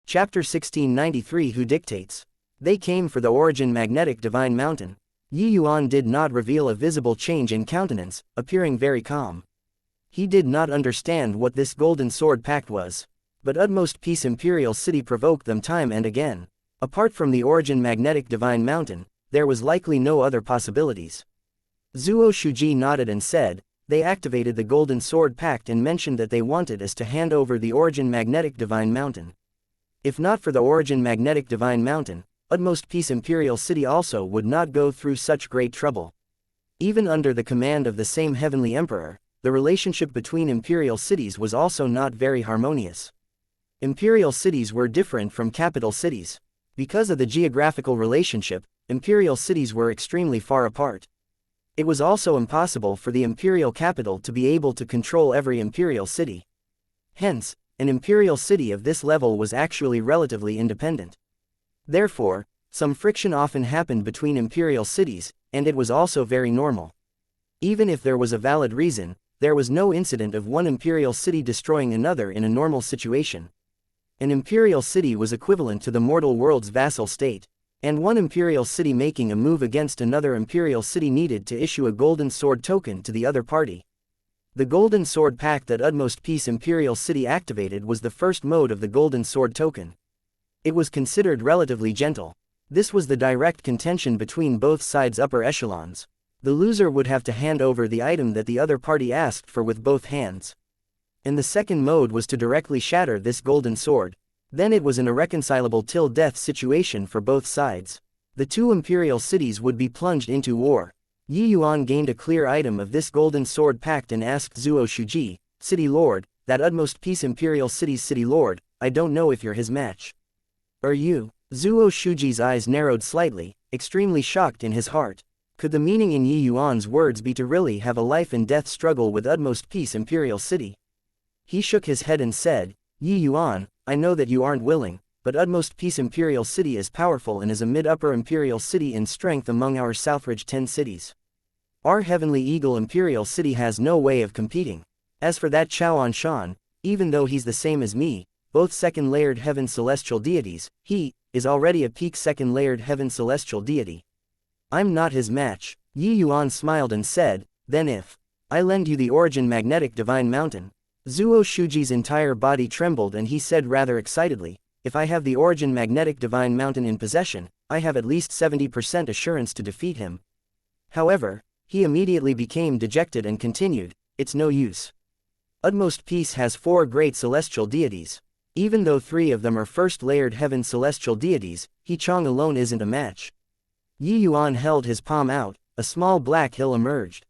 Chapter 1693. Who dictates? They came for the origin magnetic divine mountain. Yuan did not reveal a visible change in countenance, appearing very calm. He did not understand what this golden sword pact was. But utmost peace imperial city provoked them time and again. Apart from the origin magnetic divine mountain, there was likely no other possibilities. Zuo Shuji nodded and said, they activated the golden sword pact and mentioned that they wanted us to hand over the origin magnetic divine mountain. If not for the origin magnetic divine mountain, utmost peace imperial city also would not go through such great trouble. Even under the command of the same heavenly emperor, the relationship between imperial cities was also not very harmonious. Imperial cities were different from capital cities. Because of the geographical relationship, imperial cities were extremely far apart. It was also impossible for the imperial capital to be able to control every imperial city. Hence, an imperial city of this level was actually relatively independent. Therefore, some friction often happened between imperial cities, and it was also very normal. Even if there was a valid reason, there was no incident of one imperial city destroying another in a normal situation. An imperial city was equivalent to the mortal world's vassal state, and one imperial city making a move against another imperial city needed to issue a golden sword token to the other party. The golden sword pact that utmost peace imperial city activated was the first mode of the golden sword token. It was considered relatively gentle. This was the direct contention between both sides' upper echelons. The loser would have to hand over the item that the other party asked for with both hands. And the second mode was to directly shatter this golden sword. Then it was an irreconcilable till death situation for both sides. The two imperial cities would be plunged into war. Yuan gained a clear item of this golden sword pact and asked Zuo Shuji, City Lord, that utmost peace imperial city's city lord, I don't know if you're his match. Are you? Zuo Shuji's eyes narrowed slightly, extremely shocked in his heart. Could the meaning in Yuan's words be to really have a life and death struggle with utmost peace imperial city? He shook his head and said, Yuan, I know that you aren't willing, but utmost peace imperial city is powerful and is a mid-upper imperial city in strength among our Southridge 10 cities. Our heavenly eagle imperial city has no way of competing. As for that Chaoan Shan, even though he's the same as me, both second-layered heaven celestial deities, he is already a peak second-layered heaven celestial deity. I'm not his match. Yuan smiled and said, then if I lend you the origin magnetic divine mountain. Zuo Shuji's entire body trembled and he said rather excitedly, if I have the origin magnetic divine mountain in possession, I have at least 70% assurance to defeat him. However, he immediately became dejected and continued, it's no use. Utmost peace has 4 great celestial deities. Even though 3 of them are first-layered heaven celestial deities, He Chong alone isn't a match. Yuan held his palm out, a small black hill emerged.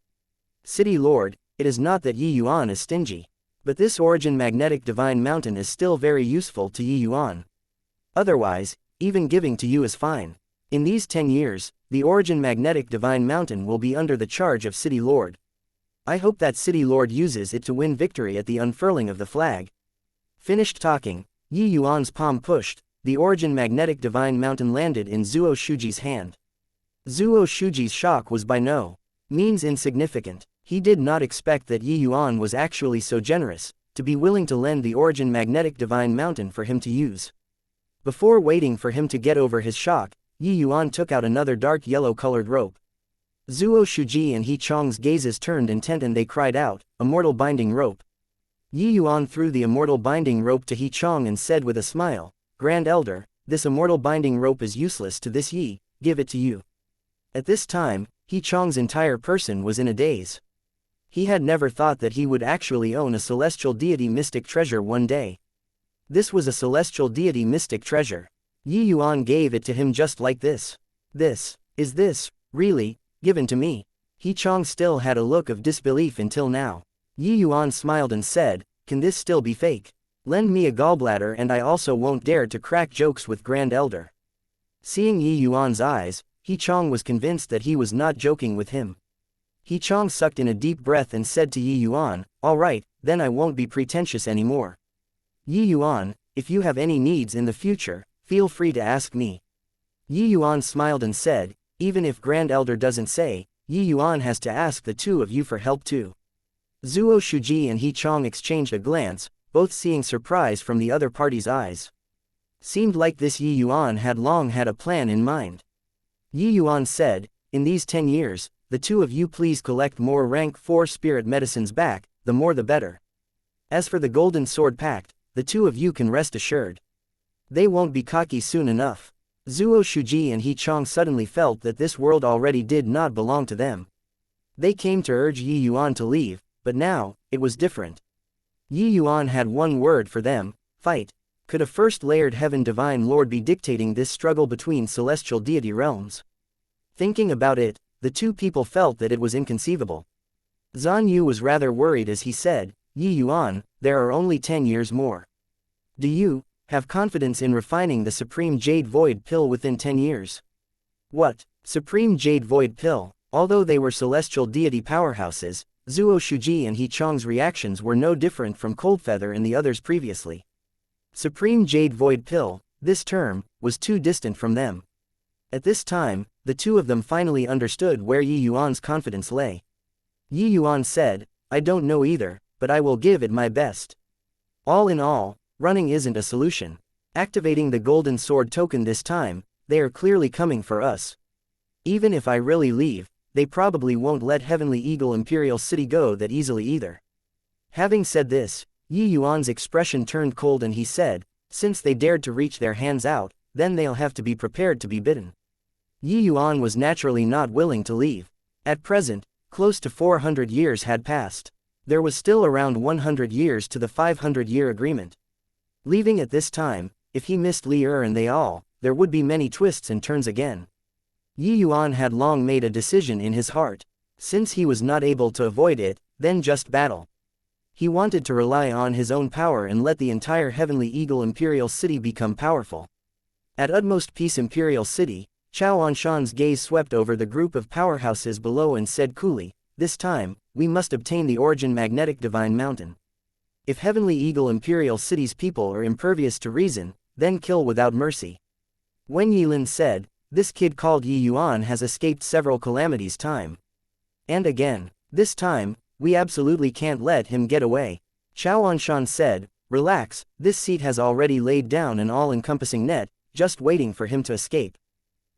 City Lord, it is not that Yuan is stingy. But this origin magnetic divine mountain is still very useful to Yuan. Otherwise, even giving to you is fine. In these 10 years, the origin magnetic divine mountain will be under the charge of City Lord. I hope that City Lord uses it to win victory at the unfurling of the flag. Finished talking, Yuan's palm pushed, the origin magnetic divine mountain landed in Zuo Shuji's hand. Zuo Shuji's shock was by no means insignificant. He did not expect that Yuan was actually so generous, to be willing to lend the origin magnetic divine mountain for him to use. Before waiting for him to get over his shock, Yuan took out another dark yellow-colored rope. Zuo Shuji and He Chong's gazes turned intent and they cried out, immortal binding rope. Yuan threw the immortal binding rope to He Chong and said with a smile, Grand Elder, this immortal binding rope is useless to this Yi, give it to you. At this time, He Chong's entire person was in a daze. He had never thought that he would actually own a celestial deity mystic treasure one day. This was a celestial deity mystic treasure. Yuan gave it to him just like this. Is this, really, given to me? He Chong still had a look of disbelief until now. Yuan smiled and said, can this still be fake? Lend me a gallbladder and I also won't dare to crack jokes with Grand Elder. Seeing Yuan's eyes, He Chong was convinced that he was not joking with him. He Chong sucked in a deep breath and said to Yuan, all right, then I won't be pretentious anymore. Yuan, if you have any needs in the future, feel free to ask me. Yuan smiled and said, even if Grand Elder doesn't say, Yuan has to ask the two of you for help too. Zuo Shuji and He Chong exchanged a glance, both seeing surprise from the other party's eyes. Seemed like this Yi Yuan had long had a plan in mind. Yi Yuan said, in these 10 years, the two of you please collect more rank 4 spirit medicines back, the more the better. As for the Golden Sword Pact, the two of you can rest assured. They won't be cocky soon enough. Zuo Shuji and He Chong suddenly felt that this world already did not belong to them. They came to urge Yi Yuan to leave, but now, it was different. Yi Yuan had one word for them: fight. Could a first-layered heaven divine lord be dictating this struggle between celestial deity realms? Thinking about it, the two people felt that it was inconceivable. Zhan Yu was rather worried as he said, Yi Yuan, there are only 10 years more. Do you have confidence in refining the Supreme Jade Void Pill within 10 years? What? Supreme Jade Void Pill? Although they were celestial deity powerhouses, Zuo Shuji and He Chong's reactions were no different from Coldfeather and the others previously. Supreme Jade Void Pill, this term, was too distant from them. At this time, the two of them finally understood where Yi Yuan's confidence lay. Yi Yuan said, I don't know either, but I will give it my best. All in all, running isn't a solution. Activating the Golden Sword token this time, they are clearly coming for us. Even if I really leave, they probably won't let Heavenly Eagle Imperial City go that easily either. Having said this, Yi Yuan's expression turned cold and he said, since they dared to reach their hands out, then they'll have to be prepared to be bitten. Yi Yuan was naturally not willing to leave. At present, close to 400 years had passed. There was still around 100 years to the 500-year agreement. Leaving at this time, if he missed Li and they all, there would be many twists and turns again. Yi Yuan had long made a decision in his heart. Since he was not able to avoid it, then just battle. He wanted to rely on his own power and let the entire Heavenly Eagle Imperial City become powerful. At Utmost Peace Imperial City, Chao Anshan's gaze swept over the group of powerhouses below and said coolly, this time, we must obtain the Origin Magnetic Divine Mountain. If Heavenly Eagle Imperial City's people are impervious to reason, then kill without mercy. Wen Yilin said, this kid called Yi Yuan has escaped several calamities time and again. This time, we absolutely can't let him get away. Chao Anshan said, relax, this seat has already laid down an all-encompassing net, just waiting for him to escape.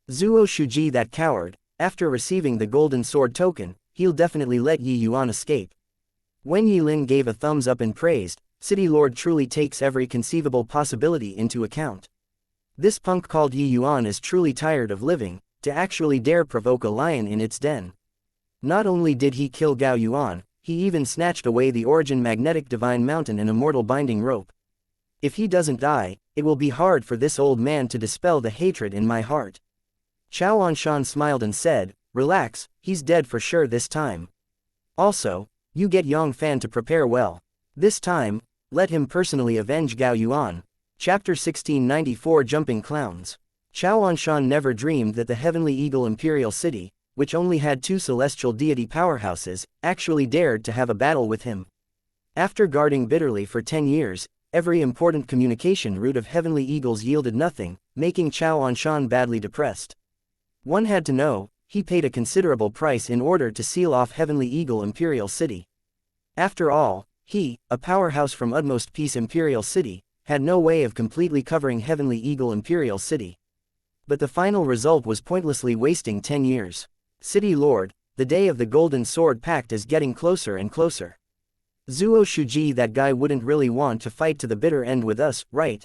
Zuo Shuji, that coward, after receiving the Golden Sword token, he'll definitely let Yi Yuan escape. Wen Yilin gave a thumbs up and praised, City Lord truly takes every conceivable possibility into account. This punk called Yi Yuan is truly tired of living, to actually dare provoke a lion in its den. Not only did he kill Gao Yuan, he even snatched away the Origin Magnetic Divine Mountain and Immortal Binding Rope. If he doesn't die, it will be hard for this old man to dispel the hatred in my heart. Chao Anshan smiled and said, relax, he's dead for sure this time. Also, you get Yang Fan to prepare well. This time, let him personally avenge Gao Yuan. Chapter 1694 Jumping Clowns. Chao Anshan never dreamed that the Heavenly Eagle Imperial City, which only had 2 celestial deity powerhouses, actually dared to have a battle with him. After guarding bitterly for 10 years, every important communication route of Heavenly Eagles yielded nothing, making Chao Anshan badly depressed. One had to know, he paid a considerable price in order to seal off Heavenly Eagle Imperial City. After all, he, a powerhouse from Utmost Peace Imperial City, had no way of completely covering Heavenly Eagle Imperial City. But the final result was pointlessly wasting 10 years. City Lord, the day of the Golden Sword Pact is getting closer and closer. Zuo Shuji, that guy wouldn't really want to fight to the bitter end with us, right?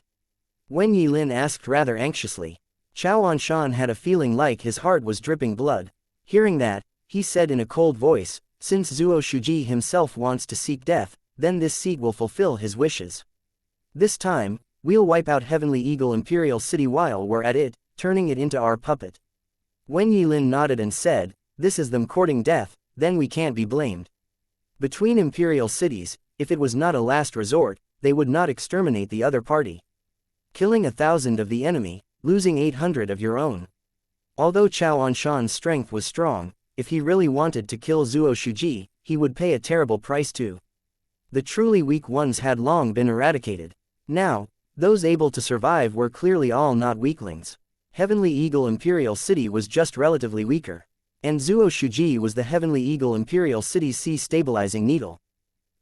Wen Yilin asked rather anxiously. Chao Anshan had a feeling like his heart was dripping blood. Hearing that, he said in a cold voice, since Zuo Shuji himself wants to seek death, then this seat will fulfill his wishes. This time, we'll wipe out Heavenly Eagle Imperial City while we're at it, turning it into our puppet. Wen Yilin nodded and said, this is them courting death, then we can't be blamed. Between imperial cities, if it was not a last resort, they would not exterminate the other party. Killing 1,000 of the enemy, losing 800 of your own. Although Chao Anshan's strength was strong, if he really wanted to kill Zuo Shuji, he would pay a terrible price too. The truly weak ones had long been eradicated. Now, those able to survive were clearly all not weaklings. Heavenly Eagle Imperial City was just relatively weaker. And Zuo Shuji was the Heavenly Eagle Imperial City's sea stabilizing needle.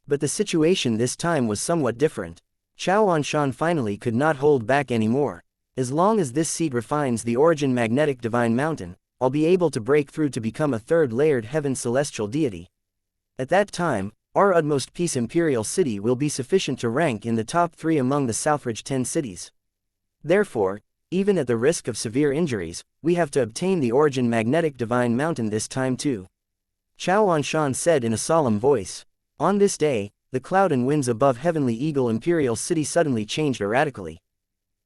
But the situation this time was somewhat different. Chao Anshan finally could not hold back anymore. As long as this seat refines the origin magnetic divine mountain, I'll be able to break through to become a third-layered heaven celestial deity. At that time, our utmost peace imperial city will be sufficient to rank in the top 3 among the Southridge 10 cities. Therefore, even at the risk of severe injuries, we have to obtain the origin magnetic divine mountain this time too. Chao Anshan said in a solemn voice. On this day, the cloud and winds above Heavenly Eagle Imperial City suddenly changed erratically.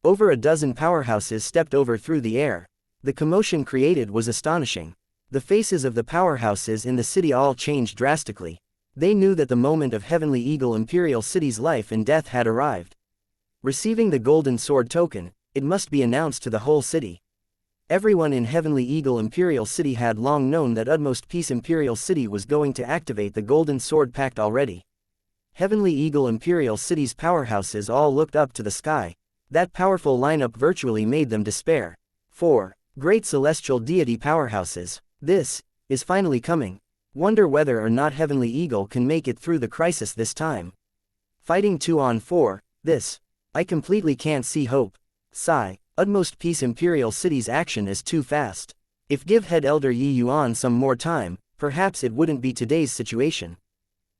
Over a dozen powerhouses stepped over through the air. The commotion created was astonishing. The faces of the powerhouses in the city all changed drastically. They knew that the moment of Heavenly Eagle Imperial City's life and death had arrived. Receiving the golden sword token, it must be announced to the whole city. Everyone in Heavenly Eagle Imperial City had long known that Utmost Peace Imperial City was going to activate the Golden Sword Pact already. Heavenly Eagle Imperial City's powerhouses all looked up to the sky. That powerful lineup virtually made them despair. 4. Great Celestial Deity Powerhouses. This is finally coming. Wonder whether or not Heavenly Eagle can make it through the crisis this time. Fighting 2 on 4, this. I completely can't see hope. Sigh. Utmost Peace Imperial City's action is too fast. If give head Elder Yi Yuan some more time, perhaps it wouldn't be today's situation.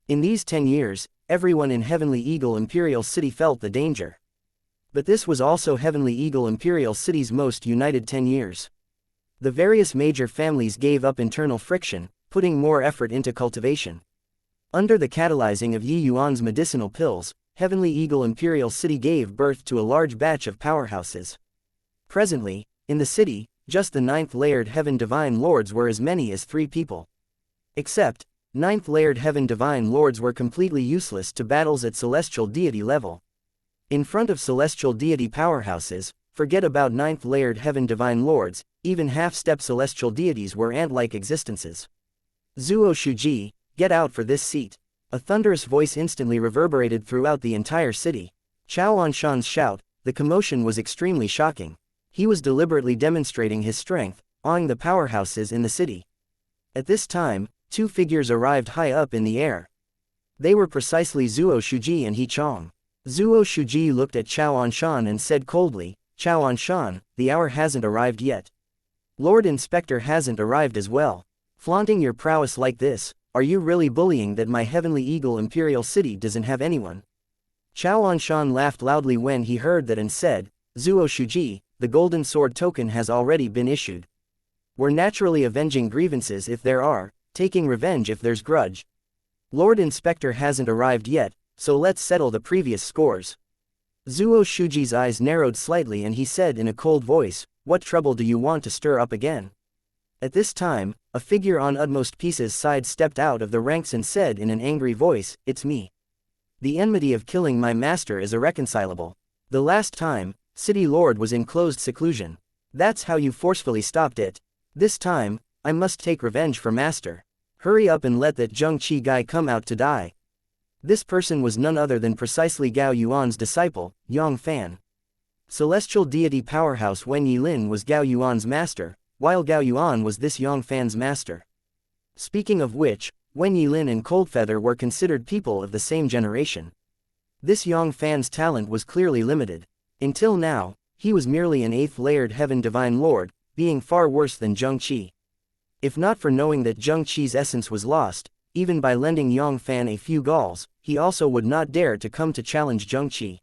In these 10 years, everyone in Heavenly Eagle Imperial City felt the danger. But this was also Heavenly Eagle Imperial City's most united 10 years. The various major families gave up internal friction, putting more effort into cultivation. Under the catalyzing of Yi Yuan's medicinal pills, Heavenly Eagle Imperial City gave birth to a large batch of powerhouses. Presently, in the city, just the 9th layered Heaven Divine Lords were as many as 3 people. Except, 9th layered Heaven Divine Lords were completely useless to battles at Celestial Deity level. In front of Celestial Deity powerhouses, forget about 9th layered Heaven Divine Lords, even half-step Celestial Deities were ant-like existences. Zuo Shuji, get out for this seat. A thunderous voice instantly reverberated throughout the entire city. Chao Anshan's shout, the commotion was extremely shocking. He was deliberately demonstrating his strength, awing the powerhouses in the city. At this time, 2 figures arrived high up in the air. They were precisely Zuo Shuji and He Chong. Zuo Shuji looked at Chao Anshan and said coldly, Chao Anshan, the hour hasn't arrived yet. Lord Inspector hasn't arrived as well. Flaunting your prowess like this, are you really bullying that my Heavenly Eagle Imperial City doesn't have anyone? Chao Anshan laughed loudly when he heard that and said, Zuo Shuji, the Golden Sword token has already been issued. We're naturally avenging grievances if there are, taking revenge if there's grudge. Lord Inspector hasn't arrived yet, so let's settle the previous scores. Zuo Shuji's eyes narrowed slightly and he said in a cold voice, what trouble do you want to stir up again? At this time, a figure on Utmost Peace's side stepped out of the ranks and said in an angry voice, it's me. The enmity of killing my master is irreconcilable. The last time, City Lord was in closed seclusion. That's how you forcefully stopped it. This time, I must take revenge for master. Hurry up and let that Zheng Qi guy come out to die. This person was none other than precisely Gao Yuan's disciple, Yang Fan. Celestial Deity Powerhouse Wen Yilin was Gao Yuan's master, while Gao Yuan was this Yang Fan's master. Speaking of which, Wen Yilin and Coldfeather were considered people of the same generation. This Yang Fan's talent was clearly limited. Until now, he was merely an 8th layered Heaven Divine Lord, being far worse than Zheng Qi. If not for knowing that Zheng Qi's essence was lost, even by lending Yang Fan a few galls, he also would not dare to come to challenge Zheng Qi.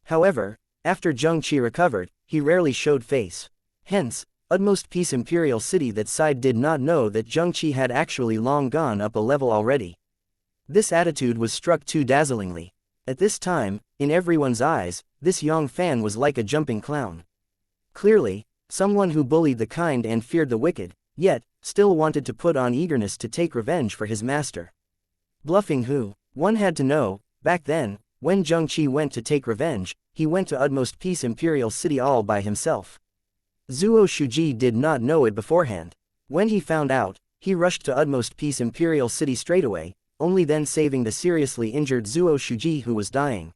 However, after Zheng Qi recovered, he rarely showed face. Hence, Utmost Peace Imperial City that side did not know that Zheng Qi had actually long gone up a level already. This attitude was struck too dazzlingly. At this time, in everyone's eyes, this Yang Fan was like a jumping clown. Clearly, someone who bullied the kind and feared the wicked, yet, still wanted to put on eagerness to take revenge for his master. Bluffing who? One had to know. Back then, when Zheng Qi went to take revenge, he went to Utmost Peace Imperial City all by himself. Zuo Shuji did not know it beforehand. When he found out, he rushed to Utmost Peace Imperial City straightaway, only then saving the seriously injured Zuo Shuji who was dying.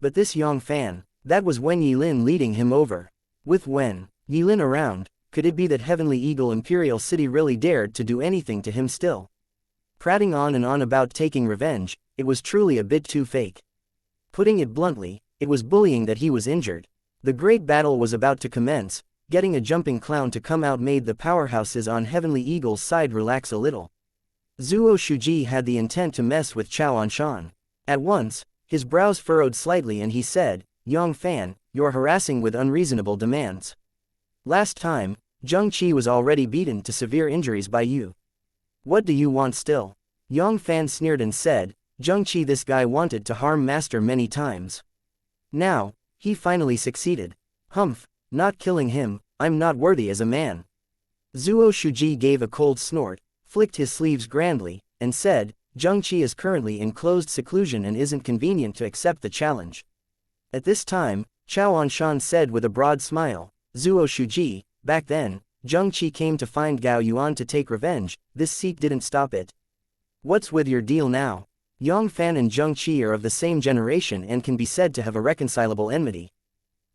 But this Yang Fan, that was Wen Yilin leading him over. With Wen Yilin around, could it be that Heavenly Eagle Imperial City really dared to do anything to him still? Prating on and on about taking revenge, it was truly a bit too fake. Putting it bluntly, It was bullying that he was injured. The great battle was about to commence. Getting a jumping clown to come out made the powerhouses on Heavenly Eagle's side relax a little. Zuo Shuji had the intent to mess with Chao Anshan. At once, his brows furrowed slightly and he said, Yang Fan, you're harassing with unreasonable demands. Last time, Zheng Qi was already beaten to severe injuries by you. What do you want still? Yang Fan sneered and said, Zheng Qi, this guy wanted to harm Master many times. Now, he finally succeeded. Humph, not killing him, I'm not worthy as a man. Zuo Shuji gave a cold snort, flicked his sleeves grandly, and said, Zheng Qi is currently in closed seclusion and isn't convenient to accept the challenge. At this time, Chao Anshan said with a broad smile, Zuo Shuji, back then, Zheng Qi came to find Gao Yuan to take revenge, this seat didn't stop it. What's with your deal now? Yang Fan and Zheng Qi are of the same generation and can be said to have a reconcilable enmity.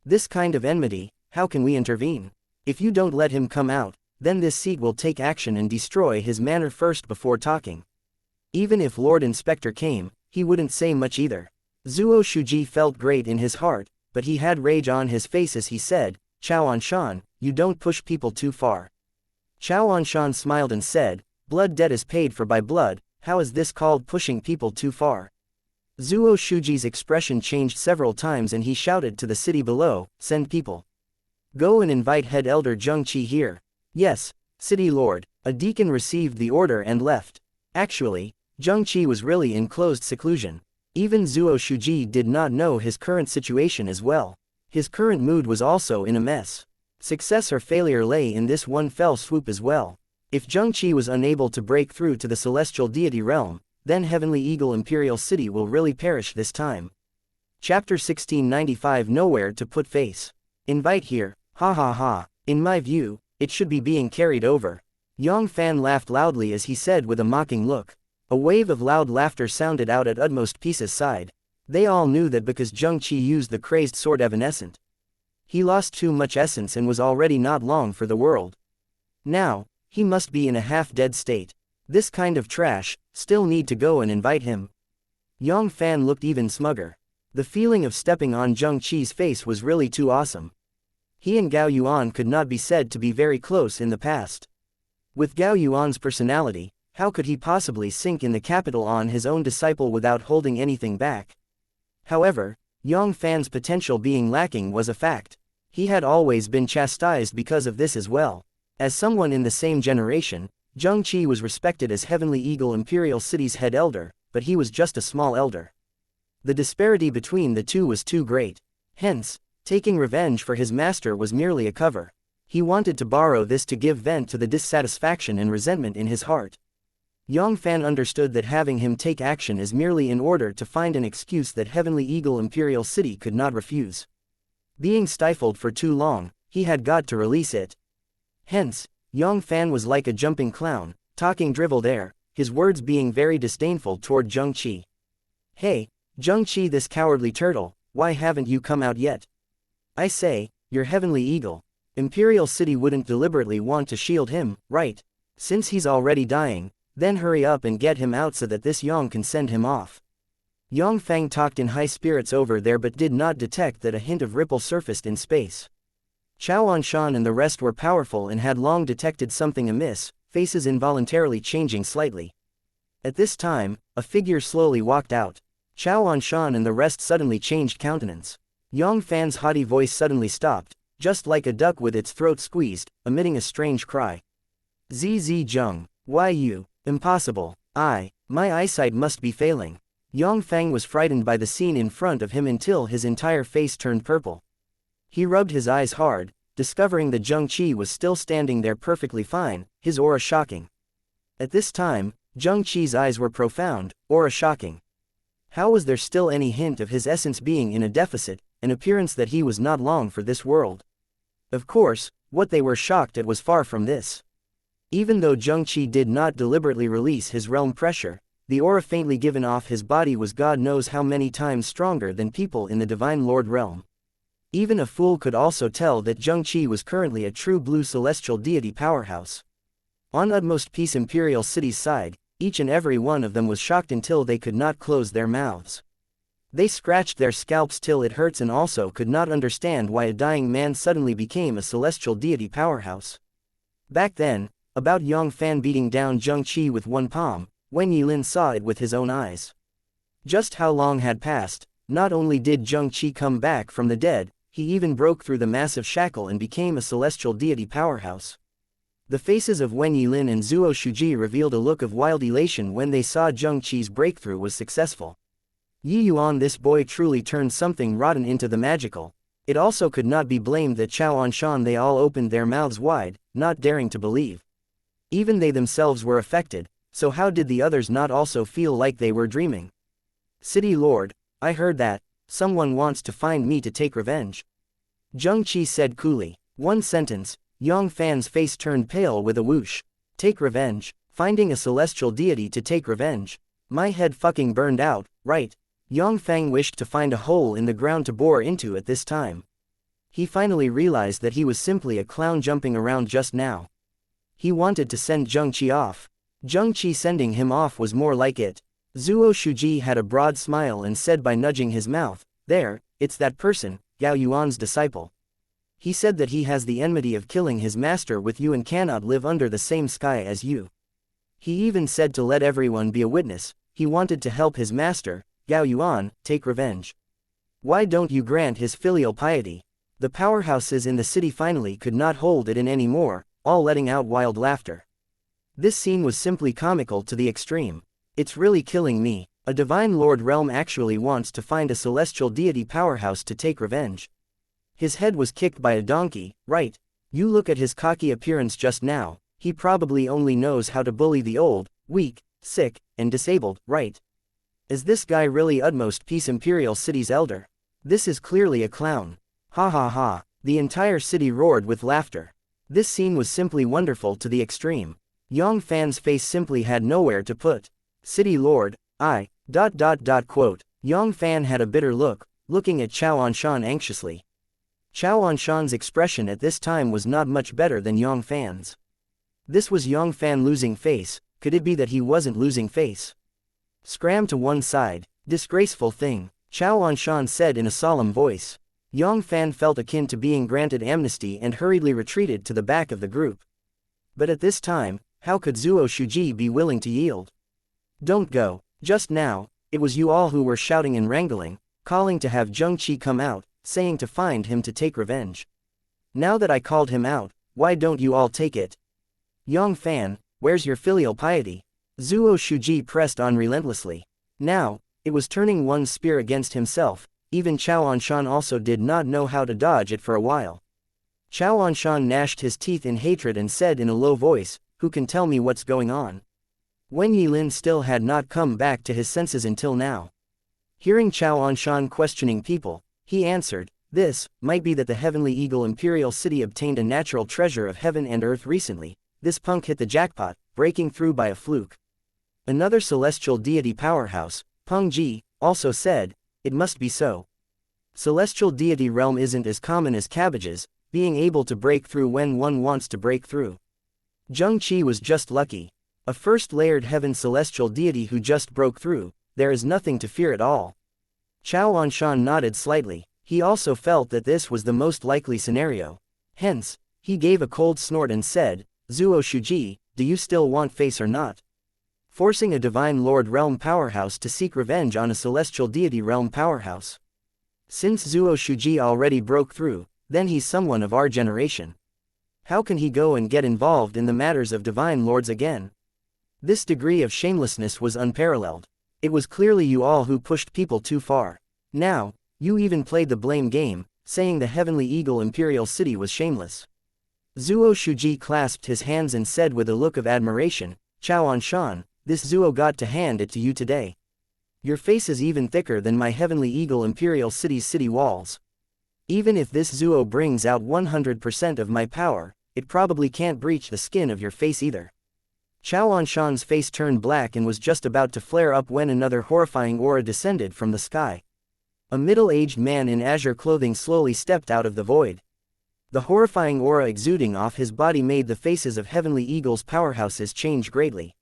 This kind of enmity, how can we intervene? If you don't let him come out, then this seat will take action and destroy his manor first before talking. Even if Lord Inspector came, he wouldn't say much either. Zuo Shuji felt great in his heart, but he had rage on his face as he said, Chao Anshan, you don't push people too far. Chao Anshan smiled and said, blood debt is paid for by blood, how is this called pushing people too far? Zuo Shuji's expression changed several times and he shouted to the city below, send people. Go and invite head elder Zheng Qi here. Yes, city lord. A deacon received the order and left. Actually, Zheng Qi was really in closed seclusion. Even Zuo Shuji did not know his current situation as well. His current mood was also in a mess. Success or failure lay in this one fell swoop as well. If Zheng Qi was unable to break through to the celestial deity realm, then Heavenly Eagle Imperial City will really perish this time. Chapter 1695. Nowhere to put face. Invite here, ha ha ha, in my view, it should be being carried over. Yang Fan laughed loudly as he said with a mocking look. A wave of loud laughter sounded out at Utmost Peace's side. They all knew that because Zheng Qi used the crazed sword evanescent. He lost too much essence and was already not long for the world. Now, he must be in a half-dead state. This kind of trash, still need to go and invite him. Yang Fan looked even smugger. The feeling of stepping on Zheng Qi's face was really too awesome. He and Gao Yuan could not be said to be very close in the past. With Gao Yuan's personality, how could he possibly sink in the capital on his own disciple without holding anything back? However, Yang Fan's potential being lacking was a fact. He had always been chastised because of this as well. As someone in the same generation, Zheng Qi was respected as Heavenly Eagle Imperial City's head elder, but he was just a small elder. The disparity between the two was too great. Hence, taking revenge for his master was merely a cover. He wanted to borrow this to give vent to the dissatisfaction and resentment in his heart. Yang Fan understood that having him take action is merely in order to find an excuse that Heavenly Eagle Imperial City could not refuse. Being stifled for too long, he had got to release it. Hence, Yang Fan was like a jumping clown, talking dribbled air, his words being very disdainful toward Zheng Qi. Hey, Zheng Qi, this cowardly turtle, why haven't you come out yet? I say, you're Heavenly Eagle. Imperial City wouldn't deliberately want to shield him, right? Since he's already dying, then hurry up and get him out so that this Yang can send him off. Yang Fang talked in high spirits over there but did not detect that a hint of ripple surfaced in space. Chao Anshan and the rest were powerful and had long detected something amiss, faces involuntarily changing slightly. At this time, a figure slowly walked out. Chao Anshan and the rest suddenly changed countenance. Yang Fan's haughty voice suddenly stopped, just like a duck with its throat squeezed, emitting a strange cry. ZZ Zheng, why you? Impossible. My eyesight must be failing. Yang Fang was frightened by the scene in front of him until his entire face turned purple. He rubbed his eyes hard, discovering that Zheng Qi was still standing there perfectly fine, his aura shocking. At this time, Zheng Qi's eyes were profound, aura shocking. How was there still any hint of his essence being in a deficit, an appearance that he was not long for this world? Of course, what they were shocked at was far from this. Even though Zheng Qi did not deliberately release his realm pressure, the aura faintly given off his body was God knows how many times stronger than people in the Divine Lord realm. Even a fool could also tell that Zheng Qi was currently a true blue celestial deity powerhouse. On Utmost Peace Imperial City's side, each and every one of them was shocked until they could not close their mouths. They scratched their scalps till it hurts and also could not understand why a dying man suddenly became a celestial deity powerhouse. Back then, about Yang Fan beating down Zheng Qi with one palm, Wen Yilin saw it with his own eyes. Just how long had passed, not only did Zheng Qi come back from the dead, he even broke through the massive shackle and became a celestial deity powerhouse. The faces of Wen Yilin and Zuo Shuji revealed a look of wild elation when they saw Zheng Qi's breakthrough was successful. Yuan, this boy truly turned something rotten into the magical. It also could not be blamed that Chao Anshan. They all opened their mouths wide, not daring to believe. Even they themselves were affected, so how did the others not also feel like they were dreaming? City Lord, I heard that someone wants to find me to take revenge. Zheng Qi said coolly. One sentence, Yang Fan's face turned pale with a whoosh. Take revenge, finding a celestial deity to take revenge. My head fucking burned out, right? Yang Fang wished to find a hole in the ground to bore into at this time. He finally realized that he was simply a clown jumping around just now. He wanted to send Zheng Qi off. Zheng Qi sending him off was more like it. Zuo Shuji had a broad smile and said by nudging his mouth, there, it's that person, Yao Yuan's disciple. He said that he has the enmity of killing his master with you and cannot live under the same sky as you. He even said to let everyone be a witness, he wanted to help his master, Yao Yuan, take revenge. Why don't you grant his filial piety? The powerhouses in the city finally could not hold it in anymore, all letting out wild laughter. This scene was simply comical to the extreme. It's really killing me. A divine lord realm actually wants to find a celestial deity powerhouse to take revenge. His head was kicked by a donkey, right? You look at his cocky appearance just now, he probably only knows how to bully the old, weak, sick, and disabled, right? Is this guy really utmost peace Imperial City's elder? This is clearly a clown. Ha ha ha, the entire city roared with laughter. This scene was simply wonderful to the extreme. Yang Fan's face simply had nowhere to put. City Lord, quote. Yang Fan had a bitter look, looking at Chao Anshan anxiously. Chao Anshan's expression at this time was not much better than Yang Fan's. This was Yang Fan losing face. Could it be that he wasn't losing face? Scram to one side, disgraceful thing, Chao Anshan said in a solemn voice. Yang Fan felt akin to being granted amnesty and hurriedly retreated to the back of the group. But at this time, how could Zuo Shuji be willing to yield? Don't go. Just now, it was you all who were shouting and wrangling, calling to have Zheng Qi come out, saying to find him to take revenge. Now that I called him out, why don't you all take it? Yang Fan, where's your filial piety? Zuo Shuji pressed on relentlessly. Now, it was turning one's spear against himself. Even Chao Anshan also did not know how to dodge it for a while. Chao Anshan gnashed his teeth in hatred and said in a low voice, who can tell me what's going on? Wen Yilin still had not come back to his senses until now. Hearing Chao Anshan questioning people, he answered, this might be that the Heavenly Eagle Imperial City obtained a natural treasure of heaven and earth recently. This punk hit the jackpot, breaking through by a fluke. Another celestial deity powerhouse, Peng Ji, also said, it must be so. Celestial deity realm isn't as common as cabbages, being able to break through when one wants to break through. Zheng Qi was just lucky. A first-layered heaven celestial deity who just broke through, there is nothing to fear at all. Chao Anshan nodded slightly, he also felt that this was the most likely scenario. Hence, he gave a cold snort and said, Zuo Shuji, do you still want face or not? Forcing a divine lord realm powerhouse to seek revenge on a celestial deity realm powerhouse. Since Zuo Shuji already broke through, then he's someone of our generation. How can he go and get involved in the matters of divine lords again? This degree of shamelessness was unparalleled. It was clearly you all who pushed people too far. Now, you even played the blame game, saying the Heavenly Eagle Imperial City was shameless. Zuo Shuji clasped his hands and said with a look of admiration, Chao Anshan, this Zuo got to hand it to you today. Your face is even thicker than my Heavenly Eagle Imperial City's city walls. Even if this Zuo brings out 100% of my power, it probably can't breach the skin of your face either. Chao Anshan's face turned black and was just about to flare up when another horrifying aura descended from the sky. A middle-aged man in azure clothing slowly stepped out of the void. The horrifying aura exuding off his body made the faces of Heavenly Eagle's powerhouses change greatly.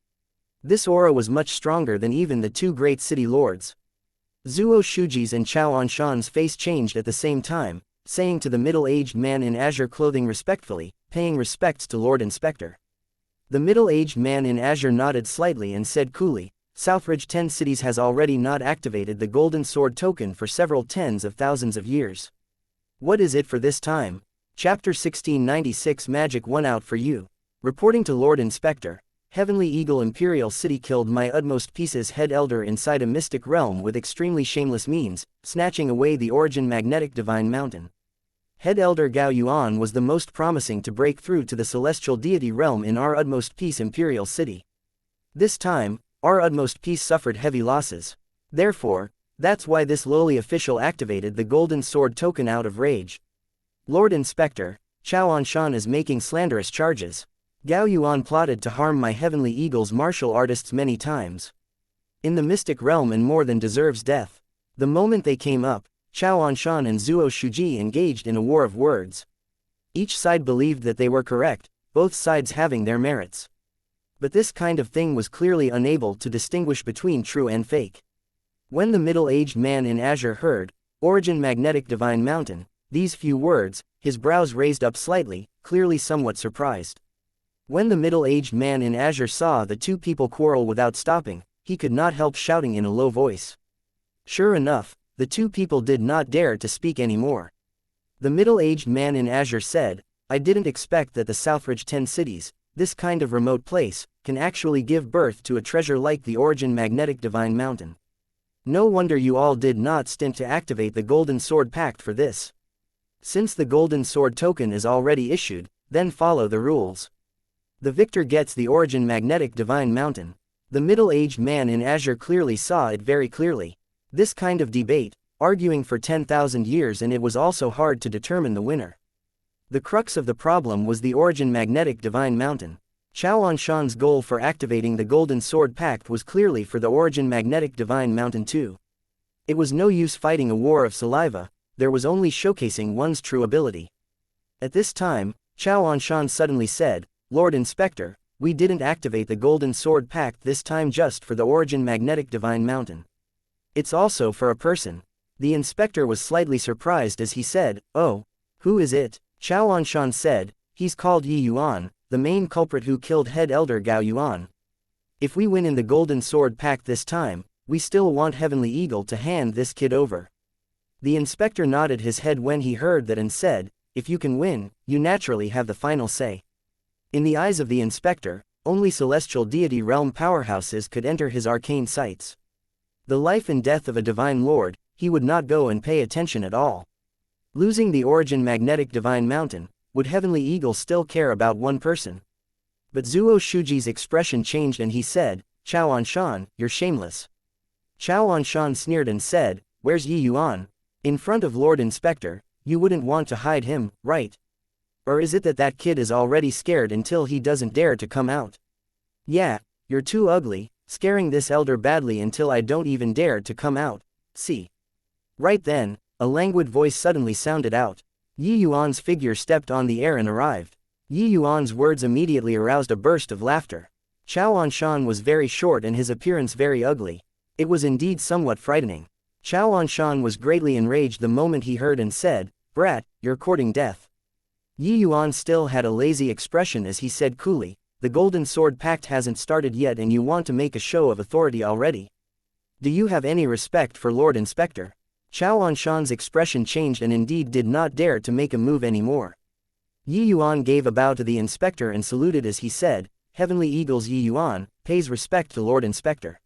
This aura was much stronger than even the two great city lords. Zuo Shuji's and Chao Anshan's face changed at the same time, saying to the middle-aged man in azure clothing respectfully, paying respects to Lord Inspector. The middle-aged man in azure nodded slightly and said coolly, Southridge 10 Cities has already not activated the Golden Sword token for several tens of thousands of years. What is it for this time? Chapter 1696 Magic won out for you. Reporting to Lord Inspector, Heavenly Eagle Imperial City killed my utmost pieces head elder inside a mystic realm with extremely shameless means, snatching away the origin magnetic divine mountain. Head elder Gao Yuan was the most promising to break through to the celestial deity realm in our utmost peace Imperial City. This time, our utmost peace suffered heavy losses. Therefore, that's why this lowly official activated the Golden Sword token out of rage. Lord Inspector, Chao Anshan is making slanderous charges. Gao Yuan plotted to harm my Heavenly Eagle's martial artists many times. In the mystic realm and more than deserves death. The moment they came up, Chao Anshan and Zuo Shuji engaged in a war of words. Each side believed that they were correct, both sides having their merits. But this kind of thing was clearly unable to distinguish between true and fake. When the middle-aged man in azure heard, Origin Magnetic Divine Mountain, these few words, his brows raised up slightly, clearly somewhat surprised. When the middle-aged man in azure saw the two people quarrel without stopping, he could not help shouting in a low voice. Sure enough, the two people did not dare to speak anymore. The middle-aged man in azure said, I didn't expect that the Southridge 10 Cities, this kind of remote place, can actually give birth to a treasure like the Origin Magnetic Divine Mountain. No wonder you all did not stint to activate the Golden Sword Pact for this. Since the Golden Sword token is already issued, then follow the rules. The victor gets the Origin Magnetic Divine Mountain. The middle-aged man in azure clearly saw it very clearly. This kind of debate, arguing for 10,000 years, and it was also hard to determine the winner. The crux of the problem was the Origin Magnetic Divine Mountain. Chao Anshan's goal for activating the Golden Sword Pact was clearly for the Origin Magnetic Divine Mountain too. It was no use fighting a war of saliva, there was only showcasing one's true ability. At this time, Chao Anshan suddenly said, Lord Inspector, we didn't activate the Golden Sword Pact this time just for the Origin Magnetic Divine Mountain. It's also for a person. The inspector was slightly surprised as he said, oh, who is it? Chao Anshan said, he's called Yi Yuan, the main culprit who killed head elder Gao Yuan. If we win in the Golden Sword Pact this time, we still want Heavenly Eagle to hand this kid over. The inspector nodded his head when he heard that and said, if you can win, you naturally have the final say. In the eyes of the inspector, only celestial deity realm powerhouses could enter his arcane sights. The life and death of a divine lord, he would not go and pay attention at all. Losing the Origin Magnetic Divine Mountain, would Heavenly Eagle still care about one person? But Zuo Shuji's expression changed and he said, Chao Anshan, you're shameless. Chao Anshan sneered and said, where's Yi Yuan? In front of Lord Inspector, you wouldn't want to hide him, right? Or is it that that kid is already scared until he doesn't dare to come out? Yeah, you're too ugly, scaring this elder badly until I don't even dare to come out. See. Right then, a languid voice suddenly sounded out. Yi Yuan's figure stepped on the air and arrived. Yi Yuan's words immediately aroused a burst of laughter. Chao Anshan was very short and his appearance very ugly. It was indeed somewhat frightening. Chao Anshan was greatly enraged the moment he heard and said, Brat, you're courting death. Yi Yuan still had a lazy expression as he said coolly, the Golden Sword Pact hasn't started yet and you want to make a show of authority already. Do you have any respect for Lord Inspector? Chao Anshan's expression changed and indeed did not dare to make a move anymore. Yi Yuan gave a bow to the inspector and saluted as he said, Heavenly Eagle's Yi Yuan, pays respect to Lord Inspector.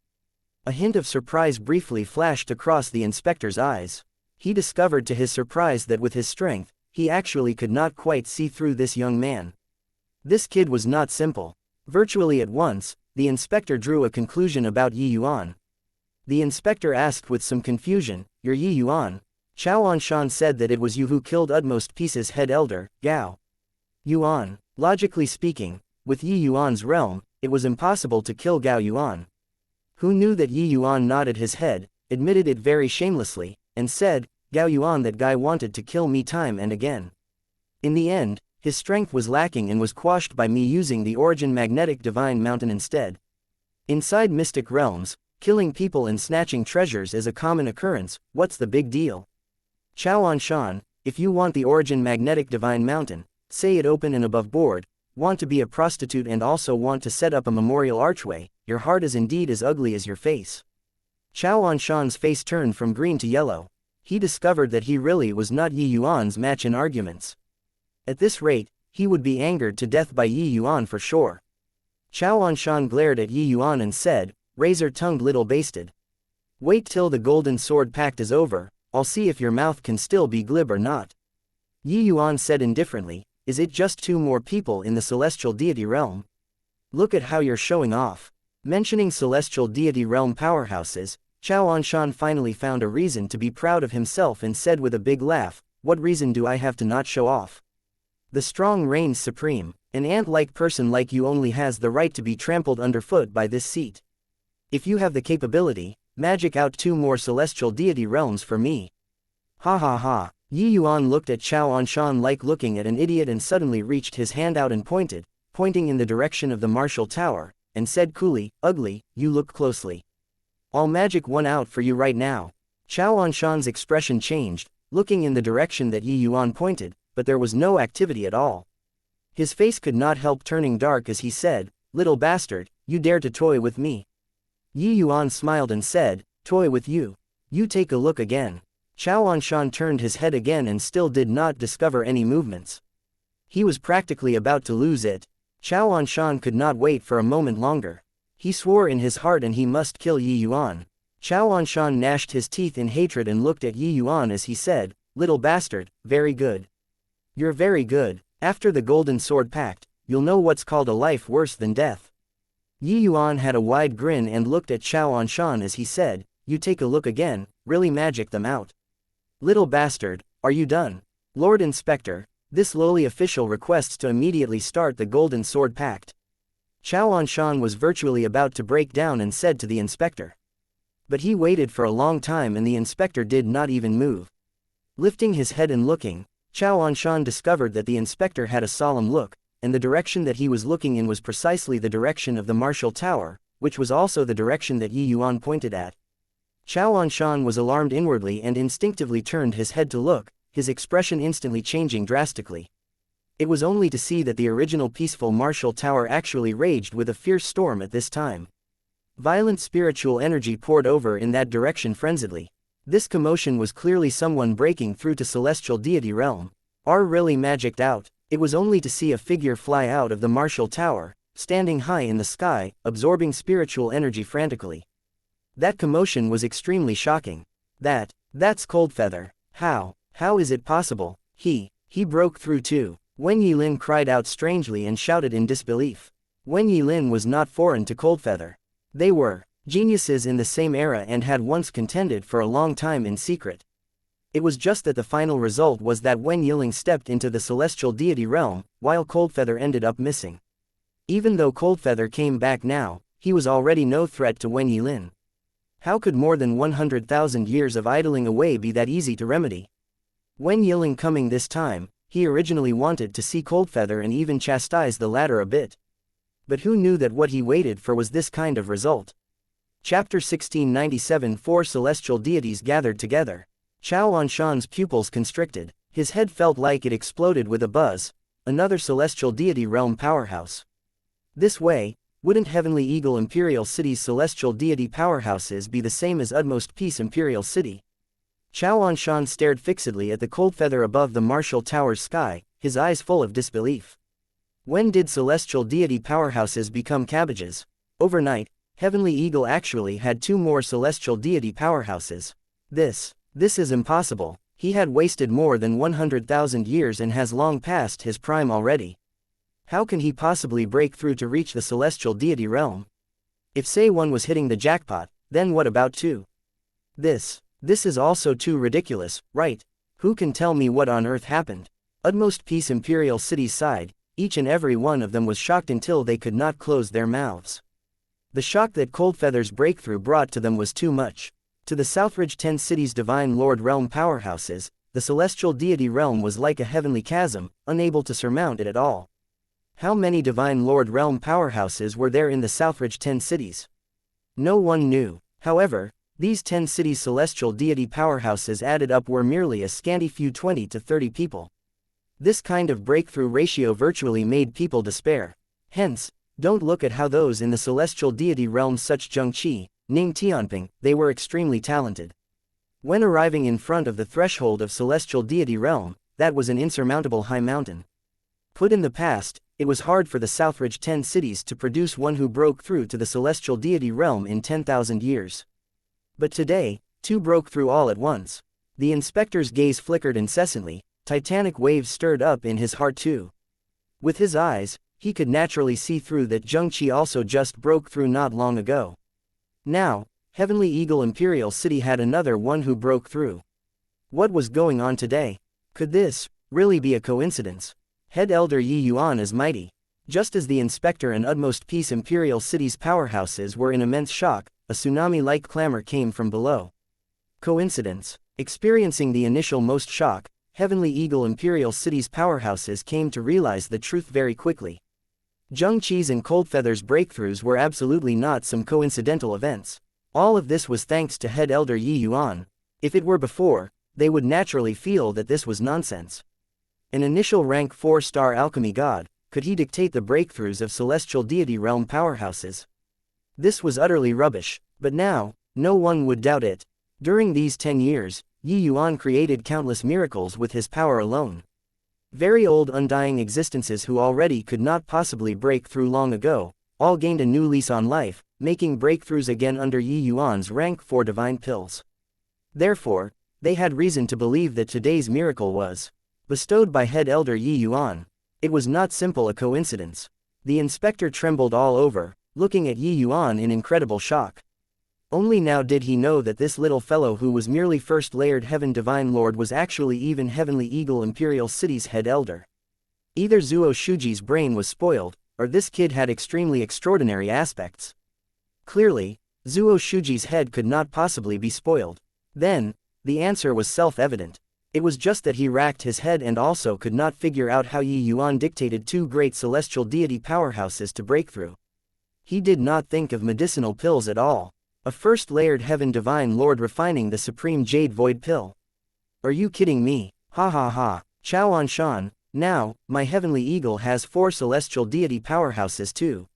A hint of surprise briefly flashed across the inspector's eyes. He discovered to his surprise that with his strength, he actually could not quite see through this young man. This kid was not simple. Virtually at once, the inspector drew a conclusion about Yi Yuan. The inspector asked with some confusion, You're Yi Yuan? Chao Anshan said that it was you who killed Utmost Peace's head elder, Gao Yuan. Logically speaking, with Yi Yuan's realm, it was impossible to kill Gao Yuan. Who knew that Yi Yuan nodded his head, admitted it very shamelessly, and said, Gao Yuan, that guy wanted to kill me time and again. In the end, his strength was lacking and was quashed by me using the Origin Magnetic Divine Mountain instead. Inside mystic realms, Killing people and snatching treasures is a common occurrence, what's the big deal? Chao Anshan, if you want the origin magnetic divine mountain, say it open and above board, want to be a prostitute and also want to set up a memorial archway, your heart is indeed as ugly as your face. Chao Anshan's face turned from green to yellow. He discovered that he really was not Yi Yuan's match in arguments. At this rate, he would be angered to death by Yi Yuan for sure. Chao Anshan glared at Yi Yuan and said, razor-tongued little bastard. Wait till the golden sword pact is over, I'll see if your mouth can still be glib or not. Yi Yuan said indifferently, is it just 2 more people in the celestial deity realm? Look at how you're showing off. Mentioning celestial deity realm powerhouses, Chao Anshan finally found a reason to be proud of himself and said with a big laugh, what reason do I have to not show off? The strong reigns supreme. An ant-like person like you only has the right to be trampled underfoot by this seat. If you have the capability, magic out 2 more celestial deity realms for me. Ha ha ha. Yi Yuan looked at Chao Anshan like looking at an idiot and suddenly reached his hand out and pointing in the direction of the martial tower, and said coolly, ugly, you look closely. I'll magic one out for you right now. Chao Anshan's expression changed, looking in the direction that Yi Yuan pointed, but there was no activity at all. His face could not help turning dark as he said, little bastard, you dare to toy with me. Yi Yuan smiled and said, toy with you? You take a look again. Chao Anshan turned his head again and still did not discover any movements. He was practically about to lose it. Chao Anshan could not wait for a moment longer. He swore in his heart and he must kill Yi Yuan. Chao Anshan gnashed his teeth in hatred and looked at Yi Yuan as he said, little bastard, very good. You're very good. After the Golden Sword Pact, you'll know what's called a life worse than death. Yi Yuan had a wide grin and looked at Chao Anshan as he said, you take a look again, really magic them out. Little bastard, are you done? Lord Inspector, this lowly official requests to immediately start the Golden Sword Pact. Chao Anshan was virtually about to break down and said to the inspector. But he waited for a long time and the inspector did not even move. Lifting his head and looking, Chao Anshan discovered that the inspector had a solemn look, and the direction that he was looking in was precisely the direction of the martial tower, which was also the direction that Yi Yuan pointed at. Chao Anshan was alarmed inwardly and instinctively turned his head to look, his expression instantly changing drastically. It was only to see that the original peaceful martial tower actually raged with a fierce storm at this time. Violent spiritual energy poured over in that direction frenziedly. This commotion was clearly someone breaking through to celestial deity realm. Really magicked out. It was only to see a figure fly out of the martial tower, standing high in the sky, absorbing spiritual energy frantically. That commotion was extremely shocking. That's Coldfeather. How is it possible? He broke through too. Wen Yilin cried out strangely and shouted in disbelief. Wen Yilin was not foreign to Coldfeather. They were geniuses in the same era and had once contended for a long time in secret. It was just that the final result was that Wen Yilin stepped into the celestial deity realm, while Coldfeather ended up missing. Even though Coldfeather came back now, he was already no threat to Wen Yilin. How could more than 100,000 years of idling away be that easy to remedy? Wen Yilin coming this time, he originally wanted to see Coldfeather and even chastise the latter a bit. But who knew that what he waited for was this kind of result? Chapter 1697 Four celestial deities gathered together. Chao Anshan's pupils constricted, his head felt like it exploded with a buzz. Another celestial deity realm powerhouse. This way, wouldn't Heavenly Eagle Imperial City's celestial deity powerhouses be the same as Utmost Peace Imperial City? Chao Anshan stared fixedly at the Coldfeather above the martial tower's sky, his eyes full of disbelief. When did celestial deity powerhouses become cabbages? Overnight, Heavenly Eagle actually had 2 more celestial deity powerhouses. This is impossible. He had wasted more than 100,000 years and has long passed his prime already. How can he possibly break through to reach the celestial deity realm? If say 1 was hitting the jackpot, then what about 2? This is also too ridiculous, right? Who can tell me what on earth happened? Utmost Peace Imperial City sighed, each and every one of them was shocked until they could not close their mouths. The shock that Coldfeather's breakthrough brought to them was too much. To the Southridge 10 cities' divine lord realm powerhouses, the celestial deity realm was like a heavenly chasm, unable to surmount it at all. How many divine lord realm powerhouses were there in the Southridge 10 cities? No one knew. However, these 10 cities' celestial deity powerhouses added up were merely a scanty few 20 to 30 people. This kind of breakthrough ratio virtually made people despair. Hence, don't look at how those in the celestial deity realm such Zhengqi, Ning Tianping, they were extremely talented. When arriving in front of the threshold of celestial deity realm, that was an insurmountable high mountain. Put in the past, it was hard for the Southridge 10 cities to produce one who broke through to the celestial deity realm in 10,000 years. But today, 2 broke through all at once. The inspector's gaze flickered incessantly, titanic waves stirred up in his heart too. With his eyes, he could naturally see through that Zhengqi also just broke through not long ago. Now, Heavenly Eagle Imperial City had another one who broke through. What was going on today? Could this really be a coincidence? Head Elder Yi Yuan is mighty. Just as the Inspector and Utmost Peace Imperial City's powerhouses were in immense shock, a tsunami-like clamor came from below. Coincidence? Experiencing the initial most shock, Heavenly Eagle Imperial City's powerhouses came to realize the truth very quickly. Zhengqi's and Coldfeather's breakthroughs were absolutely not some coincidental events. All of this was thanks to Head Elder Yi Yuan. If it were before, they would naturally feel that this was nonsense. An initial rank 4-star alchemy god, could he dictate the breakthroughs of celestial deity realm powerhouses? This was utterly rubbish, but now, no one would doubt it. During these 10 years, Yi Yuan created countless miracles with his power alone. Very old undying existences who already could not possibly break through long ago, all gained a new lease on life, making breakthroughs again under Yi Yuan's rank 4 divine pills. Therefore, they had reason to believe that today's miracle was bestowed by Head Elder Yi Yuan. It was not simple a coincidence. The inspector trembled all over, looking at Yi Yuan in incredible shock. Only now did he know that this little fellow who was merely first-layered Heaven Divine Lord was actually even Heavenly Eagle Imperial City's head elder. Either Zuo Shuji's brain was spoiled, or this kid had extremely extraordinary aspects. Clearly, Zuo Shuji's head could not possibly be spoiled. Then, the answer was self-evident. It was just that he racked his head and also could not figure out how Yi Yuan dictated 2 great celestial deity powerhouses to break through. He did not think of medicinal pills at all. A first-layered Heaven Divine Lord refining the Supreme Jade Void Pill. Are you kidding me? Ha ha ha. Chao Anshan, now, my Heavenly Eagle has 4 celestial deity powerhouses too.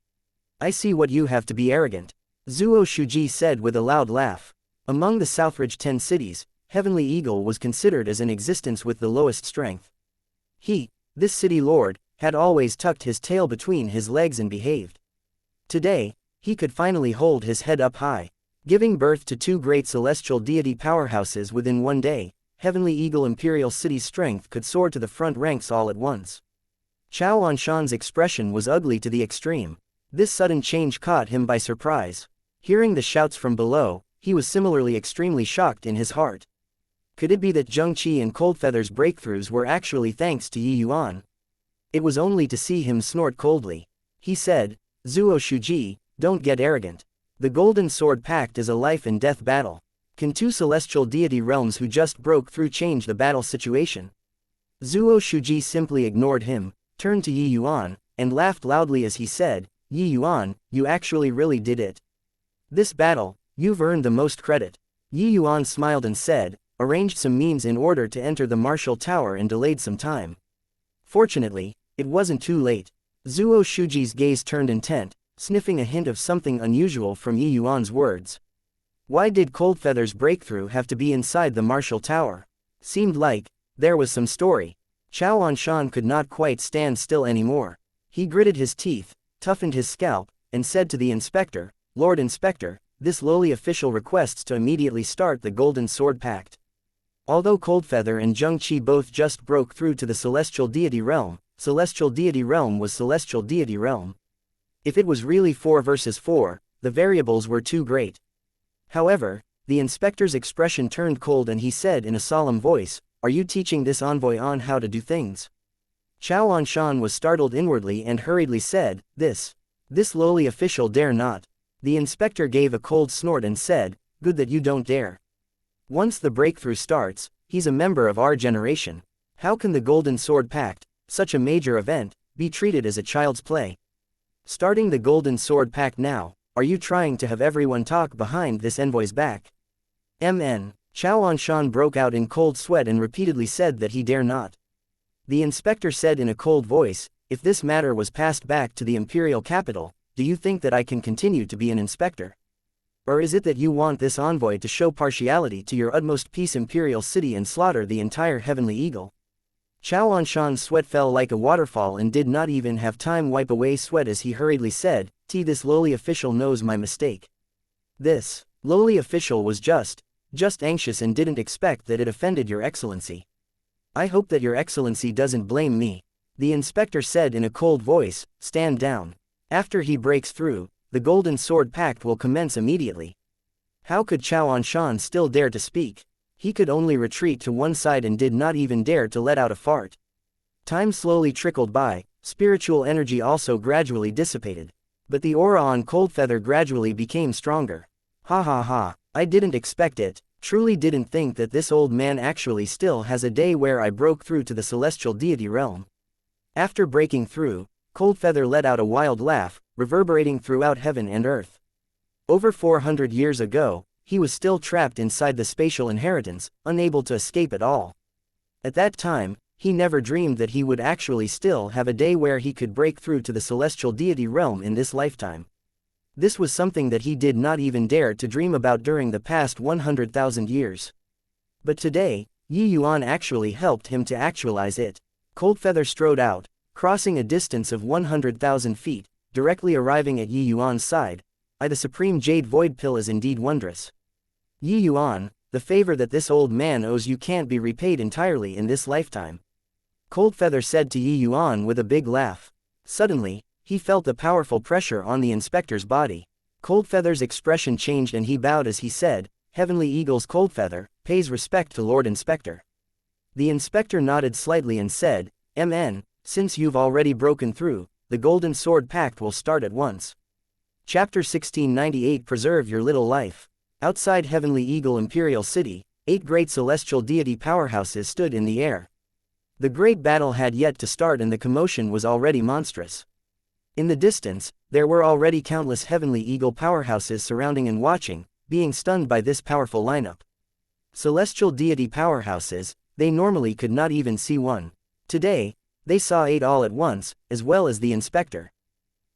I see what you have to be arrogant. Zuo Shuji said with a loud laugh. Among the Southridge 10 cities, Heavenly Eagle was considered as an existence with the lowest strength. He, this city lord, had always tucked his tail between his legs and behaved. Today, he could finally hold his head up high. Giving birth to 2 great celestial deity powerhouses within one day, Heavenly Eagle Imperial City's strength could soar to the front ranks all at once. Chao Anshan's expression was ugly to the extreme. This sudden change caught him by surprise. Hearing the shouts from below, he was similarly extremely shocked in his heart. Could it be that Zhengqi and Coldfeather's breakthroughs were actually thanks to Yi Yuan? It was only to see him snort coldly. He said, Zuo Shuji, don't get arrogant. The Golden Sword Pact is a life and death battle. Can 2 celestial deity realms who just broke through change the battle situation? Zuo Shuji simply ignored him, turned to Yi Yuan, and laughed loudly as he said, Yi Yuan, you actually really did it. This battle, you've earned the most credit. Yi Yuan smiled and said, arranged some means in order to enter the martial tower and delayed some time. Fortunately, it wasn't too late. Zuo Shuji's gaze turned intent, sniffing a hint of something unusual from Yi Yuan's words. Why did Coldfeather's breakthrough have to be inside the martial tower? Seemed like there was some story. Chao Anshan could not quite stand still anymore. He gritted his teeth, toughened his scalp, and said to the inspector, Lord Inspector, this lowly official requests to immediately start the Golden Sword Pact. Although Coldfeather and Zhengqi both just broke through to the Celestial Deity Realm, Celestial Deity Realm was Celestial Deity Realm. If it was really 4 versus 4, the variables were too great. However, the inspector's expression turned cold and he said in a solemn voice, Are you teaching this envoy on how to do things? Chao Anshan was startled inwardly and hurriedly said, This lowly official dare not. The inspector gave a cold snort and said, Good that you don't dare. Once the breakthrough starts, he's a member of our generation. How can the Golden Sword Pact, such a major event, be treated as a child's play? Starting the Golden Sword Pact now, Are you trying to have everyone talk behind this envoy's back? MN. Chao Anshan broke out in cold sweat and repeatedly said that he dare not. The inspector said in a cold voice, if this matter was passed back to the imperial capital, do you think that I can continue to be an inspector? Or is it that you want this envoy to show partiality to your utmost peace imperial city and slaughter the entire heavenly eagle? Chao Anshan's sweat fell like a waterfall and did not even have time wipe away sweat as he hurriedly said, this lowly official knows my mistake. This lowly official was just anxious and didn't expect that it offended your excellency. I hope that your excellency doesn't blame me. The inspector said in a cold voice, stand down. After he breaks through, the Golden Sword Pact will commence immediately. How could Chao Anshan still dare to speak? He could only retreat to one side and did not even dare to let out a fart. Time slowly trickled by, spiritual energy also gradually dissipated. But the aura on Coldfeather gradually became stronger. Ha ha ha, I didn't expect it, truly didn't think that this old man actually still has a day where I broke through to the celestial deity realm. After breaking through, Coldfeather let out a wild laugh, reverberating throughout heaven and earth. Over 400 years ago, he was still trapped inside the spatial inheritance, unable to escape at all. At that time, he never dreamed that he would actually still have a day where he could break through to the celestial deity realm in this lifetime. This was something that he did not even dare to dream about during the past 100,000 years. But today, Yuan actually helped him to actualize it. Coldfeather strode out, crossing a distance of 100,000 feet, directly arriving at Yuan's side. The supreme jade void pill is indeed wondrous. Yuan, the favor that this old man owes you can't be repaid entirely in this lifetime. Coldfeather said to Yuan with a big laugh. Suddenly, he felt a powerful pressure on the inspector's body. Coldfeather's expression changed and he bowed as he said, Heavenly Eagle's Coldfeather pays respect to Lord Inspector. The inspector nodded slightly and said, MN, since you've already broken through, the Golden Sword Pact will start at once. Chapter 1698 Preserve your little life. Outside Heavenly Eagle Imperial City, 8 great celestial deity powerhouses stood in the air. The great battle had yet to start and the commotion was already monstrous. In the distance, there were already countless Heavenly Eagle powerhouses surrounding and watching, being stunned by this powerful lineup. Celestial deity powerhouses, they normally could not even see one. Today, they saw 8 all at once, as well as the inspector.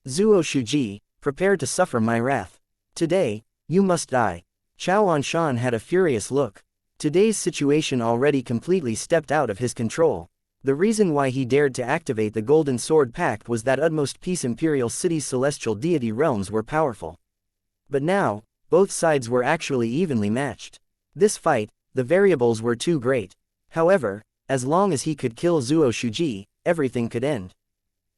Zuo Shuji, prepare to suffer my wrath. Today, you must die. Chao Anshan had a furious look. Today's situation already completely stepped out of his control. The reason why he dared to activate the Golden Sword Pact was that utmost peace Imperial City's celestial deity realms were powerful. But now, both sides were actually evenly matched. This fight, the variables were too great. However, as long as he could kill Zuo Shuji, everything could end.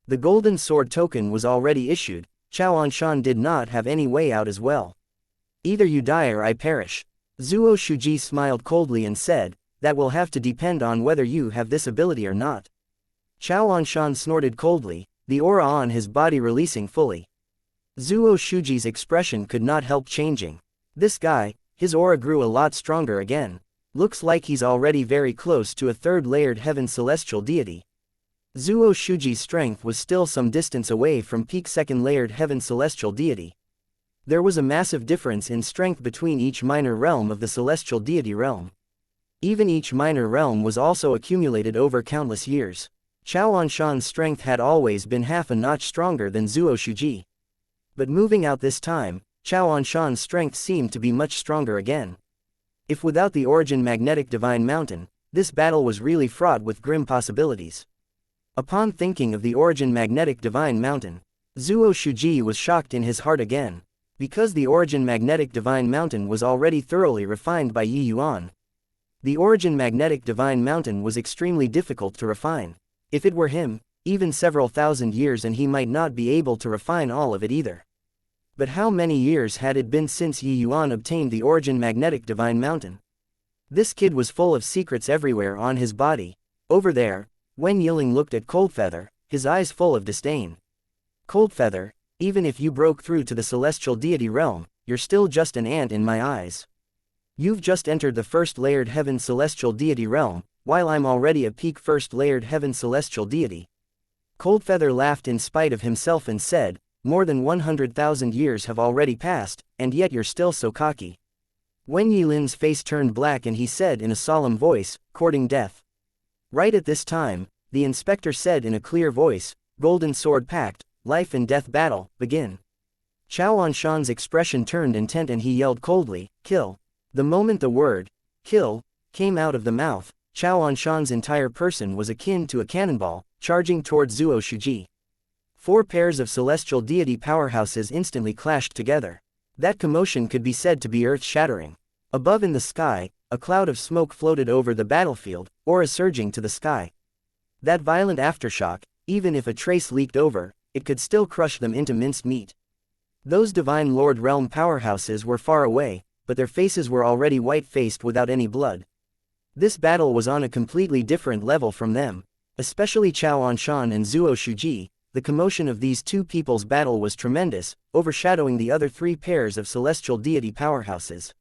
The Golden Sword token was already issued. Chao Anshan did not have any way out as well. Either you die or I perish. Zuo Shuji smiled coldly and said, that will have to depend on whether you have this ability or not. Chao Anshan snorted coldly, the aura on his body releasing fully. Zuo Shuji's expression could not help changing. This guy, his aura grew a lot stronger again. Looks like he's already very close to a 3rd layered heaven celestial deity. Zuo Shuji's strength was still some distance away from peak 2nd layered heaven celestial deity. There was a massive difference in strength between each minor realm of the celestial deity realm. Even each minor realm was also accumulated over countless years. Chao Anshan's strength had always been half a notch stronger than Zuo Shuji. But moving out this time, Chao Anshan's strength seemed to be much stronger again. If without the origin magnetic divine mountain, this battle was really fraught with grim possibilities. Upon thinking of the origin magnetic divine mountain, Zuo Shuji was shocked in his heart again. Because the origin magnetic divine mountain was already thoroughly refined by Yuan. The origin magnetic divine mountain was extremely difficult to refine. If it were him, even several thousand years and he might not be able to refine all of it either. But how many years had it been since Yuan obtained the origin magnetic divine mountain? This kid was full of secrets everywhere on his body. Over there, Wen Yiling looked at Coldfeather, his eyes full of disdain. Coldfeather, even if you broke through to the celestial deity realm, you're still just an ant in my eyes. You've just entered the 1st layered heaven celestial deity realm, while I'm already a peak 1st layered heaven celestial deity. Coldfeather laughed in spite of himself and said, more than 100,000 years have already passed, and yet you're still so cocky. Wen Yilin's face turned black and he said in a solemn voice, courting death. Right at this time, the inspector said in a clear voice, Golden Sword Pact, life and death battle, begin. Chao Anshan's expression turned intent and he yelled coldly, kill. The moment the word, kill, came out of the mouth, Chao Anshan's entire person was akin to a cannonball, charging towards Zuo Shuji. 4 pairs of celestial deity powerhouses instantly clashed together. That commotion could be said to be earth-shattering. Above in the sky, a cloud of smoke floated over the battlefield, aura surging to the sky. That violent aftershock, even if a trace leaked over, it could still crush them into minced meat. Those divine Lord Realm powerhouses were far away, but their faces were already white-faced without any blood. This battle was on a completely different level from them, especially Chao Anshan and Zuo Shuji. The commotion of these two people's battle was tremendous, overshadowing the other 3 pairs of celestial deity powerhouses.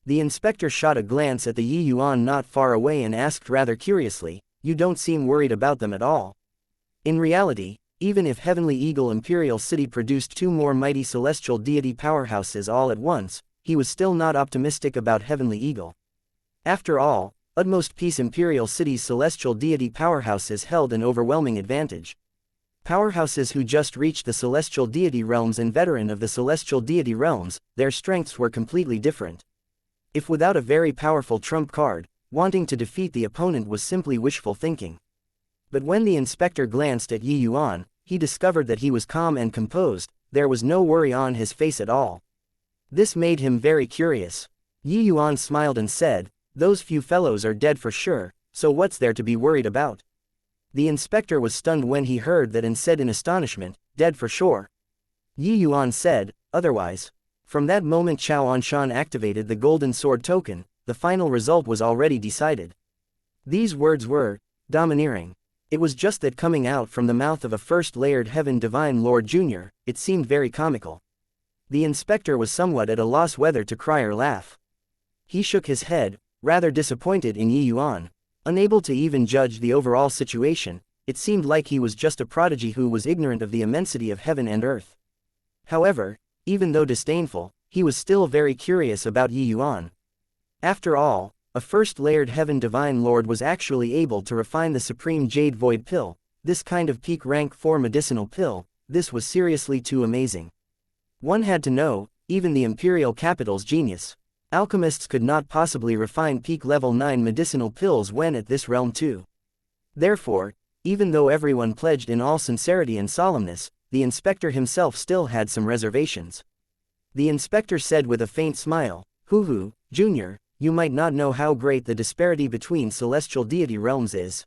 The inspector shot a glance at the Yi Yuan not far away and asked rather curiously, you don't seem worried about them at all. In reality, even if Heavenly Eagle Imperial City produced 2 more mighty celestial deity powerhouses all at once, he was still not optimistic about Heavenly Eagle. After all, Utmost Peace Imperial City's celestial deity powerhouses held an overwhelming advantage. Powerhouses who just reached the celestial deity realms and veteran of the celestial deity realms, their strengths were completely different. If without a very powerful trump card, wanting to defeat the opponent was simply wishful thinking. But when the inspector glanced at Yi Yuan, he discovered that he was calm and composed, there was no worry on his face at all. This made him very curious. Yi Yuan smiled and said, those few fellows are dead for sure, so what's there to be worried about? The inspector was stunned when he heard that and said in astonishment, dead for sure. Yi Yuan said, otherwise. From that moment Chao Anshan activated the golden sword token, the final result was already decided. These words were, domineering. It was just that coming out from the mouth of a first-layered Heaven Divine Lord Jr., it seemed very comical. The inspector was somewhat at a loss whether to cry or laugh. He shook his head, rather disappointed in Yi Yuan. Unable to even judge the overall situation, it seemed like he was just a prodigy who was ignorant of the immensity of heaven and earth. However, even though disdainful, he was still very curious about Yi Yuan. After all, a first-layered Heaven Divine Lord was actually able to refine the Supreme Jade Void Pill, this kind of peak rank 4 medicinal pill. This was seriously too amazing. One had to know, even the Imperial Capital's genius. Alchemists could not possibly refine peak level 9 medicinal pills when at this realm too. Therefore, even though everyone pledged in all sincerity and solemnness, the inspector himself still had some reservations. The inspector said with a faint smile, Hoo, Junior, you might not know how great the disparity between celestial deity realms is.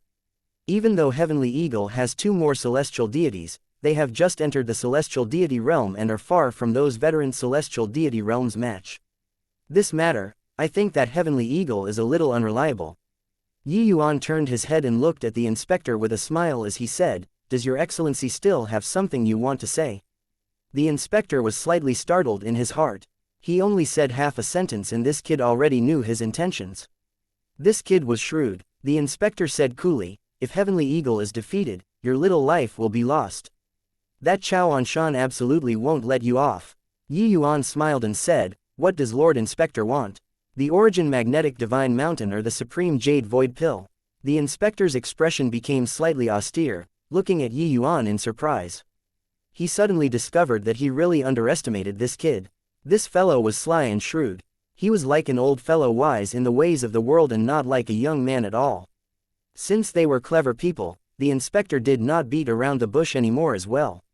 Even though Heavenly Eagle has 2 more celestial deities, they have just entered the celestial deity realm and are far from those veteran celestial deity realms match. This matter, I think that Heavenly Eagle is a little unreliable. Yi Yuan turned his head and looked at the inspector with a smile as he said, does your excellency still have something you want to say? The inspector was slightly startled in his heart. He only said half a sentence and this kid already knew his intentions. This kid was shrewd. The inspector said coolly, if Heavenly Eagle is defeated, your little life will be lost. That Chao Anshan absolutely won't let you off. Yi Yuan smiled and said, what does Lord Inspector want? The Origin Magnetic Divine Mountain or the Supreme Jade Void Pill? The inspector's expression became slightly austere, looking at Yi Yuan in surprise. He suddenly discovered that he really underestimated this kid. This fellow was sly and shrewd. He was like an old fellow wise in the ways of the world and not like a young man at all. Since they were clever people, the inspector did not beat around the bush anymore as well.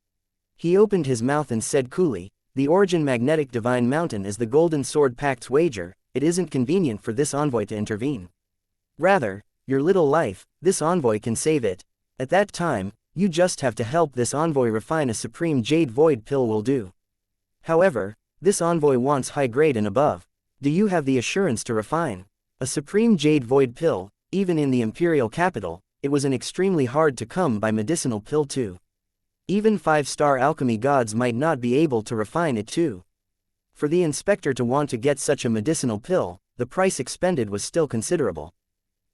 He opened his mouth and said coolly, the Origin Magnetic Divine Mountain is the Golden Sword Pact's wager, it isn't convenient for this envoy to intervene. Rather, your little life, this envoy can save it. At that time, you just have to help this envoy refine a Supreme Jade Void Pill will do. However, this envoy wants high grade and above. Do you have the assurance to refine a Supreme Jade Void Pill? Even in the Imperial Capital, it was an extremely hard to come by medicinal pill too. Even 5-star alchemy gods might not be able to refine it too. For the inspector to want to get such a medicinal pill, the price expended was still considerable.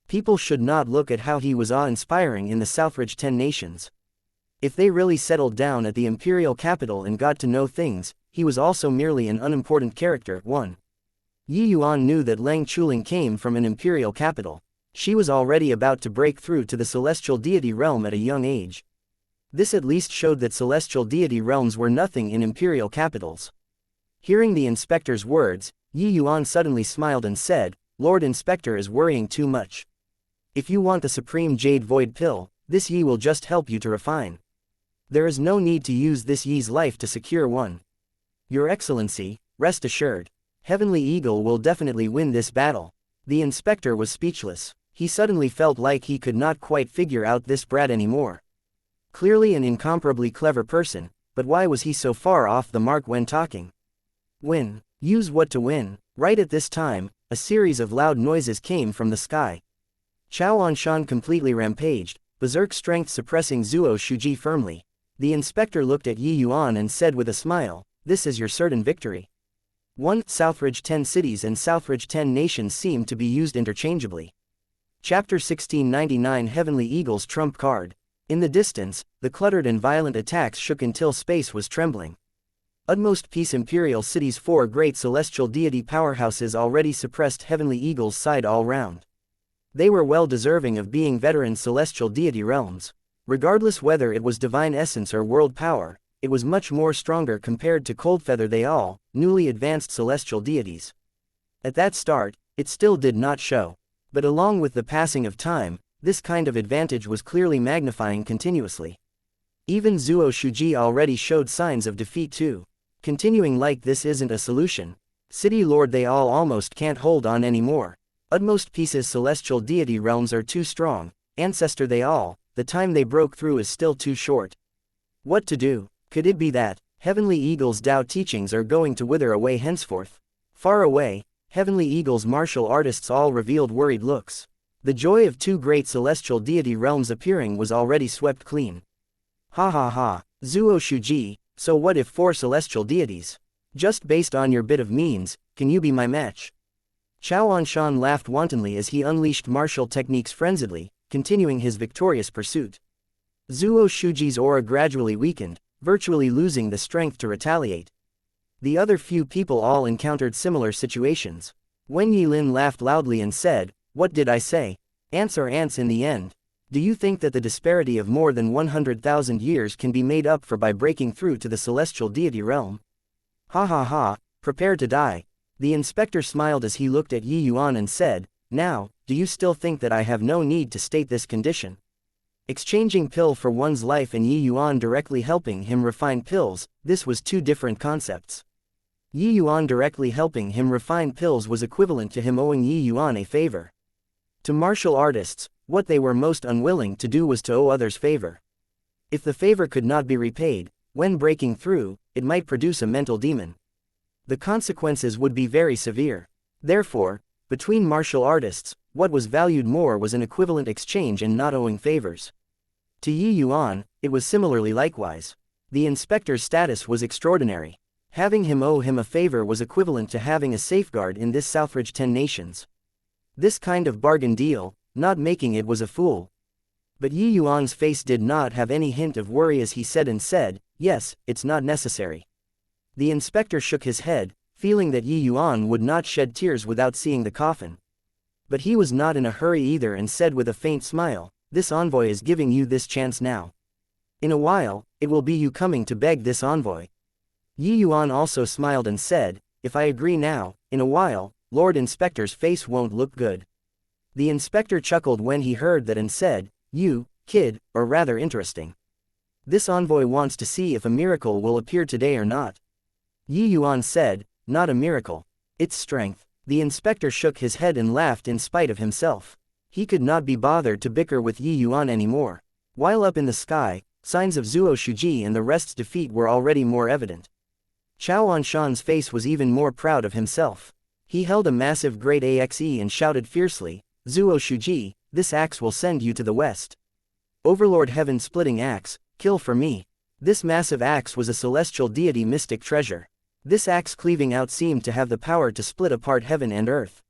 People should not look at how he was awe-inspiring in the Southridge 10 nations. If they really settled down at the imperial capital and got to know things, he was also merely an unimportant character. 1. Yi Yuan knew that Leng Chuling came from an imperial capital. She was already about to break through to the celestial deity realm at a young age. This at least showed that celestial deity realms were nothing in imperial capitals. Hearing the inspector's words, Yi Yuan suddenly smiled and said, "Lord Inspector is worrying too much. If you want the supreme jade void pill, this Yi will just help you to refine. There is no need to use this Yi's life to secure one. Your Excellency, rest assured. Heavenly Eagle will definitely win this battle." The inspector was speechless. He suddenly felt like he could not quite figure out this brat anymore. Clearly an incomparably clever person, but why was he so far off the mark when talking? Win. Use what to win. Right at this time, a series of loud noises came from the sky. Chao Anshan completely rampaged, berserk strength suppressing Zuo Shuji firmly. The inspector looked at Yi Yuan and said with a smile, "This is your certain victory." 1. Southridge 10 cities and Southridge 10 nations seem to be used interchangeably. Chapter 1699 Heavenly Eagle's Trump Card. In the distance, the cluttered and violent attacks shook until space was trembling. Utmost Peace Imperial City's 4 great celestial deity powerhouses already suppressed Heavenly Eagle's side all round. They were well deserving of being veteran celestial deity realms. Regardless whether it was divine essence or world power, it was much more stronger compared to Coldfeather they all, newly advanced celestial deities. At that start, it still did not show. But along with the passing of time, this kind of advantage was clearly magnifying continuously. Even Zuo Shuji already showed signs of defeat too. Continuing like this isn't a solution. City Lord they all almost can't hold on anymore. Utmost Peace's celestial deity realms are too strong. Ancestor they all, the time they broke through is still too short. What to do? Could it be that Heavenly Eagle's Tao teachings are going to wither away henceforth? Far away, Heavenly Eagle's martial artists all revealed worried looks. The joy of 2 great celestial deity realms appearing was already swept clean. Ha ha ha, Zuo Shuji, so what if 4 celestial deities? Just based on your bit of means, can you be my match? Chao Anshan laughed wantonly as he unleashed martial techniques frenziedly, continuing his victorious pursuit. Zuo Shuji's aura gradually weakened, virtually losing the strength to retaliate. The other few people all encountered similar situations. Wen Yilin laughed loudly and said, "What did I say? Ants are ants in the end. Do you think that the disparity of more than 100,000 years can be made up for by breaking through to the celestial deity realm? Ha ha ha, prepare to die." The inspector smiled as he looked at Yi Yuan and said, "Now, do you still think that I have no need to state this condition?" Exchanging pill for one's life and Yi Yuan directly helping him refine pills, this was 2 different concepts. Yi Yuan directly helping him refine pills was equivalent to him owing Yi Yuan a favor. To martial artists, what they were most unwilling to do was to owe others favor. If the favor could not be repaid, when breaking through, it might produce a mental demon. The consequences would be very severe. Therefore, between martial artists, what was valued more was an equivalent exchange and not owing favors. To Yi Yuan, it was similarly likewise. The inspector's status was extraordinary. Having him owe him a favor was equivalent to having a safeguard in this Southridge 10 nations. This kind of bargain deal, not making it was a fool. But Yi Yuan's face did not have any hint of worry as he said, "Yes, it's not necessary." The inspector shook his head, feeling that Yi Yuan would not shed tears without seeing the coffin. But he was not in a hurry either and said with a faint smile, "This envoy is giving you this chance now. In a while, it will be you coming to beg this envoy." Yi Yuan also smiled and said, "If I agree now, in a while, Lord Inspector's face won't look good." The inspector chuckled when he heard that and said, "You, kid, are rather interesting. This envoy wants to see if a miracle will appear today or not." Yi Yuan said, "Not a miracle. It's strength." The inspector shook his head and laughed in spite of himself. He could not be bothered to bicker with Yi Yuan anymore. While up in the sky, signs of Zuo Shuji and the rest's defeat were already more evident. Chao Anshan's face was even more proud of himself. He held a massive great axe and shouted fiercely, "Zuo Shuji, this axe will send you to the west. Overlord Heaven-splitting axe, kill for me." This massive axe was a celestial deity mystic treasure. This axe cleaving out seemed to have the power to split apart heaven and earth.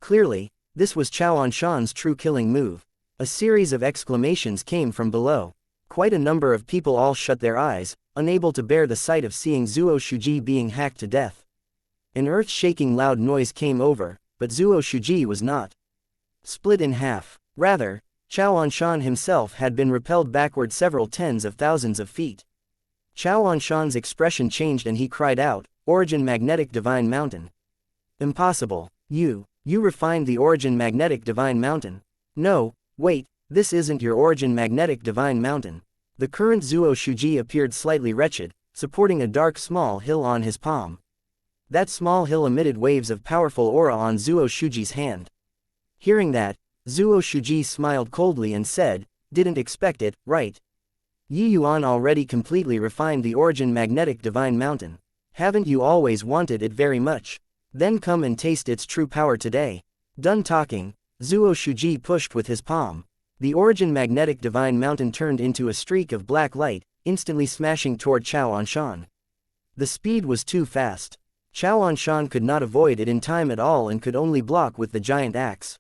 Clearly, this was Chao Anshan's true killing move. A series of exclamations came from below. Quite a number of people all shut their eyes, unable to bear the sight of seeing Zuo Shuji being hacked to death. An earth-shaking loud noise came over, but Zuo Shuji was not split in half. Rather, Chao Anshan himself had been repelled backward several tens of thousands of feet. Chao Anshan's expression changed and he cried out, "Origin Magnetic Divine Mountain." Impossible. You refined the Origin Magnetic Divine Mountain. No, wait, this isn't your Origin Magnetic Divine Mountain. The current Zuo Shuji appeared slightly wretched, supporting a dark small hill on his palm. That small hill emitted waves of powerful aura on Zuo Shuji's hand. Hearing that, Zuo Shuji smiled coldly and said, "Didn't expect it, right? Yuan already completely refined the Origin Magnetic Divine Mountain. Haven't you always wanted it very much? Then come and taste its true power today." Done talking, Zuo Shuji pushed with his palm. The Origin Magnetic Divine Mountain turned into a streak of black light, instantly smashing toward Chao Anshan. The speed was too fast. Chao Anshan could not avoid it in time at all and could only block with the giant axe.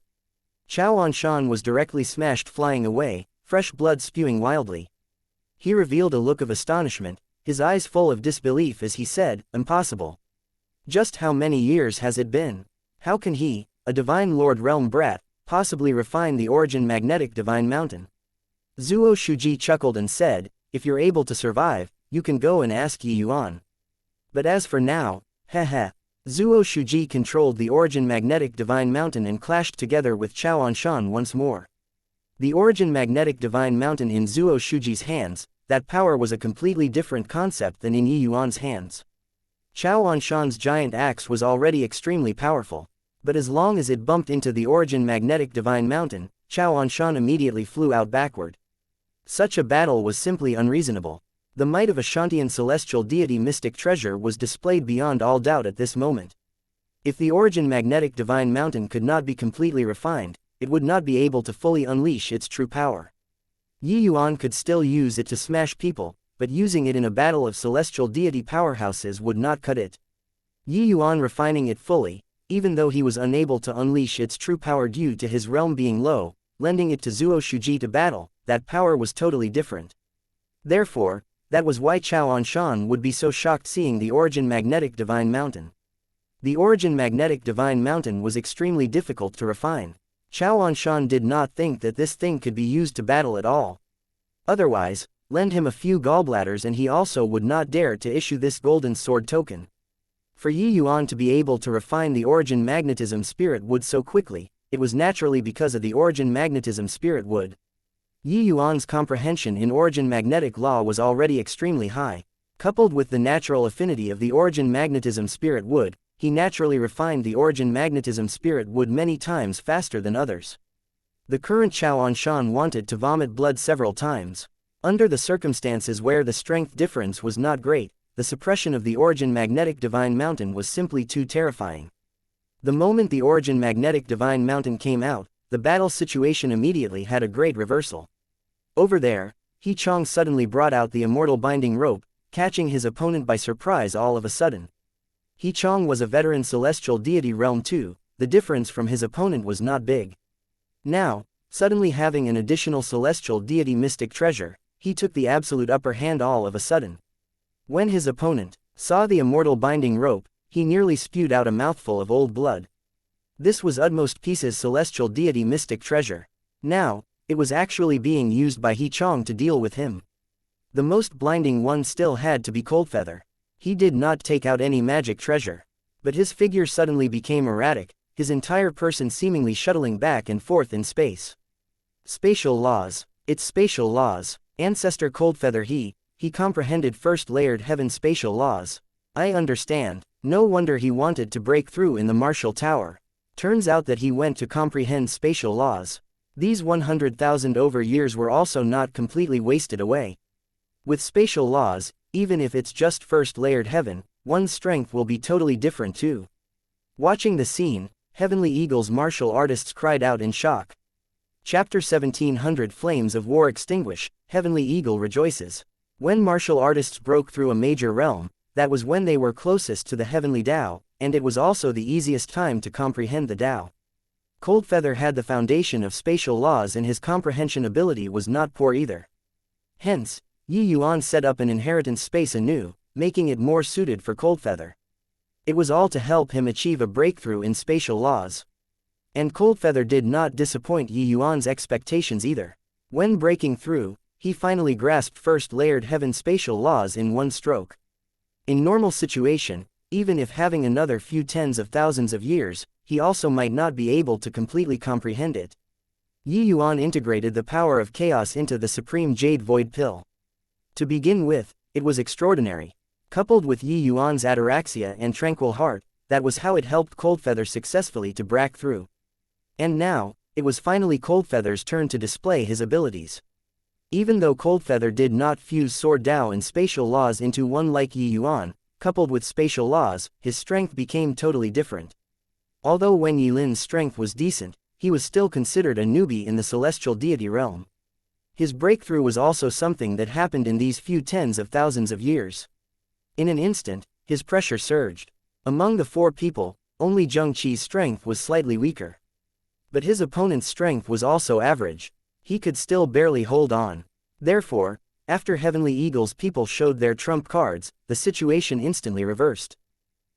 Chao Anshan was directly smashed, flying away, fresh blood spewing wildly. He revealed a look of astonishment, his eyes full of disbelief as he said, "Impossible. Just how many years has it been? How can he, a Divine Lord Realm brat, possibly refine the Origin Magnetic Divine Mountain?" Zuo Shuji chuckled and said, "If you're able to survive, you can go and ask Yuan. But as for now, heh." Zuo Shuji controlled the Origin Magnetic Divine Mountain and clashed together with Chao Anshan once more. The Origin Magnetic Divine Mountain in Zuo Shuji's hands, that power was a completely different concept than in Yuan's hands. Chao Anshan's giant axe was already extremely powerful, but as long as it bumped into the Origin Magnetic Divine Mountain, Chao Anshan immediately flew out backward. Such a battle was simply unreasonable. The might of a Shantian celestial deity mystic treasure was displayed beyond all doubt at this moment. If the Origin Magnetic Divine Mountain could not be completely refined, it would not be able to fully unleash its true power. Yuan could still use it to smash people, but using it in a battle of celestial deity powerhouses would not cut it. Yuan refining it fully, even though he was unable to unleash its true power due to his realm being low, lending it to Zuo Shuji to battle, that power was totally different. Therefore, that was why Chao Anshan would be so shocked seeing the Origin Magnetic Divine Mountain. The Origin Magnetic Divine Mountain was extremely difficult to refine. Chao Anshan did not think that this thing could be used to battle at all. Otherwise, lend him a few gallbladders and he also would not dare to issue this golden sword token. For Yuan to be able to refine the Origin Magnetism Spirit Wood so quickly, it was naturally because of the Origin Magnetism Spirit Wood. Yuan's comprehension in Origin Magnetic Law was already extremely high. Coupled with the natural affinity of the Origin Magnetism Spirit Wood, he naturally refined the Origin Magnetism Spirit Wood many times faster than others. The current Chao Anshan wanted to vomit blood several times. Under the circumstances where the strength difference was not great, the suppression of the Origin Magnetic Divine Mountain was simply too terrifying. The moment the Origin Magnetic Divine Mountain came out, the battle situation immediately had a great reversal. Over there, He Chong suddenly brought out the immortal binding rope, catching his opponent by surprise all of a sudden. He Chong was a veteran celestial deity realm too, the difference from his opponent was not big. Now, suddenly having an additional celestial deity mystic treasure, he took the absolute upper hand all of a sudden. When his opponent saw the immortal binding rope, he nearly spewed out a mouthful of old blood. This was utmost pieces celestial deity mystic treasure. Now, it was actually being used by He Chong to deal with him. The most blinding one still had to be Coldfeather. He did not take out any magic treasure. But his figure suddenly became erratic, his entire person seemingly shuttling back and forth in space. Spatial laws. It's spatial laws. Ancestor Coldfeather he comprehended first layered heaven spatial laws. I understand. No wonder he wanted to break through in the Martial Tower. Turns out that he went to comprehend spatial laws. These 100,000 over years were also not completely wasted away. With spatial laws, even if it's just first layered heaven, one's strength will be totally different too. Watching the scene, Heavenly Eagle's martial artists cried out in shock. Chapter 1700 Flames of War Extinguish, Heavenly Eagle rejoices. When martial artists broke through a major realm, that was when they were closest to the Heavenly Tao, and it was also the easiest time to comprehend the Tao. Coldfeather had the foundation of spatial laws and his comprehension ability was not poor either. Hence, Yi Yuan set up an inheritance space anew, making it more suited for Coldfeather. It was all to help him achieve a breakthrough in spatial laws. And Coldfeather did not disappoint Yi Yuan's expectations either. When breaking through, he finally grasped first-layered heaven spatial laws in one stroke. In normal situation, even if having another few tens of thousands of years, he also might not be able to completely comprehend it. Yi Yuan integrated the power of chaos into the supreme Jade Void Pill. To begin with, it was extraordinary. Coupled with Yi Yuan's ataraxia and tranquil heart, that was how it helped Coldfeather successfully to break through. And now, it was finally Coldfeather's turn to display his abilities. Even though Coldfeather did not fuse Sword Dao and spatial laws into one like Yi Yuan, coupled with spatial laws, his strength became totally different. Although Wen Yilin's strength was decent, he was still considered a newbie in the celestial deity realm. His breakthrough was also something that happened in these few tens of thousands of years. In an instant, his pressure surged. Among the four people, only Zheng Qi's strength was slightly weaker. But his opponent's strength was also average. He could still barely hold on. Therefore, after Heavenly Eagle's people showed their trump cards, the situation instantly reversed.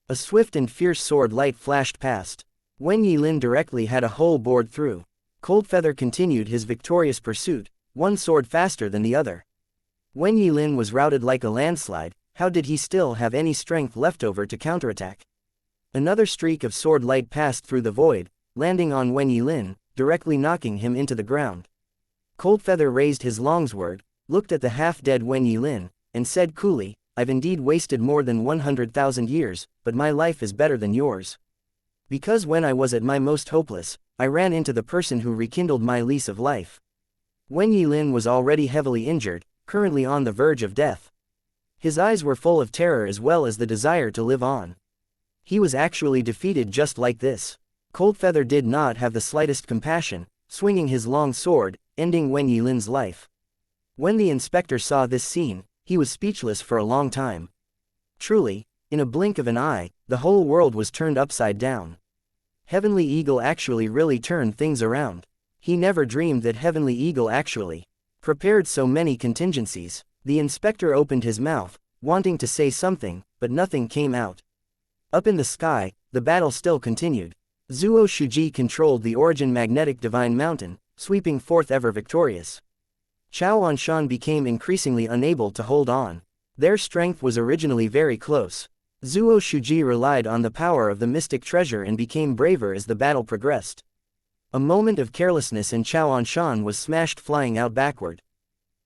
A swift and fierce sword light flashed past. Wen Yilin directly had a hole bored through. Coldfeather continued his victorious pursuit, one sword faster than the other. Wen Yilin was routed like a landslide. How did he still have any strength left over to counterattack? Another streak of sword light passed through the void, landing on Wen Yilin, directly knocking him into the ground. Coldfeather raised his longsword, looked at the half-dead Wen Yilin, and said coolly, "I've indeed wasted more than 100,000 years, but my life is better than yours. Because when I was at my most hopeless, I ran into the person who rekindled my lease of life." Wen Yilin was already heavily injured, currently on the verge of death. His eyes were full of terror as well as the desire to live on. He was actually defeated just like this. Coldfeather did not have the slightest compassion, swinging his long sword, ending Wen Yilin's life. When the inspector saw this scene, he was speechless for a long time. Truly, in a blink of an eye, the whole world was turned upside down. Heavenly Eagle actually really turned things around. He never dreamed that Heavenly Eagle actually prepared so many contingencies. The inspector opened his mouth, wanting to say something, but nothing came out. Up in the sky, the battle still continued. Zuo Shuji controlled the origin magnetic divine mountain, sweeping forth ever victorious. Chao Anshan became increasingly unable to hold on. Their strength was originally very close. Zuo Shuji relied on the power of the mystic treasure and became braver as the battle progressed. A moment of carelessness and Chao Anshan was smashed flying out backward.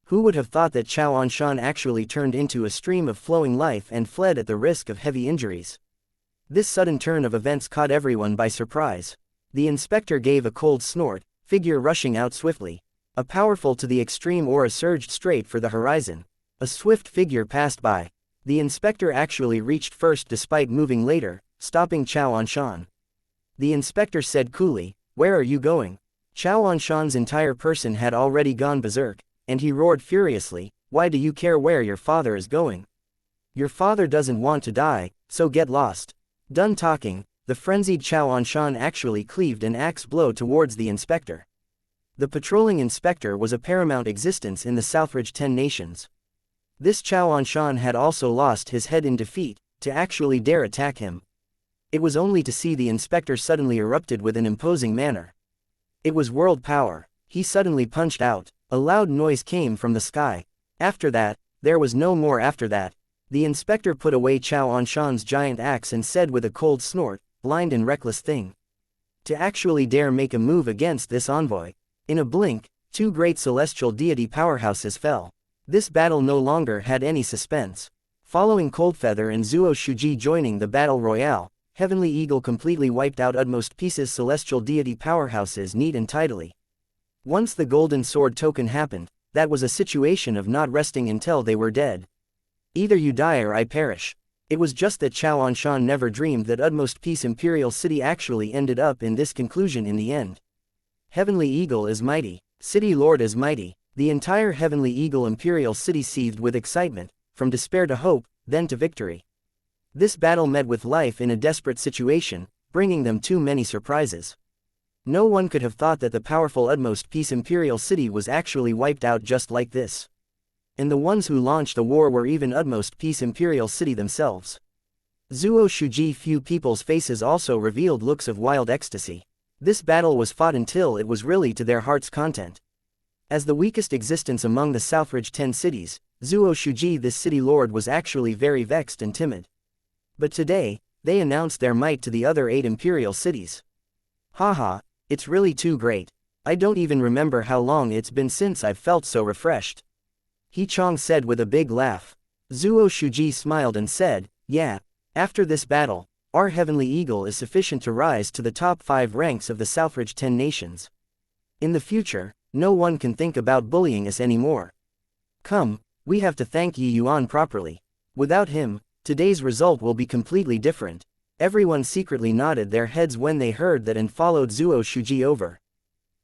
Who would have thought that Chao Anshan actually turned into a stream of flowing life and fled at the risk of heavy injuries? This sudden turn of events caught everyone by surprise. The inspector gave a cold snort, figure rushing out swiftly. A powerful to the extreme aura surged straight for the horizon. A swift figure passed by. The inspector actually reached first despite moving later, stopping Chao Anshan. The inspector said coolly, "Where are you going?" Chao Anshan's entire person had already gone berserk, and he roared furiously, "Why do you care where your father is going? Your father doesn't want to die, so get lost." Done talking, the frenzied Chao Anshan actually cleaved an axe blow towards the inspector. The patrolling inspector was a paramount existence in the Southridge 10 nations. This Chao Anshan had also lost his head in defeat, to actually dare attack him. It was only to see the inspector suddenly erupted with an imposing manner. It was world power. He suddenly punched out. A loud noise came from the sky. After that, there was no more after that. The inspector put away Chao Anshan's giant axe and said with a cold snort, "Blind and reckless thing. To actually dare make a move against this envoy." In a blink, two great celestial deity powerhouses fell. This battle no longer had any suspense. Following Coldfeather and Zuo Shuji joining the battle royale, Heavenly Eagle completely wiped out Utmost Peace's celestial deity powerhouses neat and tidily. Once the golden sword token happened, that was a situation of not resting until they were dead. Either you die or I perish. It was just that Chao Anshan never dreamed that Utmost Peace Imperial City actually ended up in this conclusion in the end. Heavenly Eagle is mighty. City Lord is mighty. The entire Heavenly Eagle Imperial City seethed with excitement, from despair to hope, then to victory. This battle met with life in a desperate situation, bringing them too many surprises. No one could have thought that the powerful Utmost Peace Imperial City was actually wiped out just like this. And the ones who launched the war were even utmost peace imperial city themselves. Zuo Shuji. Few people's faces also revealed looks of wild ecstasy. This battle was fought until it was really to their heart's content. As the weakest existence among the Southridge 10 cities, Zuo Shuji, this city lord, was actually very vexed and timid. But today, they announced their might to the other 8 imperial cities. Haha, it's really too great. I don't even remember how long it's been since I've felt so refreshed. He Chong said with a big laugh. Zuo Shuji smiled and said, yeah, after this battle, our heavenly eagle is sufficient to rise to the top 5 ranks of the Southridge 10 nations. In the future, no one can think about bullying us anymore. Come, we have to thank Yi Yuan properly. Without him, today's result will be completely different. Everyone secretly nodded their heads when they heard that and followed Zuo Shuji over.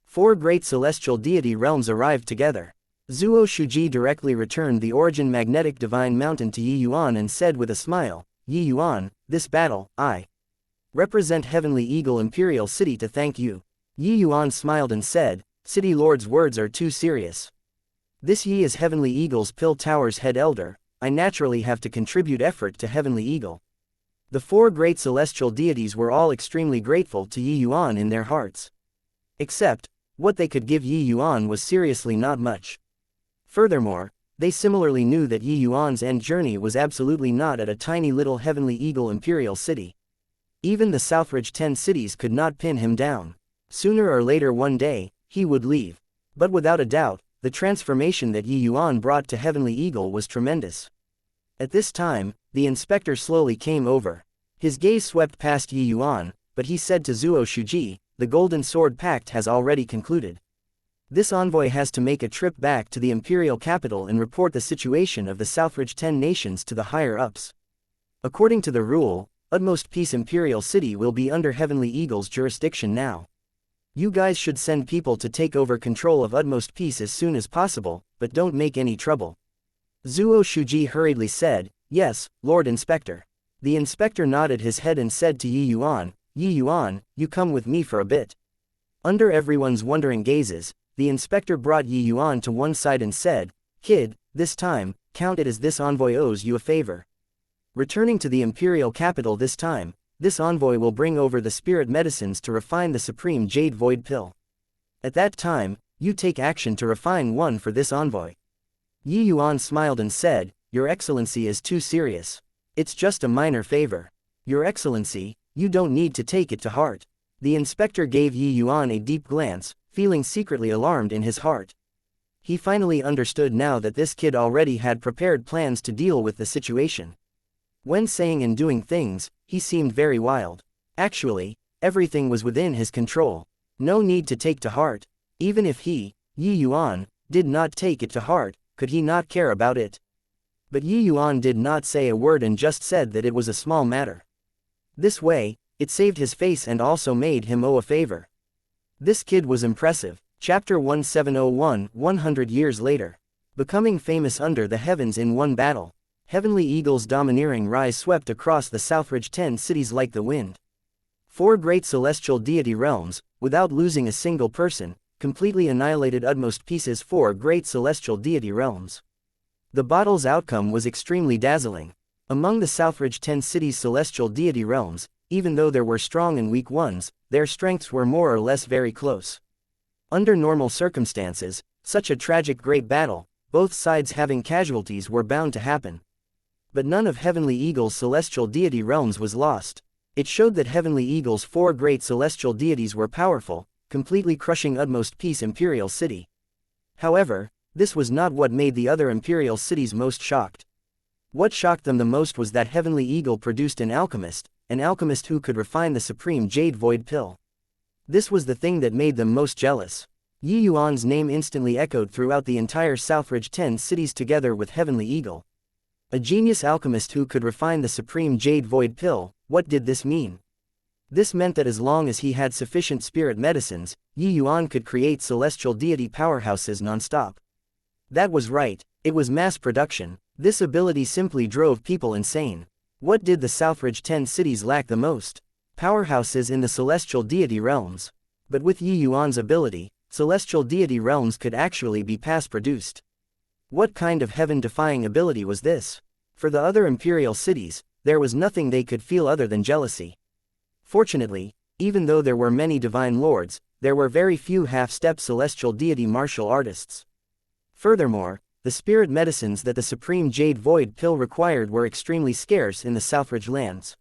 4 great celestial deity realms arrived together. Zuo Shuji directly returned the origin magnetic divine mountain to Yi Yuan and said with a smile, Yi Yuan, this battle, I represent Heavenly Eagle Imperial City to thank you. Yi Yuan smiled and said, City Lord's words are too serious. This Yi is Heavenly Eagle's Pill Tower's head elder, I naturally have to contribute effort to Heavenly Eagle. The 4 great celestial deities were all extremely grateful to Yi Yuan in their hearts. Except, what they could give Yi Yuan was seriously not much. Furthermore, they similarly knew that Yi Yuan's end journey was absolutely not at a tiny little Heavenly Eagle Imperial City. Even the Southridge 10 cities could not pin him down. Sooner or later one day, he would leave. But without a doubt, the transformation that Yi Yuan brought to Heavenly Eagle was tremendous. At this time, the inspector slowly came over. His gaze swept past Yi Yuan, but he said to Zuo Shuji, the Golden Sword Pact has already concluded. This envoy has to make a trip back to the imperial capital and report the situation of the Southridge 10 nations to the higher-ups. According to the rule, Utmost Peace Imperial City will be under Heavenly Eagle's jurisdiction now. You guys should send people to take over control of Utmost Peace as soon as possible, but don't make any trouble. Zuo Shuji hurriedly said, yes, Lord Inspector. The inspector nodded his head and said to Yi Yuan, you come with me for a bit. Under everyone's wondering gazes, the inspector brought Yi Yuan to one side and said, kid, this time, count it as this envoy owes you a favor. Returning to the imperial capital this time, this envoy will bring over the spirit medicines to refine the supreme jade void pill. At that time, you take action to refine one for this envoy. Yi Yuan smiled and said, Your Excellency is too serious. It's just a minor favor. Your Excellency, you don't need to take it to heart. The inspector gave Yi Yuan a deep glance, feeling secretly alarmed in his heart. He finally understood now that this kid already had prepared plans to deal with the situation. When saying and doing things, he seemed very wild. Actually, everything was within his control. No need to take to heart. Even if he, Yi Yuan, did not take it to heart, could he not care about it? But Yi Yuan did not say a word and just said that it was a small matter. This way, it saved his face and also made him owe a favor. This kid was impressive. Chapter 1701, 100 years later. Becoming famous under the heavens in one battle. Heavenly Eagle's domineering rise swept across the Southridge 10 cities like the wind. 4 great celestial deity realms, without losing a single person, completely annihilated Utmost Peace's 4 great celestial deity realms. The battle's outcome was extremely dazzling. Among the Southridge 10 cities' celestial deity realms, even though there were strong and weak ones, their strengths were more or less very close. Under normal circumstances, such a tragic great battle, both sides having casualties, were bound to happen. But none of Heavenly Eagle's celestial deity realms was lost. It showed that Heavenly Eagle's 4 great celestial deities were powerful, completely crushing Utmost Peace Imperial City. However, this was not what made the other Imperial cities most shocked. What shocked them the most was that Heavenly Eagle produced an alchemist who could refine the supreme jade void pill. This was the thing that made them most jealous. Yi Yuan's name instantly echoed throughout the entire Southridge 10 cities together with Heavenly Eagle. A genius alchemist who could refine the supreme jade void pill. What did this mean? This meant that as long as he had sufficient spirit medicines, Yi Yuan could create celestial deity powerhouses non-stop. That was right, it was mass production. This ability simply drove people insane. What did the Southridge 10 cities lack the most? Powerhouses in the celestial deity realms. But with Yi Yuan's ability, celestial deity realms could actually be mass-produced. What kind of heaven-defying ability was this? For the other imperial cities, there was nothing they could feel other than jealousy. Fortunately, even though there were many divine lords, there were very few half-step celestial deity martial artists. Furthermore, the spirit medicines that the supreme Jade Void Pill required were extremely scarce in the Southridge lands.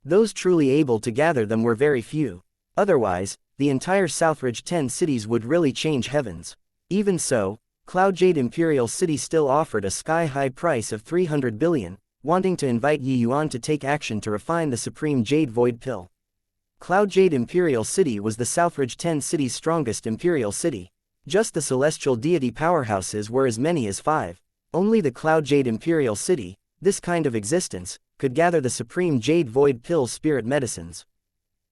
Those truly able to gather them were very few. Otherwise, the entire Southridge 10 cities would really change heavens. Even so, Cloudjade Imperial City still offered a sky-high price of 300 billion, wanting to invite Yuan to take action to refine the supreme Jade Void Pill. Cloudjade Imperial City was the Southridge 10 cities' strongest imperial city. Just the celestial deity powerhouses were as many as 5. Only the Cloudjade Imperial City, this kind of existence, could gather the supreme Jade Void Pill spirit medicines.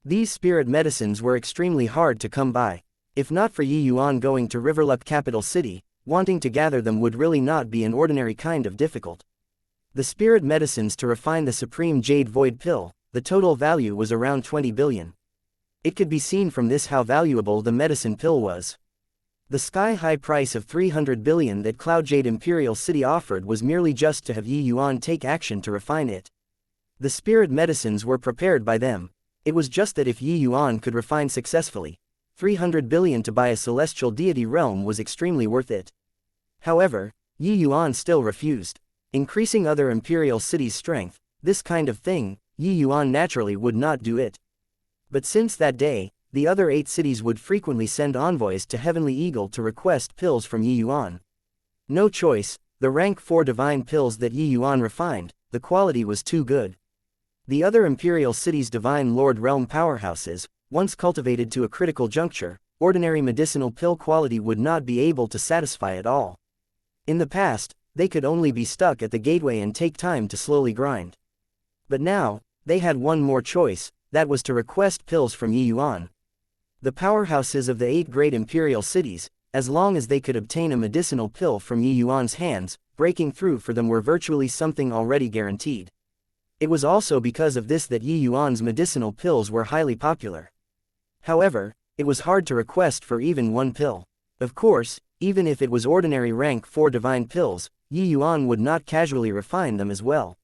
These spirit medicines were extremely hard to come by. If not for Yuan going to Riverlock capital city, wanting to gather them would really not be an ordinary kind of difficult. The spirit medicines to refine the supreme Jade Void Pill, the total value was around 20 billion. It could be seen from this how valuable the medicine pill was. The sky-high price of 300 billion that Cloudjade Imperial City offered was merely just to have Yuan take action to refine it. The spirit medicines were prepared by them. It was just that if Yuan could refine successfully, 300 billion to buy a celestial deity realm was extremely worth it. However, Yuan still refused. Increasing other imperial cities' strength, this kind of thing, Yuan naturally would not do it. But since that day, the other 8 cities would frequently send envoys to Heavenly Eagle to request pills from Yuan. No choice, the rank 4 divine pills that Yuan refined, the quality was too good. The other imperial cities' divine lord realm powerhouses, once cultivated to a critical juncture, ordinary medicinal pill quality would not be able to satisfy at all. In the past, they could only be stuck at the gateway and take time to slowly grind. But now, they had one more choice, that was to request pills from Yuan. The powerhouses of the 8 great imperial cities, as long as they could obtain a medicinal pill from Yuan's hands, breaking through for them were virtually something already guaranteed. It was also because of this that Yuan's medicinal pills were highly popular. However, it was hard to request for even one pill. Of course, even if it was ordinary rank 4 divine pills, Yuan would not casually refine them as well.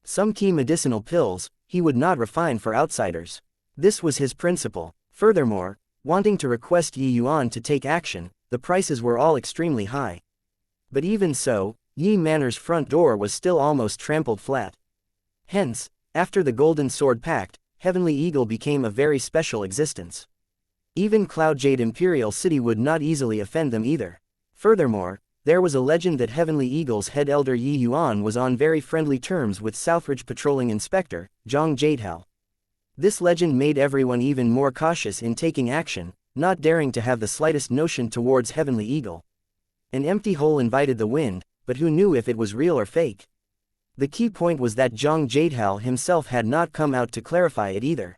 Some key medicinal pills, he would not refine for outsiders. This was his principle. Furthermore, wanting to request Yuan to take action, the prices were all extremely high. But even so, Yi Manor's front door was still almost trampled flat. Hence, after the Golden Sword Pact, Heavenly Eagle became a very special existence. Even Cloudjade Imperial City would not easily offend them either. Furthermore, there was a legend that Heavenly Eagle's head elder Yuan was on very friendly terms with Southridge Patrolling Inspector, Zhang Jadehao. This legend made everyone even more cautious in taking action, not daring to have the slightest notion towards Heavenly Eagle. An empty hole invited the wind, but who knew if it was real or fake? The key point was that Zhang Jadehao himself had not come out to clarify it either.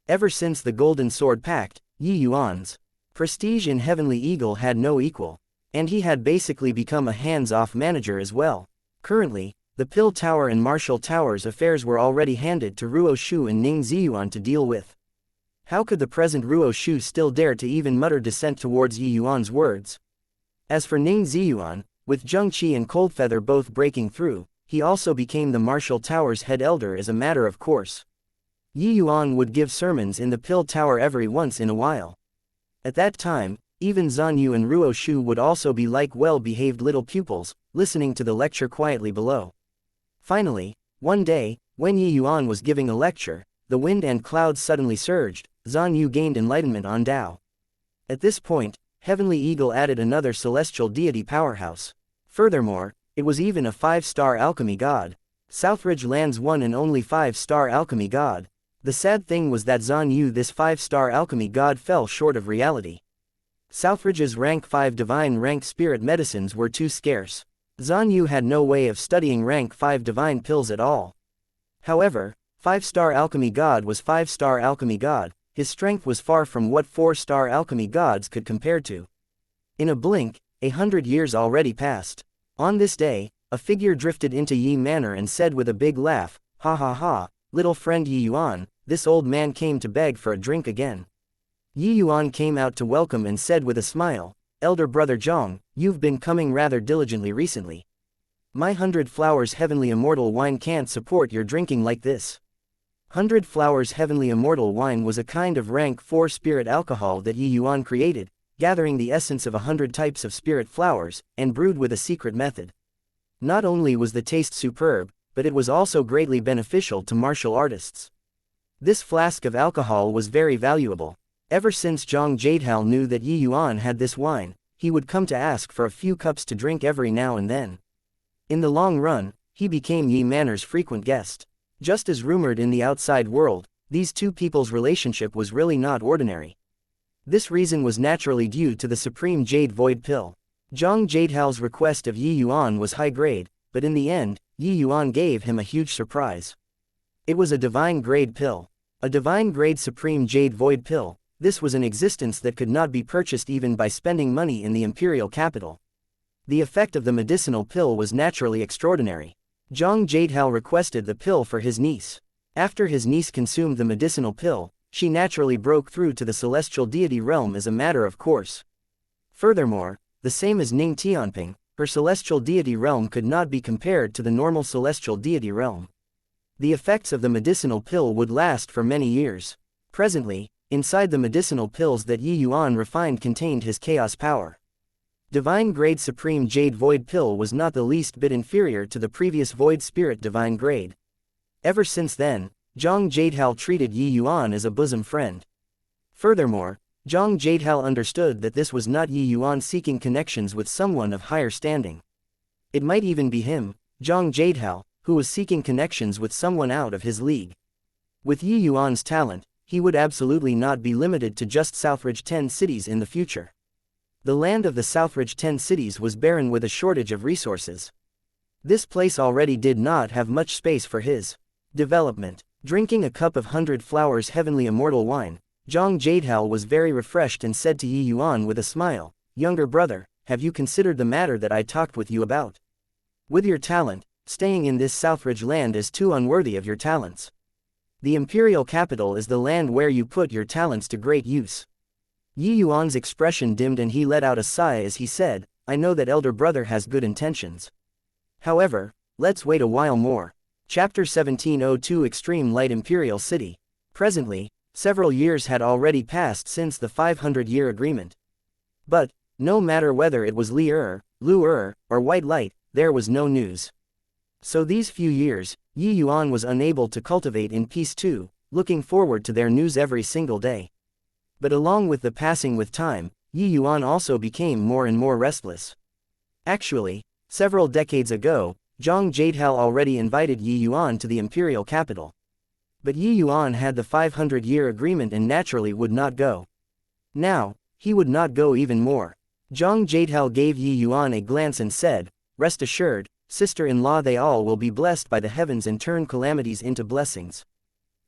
Ever since the Golden Sword Pact, Yuan's prestige in Heavenly Eagle had no equal. And he had basically become a hands-off manager as well. Currently, the Pill Tower and Martial Tower's affairs were already handed to Ruo Shu and Ning Ziyuan to deal with. How could the present Ruo Shu still dare to even mutter dissent towards Yuan's words? As for Ning Ziyuan, with Zheng Qi and Coldfeather both breaking through, he also became the Martial Tower's head elder as a matter of course. Yuan would give sermons in the Pill Tower every once in a while. At that time, even Zan Yu and Ruo Shu would also be like well-behaved little pupils, listening to the lecture quietly below. Finally, one day, when Yuan was giving a lecture, the wind and clouds suddenly surged. Zan Yu gained enlightenment on Tao. At this point, Heavenly Eagle added another celestial deity powerhouse. Furthermore, it was even a 5-star alchemy god. Southridge Land's one and only 5-star alchemy god. The sad thing was that Zan Yu, this 5-star alchemy god, fell short of reality. Southridge's rank 5 divine rank spirit medicines were too scarce. Zan Yu had no way of studying rank 5 divine pills at all. However, 5-star alchemy god was 5-star alchemy god, his strength was far from what 4-star alchemy gods could compare to. In a blink, 100 years already passed. On this day, a figure drifted into Yi Manor and said with a big laugh, "Ha ha ha, little friend Yuan, this old man came to beg for a drink again." Yuan came out to welcome and said with a smile, "Elder brother Zhang, You've been coming rather diligently recently. My 100 Flowers Heavenly Immortal Wine can't support your drinking like this. 100 Flowers Heavenly Immortal Wine was a kind of rank 4 spirit alcohol that Yuan created, gathering the essence of 100 types of spirit flowers, and brewed with a secret method. Not only was the taste superb, but it was also greatly beneficial to martial artists. This flask of alcohol was very valuable. Ever since Zhang Jadehao knew that Yuan had this wine, he would come to ask for a few cups to drink every now and then. In the long run, he became Yi Manor's frequent guest. Just as rumored in the outside world, these two people's relationship was really not ordinary. This reason was naturally due to the supreme Jade Void Pill. Zhang Jadehao's request of Yuan was high grade, but in the end, Yuan gave him a huge surprise. It was a divine grade pill. A divine grade supreme Jade Void Pill. This was an existence that could not be purchased even by spending money in the imperial capital. The effect of the medicinal pill was naturally extraordinary. Zhang Jadehao requested the pill for his niece. After his niece consumed the medicinal pill, she naturally broke through to the celestial deity realm as a matter of course. Furthermore, the same as Ning Tianping, her celestial deity realm could not be compared to the normal celestial deity realm. The effects of the medicinal pill would last for many years. Presently, inside the medicinal pills that Yuan refined contained his chaos power. Divine grade supreme Jade Void Pill was not the least bit inferior to the previous Void Spirit divine grade. Ever since then, Zhang Jadehao treated Yuan as a bosom friend. Furthermore, Zhang Jadehao understood that this was not Yuan seeking connections with someone of higher standing. It might even be him, Zhang Jadehao, who was seeking connections with someone out of his league. With Yuan's talent, he would absolutely not be limited to just Southridge 10 cities in the future. The land of the Southridge 10 cities was barren with a shortage of resources. This place already did not have much space for his development. Drinking a cup of 100 Flowers Heavenly Immortal Wine, Zhang Jadehao was very refreshed and said to Yuan with a smile, "Younger brother, have you considered the matter that I talked with you about? With your talent, staying in this Southridge land is too unworthy of your talents. The imperial capital is the land where you put your talents to great use." Yuan's expression dimmed and he let out a sigh as he said, "I know that elder brother has good intentions. However, let's wait a while more." Chapter 1702 Extreme Light Imperial City. Presently, several years had already passed since the 500-year agreement. But, no matter whether it was Lu or White Light, there was no news. So these few years, Yuan was unable to cultivate in peace too, looking forward to their news every single day. But along with the passing with time, Yuan also became more and more restless. Actually, several decades ago, Zhang Jadehao already invited Yuan to the imperial capital. But Yuan had the 500-year agreement and naturally would not go. Now, he would not go even more. Zhang Jadehao gave Yuan a glance and said, "Rest assured, sister-in-law, they all will be blessed by the heavens and turn calamities into blessings."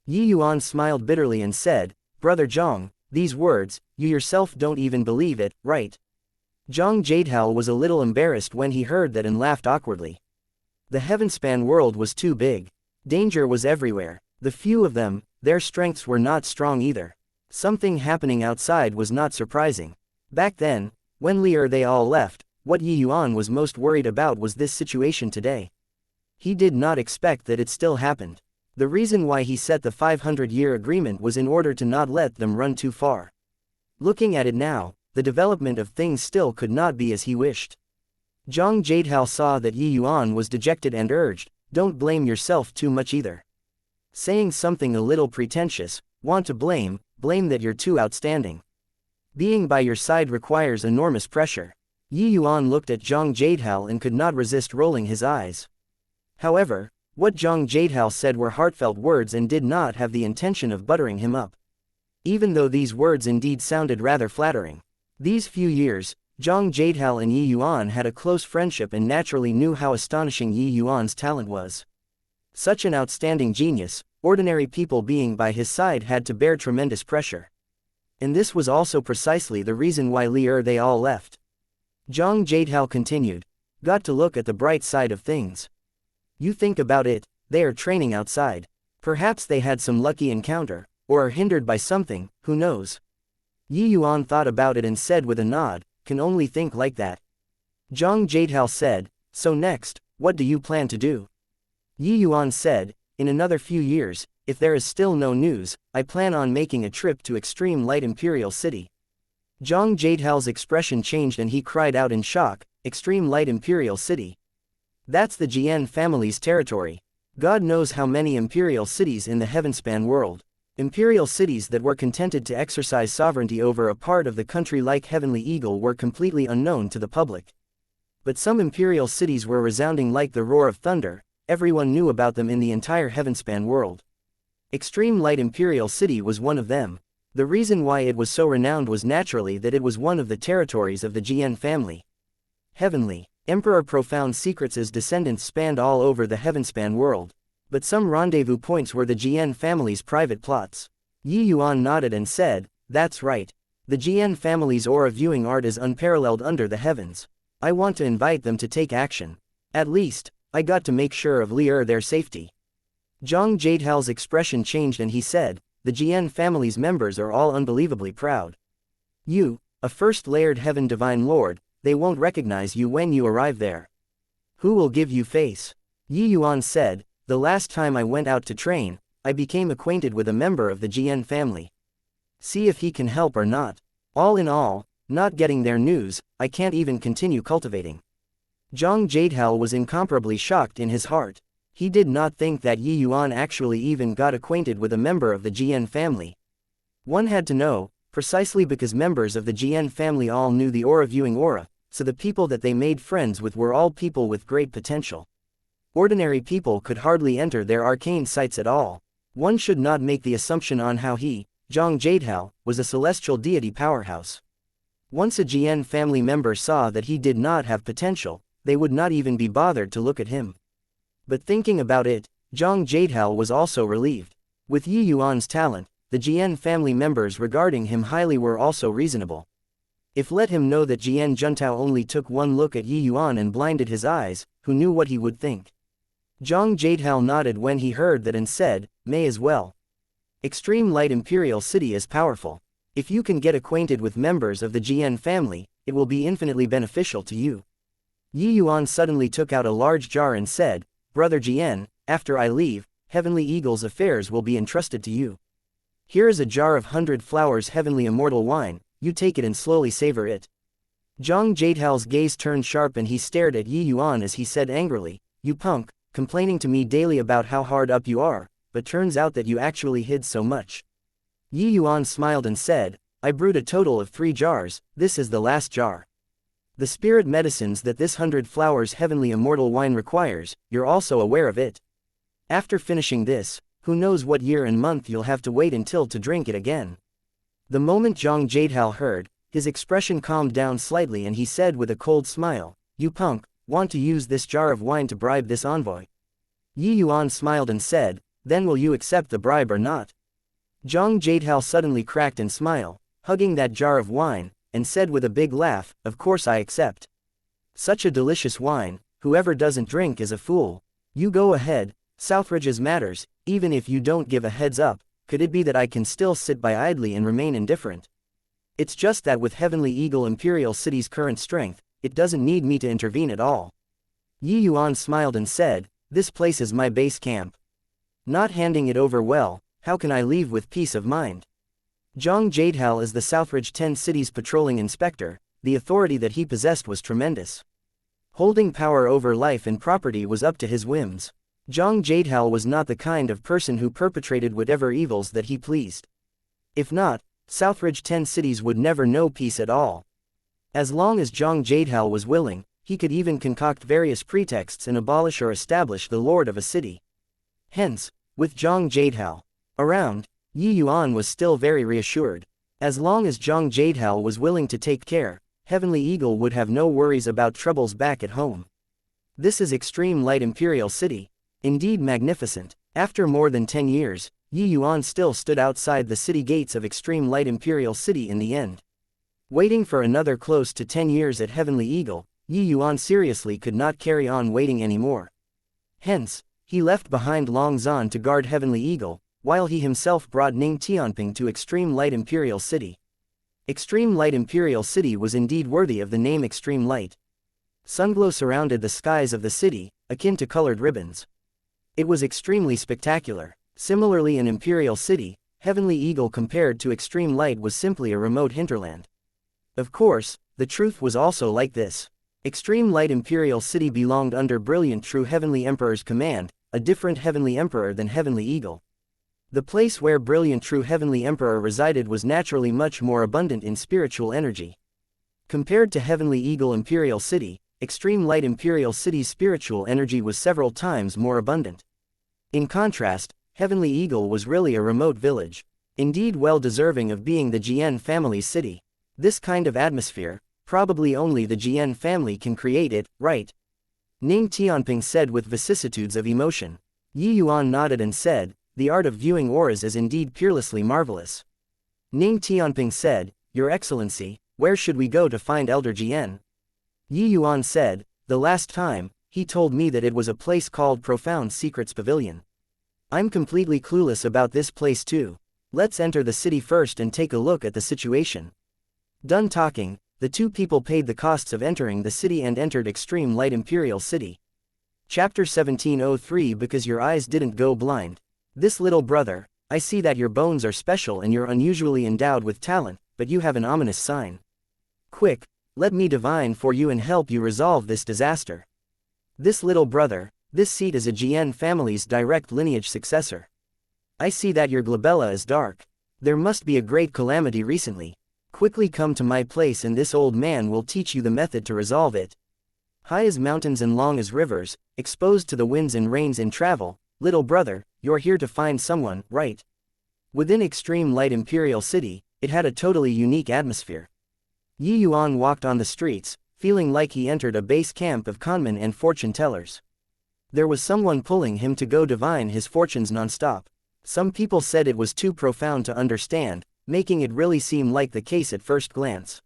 Yuan smiled bitterly and said, "Brother Zhang, these words, you yourself don't even believe it, right?" Zhang Jadehao was a little embarrassed when he heard that and laughed awkwardly. The heavenspan world was too big. Danger was everywhere. The few of them, their strengths were not strong either. Something happening outside was not surprising. Back then, when they all left, what Yuan was most worried about was this situation today. He did not expect that it still happened. The reason why he set the 500-year agreement was in order to not let them run too far. Looking at it now, the development of things still could not be as he wished. Zhang Jadehao saw that Yuan was dejected and urged, "Don't blame yourself too much either. Saying something a little pretentious, want to blame that you're too outstanding. Being by your side requires enormous pressure." Yuan looked at Zhang Jadehao and could not resist rolling his eyes. However, what Zhang Jadehao said were heartfelt words and did not have the intention of buttering him up. Even though these words indeed sounded rather flattering. These few years, Zhang Jadehao and Yuan had a close friendship and naturally knew how astonishing Yuan's talent was. Such an outstanding genius, ordinary people being by his side had to bear tremendous pressure. And this was also precisely the reason why they all left. Zhang Jadehao continued, "Got to look at the bright side of things. You think about it, they are training outside. Perhaps they had some lucky encounter, or are hindered by something, who knows?" Yuan thought about it and said with a nod, "Can only think like that. Zhang Jadehao said, "So next, what do you plan to do?" Yi Yuan said, "In another few years, if there is still no news, I plan on making a trip to Extreme Light Imperial City." Zhang Jadehao's expression changed and he cried out in shock, "Extreme Light Imperial City? That's the Jian family's territory. God knows how many imperial cities in the heavenspan world. Imperial cities that were contented to exercise sovereignty over a part of the country like Heavenly Eagle were completely unknown to the public. But some imperial cities were resounding like the roar of thunder, everyone knew about them in the entire heavenspan world. Extreme Light Imperial City was one of them. The reason why it was so renowned was naturally that it was one of the territories of the Jian family. Heavenly Emperor Profound Secrets' descendants spanned all over the heavenspan world, but some rendezvous points were the Jian family's private plots. Yi Yuan nodded and said, "That's right. The Jian family's aura viewing art is unparalleled under the heavens. I want to invite them to take action. At least, I got to make sure of their safety." Zhang Jadehao's expression changed and he said, "The Jian family's members are all unbelievably proud. You, a first-layered heaven divine lord, they won't recognize you when you arrive there. Who will give you face?" Yi Yuan said, "The last time I went out to train, I became acquainted with a member of the Jian family. See if he can help or not. All in all, not getting their news, I can't even continue cultivating." Zhang Jadehao was incomparably shocked in his heart. He did not think that Yi Yuan actually even got acquainted with a member of the Jian family. One had to know, precisely because members of the Jian family all knew the aura viewing aura, so the people that they made friends with were all people with great potential. Ordinary people could hardly enter their arcane sites at all. One should not make the assumption on how he, Zhang Jadehao, was a celestial deity powerhouse. Once a Jian family member saw that he did not have potential, they would not even be bothered to look at him. But thinking about it, Zhang Jadehao was also relieved. With Yi Yuan's talent, the Jian family members regarding him highly were also reasonable. If let him know that Jian Juntao only took one look at Yi Yuan and blinded his eyes, who knew what he would think? Zhang Jadehao nodded when he heard that and said, "May as well. Extreme Light Imperial City is powerful. If you can get acquainted with members of the Jian family, it will be infinitely beneficial to you." Yi Yuan suddenly took out a large jar and said, "Brother Jian, after I leave, Heavenly Eagle's affairs will be entrusted to you. Here is a jar of 100 flowers heavenly immortal wine, you take it and slowly savor it." Zhang Jadehao's gaze turned sharp and he stared at Yi Yuan as he said angrily, "You punk, complaining to me daily about how hard up you are, but turns out that you actually hid so much." Yi Yuan smiled and said, "I brewed a total of 3 jars, this is the last jar. The spirit medicines that this 100 flowers heavenly immortal wine requires, you're also aware of it. After finishing this, who knows what year and month you'll have to wait until to drink it again." The moment Zhang Jadehao heard, his expression calmed down slightly and he said with a cold smile, "You punk, want to use this jar of wine to bribe this envoy?" Yi Yuan smiled and said, "Then will you accept the bribe or not?" Zhang Jadehao suddenly cracked and smiled, hugging that jar of wine, and said with a big laugh, "Of course I accept. Such a delicious wine, whoever doesn't drink is a fool. You go ahead, Southridge's matters, even if you don't give a heads up, could it be that I can still sit by idly and remain indifferent? It's just that with Heavenly Eagle Imperial City's current strength, it doesn't need me to intervene at all." Yi Yuan smiled and said, "This place is my base camp. Not handing it over well, how can I leave with peace of mind?" Zhang Jadehao is the Southridge 10 Cities patrolling inspector, the authority that he possessed was tremendous. Holding power over life and property was up to his whims. Zhang Jadehao was not the kind of person who perpetrated whatever evils that he pleased. If not, Southridge 10 Cities would never know peace at all. As long as Zhang Jadehao was willing, he could even concoct various pretexts and abolish or establish the lord of a city. Hence, with Zhang Jadehao around, Yi Yuan was still very reassured. As long as Zhang Jadehao was willing to take care, Heavenly Eagle would have no worries about troubles back at home. This is Extreme Light Imperial City. Indeed magnificent. After more than 10 years, Yi Yuan still stood outside the city gates of Extreme Light Imperial City in the end. Waiting for another close to 10 years at Heavenly Eagle, Yi Yuan seriously could not carry on waiting anymore. Hence, he left behind Long Zan to guard Heavenly Eagle, while he himself brought Ning Tianping to Extreme Light Imperial City. Extreme Light Imperial City was indeed worthy of the name Extreme Light. Sunglow surrounded the skies of the city, akin to colored ribbons. It was extremely spectacular. Similarly, in Imperial City, Heavenly Eagle compared to extreme light was simply a remote hinterland. Of course, the truth was also like this. Extreme Light Imperial City belonged under Brilliant True Heavenly Emperor's command, a different Heavenly Emperor than Heavenly Eagle. The place where Brilliant True Heavenly Emperor resided was naturally much more abundant in spiritual energy. Compared to Heavenly Eagle Imperial City, Extreme Light Imperial City's spiritual energy was several times more abundant. In contrast, Heavenly Eagle was really a remote village. Indeed, well deserving of being the Jian family's city. This kind of atmosphere, probably only the Jian family can create it, right? Ning Tianping said with vicissitudes of emotion. Yi Yuan nodded and said, the art of viewing auras is indeed peerlessly marvelous. Ning Tianping said, Your Excellency, where should we go to find Elder Jian? Yi Yuan said, the last time, he told me that it was a place called Profound Secrets Pavilion. I'm completely clueless about this place too. Let's enter the city first and take a look at the situation. Done talking, the two people paid the costs of entering the city and entered Extreme Light Imperial City. Chapter 1703 Because your eyes didn't go blind. This little brother, I see that your bones are special and you're unusually endowed with talent, but you have an ominous sign. Quick, let me divine for you and help you resolve this disaster. This little brother, this seat is a Jian family's direct lineage successor. I see that your glabella is dark. There must be a great calamity recently. Quickly come to my place and this old man will teach you the method to resolve it. High as mountains and long as rivers, exposed to the winds and rains in travel, little brother, you're here to find someone, right? Within Extreme Light Imperial City, it had a totally unique atmosphere. Yi Yuan walked on the streets, feeling like he entered a base camp of conmen and fortune tellers. There was someone pulling him to go divine his fortunes non-stop. Some people said it was too profound to understand, making it really seem like the case at first glance.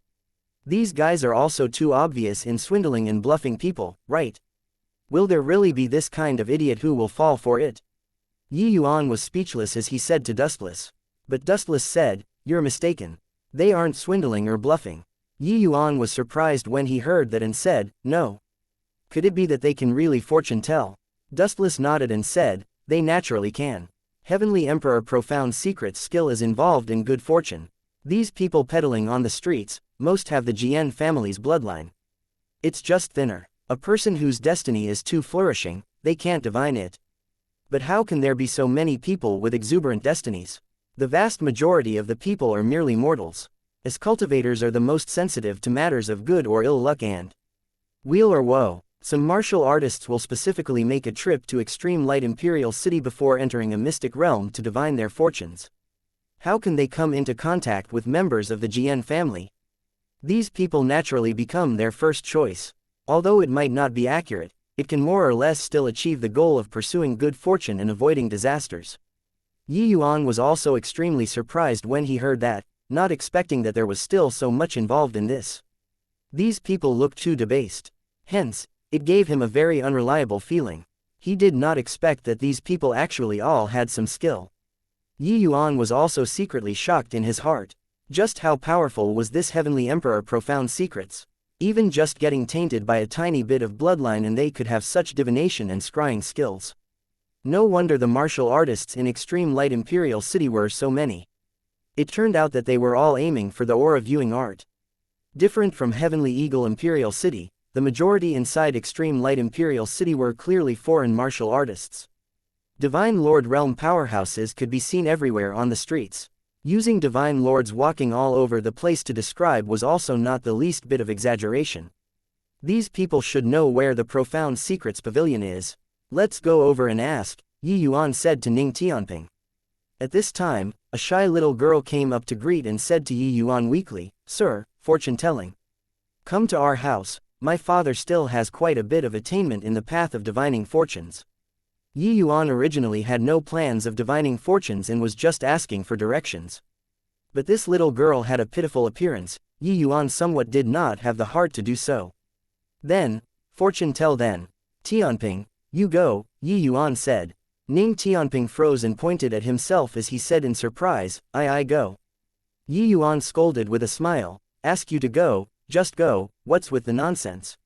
These guys are also too obvious in swindling and bluffing people, right? Will there really be this kind of idiot who will fall for it? Yi Yuan was speechless as he said to Dustless. But Dustless said, you're mistaken. They aren't swindling or bluffing. Yi Yuan was surprised when he heard that and said, no. Could it be that they can really fortune tell? Dustless nodded and said, they naturally can. Heavenly Emperor Profound Secrets skill is involved in good fortune. These people peddling on the streets, most have the Jian family's bloodline. It's just thinner. A person whose destiny is too flourishing, they can't divine it. But how can there be so many people with exuberant destinies? The vast majority of the people are merely mortals. As cultivators are the most sensitive to matters of good or ill luck and weal or woe. Some martial artists will specifically make a trip to Extreme Light Imperial City before entering a mystic realm to divine their fortunes. How can they come into contact with members of the Jian family? These people naturally become their first choice. Although it might not be accurate, it can more or less still achieve the goal of pursuing good fortune and avoiding disasters. Yi Yuan was also extremely surprised when he heard that, not expecting that there was still so much involved in this. These people looked too debased. Hence, it gave him a very unreliable feeling. He did not expect that these people actually all had some skill. Yi Yuan was also secretly shocked in his heart. Just how powerful was this Heavenly Emperor Profound Secrets? Even just getting tainted by a tiny bit of bloodline and they could have such divination and scrying skills. No wonder the martial artists in Extreme Light Imperial City were so many. It turned out that they were all aiming for the aura viewing art. Different from Heavenly Eagle Imperial City, the majority inside Extreme Light Imperial City were clearly foreign martial artists. Divine Lord realm powerhouses could be seen everywhere on the streets. Using Divine Lords walking all over the place to describe was also not the least bit of exaggeration. These people should know where the Profound Secrets Pavilion is. Let's go over and ask, Yi Yuan said to Ning Tianping. At this time, a shy little girl came up to greet and said to Yi Yuan weakly, Sir, fortune telling. Come to our house. My father still has quite a bit of attainment in the path of divining fortunes. Yi Yuan originally had no plans of divining fortunes and was just asking for directions. But this little girl had a pitiful appearance. Yi Yuan somewhat did not have the heart to do so. Then, fortune tell then. Tianping, you go, Yi Yuan said. Ning Tianping froze and pointed at himself as he said in surprise, I go. Yi Yuan scolded with a smile, ask you to go, just go, what's with the nonsense?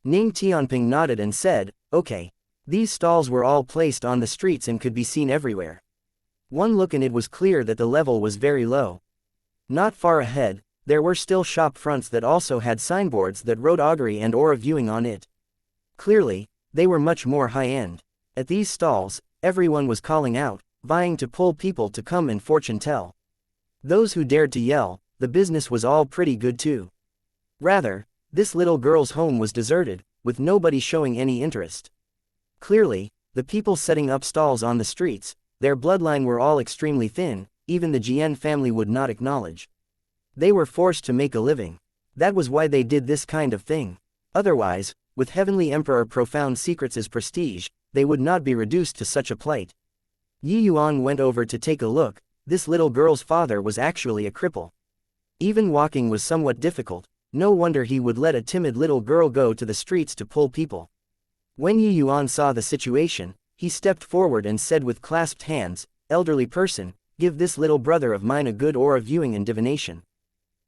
Ning Tianping nodded and said, okay. These stalls were all placed on the streets and could be seen everywhere. One look and it was clear that the level was very low. Not far ahead, there were still shop fronts that also had signboards that wrote augury and aura viewing on it. Clearly, they were much more high-end. At these stalls, everyone was calling out, vying to pull people to come and fortune tell. Those who dared to yell, the business was all pretty good too. Rather, this little girl's home was deserted, with nobody showing any interest. Clearly, the people setting up stalls on the streets, their bloodline were all extremely thin, even the Jian family would not acknowledge. They were forced to make a living. That was why they did this kind of thing. Otherwise, with Heavenly Emperor profound secrets as prestige, they would not be reduced to such a plight. Yuan went over to take a look. This little girl's father was actually a cripple. Even walking was somewhat difficult, no wonder he would let a timid little girl go to the streets to pull people. When Yuan saw the situation, he stepped forward and said with clasped hands, elderly person, give this little brother of mine a good aura viewing and divination.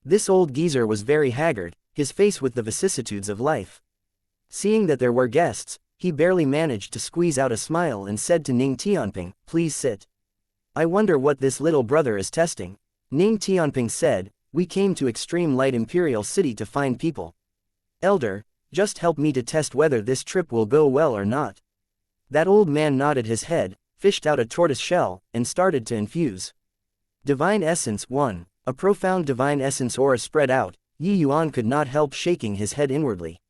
This old geezer was very haggard, his face with the vicissitudes of life. Seeing that there were guests, he barely managed to squeeze out a smile and said to Ning Tianping, please sit. I wonder what this little brother is testing. Ning Tianping said, we came to Extreme Light Imperial City to find people. Elder, just help me to test whether this trip will go well or not. That old man nodded his head, fished out a tortoise shell, and started to infuse. Divine Essence 1. A profound Divine Essence aura spread out. Yuan could not help shaking his head inwardly.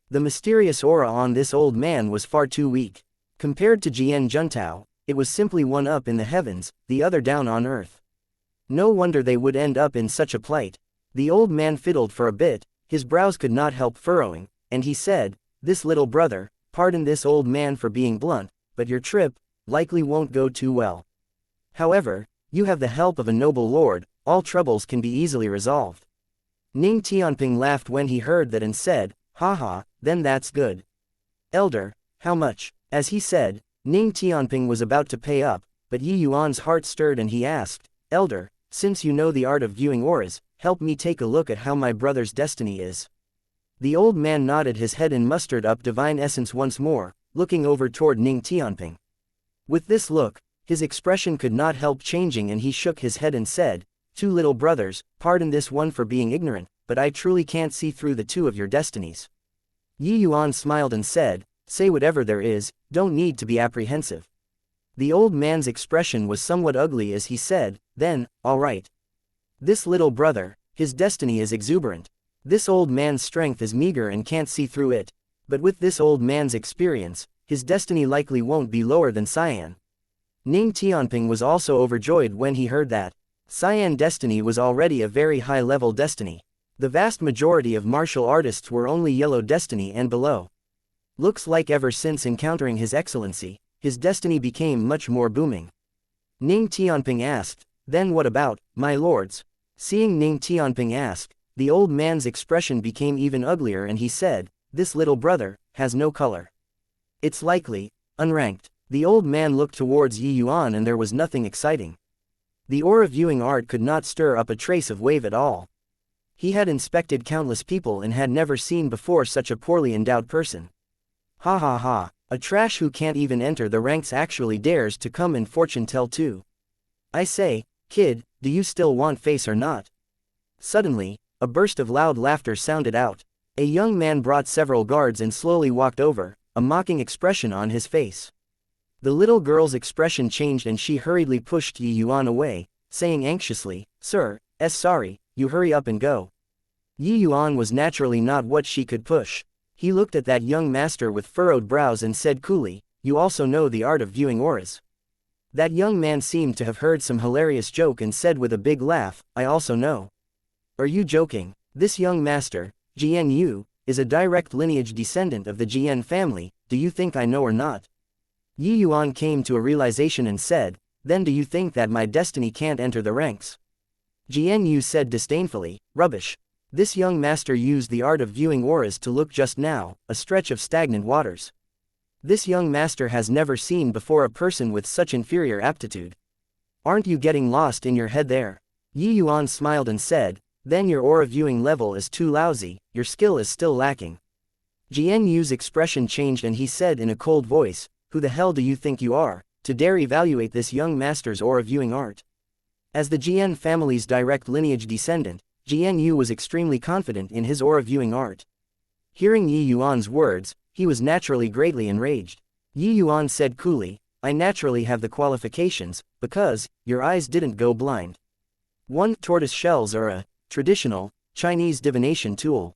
The mysterious aura on this old man was far too weak. Compared to Jian Juntao, it was simply one up in the heavens, the other down on earth. No wonder they would end up in such a plight. The old man fiddled for a bit, his brows could not help furrowing, and he said, this little brother, pardon this old man for being blunt, but your trip likely won't go too well. However, you have the help of a noble lord, all troubles can be easily resolved. Ning Tianping laughed when he heard that and said, haha, then that's good. Elder, how much? As he said, Ning Tianping was about to pay up, but Yuan's heart stirred and he asked, Elder, since you know the art of viewing auras, help me take a look at how my brother's destiny is. The old man nodded his head and mustered up Divine Essence once more, looking over toward Ning Tianping. With this look, his expression could not help changing and he shook his head and said, two little brothers, pardon this one for being ignorant, but I truly can't see through the two of your destinies. Yuan smiled and said, say whatever there is, don't need to be apprehensive. The old man's expression was somewhat ugly as he said, then, all right. This little brother, his destiny is exuberant. This old man's strength is meager and can't see through it, but with this old man's experience, his destiny likely won't be lower than Cyan. Ning Tianping was also overjoyed when he heard that. Cyan destiny was already a very high-level destiny. The vast majority of martial artists were only yellow destiny and below. Looks like ever since encountering His Excellency, his destiny became much more booming. Ning Tianping asked, then what about, my lords? Seeing Ning Tianping ask, the old man's expression became even uglier and he said, this little brother has no color. It's likely unranked. The old man looked towards Yuan and there was nothing exciting. The aura viewing art could not stir up a trace of wave at all. He had inspected countless people and had never seen before such a poorly endowed person. Ha ha ha, a trash who can't even enter the ranks actually dares to come and fortune tell too. I say, kid, do you still want face or not? Suddenly, a burst of loud laughter sounded out. A young man brought several guards and slowly walked over, a mocking expression on his face. The little girl's expression changed and she hurriedly pushed Yuan away, saying anxiously, Sir, sorry, you hurry up and go. Yuan was naturally not what she could push. He looked at that young master with furrowed brows and said coolly, you also know the art of viewing auras. That young man seemed to have heard some hilarious joke and said with a big laugh, I also know. Are you joking? This young master, Jian Yu, is a direct lineage descendant of the Jian family, do you think I know or not? Yuan came to a realization and said, then do you think that my destiny can't enter the ranks? Jian Yu said disdainfully, rubbish. This young master used the art of viewing auras to look just now, a stretch of stagnant waters. This young master has never seen before a person with such inferior aptitude. Aren't you getting lost in your head there? Yuan smiled and said, then your aura viewing level is too lousy, your skill is still lacking. Jian Yu's expression changed and he said in a cold voice, "Who the hell do you think you are, to dare evaluate this young master's aura viewing art?" As the Jian family's direct lineage descendant, Jian Yu was extremely confident in his aura viewing art. Hearing Yi Yuan's words, he was naturally greatly enraged. Yi Yuan said coolly, "I naturally have the qualifications, because your eyes didn't go blind." 1. Tortoise shells are a traditional Chinese divination tool.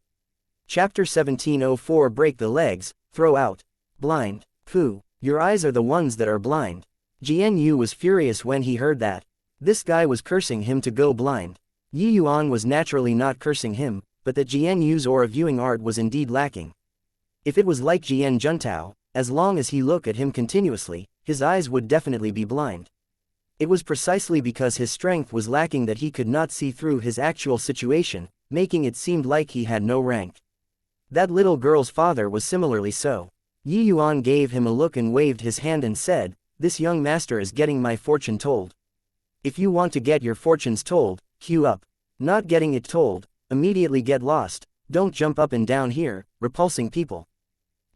Chapter 1704 Break the legs, throw out. Blind. Pooh. Your eyes are the ones that are blind. Jian Yu was furious when he heard that. This guy was cursing him to go blind. Yi Yuan was naturally not cursing him, but that Jian Yu's aura viewing art was indeed lacking. If it was like Jian Juntao, as long as he looked at him continuously, his eyes would definitely be blind. It was precisely because his strength was lacking that he could not see through his actual situation, making it seem like he had no rank. That little girl's father was similarly so. Yi Yuan gave him a look and waved his hand and said, "This young master is getting my fortune told. If you want to get your fortunes told, queue up. Not getting it told, immediately get lost. Don't jump up and down here, repulsing people."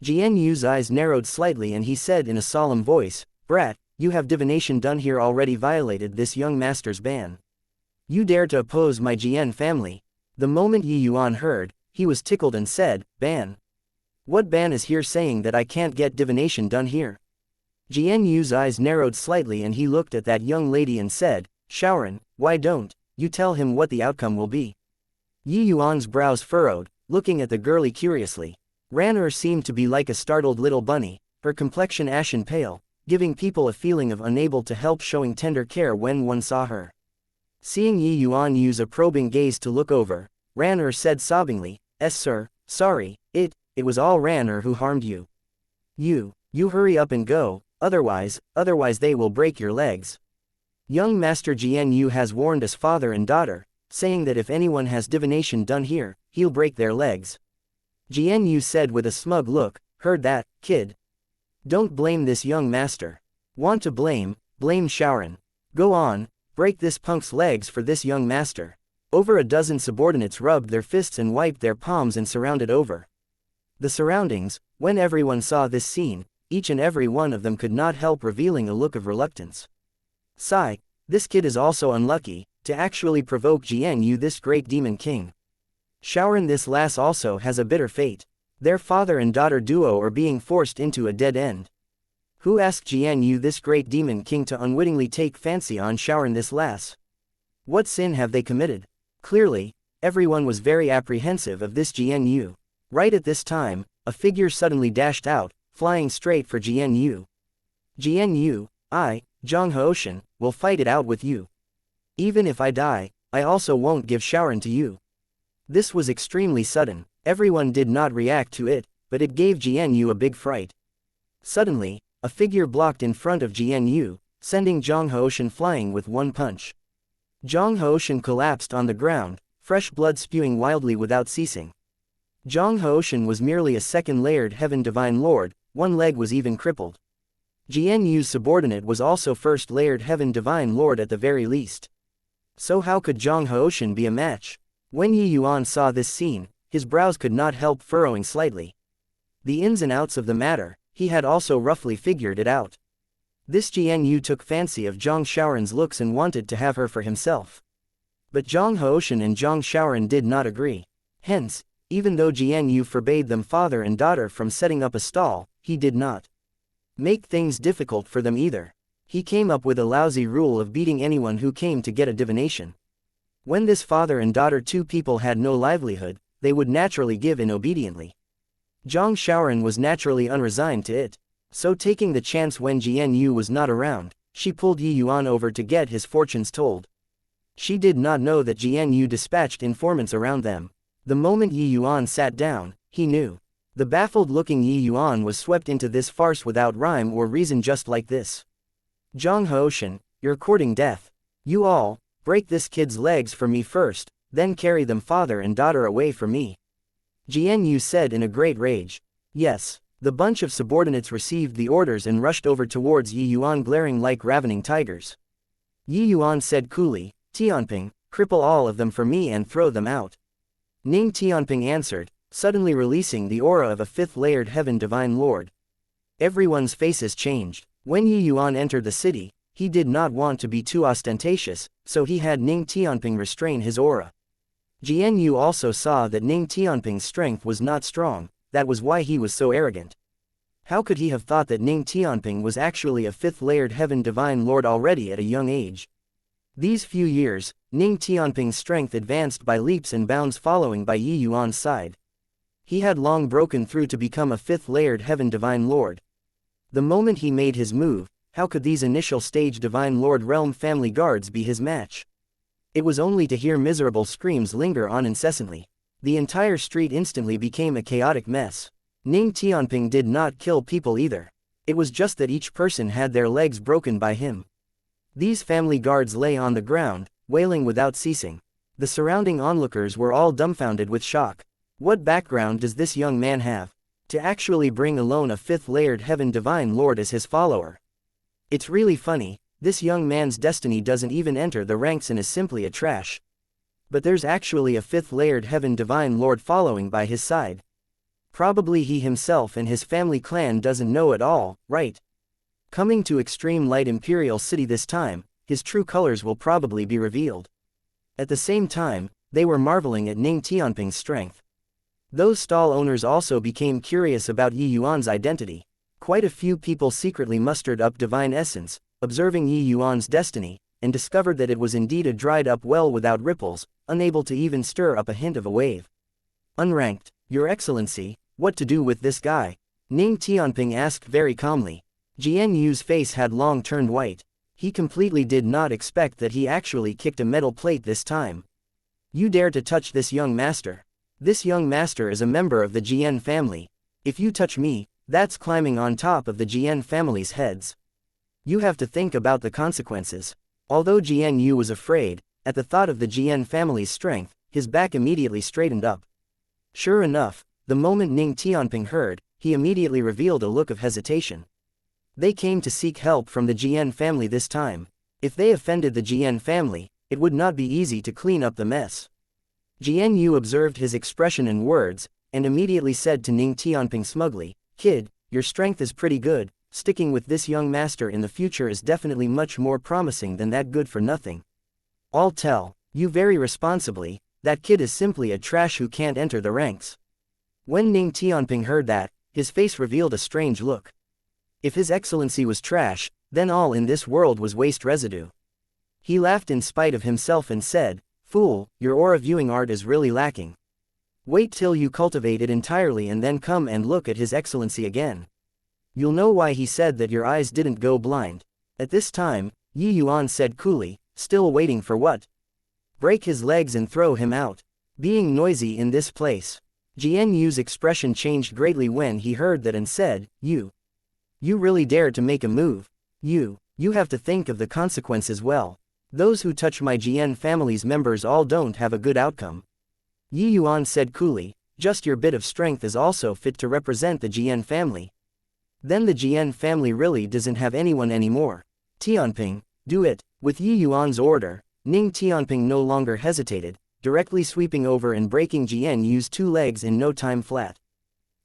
Jian Yu's eyes narrowed slightly and he said in a solemn voice, "Brat, you have divination done here already violated this young master's ban. You dare to oppose my Jian family." The moment Yi Yuan heard, he was tickled and said, "Ban? What ban is here saying that I can't get divination done here?" Jian Yu's eyes narrowed slightly and he looked at that young lady and said, "Shaoran, why don't you tell him what the outcome will be?" Yi Yuan's brows furrowed, looking at the girlie curiously. Ran seemed to be like a startled little bunny, her complexion ashen pale, giving people a feeling of unable to help showing tender care when one saw her. Seeing Yi Yuan use a probing gaze to look over, Ran said sobbingly, "Es sir, sorry, it was all Ran who harmed you. You hurry up and go, otherwise they will break your legs. Young Master Jian Yu has warned us father and daughter, saying that if anyone has divination done here, he'll break their legs." Jian Yu said with a smug look, "Heard that, kid? Don't blame this young master. Want to blame Shaoran. Go on, break this punk's legs for this young master." Over a dozen subordinates rubbed their fists and wiped their palms and surrounded over. The surroundings, when everyone saw this scene, each and every one of them could not help revealing a look of reluctance. Sigh, this kid is also unlucky, to actually provoke Jian Yu, this great demon king. Shaoran, this lass also has a bitter fate. Their father and daughter duo are being forced into a dead end. Who asked Jian Yu, this great demon king, to unwittingly take fancy on Shaoran, this lass? What sin have they committed? Clearly, everyone was very apprehensive of this Jian Yu. Right at this time, a figure suddenly dashed out, flying straight for Jian Yu. "Jian Yu, I, Zhang Haoshan, will fight it out with you. Even if I die, I also won't give Shaoran to you." This was extremely sudden. Everyone did not react to it, but it gave Jian Yu a big fright. Suddenly, a figure blocked in front of Jian Yu, sending Zhang Haoshan flying with one punch. Zhang Haoshan collapsed on the ground, fresh blood spewing wildly without ceasing. Zhang Haoshan was merely a second-layered heaven divine lord, one leg was even crippled. Jian Yu's subordinate was also first-layered heaven divine lord at the very least. So how could Zhang Haoshan be a match? When Yi Yuan saw this scene, his brows could not help furrowing slightly. The ins and outs of the matter, he had also roughly figured it out. This Jian Yu took fancy of Zhang Shaoran's looks and wanted to have her for himself. But Zhang Haoshan and Zhang Shaoran did not agree. Hence, even though Jian Yu forbade them father and daughter from setting up a stall, he did not make things difficult for them either. He came up with a lousy rule of beating anyone who came to get a divination. When this father and daughter two people had no livelihood, they would naturally give in obediently. Zhang Shaoran was naturally unresigned to it. So taking the chance when Jian Yu was not around, she pulled Yi Yuan over to get his fortunes told. She did not know that Jian Yu dispatched informants around them. The moment Yi Yuan sat down, he knew. The baffled-looking Yi Yuan was swept into this farce without rhyme or reason, just like this. "Zhang Haoshan, you're courting death. You all, break this kid's legs for me first, then carry them father and daughter away from me." Jian Yu said in a great rage. "Yes." The bunch of subordinates received the orders and rushed over towards Yi Yuan, glaring like ravening tigers. Yi Yuan said coolly, "Tianping, cripple all of them for me and throw them out." Ning Tianping answered, suddenly releasing the aura of a fifth-layered heaven divine lord. Everyone's faces changed. When Yi Yuan entered the city, he did not want to be too ostentatious, so he had Ning Tianping restrain his aura. Jian Yu also saw that Ning Tianping's strength was not strong, that was why he was so arrogant. How could he have thought that Ning Tianping was actually a fifth-layered heaven divine lord already at a young age? These few years, Ning Tianping's strength advanced by leaps and bounds following by Yi Yuan's side. He had long broken through to become a fifth-layered heaven divine lord. The moment he made his move, how could these initial stage divine lord realm family guards be his match? It was only to hear miserable screams linger on incessantly. The entire street instantly became a chaotic mess. Ning Tianping did not kill people either. It was just that each person had their legs broken by him. These family guards lay on the ground, wailing without ceasing. The surrounding onlookers were all dumbfounded with shock. What background does this young man have to actually bring alone a fifth-layered heaven divine lord as his follower? It's really funny, this young man's destiny doesn't even enter the ranks and is simply a trash. But there's actually a fifth-layered heaven divine lord following by his side. Probably he himself and his family clan doesn't know at all, right? Coming to Extreme Light Imperial City this time, his true colors will probably be revealed. At the same time, they were marveling at Ning Tianping's strength. Those stall owners also became curious about Yi Yuan's identity. Quite a few people secretly mustered up divine essence, observing Yi Yuan's destiny, and discovered that it was indeed a dried-up well without ripples, unable to even stir up a hint of a wave. Unranked, Your Excellency, what to do with this guy? Ning Tianping asked very calmly. Jian Yu's face had long turned white. He completely did not expect that he actually kicked a metal plate this time. You dare to touch this young master? This young master is a member of the Jian family. If you touch me, that's climbing on top of the Jian family's heads. You have to think about the consequences. Although Jian Yu was afraid, at the thought of the Jian family's strength, his back immediately straightened up. Sure enough, the moment Ning Tianping heard, he immediately revealed a look of hesitation. They came to seek help from the Jian family this time. If they offended the Jian family, it would not be easy to clean up the mess. Jian Yu observed his expression and words, and immediately said to Ning Tianping smugly, "Kid, your strength is pretty good, sticking with this young master in the future is definitely much more promising than that good for nothing. I'll tell you very responsibly, that kid is simply a trash who can't enter the ranks." When Ning Tianping heard that, his face revealed a strange look. If His Excellency was trash, then all in this world was waste residue. He laughed in spite of himself and said, "Fool, your aura viewing art is really lacking. Wait till you cultivate it entirely and then come and look at His Excellency again. You'll know why he said that your eyes didn't go blind." At this time, Yi Yuan said coolly, "Still waiting for what? Break his legs and throw him out. Being noisy in this place." Jian Yu's expression changed greatly when he heard that and said, You really dared to make a move. You have to think of the consequences well. Those who touch my Jian family's members all don't have a good outcome." Yi Yuan said coolly, "Just your bit of strength is also fit to represent the Jian family. Then the Jian family really doesn't have anyone anymore. Tianping, do it." With Yi Yuan's order, Ning Tianping no longer hesitated, directly sweeping over and breaking Jian Yu's 2 legs in no time flat.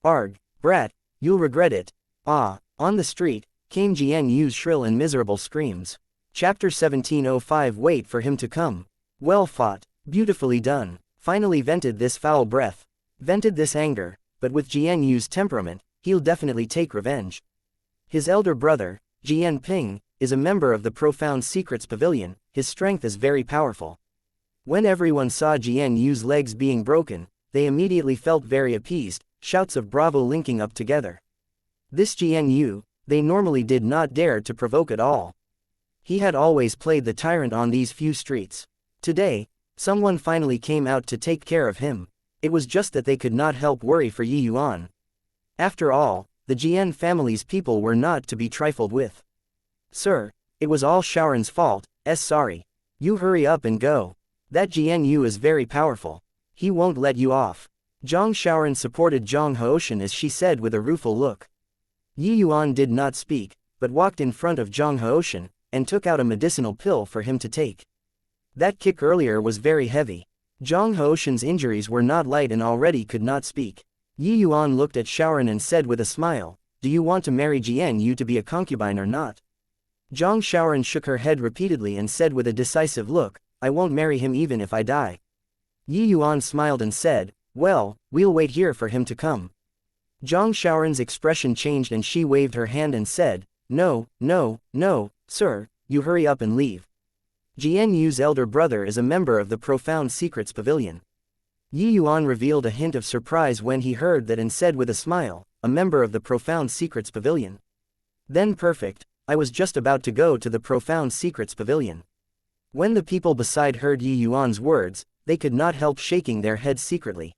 "Arg, brat, you'll regret it." "Ah." On the street, came Jian Yu's shrill and miserable screams. Chapter 1705. Wait for him to come. Well fought, beautifully done. Finally vented this foul breath. Vented this anger, but with Jian Yu's temperament, he'll definitely take revenge. His elder brother, Jian Ping, is a member of the Profound Secrets Pavilion. His strength is very powerful. When everyone saw Jian Yu's legs being broken, they immediately felt very appeased, shouts of bravo linking up together. This Jian Yu, they normally did not dare to provoke at all. He had always played the tyrant on these few streets. Today, someone finally came out to take care of him. It was just that they could not help worry for Yi Yuan. After all, the Jian family's people were not to be trifled with. "Sir, it was all Shaoran's fault, sorry. You hurry up and go. That Jian Yu is very powerful. He won't let you off." Zhang Shaoran supported Zhang Haoshan as she said with a rueful look. Yi Yuan did not speak, but walked in front of Zhang Haoshan, and took out a medicinal pill for him to take. That kick earlier was very heavy. Zhang Hoshen's injuries were not light and already could not speak. Yi Yuan looked at Shaoran and said with a smile, "Do you want to marry Jian Yu to be a concubine or not?" Zhang Shaoran shook her head repeatedly and said with a decisive look, "I won't marry him even if I die." Yi Yuan smiled and said, "Well, we'll wait here for him to come." Zhang Shaoran's expression changed and she waved her hand and said, "No, no, no, sir, you hurry up and leave. Jian Yu's elder brother is a member of the Profound Secrets Pavilion." Yi Yuan revealed a hint of surprise when he heard that and said with a smile, "A member of the Profound Secrets Pavilion. Then perfect, I was just about to go to the Profound Secrets Pavilion." When the people beside heard Yi Yuan's words, they could not help shaking their heads secretly.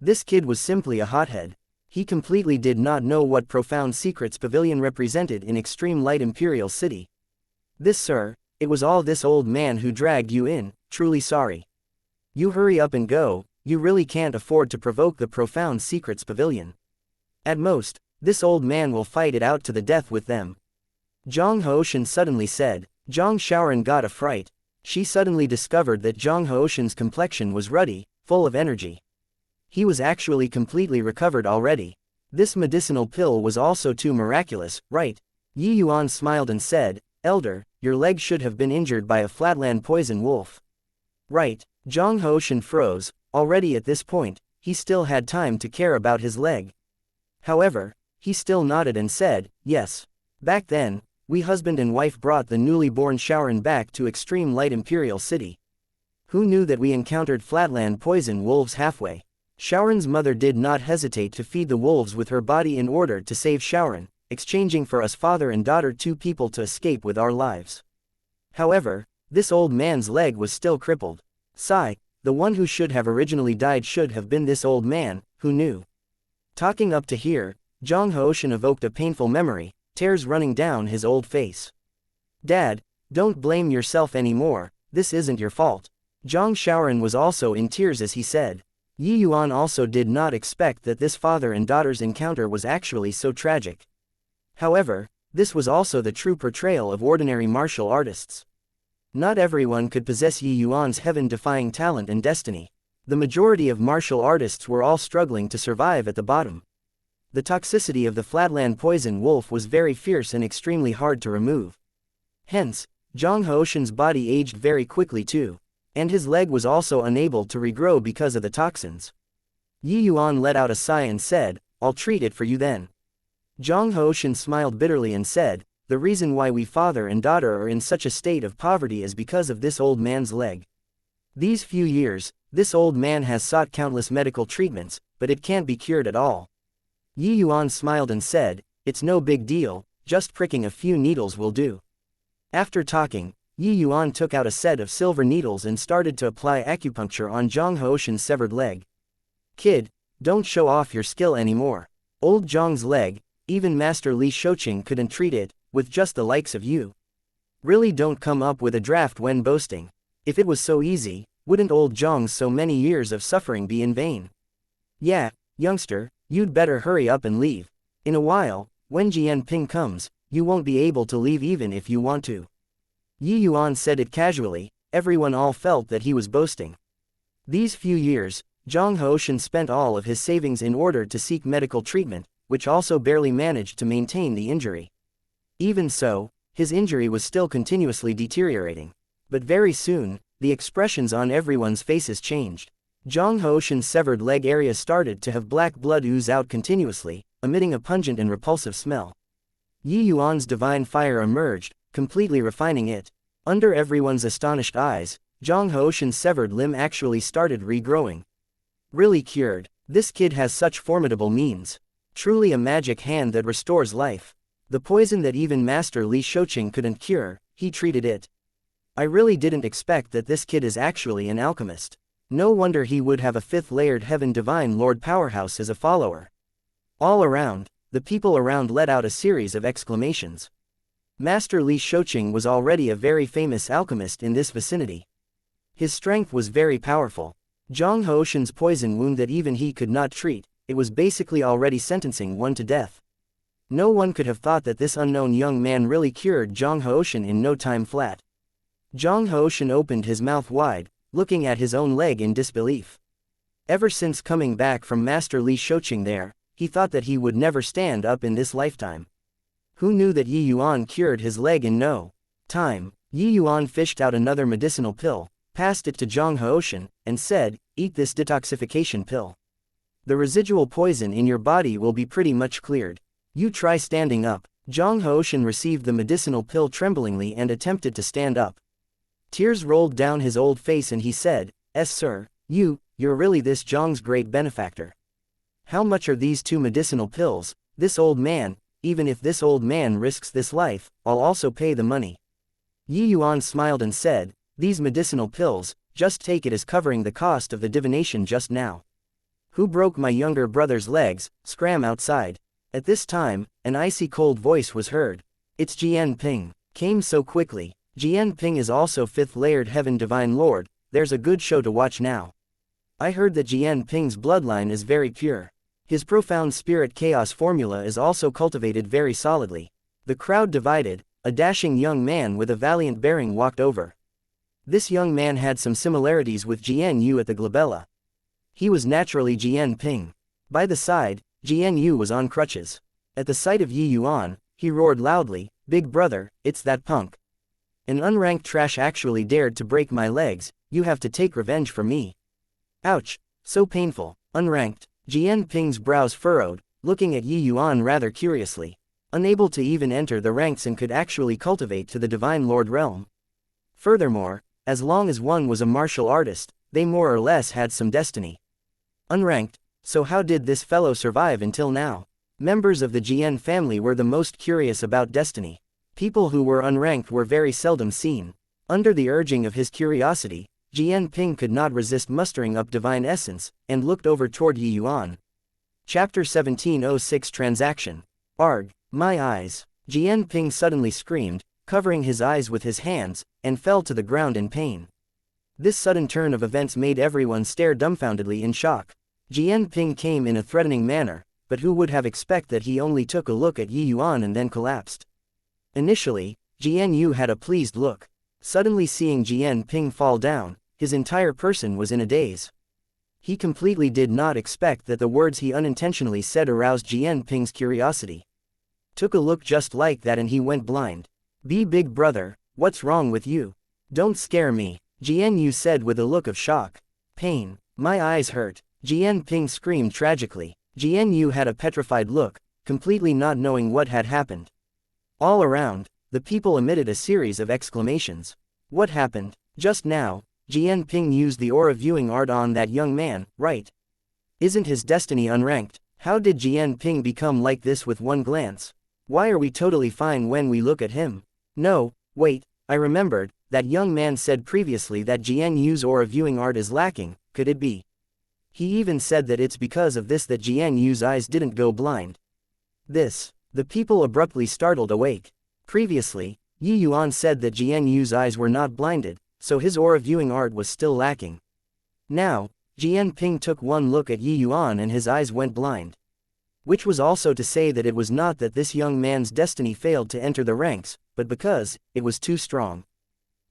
This kid was simply a hothead. He completely did not know what Profound Secrets Pavilion represented in Extreme Light Imperial City. "This, sir, it was all this old man who dragged you in, truly sorry. You hurry up and go, you really can't afford to provoke the Profound Secrets Pavilion. At most, this old man will fight it out to the death with them." Zhang Hoshen suddenly said. Zhang Shaoran got a fright. She suddenly discovered that Zhang Hoshen's complexion was ruddy, full of energy. He was actually completely recovered already. This medicinal pill was also too miraculous, right? Yi Yuan smiled and said, "Elder, your leg should have been injured by a flatland poison wolf." "Right." Zhang Hoshen froze. Already at this point, he still had time to care about his leg. However, he still nodded and said, "Yes. Back then, we husband and wife brought the newly born Shaoran back to Extreme Light Imperial City. Who knew that we encountered flatland poison wolves halfway?" Shaoran's mother did not hesitate to feed the wolves with her body in order to save Shaoran, exchanging for us father and daughter two people to escape with our lives. However, this old man's leg was still crippled. Sigh, the one who should have originally died should have been this old man, who knew. Talking up to here, Zhang Hoshen evoked a painful memory, tears running down his old face. "Dad, don't blame yourself anymore, this isn't your fault." Zhang Shaoran was also in tears as he said. Yi Yuan also did not expect that this father and daughter's encounter was actually so tragic. However, this was also the true portrayal of ordinary martial artists. Not everyone could possess Yi Yuan's heaven-defying talent and destiny. The majority of martial artists were all struggling to survive at the bottom. The toxicity of the flatland poison wolf was very fierce and extremely hard to remove. Hence, Zhang Hoshen's body aged very quickly too, and his leg was also unable to regrow because of the toxins. Yi Yuan let out a sigh and said, "I'll treat it for you then." Zhang Hoshen smiled bitterly and said, "The reason why we father and daughter are in such a state of poverty is because of this old man's leg. These few years, this old man has sought countless medical treatments, but it can't be cured at all." Yi Yuan smiled and said, "It's no big deal, just pricking a few needles will do." After talking, Yi Yuan took out a set of silver needles and started to apply acupuncture on Zhang Hoshen's severed leg. "Kid, don't show off your skill anymore. Old Zhang's leg, even Master Li Shouqing couldn't treat it, with just the likes of you. Really don't come up with a draft when boasting. If it was so easy, wouldn't old Zhang's so many years of suffering be in vain? Yeah, youngster, you'd better hurry up and leave. In a while, when Jian Ping comes, you won't be able to leave even if you want to." Yi Yuan said it casually. Everyone all felt that he was boasting. These few years, Zhang Hoshen spent all of his savings in order to seek medical treatment, which also barely managed to maintain the injury. Even so, his injury was still continuously deteriorating. But very soon, the expressions on everyone's faces changed. Zhang Hoshen's severed leg area started to have black blood ooze out continuously, emitting a pungent and repulsive smell. Yi Yuan's divine fire emerged, completely refining it. Under everyone's astonished eyes, Zhang Hoshen's severed limb actually started regrowing. Really cured. This kid has such formidable means. Truly a magic hand that restores life. The poison that even Master Li Shouqing couldn't cure, he treated it. I really didn't expect that this kid is actually an alchemist. No wonder he would have a fifth-layered heaven divine lord powerhouse as a follower. All around, the people around let out a series of exclamations. Master Li Shouqing was already a very famous alchemist in this vicinity. His strength was very powerful. Zhang Hoshen's poison wound that even he could not treat, it was basically already sentencing one to death. No one could have thought that this unknown young man really cured Zhang Hoshen in no time flat. Zhang Hoshen opened his mouth wide, looking at his own leg in disbelief. Ever since coming back from Master Li Shouqing there, he thought that he would never stand up in this lifetime. Who knew that Yi Yuan cured his leg in no time? Yi Yuan fished out another medicinal pill, passed it to Zhang Haoshan, and said, "Eat this detoxification pill. The residual poison in your body will be pretty much cleared. You try standing up." Zhang Haoshan received the medicinal pill tremblingly and attempted to stand up. Tears rolled down his old face and he said, "Es sir, you're really this Zhang's great benefactor. How much are these 2 medicinal pills? This old man, even if this old man risks this life, I'll also pay the money." Yi Yuan smiled and said, "These medicinal pills, just take it as covering the cost of the divination just now. Who broke my younger brother's legs? Scram outside." At this time, an icy cold voice was heard. It's Jian Ping. Came so quickly. Jian Ping is also 5th layered heaven divine lord. There's a good show to watch now. I heard that Jian Ping's bloodline is very pure. His profound spirit chaos formula is also cultivated very solidly. The crowd divided. A dashing young man with a valiant bearing walked over. This young man had some similarities with Jian Yu at the glabella. He was naturally Jian Ping. By the side, Jian Yu was on crutches. At the sight of Yi Yuan, he roared loudly, "Big brother, it's that punk. An unranked trash actually dared to break my legs, you have to take revenge for me." Ouch, so painful. Unranked. Jian Ping's brows furrowed, looking at Yi Yuan rather curiously. Unable to even enter the ranks and could actually cultivate to the divine lord realm. Furthermore, as long as one was a martial artist, they more or less had some destiny. Unranked, so how did this fellow survive until now? Members of the Jian family were the most curious about destiny. People who were unranked were very seldom seen. Under the urging of his curiosity, Jian Ping could not resist mustering up divine essence, and looked over toward Yi Yuan. Chapter 1706 Transaction. Arg, my eyes. Jian Ping suddenly screamed, covering his eyes with his hands, and fell to the ground in pain. This sudden turn of events made everyone stare dumbfoundedly in shock. Jian Ping came in a threatening manner, but who would have expected that he only took a look at Yi Yuan and then collapsed? Initially, Jian Yu had a pleased look. Suddenly seeing Jian Ping fall down, his entire person was in a daze. He completely did not expect that the words he unintentionally said aroused Jian Ping's curiosity. Took a look just like that and he went blind. Big brother, what's wrong with you? Don't scare me," Jian Yu said with a look of shock. "Pain. My eyes hurt." Jian Ping screamed tragically. Jian Yu had a petrified look, completely not knowing what had happened. All around, the people emitted a series of exclamations. What happened? Just now, Jian Ping used the aura viewing art on that young man, right? Isn't his destiny unranked? How did Jian Ping become like this with one glance? Why are we totally fine when we look at him? No, wait, I remembered, that young man said previously that Jian Yu's aura viewing art is lacking, could it be? He even said that it's because of this that Jian Yu's eyes didn't go blind. The people abruptly startled awake. Previously, Yi Yuan said that Jian Yu's eyes were not blinded, so his aura viewing art was still lacking. Now, Jian Ping took one look at Yi Yuan and his eyes went blind. Which was also to say that it was not that this young man's destiny failed to enter the ranks, but because it was too strong.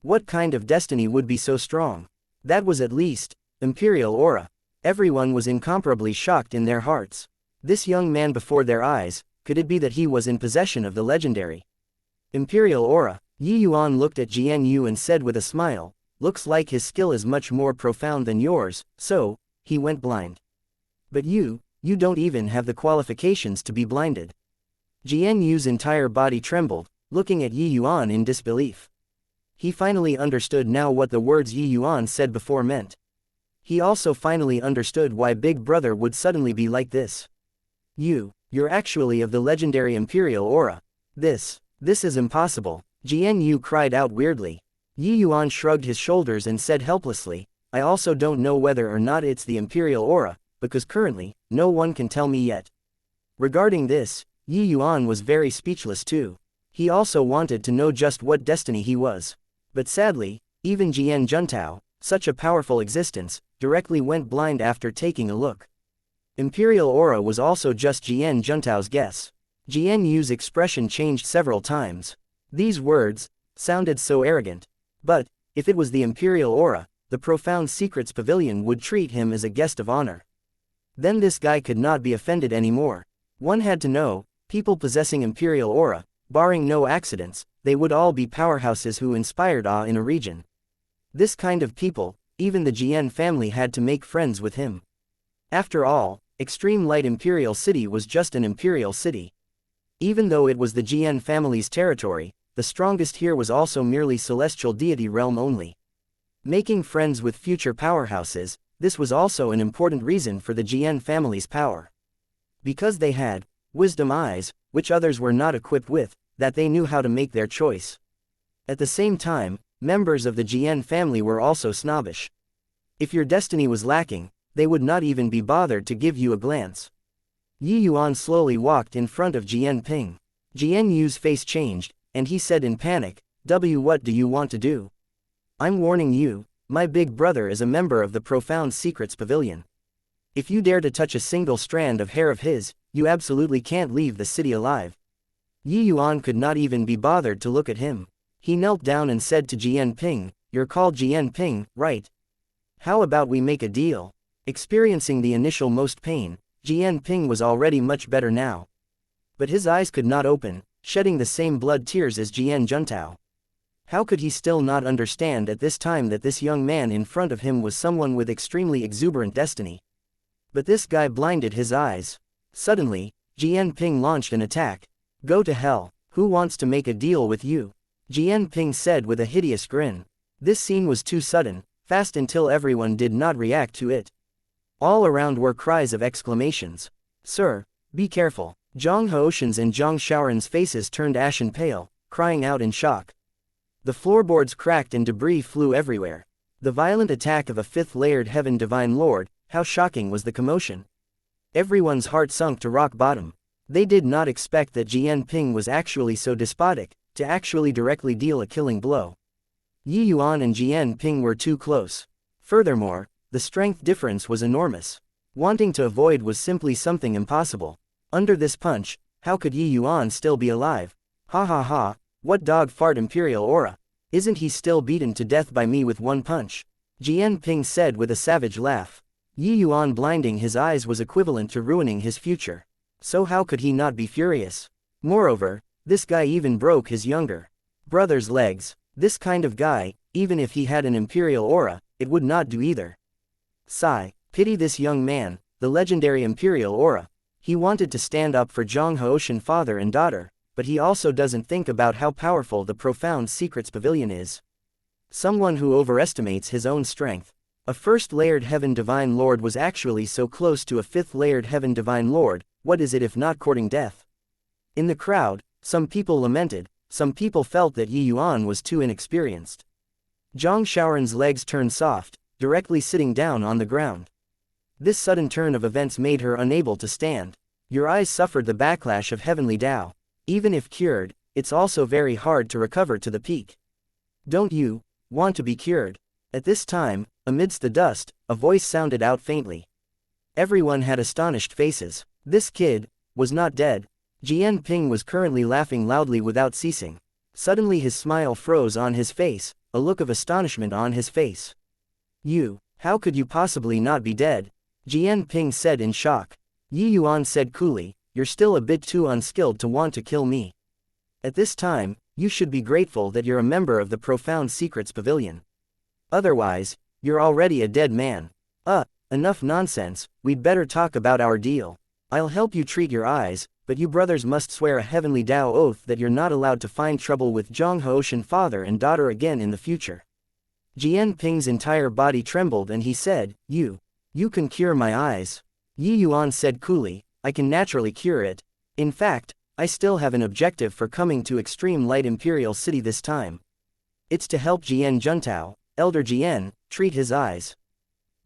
What kind of destiny would be so strong? That was at least imperial aura. Everyone was incomparably shocked in their hearts. This young man before their eyes, could it be that he was in possession of the legendary imperial aura? Yi Yuan looked at Jian Yu and said with a smile, "Looks like his skill is much more profound than yours, so he went blind. But you don't even have the qualifications to be blinded." Jian Yu's entire body trembled, looking at Yi Yuan in disbelief. He finally understood now what the words Yi Yuan said before meant. He also finally understood why Big Brother would suddenly be like this. You're actually of the legendary imperial aura. This is impossible," Jian Yu cried out weirdly. Yi Yuan shrugged his shoulders and said helplessly, "I also don't know whether or not it's the imperial aura, because currently, no one can tell me yet." Regarding this, Yi Yuan was very speechless too. He also wanted to know just what destiny he was. But sadly, even Jian Juntao, such a powerful existence, directly went blind after taking a look. Imperial aura was also just Jian Juntao's guess. Jian Yu's expression changed several times. These words sounded so arrogant. But if it was the imperial aura, the Profound Secrets Pavilion would treat him as a guest of honor. Then this guy could not be offended anymore. One had to know, people possessing imperial aura, barring no accidents, they would all be powerhouses who inspired awe in a region. This kind of people, even the Jian family had to make friends with him. After all, Extreme Light Imperial City was just an imperial city. Even though it was the Jian family's territory, the strongest here was also merely celestial deity realm only. Making friends with future powerhouses, this was also an important reason for the Jian family's power. Because they had wisdom eyes, which others were not equipped with, that they knew how to make their choice. At the same time, members of the Jian family were also snobbish. If your destiny was lacking, they would not even be bothered to give you a glance. Yi Yuan slowly walked in front of Jian Ping. Jian Yu's face changed, and he said in panic, What do you want to do? I'm warning you, my big brother is a member of the Profound Secrets Pavilion. If you dare to touch a single strand of hair of his, you absolutely can't leave the city alive. Yi Yuan could not even be bothered to look at him. He knelt down and said to Jian Ping, You're called Jian Ping, right? How about we make a deal? Experiencing the initial most pain, Jian Ping was already much better now. But his eyes could not open, shedding the same blood tears as Jian Juntao. How could he still not understand at this time that this young man in front of him was someone with extremely exuberant destiny? But this guy blinded his eyes. Suddenly, Jian Ping launched an attack. Go to hell, who wants to make a deal with you? Jian Ping said with a hideous grin. This scene was too sudden, fast until everyone did not react to it. All around were cries of exclamations. Sir, be careful. Zhang Haoshan's and Zhang Shaoran's faces turned ashen pale, crying out in shock. The floorboards cracked and debris flew everywhere. The violent attack of a fifth-layered Heaven Divine Lord, how shocking was the commotion. Everyone's heart sunk to rock bottom. They did not expect that Jian Ping was actually so despotic, to actually directly deal a killing blow. Yi Yuan and Jian Ping were too close. Furthermore, the strength difference was enormous. Wanting to avoid was simply something impossible. Under this punch, how could Yi Yuan still be alive? Ha ha ha, what dog fart imperial aura? Isn't he still beaten to death by me with one punch? Jian Ping said with a savage laugh. Yi Yuan blinding his eyes was equivalent to ruining his future. So how could he not be furious? Moreover, this guy even broke his younger brother's legs. This kind of guy, even if he had an imperial aura, it would not do either. Sigh, pity this young man, the legendary imperial aura. He wanted to stand up for Zhang Haoshan father and daughter, but he also doesn't think about how powerful the Profound Secrets Pavilion is. Someone who overestimates his own strength. A first-layered Heaven Divine Lord was actually so close to a fifth-layered Heaven Divine Lord, what is it if not courting death? In the crowd, some people lamented, some people felt that Yi Yuan was too inexperienced. Zhang Shaoran's legs turned soft, directly sitting down on the ground. This sudden turn of events made her unable to stand. Your eyes suffered the backlash of heavenly Tao. Even if cured, it's also very hard to recover to the peak. Don't you want to be cured? At this time, amidst the dust, a voice sounded out faintly. Everyone had astonished faces. This kid was not dead. Jian Ping was currently laughing loudly without ceasing. Suddenly his smile froze on his face, a look of astonishment on his face. How could you possibly not be dead? Jian Ping said in shock. Yi Yuan said coolly, You're still a bit too unskilled to want to kill me. At this time, you should be grateful that you're a member of the Profound Secrets Pavilion. Otherwise, you're already a dead man. Enough nonsense, we'd better talk about our deal. I'll help you treat your eyes, but you brothers must swear a heavenly Tao oath that you're not allowed to find trouble with Zhang Haoshan father and daughter again in the future. Jian Ping's entire body trembled and he said, You can cure my eyes. Yi Yuan said coolly, I can naturally cure it. In fact, I still have an objective for coming to Extreme Light Imperial City this time. It's to help Jian Juntao, Elder Jian, treat his eyes.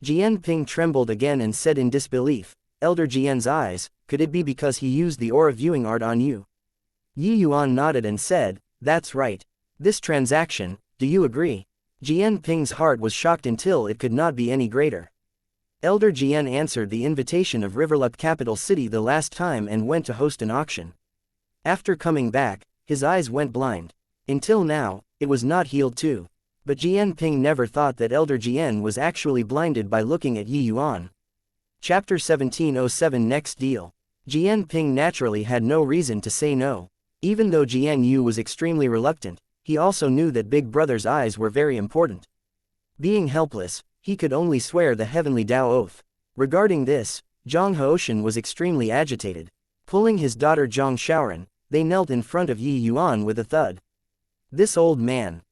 Jian Ping trembled again and said in disbelief, Elder Jian's eyes, could it be because he used the aura viewing art on you? Yi Yuan nodded and said, That's right. This transaction, do you agree? Jian Ping's heart was shocked until it could not be any greater. Elder Jian answered the invitation of Riverluck capital city the last time and went to host an auction. After coming back, his eyes went blind. Until now, it was not healed too. But Jian-Ping never thought that Elder Jian was actually blinded by looking at Yi Yuan. Chapter 1707 Next Deal. Jian-Ping naturally had no reason to say no. Even though Jian Yu was extremely reluctant, he also knew that Big Brother's eyes were very important. Being helpless, he could only swear the heavenly Tao oath. Regarding this, Zhang Haoshan was extremely agitated. Pulling his daughter Zhang Shaoran, they knelt in front of Yi Yuan with a thud. This old man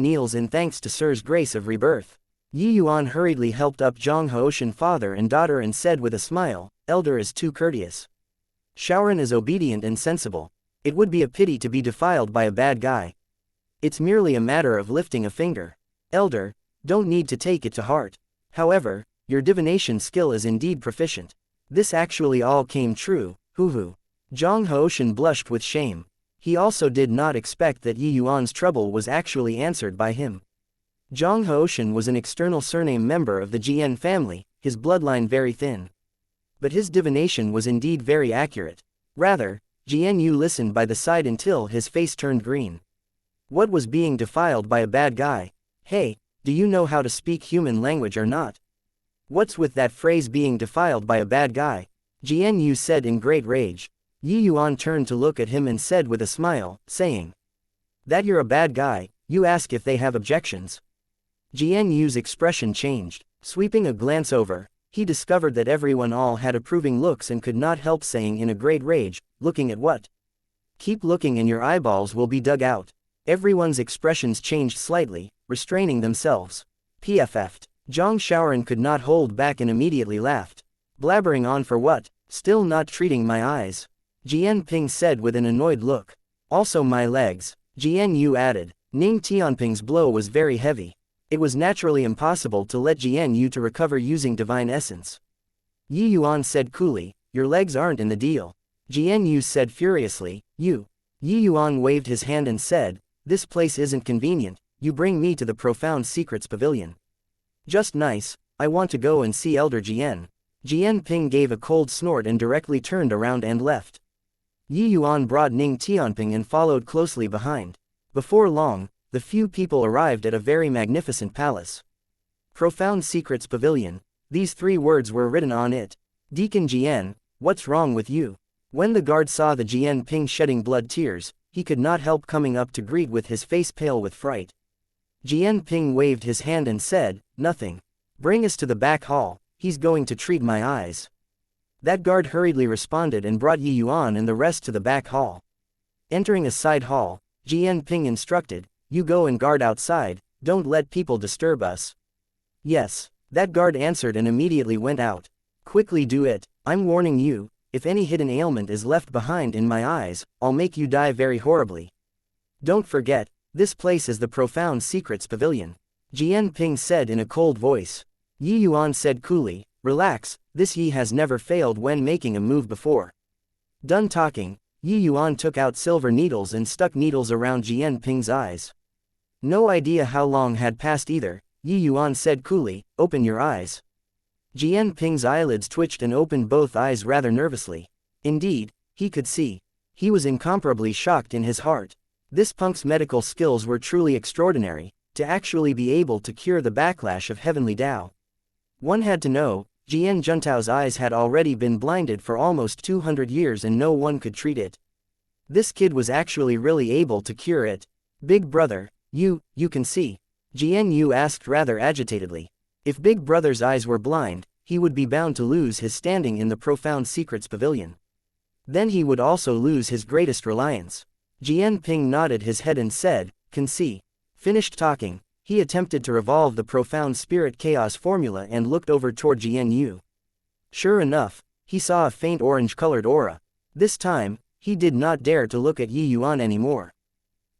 kneels in thanks to Sir's grace of rebirth. Yi Yuan hurriedly helped up Zhang Haoshan father and daughter and said with a smile, Elder is too courteous. Shaoran is obedient and sensible. It would be a pity to be defiled by a bad guy. It's merely a matter of lifting a finger. Elder, don't need to take it to heart. However, your divination skill is indeed proficient. This actually all came true, hoo. Zhang Haoshan blushed with shame. He also did not expect that Yi Yuan's trouble was actually answered by him. Zhang Haoshan was an external surname member of the Jian family, his bloodline very thin. But his divination was indeed very accurate. Rather, Jian Yu listened by the side until his face turned green. What was being defiled by a bad guy? Hey, do you know how to speak human language or not? What's with that phrase being defiled by a bad guy? Jian Yu said in great rage. Yi Yuan turned to look at him and said with a smile, saying, that you're a bad guy, you ask if they have objections. Jian Yu's expression changed. Sweeping a glance over, he discovered that everyone all had approving looks and could not help saying in a great rage, looking at what? Keep looking and your eyeballs will be dug out. Everyone's expressions changed slightly, restraining themselves. PFF'd. Zhang Shaoran could not hold back and immediately laughed. Blabbering on for what? Still not treating my eyes. Jian-Ping said with an annoyed look. Also my legs. Jian Yu added. Ning Tianping's blow was very heavy. It was naturally impossible to let Jian Yu to recover using divine essence. Yi Yuan said coolly, your legs aren't in the deal. Jian Yu said furiously, you. Yi Yuan waved his hand and said, this place isn't convenient, you bring me to the profound secrets pavilion. Just nice, I want to go and see Elder Jian. Jian-Ping gave a cold snort and directly turned around and left. Yi Yuan brought Ning Tianping and followed closely behind. Before long, the few people arrived at a very magnificent palace. Profound Secrets Pavilion, these 3 words were written on it. Deacon Jian, what's wrong with you? When the guard saw the Jian-Ping shedding blood tears, he could not help coming up to greet with his face pale with fright. Jian-Ping waved his hand and said, nothing. Bring us to the back hall, he's going to treat my eyes. That guard hurriedly responded and brought Yi Yuan and the rest to the back hall. Entering a side hall, Jian-Ping instructed, you go and guard outside, don't let people disturb us. Yes, that guard answered and immediately went out. Quickly do it, I'm warning you, if any hidden ailment is left behind in my eyes, I'll make you die very horribly. Don't forget, this place is the Profound Secrets Pavilion. Jian-Ping said in a cold voice. Yi Yuan said coolly, relax, this Yi has never failed when making a move before. Done talking, Yi Yuan took out silver needles and stuck needles around Jian-Ping's eyes. No idea how long had passed either, Yi Yuan said coolly, open your eyes. Jian-Ping's eyelids twitched and opened both eyes rather nervously. Indeed, he could see. He was incomparably shocked in his heart. This punk's medical skills were truly extraordinary, to actually be able to cure the backlash of heavenly Tao. One had to know, Jian Juntao's eyes had already been blinded for almost 200 years and no one could treat it. This kid was actually really able to cure it. Big brother, you can see. Jian Yu asked rather agitatedly. If Big Brother's eyes were blind, he would be bound to lose his standing in the Profound Secrets Pavilion. Then he would also lose his greatest reliance. Jian-Ping nodded his head and said, can see. Finished talking, he attempted to revolve the Profound Spirit Chaos formula and looked over toward Jian Yu. Sure enough, he saw a faint orange-colored aura. This time, he did not dare to look at Yi Yuan anymore.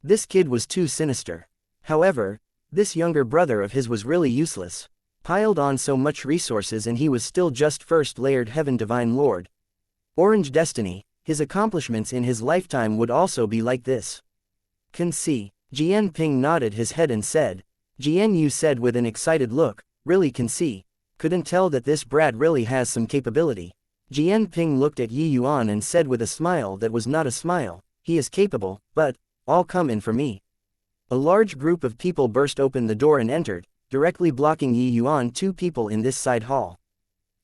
This kid was too sinister. However, this younger brother of his was really useless. Piled on so much resources and he was still just first-layered Heaven Divine Lord. Orange Destiny, his accomplishments in his lifetime would also be like this. Can see. Jian-Ping nodded his head and said. Jian Yu said with an excited look, really can see. Couldn't tell that this brat really has some capability. Jian-Ping looked at Yi Yuan and said with a smile that was not a smile, he is capable, but, all come in for me. A large group of people burst open the door and entered, directly blocking Yi Yuan. 2 people in this side hall.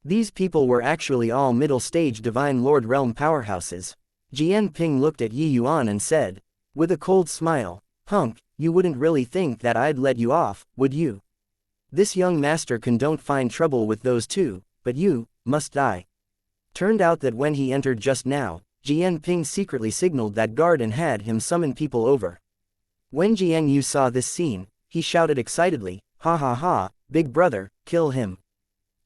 These people were actually all middle-stage Divine Lord realm powerhouses. Jian Ping looked at Yi Yuan and said, with a cold smile, "Punk, you wouldn't really think that I'd let you off, would you? This young master don't find trouble with those 2, but you must die." Turned out that when he entered just now, Jian Ping secretly signaled that guard and had him summon people over. When Jian Yu saw this scene, he shouted excitedly, "Ha ha ha, big brother, kill him.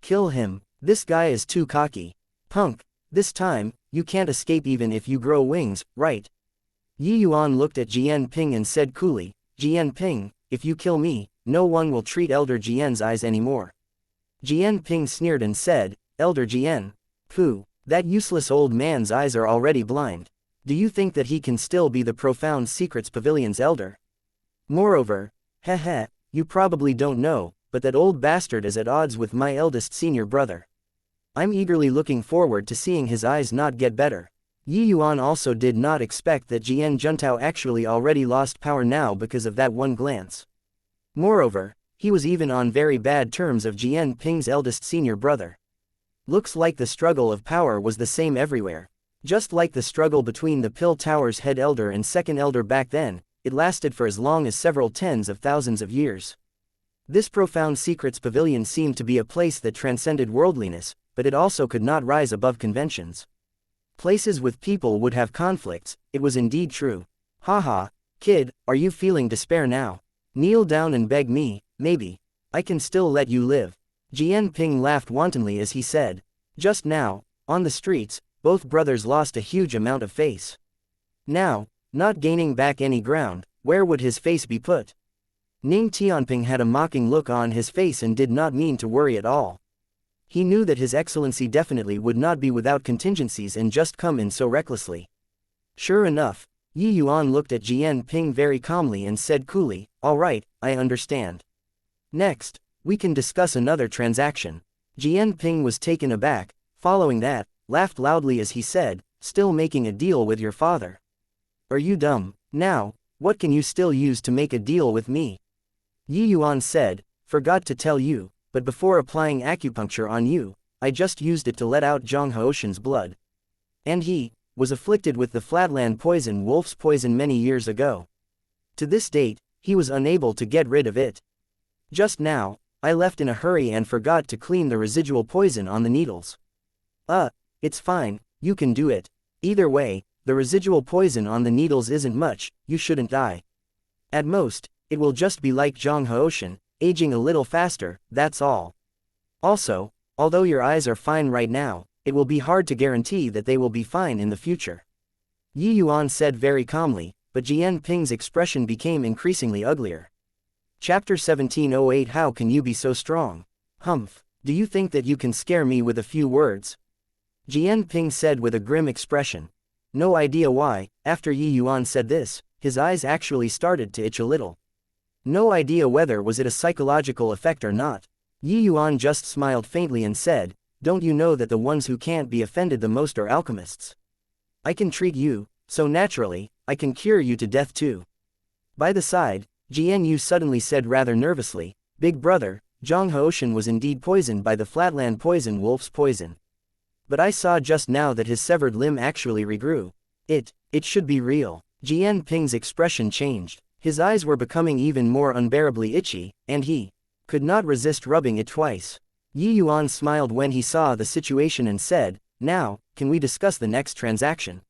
Kill him, this guy is too cocky. Punk, this time, you can't escape even if you grow wings, right?" Yi Yuan looked at Jian Ping and said coolly, "Jian Ping, if you kill me, no one will treat Elder Jian's eyes anymore." Jian Ping sneered and said, "Elder Jian? Pooh, that useless old man's eyes are already blind. Do you think that he can still be the Profound Secrets Pavilion's elder? Moreover, heh, you probably don't know, but that old bastard is at odds with my eldest senior brother. I'm eagerly looking forward to seeing his eyes not get better." Yi Yuan also did not expect that Jian Juntao actually already lost power now because of that one glance. Moreover, he was even on very bad terms of Jian Ping's eldest senior brother. Looks like the struggle of power was the same everywhere. Just like the struggle between the Pill Tower's head elder and second elder back then, it lasted for as long as several tens of thousands of years. This Profound Secrets Pavilion seemed to be a place that transcended worldliness, but it also could not rise above conventions. Places with people would have conflicts, it was indeed true. "Haha, kid, are you feeling despair now? Kneel down and beg me, maybe. I can still let you live." Jian Ping laughed wantonly as he said, "Just now, on the streets, both brothers lost a huge amount of face. Now, not gaining back any ground, where would his face be put?" Ning Tianping had a mocking look on his face and did not mean to worry at all. He knew that His Excellency definitely would not be without contingencies and just come in so recklessly. Sure enough, Yi Yuan looked at Jian Ping very calmly and said coolly, "All right, I understand. Next, we can discuss another transaction." Jian Ping was taken aback, following that, laughed loudly as he said, "Still making a deal with your father? Are you dumb? Now, what can you still use to make a deal with me?" Yi Yuan said, "Forgot to tell you, but before applying acupuncture on you, I just used it to let out Zhang Haoshan's blood. And he was afflicted with the flatland poison wolf's poison many years ago. To this date, he was unable to get rid of it. Just now, I left in a hurry and forgot to clean the residual poison on the needles." It's fine, you can do it. Either way, the residual poison on the needles isn't much, you shouldn't die. At most, it will just be like Zhang Haoshan, aging a little faster, that's all. Also, although your eyes are fine right now, it will be hard to guarantee that they will be fine in the future." Yi Yuan said very calmly, but Jian Ping's expression became increasingly uglier. Chapter 1708 How can you be so strong? Humph, do you think that you can scare me with a few words? Jian Ping said with a grim expression. No idea why, after Yi Yuan said this, his eyes actually started to itch a little. No idea whether was it a psychological effect or not. Yi Yuan just smiled faintly and said, "Don't you know that the ones who can't be offended the most are alchemists? I can treat you, so naturally, I can cure you to death too." By the side, Jian Yu suddenly said rather nervously, "Big brother, Zhang Haoshan was indeed poisoned by the flatland poison wolf's poison. But I saw just now that his severed limb actually regrew. It should be real." Jian Ping's expression changed. His eyes were becoming even more unbearably itchy, and he could not resist rubbing it twice. Yi Yuan smiled when he saw the situation and said, "Now, can we discuss the next transaction?"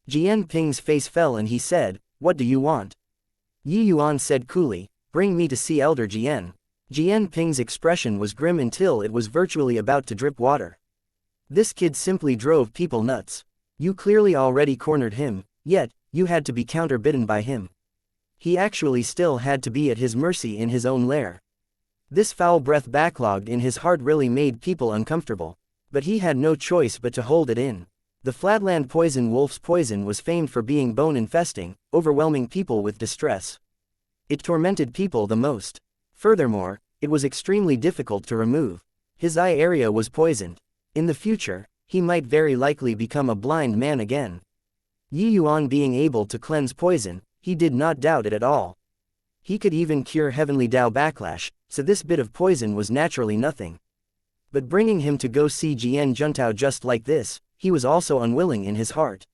Jian Ping's face fell and he said, "What do you want?" Yi Yuan said coolly, "Bring me to see Elder Jian." Jian Ping's expression was grim until it was virtually about to drip water. This kid simply drove people nuts. You clearly already cornered him, yet, you had to be counterbidden by him. He actually still had to be at his mercy in his own lair. This foul breath backlogged in his heart really made people uncomfortable. But he had no choice but to hold it in. The flatland poison wolf's poison was famed for being bone-infesting, overwhelming people with distress. It tormented people the most. Furthermore, it was extremely difficult to remove. His eye area was poisoned. In the future, he might very likely become a blind man again. Yi Yuan being able to cleanse poison, he did not doubt it at all. He could even cure heavenly Tao backlash, so this bit of poison was naturally nothing. But bringing him to go see Jian Juntao just like this, he was also unwilling in his heart.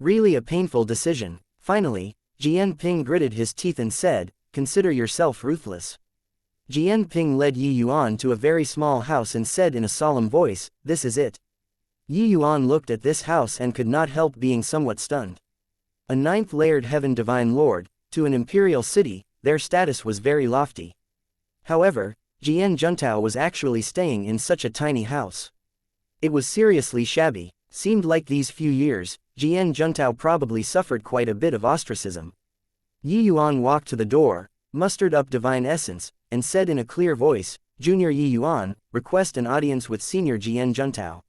Really a painful decision. Finally, Jian Ping gritted his teeth and said, "Consider yourself ruthless." Jian Ping led Yi Yuan to a very small house and said in a solemn voice, "This is it." Yi Yuan looked at this house and could not help being somewhat stunned. A ninth-layered heaven divine lord, to an imperial city, their status was very lofty. However, Jian Juntao was actually staying in such a tiny house. It was seriously shabby. Seemed like these few years, Jian Juntao probably suffered quite a bit of ostracism. Yi Yuan walked to the door, mustered up divine essence, and said in a clear voice, "Junior Yi Yuan, request an audience with Senior Jian Juntao."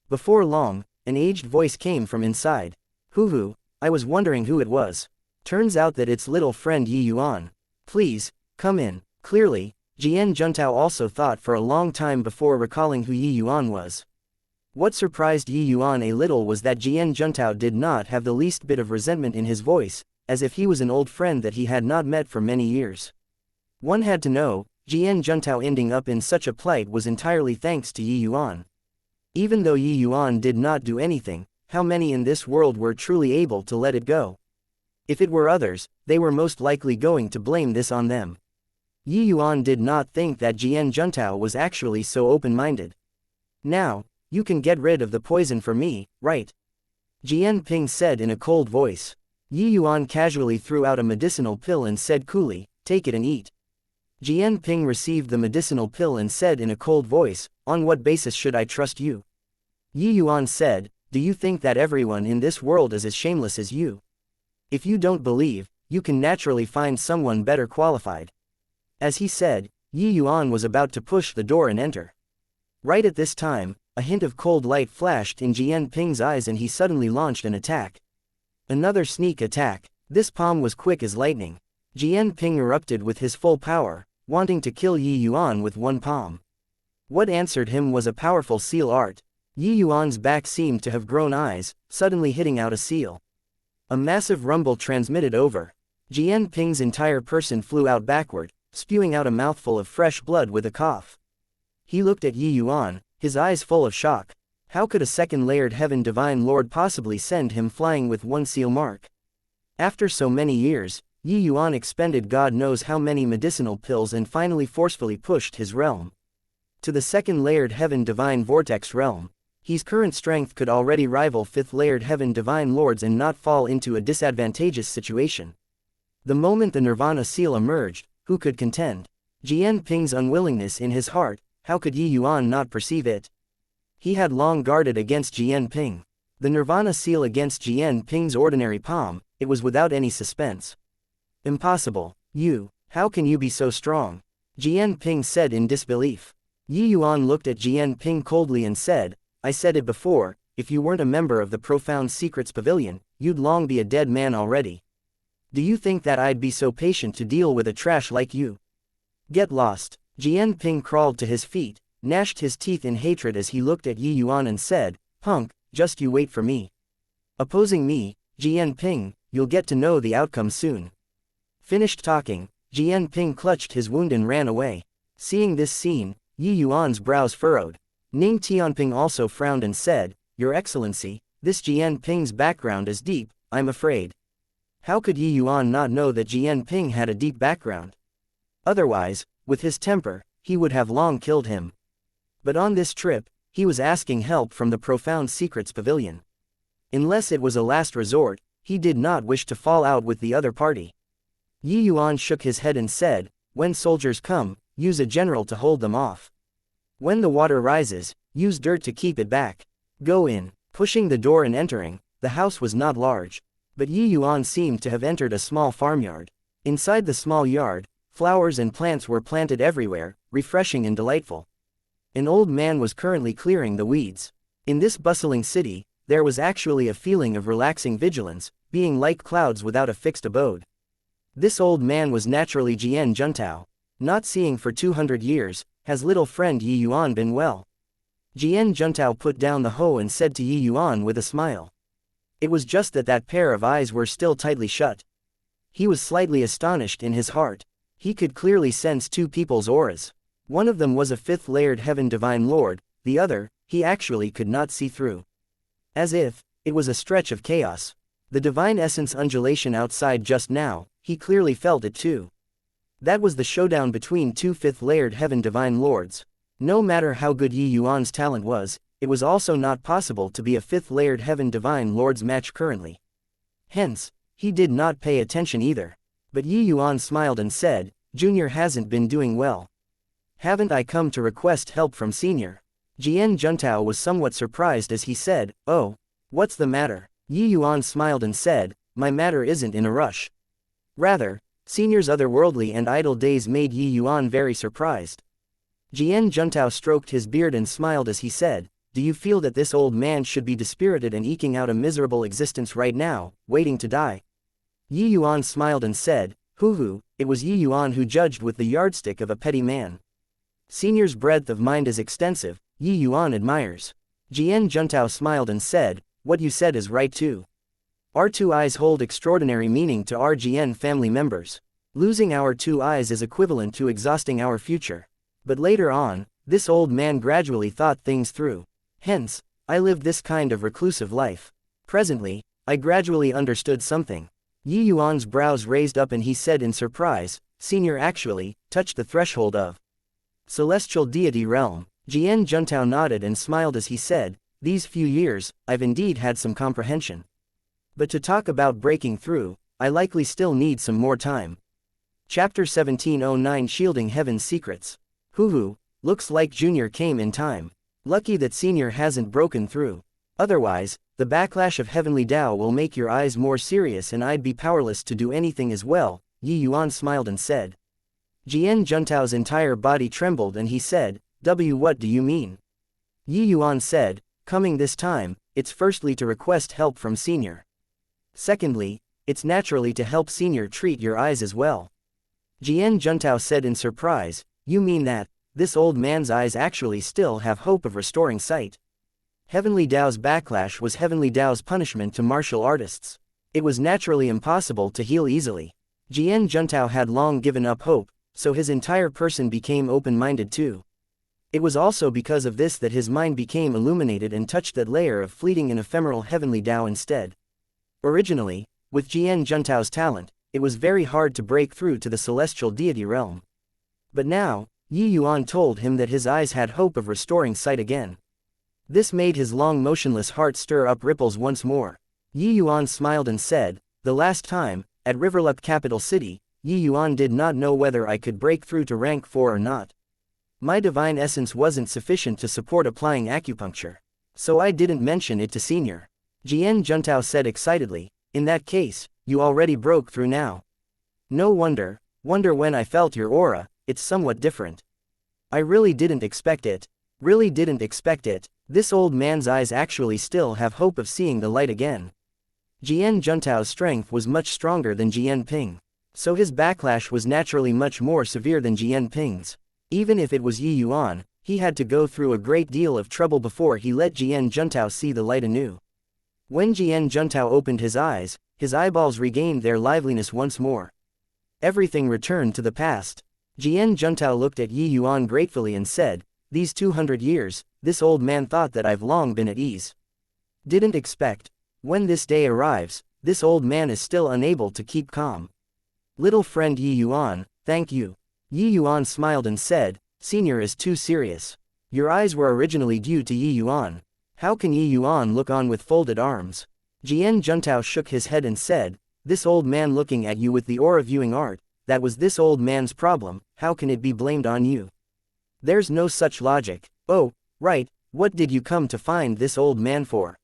Before long, an aged voice came from inside. "Hoo, I was wondering who it was. Turns out that it's little friend Yi Yuan. Please, come in." Clearly, Jian Juntao also thought for a long time before recalling who Yi Yuan was. What surprised Yi Yuan a little was that Jian Juntao did not have the least bit of resentment in his voice, as if he was an old friend that he had not met for many years. One had to know, Jian Juntao ending up in such a plight was entirely thanks to Yi Yuan. Even though Yi Yuan did not do anything, how many in this world were truly able to let it go? If it were others, they were most likely going to blame this on them. Yi Yuan did not think that Jian Juntao was actually so open-minded. "Now, you can get rid of the poison for me, right?" Jian Ping said in a cold voice. Yi Yuan casually threw out a medicinal pill and said coolly, "Take it and eat." Jian Ping received the medicinal pill and said in a cold voice, "On what basis should I trust you?" Yi Yuan said, "Do you think that everyone in this world is as shameless as you? If you don't believe, you can naturally find someone better qualified." As he said, Yi Yuan was about to push the door and enter. Right at this time, a hint of cold light flashed in Jian Ping's eyes and he suddenly launched an attack. Another sneak attack. This palm was quick as lightning. Jian Ping erupted with his full power, wanting to kill Yi Yuan with one palm. What answered him was a powerful seal art. Yi Yuan's back seemed to have grown eyes, suddenly hitting out a seal. A massive rumble transmitted over. Jian Ping's entire person flew out backward, spewing out a mouthful of fresh blood with a cough. He looked at Yi Yuan, his eyes full of shock. How could a second-layered heaven divine lord possibly send him flying with one seal mark? After so many years, Yi Yuan expended God knows how many medicinal pills and finally forcefully pushed his realm to the second-layered heaven divine vortex realm. His current strength could already rival fifth-layered heaven divine lords and not fall into a disadvantageous situation. The moment the Nirvana seal emerged, who could contend? Jian Ping's unwillingness in his heart, how could Yi Yuan not perceive it? He had long guarded against Jian Ping. The Nirvana seal against Jian Ping's ordinary palm, it was without any suspense. "Impossible. How can you be so strong?" Jian Ping said in disbelief. Yi Yuan looked at Jian Ping coldly and said, "I said it before, if you weren't a member of the Profound Secrets Pavilion, you'd long be a dead man already. Do you think that I'd be so patient to deal with a trash like you? Get lost." Jian Ping crawled to his feet, gnashed his teeth in hatred as he looked at Yi Yuan and said, "Punk, just you wait for me. Opposing me, Jian Ping, you'll get to know the outcome soon." Finished talking, Jian Ping clutched his wound and ran away. Seeing this scene, Yi Yuan's brows furrowed. Ning Tianping also frowned and said, "Your Excellency, this Jian Ping's background is deep, I'm afraid." How could Yi Yuan not know that Jian Ping had a deep background? Otherwise, with his temper, he would have long killed him. But on this trip, he was asking help from the Profound Secrets Pavilion. Unless it was a last resort, he did not wish to fall out with the other party. Yi Yuan shook his head and said, "When soldiers come, use a general to hold them off. When the water rises, use dirt to keep it back. Go in." Pushing the door and entering, the house was not large. But Yi Yuan seemed to have entered a small farmyard. Inside the small yard, flowers and plants were planted everywhere, refreshing and delightful. An old man was currently clearing the weeds. In this bustling city, there was actually a feeling of relaxing vigilance, being like clouds without a fixed abode. This old man was naturally Jian Juntao. Not seeing for 200 years, has little friend Yi Yuan been well? Jian Juntao put down the hoe and said to Yi Yuan with a smile. It was just that that pair of eyes were still tightly shut. He was slightly astonished in his heart. He could clearly sense two people's auras. One of them was a fifth-layered heaven divine lord, the other, he actually could not see through. As if, it was a stretch of chaos. The divine essence undulation outside just now, he clearly felt it too. That was the showdown between two fifth-layered heaven divine lords. No matter how good Yi Yuan's talent was, it was also not possible to be a fifth-layered heaven divine lord's match currently. Hence, he did not pay attention either. But Yi Yuan smiled and said, "Junior hasn't been doing well. Haven't I come to request help from Senior?" Jian Juntao was somewhat surprised as he said, "Oh, what's the matter?" Yi Yuan smiled and said, "My matter isn't in a rush." Rather, Senior's otherworldly and idle days made Yi Yuan very surprised. Jian Juntao stroked his beard and smiled as he said, "Do you feel that this old man should be dispirited and eking out a miserable existence right now, waiting to die?" Yi Yuan smiled and said, "Hoo-hoo, it was Yi Yuan who judged with the yardstick of a petty man. Senior's breadth of mind is extensive, Yi Yuan admires." Jian Juntao smiled and said, "What you said is right too. Our two eyes hold extraordinary meaning to our Jian family members. Losing our two eyes is equivalent to exhausting our future." But later on, this old man gradually thought things through. "Hence, I lived this kind of reclusive life. Presently, I gradually understood something." Yi Yuan's brows raised up and he said in surprise, "Senior actually touched the threshold of celestial deity realm." Jian Juntao nodded and smiled as he said, "These few years, I've indeed had some comprehension. But to talk about breaking through, I likely still need some more time." Chapter 1709 Shielding Heaven's Secrets. Hoo-hoo, looks like Junior came in time. Lucky that Senior hasn't broken through. Otherwise, the backlash of heavenly Tao will make your eyes more serious and I'd be powerless to do anything as well, Yi Yuan smiled and said. Jian Juntao's entire body trembled and he said, What do you mean?" Yi Yuan said, "Coming this time, it's firstly to request help from Senior. Secondly, it's naturally to help Senior treat your eyes as well." Jian Juntao said in surprise, "You mean that this old man's eyes actually still have hope of restoring sight?" Heavenly Tao's backlash was Heavenly Tao's punishment to martial artists. It was naturally impossible to heal easily. Jian Juntao had long given up hope, so his entire person became open-minded too. It was also because of this that his mind became illuminated and touched that layer of fleeting and ephemeral Heavenly Tao instead. Originally, with Jian Juntao's talent, it was very hard to break through to the celestial deity realm. But now, Yi Yuan told him that his eyes had hope of restoring sight again. This made his long motionless heart stir up ripples once more. Yi Yuan smiled and said, "The last time, at Riverlup capital city, Yi Yuan did not know whether I could break through to rank 4 or not. My divine essence wasn't sufficient to support applying acupuncture. So I didn't mention it to Senior." Jian Juntao said excitedly, "In that case, you already broke through now." "No wonder when I felt your aura, it's somewhat different. I really didn't expect it. This old man's eyes actually still have hope of seeing the light again." Jian Juntao's strength was much stronger than Jian Ping. So his backlash was naturally much more severe than Jian Ping's. Even if it was Yi Yuan, he had to go through a great deal of trouble before he let Jian Juntao see the light anew. When Jian Juntao opened his eyes, his eyeballs regained their liveliness once more. Everything returned to the past. Jian Juntao looked at Yi Yuan gratefully and said, "These 200 years, this old man thought that I've long been at ease. Didn't expect. When this day arrives, this old man is still unable to keep calm. Little friend Yi Yuan, thank you." Yi Yuan smiled and said, "Senior is too serious. Your eyes were originally due to Yi Yuan. How can Yi Yuan look on with folded arms?" Jian Juntao shook his head and said, "This old man looking at you with the aura viewing art, that was this old man's problem, how can it be blamed on you? There's no such logic." "Oh, right, what did you come to find this old man for?"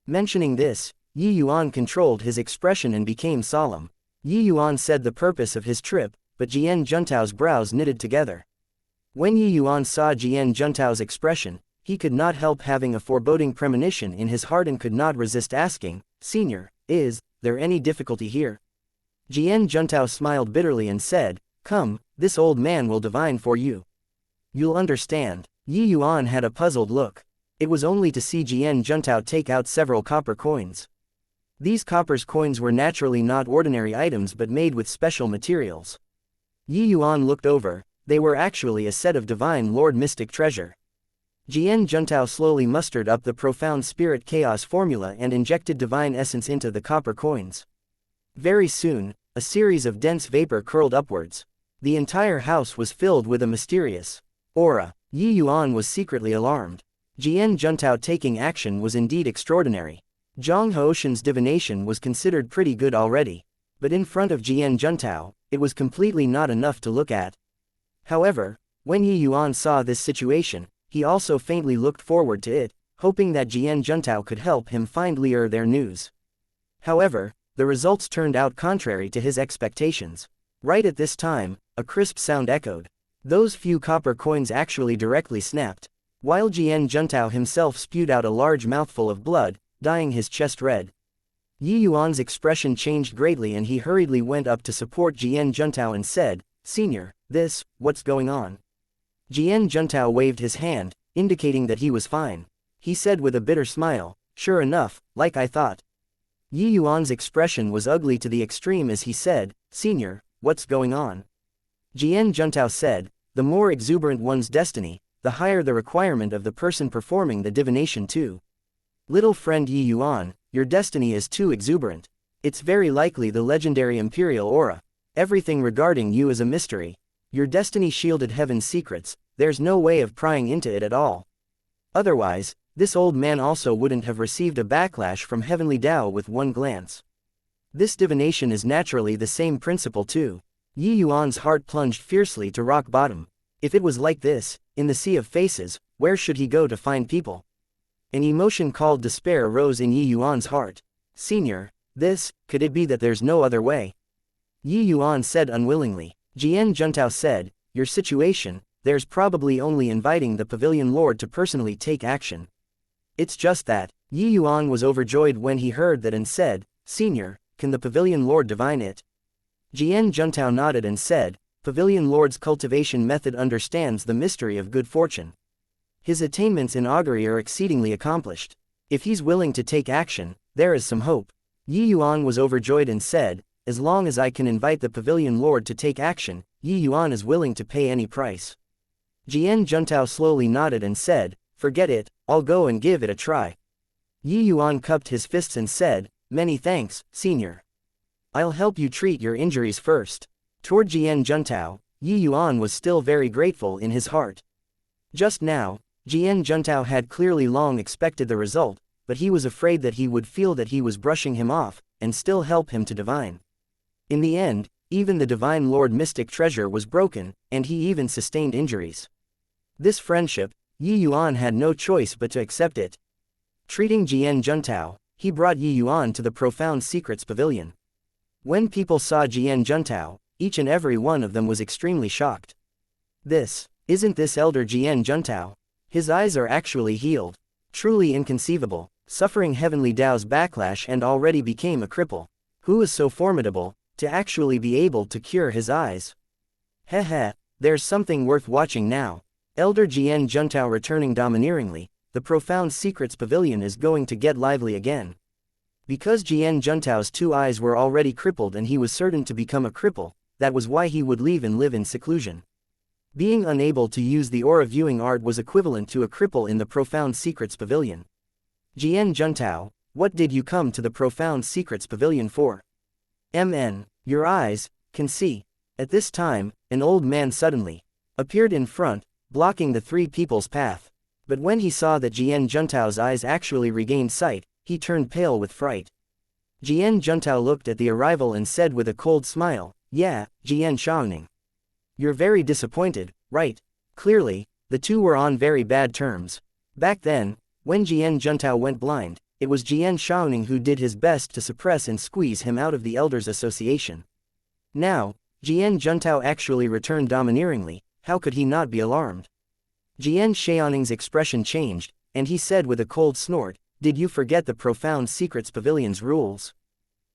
Mentioning this, Yi Yuan controlled his expression and became solemn. Yi Yuan said the purpose of his trip, but Jian Juntao's brows knitted together. When Yi Yuan saw Jian Juntao's expression, he could not help having a foreboding premonition in his heart and could not resist asking, "Senior, is there any difficulty here?" Jian Juntao smiled bitterly and said, "Come, this old man will divine for you. You'll understand." Yi Yuan had a puzzled look. It was only to see Jian Juntao take out several copper coins. These copper coins were naturally not ordinary items but made with special materials. Yuan looked over, they were actually a set of divine lord mystic treasure. Jian Juntao slowly mustered up the profound spirit chaos formula and injected divine essence into the copper coins. Very soon, a series of dense vapor curled upwards. The entire house was filled with a mysterious aura. Yuan was secretly alarmed. Jian Juntao taking action was indeed extraordinary. Zhang Hoshan's divination was considered pretty good already, but in front of Jian Juntao, it was completely not enough to look at. However, when Yuan saw this situation, he also faintly looked forward to it, hoping that Jian Juntao could help him find their news. However, the results turned out contrary to his expectations. Right at this time, a crisp sound echoed. Those few copper coins actually directly snapped, while Jian Juntao himself spewed out a large mouthful of blood, dyeing his chest red. Yuan's expression changed greatly and he hurriedly went up to support Jian Juntao and said, "Senior, what's going on?" Jian Juntao waved his hand, indicating that he was fine. He said with a bitter smile, "Sure enough, like I thought." Yuan's expression was ugly to the extreme as he said, "Senior, what's going on?" Jian Juntao said, "The more exuberant one's destiny, the higher the requirement of the person performing the divination too. Little friend Yuan, your destiny is too exuberant. It's very likely the legendary imperial aura. Everything regarding you is a mystery. Your destiny shielded heaven's secrets, there's no way of prying into it at all. Otherwise, this old man also wouldn't have received a backlash from heavenly Tao with one glance. This divination is naturally the same principle too." Yuan's heart plunged fiercely to rock bottom. If it was like this, in the sea of faces, where should he go to find people? An emotion called despair rose in Yuan's heart. "Senior, could it be that there's no other way?" Yuan said unwillingly. Jian Juntao said, "Your situation, there's probably only inviting the pavilion lord to personally take action." It's just that. Yuan was overjoyed when he heard that and said, "Senior, can the pavilion lord divine it?" Jian Juntao nodded and said, "Pavilion lord's cultivation method understands the mystery of good fortune. His attainments in augury are exceedingly accomplished. If he's willing to take action, there is some hope." Yuan was overjoyed and said, "As long as I can invite the pavilion lord to take action, Yuan is willing to pay any price." Jian Juntao slowly nodded and said, "Forget it, I'll go and give it a try." Yuan cupped his fists and said, "Many thanks, senior. I'll help you treat your injuries first." Toward Jian Juntao, Yuan was still very grateful in his heart. Just now, Jian Juntao had clearly long expected the result, but he was afraid that he would feel that he was brushing him off, and still help him to divine. In the end, even the divine lord mystic treasure was broken, and he even sustained injuries. This friendship, Yuan had no choice but to accept it. Treating Jian Juntao, he brought Yuan to the profound secrets pavilion. When people saw Jian Juntao, each and every one of them was extremely shocked. Isn't this elder Jian Juntao? His eyes are actually healed. Truly inconceivable, suffering heavenly Tao's backlash and already became a cripple. Who is so formidable, to actually be able to cure his eyes? Heh, there's something worth watching now. Elder Jian Juntao returning domineeringly, the profound secrets pavilion is going to get lively again. Because Jian Juntao's two eyes were already crippled and he was certain to become a cripple, that was why he would leave and live in seclusion. Being unable to use the aura viewing art was equivalent to a cripple in the profound secrets pavilion. Jian Juntao, what did you come to the profound secrets pavilion for? Your eyes can see. At this time, an old man suddenly appeared in front, blocking the three people's path. But when he saw that Jian Juntao's eyes actually regained sight, he turned pale with fright. Jian Juntao looked at the arrival and said with a cold smile, "Yeah, Jian Shaoning. You're very disappointed, right?" Clearly, the two were on very bad terms. Back then, when Jian Juntao went blind, it was Jian Shaoning who did his best to suppress and squeeze him out of the Elders' Association. Now, Jian Juntao actually returned domineeringly. How could he not be alarmed? Jian Shaoning's expression changed, and he said with a cold snort, "Did you forget the profound secrets pavilion's rules?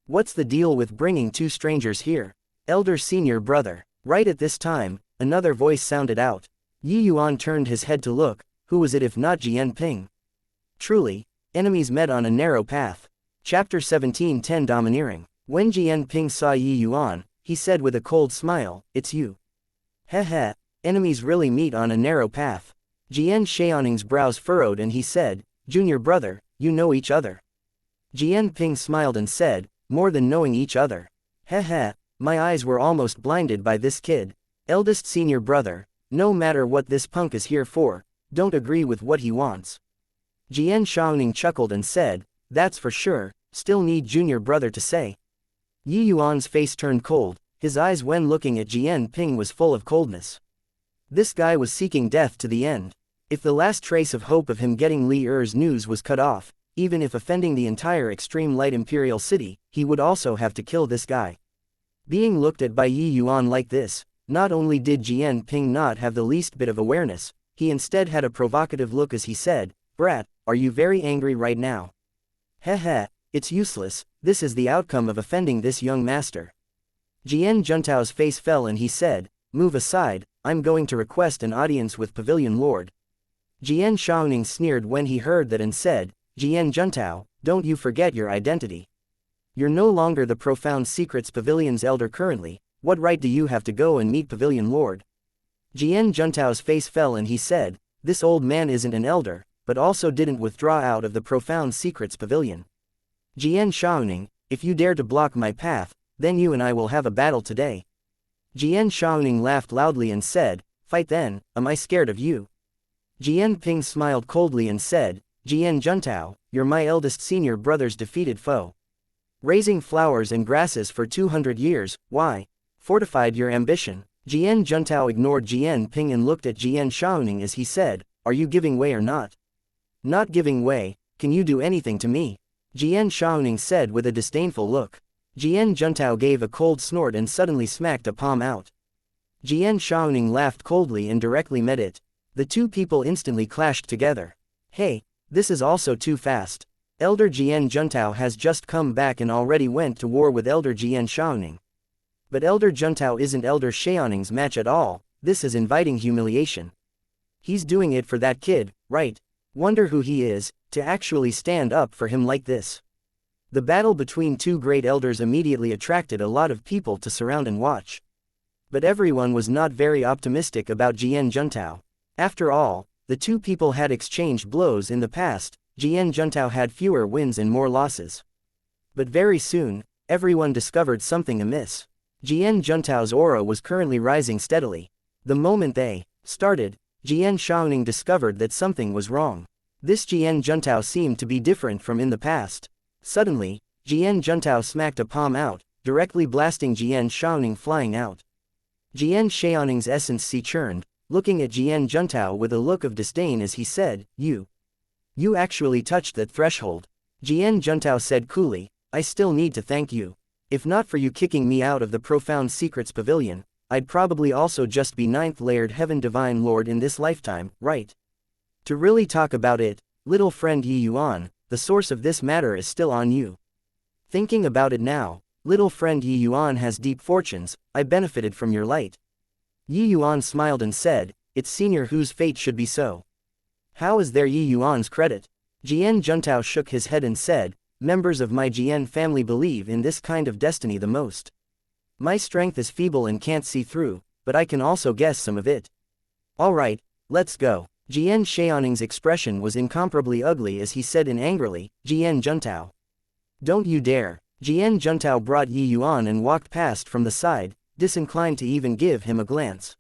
What's the deal with bringing two strangers here? Elder senior brother." Right at this time, another voice sounded out. Yuan turned his head to look. Who was it if not Jian Ping? Truly, enemies met on a narrow path. Chapter 17:10 Domineering. When Jian-Ping saw Yi Yuan, he said with a cold smile, "It's you." Heh, enemies really meet on a narrow path. Jian Xiaoning's brows furrowed and he said, "Junior brother, you know each other." Jian-Ping smiled and said, "More than knowing each other. Heh, my eyes were almost blinded by this kid. Eldest senior brother, no matter what this punk is here for, don't agree with what he wants." Jian Xiaoning chuckled and said, "That's for sure, still need junior brother to say." Yi Yuan's face turned cold, his eyes when looking at Jian-Ping was full of coldness. This guy was seeking death to the end. If the last trace of hope of him getting Li Er's news was cut off, even if offending the entire extreme light imperial city, he would also have to kill this guy. Being looked at by Yi Yuan like this, not only did Jian-Ping not have the least bit of awareness, he instead had a provocative look as he said, "Brat, are you very angry right now?" Heh, it's useless, this is the outcome of offending this young master. Jian Juntao's face fell and he said, "Move aside, I'm going to request an audience with Pavilion Lord." Jian Xiaoning sneered when he heard that and said, "Jian Juntao, don't you forget your identity. You're no longer the Profound Secrets Pavilion's elder currently, what right do you have to go and meet Pavilion Lord?" Jian Juntao's face fell and he said, "This old man isn't an elder, but also didn't withdraw out of the Profound Secrets Pavilion. Jian Xiaoning, if you dare to block my path, then you and I will have a battle today." Jian Xiaoning laughed loudly and said, "Fight then, am I scared of you?" Jian-Ping smiled coldly and said, "Jian Juntao, you're my eldest senior brother's defeated foe. Raising flowers and grasses for 200 years, why? Fortified your ambition." Jian Juntao ignored Jian-Ping and looked at Jian Xiaoning as he said, "Are you giving way or not?" "Not giving way, can you do anything to me?" Jian Xiaoning said with a disdainful look. Jian Juntao gave a cold snort and suddenly smacked a palm out. Jian Xiaoning laughed coldly and directly met it. The two people instantly clashed together. "Hey, this is also too fast. Elder Jian Juntao has just come back and already went to war with Elder Jian Xiaoning. But Elder Juntao isn't Elder Xiaoning's match at all, this is inviting humiliation. He's doing it for that kid, right? Wonder who he is, to actually stand up for him like this." The battle between two great elders immediately attracted a lot of people to surround and watch. But everyone was not very optimistic about Jian Juntao. After all, the two people had exchanged blows in the past, Jian Juntao had fewer wins and more losses. But very soon, everyone discovered something amiss. Jian Juntao's aura was currently rising steadily. The moment they started, Jian Xiaoning discovered that something was wrong. This Jian Juntao seemed to be different from in the past. Suddenly, Jian Juntao smacked a palm out, directly blasting Jian Xiaoning flying out. Jian Xiaoning's essence churned, looking at Jian Juntao with a look of disdain as he said, You actually touched that threshold." Jian Juntao said coolly, "I still need to thank you. If not for you kicking me out of the Profound Secrets Pavilion, I'd probably also just be 9th layered Heaven Divine Lord in this lifetime, right? To really talk about it, little friend Yi Yuan, the source of this matter is still on you. Thinking about it now, little friend Yi Yuan has deep fortunes, I benefited from your light." Yi Yuan smiled and said, "It's senior whose fate should be so. How is there Yi Yuan's credit?" Jian Juntao shook his head and said, "Members of my Jian family believe in this kind of destiny the most. My strength is feeble and can't see through, but I can also guess some of it. Alright, let's go." Jian Xiaoning's expression was incomparably ugly as he said angrily, "Jian Juntao. Don't you dare." Jian Juntao brought Yi Yuan and walked past from the side, disinclined to even give him a glance.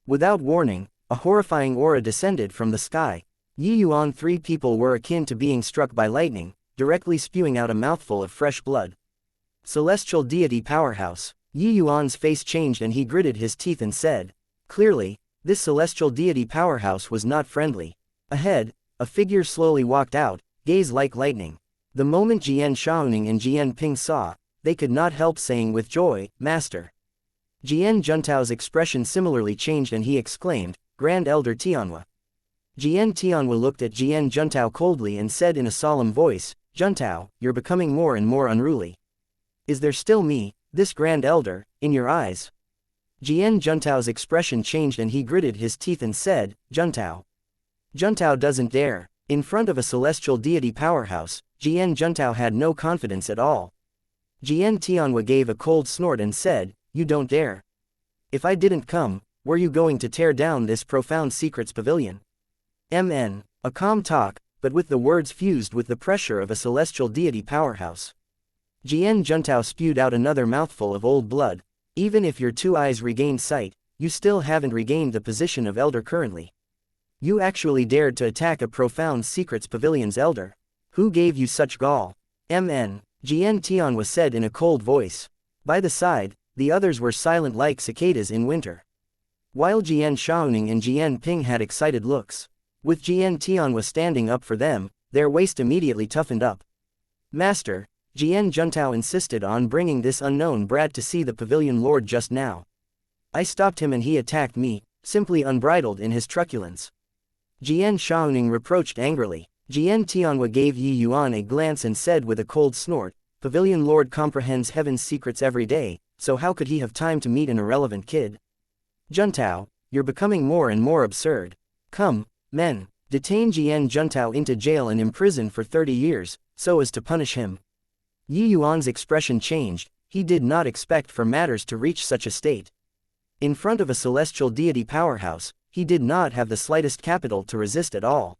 Without warning, a horrifying aura descended from the sky. Yi Yuan three people were akin to being struck by lightning, directly spewing out a mouthful of fresh blood. Celestial deity powerhouse. Yi Yuan's face changed and he gritted his teeth and said, "Clearly, this celestial deity powerhouse was not friendly." Ahead, a figure slowly walked out, gaze like lightning. The moment Jian Xiaoning and Jian-Ping saw, they could not help saying with joy, "Master." Jian Juntao's expression similarly changed and he exclaimed, "Grand Elder Tianhua." Jian Tianhua looked at Jian Juntao coldly and said in a solemn voice, "Juntao, you're becoming more and more unruly. Is there still me, this Grand Elder, in your eyes?" Jian Juntao's expression changed and he gritted his teeth and said, "Juntao." Juntao doesn't dare. In front of a celestial deity powerhouse, Jian Juntao had no confidence at all. Jian Tianhua gave a cold snort and said, "You don't dare. If I didn't come, were you going to tear down this profound secrets pavilion?" MN. A calm talk, but with the words fused with the pressure of a celestial deity powerhouse. Jian Juntao spewed out another mouthful of old blood. "Even if your two eyes regained sight, you still haven't regained the position of elder currently. You actually dared to attack a profound secrets pavilion's elder. Who gave you such gall?" MN. Jian Tianhua said in a cold voice. By the side, the others were silent like cicadas in winter. While Jian Shaoning and Jian Ping had excited looks. With Jian Tianhua standing up for them, their waist immediately toughened up. "Master," Jian Juntao insisted on bringing this unknown brat to see the pavilion lord just now. "I stopped him and he attacked me, simply unbridled in his truculence." Jian Shaoning reproached angrily. Jian Tianhua gave Yi Yuan a glance and said with a cold snort, "Pavilion Lord comprehends heaven's secrets every day, so how could he have time to meet an irrelevant kid? Juntao, you're becoming more and more absurd. Come, men, detain Jian Juntao into jail and imprison for 30 years, so as to punish him." Yi Yuan's expression changed. He did not expect for matters to reach such a state. In front of a celestial deity powerhouse, he did not have the slightest capital to resist at all.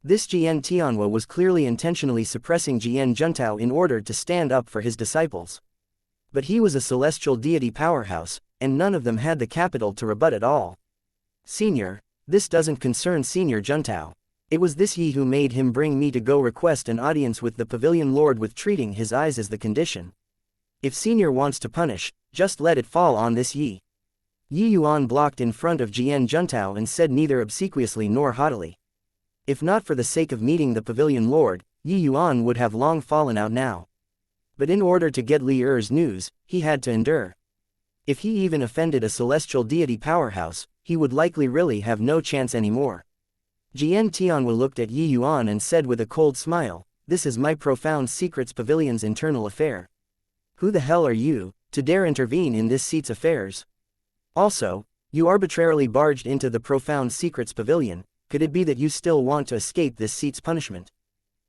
This Jian Tianhua was clearly intentionally suppressing Jian Juntao in order to stand up for his disciples. But he was a celestial deity powerhouse, and none of them had the capital to rebut at all. "Senior, this doesn't concern Senior Juntao. It was this Yi who made him bring me to go request an audience with the pavilion lord with treating his eyes as the condition. If Senior wants to punish, just let it fall on this Yi." Yi Yuan blocked in front of Jian Juntao and said neither obsequiously nor haughtily. If not for the sake of meeting the pavilion lord, Yi Yuan would have long fallen out now. But in order to get Li Er's news, he had to endure. If he even offended a celestial deity powerhouse, he would likely really have no chance anymore. Jian Tianhua looked at Yi Yuan and said with a cold smile, "This is my profound secrets pavilion's internal affair. Who the hell are you, to dare intervene in this seat's affairs? Also, you arbitrarily barged into the profound secrets pavilion. Could it be that you still want to escape this seat's punishment?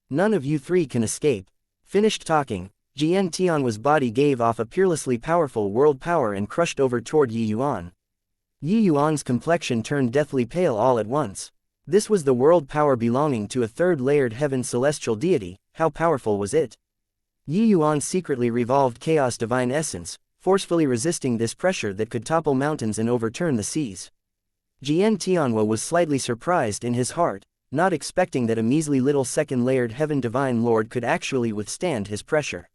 None of you three can escape." Finished talking, Jian Tianhua's body gave off a peerlessly powerful world power and crushed over toward Yi Yuan. Yi Yuan's complexion turned deathly pale all at once. This was the world power belonging to a third-layered heaven celestial deity. How powerful was it? Yi Yuan secretly revolved chaos divine essence, forcefully resisting this pressure that could topple mountains and overturn the seas. Jian Tianhua was slightly surprised in his heart, not expecting that a measly little second-layered heaven divine lord could actually withstand his pressure.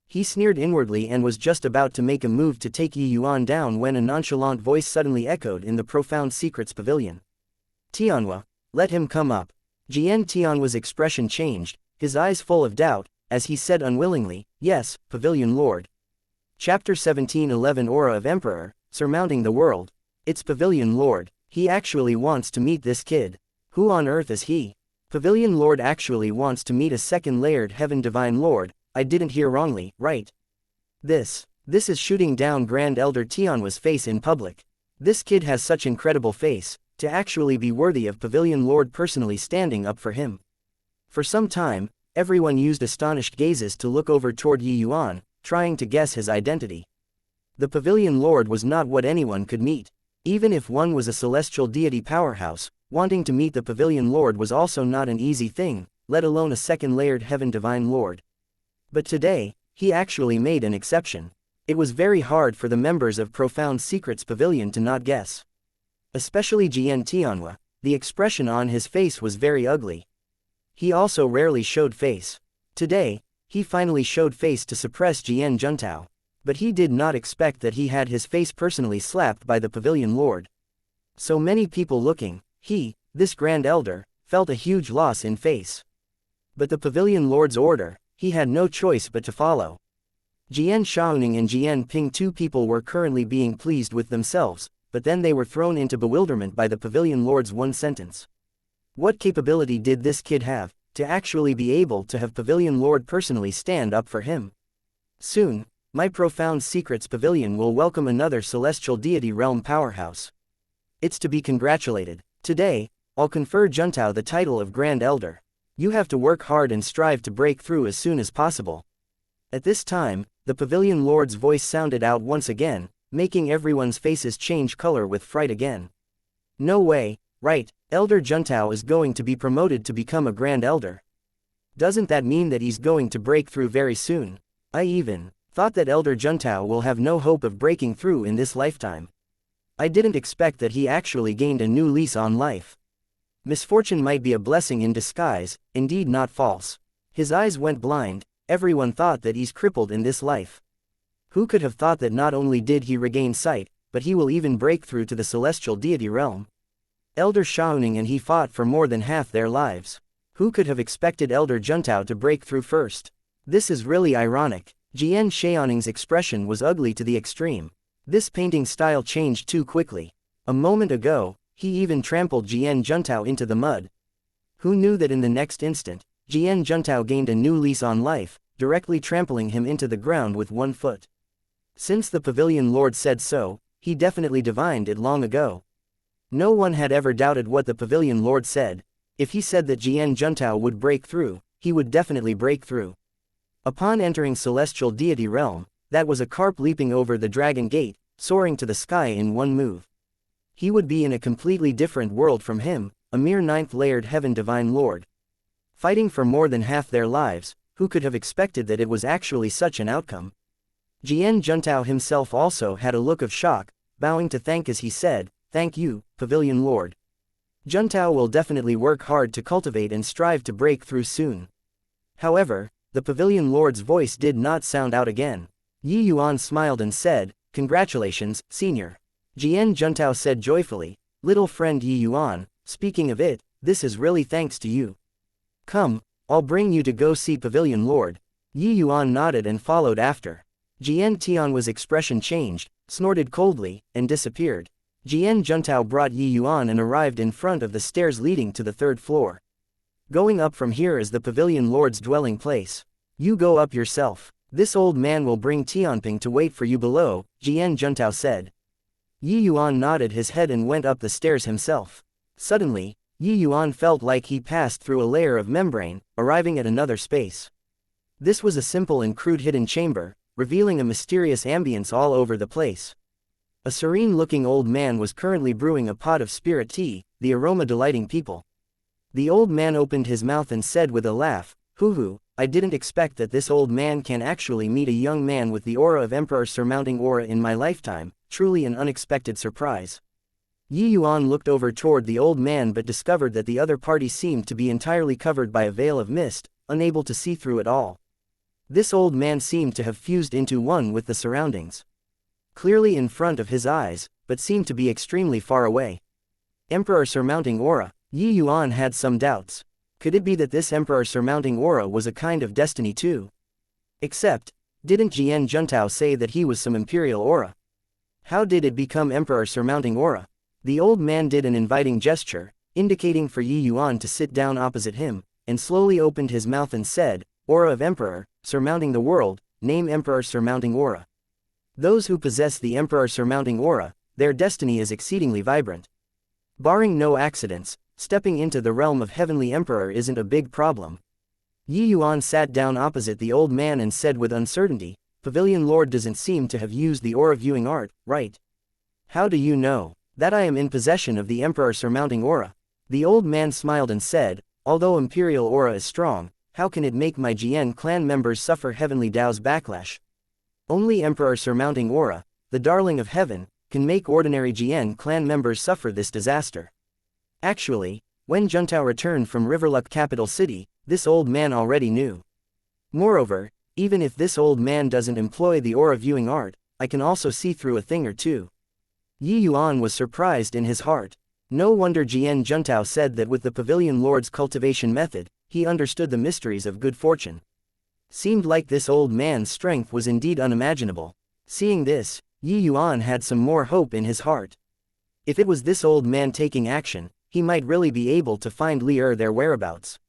He sneered inwardly and was just about to make a move to take Yi Yuan down when a nonchalant voice suddenly echoed in the profound secrets pavilion. "Tianhua, let him come up." Jian Tianhua's expression changed, his eyes full of doubt, as he said unwillingly, "Yes, pavilion lord." Chapter 17:11 Aura of Emperor, surmounting the world. "It's pavilion lord. He actually wants to meet this kid. Who on earth is he? Pavilion lord actually wants to meet a second-layered heaven divine lord. I didn't hear wrongly, right? This is shooting down Grand Elder Tianhua's face in public. This kid has such incredible face, to actually be worthy of pavilion lord personally standing up for him." For some time, everyone used astonished gazes to look over toward Yi Yuan, trying to guess his identity. The pavilion lord was not what anyone could meet. Even if one was a celestial deity powerhouse, wanting to meet the pavilion lord was also not an easy thing, let alone a second-layered heaven divine lord. But today, he actually made an exception. It was very hard for the members of Profound Secrets Pavilion to not guess. Especially Jian Tianhua, the expression on his face was very ugly. He also rarely showed face. Today, he finally showed face to suppress Jian Juntao. But he did not expect that he had his face personally slapped by the pavilion lord. So many people looking, this grand elder, felt a huge loss in face. But the pavilion lord's order, he had no choice but to follow. Jian Shaoning and Jian Ping, two people were currently being pleased with themselves, but then they were thrown into bewilderment by the pavilion lord's one sentence. What capability did this kid have, to actually be able to have pavilion lord personally stand up for him? Soon, my Profound Secrets Pavilion will welcome another celestial deity realm powerhouse. It's to be congratulated. Today, I'll confer Juntao the title of Grand Elder. You have to work hard and strive to break through as soon as possible. At this time, the Pavilion Lord's voice sounded out once again, making everyone's faces change color with fright again. No way, right, Elder Juntao is going to be promoted to become a Grand Elder. Doesn't that mean that he's going to break through very soon? I even thought that Elder Juntao will have no hope of breaking through in this lifetime. I didn't expect that he actually gained a new lease on life. Misfortune might be a blessing in disguise, indeed not false. His eyes went blind, everyone thought that he's crippled in this life. Who could have thought that not only did he regain sight, but he will even break through to the celestial deity realm? Elder Shaoning and he fought for more than half their lives. Who could have expected Elder Juntao to break through first? This is really ironic. Jian Shaoning's expression was ugly to the extreme. This painting style changed too quickly. A moment ago, he even trampled Jian Juntao into the mud. Who knew that in the next instant, Jian Juntao gained a new lease on life, directly trampling him into the ground with one foot. Since the Pavilion Lord said so, he definitely divined it long ago. No one had ever doubted what the Pavilion Lord said. If he said that Jian Juntao would break through, he would definitely break through. Upon entering celestial deity realm, that was a carp leaping over the dragon gate, soaring to the sky in one move. He would be in a completely different world from him, a mere ninth-layered heaven divine lord. Fighting for more than half their lives, who could have expected that it was actually such an outcome? Jian Juntao himself also had a look of shock, bowing to thank as he said, "Thank you, Pavilion Lord. Juntao will definitely work hard to cultivate and strive to break through soon." However, the Pavilion Lord's voice did not sound out again. Yuan smiled and said, "Congratulations, Senior." Jian Juntao said joyfully, "Little friend Yuan, speaking of it, this is really thanks to you. Come, I'll bring you to go see Pavilion Lord." Yuan nodded and followed after. Jian Tianhua's expression changed, snorted coldly, and disappeared. Jian Juntao brought Yuan and arrived in front of the stairs leading to the third floor. Going up from here is the Pavilion Lord's dwelling place. You go up yourself. This old man will bring Tianping to wait for you below, Jian Juntao said. Yuan nodded his head and went up the stairs himself. Suddenly, Yuan felt like he passed through a layer of membrane, arriving at another space. This was a simple and crude hidden chamber, revealing a mysterious ambience all over the place. A serene-looking old man was currently brewing a pot of spirit tea, the aroma delighting people. The old man opened his mouth and said with a laugh, "Hoo-hoo, I didn't expect that this old man can actually meet a young man with the aura of Emperor surmounting aura in my lifetime, truly an unexpected surprise." Yuan looked over toward the old man but discovered that the other party seemed to be entirely covered by a veil of mist, unable to see through it all. This old man seemed to have fused into one with the surroundings. Clearly in front of his eyes, but seemed to be extremely far away. Emperor surmounting aura, Yuan had some doubts. Could it be that this Emperor surmounting aura was a kind of destiny too? Except, didn't Jian Juntao say that he was some imperial aura? How did it become Emperor surmounting aura? The old man did an inviting gesture, indicating for Yuan to sit down opposite him, and slowly opened his mouth and said, "Aura of Emperor, surmounting the world, name Emperor surmounting aura." Those who possess the Emperor surmounting aura, their destiny is exceedingly vibrant. Barring no accidents, stepping into the realm of Heavenly Emperor isn't a big problem. Yuan sat down opposite the old man and said with uncertainty, "Pavilion Lord doesn't seem to have used the aura viewing art, right? How do you know that I am in possession of the Emperor surmounting aura?" The old man smiled and said, "Although Imperial aura is strong, how can it make my Jian clan members suffer Heavenly Dao's backlash? Only Emperor surmounting aura, the darling of heaven, can make ordinary Jian clan members suffer this disaster." Actually, when Juntao returned from Riverluck capital city, this old man already knew. Moreover, even if this old man doesn't employ the aura viewing art, I can also see through a thing or two. Yuan was surprised in his heart. No wonder Jian Juntao said that with the Pavilion Lord's cultivation method, he understood the mysteries of good fortune. Seemed like this old man's strength was indeed unimaginable. Seeing this, Yuan had some more hope in his heart. If it was this old man taking action, he might really be able to find their whereabouts.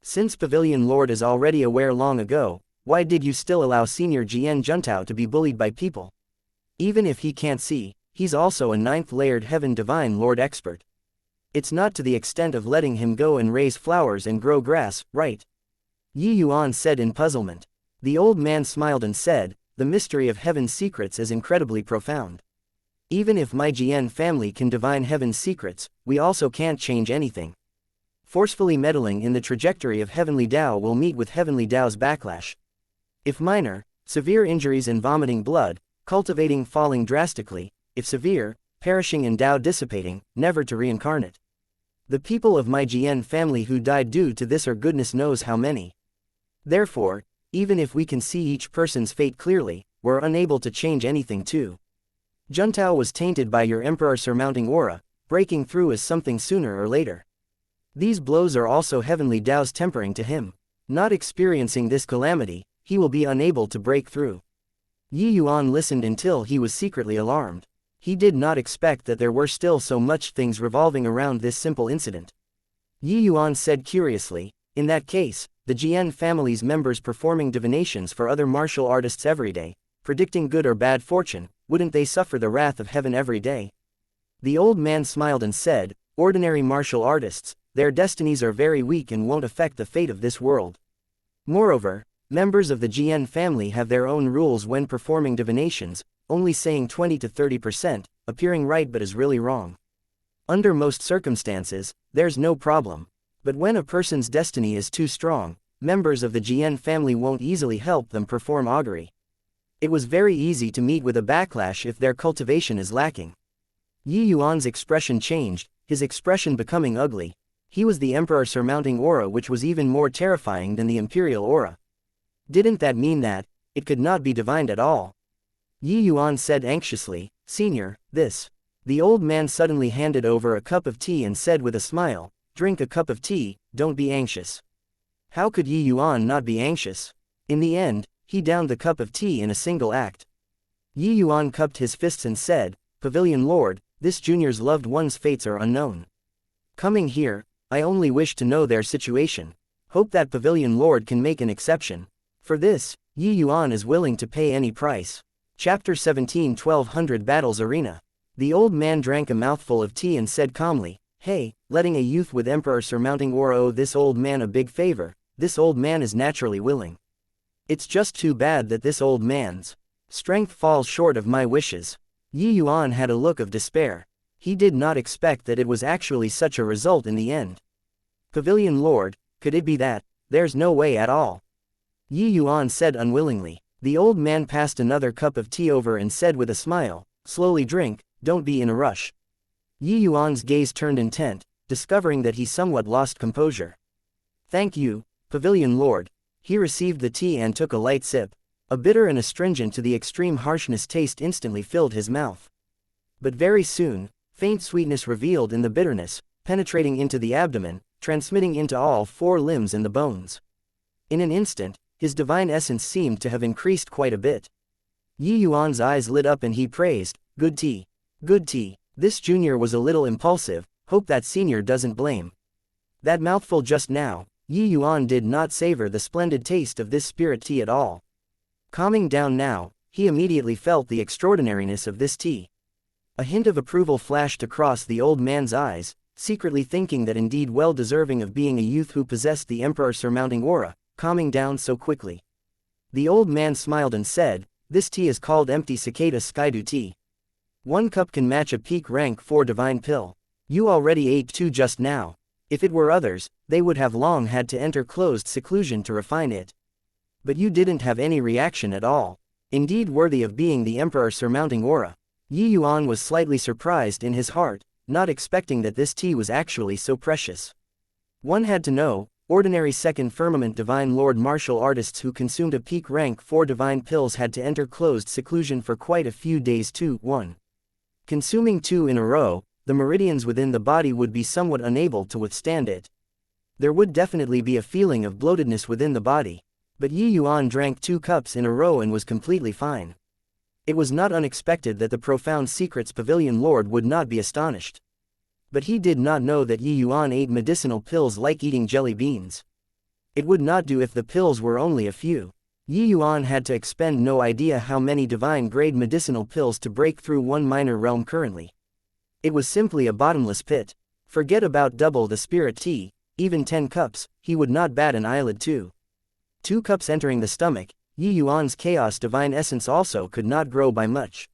Since Pavilion Lord is already aware long ago, why did you still allow Senior Jian Juntao to be bullied by people? Even if he can't see, he's also a ninth-layered Heaven Divine Lord expert. It's not to the extent of letting him go and raise flowers and grow grass, right? Yuan said in puzzlement. The old man smiled and said, the mystery of heaven's secrets is incredibly profound. Even if my Jian family can divine heaven's secrets, we also can't change anything. Forcefully meddling in the trajectory of heavenly Tao will meet with heavenly Tao's backlash. If minor, severe injuries and vomiting blood, cultivating falling drastically, if severe, perishing and Tao dissipating, never to reincarnate. The people of my Jian family who died due to this are goodness knows how many. Therefore, even if we can see each person's fate clearly, we're unable to change anything too. Juntao was tainted by your emperor surmounting aura, breaking through is something sooner or later. These blows are also heavenly Tao's tempering to him. Not experiencing this calamity, he will be unable to break through. Yuan listened until he was secretly alarmed. He did not expect that there were still so much things revolving around this simple incident. Yuan said curiously, in that case, the Jian family's members performing divinations for other martial artists every day, predicting good or bad fortune, wouldn't they suffer the wrath of heaven every day? The old man smiled and said, ordinary martial artists, their destinies are very weak and won't affect the fate of this world. Moreover, members of the Jian family have their own rules when performing divinations, only saying 20 to 30%, appearing right but is really wrong. Under most circumstances, there's no problem. But when a person's destiny is too strong, members of the Jian family won't easily help them perform augury. It was very easy to meet with a backlash if their cultivation is lacking. Yuan's expression changed, his expression becoming ugly. He was the emperor surmounting aura, which was even more terrifying than the imperial aura. Didn't that mean that it could not be divined at all? Yuan said anxiously, Senior, this. The old man suddenly handed over a cup of tea and said with a smile, drink a cup of tea, don't be anxious. How could Yuan not be anxious? In the end, he downed the cup of tea in a single act. Yuan cupped his fists and said, Pavilion Lord, this junior's loved one's fates are unknown. Coming here, I only wish to know their situation. Hope that Pavilion Lord can make an exception. For this, Yuan is willing to pay any price. Chapter 17 1200 Battles Arena. The old man drank a mouthful of tea and said calmly, Hey, letting a youth with emperor surmounting aura owe this old man a big favor, this old man is naturally willing. It's just too bad that this old man's strength falls short of my wishes. Yuan had a look of despair. He did not expect that it was actually such a result in the end. Pavilion Lord, could it be that? There's no way at all. Yuan said unwillingly. The old man passed another cup of tea over and said with a smile, Slowly drink, don't be in a rush. Yuan's gaze turned intent, discovering that he somewhat lost composure. Thank you, Pavilion Lord. He received the tea and took a light sip. A bitter and astringent to the extreme harshness taste instantly filled his mouth. But very soon, faint sweetness revealed in the bitterness, penetrating into the abdomen, transmitting into all four limbs and the bones. In an instant, his divine essence seemed to have increased quite a bit. Yuan's eyes lit up and he praised, Good tea. Good tea. This junior was a little impulsive, hope that senior doesn't blame. That mouthful just now, Yuan did not savor the splendid taste of this spirit tea at all. Calming down now, he immediately felt the extraordinariness of this tea. A hint of approval flashed across the old man's eyes, secretly thinking that indeed well deserving of being a youth who possessed the emperor surmounting aura, calming down so quickly. The old man smiled and said, This tea is called empty cicada skydew tea. 1 cup can match a peak rank 4 divine pill. You already ate 2 just now. If it were others, they would have long had to enter closed seclusion to refine it. But you didn't have any reaction at all. Indeed worthy of being the emperor surmounting aura. Yuan was slightly surprised in his heart, not expecting that this tea was actually so precious. One had to know, ordinary second firmament divine lord martial artists who consumed a peak rank 4 divine pills had to enter closed seclusion for quite a few days too. 1. Consuming 2 in a row, the meridians within the body would be somewhat unable to withstand it. There would definitely be a feeling of bloatedness within the body. But Yuan drank 2 cups in a row and was completely fine. It was not unexpected that the profound secrets Pavilion Lord would not be astonished. But he did not know that Yuan ate medicinal pills like eating jelly beans. It would not do if the pills were only a few. Yuan had to expend no idea how many divine-grade medicinal pills to break through one minor realm currently. It was simply a bottomless pit. Forget about double the spirit tea, even 10 cups, he would not bat an eyelid to. 2 cups entering the stomach, Yi Yuan's chaos divine essence also could not grow by much.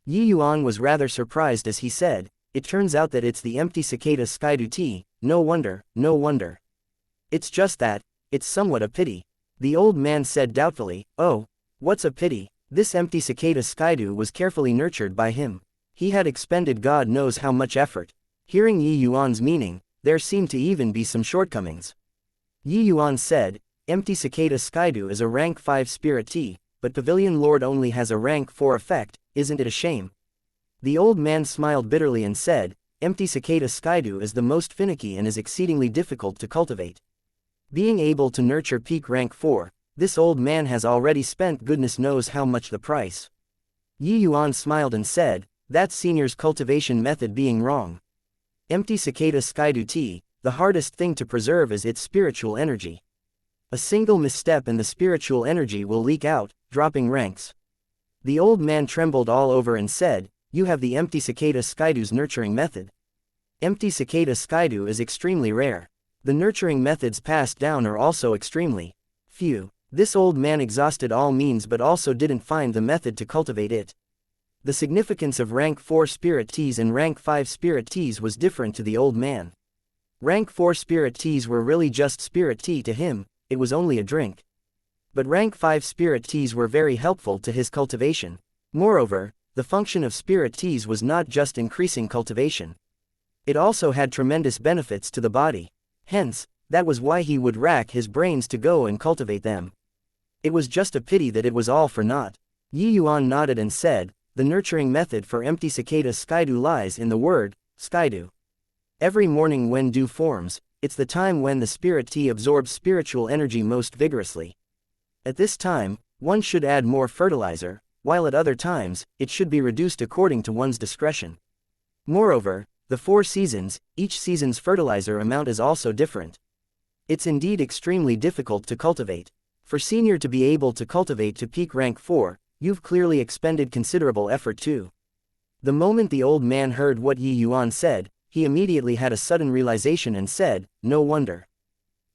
Yi Yuan was rather surprised as he said, it turns out that it's the empty cicada Skydu tea, no wonder, no wonder. It's just that, it's somewhat a pity. The old man said doubtfully, oh, what's a pity? This empty cicada Skydu was carefully nurtured by him. He had expended God knows how much effort. Hearing Yi Yuan's meaning, there seemed to even be some shortcomings. Yi Yuan said, empty cicada Skydu is a rank 5 spirit tea, but Pavilion Lord only has a rank 4 effect, isn't it a shame? The old man smiled bitterly and said, empty cicada Skydu is the most finicky and is exceedingly difficult to cultivate. Being able to nurture peak rank 4, this old man has already spent goodness knows how much the price. Yi Yuan smiled and said, that's senior's cultivation method being wrong. Empty cicada Skydu tea, the hardest thing to preserve is its spiritual energy. A single misstep and the spiritual energy will leak out, dropping ranks. The old man trembled all over and said, you have the empty cicada Skydu's nurturing method. Empty cicada Skydu is extremely rare. The nurturing methods passed down are also extremely few. This old man exhausted all means but also didn't find the method to cultivate it. The significance of rank 4 spirit teas and rank 5 spirit teas was different to the old man. Rank 4 spirit teas were really just spirit tea to him, it was only a drink. But rank 5 spirit teas were very helpful to his cultivation. Moreover, the function of spirit teas was not just increasing cultivation. It also had tremendous benefits to the body. Hence, that was why he would rack his brains to go and cultivate them. It was just a pity that it was all for naught. Yi Yuan nodded and said, the nurturing method for empty cicada Skydu lies in the word, Skydu. Every morning when dew forms, it's the time when the spirit tea absorbs spiritual energy most vigorously. At this time, one should add more fertilizer, while at other times, it should be reduced according to one's discretion. Moreover, the 4 seasons, each season's fertilizer amount is also different. It's indeed extremely difficult to cultivate. For senior to be able to cultivate to peak rank 4, you've clearly expended considerable effort too. The moment the old man heard what Yi Yuan said, he immediately had a sudden realization and said, no wonder.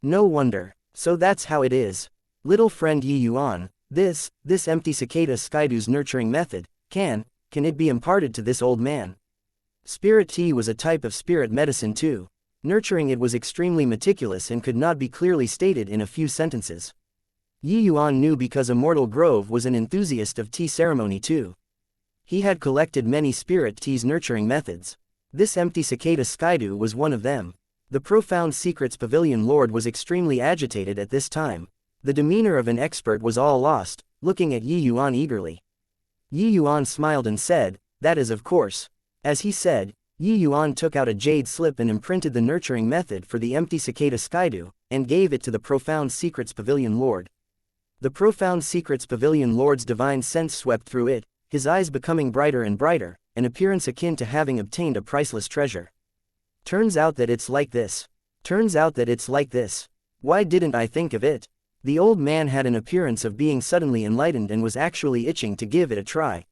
No wonder. So that's how it is. Little friend Yi Yuan, this empty cicada Skydu's nurturing method, can it be imparted to this old man? Spirit tea was a type of spirit medicine too. Nurturing it was extremely meticulous and could not be clearly stated in a few sentences. Yi Yuan knew because Immortal Grove was an enthusiast of tea ceremony too. He had collected many spirit tea's nurturing methods. This empty cicada Skydu was one of them. The profound secrets Pavilion Lord was extremely agitated at this time. The demeanor of an expert was all lost, looking at Yi Yuan eagerly. Yi Yuan smiled and said, that is of course. As he said, Yi Yuan took out a jade slip and imprinted the nurturing method for the empty cicada Skydu, and gave it to the profound secrets Pavilion Lord. The profound secrets Pavilion Lord's divine sense swept through it, his eyes becoming brighter and brighter, an appearance akin to having obtained a priceless treasure. Turns out that it's like this. Turns out that it's like this. Why didn't I think of it? The old man had an appearance of being suddenly enlightened and was actually itching to give it a try.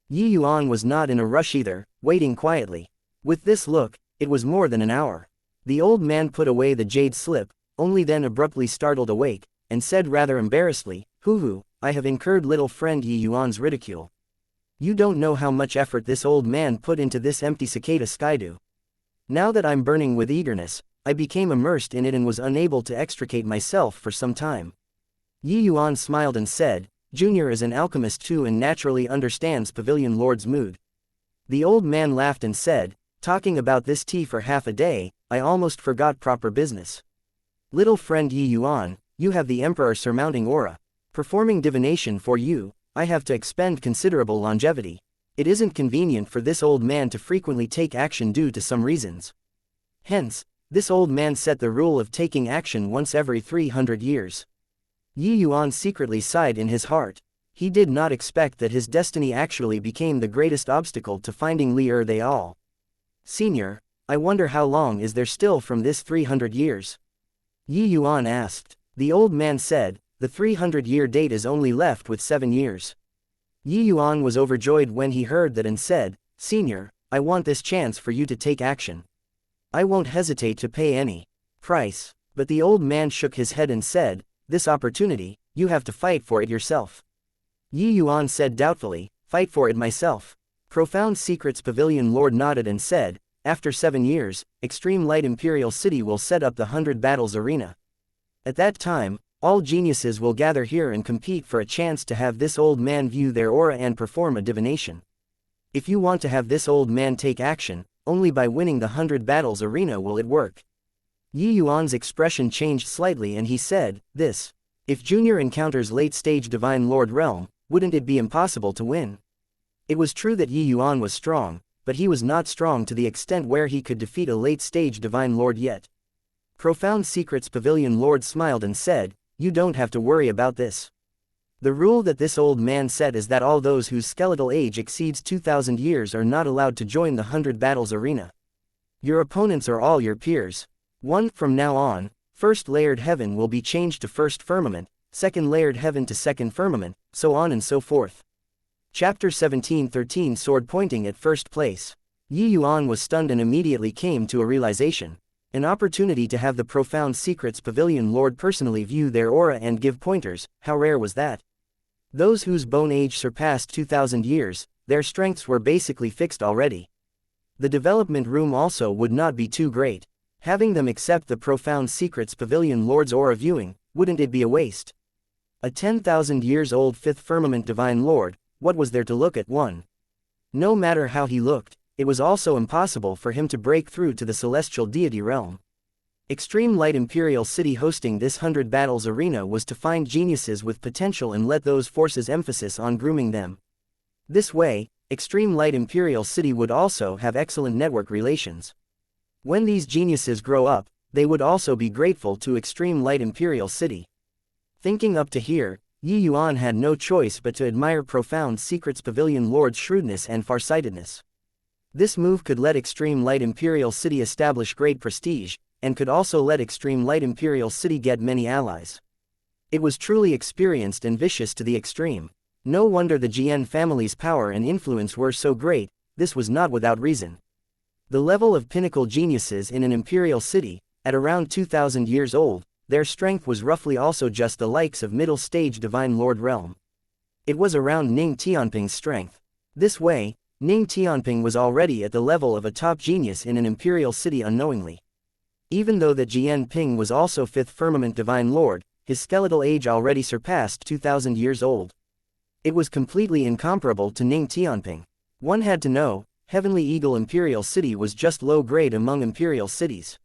Yi Yuan was not in a rush either, waiting quietly. With this look, it was more than an hour. The old man put away the jade slip, only then abruptly startled awake, and said rather embarrassedly, hoo, I have incurred little friend Yi Yuan's ridicule. You don't know how much effort this old man put into this empty cicada Skydu. Now that I'm burning with eagerness, I became immersed in it and was unable to extricate myself for some time. Yi Yuan smiled and said, Junior is an alchemist too and naturally understands Pavilion Lord's mood. The old man laughed and said, talking about this tea for half a day, I almost forgot proper business. Little friend Yi Yuan, you have the Emperor surmounting aura. Performing divination for you, I have to expend considerable longevity. It isn't convenient for this old man to frequently take action due to some reasons. Hence, this old man set the rule of taking action once every 300 years. Yi Yuan secretly sighed in his heart. He did not expect that his destiny actually became the greatest obstacle to finding Li they all. Senior, I wonder how long is there still from this 300 years? Yi Yuan asked. The old man said, the 300-year date is only left with 7 years. Yi Yuan was overjoyed when he heard that and said, Senior, I want this chance for you to take action. I won't hesitate to pay any price. But the old man shook his head and said, this opportunity, you have to fight for it yourself. Yi Yuan said doubtfully, fight for it myself. Profound Secrets Pavilion Lord nodded and said, after 7 years, Extreme Light Imperial City will set up the 100 Battles Arena. At that time, all geniuses will gather here and compete for a chance to have this old man view their aura and perform a divination. If you want to have this old man take action, only by winning the 100 Battles Arena will it work. Yi Yuan's expression changed slightly and he said, this. If Junior encounters late-stage Divine Lord Realm, wouldn't it be impossible to win? It was true that Yi Yuan was strong, but he was not strong to the extent where he could defeat a late-stage Divine Lord yet. Profound Secrets Pavilion Lord smiled and said, you don't have to worry about this. The rule that this old man set is that all those whose skeletal age exceeds 2,000 years are not allowed to join the 100 Battles Arena. Your opponents are all your peers. From now on, first layered heaven will be changed to first firmament, second layered heaven to second firmament, so on and so forth. Chapter 17:13 Sword pointing at first place. Yi Yuan was stunned and immediately came to a realization. An opportunity to have the Profound Secrets Pavilion Lord personally view their aura and give pointers, how rare was that? Those whose bone age surpassed 2,000 years, their strengths were basically fixed already. The development room also would not be too great. Having them accept the Profound Secrets Pavilion Lord's aura viewing, wouldn't it be a waste? A 10,000 years old 5th Firmament Divine Lord, what was there to look at? No matter how he looked, it was also impossible for him to break through to the celestial deity realm. Extreme Light Imperial City hosting this 100 Battles Arena was to find geniuses with potential and let those forces emphasis on grooming them. This way, Extreme Light Imperial City would also have excellent network relations. When these geniuses grow up, they would also be grateful to Extreme Light Imperial City. Thinking up to here, Yi Yuan had no choice but to admire Profound Secrets Pavilion Lord's shrewdness and farsightedness. This move could let Extreme Light Imperial City establish great prestige, and could also let Extreme Light Imperial City get many allies. It was truly experienced and vicious to the extreme. No wonder the Jian family's power and influence were so great, this was not without reason. The level of pinnacle geniuses in an imperial city, at around 2,000 years old, their strength was roughly also just the likes of middle-stage Divine Lord Realm. It was around Ning Tianping's strength. This way, Ning Tianping was already at the level of a top genius in an imperial city unknowingly. Even though that Jian Ping was also 5th Firmament Divine Lord, his skeletal age already surpassed 2,000 years old. It was completely incomparable to Ning Tianping. One had to know, Heavenly Eagle Imperial City was just low grade among imperial cities.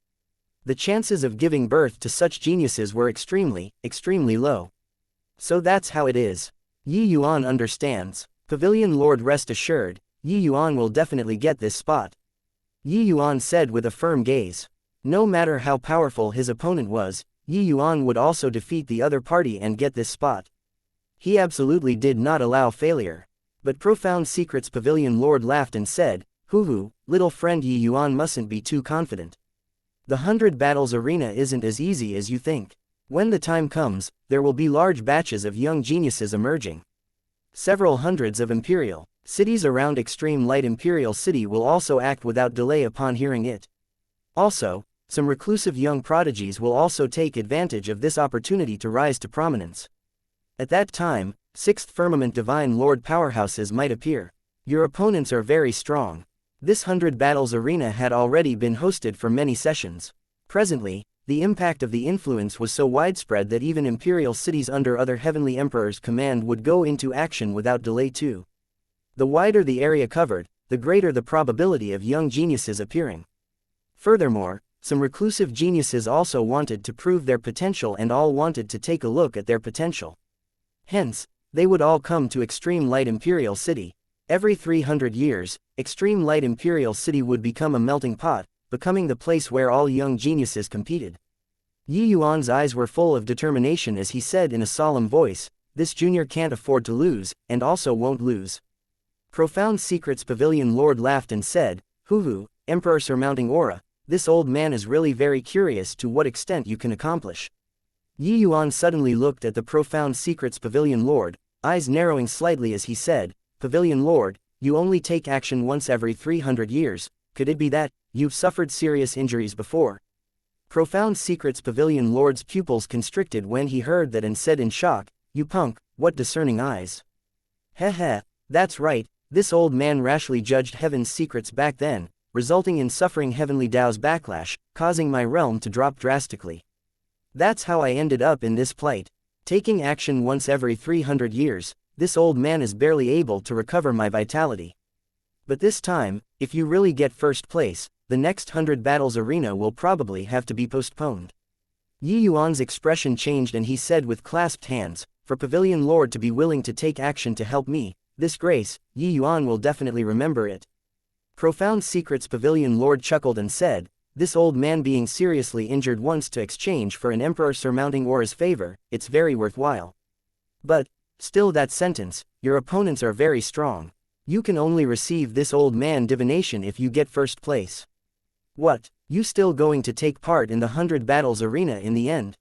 The chances of giving birth to such geniuses were extremely low. So that's how it is. Yi Yuan understands. Pavilion Lord, rest assured, Yi Yuan will definitely get this spot. Yi Yuan said with a firm gaze. No matter how powerful his opponent was, Yi Yuan would also defeat the other party and get this spot. He absolutely did not allow failure. But Profound Secrets Pavilion Lord laughed and said, "Hoo, little friend, Yi Yuan mustn't be too confident. The 100 Battles Arena isn't as easy as you think. When the time comes, there will be large batches of young geniuses emerging. Several hundreds of imperial cities around Extreme Light Imperial City will also act without delay upon hearing it. Also, some reclusive young prodigies will also take advantage of this opportunity to rise to prominence. At that time, 6th Firmament Divine Lord powerhouses might appear. Your opponents are very strong." This 100 Battles Arena had already been hosted for many sessions. Presently, the impact of the influence was so widespread that even imperial cities under other heavenly emperors' command would go into action without delay too. The wider the area covered, the greater the probability of young geniuses appearing. Furthermore, some reclusive geniuses also wanted to prove their potential and all wanted to take a look at their potential. Hence, they would all come to Extreme Light Imperial City. Every 300 years, Extreme Light Imperial City would become a melting pot, becoming the place where all young geniuses competed. Yi Yuan's eyes were full of determination as he said in a solemn voice, "This junior can't afford to lose, and also won't lose." Profound Secrets Pavilion Lord laughed and said, "Hoo, Emperor surmounting aura, this old man is really very curious to what extent you can accomplish." Yi Yuan suddenly looked at the Profound Secrets Pavilion Lord, eyes narrowing slightly as he said, "Pavilion Lord, you only take action once every 300 years, could it be that you've suffered serious injuries before. Profound Secrets Pavilion Lord's pupils constricted when he heard that and said in shock, you punk, what discerning eyes. Heh heh, that's right, this old man rashly judged heaven's secrets back then, resulting in suffering heavenly Tao's backlash, causing my realm to drop drastically. That's how I ended up in this plight. Taking action once every 300 years, this old man is barely able to recover my vitality. But this time, if you really get first place, the next 100 battles arena will probably have to be postponed. Yi Yuan's expression changed and he said with clasped hands, for Pavilion Lord to be willing to take action to help me, disgrace, Yi Yuan will definitely remember it. Profound Secrets Pavilion Lord chuckled and said, this old man being seriously injured once to exchange for an emperor surmounting aura's favor, it's very worthwhile. But, still that sentence, your opponents are very strong. You can only receive this old man divination if you get first place. What, you still going to take part in the 100 battles arena in the end?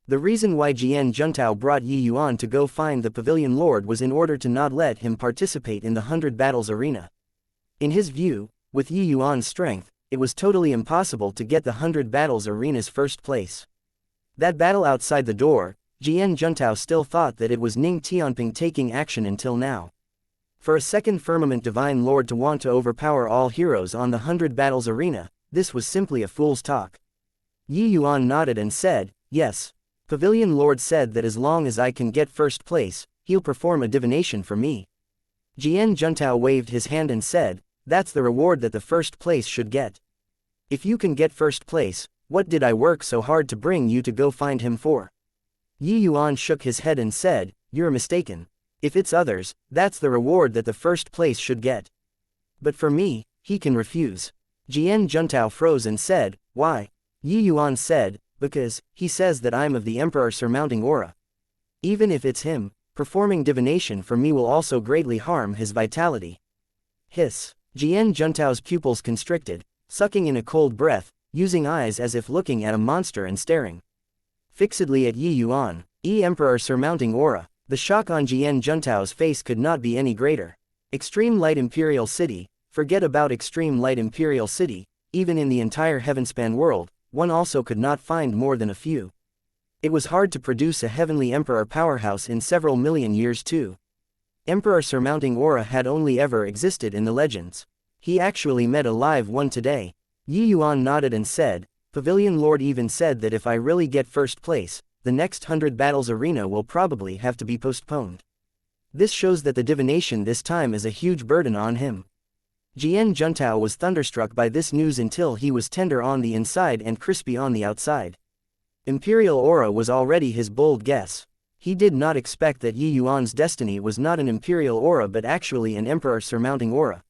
The reason why Jian Juntao brought Yi Yuan to go find the Pavilion Lord was in order to not let him participate in the 100 battles arena. In his view, with Yi Yuan's strength, it was totally impossible to get the 100 battles arena's first place. That battle outside the door, Jian Juntao still thought that it was Ning Tianping taking action until now. For a second Firmament Divine Lord to want to overpower all heroes on the 100 battles arena, this was simply a fool's talk. Yi Yuan nodded and said, yes. Pavilion Lord said that as long as I can get first place, he'll perform a divination for me. Jian Juntao waved his hand and said, that's the reward that the first place should get. If you can get first place, what did I work so hard to bring you to go find him for? Yi Yuan shook his head and said, you're mistaken. If it's others, that's the reward that the first place should get. But for me, he can refuse. Jian Juntao froze and said, why? Yi Yuan said, because, he says that I'm of the emperor surmounting aura. Even if it's him, performing divination for me will also greatly harm his vitality. Hiss. Jian Juntao's pupils constricted, sucking in a cold breath, using eyes as if looking at a monster and staring fixedly at Yi Yuan, emperor surmounting aura. The shock on Jian Juntao's face could not be any greater. Extreme Light Imperial City, forget about Extreme Light Imperial City, even in the entire Heavenspan world, one also could not find more than a few. It was hard to produce a heavenly emperor powerhouse in several million years too. Emperor surmounting aura had only ever existed in the legends. He actually met a live one today. Yi Yuan nodded and said, Pavilion Lord even said that if I really get first place, the next 100 battles arena will probably have to be postponed. This shows that the divination this time is a huge burden on him. Jian Juntao was thunderstruck by this news until he was tender on the inside and crispy on the outside. Imperial aura was already his bold guess. He did not expect that Yi Yuan's destiny was not an imperial aura but actually an emperor surmounting aura.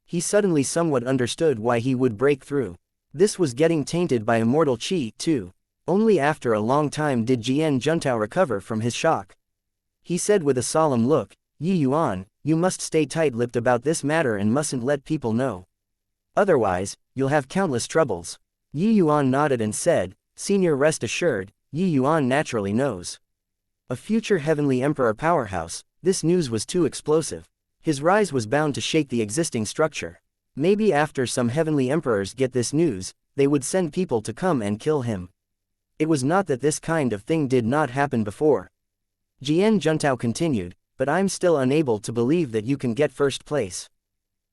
He suddenly somewhat understood why he would break through. This was getting tainted by immortal qi, too. Only after a long time did Jian Juntao recover from his shock. He said with a solemn look, Yi Yuan, you must stay tight-lipped about this matter and mustn't let people know. Otherwise, you'll have countless troubles. Yi Yuan nodded and said, Senior, rest assured, Yi Yuan naturally knows. A future heavenly emperor powerhouse, this news was too explosive. His rise was bound to shake the existing structure. Maybe after some heavenly emperors get this news, they would send people to come and kill him. It was not that this kind of thing did not happen before. Jian Juntao continued, but I'm still unable to believe that you can get first place.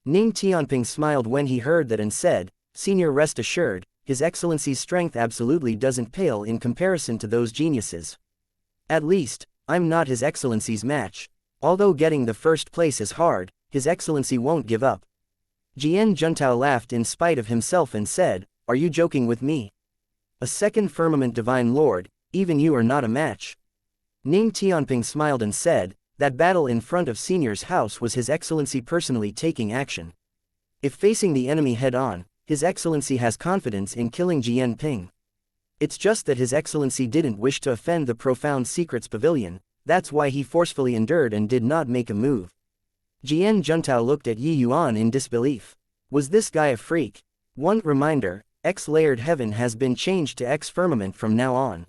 Ning Tianping smiled when he heard that and said, Senior, rest assured, His Excellency's strength absolutely doesn't pale in comparison to those geniuses. At least, I'm not His Excellency's match. Although getting the first place is hard, His Excellency won't give up. Jian Juntao laughed in spite of himself and said, Are you joking with me? A second Firmament Divine Lord, even you are not a match. Ning Tianping smiled and said, That battle in front of Senior's house was His Excellency personally taking action. If facing the enemy head-on, His Excellency has confidence in killing Jian Ping. It's just that His Excellency didn't wish to offend the Profound Secrets Pavilion, that's why he forcefully endured and did not make a move. Jian Juntao looked at Yi Yuan in disbelief. Was this guy a freak? One reminder, X-layered heaven has been changed to X-firmament from now on.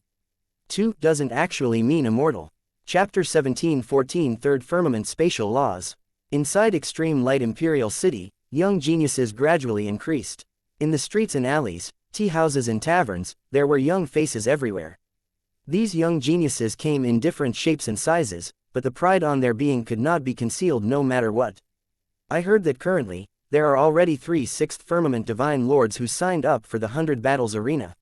2 doesn't actually mean immortal. Chapter 17-14 Third Firmament Spatial Laws. Inside Extreme Light Imperial City, young geniuses gradually increased. In the streets and alleys, tea houses and taverns, there were young faces everywhere. These young geniuses came in different shapes and sizes, but the pride on their being could not be concealed no matter what. I heard that currently, there are already 3 sixth firmament divine lords who signed up for the 100 battles arena.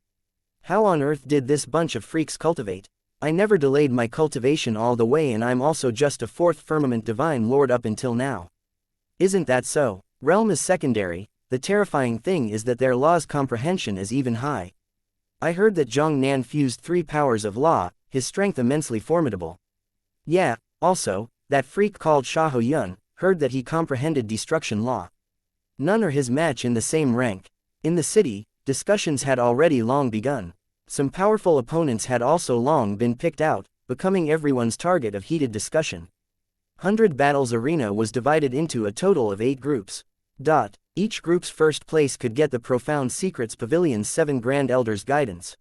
How on earth did this bunch of freaks cultivate? I never delayed my cultivation all the way, and I'm also just a 4th firmament divine lord up until now. Isn't that so? Realm is secondary, the terrifying thing is that their law's comprehension is even high. I heard that Zhong Nan fused 3 powers of law, his strength immensely formidable. Yeah, also, that freak called Shaho Yun, heard that he comprehended destruction law. None are his match in the same rank. In the city, discussions had already long begun. Some powerful opponents had also long been picked out, becoming everyone's target of heated discussion. 100 Battles Arena was divided into a total of 8 groups. Each group's first place could get the Profound Secrets Pavilion's 7 Grand Elders' guidance.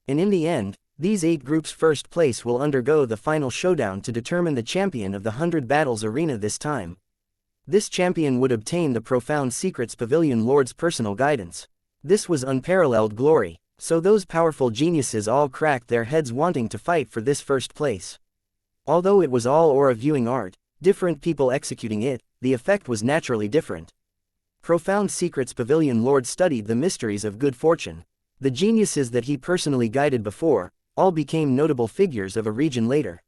And in the end, these 8 groups' first place will undergo the final showdown to determine the champion of the 100 Battles Arena this time. This champion would obtain the Profound Secrets Pavilion Lord's personal guidance. This was unparalleled glory, so those powerful geniuses all cracked their heads wanting to fight for this first place. Although it was all aura viewing art, different people executing it, the effect was naturally different. Profound Secrets Pavilion Lord studied the mysteries of good fortune. The geniuses that he personally guided before, all became notable figures of a region later.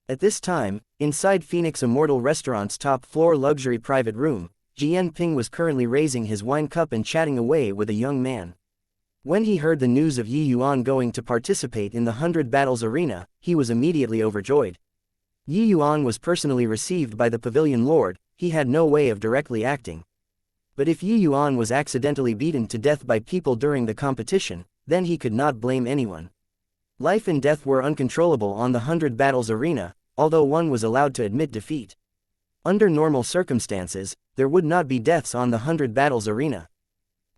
At this time, inside Phoenix Immortal Restaurant's top-floor luxury private room, Jian Ping was currently raising his wine cup and chatting away with a young man. When he heard the news of Yi Yuan going to participate in the 100 Battles Arena, he was immediately overjoyed. Yi Yuan was personally received by the Pavilion Lord, he had no way of directly acting. But if Yi Yuan was accidentally beaten to death by people during the competition, then he could not blame anyone. Life and death were uncontrollable on the 100 Battles Arena, although one was allowed to admit defeat. Under normal circumstances, there would not be deaths on the 100 Battles Arena.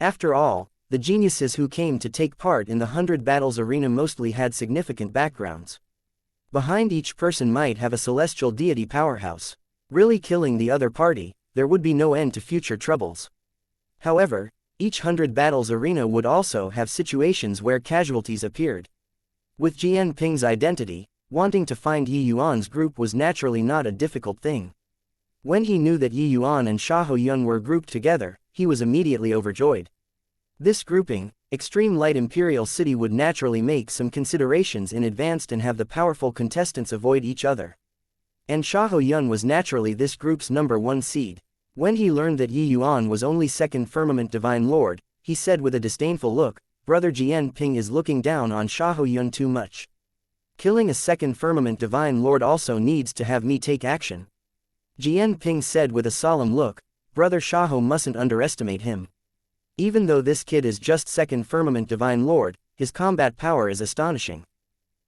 After all, the geniuses who came to take part in the 100 Battles Arena mostly had significant backgrounds. Behind each person might have a celestial deity powerhouse. Really killing the other party, there would be no end to future troubles. However, each 100 Battles Arena would also have situations where casualties appeared. With Jian Ping's identity, wanting to find Yi Yuan's group was naturally not a difficult thing. When he knew that Yi Yuan and Shaho Yun were grouped together, he was immediately overjoyed. This grouping, Extreme Light Imperial City would naturally make some considerations in advance and have the powerful contestants avoid each other. And Shaho Yun was naturally this group's #1 seed. When he learned that Yi Yuan was only 2nd Firmament Divine Lord, he said with a disdainful look, "Brother Jian Ping is looking down on Shaho Yun too much. Killing a 2nd Firmament Divine Lord also needs to have me take action." Jian Ping said with a solemn look, "Brother Shaho mustn't underestimate him. Even though this kid is just 2nd Firmament Divine Lord, his combat power is astonishing.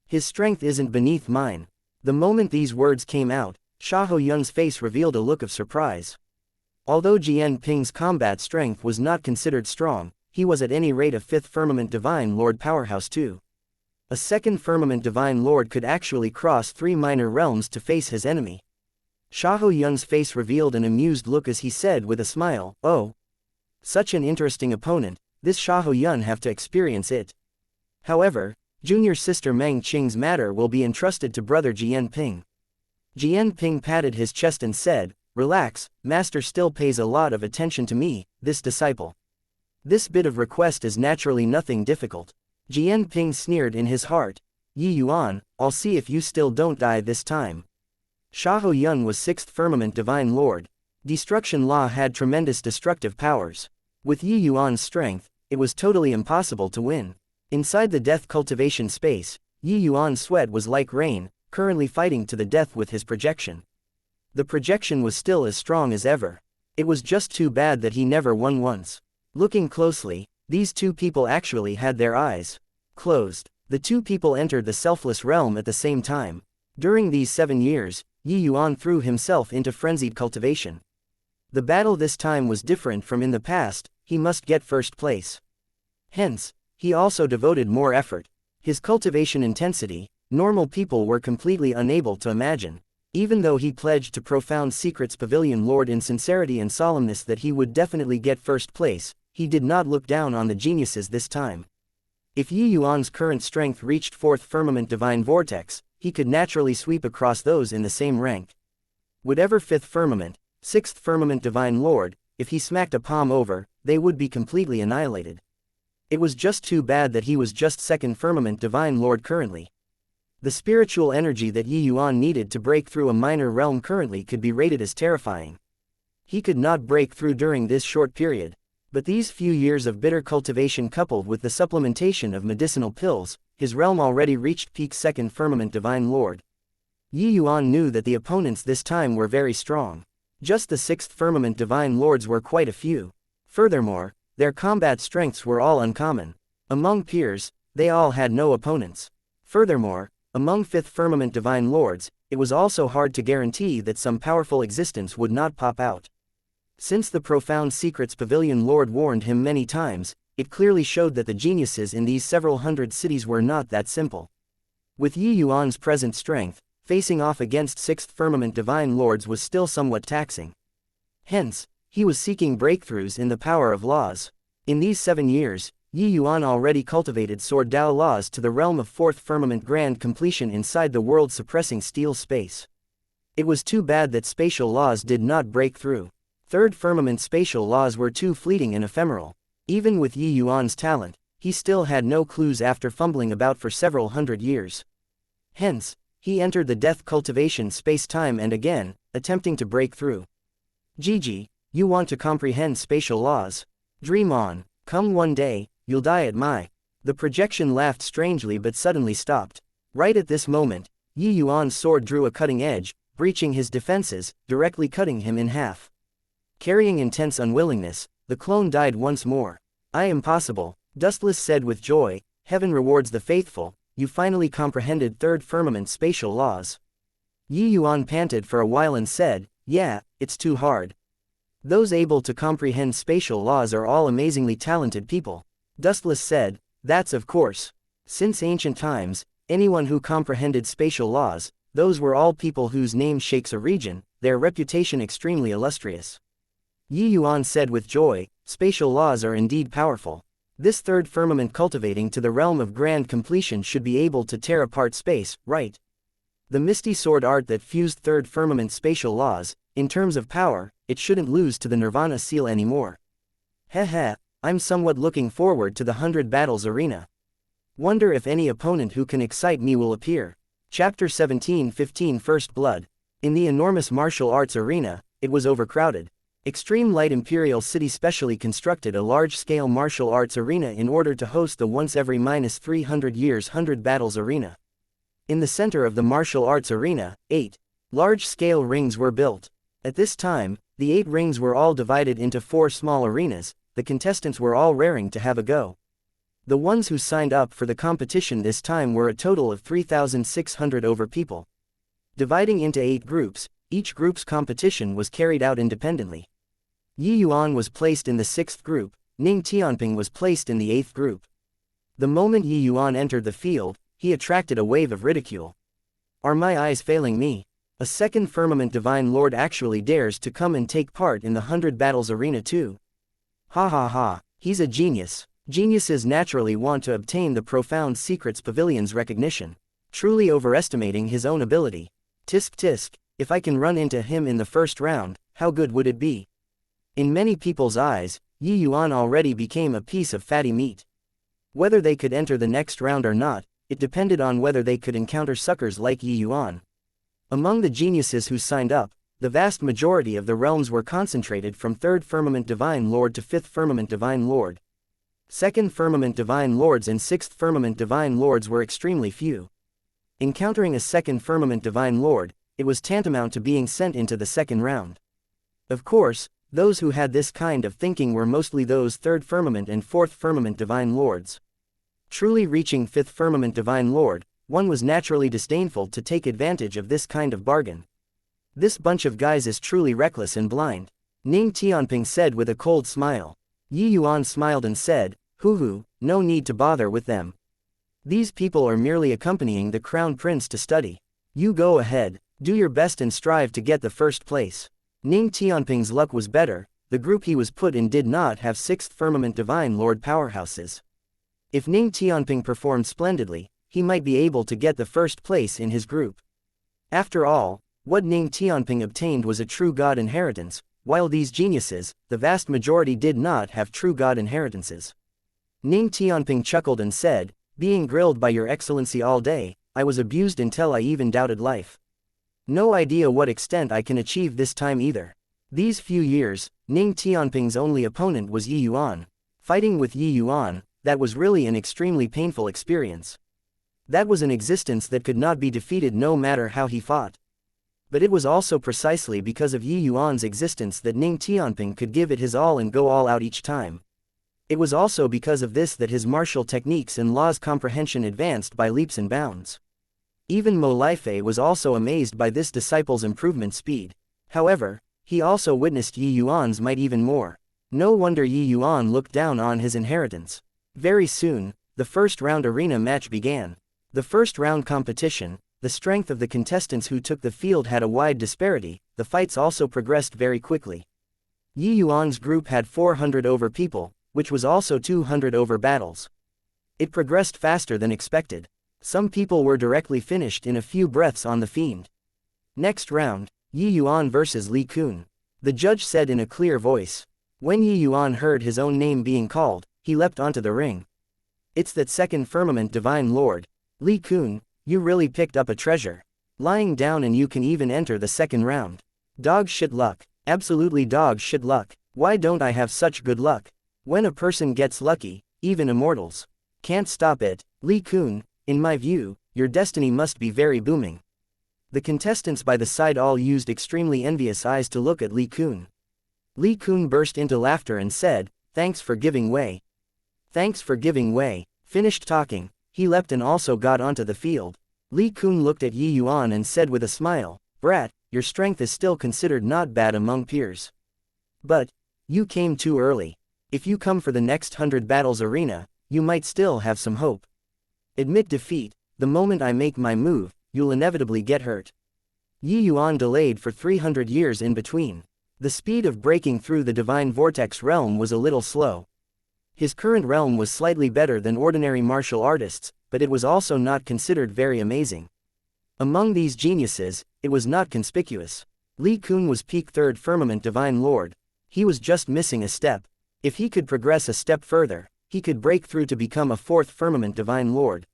His strength isn't beneath mine." The moment these words came out, Shaho Yun's face revealed a look of surprise. Although Jian Ping's combat strength was not considered strong, he was at any rate a 5th Firmament Divine Lord powerhouse too. A 2nd Firmament Divine Lord could actually cross 3 minor realms to face his enemy. Shaho Yun's face revealed an amused look as he said with a smile, "Oh, such an interesting opponent, this Shaho Yun have to experience it." However, junior sister Meng Qing's matter will be entrusted to brother Jian Ping. Jian Ping patted his chest and said, "Relax, master still pays a lot of attention to me, this disciple. This bit of request is naturally nothing difficult." Jian Ping sneered in his heart, "Yi Yuan, I'll see if you still don't die this time." Shaho Yun was 6th Firmament Divine Lord. Destruction Law had tremendous destructive powers. With Yi Yuan's strength, it was totally impossible to win. Inside the death cultivation space, Yi Yuan's sweat was like rain, currently fighting to the death with his projection. The projection was still as strong as ever. It was just too bad that he never won once. Looking closely, these 2 people actually had their eyes closed. The 2 people entered the selfless realm at the same time. During these 7 years, Yi Yuan threw himself into frenzied cultivation. The battle this time was different from in the past, he must get first place. Hence, he also devoted more effort. His cultivation intensity, normal people were completely unable to imagine. Even though he pledged to Profound Secrets Pavilion Lord in sincerity and solemnness that he would definitely get first place, he did not look down on the geniuses this time. If Yi Yuan's current strength reached fourth firmament divine vortex, he could naturally sweep across those in the same rank. Whatever fifth firmament, sixth firmament divine lord, if he smacked a palm over, they would be completely annihilated. It was just too bad that he was just second firmament divine lord currently. The spiritual energy that Yi Yuan needed to break through a minor realm currently could be rated as terrifying. He could not break through during this short period, but these few years of bitter cultivation coupled with the supplementation of medicinal pills, his realm already reached peak second firmament divine lord. Yi Yuan knew that the opponents this time were very strong. Just the sixth firmament divine lords were quite a few. Furthermore, their combat strengths were all uncommon. Among peers, they all had no opponents. Furthermore, among fifth firmament divine lords, it was also hard to guarantee that some powerful existence would not pop out. Since the profound secrets pavilion lord warned him many times, it clearly showed that the geniuses in these several hundred cities were not that simple. With Yi Yuan's present strength, facing off against sixth firmament divine lords was still somewhat taxing. Hence, he was seeking breakthroughs in the power of laws. In these 7 years, Yi Yuan already cultivated sword Dao laws to the realm of fourth firmament grand completion inside the world suppressing steel space. It was too bad that spatial laws did not break through. Third firmament spatial laws were too fleeting and ephemeral. Even with Yi Yuan's talent, he still had no clues after fumbling about for several hundred years. Hence, he entered the death cultivation space-time and again, attempting to break through. Gigi, you want to comprehend spatial laws? Dream on, come one day, you'll die at my. The projection laughed strangely but suddenly stopped. Right at this moment, Yi Yuan's sword drew a cutting edge, breaching his defenses, directly cutting him in half. Carrying intense unwillingness, the clone died once more. I am possible, Dustless said with joy, heaven rewards the faithful, you finally comprehended third firmament spatial laws. Yi Yuan panted for a while and said, yeah, it's too hard. Those able to comprehend spatial laws are all amazingly talented people. Dustless said, that's of course. Since ancient times, anyone who comprehended spatial laws, those were all people whose name shakes a region, their reputation extremely illustrious. Yi Yuan said with joy, spatial laws are indeed powerful. This third firmament cultivating to the realm of grand completion should be able to tear apart space, right? The misty sword art that fused third firmament spatial laws, in terms of power, it shouldn't lose to the Nirvana seal anymore. Heh, I'm somewhat looking forward to the 100 battles arena. Wonder if any opponent who can excite me will appear. Chapter 17-15 First Blood. In the enormous martial arts arena, it was overcrowded. Extreme Light Imperial City specially constructed a large-scale martial arts arena in order to host the once every -300 years 100 battles arena. In the center of the martial arts arena, 8 large-scale rings were built. At this time, the 8 rings were all divided into 4 small arenas. The contestants were all raring to have a go. The ones who signed up for the competition this time were a total of 3,600 over people. Dividing into 8 groups, each group's competition was carried out independently. Yi Yuan was placed in the 6th group, Ning Tianping was placed in the 8th group. The moment Yi Yuan entered the field, he attracted a wave of ridicule. Are my eyes failing me? A second firmament divine lord actually dares to come and take part in the 100 battles arena too. Ha, he's a genius. Geniuses naturally want to obtain the profound secrets pavilion's recognition. Truly overestimating his own ability. Tisk, if I can run into him in the first round, how good would it be? In many people's eyes, Yi Yuan already became a piece of fatty meat. Whether they could enter the next round or not, it depended on whether they could encounter suckers like Yi Yuan. Among the geniuses who signed up, the vast majority of the realms were concentrated from 3rd Firmament Divine Lord to 5th Firmament Divine Lord. 2nd Firmament Divine Lords and 6th Firmament Divine Lords were extremely few. Encountering a 2nd Firmament Divine Lord, it was tantamount to being sent into the second round. Of course, those who had this kind of thinking were mostly those 3rd Firmament and 4th Firmament Divine Lords. Truly reaching 5th Firmament Divine Lord, one was naturally disdainful to take advantage of this kind of bargain. This bunch of guys is truly reckless and blind. Ning Tianping said with a cold smile. Yi Yuan smiled and said, hoo, no need to bother with them. These people are merely accompanying the Crown Prince to study. You go ahead, do your best and strive to get the first place. Ning Tianping's luck was better, the group he was put in did not have 6th Firmament Divine Lord powerhouses. If Ning Tianping performed splendidly, he might be able to get the first place in his group. After all, what Ning Tianping obtained was a true god inheritance, while these geniuses, the vast majority did not have true god inheritances. Ning Tianping chuckled and said, "Being grilled by your excellency all day, I was abused until I even doubted life. No idea what extent I can achieve this time either." These few years, Ning Tianping's only opponent was Yuan. Fighting with Yuan, that was really an extremely painful experience. That was an existence that could not be defeated no matter how he fought. But it was also precisely because of Yuan's existence that Ning Tianping could give it his all and go all out each time. It was also because of this that his martial techniques and law's comprehension advanced by leaps and bounds. Even Mo Lifei was also amazed by this disciple's improvement speed. However, he also witnessed Yuan's might even more. No wonder Yuan looked down on his inheritance. Very soon, the first round arena match began. The first round competition, the strength of the contestants who took the field had a wide disparity. The fights also progressed very quickly. Yuan's group had 400 over people, which was also 200 over battles. It progressed faster than expected. Some people were directly finished in a few breaths on the fiend. Next round, Yuan versus Li Kun. The judge said in a clear voice. When Yuan heard his own name being called, he leapt onto the ring. "It's that 2nd Firmament Divine Lord. Li Kun, you really picked up a treasure. Lying down and you can even enter the second round. Dog shit luck. Absolutely dog shit luck. Why don't I have such good luck? When a person gets lucky, even immortals can't stop it. Li Kun, in my view, your destiny must be very booming." The contestants by the side all used extremely envious eyes to look at Li Kun. Li Kun burst into laughter and said, "Thanks for giving way. Thanks for giving way." Finished talking, he leapt and also got onto the field. Li Kun looked at Yuan and said with a smile, "Brat, your strength is still considered not bad among peers. But you came too early. If you come for the next 100 battles arena, you might still have some hope. Admit defeat. The moment I make my move, you'll inevitably get hurt." Yuan delayed for 300 years in between. The speed of breaking through the divine vortex realm was a little slow. His current realm was slightly better than ordinary martial artists, but it was also not considered very amazing. Among these geniuses, it was not conspicuous. Li Kun was peak 3rd Firmament Divine Lord. He was just missing a step. If he could progress a step further, he could break through to become a 4th Firmament Divine Lord.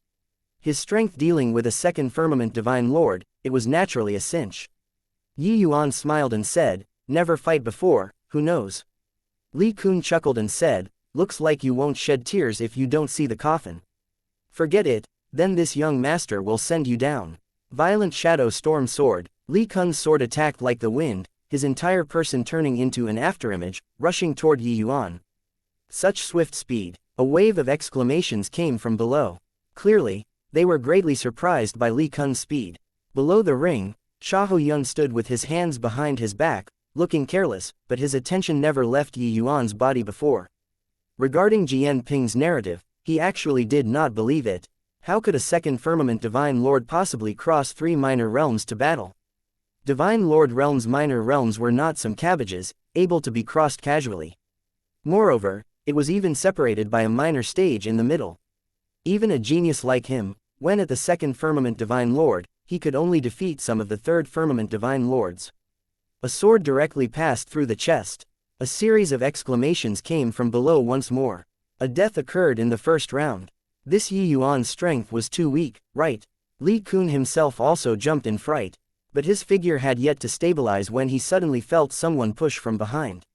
His strength dealing with a 2nd Firmament Divine Lord, it was naturally a cinch. Yuan smiled and said, "Never fight before, who knows?" Li Kun chuckled and said, "Looks like you won't shed tears if you don't see the coffin. Forget it, then this young master will send you down." Violent shadow storm sword. Li Kun's sword attacked like the wind, his entire person turning into an afterimage, rushing toward Yuan. Such swift speed. A wave of exclamations came from below. Clearly, they were greatly surprised by Li Kun's speed. Below the ring, Yuan stood with his hands behind his back, looking careless, but his attention never left Yuan's body before. Regarding Jian Ping's narrative, he actually did not believe it. How could a 2nd Firmament Divine Lord possibly cross 3 minor realms to battle? Divine Lord realms' minor realms were not some cabbages, able to be crossed casually. Moreover, it was even separated by a minor stage in the middle. Even a genius like him, when at the 2nd Firmament Divine Lord, he could only defeat some of the 3rd Firmament Divine Lords. A sword directly passed through the chest. A series of exclamations came from below once more. A death occurred in the first round. This Yuan's strength was too weak, right? Li Kun himself also jumped in fright. But his figure had yet to stabilize when he suddenly felt someone push from behind.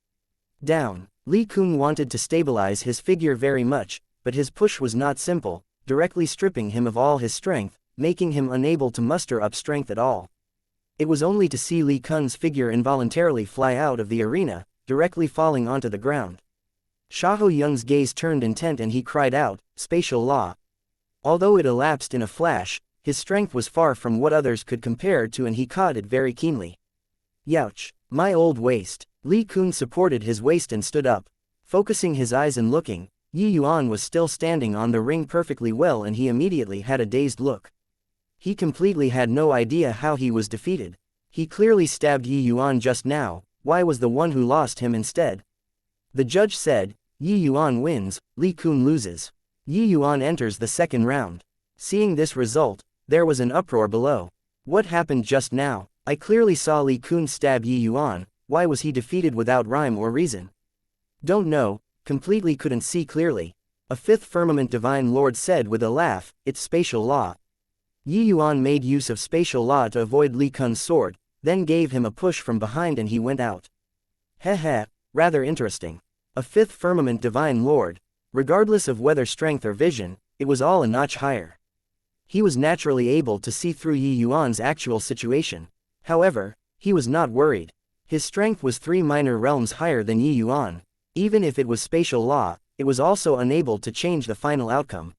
Down. Li Kun wanted to stabilize his figure very much, but his push was not simple, directly stripping him of all his strength, making him unable to muster up strength at all. It was only to see Li Kun's figure involuntarily fly out of the arena, directly falling onto the ground. Yuan's gaze turned intent and he cried out, "Spatial law." Although it elapsed in a flash, his strength was far from what others could compare to and he caught it very keenly. "Youch, my old waist." Li Kun supported his waist and stood up. Focusing his eyes and looking, Yuan was still standing on the ring perfectly well and he immediately had a dazed look. He completely had no idea how he was defeated. He clearly stabbed Yuan just now. Why was the one who lost him instead? The judge said, Yi Yuan wins, Li Kun loses. Yi Yuan enters the second round. Seeing this result, there was an uproar below. What happened just now? I clearly saw Li Kun stab Yi Yuan, why was he defeated without rhyme or reason? Don't know, completely couldn't see clearly. A fifth firmament divine lord said with a laugh, it's spatial law. Yi Yuan made use of spatial law to avoid Li Kun's sword, then gave him a push from behind and he went out. Heh, rather interesting. A fifth firmament divine lord. Regardless of whether strength or vision, it was all a notch higher. He was naturally able to see through Yi Yuan's actual situation. However, he was not worried. His strength was 3 minor realms higher than Yi Yuan. Even if it was spatial law, it was also unable to change the final outcome.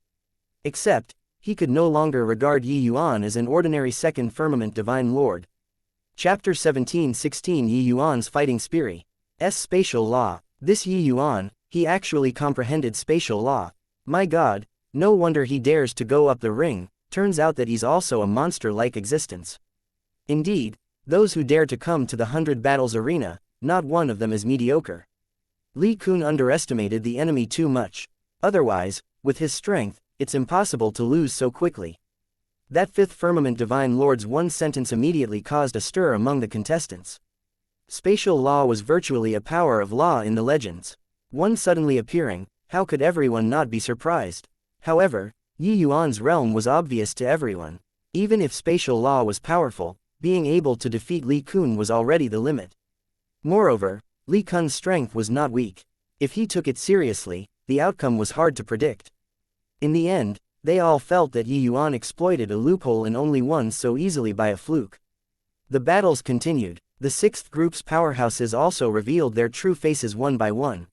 Except, he could no longer regard Yi Yuan as an ordinary second firmament divine lord. Chapter 17:16 Yi Yuan's fighting spirit. Spatial law. This Yi Yuan, he actually comprehended spatial law. My god, no wonder he dares to go up the ring, turns out that he's also a monster-like existence. Indeed, those who dare to come to the 100 battles arena, not one of them is mediocre. Li Kun underestimated the enemy too much. Otherwise, with his strength, it's impossible to lose so quickly. That fifth firmament divine lord's one sentence immediately caused a stir among the contestants. Spatial law was virtually a power of law in the legends. One suddenly appearing, how could everyone not be surprised? However, Yi Yuan's realm was obvious to everyone. Even if spatial law was powerful, being able to defeat Li Kun was already the limit. Moreover, Li Kun's strength was not weak. If he took it seriously, the outcome was hard to predict. In the end, they all felt that Yi Yuan exploited a loophole and only won so easily by a fluke. The battles continued. The sixth group's powerhouses also revealed their true faces one by one.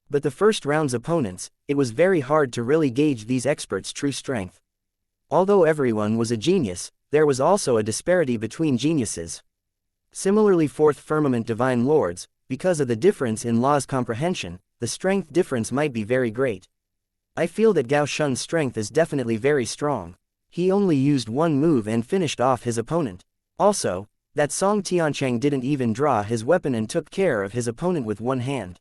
But the first round's opponents, it was very hard to really gauge these experts' true strength. Although everyone was a genius, there was also a disparity between geniuses. Similarly, fourth firmament divine lords, because of the difference in law's comprehension, the strength difference might be very great. I feel that Gao Shun's strength is definitely very strong. He only used one move and finished off his opponent. Also, that Song Tiancheng didn't even draw his weapon and took care of his opponent with one hand.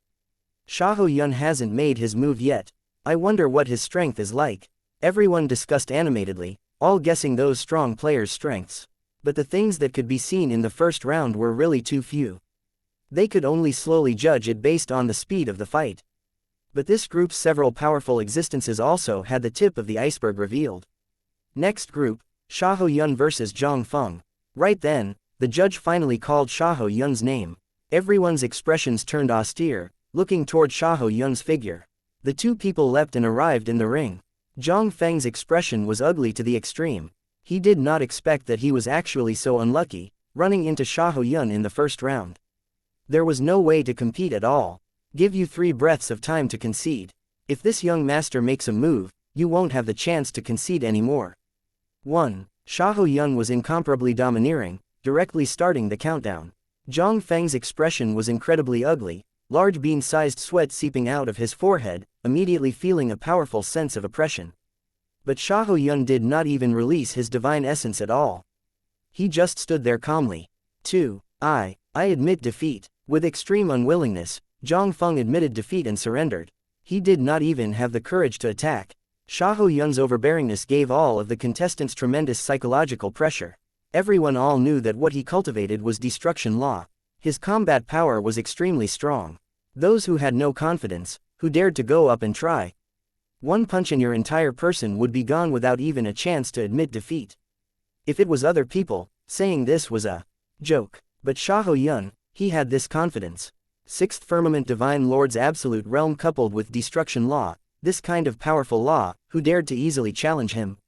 Xiahou Yuan hasn't made his move yet. I wonder what his strength is like. Everyone discussed animatedly, all guessing those strong players' strengths. But the things that could be seen in the first round were really too few. They could only slowly judge it based on the speed of the fight. But this group's several powerful existences also had the tip of the iceberg revealed. Next group, Xiahou Yuan versus Zhang Feng. Right then, the judge finally called Xiahou Yuan's name. Everyone's expressions turned austere, looking toward Xiahou Yuan's figure. The two people leapt and arrived in the ring. Zhang Feng's expression was ugly to the extreme. He did not expect that he was actually so unlucky, running into Xiahou Yuan in the first round. There was no way to compete at all. Give you 3 breaths of time to concede. If this young master makes a move, you won't have the chance to concede anymore. 1. Xiahou Yuan was incomparably domineering, directly starting the countdown. Zhang Feng's expression was incredibly ugly, large bean-sized sweat seeping out of his forehead, immediately feeling a powerful sense of oppression. But Xiahou Yuan did not even release his divine essence at all. He just stood there calmly. 2. I admit defeat. With extreme unwillingness, Zhang Feng admitted defeat and surrendered. He did not even have the courage to attack. Xiahou Yuan's overbearingness gave all of the contestants tremendous psychological pressure. Everyone all knew that what he cultivated was destruction law. His combat power was extremely strong. Those who had no confidence, who dared to go up and try. One punch and your entire person would be gone without even a chance to admit defeat. If it was other people, saying this was a joke. But Xiahou Yuan, he had this confidence. Sixth firmament divine lord's absolute realm coupled with destruction law, this kind of powerful law, who dared to easily challenge him?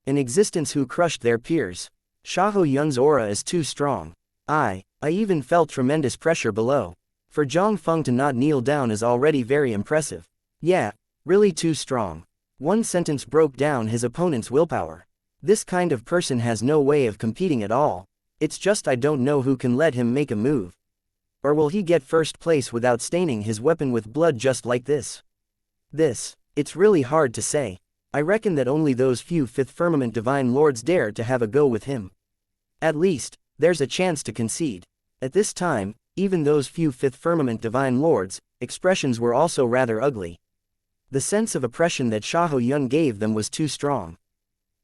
An existence who crushed their peers. Xiahou Yuan's aura is too strong. I even felt tremendous pressure below. For Zhang Feng to not kneel down is already very impressive. Yeah, really too strong. One sentence broke down his opponent's willpower. This kind of person has no way of competing at all. It's just I don't know who can let him make a move. Or will he get first place without staining his weapon with blood just like this? It's really hard to say. I reckon that only those few fifth firmament divine lords dare to have a go with him. At least, there's a chance to concede. At this time, even those few fifth firmament divine lords, expressions were also rather ugly. The sense of oppression that Xiahou Yun gave them was too strong.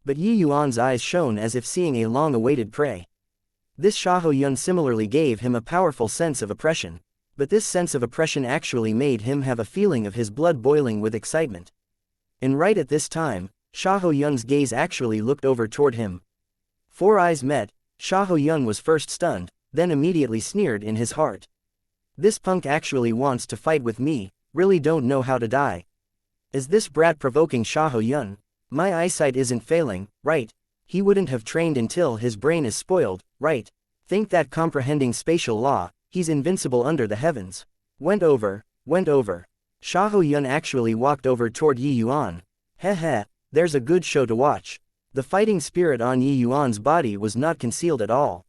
But Yi Yuan's eyes shone as if seeing a long-awaited prey. This Xiahou Yun similarly gave him a powerful sense of oppression. But this sense of oppression actually made him have a feeling of his blood boiling with excitement. And right at this time, Xiahou Yun's gaze actually looked over toward him. Four eyes met. Xiahou Yun was first stunned, then immediately sneered in his heart. This punk actually wants to fight with me, really don't know how to die. Is this brat provoking Xiahou Yun? My eyesight isn't failing, right? He wouldn't have trained until his brain is spoiled, right? Think that comprehending spatial law, he's invincible under the heavens. Went over. Xiahou Yun actually walked over toward Yi Yuan. Heh, there's a good show to watch. The fighting spirit on Yi Yuan's body was not concealed at all.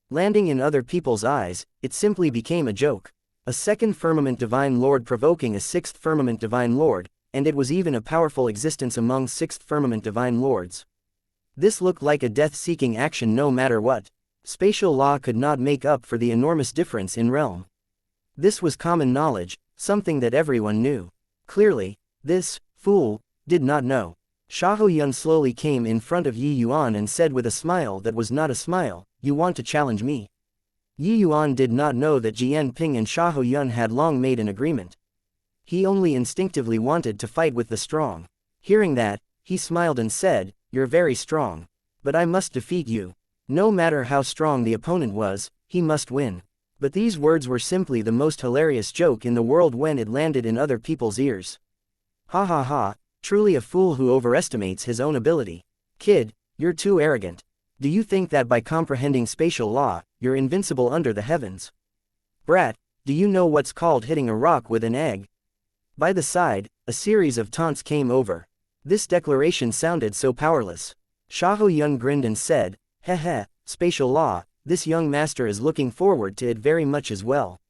Landing in other people's eyes, it simply became a joke. A second firmament divine lord provoking a sixth firmament divine lord, and it was even a powerful existence among sixth firmament divine lords. This looked like a death-seeking action no matter what. Spatial law could not make up for the enormous difference in realm. This was common knowledge, something that everyone knew. Clearly, this fool did not know. Xiahou Yun slowly came in front of Yi Yuan and said with a smile that was not a smile, "You want to challenge me?" Yi Yuan did not know that Jian Ping and Xiahou Yun had long made an agreement. He only instinctively wanted to fight with the strong. Hearing that, he smiled and said, "You're very strong. But I must defeat you. No matter how strong the opponent was, he must win." But these words were simply the most hilarious joke in the world when it landed in other people's ears. Ha ha ha, truly a fool who overestimates his own ability. Kid, you're too arrogant. Do you think that by comprehending spatial law, you're invincible under the heavens? Brat, do you know what's called hitting a rock with an egg? By the side, a series of taunts came over. This declaration sounded so powerless. Xiahou Yun grinned and said, "Heh, spatial law, this young master is looking forward to it very much as well.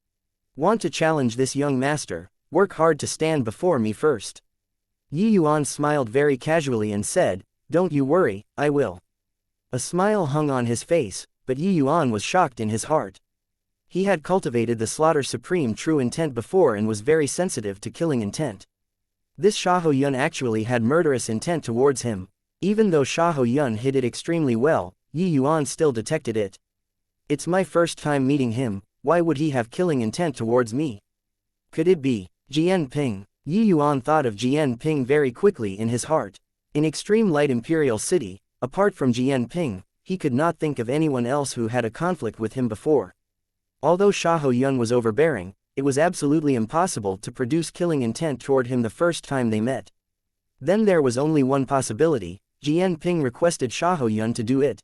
Want to challenge this young master? Work hard to stand before me first." Yi Yuan smiled very casually and said, "Don't you worry, I will." A smile hung on his face, but Yi Yuan was shocked in his heart. He had cultivated the slaughter supreme true intent before and was very sensitive to killing intent. This Xiahou Yun actually had murderous intent towards him. Even though Xiahou Yun hid it extremely well, Yi Yuan still detected it. It's my first time meeting him, why would he have killing intent towards me? Could it be Jian Ping? Yi Yuan thought of Jian Ping very quickly in his heart. In Extreme Light Imperial City, apart from Jian Ping, he could not think of anyone else who had a conflict with him before. Although Xiahou Yun was overbearing, it was absolutely impossible to produce killing intent toward him the first time they met. Then there was only one possibility, Jian Ping requested Xiahou Yun to do it.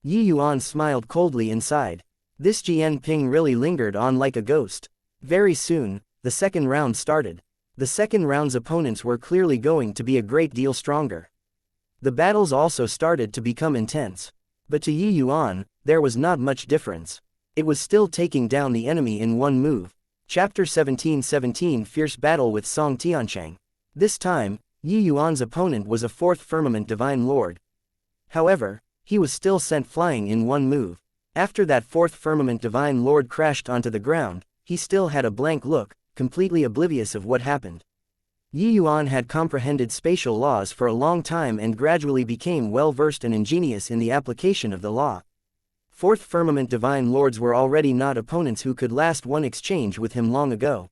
Yi Yuan smiled coldly inside. This Jian Ping really lingered on like a ghost. Very soon, the second round started. The second round's opponents were clearly going to be a great deal stronger. The battles also started to become intense. But to Yi Yuan, there was not much difference. It was still taking down the enemy in one move. Chapter 17:17 Fierce Battle with Song Tianchang. This time, Yi Yuan's opponent was a fourth firmament divine lord. However, he was still sent flying in one move. After that fourth firmament divine lord crashed onto the ground, he still had a blank look, completely oblivious of what happened. Yi Yuan had comprehended spatial laws for a long time and gradually became well-versed and ingenious in the application of the law. Fourth firmament divine lords were already not opponents who could last one exchange with him long ago.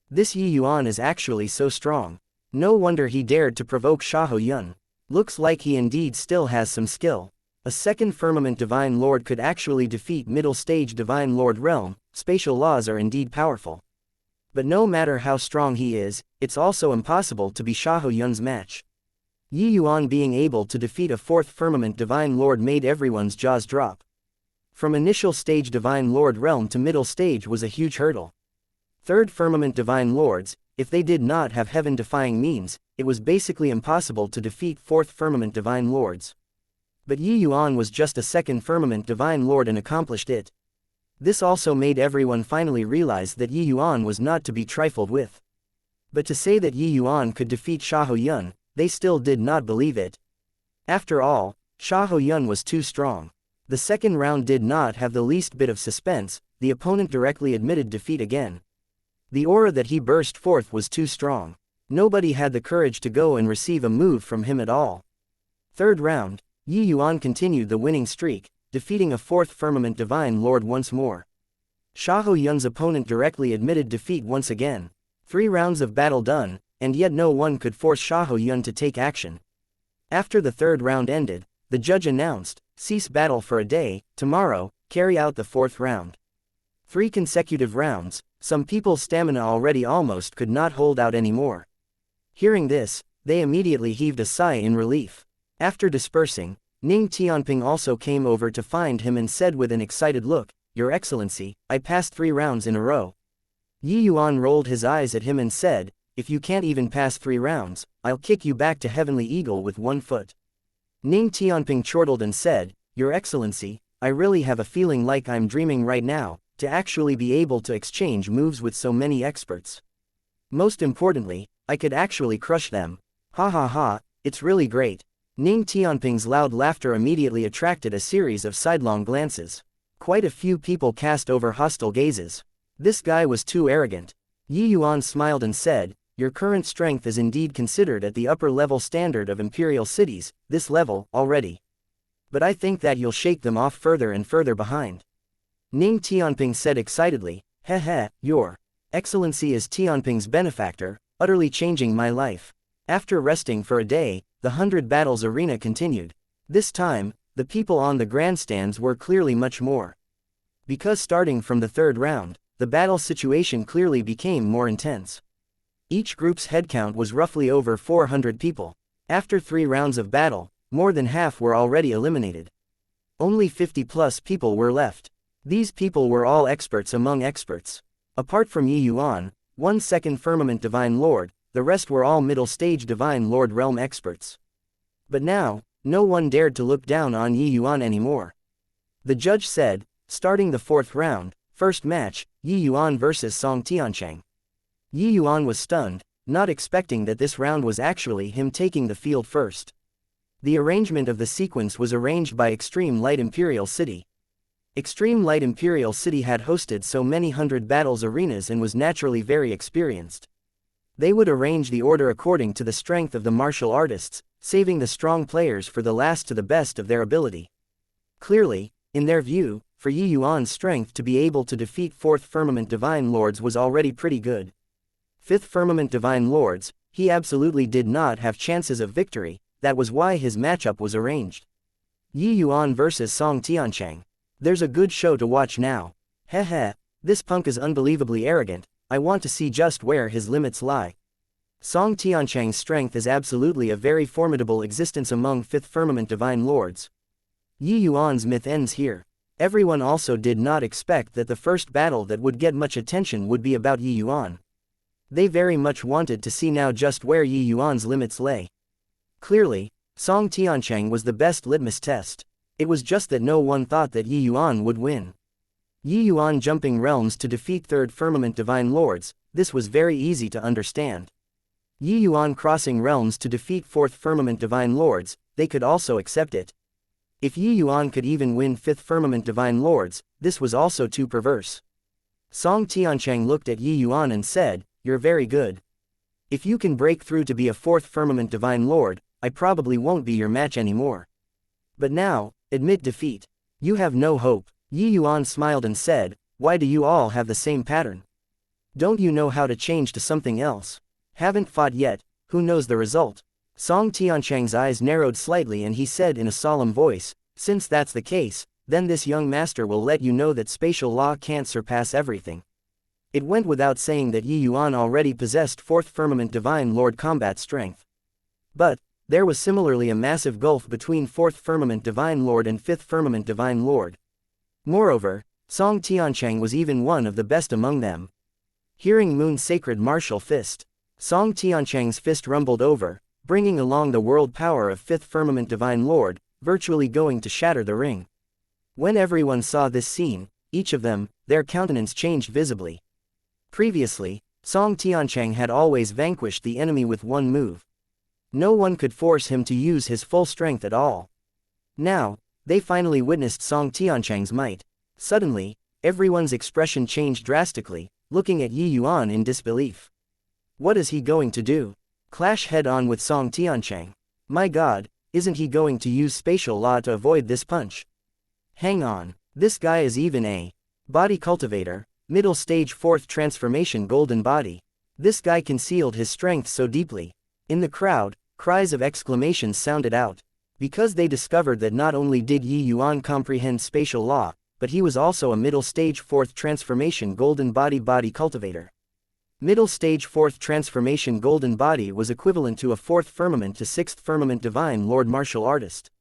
This Yi Yuan is actually so strong. No wonder he dared to provoke Xiahou Yun. Looks like he indeed still has some skill. A second firmament divine lord could actually defeat middle stage divine lord realm. Spatial laws are indeed powerful. But no matter how strong he is, it's also impossible to be Xiahou Yun's match. Yi Yuan being able to defeat a fourth firmament divine lord made everyone's jaws drop. From initial stage divine lord realm to middle stage was a huge hurdle. Third firmament divine lords, if they did not have heaven-defying means, it was basically impossible to defeat fourth firmament divine lords. But Yi Yuan was just a second firmament divine lord and accomplished it. This also made everyone finally realize that Yi Yuan was not to be trifled with. But to say that Yi Yuan could defeat Xiahou Yun, they still did not believe it. After all, Xiahou Yun was too strong. The second round did not have the least bit of suspense, the opponent directly admitted defeat again. The aura that he burst forth was too strong. Nobody had the courage to go and receive a move from him at all. Third round, Yuan continued the winning streak, defeating a fourth Firmament Divine Lord once more. Xiahou Yun's opponent directly admitted defeat once again. 3 rounds of battle done, and yet no one could force Xiahou Yun to take action. After the third round ended, the judge announced, "Cease battle for a day, tomorrow, carry out the fourth round." 3 consecutive rounds, some people's stamina already almost could not hold out anymore. Hearing this, they immediately heaved a sigh in relief. After dispersing, Ning Tianping also came over to find him and said with an excited look, "Your Excellency, I passed 3 rounds in a row." Yuan rolled his eyes at him and said, "If you can't even pass 3 rounds, I'll kick you back to Heavenly Eagle with 1 foot." Ning Tianping chortled and said, "Your Excellency, I really have a feeling like I'm dreaming right now, to actually be able to exchange moves with so many experts. Most importantly, I could actually crush them. Ha ha ha, it's really great." Ning Tianping's loud laughter immediately attracted a series of sidelong glances. Quite a few people cast over hostile gazes. This guy was too arrogant. Yuan smiled and said, "Your current strength is indeed considered at the upper level standard of imperial cities, this level, already. But I think that you'll shake them off further and further behind." Ning Tianping said excitedly, "Heh, Your Excellency is Tianping's benefactor, utterly changing my life." After resting for a day, the 100 battles arena continued. This time, the people on the grandstands were clearly much more. Because starting from the third round, the battle situation clearly became more intense. Each group's headcount was roughly over 400 people. After 3 rounds of battle, more than half were already eliminated. Only 50+ people were left. These people were all experts among experts. Apart from Yuan, 1 second Firmament Divine Lord, the rest were all middle-stage Divine Lord realm experts. But now, no one dared to look down on Yuan anymore. The judge said, starting the 4th round, first match, Yuan vs Song Tiancheng. Yuan was stunned, not expecting that this round was actually him taking the field first. The arrangement of the sequence was arranged by Extreme Light Imperial City. Extreme Light Imperial City had hosted so many 100 battles arenas and was naturally very experienced. They would arrange the order according to the strength of the martial artists, saving the strong players for the last to the best of their ability. Clearly, in their view, for Yuan's strength to be able to defeat 4th Firmament Divine Lords was already pretty good. 5th Firmament Divine Lords, he absolutely did not have chances of victory, that was why his matchup was arranged. Yuan vs Song Tiancheng. There's a good show to watch now. Heh, this punk is unbelievably arrogant, I want to see just where his limits lie. Song Tiancheng's strength is absolutely a very formidable existence among 5th Firmament Divine Lords. Yuan's myth ends here. Everyone also did not expect that the first battle that would get much attention would be about Yuan. They very much wanted to see now just where Yuan's limits lay. Clearly, Song Tiancheng was the best litmus test. It was just that no one thought that Yuan would win. Yuan jumping realms to defeat 3rd Firmament Divine Lords, this was very easy to understand. Yuan crossing realms to defeat 4th Firmament Divine Lords, they could also accept it. If Yuan could even win 5th Firmament Divine Lords, this was also too perverse. Song Tiancheng looked at Yuan and said, "You're very good. If you can break through to be a 4th Firmament Divine Lord, I probably won't be your match anymore. But now, admit defeat. You have no hope." Yuan smiled and said, "Why do you all have the same pattern? Don't you know how to change to something else? Haven't fought yet, who knows the result?" Song Tiancheng's eyes narrowed slightly and he said in a solemn voice, "Since that's the case, then this young master will let you know that spatial law can't surpass everything." It went without saying that Yuan already possessed 4th Firmament Divine Lord combat strength. But, there was similarly a massive gulf between 4th Firmament Divine Lord and 5th Firmament Divine Lord. Moreover, Song Tiancheng was even one of the best among them. Hearing Moon's sacred martial fist, Song Tiancheng's fist rumbled over, bringing along the world power of 5th Firmament Divine Lord, virtually going to shatter the ring. When everyone saw this scene, each of them, their countenance changed visibly. Previously, Song Tiancheng had always vanquished the enemy with one move. No one could force him to use his full strength at all. Now, they finally witnessed Song Tiancheng's might. Suddenly, everyone's expression changed drastically, looking at Yi Yuan in disbelief. What is he going to do? Clash head-on with Song Tiancheng? My god, isn't he going to use spatial law to avoid this punch? Hang on, this guy is even a body cultivator, middle stage 4th transformation golden body. This guy concealed his strength so deeply. In the crowd, cries of exclamations sounded out, because they discovered that not only did Yi Yuan comprehend spatial law, but he was also a middle stage 4th transformation golden body cultivator. Middle stage 4th transformation golden body was equivalent to a 4th firmament to 6th firmament divine lord martial artist.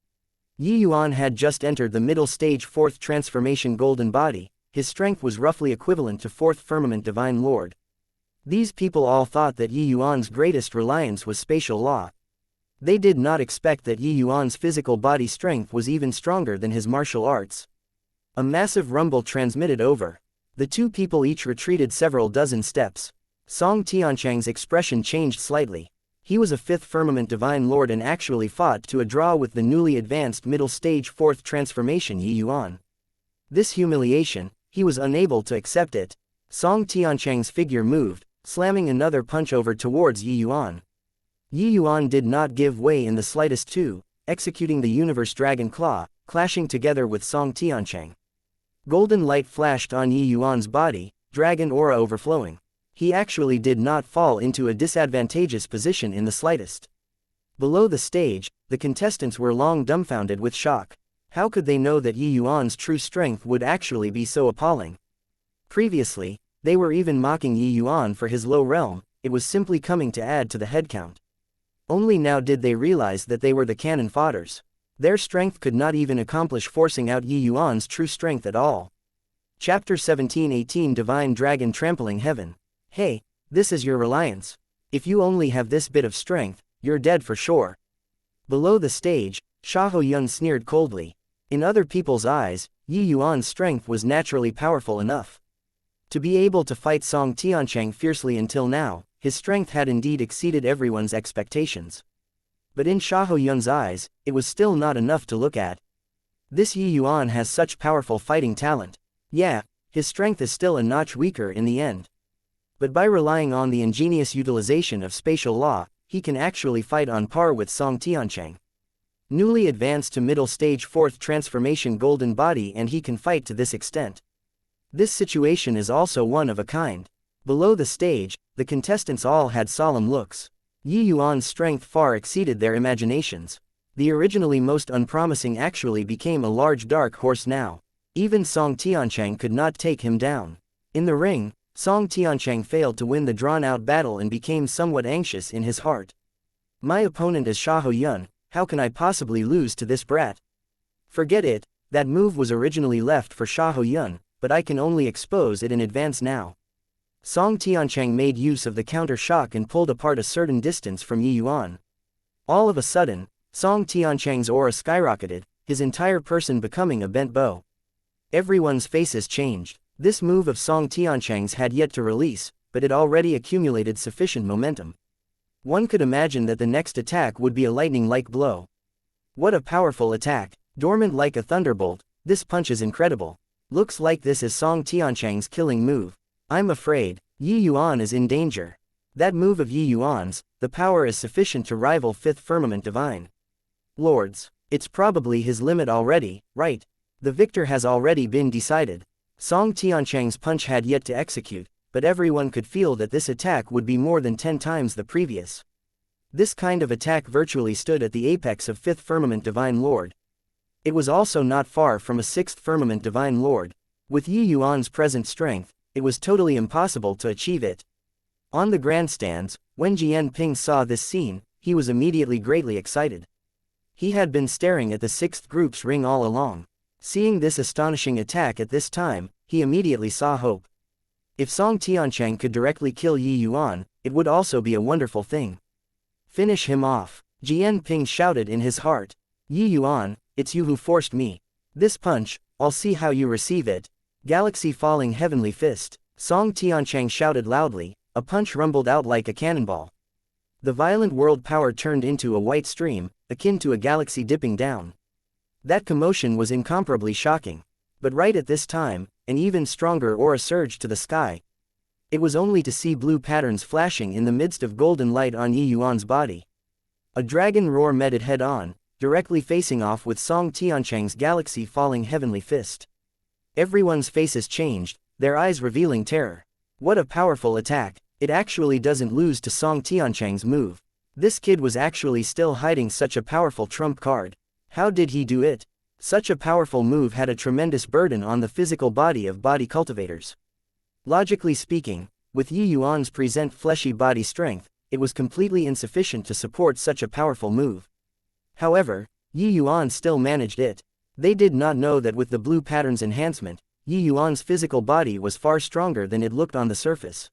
Yi Yuan had just entered the middle stage 4th transformation golden body. His strength was roughly equivalent to 4th firmament divine lord. These people all thought that Yi Yuan's greatest reliance was spatial law. They did not expect that Yi Yuan's physical body strength was even stronger than his martial arts. A massive rumble transmitted over. The two people each retreated several dozen steps. Song Tiancheng's expression changed slightly. He was a 5th firmament divine lord and actually fought to a draw with the newly advanced middle stage 4th transformation Yi Yuan. This humiliation, he was unable to accept it. Song Tiancheng's figure moved, slamming another punch over towards Yi Yuan. Yi Yuan did not give way in the slightest too, executing the universe dragon claw, clashing together with Song Tiancheng. Golden light flashed on Yi Yuan's body, dragon aura overflowing. He actually did not fall into a disadvantageous position in the slightest. Below the stage, the contestants were long dumbfounded with shock. How could they know that Yi Yuan's true strength would actually be so appalling? Previously, they were even mocking Yi Yuan for his low realm. It was simply coming to add to the headcount. Only now did they realize that they were the cannon fodders. Their strength could not even accomplish forcing out Yi Yuan's true strength at all. Chapter 17-18 Divine Dragon Trampling Heaven. Hey, this is your reliance. If you only have this bit of strength, you're dead for sure. Below the stage, Xiahou Yun sneered coldly. In other people's eyes, Yi Yuan's strength was naturally powerful enough to be able to fight Song Tiancheng fiercely until now. His strength had indeed exceeded everyone's expectations. But in Xiahou Yun's eyes, it was still not enough to look at. This Yi Yuan has such powerful fighting talent. Yeah, his strength is still a notch weaker in the end. But by relying on the ingenious utilization of spatial law, he can actually fight on par with Song Tiancheng. Newly advanced to middle stage 4th transformation golden body, and he can fight to this extent. This situation is also one of a kind. Below the stage, the contestants all had solemn looks. Yi Yuan's strength far exceeded their imaginations. The originally most unpromising actually became a large dark horse now. Even Song Tiancheng could not take him down. In the ring, Song Tiancheng failed to win the drawn-out battle and became somewhat anxious in his heart. My opponent is Xiahou Yun, how can I possibly lose to this brat? Forget it, that move was originally left for Xiahou Yun, but I can only expose it in advance now. Song Tiancheng made use of the counter shock and pulled apart a certain distance from Yi Yuan. All of a sudden, Song Tiancheng's aura skyrocketed, his entire person becoming a bent bow. Everyone's faces changed. This move of Song Tiancheng's had yet to release, but it already accumulated sufficient momentum. One could imagine that the next attack would be a lightning-like blow. What a powerful attack! Dormant like a thunderbolt, this punch is incredible. Looks like this is Song Tiancheng's killing move. I'm afraid, Yi Yuan is in danger. That move of Yi Yuan's, the power is sufficient to rival 5th firmament divine lords. It's probably his limit already, right? The victor has already been decided. Song Tiancheng's punch had yet to execute, but everyone could feel that this attack would be more than 10 times the previous. This kind of attack virtually stood at the apex of 5th firmament divine lord. It was also not far from a 6th firmament divine lord. With Yi Yuan's present strength, it was totally impossible to achieve it. On the grandstands, when Jian Ping saw this scene, he was immediately greatly excited. He had been staring at the 6th group's ring all along. Seeing this astonishing attack at this time, he immediately saw hope. If Song Tiancheng could directly kill Yi Yuan, it would also be a wonderful thing. Finish him off, Jian Ping shouted in his heart. Yi Yuan, it's you who forced me. This punch, I'll see how you receive it. Galaxy falling heavenly fist, Song Tiancheng shouted loudly, a punch rumbled out like a cannonball. The violent world power turned into a white stream, akin to a galaxy dipping down. That commotion was incomparably shocking. But right at this time, an even stronger aura surged to the sky. It was only to see blue patterns flashing in the midst of golden light on Yi Yuan's body. A dragon roar met it head-on, directly facing off with Song Tiancheng's galaxy-falling heavenly fist. Everyone's faces changed, their eyes revealing terror. What a powerful attack! It actually doesn't lose to Song Tiancheng's move. This kid was actually still hiding such a powerful trump card. How did he do it? Such a powerful move had a tremendous burden on the physical body of body cultivators. Logically speaking, with Yi Yuan's present fleshy body strength, it was completely insufficient to support such a powerful move. However, Yi Yuan still managed it. They did not know that with the blue pattern's enhancement, Yi Yuan's physical body was far stronger than it looked on the surface.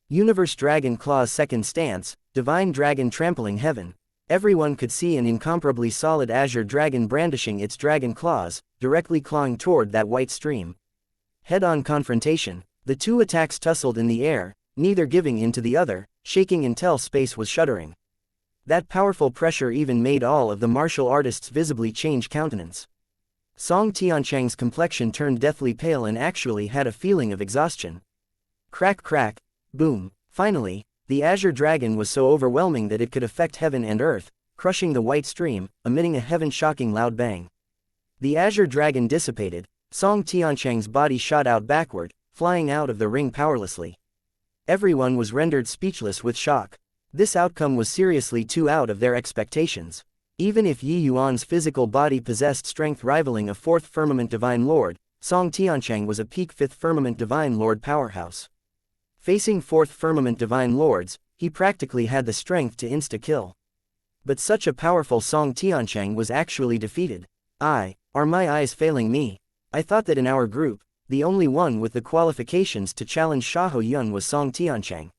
Universe Dragon Claw's second stance, Divine Dragon trampling heaven. Everyone could see an incomparably solid azure dragon brandishing its dragon claws, directly clawing toward that white stream. Head-on confrontation, the two attacks tussled in the air, neither giving in to the other, shaking until space was shuddering. That powerful pressure even made all of the martial artists visibly change countenance. Song Tiancheng's complexion turned deathly pale and actually had a feeling of exhaustion. Crack crack, boom. Finally, the azure dragon was so overwhelming that it could affect heaven and earth, crushing the white stream, emitting a heaven-shocking loud bang. The azure dragon dissipated, Song Tiancheng's body shot out backward, flying out of the ring powerlessly. Everyone was rendered speechless with shock. This outcome was seriously too out of their expectations. Even if Yi Yuan's physical body possessed strength rivaling a 4th Firmament Divine Lord, Song Tiancheng was a peak 5th Firmament Divine Lord powerhouse. Facing 4th Firmament Divine Lords, he practically had the strength to insta-kill. But such a powerful Song Tiancheng was actually defeated. Are my eyes failing me? I thought that in our group, the only one with the qualifications to challenge Shaho Yun was Song Tiancheng.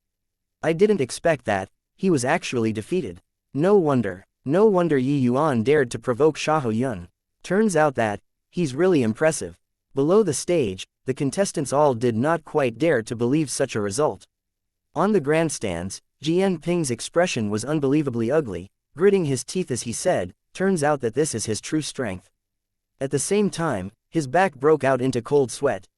I didn't expect that. He was actually defeated. No wonder Yi Yuan dared to provoke Shaho Yun. Turns out that, he's really impressive. Below the stage, the contestants all did not quite dare to believe such a result. On the grandstands, Jian Ping's expression was unbelievably ugly, gritting his teeth as he said, turns out that this is his true strength. At the same time, his back broke out into cold sweat.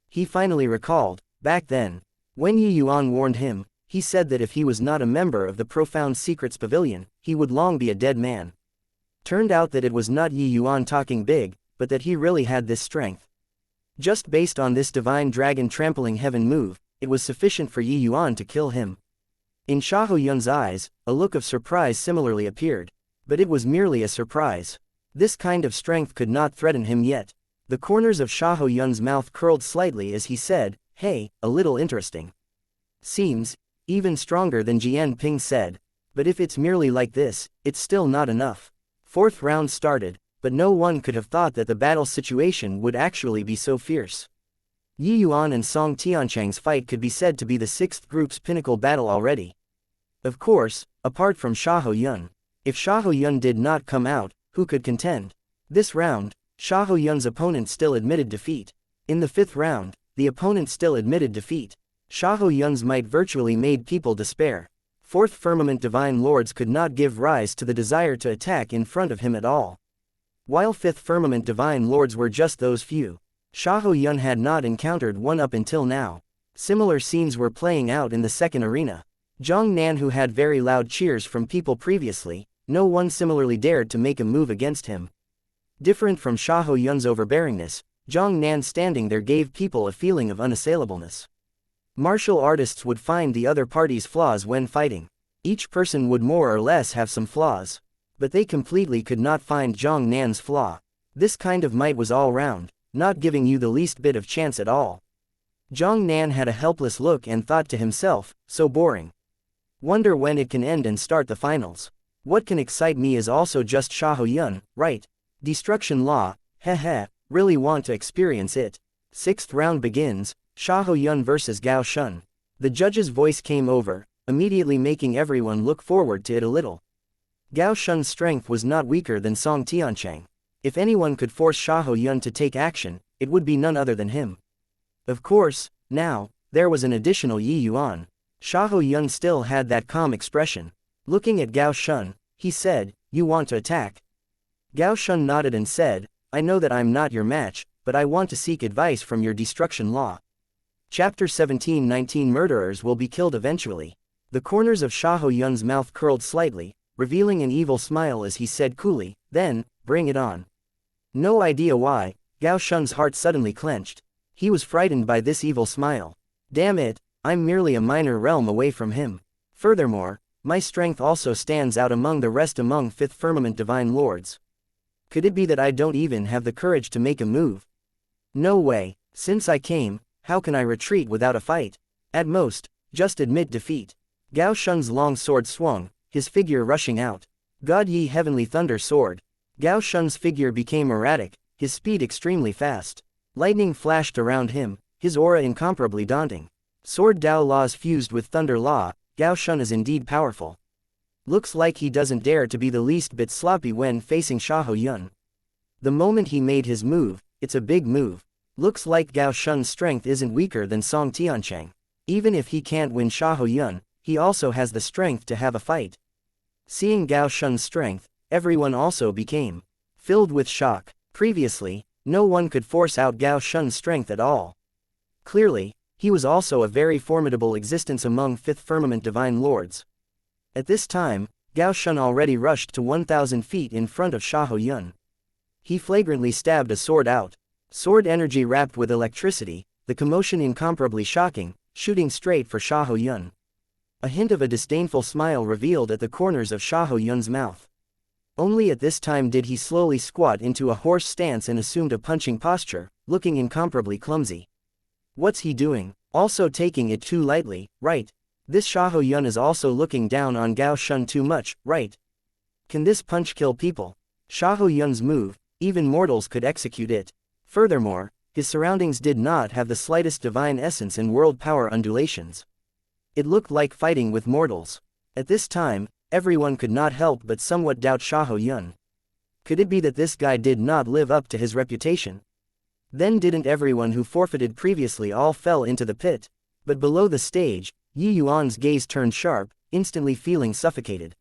He finally recalled, back then, when Yi Yuan warned him, he said that if he was not a member of the Profound Secrets Pavilion, he would long be a dead man. Turned out that it was not Yi Yuan talking big, but that he really had this strength. Just based on this divine dragon trampling heaven move, it was sufficient for Yi Yuan to kill him. In Shaho Yun's eyes, a look of surprise similarly appeared. But it was merely a surprise. This kind of strength could not threaten him yet. The corners of Shaho Yun's mouth curled slightly as he said, "Hey, a little interesting." Seems even stronger than Jian Ping said. But if it's merely like this, it's still not enough. 4th round started, but no one could have thought that the battle situation would actually be so fierce. Yi Yuan and Song Tiancheng's fight could be said to be the 6th group's pinnacle battle already. Of course, apart from Shaho Yun. If Shaho Yun did not come out, who could contend? This round, Shaho Yun's opponent still admitted defeat. In the 5th round, the opponent still admitted defeat. Shaho Yun's might virtually made people despair. 4th Firmament Divine Lords could not give rise to the desire to attack in front of him at all. While 5th Firmament Divine Lords were just those few, Shaho Yun had not encountered one up until now. Similar scenes were playing out in the second arena. Zhang Nan, who had very loud cheers from people previously, no one similarly dared to make a move against him. Different from Shaho Yun's overbearingness, Zhang Nan standing there gave people a feeling of unassailableness. Martial artists would find the other party's flaws when fighting. Each person would more or less have some flaws. But they completely could not find Zhang Nan's flaw. This kind of might was all round, not giving you the least bit of chance at all. Zhang Nan had a helpless look and thought to himself, so boring. Wonder when it can end and start the finals. What can excite me is also just Shaho Yun, right? Destruction Law, heh, really want to experience it. 6th round begins, Shaho Yun vs Gao Shun. The judge's voice came over, immediately making everyone look forward to it a little. Gao Shun's strength was not weaker than Song Tiancheng. If anyone could force Shaho Yun to take action, it would be none other than him. Of course, now, there was an additional Yi Yuan. Shaho Yun still had that calm expression. Looking at Gao Shun, he said, "You want to attack?" Gao Shun nodded and said, "I know that I'm not your match, but I want to seek advice from your Destruction Law." Chapter 17-19 Murderers will be killed eventually. The corners of Xiahou Yun's mouth curled slightly, revealing an evil smile as he said coolly, "Then, bring it on." No idea why, Gao Shun's heart suddenly clenched. He was frightened by this evil smile. Damn it, I'm merely a minor realm away from him. Furthermore, my strength also stands out among the rest among Fifth Firmament Divine Lords. Could it be that I don't even have the courage to make a move? No way, since I came, how can I retreat without a fight? At most, just admit defeat. Gao Shun's long sword swung, his figure rushing out. God Yi Heavenly Thunder Sword. Gao Shun's figure became erratic, his speed extremely fast. Lightning flashed around him, his aura incomparably daunting. Sword Dao laws fused with thunder law, Gao Shun is indeed powerful. Looks like he doesn't dare to be the least bit sloppy when facing Xiahou Yun. The moment he made his move, it's a big move. Looks like Gao Shun's strength isn't weaker than Song Tiancheng. Even if he can't win Xiahou Yun, he also has the strength to have a fight. Seeing Gao Shun's strength, everyone also became filled with shock. Previously, no one could force out Gao Shun's strength at all. Clearly, he was also a very formidable existence among Fifth Firmament Divine Lords. At this time, Gao Shun already rushed to 1,000 feet in front of Xiahou Yun. He flagrantly stabbed a sword out. Sword energy wrapped with electricity, the commotion incomparably shocking, shooting straight for Xiahou Yun. A hint of a disdainful smile revealed at the corners of Xiahou Yun's mouth. Only at this time did he slowly squat into a horse stance and assumed a punching posture, looking incomparably clumsy. What's he doing? Also taking it too lightly, right? This Xiahou Yun is also looking down on Gao Shun too much, right? Can this punch kill people? Xiahou Yun's move, even mortals could execute it. Furthermore, his surroundings did not have the slightest divine essence and world power undulations. It looked like fighting with mortals. At this time, everyone could not help but somewhat doubt Xiahou Yun. Could it be that this guy did not live up to his reputation? Then didn't everyone who forfeited previously all fell into the pit? But below the stage, Yi Yuan's gaze turned sharp, instantly feeling suffocated.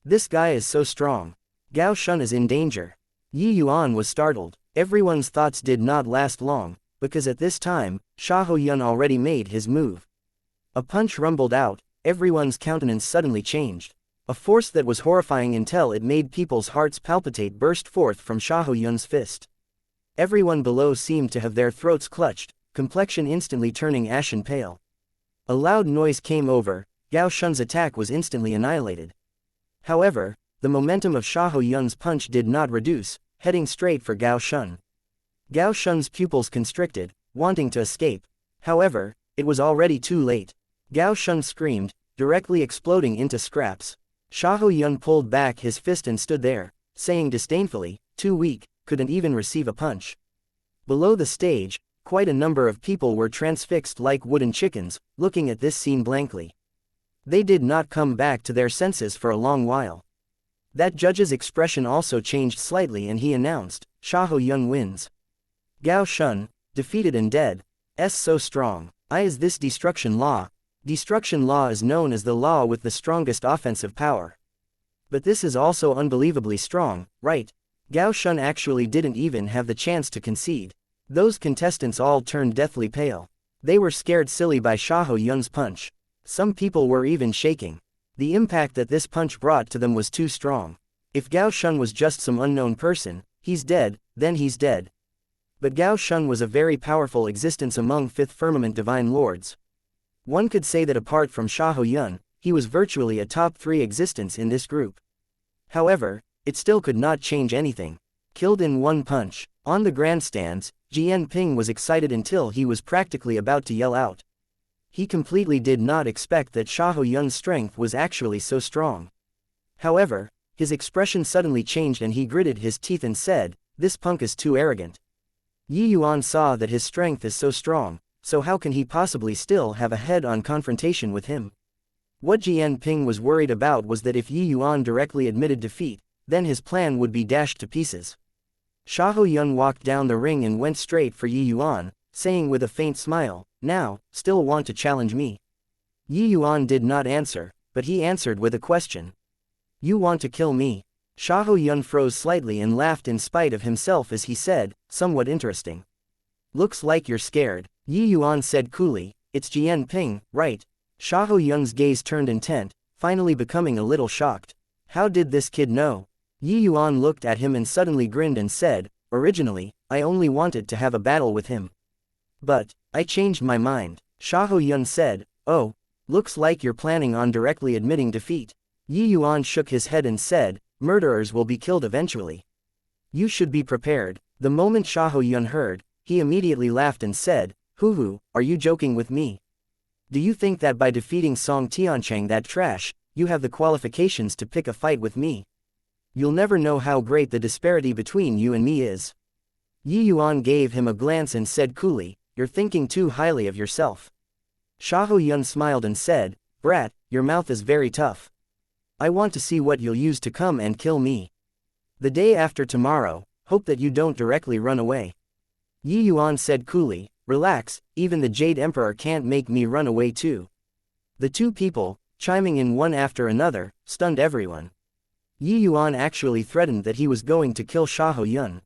This guy is so strong. Gao Shun is in danger. Yi Yuan was startled. Everyone's thoughts did not last long, because at this time, Xiahou Yun already made his move. A punch rumbled out, everyone's countenance suddenly changed. A force that was horrifying until it made people's hearts palpitate burst forth from Xiahou Yun's fist. Everyone below seemed to have their throats clutched, complexion instantly turning ashen pale. A loud noise came over, Gao Shun's attack was instantly annihilated. However, the momentum of Xiahou Yun's punch did not reduce, heading straight for Gao Shun. Gao Shun's pupils constricted, wanting to escape. However, it was already too late. Gao Shun screamed, directly exploding into scraps. Xiahou Yun pulled back his fist and stood there, saying disdainfully, "Too weak, couldn't even receive a punch." Below the stage, quite a number of people were transfixed like wooden chickens, looking at this scene blankly. They did not come back to their senses for a long while. That judge's expression also changed slightly and he announced, "Xiahou Yun wins. Gao Shun, defeated and dead. So strong. Is this destruction law? Destruction law is known as the law with the strongest offensive power. But this is also unbelievably strong, right?" Gao Shun actually didn't even have the chance to concede. Those contestants all turned deathly pale. They were scared silly by Xiahou Yun's punch. Some people were even shaking. The impact that this punch brought to them was too strong. If Gao Shun was just some unknown person, he's dead, then he's dead. But Gao Shun was a very powerful existence among Fifth Firmament Divine Lords. One could say that apart from Xiahou Yun, he was virtually a top 3 existence in this group. However, it still could not change anything. Killed in one punch. On the grandstands, Jian Ping was excited until he was practically about to yell out. He completely did not expect that Xiahou Yun's strength was actually so strong. However, his expression suddenly changed and he gritted his teeth and said, "This punk is too arrogant." Yi Yuan saw that his strength is so strong, so how can he possibly still have a head-on confrontation with him? What Jian Ping was worried about was that if Yi Yuan directly admitted defeat, then his plan would be dashed to pieces. Xiahou Yun walked down the ring and went straight for Yi Yuan, saying with a faint smile, "Now, still want to challenge me?" Yi Yuan did not answer, but he answered with a question. "You want to kill me?" Xiahou Yun froze slightly and laughed in spite of himself as he said, "Somewhat interesting. Looks like you're scared, Yi Yuan said coolly. It's Jian Ping, right? Xiahou Yun's gaze turned intent, finally becoming a little shocked. How did this kid know? Yi Yuan looked at him and suddenly grinned and said, originally, I only wanted to have a battle with him. But, I changed my mind, Xiahou Yun said. Oh, looks like you're planning on directly admitting defeat. Yi Yuan shook his head and said, murderers will be killed eventually. You should be prepared. The moment Xiahou Yun heard, he immediately laughed and said, Hoo, are you joking with me? Do you think that by defeating Song Tiancheng that trash, you have the qualifications to pick a fight with me? You'll never know how great the disparity between you and me is. Yi Yuan gave him a glance and said coolly, you're thinking too highly of yourself. Xiahou Yun smiled and said, brat, your mouth is very tough. I want to see what you'll use to come and kill me. The day after tomorrow, hope that you don't directly run away. Yi Yuan said coolly, relax, even the Jade Emperor can't make me run away too. The two people, chiming in one after another, stunned everyone. Yi Yuan actually threatened that he was going to kill Xiahou Yun.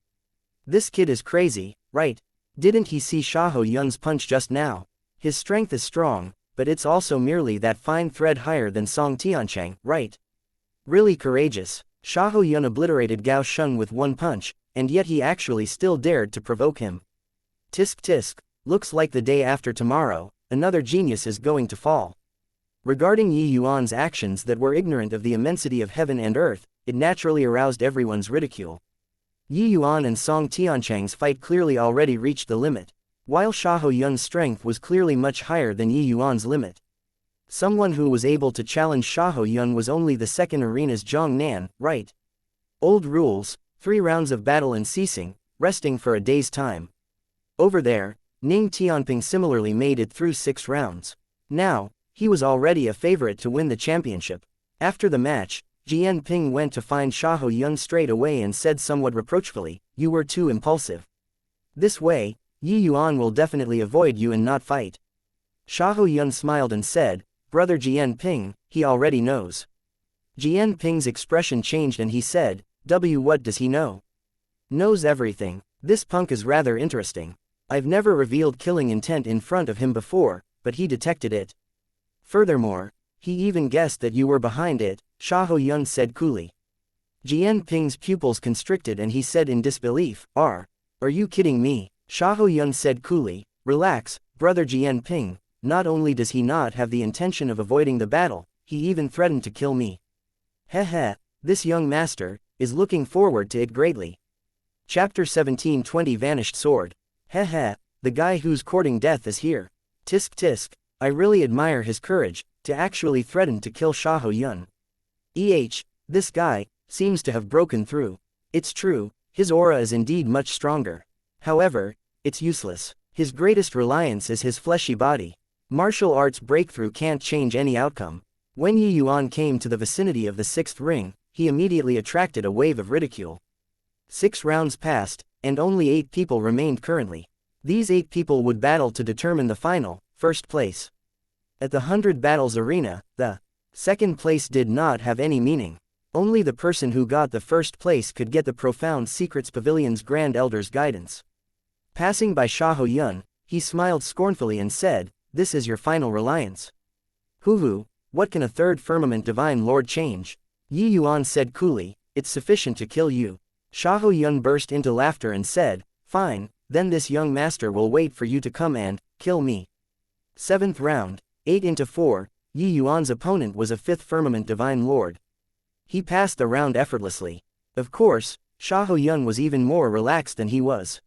This kid is crazy, right? Didn't he see Xiahou Yun's punch just now? His strength is strong, but it's also merely that fine thread higher than Song Tiancheng, right? Really courageous. Xiahou Yun obliterated Gao Sheng with one punch, and yet he actually still dared to provoke him. Tisk tisk, looks like the day after tomorrow, another genius is going to fall. Regarding Yi Yuan's actions that were ignorant of the immensity of heaven and earth, it naturally aroused everyone's ridicule. Yi Yuan and Song Tiancheng's fight clearly already reached the limit, while Xiahou Yun's strength was clearly much higher than Yi Yuan's limit. Someone who was able to challenge Xiahou Yun was only the second arena's Zhang Nan, right? Old rules, 3 rounds of battle and ceasing, resting for a day's time. Over there, Ning Tianping similarly made it through 6 rounds. Now, he was already a favorite to win the championship. After the match, Jian Ping went to find Xiahou Yun straight away and said somewhat reproachfully, you were too impulsive. This way, Yi Yuan will definitely avoid you and not fight. Xiahou Yun smiled and said, brother Jian Ping, he already knows. Jian Ping's expression changed and he said, what does he know? Knows everything. This punk is rather interesting. I've never revealed killing intent in front of him before, but he detected it. Furthermore, he even guessed that you were behind it, Xiahou Yun said coolly. Jian Ping's pupils constricted and he said in disbelief, are you kidding me? Xiahou Yun said coolly, relax, brother Jian Ping, not only does he not have the intention of avoiding the battle, he even threatened to kill me. Heh, this young master is looking forward to it greatly. Chapter 17:20 Vanished Sword. Heh, the guy who's courting death is here. Tisk tisk, I really admire his courage, to actually threaten to kill Xiahou Yun. This guy seems to have broken through. It's true, his aura is indeed much stronger. However, it's useless. His greatest reliance is his fleshy body. Martial arts breakthrough can't change any outcome. When Yi Yuan came to the vicinity of the 6th ring, he immediately attracted a wave of ridicule. 6 rounds passed, and only 8 people remained currently. These 8 people would battle to determine the final, 1st place. At the 100 battles arena, the 2nd place did not have any meaning. Only the person who got the 1st place could get the Profound Secrets Pavilion's Grand Elder's guidance. Passing by Xiahou Yun, he smiled scornfully and said, this is your final reliance. Hoo, what can a 3rd firmament divine lord change? Yi Yuan said coolly, it's sufficient to kill you. Xiahou Yun burst into laughter and said, fine, then this young master will wait for you to come and kill me. 7th round, 8-4, Yi Yuan's opponent was a 5th firmament divine lord. He passed the round effortlessly. Of course, Xiahou Yun was even more relaxed than he was.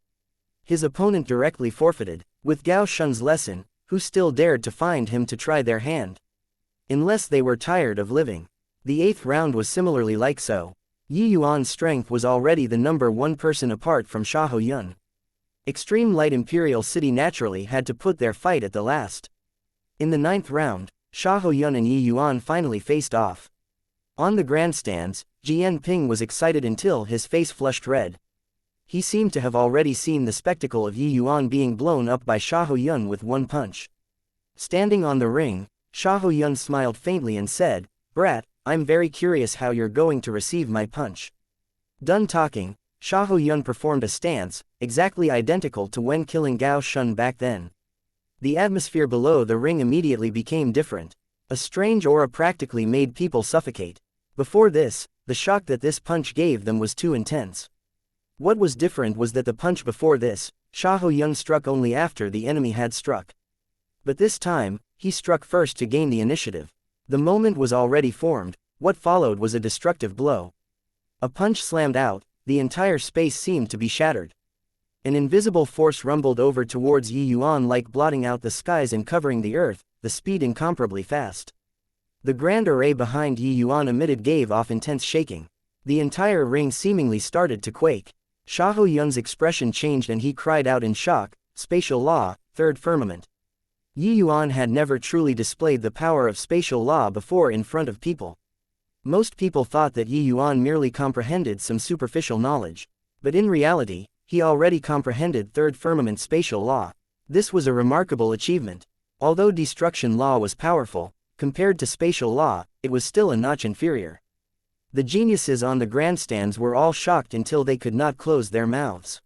His opponent directly forfeited, with Gao Shun's lesson, who still dared to find him to try their hand. Unless they were tired of living. The 8th round was similarly like so. Yi Yuan's strength was already the number 1 person apart from Xiahou Yun. Extreme Light Imperial City naturally had to put their fight at the last. In the 9th round, Xiahou Yun and Yi Yuan finally faced off. On the grandstands, Jian Ping was excited until his face flushed red. He seemed to have already seen the spectacle of Yi Yuan being blown up by Xiahou Yun with one punch. Standing on the ring, Xiahou Yun smiled faintly and said, brat, I'm very curious how you're going to receive my punch. Done talking, Xiahou Yun performed a stance, exactly identical to when killing Gao Shun back then. The atmosphere below the ring immediately became different. A strange aura practically made people suffocate. Before this, the shock that this punch gave them was too intense. What was different was that the punch before this, Xiahou Yun struck only after the enemy had struck. But this time, he struck first to gain the initiative. The moment was already formed, what followed was a destructive blow. A punch slammed out, the entire space seemed to be shattered. An invisible force rumbled over towards Yi Yuan like blotting out the skies and covering the earth, the speed incomparably fast. The grand array behind Yi Yuan gave off intense shaking. The entire ring seemingly started to quake. Xiahou Yun's expression changed and he cried out in shock, "Spatial law, third firmament." Yi Yuan had never truly displayed the power of spatial law before in front of people. Most people thought that Yi Yuan merely comprehended some superficial knowledge. But in reality, he already comprehended third firmament spatial law. This was a remarkable achievement. Although destruction law was powerful, compared to spatial law, it was still a notch inferior. The geniuses on the grandstands were all shocked until they could not close their mouths.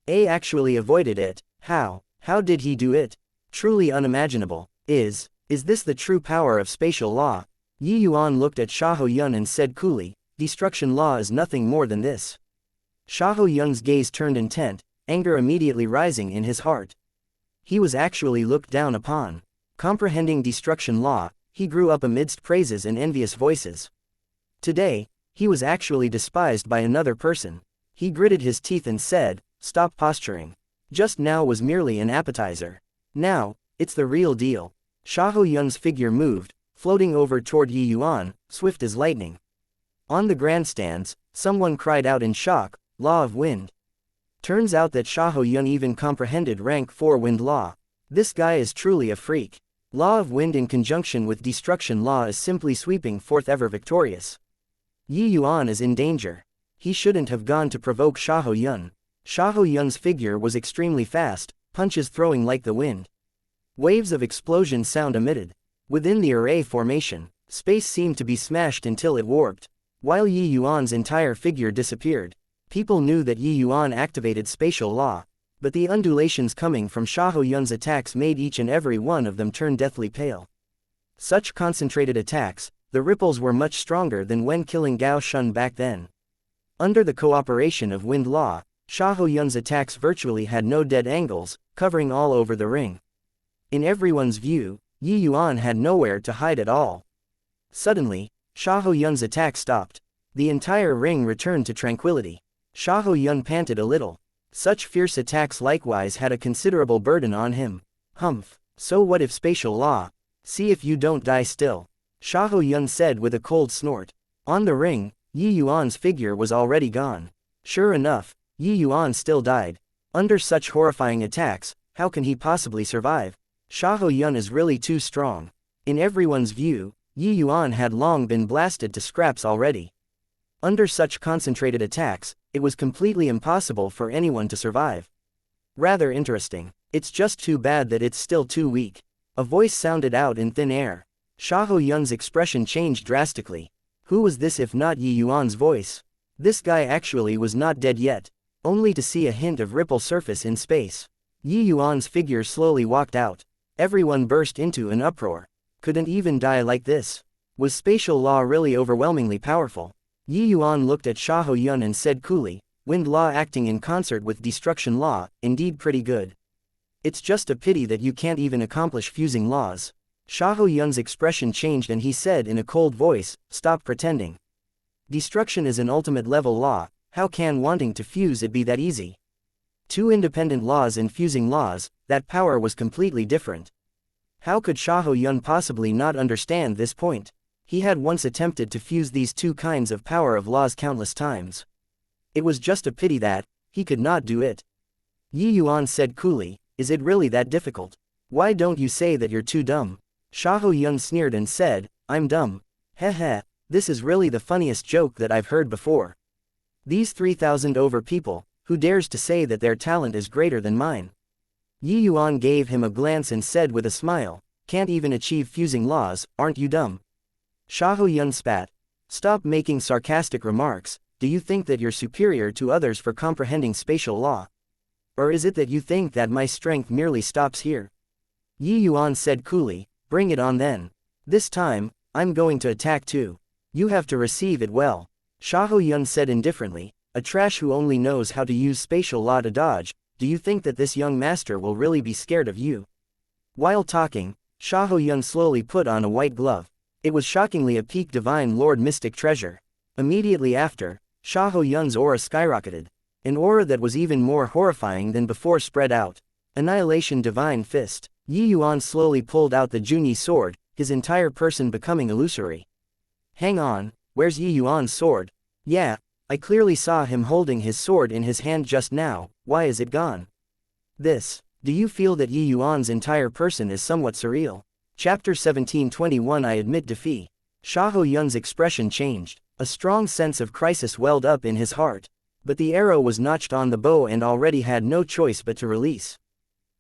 A actually avoided it. How? How did he do it? Truly unimaginable. Is this the true power of spatial law? Yi Yuan looked at Xiahou Yun and said coolly, "Destruction law is nothing more than this." Xiahou Yun's gaze turned intent, anger immediately rising in his heart. He was actually looked down upon. Comprehending destruction law, he grew up amidst praises and envious voices. Today, he was actually despised by another person. He gritted his teeth and said, "Stop posturing. Just now was merely an appetizer. Now, it's the real deal." Xiahou Yun's figure moved, floating over toward Yi Yuan, swift as lightning. On the grandstands, someone cried out in shock, "Law of wind." Turns out that Xiahou Yun even comprehended rank 4 wind law. This guy is truly a freak. Law of wind in conjunction with destruction law is simply sweeping forth ever victorious. Yi Yuan is in danger. He shouldn't have gone to provoke Xiahou Yun. Xiahou Yun's figure was extremely fast, punches throwing like the wind. Waves of explosion sound emitted. Within the array formation, space seemed to be smashed until it warped. While Yi Yuan's entire figure disappeared, people knew that Yi Yuan activated spatial law, but the undulations coming from Xiahou Yun's attacks made each and every one of them turn deathly pale. Such concentrated attacks, the ripples were much stronger than when killing Gao Shun back then. Under the cooperation of wind law, Xiahou Yun's attacks virtually had no dead angles, covering all over the ring. In everyone's view, Yi Yuan had nowhere to hide at all. Suddenly, Xiahou Yun's attack stopped. The entire ring returned to tranquility. Xiahou Yun panted a little. Such fierce attacks likewise had a considerable burden on him. Humph, so what if spatial law? See if you don't die still. Xiahou Yun said with a cold snort. On the ring, Yi Yuan's figure was already gone. Sure enough, Yi Yuan still died. Under such horrifying attacks, how can he possibly survive? Xiahou Yun is really too strong. In everyone's view, Yi Yuan had long been blasted to scraps already. Under such concentrated attacks, it was completely impossible for anyone to survive. Rather interesting. It's just too bad that it's still too weak. A voice sounded out in thin air. Xiahou Yun's expression changed drastically. Who was this if not Yi Yuan's voice? This guy actually was not dead yet, only to see a hint of ripple surface in space. Yi Yuan's figure slowly walked out. Everyone burst into an uproar. Couldn't even die like this. Was spatial law really overwhelmingly powerful? Yi Yuan looked at Xiahou Yun and said coolly, "Wind law acting in concert with destruction law, indeed pretty good. It's just a pity that you can't even accomplish fusing laws." Xiahou Yun's expression changed and he said in a cold voice, "Stop pretending. Destruction is an ultimate level law, how can wanting to fuse it be that easy?" Two independent laws and fusing laws, that power was completely different. How could Xiahou Yun possibly not understand this point? He had once attempted to fuse these two kinds of power of laws countless times. It was just a pity that he could not do it. Yi Yuan said coolly, "Is it really that difficult? Why don't you say that you're too dumb?" Xiahou Yun sneered and said, "I'm dumb. Heh heh, this is really the funniest joke that I've heard before. These 3,000 over people, who dares to say that their talent is greater than mine?" Yi Yuan gave him a glance and said with a smile, "Can't even achieve fusing laws, aren't you dumb?" Xiahou Yun spat. "Stop making sarcastic remarks, do you think that you're superior to others for comprehending spatial law? Or is it that you think that my strength merely stops here? Yi Yuan said coolly, bring it on then. This time, I'm going to attack too. You have to receive it well. Xiahou Yun said indifferently, a trash who only knows how to use spatial law to dodge. Do you think that this young master will really be scared of you? While talking, Xiahou Yun slowly put on a white glove. It was shockingly a peak divine lord mystic treasure. Immediately after, Xiahou Yun's aura skyrocketed. An aura that was even more horrifying than before spread out. Annihilation divine fist. Yi Yuan slowly pulled out the Junyi sword, his entire person becoming illusory. Hang on, where's Yi Yuan's sword? Yeah, I clearly saw him holding his sword in his hand just now, why is it gone? Do you feel that Yi Yuan's entire person is somewhat surreal? Chapter 1721 I admit defeat. Xiahou Yun's expression changed. A strong sense of crisis welled up in his heart. But the arrow was notched on the bow and already had no choice but to release.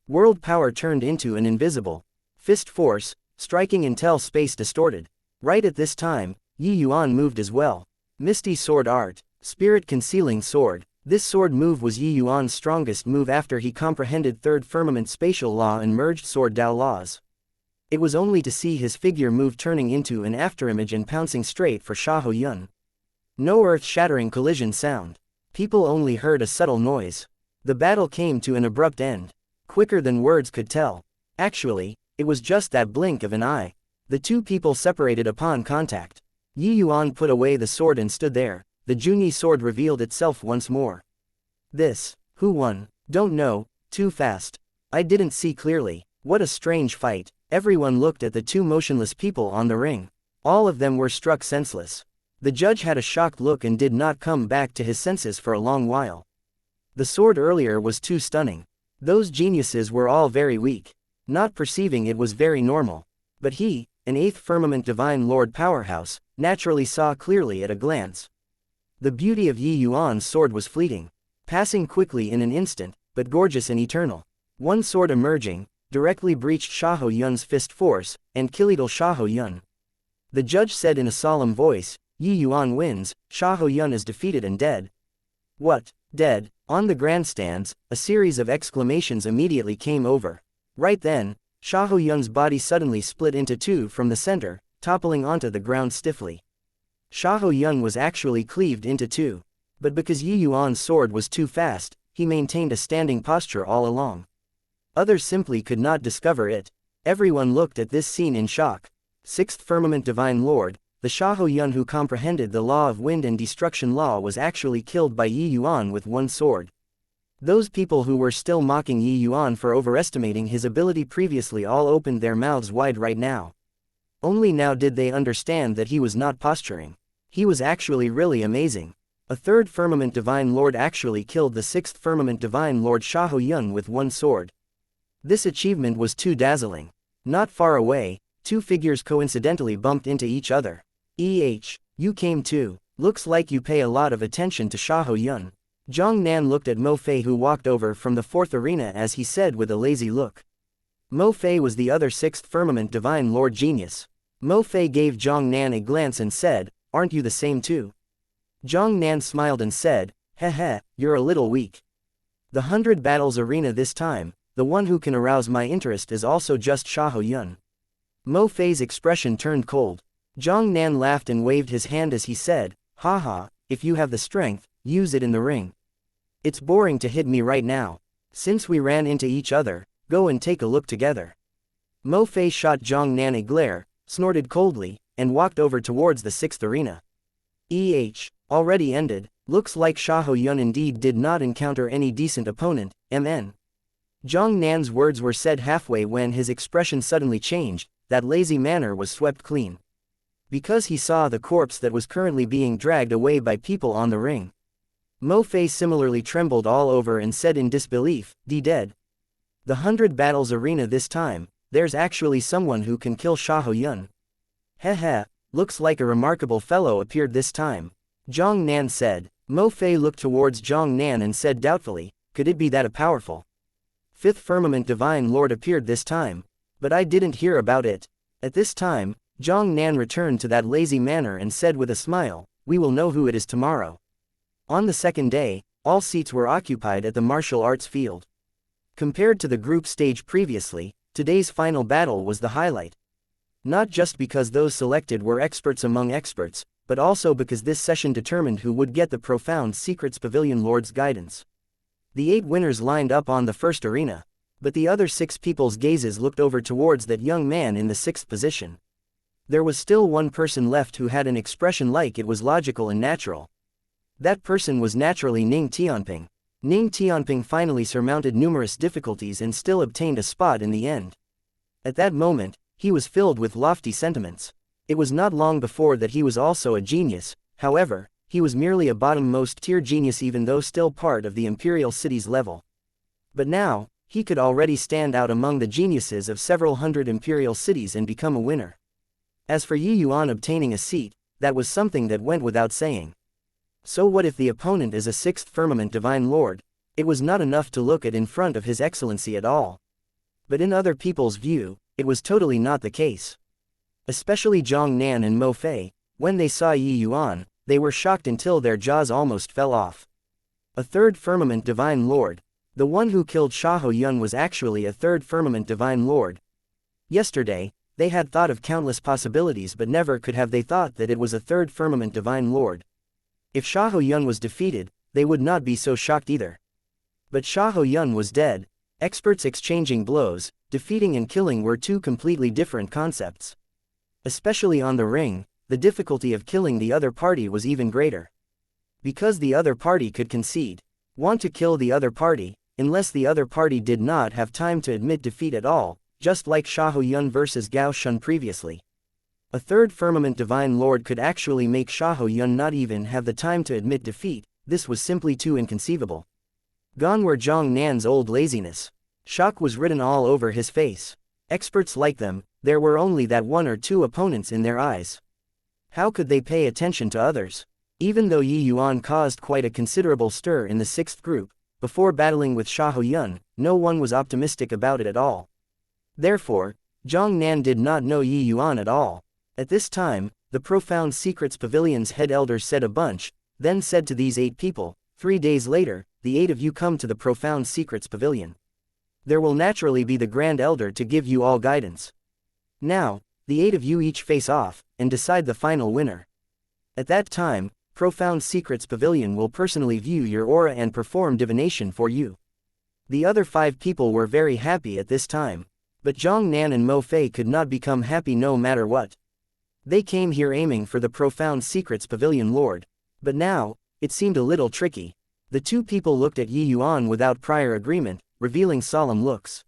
World power turned into an invisible fist force, striking until space distorted. Right at this time, Yi Yuan moved as well. Misty sword art. Spirit concealing sword. This sword move was Yi Yuan's strongest move after he comprehended third firmament spatial law and merged sword Dao laws. It was only to see his figure move turning into an afterimage and pouncing straight for Xiahou Yun. No earth-shattering collision sound. People only heard a subtle noise. The battle came to an abrupt end. Quicker than words could tell. Actually, it was just that blink of an eye. The two people separated upon contact. Yi Yuan put away the sword and stood there. The Junyi sword revealed itself once more. Who won? Don't know, too fast. I didn't see clearly. What a strange fight. Everyone looked at the two motionless people on the ring. All of them were struck senseless. The judge had a shocked look and did not come back to his senses for a long while. The sword earlier was too stunning. Those geniuses were all very weak. Not perceiving it was very normal. But he, an 8th firmament divine lord powerhouse, naturally saw clearly at a glance. The beauty of Yi Yuan's sword was fleeting, passing quickly in an instant, but gorgeous and eternal. One sword emerging, directly breached Xiahou Yun's fist force, and killed Xiahou Yun. The judge said in a solemn voice, Yi Yuan wins, Xiahou Yun is defeated and dead. What, dead? On the grandstands, a series of exclamations immediately came over. Right then, Xiahou Yun's body suddenly split into two from the center, toppling onto the ground stiffly. Xiahou Yun was actually cleaved into two. But because Yi Yuan's sword was too fast, he maintained a standing posture all along. Others simply could not discover it. Everyone looked at this scene in shock. 6th firmament divine lord, the Xiahou Yun who comprehended the law of wind and destruction law was actually killed by Yi Yuan with one sword. Those people who were still mocking Yi Yuan for overestimating his ability previously all opened their mouths wide right now. Only now did they understand that he was not posturing. He was actually really amazing. A 3rd firmament divine lord actually killed the 6th firmament divine lord Xiahou Yun with one sword. This achievement was too dazzling. Not far away, two figures coincidentally bumped into each other. You came too. Looks like you pay a lot of attention to Xiahou Yun. Zhang Nan looked at Mo Fei who walked over from the 4th arena as he said with a lazy look. Mo Fei was the other 6th firmament divine lord genius. Mo Fei gave Zhang Nan a glance and said, aren't you the same too? Zhang Nan smiled and said, heh, you're a little weak. The 100 battles arena this time, the one who can arouse my interest is also just Xiahou Yun. Mo Fei's expression turned cold. Zhang Nan laughed and waved his hand as he said, haha, if you have the strength, use it in the ring. It's boring to hit me right now. Since we ran into each other, go and take a look together. Mo Fei shot Zhang Nan a glare, snorted coldly, and walked over towards the 6th arena. Already ended. Looks like Xiahou Yun indeed did not encounter any decent opponent, MN. Zhang Nan's words were said halfway when his expression suddenly changed. That lazy manner was swept clean. Because he saw the corpse that was currently being dragged away by people on the ring. Mo Fei similarly trembled all over and said in disbelief, dead. The 100 battles arena this time, there's actually someone who can kill Xiahou Yun. Heh, looks like a remarkable fellow appeared this time. Zhang Nan said. Mo Fei looked towards Zhang Nan and said doubtfully, could it be that a powerful 5th firmament divine lord appeared this time? But I didn't hear about it. At this time, Zhang Nan returned to that lazy manner and said with a smile, we will know who it is tomorrow. On the second day, all seats were occupied at the martial arts field. Compared to the group stage previously, today's final battle was the highlight. Not just because those selected were experts among experts, but also because this session determined who would get the profound secrets pavilion lord's guidance. The 8 winners lined up on the first arena, but the other 6 people's gazes looked over towards that young man in the 6th position. There was still one person left who had an expression like it was logical and natural. That person was naturally Ning Tianping. Ning Tianping finally surmounted numerous difficulties and still obtained a spot in the end. At that moment, he was filled with lofty sentiments. It was not long before that he was also a genius. However, he was merely a bottom-most tier genius even though still part of the imperial city's level. But now, he could already stand out among the geniuses of several hundred imperial cities and become a winner. As for Yuan obtaining a seat, that was something that went without saying. So what if the opponent is a 6th firmament divine lord? It was not enough to look at in front of his excellency at all. But in other people's view, it was totally not the case. Especially Zhang Nan and Mo Fei, when they saw Yuan, they were shocked until their jaws almost fell off. A 3rd firmament divine lord. The one who killed Xiahou Yun was actually a 3rd firmament divine lord. Yesterday, they had thought of countless possibilities but never could have they thought that it was a 3rd firmament divine lord. If Xiahou Yun was defeated, they would not be so shocked either. But Xiahou Yun was dead. Experts exchanging blows, defeating and killing were 2 completely different concepts. Especially on the ring, the difficulty of killing the other party was even greater. Because the other party could concede, want to kill the other party, unless the other party did not have time to admit defeat at all, just like Xiahou Yun versus Gao Shun previously. A 3rd firmament divine lord could actually make Xiahou Yun not even have the time to admit defeat. This was simply too inconceivable. Gone were Zhang Nan's old laziness. Shock was written all over his face. Experts like them, there were only that 1 or 2 opponents in their eyes. How could they pay attention to others? Even though Yuan caused quite a considerable stir in the 6th group, before battling with Xiahou Yun, no one was optimistic about it at all. Therefore, Zhang Nan did not know Yuan at all. At this time, the Profound Secrets Pavilion's head elder said a bunch, then said to these 8 people, 3 days later, the 8 of you come to the Profound Secrets Pavilion. There will naturally be the Grand Elder to give you all guidance. Now, the 8 of you each face off, and decide the final winner. At that time, Profound Secrets Pavilion will personally view your aura and perform divination for you. The other 5 people were very happy at this time. But Zhang Nan and Mo Fei could not become happy no matter what. They came here aiming for the Profound Secrets Pavilion Lord. But now, it seemed a little tricky. The 2 people looked at Yuan without prior agreement, revealing solemn looks.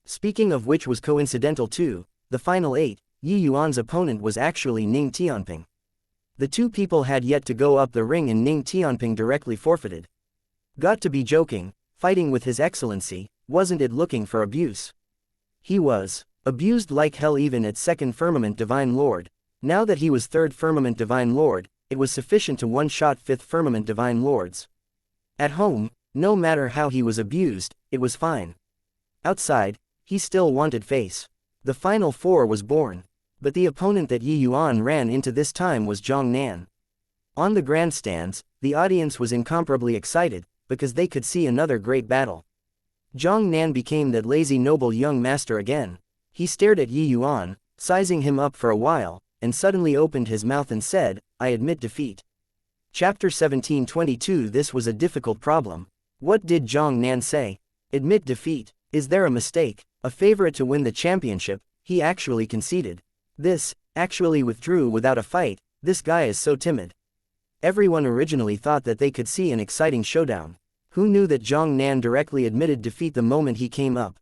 Speaking of which was coincidental too, the final 8, Yuan's opponent was actually Ning Tianping. The 2 people had yet to go up the ring and Ning Tianping directly forfeited. Got to be joking, fighting with his excellency, wasn't it looking for abuse? He was abused like hell even at 2nd firmament divine lord. Now that he was 3rd firmament divine lord, it was sufficient to one-shot 5th firmament divine lords. At home, no matter how he was abused, it was fine. Outside, he still wanted face. The final 4 was born. But the opponent that Yuan ran into this time was Zhang Nan. On the grandstands, the audience was incomparably excited, because they could see another great battle. Zhang Nan became that lazy noble young master again. He stared at Yuan, sizing him up for a while, and suddenly opened his mouth and said, I admit defeat. Chapter 1722. This was a difficult problem. What did Zhang Nan say? Admit defeat. Is there a mistake? A favorite to win the championship, he actually conceded. This, actually withdrew without a fight. This guy is so timid. Everyone originally thought that they could see an exciting showdown. Who knew that Zhang Nan directly admitted defeat the moment he came up?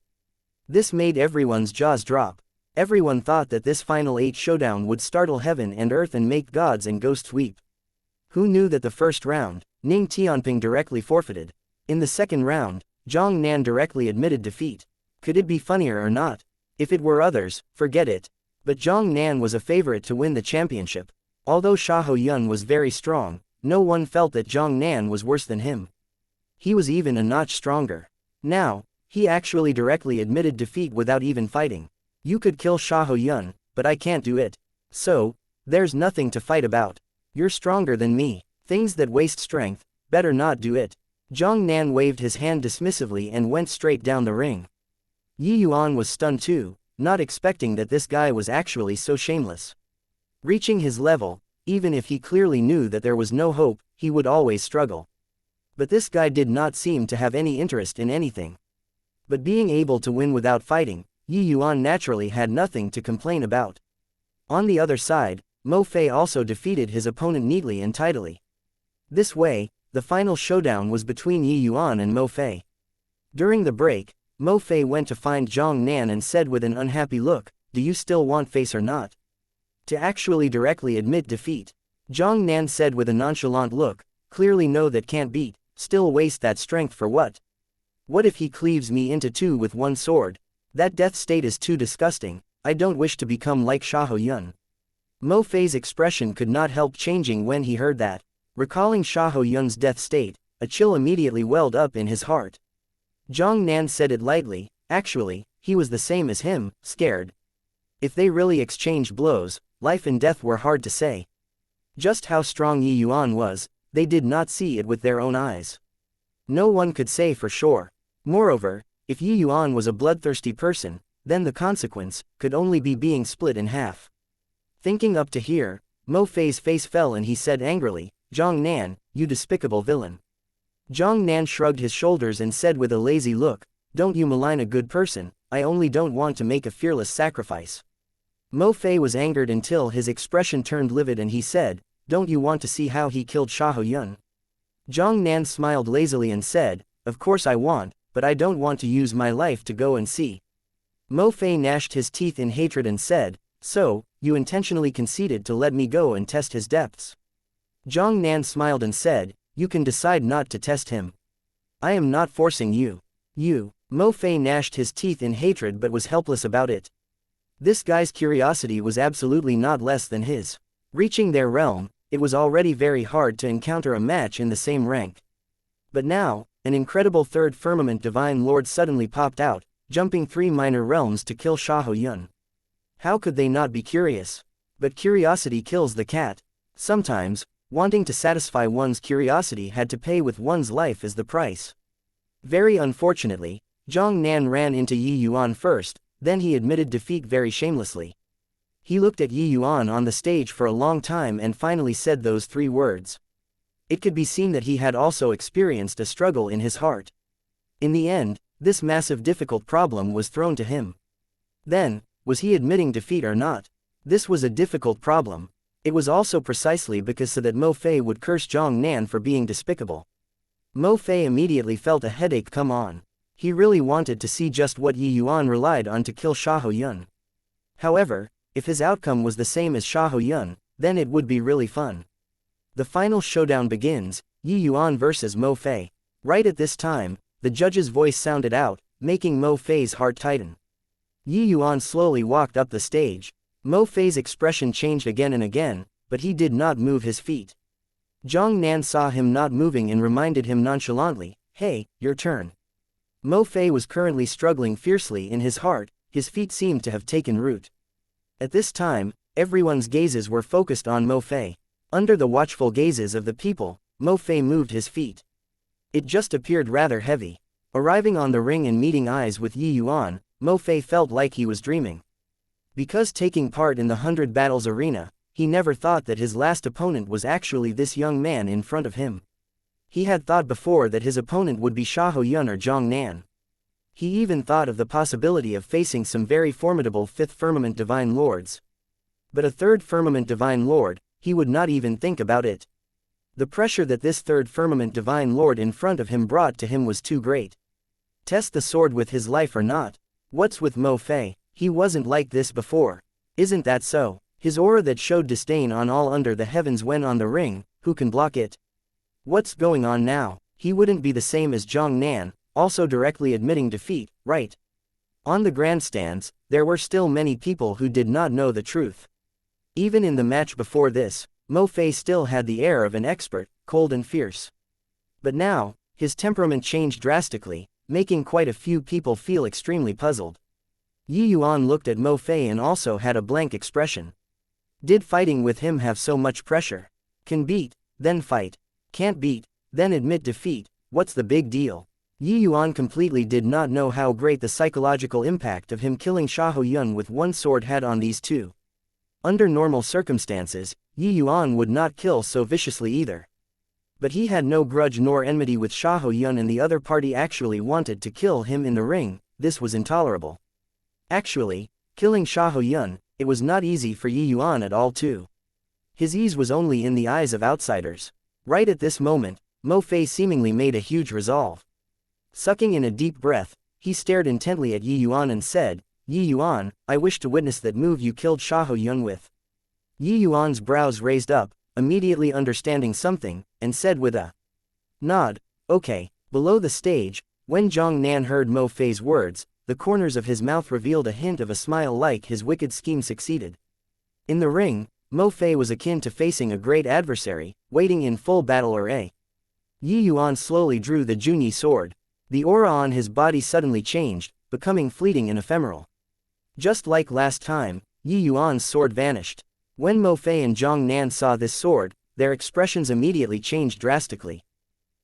This made everyone's jaws drop. Everyone thought that this final 8 showdown would startle heaven and earth and make gods and ghosts weep. Who knew that the first round, Ning Tianping directly forfeited? In the second round, Zhang Nan directly admitted defeat. Could it be funnier or not? If it were others, forget it. But Zhang Nan was a favorite to win the championship. Although Xiahou Yun was very strong, no one felt that Zhang Nan was worse than him. He was even a notch stronger. Now, he actually directly admitted defeat without even fighting. You could kill Xiahou Yun, but I can't do it. So, there's nothing to fight about. You're stronger than me. Things that waste strength, better not do it. Zhang Nan waved his hand dismissively and went straight down the ring. Yi Yuan was stunned too, not expecting that this guy was actually so shameless. Reaching his level, even if he clearly knew that there was no hope, he would always struggle. But this guy did not seem to have any interest in anything. But being able to win without fighting, Yi Yuan naturally had nothing to complain about. On the other side, Mo Fei also defeated his opponent neatly and tidily. This way, the final showdown was between Yi Yuan and Mo Fei. During the break, Mo Fei went to find Zhang Nan and said with an unhappy look, "Do you still want face or not?" To actually directly admit defeat. Zhang Nan said with a nonchalant look, "Clearly no, that can't beat, still waste that strength for what? What if he cleaves me into two with one sword? That death state is too disgusting, I don't wish to become like Xiahou Yun." Mo Fei's expression could not help changing when he heard that. Recalling Xiahou Yun's death state, a chill immediately welled up in his heart. Zhang Nan said it lightly, actually, he was the same as him, scared. If they really exchanged blows, life and death were hard to say. Just how strong Yi Yuan was, they did not see it with their own eyes. No one could say for sure. Moreover, if Yi Yuan was a bloodthirsty person, then the consequence could only be being split in half. Thinking up to here, Mo Fei's face fell and he said angrily, "Zhang Nan, you despicable villain." Zhang Nan shrugged his shoulders and said with a lazy look, "Don't you malign a good person, I only don't want to make a fearless sacrifice." Mo Fei was angered until his expression turned livid and he said, "Don't you want to see how he killed Xiahou Yun?" Zhang Nan smiled lazily and said, "Of course I want, but I don't want to use my life to go and see." Mo Fei gnashed his teeth in hatred and said, "So, you intentionally conceded to let me go and test his depths?" Zhang Nan smiled and said, "You can decide not to test him. I am not forcing you." Mo Fei gnashed his teeth in hatred but was helpless about it. This guy's curiosity was absolutely not less than his. Reaching their realm, it was already very hard to encounter a match in the same rank. But now, an incredible third firmament divine lord suddenly popped out, jumping 3 minor realms to kill Xiahou Yun. How could they not be curious? But curiosity kills the cat. Sometimes, wanting to satisfy one's curiosity had to pay with one's life as the price. Very unfortunately, Zhang Nan ran into Yi Yuan first, then he admitted defeat very shamelessly. He looked at Yi Yuan on the stage for a long time and finally said those 3 words. It could be seen that he had also experienced a struggle in his heart. In the end, this massive difficult problem was thrown to him. Then, was he admitting defeat or not? This was a difficult problem. It was also precisely because so that Mo Fei would curse Zhang Nan for being despicable. Mo Fei immediately felt a headache come on. He really wanted to see just what Yi Yuan relied on to kill Xiahou Yun. However, if his outcome was the same as Xiahou Yun, then it would be really fun. The final showdown begins, Yi Yuan versus Mo Fei. Right at this time, the judge's voice sounded out, making Mo Fei's heart tighten. Yi Yuan slowly walked up the stage. Mo Fei's expression changed again and again, but he did not move his feet. Zhang Nan saw him not moving and reminded him nonchalantly, "Hey, your turn." Mo Fei was currently struggling fiercely in his heart, his feet seemed to have taken root. At this time, everyone's gazes were focused on Mo Fei. Under the watchful gazes of the people, Mo Fei moved his feet. It just appeared rather heavy. Arriving on the ring and meeting eyes with Yi Yuan, Mo Fei felt like he was dreaming. Because taking part in the 100 battles arena, he never thought that his last opponent was actually this young man in front of him. He had thought before that his opponent would be Xiahou Yun or Zhang Nan. He even thought of the possibility of facing some very formidable 5th firmament divine lords. But a 3rd firmament divine lord, he would not even think about it. The pressure that this 3rd firmament divine lord in front of him brought to him was too great. Test the sword with his life or not? What's with Mo Fei? He wasn't like this before. Isn't that so? His aura that showed disdain on all under the heavens when on the ring, who can block it? What's going on now? He wouldn't be the same as Zhang Nan, also directly admitting defeat, right? On the grandstands, there were still many people who did not know the truth. Even in the match before this, Mo Fei still had the air of an expert, cold and fierce. But now, his temperament changed drastically, making quite a few people feel extremely puzzled. Yi Yuan looked at Mo Fei and also had a blank expression. Did fighting with him have so much pressure? Can beat, then fight. Can't beat, Then admit defeat, what's the big deal? Yi Yuan completely did not know how great the psychological impact of him killing Xiahou Yun with one sword had on these two. Under normal circumstances, Yi Yuan would not kill so viciously either. But he had no grudge nor enmity with Xiahou Yun, and the other party actually wanted to kill him in the ring. This was intolerable. Actually, killing Xiahou Yun, it was not easy for Yi Yuan at all too. His ease was only in the eyes of outsiders. Right at this moment, Mo Fei seemingly made a huge resolve. Sucking in a deep breath, he stared intently at Yi Yuan and said, Yi Yuan, I wish to witness that move you killed Xiahou Yun with. Yi Yuan's brows raised up, immediately understanding something, and said with a nod, okay. Below the stage, when Zhang Nan heard Mo Fei's words, the corners of his mouth revealed a hint of a smile, like his wicked scheme succeeded. In the ring, Mo Fei was akin to facing a great adversary, waiting in full battle array. Yi Yuan slowly drew the Junyi sword. The aura on his body suddenly changed, becoming fleeting and ephemeral. Just like last time, Yi Yuan's sword vanished. When Mo Fei and Zhang Nan saw this sword, their expressions immediately changed drastically.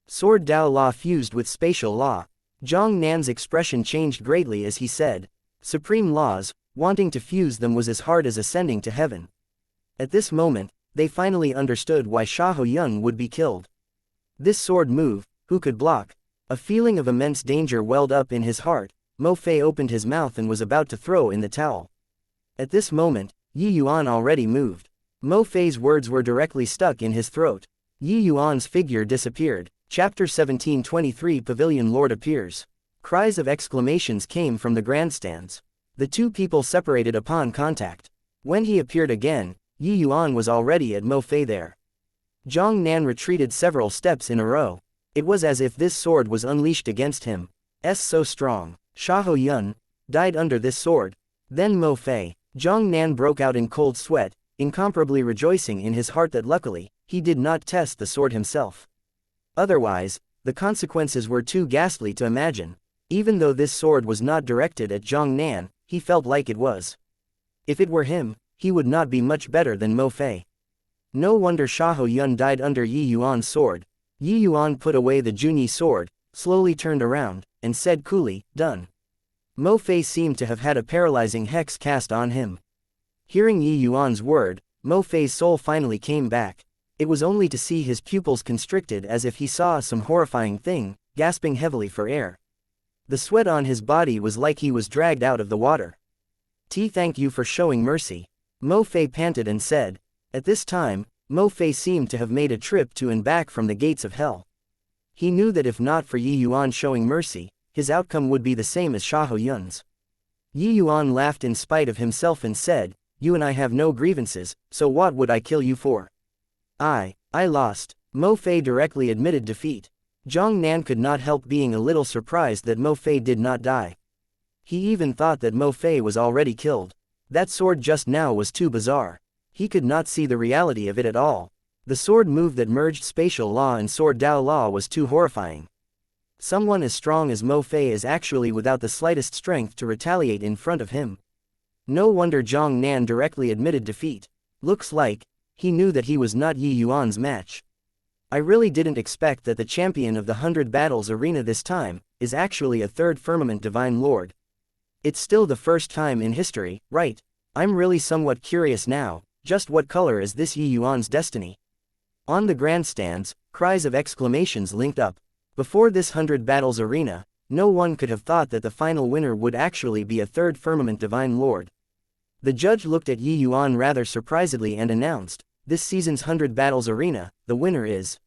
Sword Dao Law fused with spatial law. Zhang Nan's expression changed greatly as he said, Supreme laws, wanting to fuse them was as hard as ascending to heaven. At this moment, they finally understood why Xiahou Yun would be killed. This sword move, who could block? A feeling of immense danger welled up in his heart. Mo Fei opened his mouth and was about to throw in the towel. At this moment, Yi Yuan already moved. Mo Fei's words were directly stuck in his throat. Yi Yuan's figure disappeared. Chapter 1723 Pavilion Lord appears. Cries of exclamations came from the grandstands. The two people separated upon contact. When he appeared again, Yi Yuan was already at Mo Fei there. Zhang Nan retreated several steps in a row. It was as if this sword was unleashed against him. So strong. Xiahou Yun died under this sword. Then Mo Fei. Zhang Nan broke out in cold sweat, incomparably rejoicing in his heart that luckily, he did not test the sword himself. Otherwise, the consequences were too ghastly to imagine. Even though this sword was not directed at Zhang Nan, he felt like it was. If it were him, he would not be much better than Mo Fei. No wonder Xiahou Yun died under Yi Yuan's sword. Yi Yuan put away the Junyi sword, slowly turned around, and said coolly, done. Mo Fei seemed to have had a paralyzing hex cast on him. Hearing Yi Yuan's word, Mo Fei's soul finally came back. It was only to see his pupils constricted as if he saw some horrifying thing, gasping heavily for air. The sweat on his body was like he was dragged out of the water. Thank you for showing mercy. Mo Fei panted and said. At this time, Mo Fei seemed to have made a trip to and back from the gates of hell. He knew that if not for Yi Yuan showing mercy, his outcome would be the same as Xiahou Yun's. Yi Yuan laughed in spite of himself and said, you and I have no grievances, so what would I kill you for? I lost. Mo Fei directly admitted defeat. Zhang Nan could not help being a little surprised that Mo Fei did not die. He even thought that Mo Fei was already killed. That sword just now was too bizarre. He could not see the reality of it at all. The sword move that merged spatial law and sword Dao law was too horrifying. Someone as strong as Mo Fei is actually without the slightest strength to retaliate in front of him. No wonder Zhang Nan directly admitted defeat. Looks like he knew that he was not Yi Yuan's match. I really didn't expect that the champion of the 100 Battles arena this time is actually a third firmament divine lord. It's still the first time in history, right? I'm really somewhat curious now. Just what color is this Yi Yuan's destiny? On the grandstands, cries of exclamations linked up. Before this 100 Battles arena, no one could have thought that the final winner would actually be a third firmament divine lord. The judge looked at Yi Yuan rather surprisedly and announced, this season's 100 Battles arena, the winner is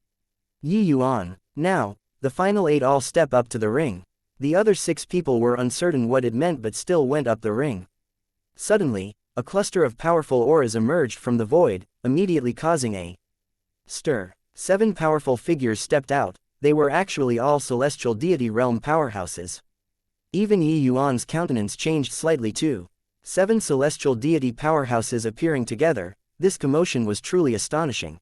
Yi Yuan. Now, the final 8 all step up to the ring. The other 6 people were uncertain what it meant but still went up the ring. Suddenly, a cluster of powerful auras emerged from the void, immediately causing a stir. 7 powerful figures stepped out. They were actually all celestial deity realm powerhouses. Even Yi Yuan's countenance changed slightly too. 7 celestial deity powerhouses appearing together, this commotion was truly astonishing.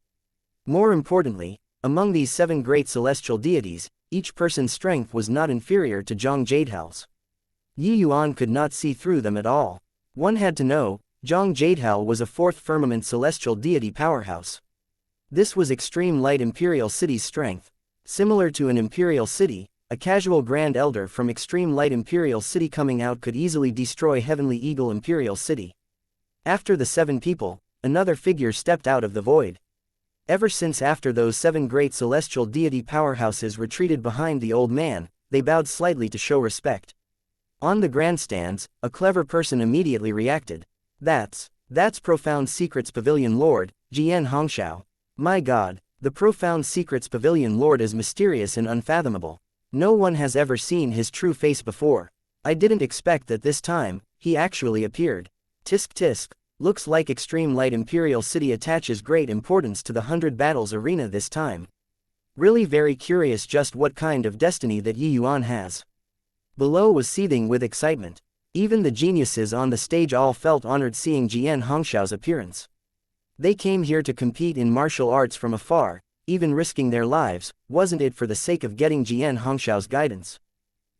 More importantly, among these 7 great celestial deities, each person's strength was not inferior to Zhang Jadehal's. Yi Yuan could not see through them at all. One had to know, Zhang Jadehal was a 4th firmament celestial deity powerhouse. This was extreme light imperial city's strength. Similar to an imperial city, a casual Grand Elder from extreme light imperial city coming out could easily destroy Heavenly Eagle imperial city. After the 7 people, another figure stepped out of the void. Ever since after those 7 great celestial deity powerhouses retreated behind the old man, they bowed slightly to show respect. On the grandstands, a clever person immediately reacted. That's Profound Secrets Pavilion Lord, Jian Hongshao. My god, the Profound Secrets Pavilion Lord is mysterious and unfathomable. No one has ever seen his true face before. I didn't expect that this time, he actually appeared. Tisk tisk. Looks like Extreme Light Imperial City attaches great importance to the 100 Battles Arena this time. Really very curious just what kind of destiny that Yuan has. Below was seething with excitement. Even the geniuses on the stage all felt honored seeing Jian Hongshao's appearance. They came here to compete in martial arts from afar, even risking their lives, wasn't it for the sake of getting Jian Hongshao's guidance?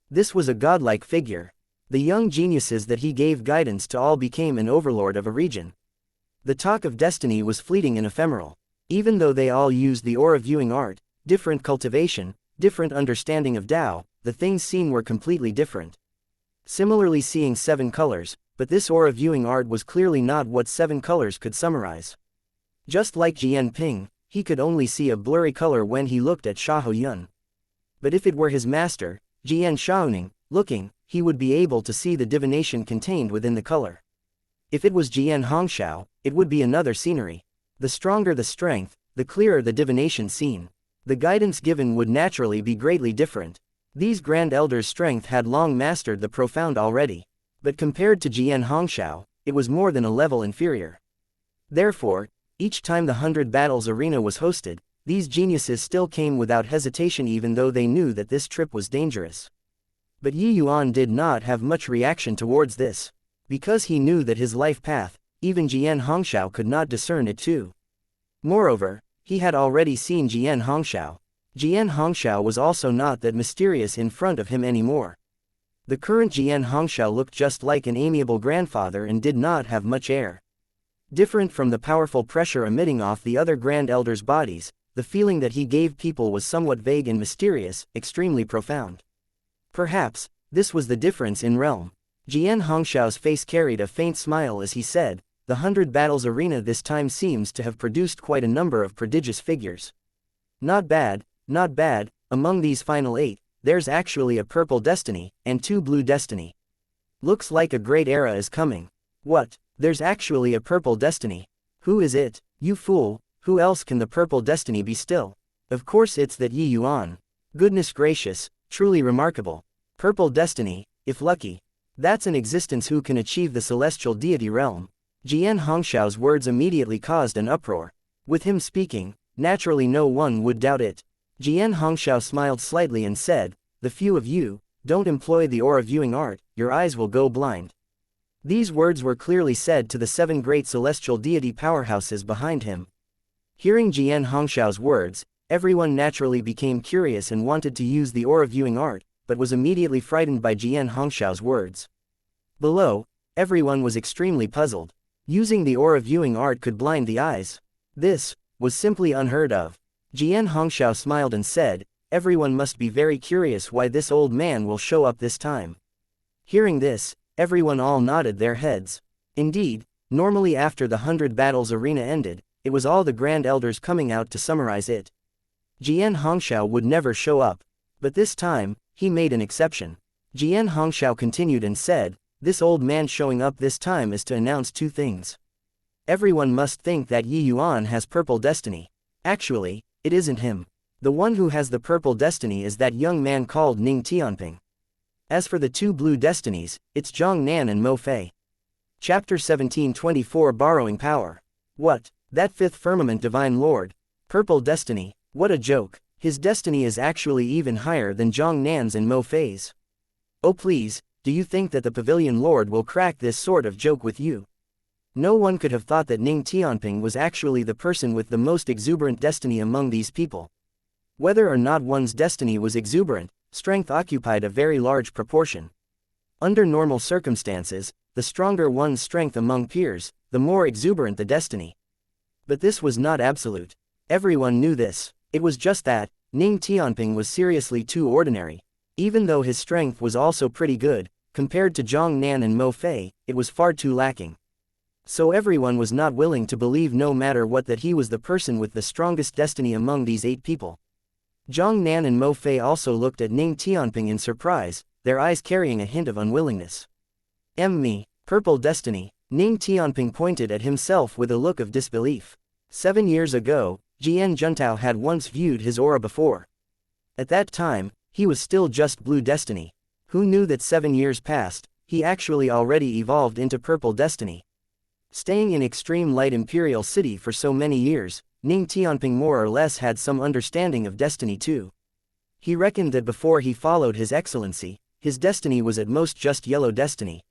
This was a godlike figure. The young geniuses that he gave guidance to all became an overlord of a region. The talk of destiny was fleeting and ephemeral. Even though they all used the aura viewing art, different cultivation, different understanding of Tao, the things seen were completely different. Similarly seeing 7 colors, but this aura viewing art was clearly not what 7 colors could summarize. Just like Jian Ping, he could only see a blurry color when he looked at Xiahou Yun. But if it were his master, Jian Shaoning, looking, he would be able to see the divination contained within the color. If it was Jian Hongshao, it would be another scenery. The stronger the strength, the clearer the divination seen. The guidance given would naturally be greatly different. These Grand Elders' strength had long mastered the profound already. But compared to Jian Hongshao, it was more than a level inferior. Therefore, each time the 100 Battles Arena was hosted, these geniuses still came without hesitation even though they knew that this trip was dangerous. But Yuan did not have much reaction towards this. Because he knew that his life path, even Jian Hongshao could not discern it too. Moreover, he had already seen Jian Hongshao. Jian Hongshao was also not that mysterious in front of him anymore. The current Jian Hongshao looked just like an amiable grandfather and did not have much air. Different from the powerful pressure emitting off the other Grand Elders' bodies, the feeling that he gave people was somewhat vague and mysterious, extremely profound. Perhaps, this was the difference in realm. Jian Hongshao's face carried a faint smile as he said, the 100 Battles Arena this time seems to have produced quite a number of prodigious figures. Not bad, not bad. Among these final 8, there's actually a purple destiny, and 2 blue destiny. Looks like a great era is coming. What? There's actually a purple destiny. Who is it? You fool, who else can the purple destiny be still? Of course it's that Yuan. Goodness gracious, truly remarkable. Purple destiny, if lucky. That's an existence who can achieve the celestial deity realm. Jian Hongshao's words immediately caused an uproar. With him speaking, naturally no one would doubt it. Jian Hongshao smiled slightly and said, the few of you, don't employ the aura viewing art, your eyes will go blind. These words were clearly said to the 7 great celestial deity powerhouses behind him. Hearing Jian Hongshao's words, everyone naturally became curious and wanted to use the aura viewing art, but was immediately frightened by Jian Hongshao's words. Below, everyone was extremely puzzled. Using the aura viewing art could blind the eyes. This was simply unheard of. Jian Hongshao smiled and said, everyone must be very curious why this old man will show up this time. Hearing this, everyone all nodded their heads. Indeed, normally after the 100 Battles Arena ended, it was all the Grand Elders coming out to summarize it. Jian Hongshao would never show up. But this time, he made an exception. Jian Hongshao continued and said, this old man showing up this time is to announce 2 things. Everyone must think that Yuan has purple destiny. Actually, it isn't him. The one who has the purple destiny is that young man called Ning Tianping. As for the 2 blue destinies, it's Zhang Nan and Mo Fei. Chapter 1724 Borrowing Power. What? That 5th Firmament Divine Lord. Purple destiny, what a joke. His destiny is actually even higher than Zhang Nan's and Mo Fei's. Oh please, do you think that the Pavilion Lord will crack this sort of joke with you? No one could have thought that Ning Tianping was actually the person with the most exuberant destiny among these people. Whether or not one's destiny was exuberant, strength occupied a very large proportion. Under normal circumstances, the stronger one's strength among peers, the more exuberant the destiny. But this was not absolute. Everyone knew this. It was just that, Ning Tianping was seriously too ordinary. Even though his strength was also pretty good, compared to Zhang Nan and Mo Fei, it was far too lacking. So everyone was not willing to believe no matter what that he was the person with the strongest destiny among these 8 people. Zhang Nan and Mo Fei also looked at Ning Tianping in surprise, their eyes carrying a hint of unwillingness. Me, purple destiny. Ning Tianping pointed at himself with a look of disbelief. 7 years ago, Jian Juntao had once viewed his aura before. At that time, he was still just blue destiny. Who knew that 7 years past, he actually already evolved into purple destiny? Staying in extreme light Imperial City for so many years, Ning Tianping more or less had some understanding of destiny too. He reckoned that before he followed his excellency, his destiny was at most just yellow destiny.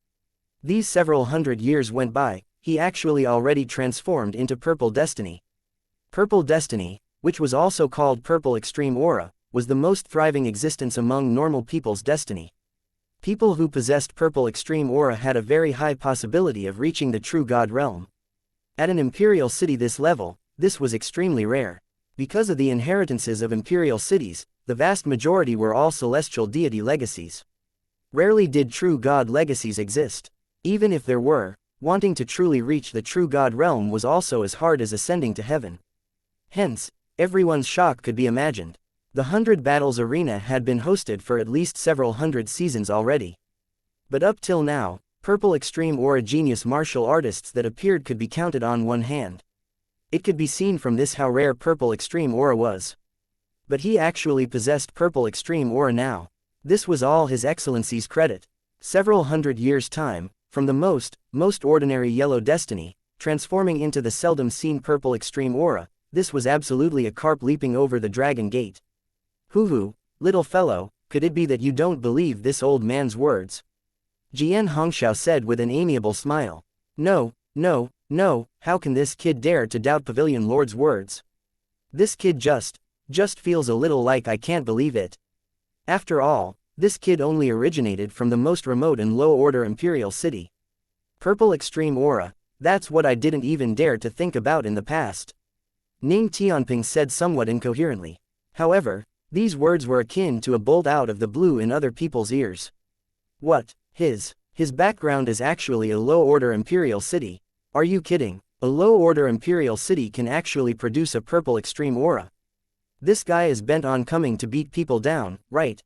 These several hundred years went by, he actually already transformed into purple destiny. Purple destiny, which was also called purple extreme aura, was the most thriving existence among normal people's destiny. People who possessed purple extreme aura had a very high possibility of reaching the true god realm. At an imperial city this level, this was extremely rare. Because of the inheritances of imperial cities, the vast majority were all celestial deity legacies. Rarely did true god legacies exist. Even if there were, wanting to truly reach the true god realm was also as hard as ascending to heaven. Hence, everyone's shock could be imagined. The 100 Battles Arena had been hosted for at least several hundred seasons already. But up till now, purple extreme aura genius martial artists that appeared could be counted on one hand. It could be seen from this how rare purple extreme aura was. But he actually possessed purple extreme aura now. This was all His Excellency's credit. Several hundred years' time, from the most ordinary yellow destiny, transforming into the seldom seen purple extreme aura, this was absolutely a carp leaping over the dragon gate. Hoo, little fellow, could it be that you don't believe this old man's words? Jian Hongxiao said with an amiable smile. No, how can this kid dare to doubt Pavilion Lord's words? This kid just feels a little like I can't believe it. After all, this kid only originated from the most remote and low-order imperial city. Purple extreme aura, that's what I didn't even dare to think about in the past. Ning Tianping said somewhat incoherently. However, these words were akin to a bolt out of the blue in other people's ears. What? His background is actually a low-order imperial city. Are you kidding? A low-order imperial city can actually produce a purple extreme aura. This guy is bent on coming to beat people down, right?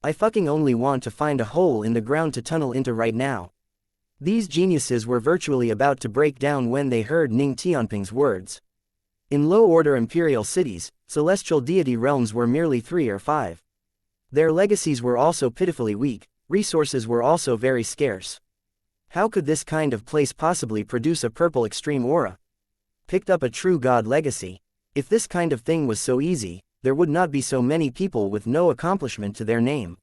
I fucking only want to find a hole in the ground to tunnel into right now. These geniuses were virtually about to break down when they heard Ning Tianping's words. In low-order imperial cities, celestial deity realms were merely 3 or 5. Their legacies were also pitifully weak, resources were also very scarce. How could this kind of place possibly produce a purple extreme aura? Picked up a true god legacy. If this kind of thing was so easy, there would not be so many people with no accomplishment to their name.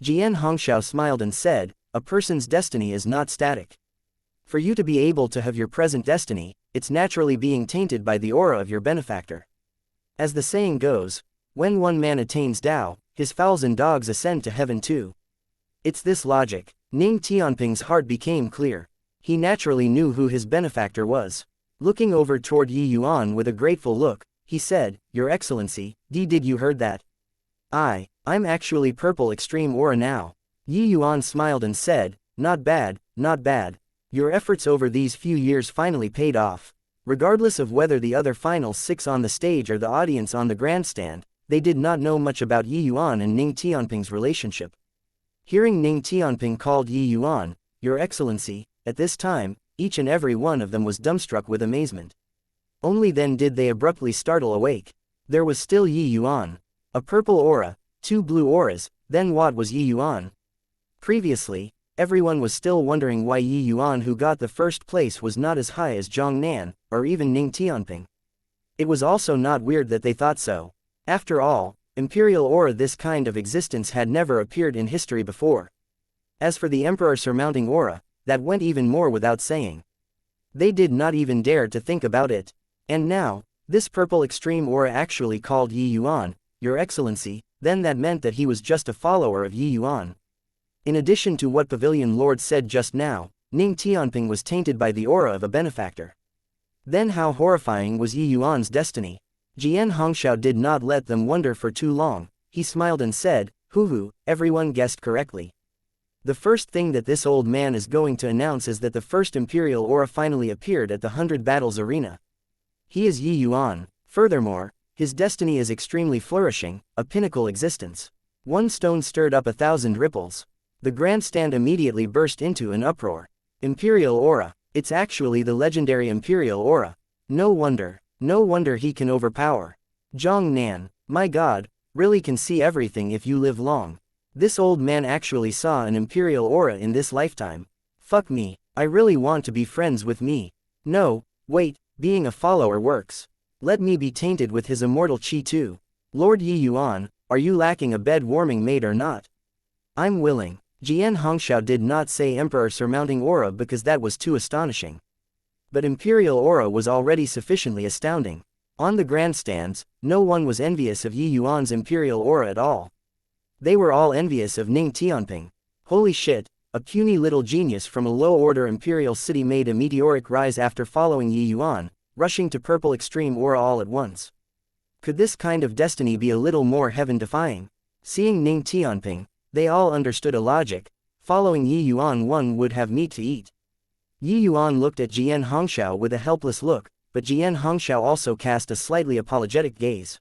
Jian Hongxiao smiled and said, a person's destiny is not static. For you to be able to have your present destiny, it's naturally being tainted by the aura of your benefactor. As the saying goes, when one man attains Tao, his fowls and dogs ascend to heaven too. It's this logic. Ning Tianping's heart became clear. He naturally knew who his benefactor was. Looking over toward Yi Yuan with a grateful look, he said, Your Excellency, did you heard that? I'm actually purple extreme aura now. Yi Yuan smiled and said, Not bad. Your efforts over these few years finally paid off. Regardless of whether the other final 6 on the stage or the audience on the grandstand, they did not know much about Yi Yuan and Ning Tianping's relationship. Hearing Ning Tianping called Yi Yuan, Your Excellency, at this time, each and every one of them was dumbstruck with amazement. Only then did they abruptly startle awake. There was still Yi Yuan. A purple aura, 2 blue auras, then what was Yi Yuan? Previously, everyone was still wondering why Yi Yuan who got the first place was not as high as Zhang Nan, or even Ning Tianping. It was also not weird that they thought so. After all, imperial aura this kind of existence had never appeared in history before. As for the emperor surmounting aura, that went even more without saying. They did not even dare to think about it. And now, this purple extreme aura actually called Yi Yuan, Your Excellency, then that meant that he was just a follower of Yi Yuan. In addition to what Pavilion Lord said just now, Ning Tianping was tainted by the aura of a benefactor. Then how horrifying was Yi Yuan's destiny? Jian Hongxiao did not let them wonder for too long. He smiled and said, "Hoo, everyone guessed correctly. The first thing that this old man is going to announce is that the first imperial aura finally appeared at the 100 Battles arena. He is Yi Yuan. Furthermore, his destiny is extremely flourishing, a pinnacle existence." One stone stirred up 1,000 ripples. The grandstand immediately burst into an uproar. Imperial aura. It's actually the legendary Imperial aura. No wonder he can overpower. Zhang Nan, my god, really can see everything if you live long. This old man actually saw an Imperial aura in this lifetime. Fuck me, I really want to be friends with me. No, wait, being a follower works. Let me be tainted with his immortal chi too. Lord Yi Yuan, are you lacking a bed-warming maid or not? I'm willing. Jian Hongxiao did not say Emperor surmounting aura because that was too astonishing. But Imperial aura was already sufficiently astounding. On the grandstands, no one was envious of Yi Yuan's Imperial aura at all. They were all envious of Ning Tianping. Holy shit, a puny little genius from a low-order Imperial city made a meteoric rise after following Yi Yuan, rushing to purple extreme aura all at once. Could this kind of destiny be a little more heaven-defying? Seeing Ning Tianping, they all understood a logic. Following Yi Yuan, one would have meat to eat. Yi Yuan looked at Jian Hongxiao with a helpless look, but Jian Hongxiao also cast a slightly apologetic gaze.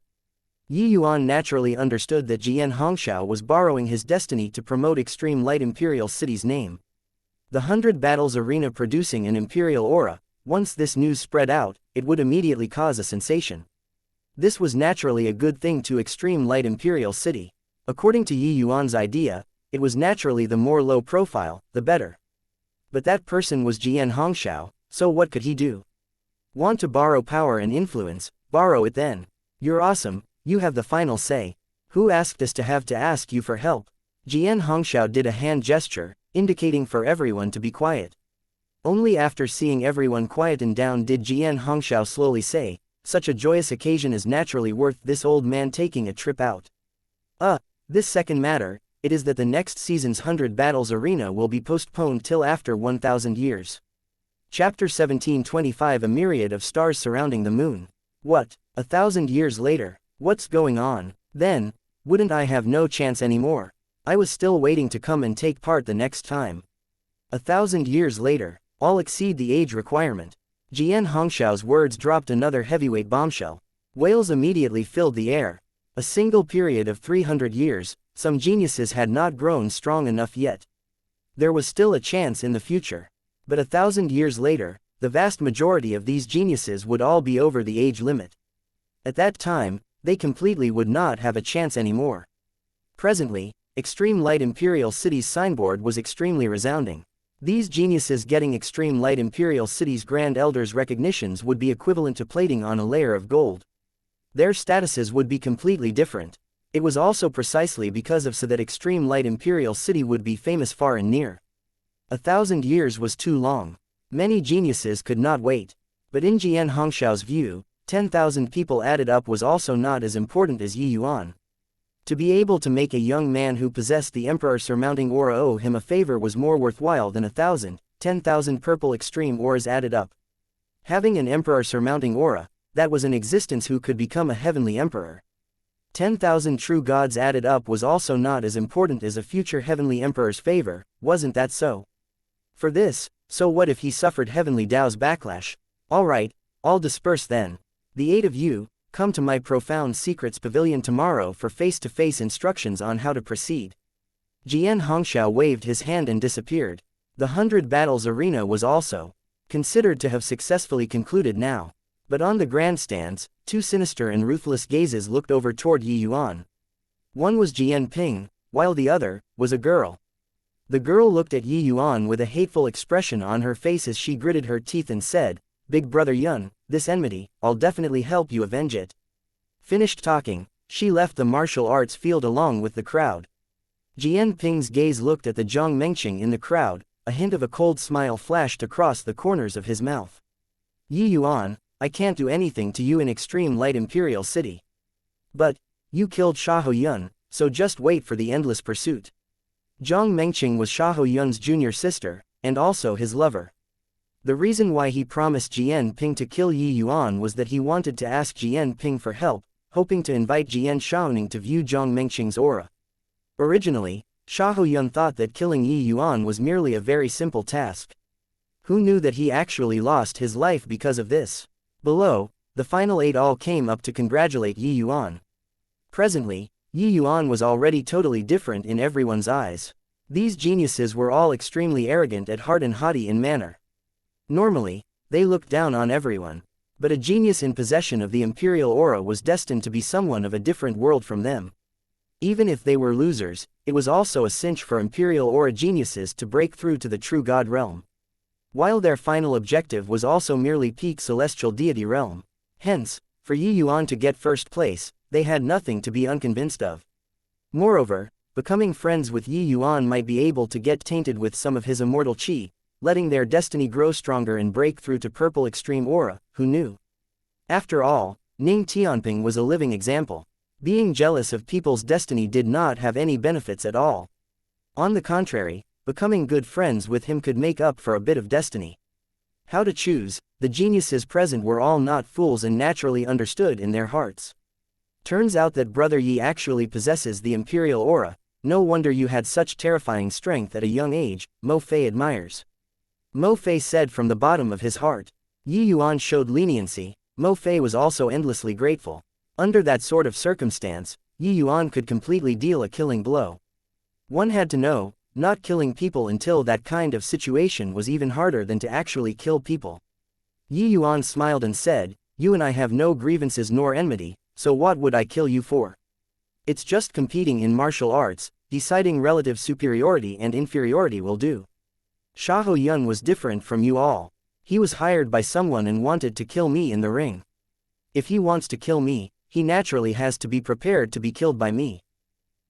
Yi Yuan naturally understood that Jian Hongxiao was borrowing his destiny to promote extreme light Imperial City's name. The 100 Battles arena producing an Imperial aura, once this news spread out, it would immediately cause a sensation. This was naturally a good thing to extreme light Imperial City. According to Yi Yuan's idea, it was naturally the more low profile, the better. But that person was Jian Hongxiao, so what could he do? Want to borrow power and influence? Borrow it then. You're awesome, you have the final say. Who asked us to ask you for help? Jian Hongxiao did a hand gesture, indicating for everyone to be quiet. Only after seeing everyone quietened down did Jian Hongxiao slowly say, "Such a joyous occasion is naturally worth this old man taking a trip out. This second matter, it is that the next season's 100 Battles arena will be postponed till after 1,000 years. Chapter 1725 A myriad of stars surrounding the moon. What? 1,000 years later? What's going on? Then, wouldn't I have no chance anymore? I was still waiting to come and take part the next time. 1,000 years later, I'll exceed the age requirement." Jian Hongxiao's words dropped another heavyweight bombshell. Wails immediately filled the air. A single period of 300 years, some geniuses had not grown strong enough yet. There was still a chance in the future. But 1,000 years later, the vast majority of these geniuses would all be over the age limit. At that time, they completely would not have a chance anymore. Presently, Extreme Light Imperial City's signboard was extremely resounding. These geniuses getting Extreme Light Imperial City's Grand Elders recognitions would be equivalent to plating on a layer of gold. Their statuses would be completely different. It was also precisely because of so that Extreme Light Imperial City would be famous far and near. 1,000 years was too long. Many geniuses could not wait. But in Jian Hongxiao's view, 10,000 people added up was also not as important as Yi Yuan. To be able to make a young man who possessed the Emperor surmounting aura owe him a favor was more worthwhile than 10,000 purple extreme auras added up. Having an Emperor surmounting aura, that was an existence who could become a heavenly emperor. 10,000 true gods added up was also not as important as a future heavenly emperor's favor, wasn't that so? For this, so what if he suffered heavenly Tao's backlash? Alright, I'll disperse then. The 8 of you, come to my profound secrets pavilion tomorrow for face-to-face instructions on how to proceed. Jian Hongxiao waved his hand and disappeared. The 100 Battles arena was also considered to have successfully concluded now. But on the grandstands, two sinister and ruthless gazes looked over toward Yi Yuan. One was Jian Ping, while the other was a girl. The girl looked at Yi Yuan with a hateful expression on her face as she gritted her teeth and said, "Big brother Yuan, this enmity, I'll definitely help you avenge it." Finished talking, she left the martial arts field along with the crowd. Jian Ping's gaze looked at the Zhang Mengqing in the crowd, a hint of a cold smile flashed across the corners of his mouth. "Yi Yuan, I can't do anything to you in Extreme Light Imperial City. But, you killed Xiahou Yun, so just wait for the endless pursuit." Zhang Mengqing was Xiahou Yun's junior sister, and also his lover. The reason why he promised Jian Ping to kill Yi Yuan was that he wanted to ask Jian Ping for help, hoping to invite Jian Shaoning to view Zhang Mengqing's aura. Originally, Xiahou Yun thought that killing Yi Yuan was merely a very simple task. Who knew that he actually lost his life because of this? Below, the final 8 all came up to congratulate Yi Yuan. Presently, Yi Yuan was already totally different in everyone's eyes. These geniuses were all extremely arrogant at heart and haughty in manner. Normally, they looked down on everyone. But a genius in possession of the imperial aura was destined to be someone of a different world from them. Even if they were losers, it was also a cinch for imperial aura geniuses to break through to the true god realm. While their final objective was also merely peak celestial deity realm. Hence, for Yi Yuan to get first place, they had nothing to be unconvinced of. Moreover, becoming friends with Yi Yuan might be able to get tainted with some of his immortal qi, letting their destiny grow stronger and break through to purple extreme aura, who knew? After all, Ning Tianping was a living example. Being jealous of people's destiny did not have any benefits at all. On the contrary, becoming good friends with him could make up for a bit of destiny. How to choose? The geniuses present were all not fools and naturally understood in their hearts. Turns out that Brother Yi actually possesses the imperial aura. No wonder you had such terrifying strength at a young age, Mo Fei admires. Mo Fei said from the bottom of his heart. Yi Yuan showed leniency. Mo Fei was also endlessly grateful. Under that sort of circumstance, Yi Yuan could completely deal a killing blow. One had to know, not killing people until that kind of situation was even harder than to actually kill people. Yi Yuan smiled and said, "You and I have no grievances nor enmity, so what would I kill you for? It's just competing in martial arts, deciding relative superiority and inferiority will do. Xiahou Yun was different from you all. He was hired by someone and wanted to kill me in the ring. If he wants to kill me, he naturally has to be prepared to be killed by me."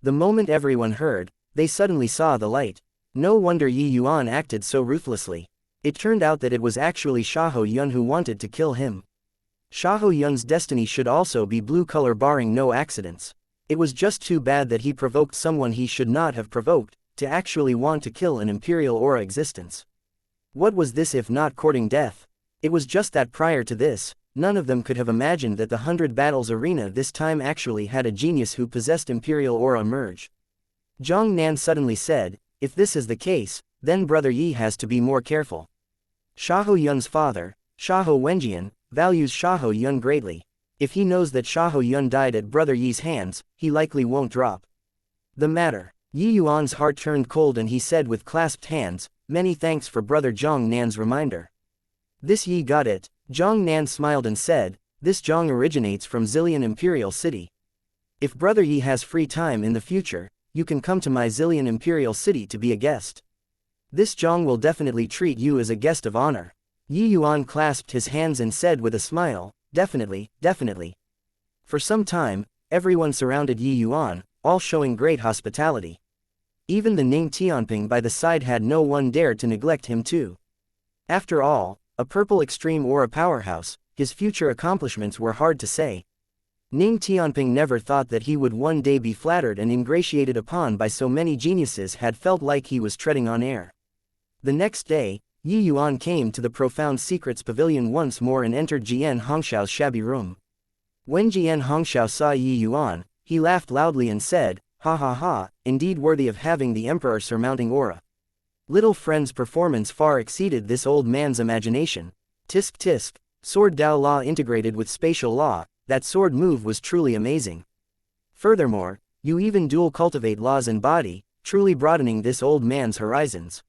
The moment everyone heard, they suddenly saw the light. No wonder Yi Yuan acted so ruthlessly. It turned out that it was actually Xiahou Yun who wanted to kill him. Xiahou Yun's destiny should also be blue color barring no accidents. It was just too bad that he provoked someone he should not have provoked, to actually want to kill an imperial aura existence. What was this if not courting death? It was just that prior to this, none of them could have imagined that the 100 Battles arena this time actually had a genius who possessed imperial aura emerge. Zhang Nan suddenly said, "If this is the case, then Brother Yi has to be more careful." Xiahou Yun's father, Xiahou Wenjian, values Xiahou Yun greatly. If he knows that Xiahou Yun died at Brother Yi's hands, he likely won't drop the matter. Yi Yuan's heart turned cold and he said with clasped hands, "Many thanks for Brother Zhang Nan's reminder." This Yi got it. Zhang Nan smiled and said, "This Zhang originates from Zillion Imperial City. If Brother Yi has free time in the future, you can come to my Zillion Imperial City to be a guest. This Zhang will definitely treat you as a guest of honor." Yi Yuan clasped his hands and said with a smile, "Definitely, definitely." For some time, everyone surrounded Yi Yuan, all showing great hospitality. Even the Ning Tianping by the side had no one dared to neglect him too. After all, a purple extreme aura powerhouse, his future accomplishments were hard to say. Ning Tianping never thought that he would one day be flattered and ingratiated upon by so many geniuses, had felt like he was treading on air. The next day, Yi Yuan came to the Profound Secrets Pavilion once more and entered Jian Hongshao's shabby room. When Jian Hongshao saw Yi Yuan, he laughed loudly and said, "Ha ha ha, indeed worthy of having the emperor surmounting aura." Little friend's performance far exceeded this old man's imagination. Tisk tisk, sword Dao law integrated with spatial law, that sword move was truly amazing. Furthermore, you even dual cultivate laws and body, truly broadening this old man's horizons.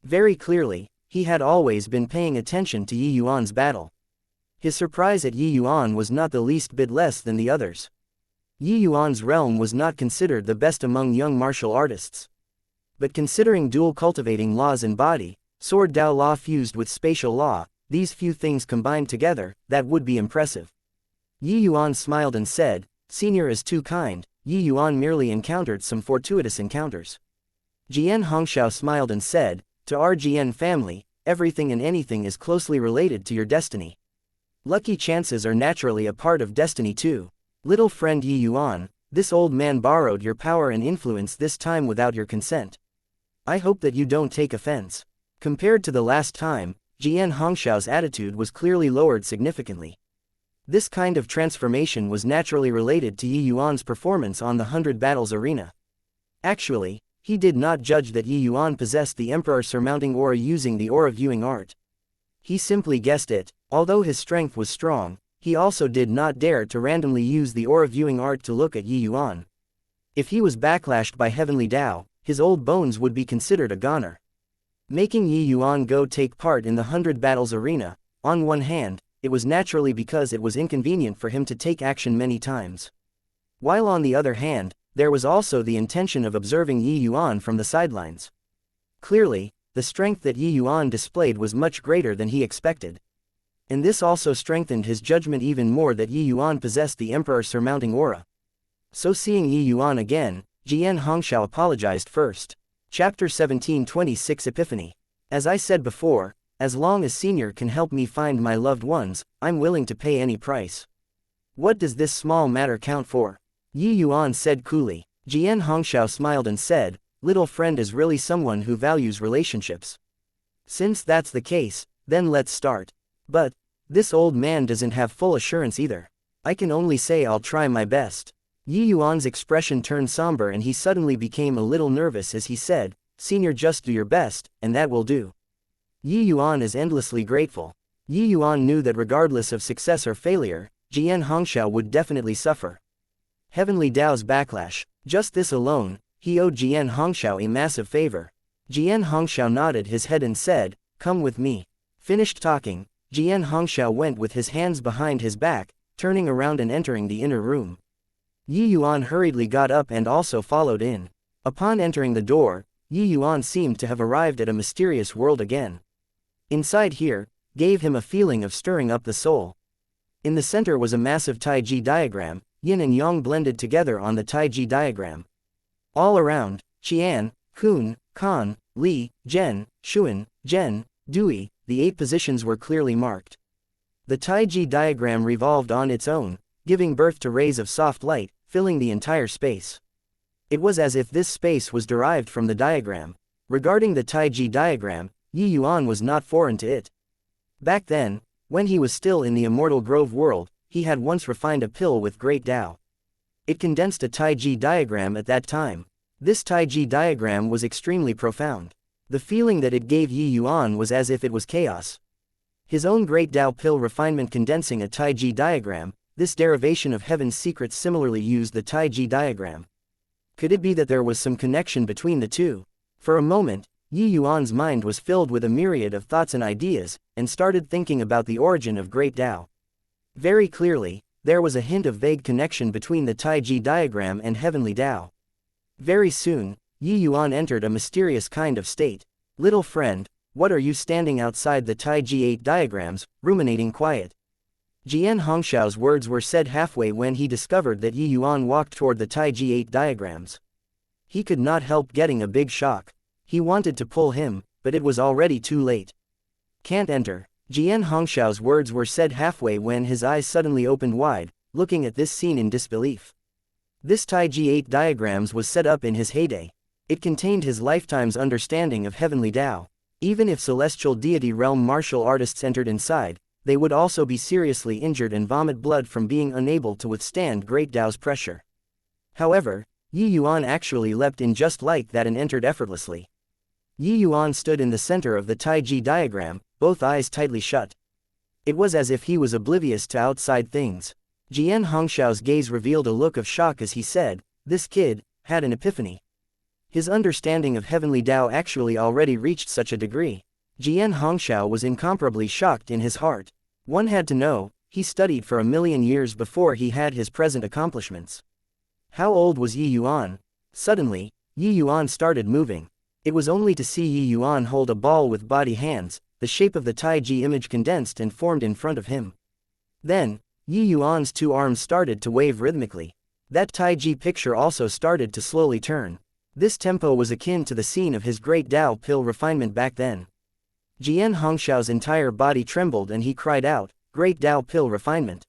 Very clearly, he had always been paying attention to Yi Yuan's battle. His surprise at Yi Yuan was not the least bit less than the others. Yi Yuan's realm was not considered the best among young martial artists. But considering dual cultivating laws and body, sword Dao law fused with spatial law, these few things combined together, that would be impressive. Yi Yuan smiled and said, "Senior is too kind." Yi Yuan merely encountered some fortuitous encounters. Jian Hongshao smiled and said, "To our Jian family, everything and anything is closely related to your destiny. Lucky chances are naturally a part of destiny too. Little friend Yi Yuan, this old man borrowed your power and influence this time without your consent. I hope that you don't take offense. Compared to the last time, Jian Hongshao's attitude was clearly lowered significantly. This kind of transformation was naturally related to Yi Yuan's performance on the 100 Battles arena. Actually, he did not judge that Yi Yuan possessed the Emperor surmounting aura using the aura viewing art. He simply guessed it. Although his strength was strong, he also did not dare to randomly use the aura viewing art to look at Yi Yuan. If he was backlashed by Heavenly Tao, his old bones would be considered a goner. Making Yi Yuan go take part in the 100 Battles arena, on one hand, it was naturally because it was inconvenient for him to take action many times. While on the other hand, there was also the intention of observing Yi Yuan from the sidelines. Clearly, the strength that Yi Yuan displayed was much greater than he expected. And this also strengthened his judgment even more that Yi Yuan possessed the Emperor surmounting aura. So seeing Yi Yuan again, Jian Hongshao apologized first. Chapter 17:26 Epiphany. As I said before, as long as Senior can help me find my loved ones, I'm willing to pay any price. What does this small matter count for? Yi Yuan said coolly. Jian Hongshao smiled and said, little friend is really someone who values relationships. Since that's the case, then let's start. But this old man doesn't have full assurance either. I can only say I'll try my best. Yi Yuan's expression turned somber and he suddenly became a little nervous as he said, Senior, just do your best, and that will do. Yi Yuan is endlessly grateful. Yi Yuan knew that regardless of success or failure, Jian Hongshao would definitely suffer. Heavenly Tao's backlash, just this alone, he owed Jian Hongshao a massive favor. Jian Hongshao nodded his head and said, come with me. Finished talking, Jian Hongshao went with his hands behind his back, turning around and entering the inner room. Yi Yuan hurriedly got up and also followed in. Upon entering the door, Yi Yuan seemed to have arrived at a mysterious world again. Inside here, gave him a feeling of stirring up the soul. In the center was a massive Taiji diagram, Yin and Yang blended together on the Taiji diagram. All around, Qian, Kun, Kan, Li, Zhen, Xuan, Zhen, Dui, the 8 positions were clearly marked. The Taiji diagram revolved on its own, giving birth to rays of soft light, filling the entire space. It was as if this space was derived from the diagram. Regarding the Taiji diagram, Yi Yuan was not foreign to it. Back then, when he was still in the Immortal Grove world, he had once refined a pill with Great Tao. It condensed a Taiji diagram at that time. This Taiji diagram was extremely profound. The feeling that it gave Yi Yuan was as if it was chaos. His own Great Tao pill refinement condensing a Taiji diagram, this derivation of heaven's secrets similarly used the Taiji diagram. Could it be that there was some connection between the two? For a moment, Yi Yuan's mind was filled with a myriad of thoughts and ideas, and started thinking about the origin of Great Tao. Very clearly, there was a hint of vague connection between the Taiji diagram and Heavenly Tao. Very soon, Yi Yuan entered a mysterious kind of state. Little friend, what are you standing outside the Taiji 8 diagrams, ruminating quiet? Jian Hongshao's words were said halfway when he discovered that Yi Yuan walked toward the Taiji 8 diagrams. He could not help getting a big shock. He wanted to pull him, but it was already too late. Can't enter. Jian Hongshao's words were said halfway when his eyes suddenly opened wide, looking at this scene in disbelief. This Taiji 8 diagrams was set up in his heyday. It contained his lifetime's understanding of Heavenly Tao. Even if celestial deity realm martial artists entered inside, they would also be seriously injured and vomit blood from being unable to withstand Great Tao's pressure. However, Yi Yuan actually leapt in just like that and entered effortlessly. Yi Yuan stood in the center of the Taiji diagram, both eyes tightly shut. It was as if he was oblivious to outside things. Jian Hongshao's gaze revealed a look of shock as he said, this kid had an epiphany. His understanding of Heavenly Tao actually already reached such a degree. Jian Hongshao was incomparably shocked in his heart. One had to know, he studied for 1,000,000 years before he had his present accomplishments. How old was Yi Yuan? Suddenly, Yi Yuan started moving. It was only to see Yi Yuan hold a ball with body hands, the shape of the Taiji image condensed and formed in front of him. Then, Yi Yuan's 2 arms started to wave rhythmically. That Taiji picture also started to slowly turn. This tempo was akin to the scene of his Great Tao pill refinement back then. Jian Hongshao's entire body trembled and he cried out, Great Tao pill refinement.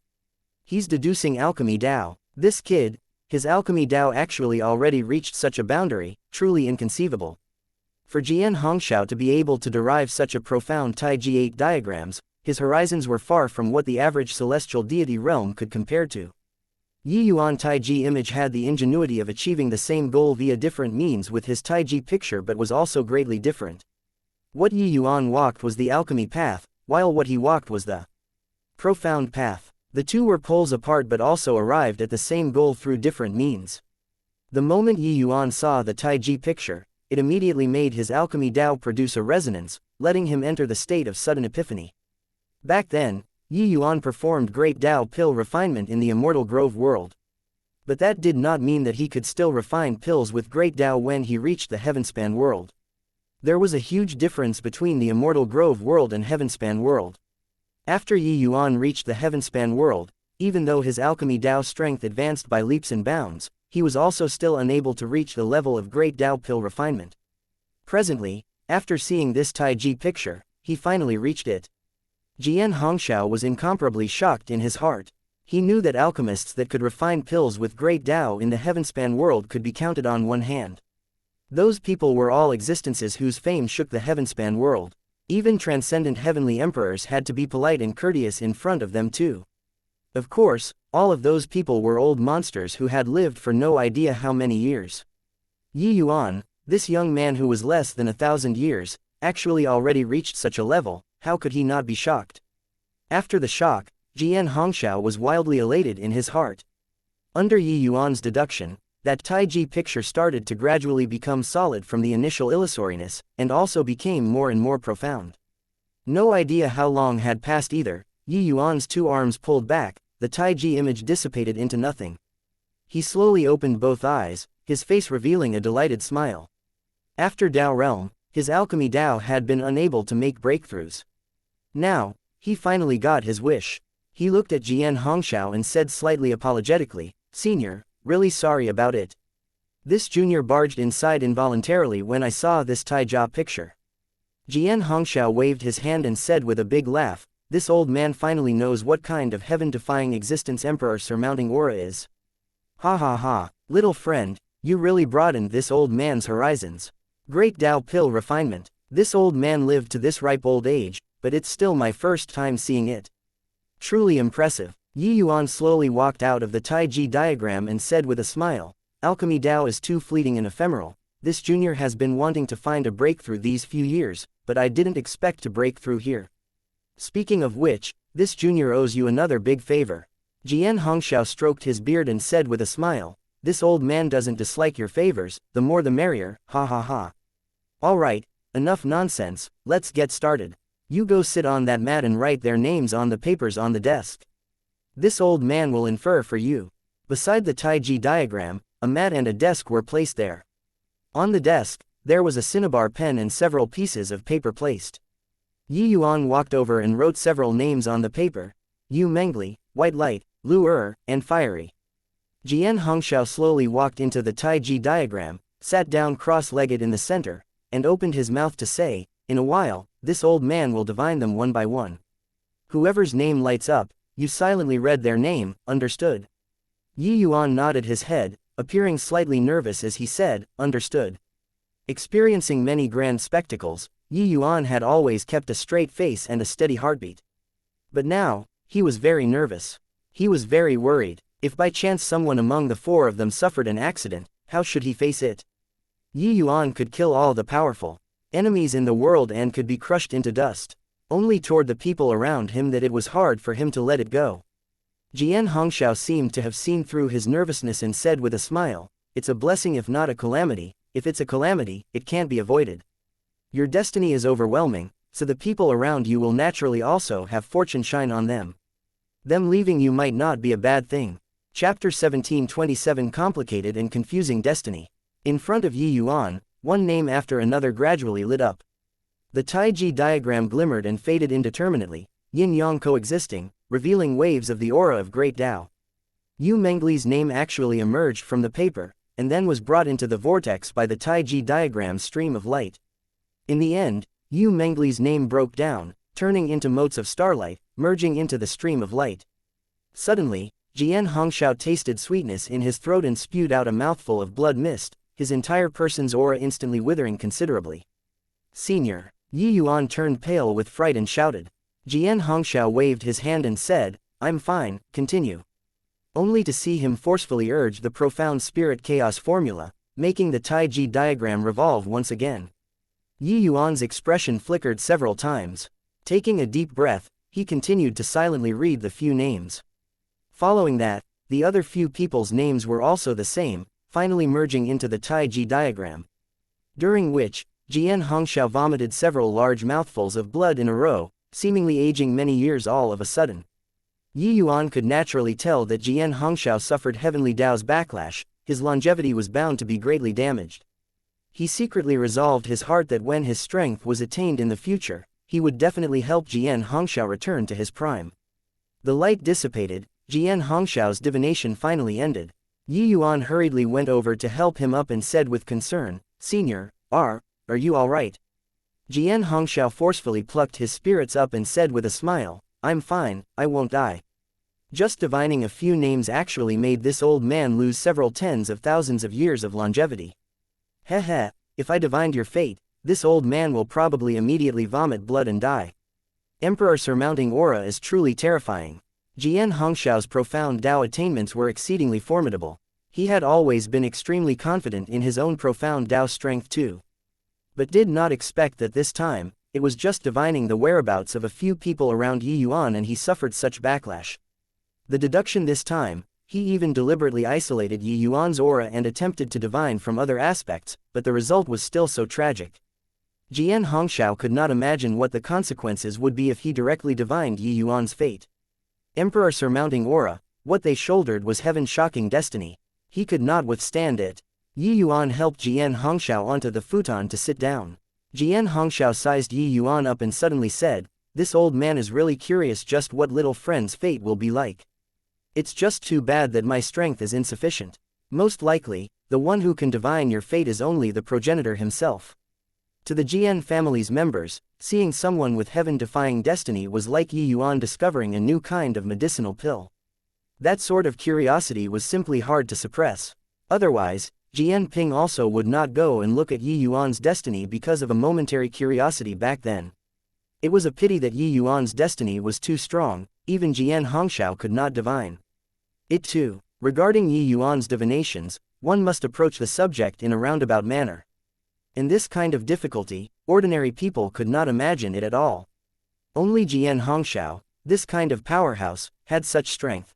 He's deducing Alchemy Tao. This kid, his Alchemy Tao actually already reached such a boundary, truly inconceivable. For Jian Hongxiao to be able to derive such a profound Taiji 8 diagrams, his horizons were far from what the average celestial deity realm could compare to. Yi Yuan Taiji image had the ingenuity of achieving the same goal via different means with his Taiji picture, but was also greatly different. What Yi Yuan walked was the alchemy path, while what he walked was the profound path. The two were poles apart but also arrived at the same goal through different means. The moment Yi Yuan saw the Taiji picture, it immediately made his alchemy Dao produce a resonance, letting him enter the state of sudden epiphany. Back then, Yi Yuan performed great Dao pill refinement in the immortal grove world. But that did not mean that he could still refine pills with great Dao when he reached the Heavenspan world. There was a huge difference between the immortal grove world and Heavenspan world. After Yi Yuan reached the Heavenspan world, even though his alchemy Dao strength advanced by leaps and bounds, he was also still unable to reach the level of great Dao pill refinement. Presently, after seeing this Taiji picture, he finally reached it. Jian Hongxiao was incomparably shocked in his heart. He knew that alchemists that could refine pills with great Dao in the Heavenspan world could be counted on one hand. Those people were all existences whose fame shook the Heavenspan world. Even transcendent heavenly emperors had to be polite and courteous in front of them too. Of course, all of those people were old monsters who had lived for no idea how many years. Yi Yuan, this young man who was less than 1,000 years, actually already reached such a level. How could he not be shocked? After the shock, Jian Hongxiao was wildly elated in his heart. Under Yi Yuan's deduction, that Taiji picture started to gradually become solid from the initial illusoriness, and also became more and more profound. No idea how long had passed either. Yi Yuan's two arms pulled back, the Taiji image dissipated into nothing. He slowly opened both eyes, his face revealing a delighted smile. After Dao realm, his alchemy Dao had been unable to make breakthroughs. Now, he finally got his wish. He looked at Jian Hongxiao and said slightly apologetically, "Senior, really sorry about it. This junior barged inside involuntarily when I saw this Taija picture." Jian Hongxiao waved his hand and said with a big laugh, "This old man finally knows what kind of heaven-defying existence Emperor surmounting aura is. Ha ha ha, little friend, you really broadened this old man's horizons. Great Dao pill refinement. This old man lived to this ripe old age, but it's still my first time seeing it. Truly impressive." Yi Yuan slowly walked out of the Taiji diagram and said with a smile, "Alchemy Dao is too fleeting and ephemeral. This junior has been wanting to find a breakthrough these few years, but I didn't expect to break through here. Speaking of which, this junior owes you another big favor." Jian Hongxiao stroked his beard and said with a smile, "This old man doesn't dislike your favors, the more the merrier, ha ha ha. Alright, enough nonsense, let's get started. You go sit on that mat and write their names on the papers on the desk. This old man will infer for you." Beside the Taiji diagram, a mat and a desk were placed there. On the desk, there was a cinnabar pen and several pieces of paper placed. Yi Yuan walked over and wrote several names on the paper: Yu Mengli, White Light, Lu and Fiery. Jian Hongxiao slowly walked into the Taiji diagram, sat down cross-legged in the center, and opened his mouth to say, "In a while, this old man will divine them one by one. Whoever's name lights up, you silently read their name, understood?" Yi Yuan nodded his head, appearing slightly nervous as he said, "Understood." Experiencing many grand spectacles, Yi Yuan had always kept a straight face and a steady heartbeat. But now, he was very nervous. He was very worried. If by chance someone among the four of them suffered an accident, how should he face it? Yi Yuan could kill all the powerful enemies in the world and could be crushed into dust. Only toward the people around him that it was hard for him to let it go. Jian Hongxiao seemed to have seen through his nervousness and said with a smile, "It's a blessing if not a calamity. If it's a calamity, it can't be avoided. Your destiny is overwhelming, so the people around you will naturally also have fortune shine on them. Them leaving you might not be a bad thing." Chapter 17:27 Complicated and Confusing Destiny. In front of Yi Yuan, one name after another gradually lit up. The Taiji diagram glimmered and faded indeterminately, yin-yang coexisting, revealing waves of the aura of Great Dao. Yu Mengli's name actually emerged from the paper, and then was brought into the vortex by the Taiji diagram's stream of light. In the end, Yu Mengli's name broke down, turning into motes of starlight, merging into the stream of light. Suddenly, Jian Hongxiao tasted sweetness in his throat and spewed out a mouthful of blood mist, his entire person's aura instantly withering considerably. Senior. Yi Yuan turned pale with fright and shouted. Jian Hongxiao waved his hand and said, I'm fine, continue. Only to see him forcefully urge the profound spirit chaos formula, making the Taiji diagram revolve once again. Yi Yuan's expression flickered several times. Taking a deep breath, he continued to silently read the few names. Following that, the other few people's names were also the same, finally merging into the Taiji diagram. During which, Jian Hongxiao vomited several large mouthfuls of blood in a row, seemingly aging many years all of a sudden. Yi Yuan could naturally tell that Jian Hongxiao suffered Heavenly Dao's backlash, his longevity was bound to be greatly damaged. He secretly resolved his heart that when his strength was attained in the future, he would definitely help Jian Hongxiao return to his prime. The light dissipated, Jian Hongxiao's divination finally ended. Yi Yuan hurriedly went over to help him up and said with concern, Senior, are you alright? Jian Hongxiao forcefully plucked his spirits up and said with a smile, I'm fine, I won't die. Just divining a few names actually made this old man lose several tens of thousands of years of longevity. Heh, if I divined your fate, this old man will probably immediately vomit blood and die. Emperor surmounting aura is truly terrifying. Jian Hongxiao's profound Dao attainments were exceedingly formidable. He had always been extremely confident in his own profound Dao strength too. But did not expect that this time, it was just divining the whereabouts of a few people around Yi Yuan and he suffered such backlash. The deduction this time, he even deliberately isolated Yi Yuan's aura and attempted to divine from other aspects, but the result was still so tragic. Jian Hongxiao could not imagine what the consequences would be if he directly divined Yi Yuan's fate. Emperor surmounting aura, what they shouldered was heaven shocking destiny. He could not withstand it. Yi Yuan helped Jian Hongxiao onto the futon to sit down. Jian Hongxiao sized Yi Yuan up and suddenly said, this old man is really curious just what little friend's fate will be like. It's just too bad that my strength is insufficient. Most likely, the one who can divine your fate is only the progenitor himself. To the Jian family's members, seeing someone with heaven-defying destiny was like Yi Yuan discovering a new kind of medicinal pill. That sort of curiosity was simply hard to suppress. Otherwise, Jian Ping also would not go and look at Yi Yuan's destiny because of a momentary curiosity back then. It was a pity that Yi Yuan's destiny was too strong, even Jian Hongxiao could not divine it too. Regarding Yi Yuan's divinations, one must approach the subject in a roundabout manner. In this kind of difficulty, ordinary people could not imagine it at all. Only Jian Hongxiao, this kind of powerhouse, had such strength.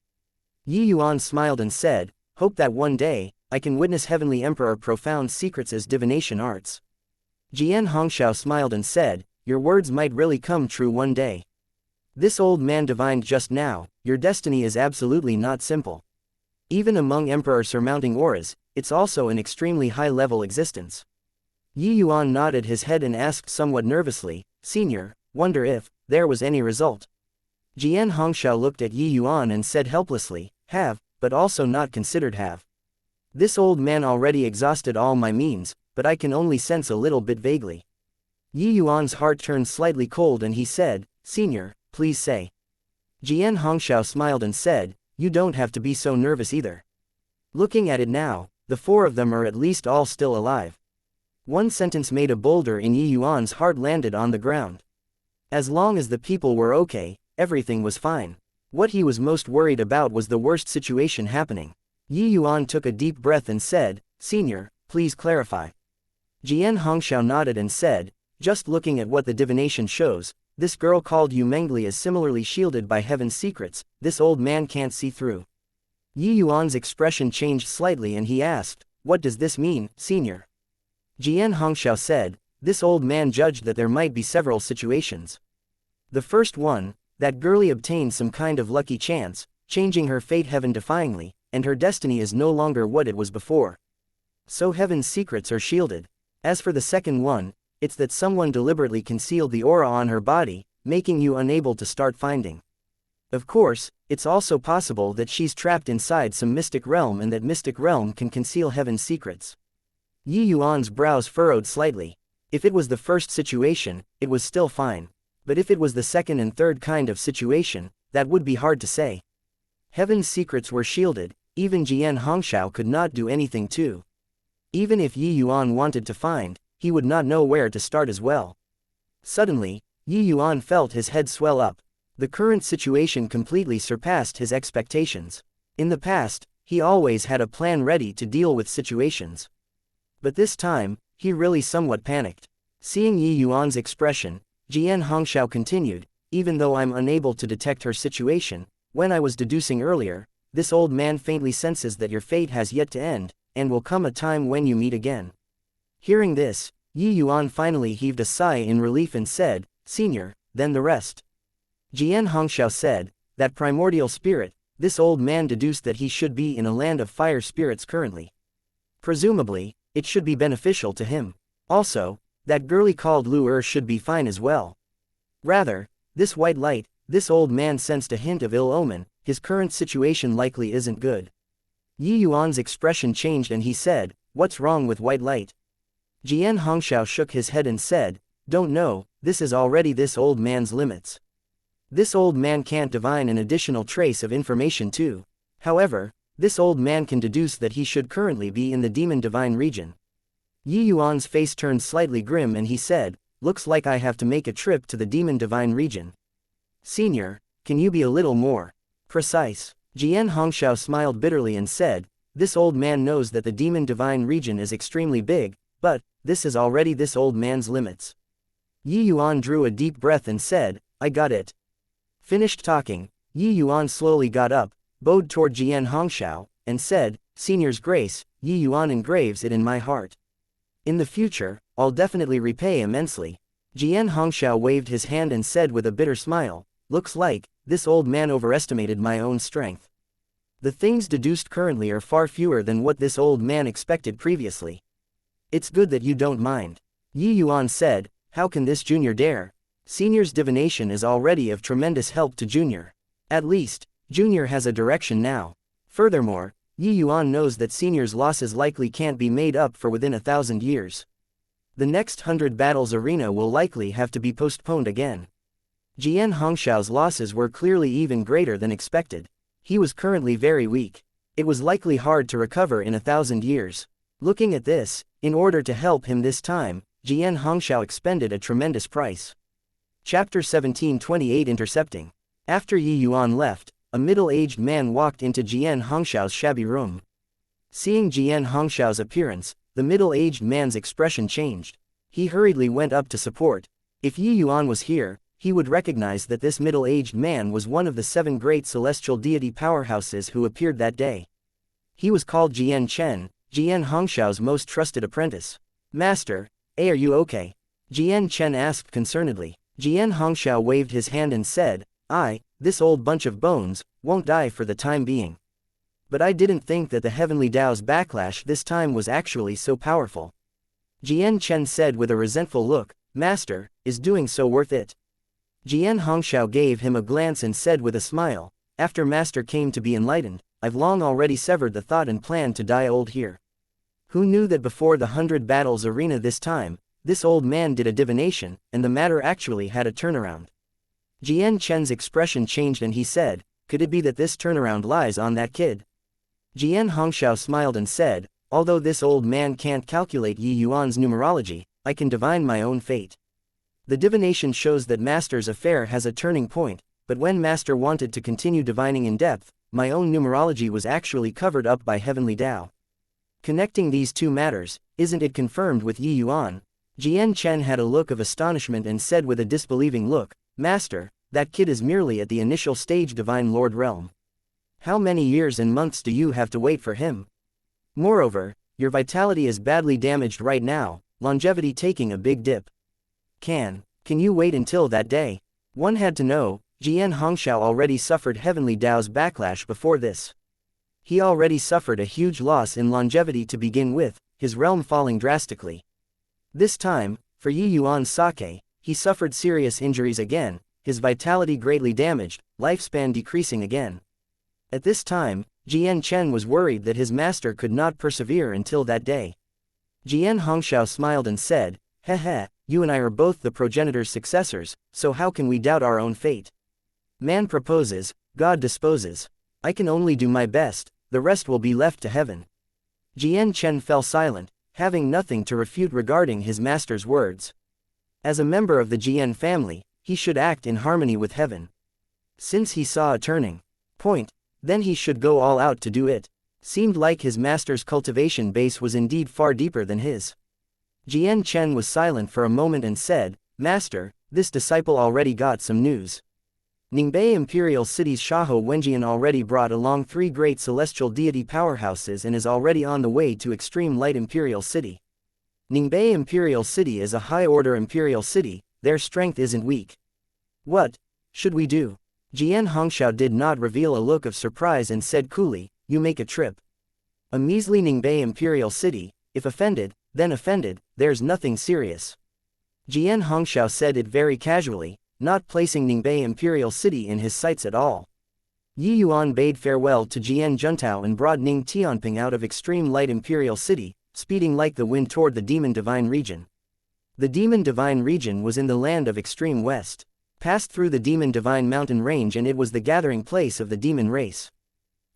Yi Yuan smiled and said, hope that one day, I can witness Heavenly Emperor profound secrets as divination arts. Jian Hongxiao smiled and said, your words might really come true one day. This old man divined just now, your destiny is absolutely not simple. Even among Emperor surmounting auras, it's also an extremely high-level existence. Yi Yuan nodded his head and asked somewhat nervously, Senior, wonder if there was any result. Jian Hongxiao looked at Yi Yuan and said helplessly, have, but also not considered have. This old man already exhausted all my means, but I can only sense a little bit vaguely. Yi Yuan's heart turned slightly cold and he said, Senior, please say. Jian Hongxiao smiled and said, you don't have to be so nervous either. Looking at it now, the four of them are at least all still alive. One sentence made a boulder in Yi Yuan's heart landed on the ground. As long as the people were okay, everything was fine. What he was most worried about was the worst situation happening. Yi Yuan took a deep breath and said, Senior, please clarify. Jian Hongxiao nodded and said, just looking at what the divination shows, this girl called Yu Mengli is similarly shielded by heaven's secrets, this old man can't see through. Yi Yuan's expression changed slightly and he asked, what does this mean, Senior? Jian Hongxiao said, this old man judged that there might be several situations. The first one, that girlie obtained some kind of lucky chance, changing her fate heaven-defyingly, and her destiny is no longer what it was before. So heaven's secrets are shielded. As for the second one, it's that someone deliberately concealed the aura on her body, making you unable to start finding. Of course, it's also possible that she's trapped inside some mystic realm and that mystic realm can conceal heaven's secrets. Yi Yuan's brows furrowed slightly. If it was the first situation, it was still fine. But if it was the second and third kind of situation, that would be hard to say. Heaven's secrets were shielded, even Jian Hongxiao could not do anything too. Even if Yi Yuan wanted to find, he would not know where to start as well. Suddenly, Yi Yuan felt his head swell up. The current situation completely surpassed his expectations. In the past, he always had a plan ready to deal with situations. But this time, he really somewhat panicked. Seeing Yi Yuan's expression, Jian Hongxiao continued, even though I'm unable to detect her situation, when I was deducing earlier, this old man faintly senses that your fate has yet to end, and will come a time when you meet again. Hearing this, Yi Yuan finally heaved a sigh in relief and said, Senior, then the rest. Jian Hongxiao said, that primordial spirit, this old man deduced that he should be in a land of fire spirits currently. Presumably, it should be beneficial to him. Also, that girlie called Lu should be fine as well. Rather, this white light, this old man sensed a hint of ill omen, his current situation likely isn't good. Yi Yuan's expression changed and he said, what's wrong with white light? Jian Hongxiao shook his head and said, don't know, this is already this old man's limits. This old man can't divine an additional trace of information too. However, this old man can deduce that he should currently be in the demon divine region. Yi Yuan's face turned slightly grim and he said, looks like I have to make a trip to the demon divine region. Senior, can you be a little more precise? Jian Hongxiao smiled bitterly and said, this old man knows that the demon divine region is extremely big, but this is already this old man's limits. Yi Yuan drew a deep breath and said, I got it. Finished talking, Yi Yuan slowly got up, bowed toward Jian Hongxiao, and said, Senior's grace, Yi Yuan engraves it in my heart. In the future, I'll definitely repay immensely. Jian Hongxiao waved his hand and said with a bitter smile, looks like, this old man overestimated my own strength. The things deduced currently are far fewer than what this old man expected previously. It's good that you don't mind. Yi Yuan said, how can this junior dare? Senior's divination is already of tremendous help to Junior. At least, Junior has a direction now. Furthermore, Yi Yuan knows that Senior's losses likely can't be made up for within 1,000 years. The next 100 battles arena will likely have to be postponed again. Jian Hongxiao's losses were clearly even greater than expected. He was currently very weak. It was likely hard to recover in 1,000 years. Looking at this, in order to help him this time, Jian Hongxiao expended a tremendous price. Chapter 17:28 Intercepting. After Yi Yuan left, a middle-aged man walked into Jian Hongxiao's shabby room. Seeing Jian Hongxiao's appearance, the middle-aged man's expression changed. He hurriedly went up to support. If Yi Yuan was here, he would recognize that this middle-aged man was one of the 7 great celestial deity powerhouses who appeared that day. He was called Jian Chen, Jian Hongxiao's most trusted apprentice. Master, are you okay? Jian Chen asked concernedly. Jian Hongxiao waved his hand and said, this old bunch of bones, won't die for the time being. But I didn't think that the heavenly Tao's backlash this time was actually so powerful. Jian Chen said with a resentful look, Master, is doing so worth it? Jian Hongxiao gave him a glance and said with a smile, after Master came to be enlightened, I've long already severed the thought and plan to die old here. Who knew that before the 100 battles arena this time, this old man did a divination, and the matter actually had a turnaround. Jian Chen's expression changed and he said, could it be that this turnaround lies on that kid? Jian Hongxiao smiled and said, although this old man can't calculate Yi Yuan's numerology, I can divine my own fate. The divination shows that Master's affair has a turning point, but when Master wanted to continue divining in depth, my own numerology was actually covered up by heavenly Tao. Connecting these two matters, isn't it confirmed with Yi Yuan? Jian Chen had a look of astonishment and said with a disbelieving look, Master, that kid is merely at the initial stage Divine Lord realm. How many years and months do you have to wait for him? Moreover, your vitality is badly damaged right now, longevity taking a big dip. Can you wait until that day? One had to know, Jian Hongxiao already suffered heavenly Tao's backlash before this. He already suffered a huge loss in longevity to begin with, his realm falling drastically. This time, for Yi Yuan's sake, he suffered serious injuries again, his vitality greatly damaged, lifespan decreasing again. At this time, Jian Chen was worried that his master could not persevere until that day. Jian Hongxiao smiled and said, Heh, you and I are both the progenitor's successors, so how can we doubt our own fate? Man proposes, God disposes. I can only do my best, the rest will be left to heaven. Jian Chen fell silent, having nothing to refute regarding his master's words. As a member of the Jian family, he should act in harmony with heaven. Since he saw a turning point, then he should go all out to do it. Seemed like his master's cultivation base was indeed far deeper than his. Jian Chen was silent for a moment and said, "Master, this disciple already got some news. Ningbei Imperial City's Shaho Wenjian already brought along 3 great celestial deity powerhouses and is already on the way to Extreme Light Imperial City. Ningbei Imperial City is a high-order imperial city, their strength isn't weak. What should we do?" Jian Hongxiao did not reveal a look of surprise and said coolly, "You make a trip. A measly Ningbei Imperial City, if offended, then offended, there's nothing serious." Jian Hongxiao said it very casually, not placing Ningbei Imperial City in his sights at all. Yi Yuan bade farewell to Jian Juntao and brought Ning Tianping out of Extreme Light Imperial City, speeding like the wind toward the Demon Divine region. The Demon Divine region was in the land of Extreme West. Passed through the Demon Divine mountain range and it was the gathering place of the demon race.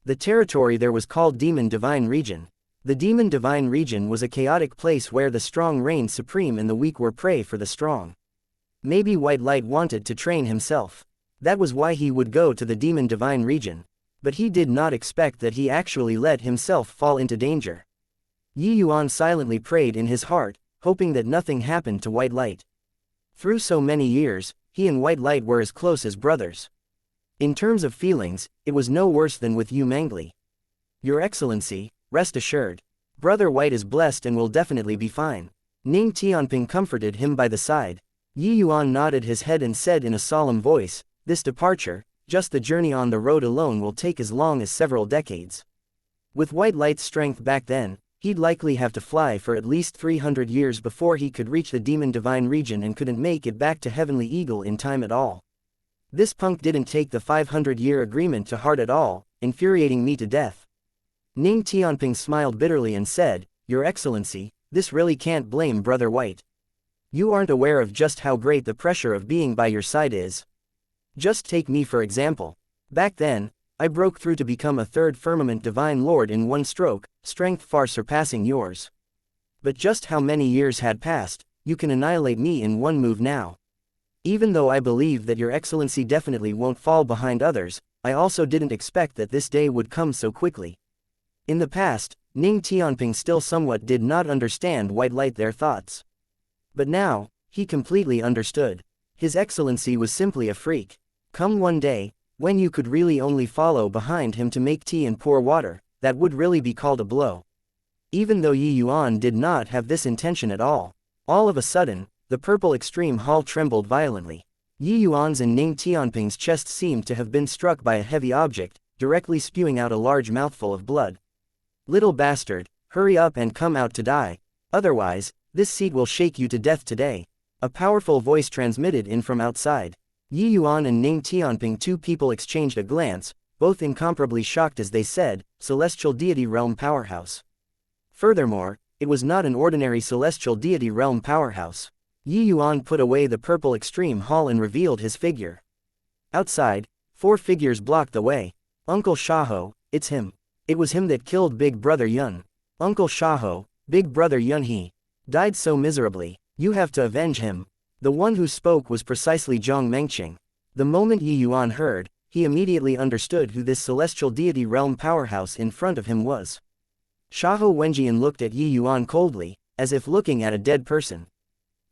The territory there was called Demon Divine region. The Demon Divine region was a chaotic place where the strong reigned supreme and the weak were prey for the strong. Maybe White Light wanted to train himself. That was why he would go to the Demon Divine region. But he did not expect that he actually let himself fall into danger. Yi Yuan silently prayed in his heart, hoping that nothing happened to White Light. Through so many years, he and White Light were as close as brothers. In terms of feelings, it was no worse than with Yu Mangli. "Your Excellency, rest assured. Brother White is blessed and will definitely be fine." Ning Tianping comforted him by the side. Yi Yuan nodded his head and said in a solemn voice, "This departure, just the journey on the road alone will take as long as several decades. With White Light's strength back then, he'd likely have to fly for at least 300 years before he could reach the Demon Divine region and couldn't make it back to Heavenly Eagle in time at all. This punk didn't take the 500-year agreement to heart at all, infuriating me to death." Ning Tianping smiled bitterly and said, "Your Excellency, this really can't blame Brother White. You aren't aware of just how great the pressure of being by your side is. Just take me for example. Back then, I broke through to become a 3rd firmament divine lord in one stroke, strength far surpassing yours. But just how many years had passed, you can annihilate me in one move now. Even though I believe that your Excellency definitely won't fall behind others, I also didn't expect that this day would come so quickly." In the past, Ning Tianping still somewhat did not understand White Light their thoughts. But now, he completely understood. His Excellency was simply a freak. Come one day, when you could really only follow behind him to make tea and pour water, that would really be called a blow. Even though Yi Yuan did not have this intention at all. All of a sudden, the purple extreme hall trembled violently. Yi Yuan's and Ning Tianping's chests seemed to have been struck by a heavy object, directly spewing out a large mouthful of blood. "Little bastard, hurry up and come out to die. Otherwise, this seat will shake you to death today." A powerful voice transmitted in from outside. Yi Yuan and Ning Tianping, two people, exchanged a glance, both incomparably shocked as they said, "Celestial Deity Realm Powerhouse." Furthermore, it was not an ordinary Celestial Deity Realm Powerhouse. Yi Yuan put away the purple extreme hall and revealed his figure. Outside, 4 figures blocked the way. "Uncle Shaho, it's him. It was him that killed Big Brother Yuan. Uncle Shaho, Big Brother Yuan, he died so miserably. You have to avenge him." The one who spoke was precisely Zhang Mengqing. The moment Yi Yuan heard, he immediately understood who this Celestial Deity Realm Powerhouse in front of him was. Shaho Wenjian looked at Yi Yuan coldly, as if looking at a dead person.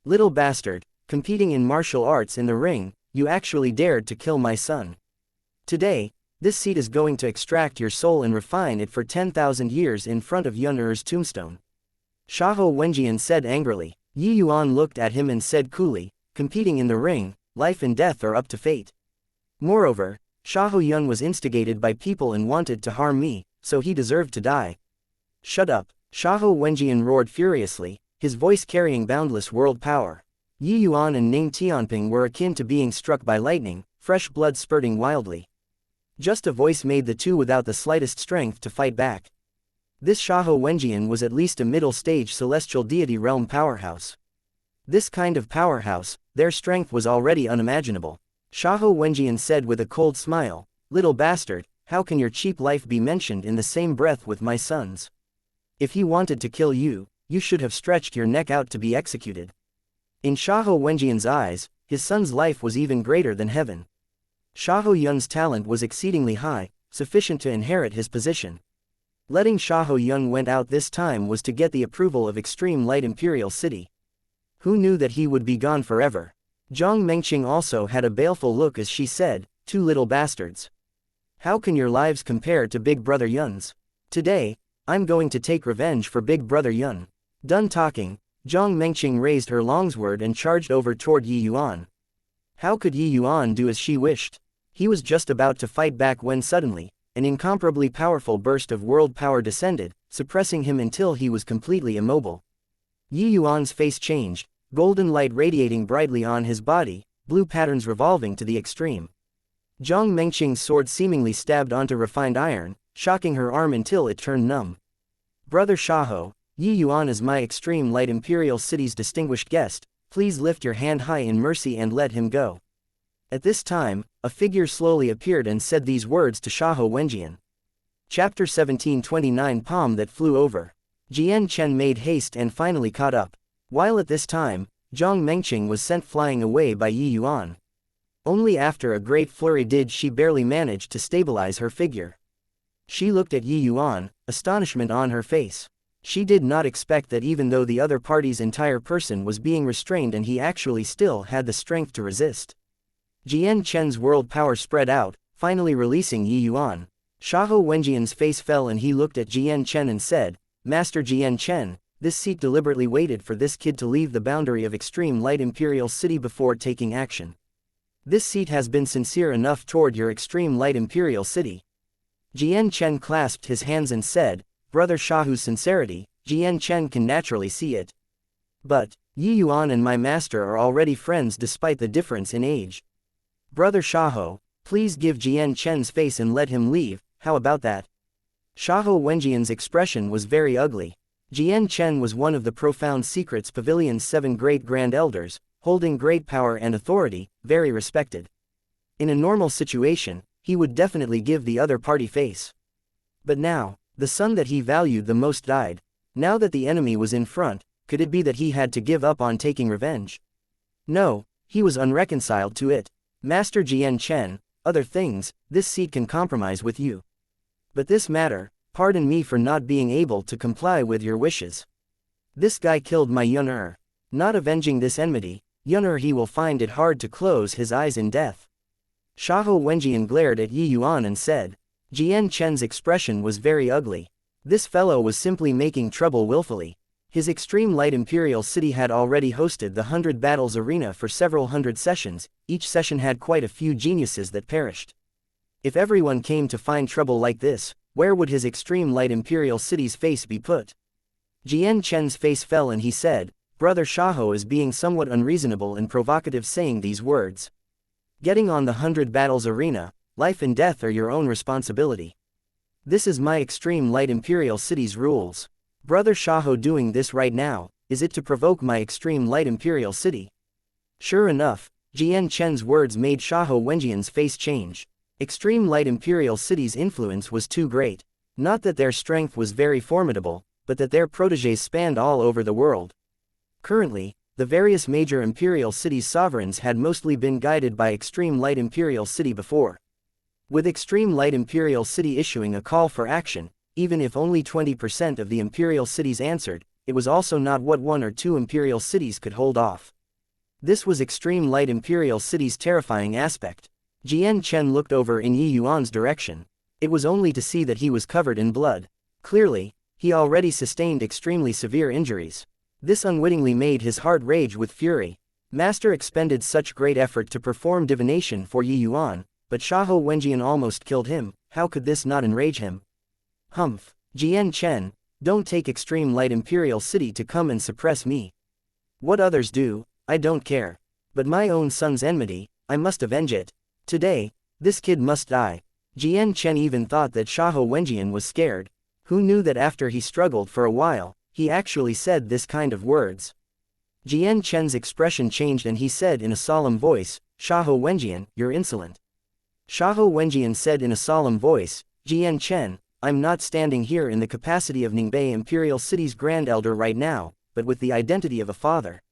"Little bastard, competing in martial arts in the ring, you actually dared to kill my son. Today, this seat is going to extract your soul and refine it for 10,000 years in front of Yuan Er's tombstone." Shaho Wenjian said angrily. Yi Yuan looked at him and said coolly, "Competing in the ring, life and death are up to fate. Moreover, Shaho Yuan was instigated by people and wanted to harm me, so he deserved to die." "Shut up," Shaho Wenjian roared furiously, his voice carrying boundless world power. Yi Yuan and Ning Tianping were akin to being struck by lightning, fresh blood spurting wildly. Just a voice made the two without the slightest strength to fight back. This Shaho Wenjian was at least a middle-stage Celestial Deity Realm Powerhouse. This kind of powerhouse, their strength was already unimaginable. Shaho Wenjian said with a cold smile, "Little bastard, how can your cheap life be mentioned in the same breath with my son's? If he wanted to kill you, you should have stretched your neck out to be executed. In Shaho Wenjian's eyes, his son's life was even greater than heaven. Shaho Yun's talent was exceedingly high, sufficient to inherit his position. Letting Shaho Yun went out this time was to get the approval of Extreme Light Imperial City. Who knew that he would be gone forever? Zhang Mengqing also had a baleful look as she said, "Two little bastards. How can your lives compare to Big Brother Yun's? Today, I'm going to take revenge for Big Brother Yun." Done talking, Zhang Mengqing raised her longsword and charged over toward Yi Yuan. How could Yi Yuan do as she wished? He was just about to fight back when suddenly, an incomparably powerful burst of world power descended, suppressing him until he was completely immobile. Yi Yuan's face changed, golden light radiating brightly on his body, blue patterns revolving to the extreme. Zhang Mengqing's sword seemingly stabbed onto refined iron, shocking her arm until it turned numb. "Brother Shaho, Yi Yuan is my Extreme Light Imperial City's distinguished guest, please lift your hand high in mercy and let him go." At this time, a figure slowly appeared and said these words to Shaho Wenjian. Chapter 1729 Palm that flew over. Jian Chen made haste and finally caught up. While at this time, Zhang Mengqing was sent flying away by Yi Yuan. Only after a great flurry did she barely manage to stabilize her figure. She looked at Yi Yuan, astonishment on her face. She did not expect that even though the other party's entire person was being restrained and he actually still had the strength to resist. Jian Chen's world power spread out, finally releasing Yi Yuan. Shaho Wenjian's face fell and he looked at Jian Chen and said, "Master Jian Chen, this seat deliberately waited for this kid to leave the boundary of Extreme Light Imperial City before taking action. This seat has been sincere enough toward your Extreme Light Imperial City." Jian Chen clasped his hands and said, "Brother Shahu's sincerity, Jian Chen can naturally see it. But, Yi Yuan and my master are already friends despite the difference in age. Brother Shaho, please give Jian Chen's face and let him leave, how about that?" Shaho Wenjian's expression was very ugly. Jian Chen was one of the Profound Secrets Pavilion's 7 great grand elders, holding great power and authority, very respected. In a normal situation, he would definitely give the other party face. But now, the son that he valued the most died. Now that the enemy was in front, could it be that he had to give up on taking revenge? No, he was unreconciled to it. "Master Jian Chen, other things, this seat can compromise with you. But this matter, pardon me for not being able to comply with your wishes. This guy killed my Yun. Not avenging this enmity, Yun he will find it hard to close his eyes in death." Shaho Wenjian glared at Yi Yuan and said. Jian Chen's expression was very ugly. This fellow was simply making trouble willfully. His Extreme Light Imperial City had already hosted the 100 Battles Arena for several hundred sessions, each session had quite a few geniuses that perished. If everyone came to find trouble like this, where would his Extreme Light Imperial City's face be put? Jian Chen's face fell and he said, "Brother Shaho is being somewhat unreasonable and provocative saying these words. Getting on the 100 Battles Arena, life and death are your own responsibility. This is my Extreme Light Imperial City's rules. Brother Shaho doing this right now, is it to provoke my Extreme Light Imperial City?" Sure enough, Jian Chen's words made Shaho Wenjian's face change. Extreme Light Imperial City's influence was too great. Not that their strength was very formidable, but that their protégés spanned all over the world. Currently, the various major Imperial Cities' sovereigns had mostly been guided by Extreme Light Imperial City before. With Extreme Light Imperial City issuing a call for action, even if only 20% of the Imperial Cities answered, it was also not what 1 or 2 Imperial Cities could hold off. This was Extreme Light Imperial City's terrifying aspect. Jian Chen looked over in Yi Yuan's direction. It was only to see that he was covered in blood. Clearly, he already sustained extremely severe injuries. This unwittingly made his heart rage with fury. Master expended such great effort to perform divination for Yi Yuan, but Shaho Wenjian almost killed him. How could this not enrage him? Humph. Jian Chen, don't take Extreme Light Imperial City to come and suppress me. What others do, I don't care. But my own son's enmity, I must avenge it. Today, this kid must die. Jian Chen even thought that Shaho Wenjian was scared. Who knew that after he struggled for a while, he actually said this kind of words? Jian Chen's expression changed and he said in a solemn voice, "Shaho Wenjian, you're insolent." Shaho Wenjian said in a solemn voice, "Jian Chen, I'm not standing here in the capacity of Ningbei Imperial City's Grand Elder right now, but with the identity of a father.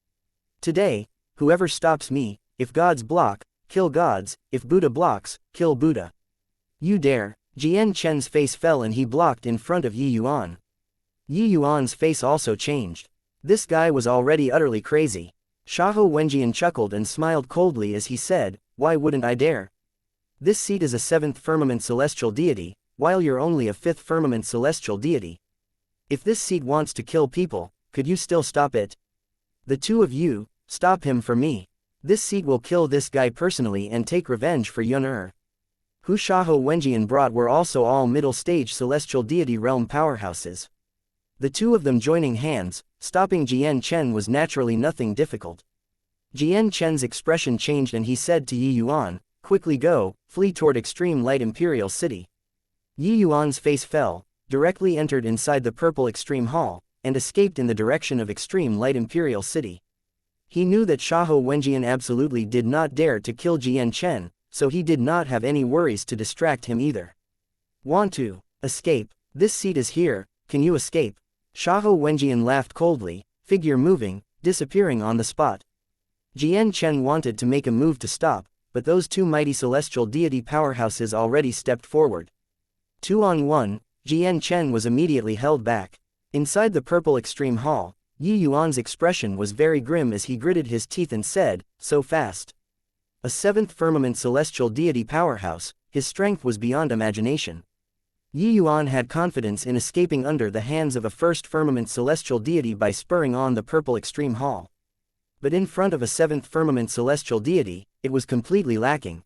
Today, whoever stops me, if gods block, kill gods, if Buddha blocks, kill Buddha. You dare. Jian Chen's face fell and he blocked in front of Yi Yuan. Yi Yuan's face also changed. This guy was already utterly crazy. Shaho Wenjian chuckled and smiled coldly as he said, why wouldn't I dare? This seat is a 7th firmament celestial deity, while you're only a 5th firmament celestial deity. If this seat wants to kill people, could you still stop it? The two of you, stop him for me. This seat will kill this guy personally and take revenge for Yuan. Who Shaho Wenjian brought were also all middle-stage celestial deity realm powerhouses. The two of them joining hands, stopping Jian Chen was naturally nothing difficult. Jian Chen's expression changed and he said to Yi Yuan, quickly go, flee toward Extreme Light Imperial City. Yi Yuan's face fell, directly entered inside the purple Extreme Hall, and escaped in the direction of Extreme Light Imperial City. He knew that Shaho Wenjian absolutely did not dare to kill Jian Chen, so he did not have any worries to distract him either. Want to escape? This seat is here, can you escape? Shaho Wenjian laughed coldly, figure moving, disappearing on the spot. Jian Chen wanted to make a move to stop, but those two mighty celestial deity powerhouses already stepped forward. 2-on-1, Jian Chen was immediately held back. Inside the purple Extreme Hall, Yi Yuan's expression was very grim as he gritted his teeth and said, so fast. A 7th firmament celestial deity powerhouse, his strength was beyond imagination. Yi Yuan had confidence in escaping under the hands of a 1st firmament celestial deity by spurring on the purple Extreme Hall. But in front of a 7th firmament celestial deity, it was completely lacking.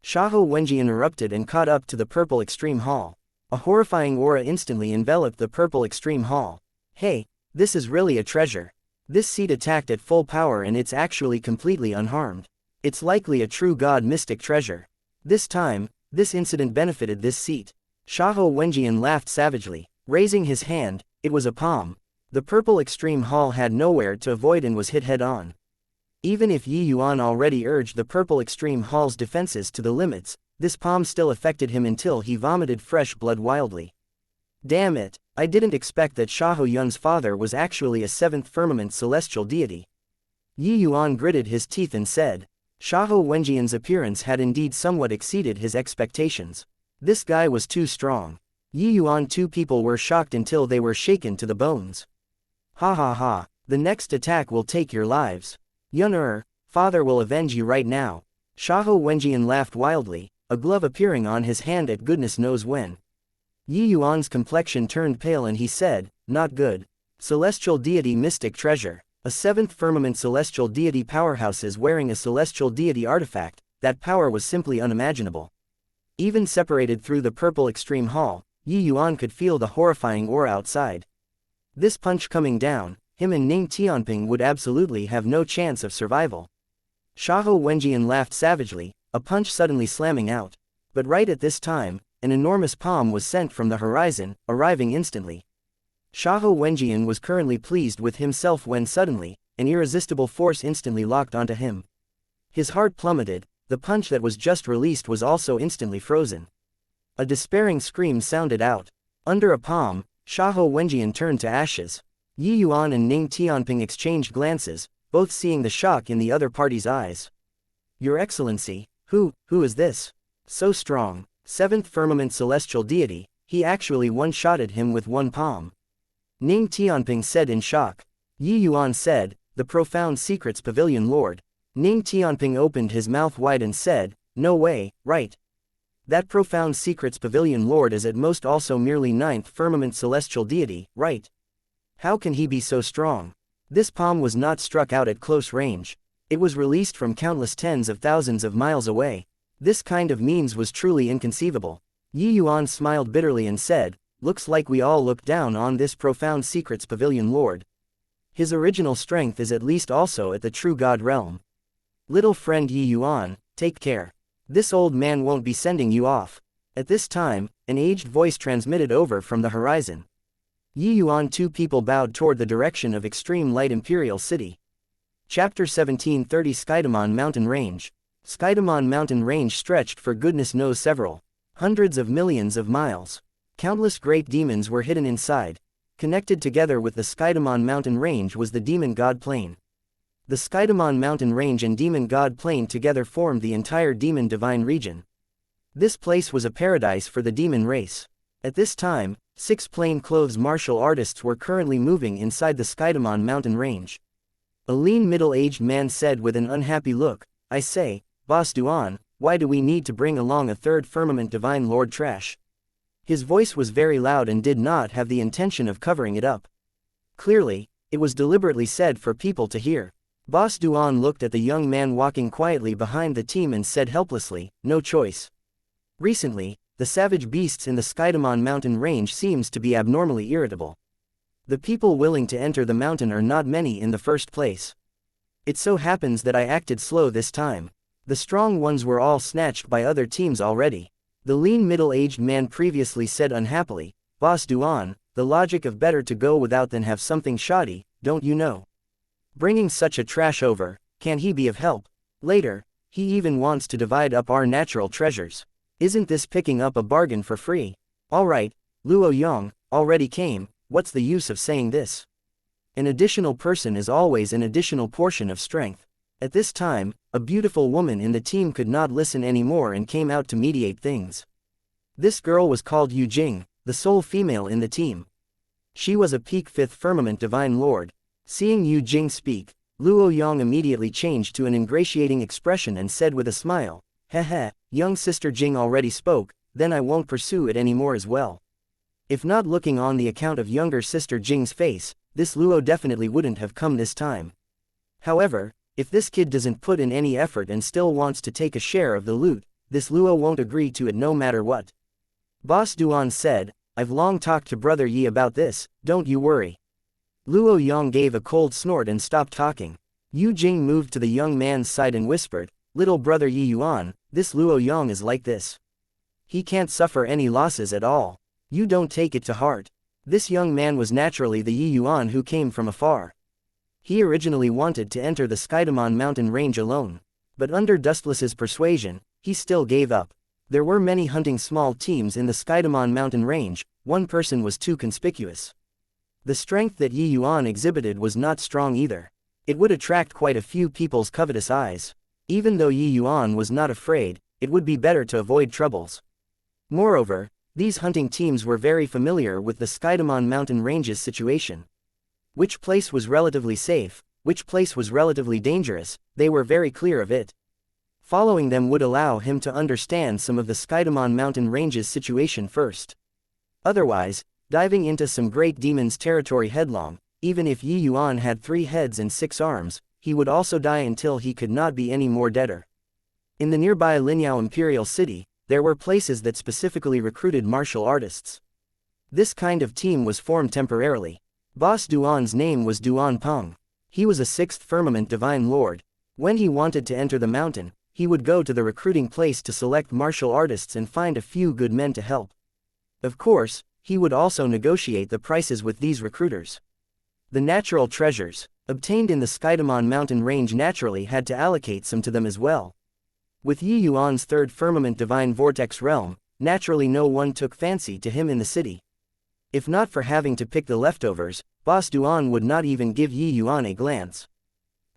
Shaho Wenjian erupted and caught up to the purple Extreme Hall. A horrifying aura instantly enveloped the purple Extreme Hall. Hey, this is really a treasure. This seat attacked at full power and it's actually completely unharmed. It's likely a true god mystic treasure. This time, this incident benefited this seat. Shaho Wenjian laughed savagely, raising his hand, it was a palm. The purple Extreme Hall had nowhere to avoid and was hit head-on. Even if Yi Yuan already urged the purple Extreme Hall's defenses to the limits, this palm still affected him until he vomited fresh blood wildly. Damn it, I didn't expect that Shaho Yun's father was actually a 7th firmament celestial deity. Yi Yuan gritted his teeth and said. Shaho Wenjian's appearance had indeed somewhat exceeded his expectations. This guy was too strong. Yi Yuan two people were shocked until they were shaken to the bones. Ha ha ha, the next attack will take your lives. Yuan, father will avenge you right now. Shaho Wenjian laughed wildly, a glove appearing on his hand at goodness knows when. Yi Yuan's complexion turned pale and he said, not good. Celestial deity mystic treasure. A 7th firmament celestial deity powerhouses wearing a celestial deity artifact, that power was simply unimaginable. Even separated through the purple Extreme Hall, Yi Yuan could feel the horrifying aura outside. This punch coming down, him and Ning Tianping would absolutely have no chance of survival. Shaho Wenjian laughed savagely, a punch suddenly slamming out. But right at this time, an enormous palm was sent from the horizon, arriving instantly. Shaho Wenjian was currently pleased with himself when suddenly, an irresistible force instantly locked onto him. His heart plummeted, the punch that was just released was also instantly frozen. A despairing scream sounded out. Under a palm, Shaho Wenjian turned to ashes. Yi Yuan and Ning Tianping exchanged glances, both seeing the shock in the other party's eyes. Your Excellency, who is this? So strong, 7th firmament celestial deity, he actually one-shotted him with one palm. Ning Tianping said in shock. Yi Yuan said, the profound secrets pavilion lord. Ning Tianping opened his mouth wide and said, no way, right? That profound secrets pavilion lord is at most also merely 9th firmament celestial deity, right? How can he be so strong? This palm was not struck out at close range. It was released from countless tens of thousands of miles away. This kind of means was truly inconceivable. Yi Yuan smiled bitterly and said, looks like we all look down on this profound secrets pavilion lord. His original strength is at least also at the true god realm. Little friend Yi Yuan, take care. This old man won't be sending you off. At this time, an aged voice transmitted over from the horizon. Yi Yuan two people bowed toward the direction of Extreme Light Imperial City. Chapter 1730 Skydamon Mountain Range. Skydamon Mountain Range stretched for goodness knows several hundreds of millions of miles. Countless great demons were hidden inside. Connected together with the Skydamon mountain range was the demon god plane. The Skydamon mountain range and demon god plane together formed the entire demon divine region. This place was a paradise for the demon race. At this time, 6 plainclothes martial artists were currently moving inside the Skydamon mountain range. A lean middle-aged man said with an unhappy look, "I say, Boss Yuan, why do we need to bring along a third firmament divine lord trash?" His voice was very loud and did not have the intention of covering it up. Clearly, it was deliberately said for people to hear. Boss Yuan looked at the young man walking quietly behind the team and said helplessly, "No choice. Recently, the savage beasts in the Skydamon mountain range seems to be abnormally irritable. The people willing to enter the mountain are not many in the first place. It so happens that I acted slow this time. The strong ones were all snatched by other teams already." The lean middle-aged man previously said unhappily, "Boss Yuan, the logic of better to go without than have something shoddy, don't you know? Bringing such a trash over, can he be of help? Later, he even wants to divide up our natural treasures. Isn't this picking up a bargain for free? Alright, Luo Yong, already came, what's the use of saying this? An additional person is always an additional portion of strength." At this time, a beautiful woman in the team could not listen anymore and came out to mediate things. This girl was called Yu Jing, the sole female in the team. She was a peak 5th firmament divine lord. Seeing Yu Jing speak, Luo Yong immediately changed to an ingratiating expression and said with a smile, "Heh, young sister Jing already spoke, then I won't pursue it anymore as well." If not looking on the account of younger sister Jing's face, this Luo definitely wouldn't have come this time. However, if this kid doesn't put in any effort and still wants to take a share of the loot, this Luo won't agree to it no matter what. Boss Yuan said, "I've long talked to Brother Yi about this, don't you worry." Luo Yong gave a cold snort and stopped talking. Yu Jing moved to the young man's side and whispered, "Little Brother Yi Yuan, this Luo Yong is like this. He can't suffer any losses at all. You don't take it to heart." This young man was naturally the Yi Yuan who came from afar. He originally wanted to enter the Skydamon mountain range alone. But under Dustless's persuasion, he still gave up. There were many hunting small teams in the Skydamon mountain range, one person was too conspicuous. The strength that Yi Yuan exhibited was not strong either. It would attract quite a few people's covetous eyes. Even though Yi Yuan was not afraid, it would be better to avoid troubles. Moreover, these hunting teams were very familiar with the Skydamon mountain range's situation. Which place was relatively safe, which place was relatively dangerous, they were very clear of it. Following them would allow him to understand some of the Skydamon mountain range's situation first. Otherwise, diving into some great demon's territory headlong, even if Yi Yuan had 3 heads and 6 arms, he would also die until he could not be any more deader. In the nearby Linyao Imperial City, there were places that specifically recruited martial artists. This kind of team was formed temporarily. Boss Yuan's name was Yuan Peng. He was a 6th firmament divine lord. When he wanted to enter the mountain, he would go to the recruiting place to select martial artists and find a few good men to help. Of course, he would also negotiate the prices with these recruiters. The natural treasures, obtained in the Skydamon mountain range naturally had to allocate some to them as well. With Yi Yuan's 3rd firmament divine vortex realm, naturally no one took fancy to him in the city. If not for having to pick the leftovers, Boss Yuan would not even give Yi Yuan a glance.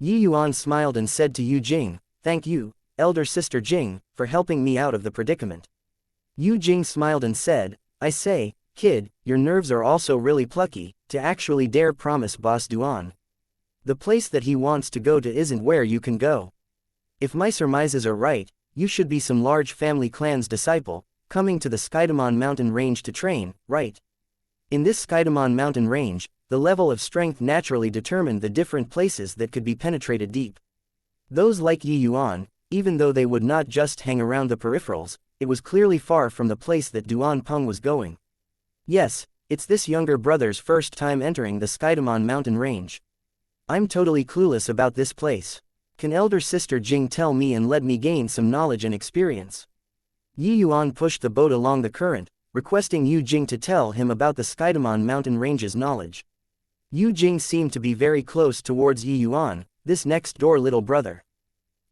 Yi Yuan smiled and said to Yu Jing, "Thank you, elder sister Jing, for helping me out of the predicament." Yu Jing smiled and said, "I say, kid, your nerves are also really plucky, to actually dare promise Boss Yuan. The place that he wants to go to isn't where you can go. If my surmises are right, you should be some large family clan's disciple, coming to the Skydamon mountain range to train, right? In this Skydamon mountain range, the level of strength naturally determined the different places that could be penetrated deep. Those like Yi Yuan, even though they would not just hang around the peripherals, it was clearly far from the place that Yuan Peng was going. Yes, it's this younger brother's first time entering the Skydamon mountain range. I'm totally clueless about this place. Can elder sister Jing tell me and let me gain some knowledge and experience?" Yi Yuan pushed the boat along the current, requesting Yu Jing to tell him about the Skydamon mountain range's knowledge. Yu Jing seemed to be very close towards Yi Yuan, this next-door little brother.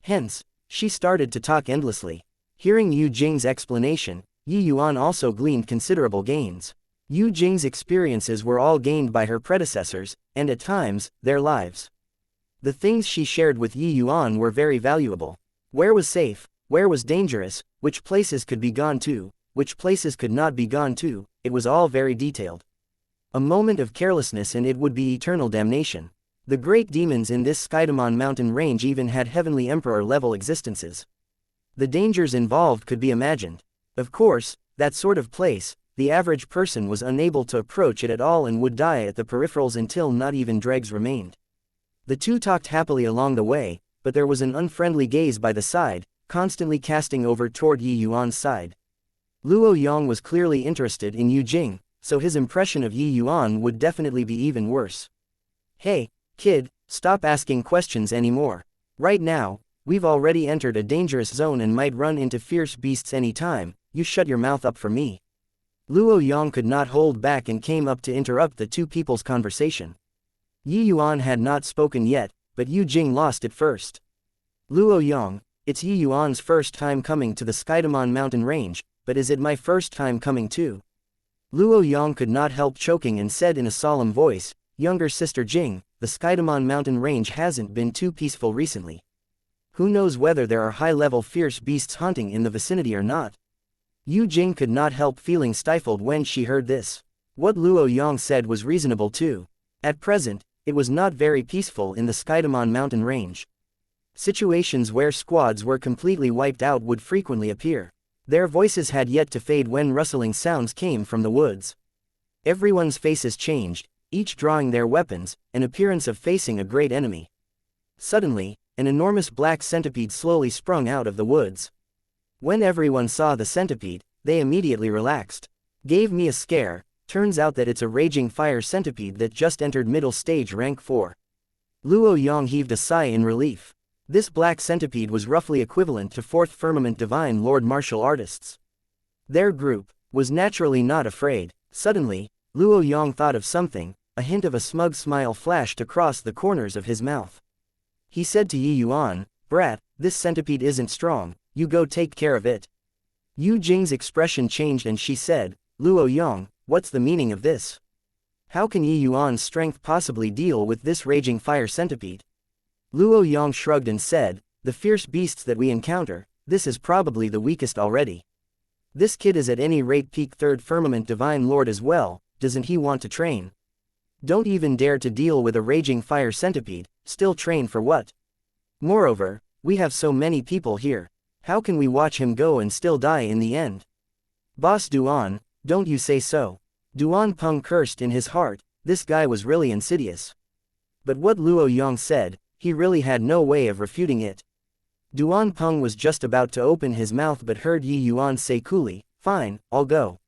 Hence, she started to talk endlessly. Hearing Yu Jing's explanation, Yi Yuan also gleaned considerable gains. Yu Jing's experiences were all gained by her predecessors, and at times, their lives. The things she shared with Yi Yuan were very valuable. Where was safe, where was dangerous, which places could be gone to, which places could not be gone to, it was all very detailed. A moment of carelessness and it would be eternal damnation. The great demons in this Skydamon mountain range even had heavenly emperor-level existences. The dangers involved could be imagined. Of course, that sort of place, the average person was unable to approach it at all and would die at the peripherals until not even dregs remained. The two talked happily along the way, but there was an unfriendly gaze by the side, constantly casting over toward Yi Yuan's side. Luo Yong was clearly interested in Yu Jing, so his impression of Yi Yuan would definitely be even worse. Hey, kid, stop asking questions anymore. Right now, we've already entered a dangerous zone and might run into fierce beasts any time. You shut your mouth up for me. Luo Yong could not hold back and came up to interrupt the two people's conversation. Yi Yuan had not spoken yet, but Yu Jing lost it first. Luo Yong, it's Yi Yuan's first time coming to the Skydamon mountain range, but is it my first time coming too? Luo Yong could not help choking and said in a solemn voice, younger sister Jing, the Skydamon mountain range hasn't been too peaceful recently. Who knows whether there are high-level fierce beasts hunting in the vicinity or not? Yu Jing could not help feeling stifled when she heard this. What Luo Yong said was reasonable too. At present, it was not very peaceful in the Skydamon mountain range. Situations where squads were completely wiped out would frequently appear. Their voices had yet to fade when rustling sounds came from the woods. Everyone's faces changed, each drawing their weapons, an appearance of facing a great enemy. Suddenly, an enormous black centipede slowly sprung out of the woods. When everyone saw the centipede, they immediately relaxed. Gave me a scare. Turns out that it's a raging fire centipede that just entered middle stage rank 4. Luo Yong heaved a sigh in relief. This black centipede was roughly equivalent to 4th Firmament Divine Lord martial artists. Their group was naturally not afraid. Suddenly, Luo Yong thought of something, a hint of a smug smile flashed across the corners of his mouth. He said to Yi Yuan, "Brat, this centipede isn't strong, you go take care of it." Yu Jing's expression changed and she said, "Luo Yong, what's the meaning of this? How can Yi Yuan's strength possibly deal with this raging fire centipede?" Luo Yong shrugged and said, "The fierce beasts that we encounter, this is probably the weakest already. This kid is at any rate peak 3rd Firmament Divine Lord as well, doesn't he want to train? Don't even dare to deal with a raging fire centipede, still train for what? Moreover, we have so many people here. How can we watch him go and still die in the end? Boss Duan, don't you say so." Duan Peng cursed in his heart, this guy was really insidious. But what Luo Yong said, he really had no way of refuting it. Duan Peng was just about to open his mouth but heard Yi Yuan say coolly, "Fine, I'll go."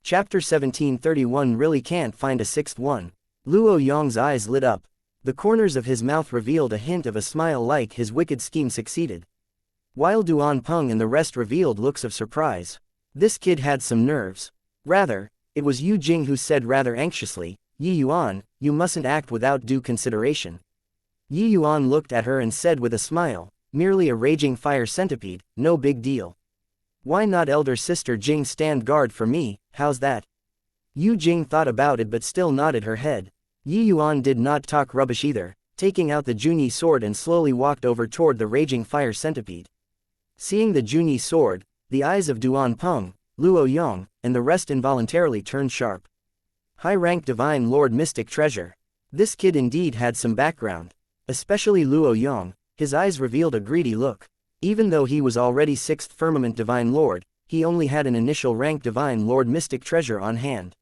Chapter 1731 really can't find a sixth one. Luo Yong's eyes lit up. The corners of his mouth revealed a hint of a smile like his wicked scheme succeeded. While Duan Peng and the rest revealed looks of surprise. This kid had some nerves. Rather, it was Yu Jing who said rather anxiously, "Yi Yuan, you mustn't act without due consideration." Yi Yuan looked at her and said with a smile, "Merely a raging fire centipede, no big deal. Why not elder sister Jing stand guard for me, how's that?" Yu Jing thought about it but still nodded her head. Yi Yuan did not talk rubbish either, taking out the Junyi sword and slowly walked over toward the raging fire centipede. Seeing the Junyi sword, the eyes of Duan Peng, Luo Yong, and the rest involuntarily turned sharp. High-rank Divine Lord Mystic Treasure. This kid indeed had some background. Especially Luo Yong, his eyes revealed a greedy look. Even though he was already 6th Firmament Divine Lord, he only had an initial rank Divine Lord Mystic Treasure on hand.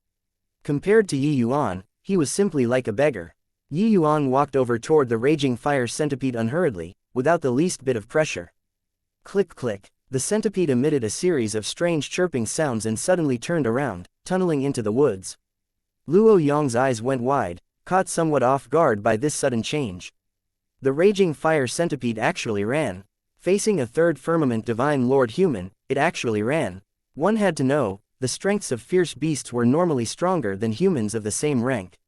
Compared to Yi Yuan, he was simply like a beggar. Yi Yuan walked over toward the raging fire centipede unhurriedly, without the least bit of pressure. Click click, the centipede emitted a series of strange chirping sounds and suddenly turned around, tunneling into the woods. Luo Yong's eyes went wide, caught somewhat off guard by this sudden change. The raging fire centipede actually ran. Facing a 3rd Firmament Divine Lord human, it actually ran. One had to know, the strengths of fierce beasts were normally stronger than humans of the same rank.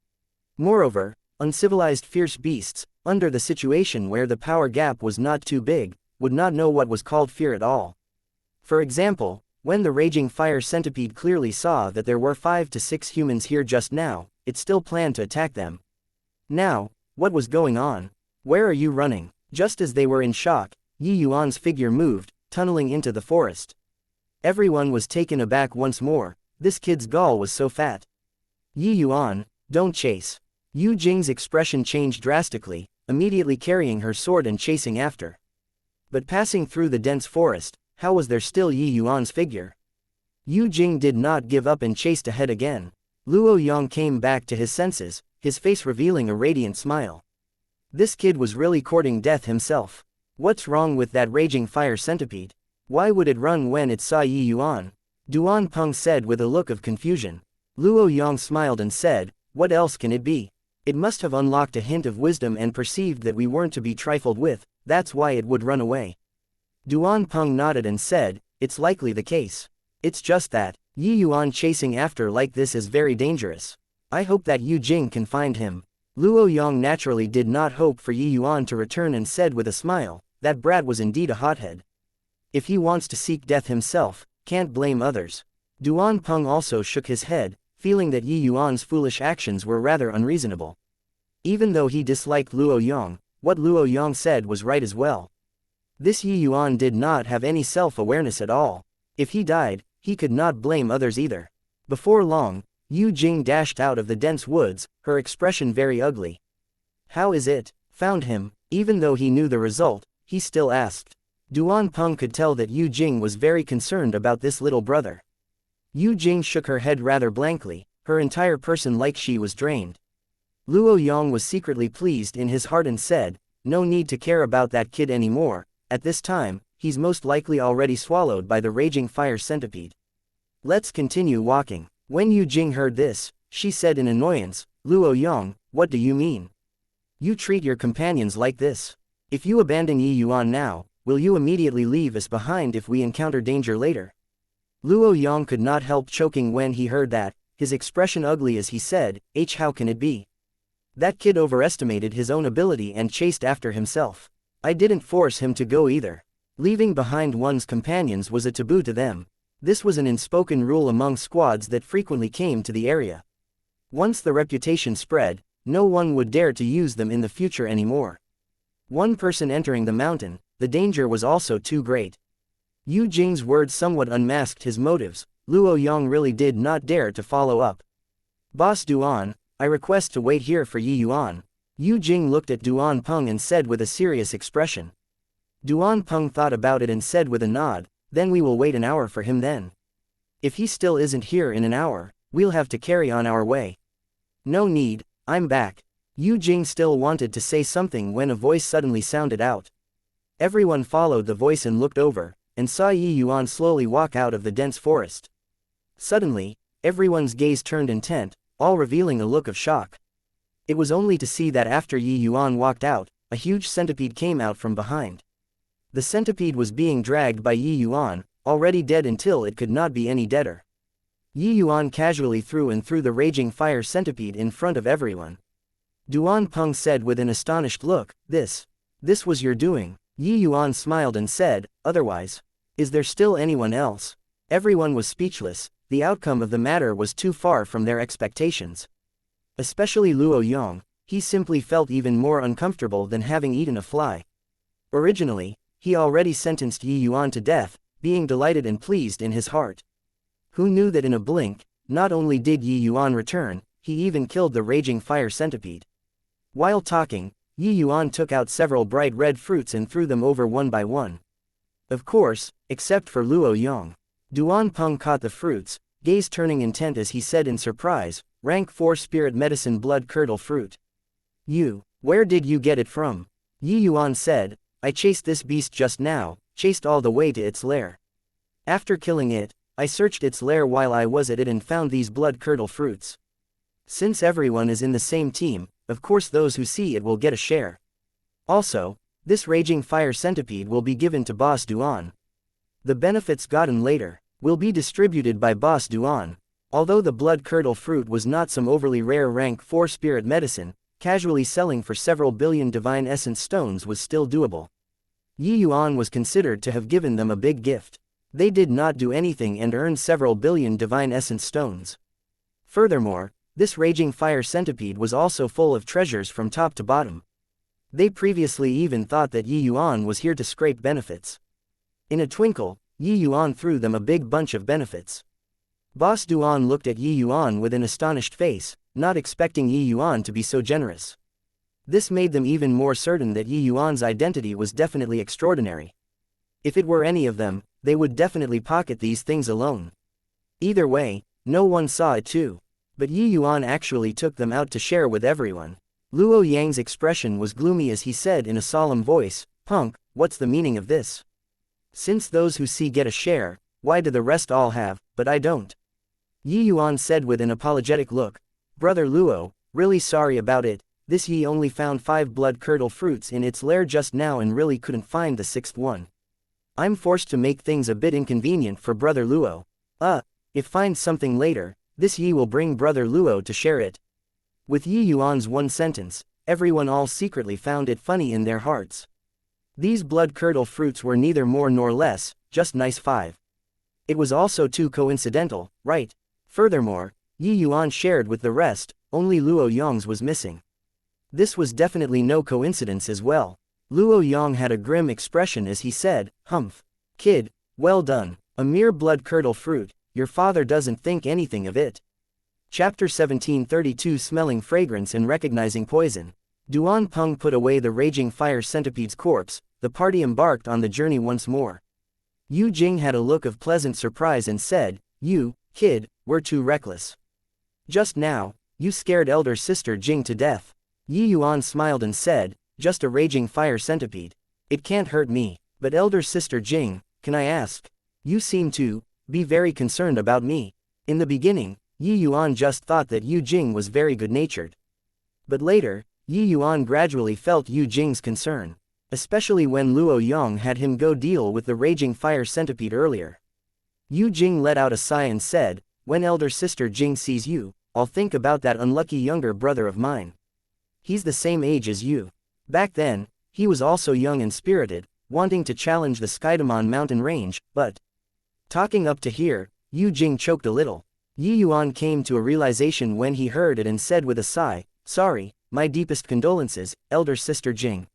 Moreover, uncivilized fierce beasts, under the situation where the power gap was not too big, would not know what was called fear at all. For example, When the raging fire centipede clearly saw that there were 5 to 6 humans here just now, it still planned to attack them. Now, what was going on? Where are you running? Just as they were in shock, Yi Yuan's figure moved, tunneling into the forest. Everyone was taken aback once more. This kid's gall was so fat. Yi Yuan, don't chase. Yu Jing's expression changed drastically, immediately carrying her sword and chasing after. But passing through the dense forest, how was there still Yi Yuan's figure? Yu Jing did not give up and chased ahead again. Luo Yang came back to his senses, his face revealing a radiant smile. This kid was really courting death himself. What's wrong with that raging fire centipede? Why would it run when it saw Yi Yuan? Duan Peng said with a look of confusion. Luo Yang smiled and said, what else can it be? It must have unlocked a hint of wisdom and perceived that we weren't to be trifled with, that's why it would run away. Duan Peng nodded and said, it's likely the case. It's just that, Yi Yuan chasing after like this is very dangerous. I hope that Yu Jing can find him. Luo Yang naturally did not hope for Yi Yuan to return and said with a smile, that brat was indeed a hothead. If he wants to seek death himself, can't blame others. Duan Peng also shook his head, feeling that Yi Yuan's foolish actions were rather unreasonable. Even though he disliked Luo Yang, what Luo Yang said was right as well. This Yi Yuan did not have any self-awareness at all. If he died, he could not blame others either. Before long, Yu Jing dashed out of the dense woods, her expression very ugly. How is it? Found him. Even though he knew the result, he still asked. Duan Peng could tell that Yu Jing was very concerned about this little brother. Yu Jing shook her head rather blankly, her entire person like she was drained. Luo Yang was secretly pleased in his heart and said, no need to care about that kid anymore, at this time, he's most likely already swallowed by the raging fire centipede. Let's continue walking. When Yu Jing heard this, she said in annoyance, Luo Yang, what do you mean? You treat your companions like this. If you abandon Yi Yuan now, will you immediately leave us behind if we encounter danger later? Luo Yang could not help choking when he heard that, his expression ugly as he said, how can it be? That kid overestimated his own ability and chased after himself. I didn't force him to go either. Leaving behind one's companions was a taboo to them. This was an unspoken rule among squads that frequently came to the area. Once the reputation spread, no one would dare to use them in the future anymore. One person entering the mountain, the danger was also too great. Yu Jing's words somewhat unmasked his motives. Luo Yang really did not dare to follow up. Boss Duan, I request to wait here for Yi Yuan. Yu Jing looked at Duan Peng and said with a serious expression. Duan Peng thought about it and said with a nod, then we will wait an hour for him then. If he still isn't here in an hour, we'll have to carry on our way. No need, I'm back. Yu Jing still wanted to say something when a voice suddenly sounded out. Everyone followed the voice and looked over, and saw Yi Yuan slowly walk out of the dense forest. Suddenly, everyone's gaze turned intent, all revealing a look of shock. It was only to see that after Yi Yuan walked out, a huge centipede came out from behind. The centipede was being dragged by Yi Yuan, already dead until it could not be any deader. Yi Yuan casually threw the raging fire centipede in front of everyone. Duan Peng said with an astonished look, this was your doing. Yi Yuan smiled and said, otherwise. Is there still anyone else? Everyone was speechless, the outcome of the matter was too far from their expectations. Especially Luo Yang, he simply felt even more uncomfortable than having eaten a fly. Originally, he already sentenced Yi Yuan to death, being delighted and pleased in his heart. Who knew that in a blink, not only did Yi Yuan return, he even killed the raging fire centipede. While talking, Yi Yuan took out several bright red fruits and threw them over one by one. Of course, except for Luo Yang. Duan Peng caught the fruits, gaze turning intent as he said in surprise, rank 4 spirit medicine blood curdle fruit. Where did you get it from? Yi Yuan said, I chased this beast just now, chased all the way to its lair. After killing it, I searched its lair while I was at it and found these blood curdle fruits. Since everyone is in the same team, of course those who see it will get a share. Also, this raging fire centipede will be given to Boss Duan. The benefits gotten later will be distributed by Boss Duan. Although the blood curdle fruit was not some overly rare rank 4 spirit medicine, casually selling for several billion divine essence stones was still doable. Yi Yuan was considered to have given them a big gift. They did not do anything and earned several billion divine essence stones. Furthermore, this raging fire centipede was also full of treasures from top to bottom. They previously even thought that Yuan was here to scrape benefits. In a twinkle, Yuan threw them a big bunch of benefits. Boss Duan looked at Yuan with an astonished face, not expecting Yuan to be so generous. This made them even more certain that Yuan's identity was definitely extraordinary. If it were any of them, they would definitely pocket these things alone. Either way, no one saw it too. But Yuan actually took them out to share with everyone. Luo Yang's expression was gloomy as he said in a solemn voice, "Punk, what's the meaning of this? Since those who see get a share, why do the rest all have, but I don't?" Yuan said with an apologetic look, "Brother Luo, really sorry about it, this Yi only found 5 blood-curdle fruits in its lair just now and really couldn't find the 6th one. I'm forced to make things a bit inconvenient for Brother Luo. If finds something later, this Yi will bring Brother Luo to share it." With Yuan's one sentence, everyone all secretly found it funny in their hearts. These blood-curdle fruits were neither more nor less, just nice 5. It was also too coincidental, right? Furthermore, Yuan shared with the rest, only Luo Yong's was missing. This was definitely no coincidence as well. Luo Yong had a grim expression as he said, "Humph. Kid, well done, a mere blood-curdle fruit, your father doesn't think anything of it." Chapter 1732 Smelling fragrance and recognizing poison. Duan Peng put away the raging fire centipede's corpse, the party embarked on the journey once more. Yu Jing had a look of pleasant surprise and said, "You, kid, were too reckless. Just now, you scared elder sister Jing to death." Yuan smiled and said, "Just a raging fire centipede. It can't hurt me, but elder sister Jing, can I ask? You seem to be very concerned about me." In the beginning, Yuan just thought that Yu Jing was very good-natured. But later, Yuan gradually felt Yu Jing's concern, especially when Luo Yong had him go deal with the raging fire centipede earlier. Yu Jing let out a sigh and said, "When elder sister Jing sees you, I'll think about that unlucky younger brother of mine. He's the same age as you. Back then, he was also young and spirited, wanting to challenge the Skydamon mountain range, but..." Talking up to here, Yu Jing choked a little. Yuan came to a realization when he heard it and said with a sigh, "Sorry, my deepest condolences, elder sister Jing."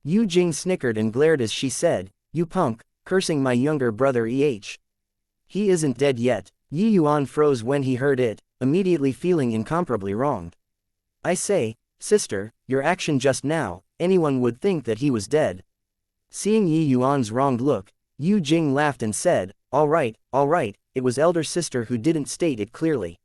Yu Jing snickered and glared as she said, "You punk, cursing my younger brother He isn't dead yet." Yuan froze when he heard it, immediately feeling incomparably wronged. "I say, sister, your action just now, anyone would think that he was dead." Seeing Yuan's wronged look, Yu Jing laughed and said, all right, it was elder sister who didn't state it clearly.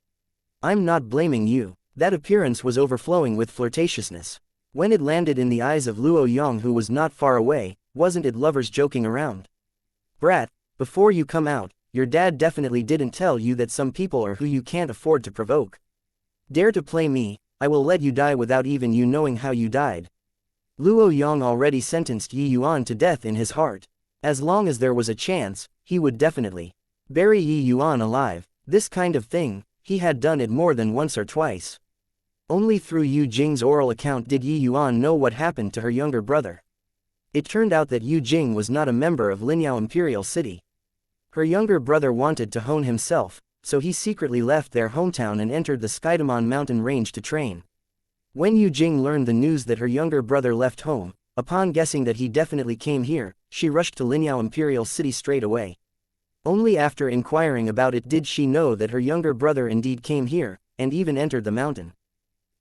I'm not blaming you." That appearance was overflowing with flirtatiousness. When it landed in the eyes of Luo Yong who was not far away, wasn't it lovers joking around? "Brat, before you come out, your dad definitely didn't tell you that some people are who you can't afford to provoke. Dare to play me, I will let you die without even you knowing how you died." Luo Yong already sentenced Yuan to death in his heart. As long as there was a chance, he would definitely bury Yuan alive. This kind of thing, he had done it more than once or twice. Only through Yu Jing's oral account did Yuan know what happened to her younger brother. It turned out that Yu Jing was not a member of Linyao Imperial City. Her younger brother wanted to hone himself, so he secretly left their hometown and entered the Skydamon mountain range to train. When Yu Jing learned the news that her younger brother left home, upon guessing that he definitely came here, she rushed to Linyao Imperial City straight away. Only after inquiring about it did she know that her younger brother indeed came here, and even entered the mountain.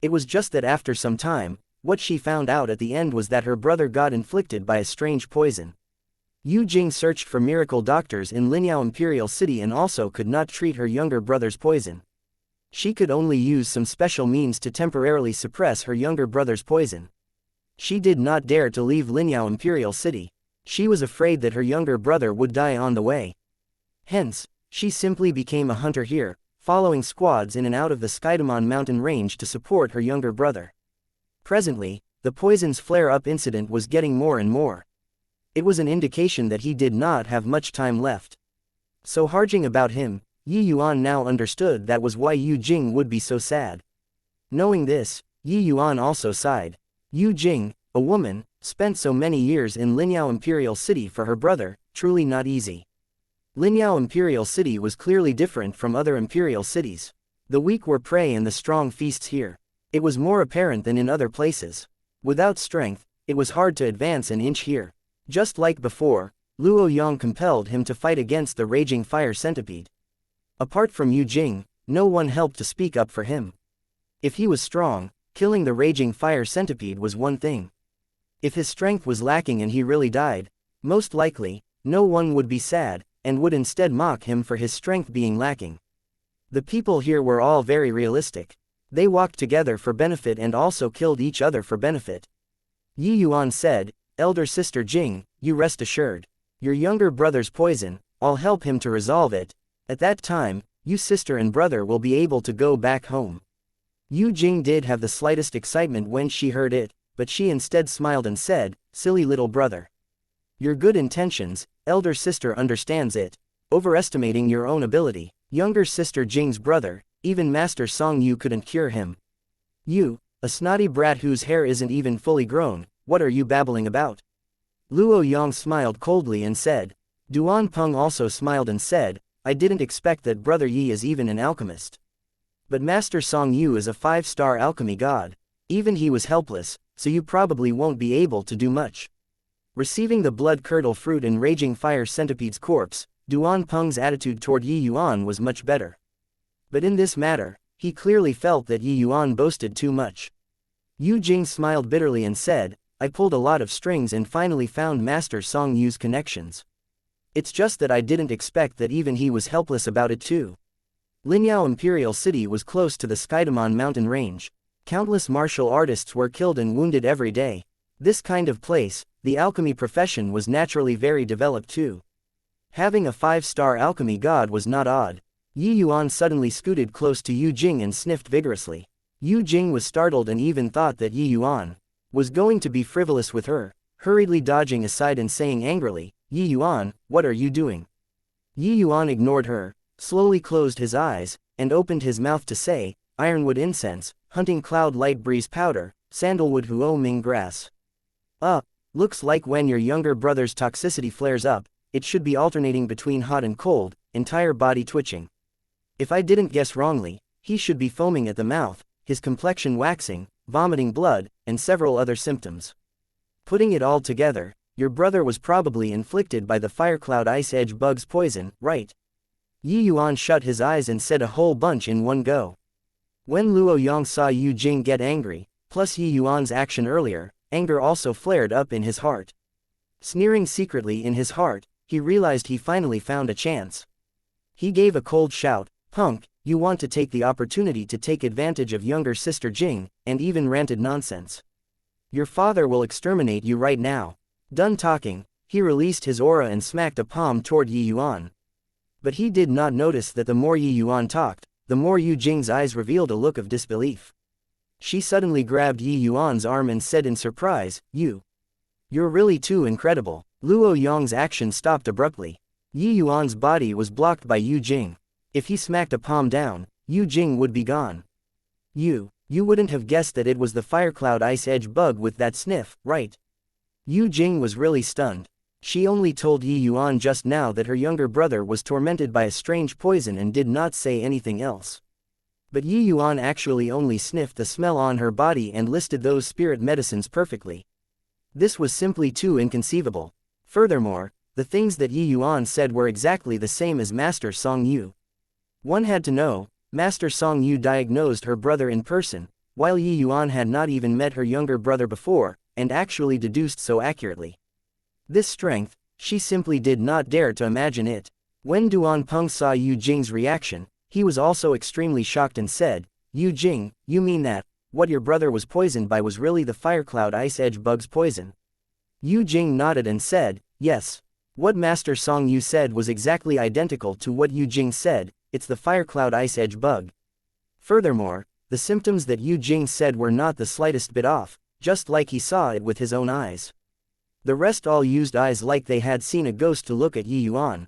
It was just that after some time, what she found out at the end was that her brother got inflicted by a strange poison. Yu Jing searched for miracle doctors in Linyao Imperial City and also could not treat her younger brother's poison. She could only use some special means to temporarily suppress her younger brother's poison. She did not dare to leave Linyao Imperial City. She was afraid that her younger brother would die on the way. Hence, she simply became a hunter here, following squads in and out of the Skydamon mountain range to support her younger brother. Presently, the poison's flare-up incident was getting more and more. It was an indication that he did not have much time left. So harging about him, Yuan now understood that was why Yu Jing would be so sad. Knowing this, Yuan also sighed. Yu Jing, a woman, spent so many years in Linyao Imperial City for her brother, truly not easy. Linyao Imperial City was clearly different from other imperial cities. The weak were prey and the strong feasts here. It was more apparent than in other places. Without strength, it was hard to advance an inch here. Just like before, Luo Yang compelled him to fight against the raging fire centipede. Apart from Yu Jing, no one helped to speak up for him. If he was strong, killing the raging fire centipede was one thing. If his strength was lacking and he really died, most likely, no one would be sad, and would instead mock him for his strength being lacking. The people here were all very realistic. They walked together for benefit and also killed each other for benefit. Yi Yuan said, "Elder sister Jing, you rest assured. Your younger brother's poison, I'll help him to resolve it. At that time, you sister and brother will be able to go back home." Yu Jing did have the slightest excitement when she heard it, but she instead smiled and said, "Silly little brother. Your good intentions, elder sister understands it. Overestimating your own ability. Younger sister Jing's brother, even Master Song Yu couldn't cure him. You, a snotty brat whose hair isn't even fully grown, what are you babbling about?" Luo Yang smiled coldly and said. Duan Peng also smiled and said, "I didn't expect that Brother Yi is even an alchemist. But Master Song Yu is a 5-star alchemy god. Even he was helpless, so you probably won't be able to do much." Receiving the blood-curdle fruit and raging fire centipede's corpse, Duan Peng's attitude toward Yi Yuan was much better. But in this matter, he clearly felt that Yi Yuan boasted too much. Yu Jing smiled bitterly and said, "I pulled a lot of strings and finally found Master Song Yu's connections. It's just that I didn't expect that even he was helpless about it too." Linyao Imperial City was close to the Skydamon mountain range. Countless martial artists were killed and wounded every day. This kind of place, the alchemy profession was naturally very developed too. Having a 5-star alchemy god was not odd. Yi Yuan suddenly scooted close to Yu Jing and sniffed vigorously. Yu Jing was startled and even thought that Yi Yuan was going to be frivolous with her, hurriedly dodging aside and saying angrily, "Yi Yuan, what are you doing?" Yi Yuan ignored her, slowly closed his eyes, and opened his mouth to say, "Ironwood incense, hunting cloud light breeze powder, sandalwood huo ming grass. Looks like when your younger brother's toxicity flares up, it should be alternating between hot and cold, entire body twitching. If I didn't guess wrongly, he should be foaming at the mouth, his complexion waxing, vomiting blood, and several other symptoms. Putting it all together, your brother was probably inflicted by the Firecloud Ice Edge bug's poison, right?" Yi Yuan shut his eyes and said a whole bunch in one go. When Luo Yang saw Yu Jing get angry, plus Yi Yuan's action earlier, anger also flared up in his heart. Sneering secretly in his heart, he realized he finally found a chance. He gave a cold shout, "Punk, you want to take the opportunity to take advantage of younger sister Jing," and even ranted nonsense. "Your father will exterminate you right now." Done talking, he released his aura and smacked a palm toward Yi Yuan. But he did not notice that the more Yi Yuan talked, the more Yu Jing's eyes revealed a look of disbelief. She suddenly grabbed Yi Yuan's arm and said in surprise, You're really too incredible." Luo Yang's action stopped abruptly. Yi Yuan's body was blocked by Yu Jing. If he smacked a palm down, Yu Jing would be gone. You wouldn't have guessed that it was the Firecloud Ice Edge bug with that sniff, right?" Yu Jing was really stunned. She only told Yi Yuan just now that her younger brother was tormented by a strange poison and did not say anything else. But Yi Yuan actually only sniffed the smell on her body and listed those spirit medicines perfectly. This was simply too inconceivable. Furthermore, the things that Yi Yuan said were exactly the same as Master Song Yu. One had to know, Master Song Yu diagnosed her brother in person, while Yi Yuan had not even met her younger brother before, and actually deduced so accurately. This strength, she simply did not dare to imagine it. When Duan Peng saw Yu Jing's reaction, he was also extremely shocked and said, "Yu Jing, you mean that what your brother was poisoned by was really the Firecloud Ice Edge bug's poison?" Yu Jing nodded and said, "Yes. What Master Song Yu said was exactly identical to what Yu Jing said, it's the Firecloud Ice Edge bug." Furthermore, the symptoms that Yu Jing said were not the slightest bit off, just like he saw it with his own eyes. The rest all used eyes like they had seen a ghost to look at Yi Yuan.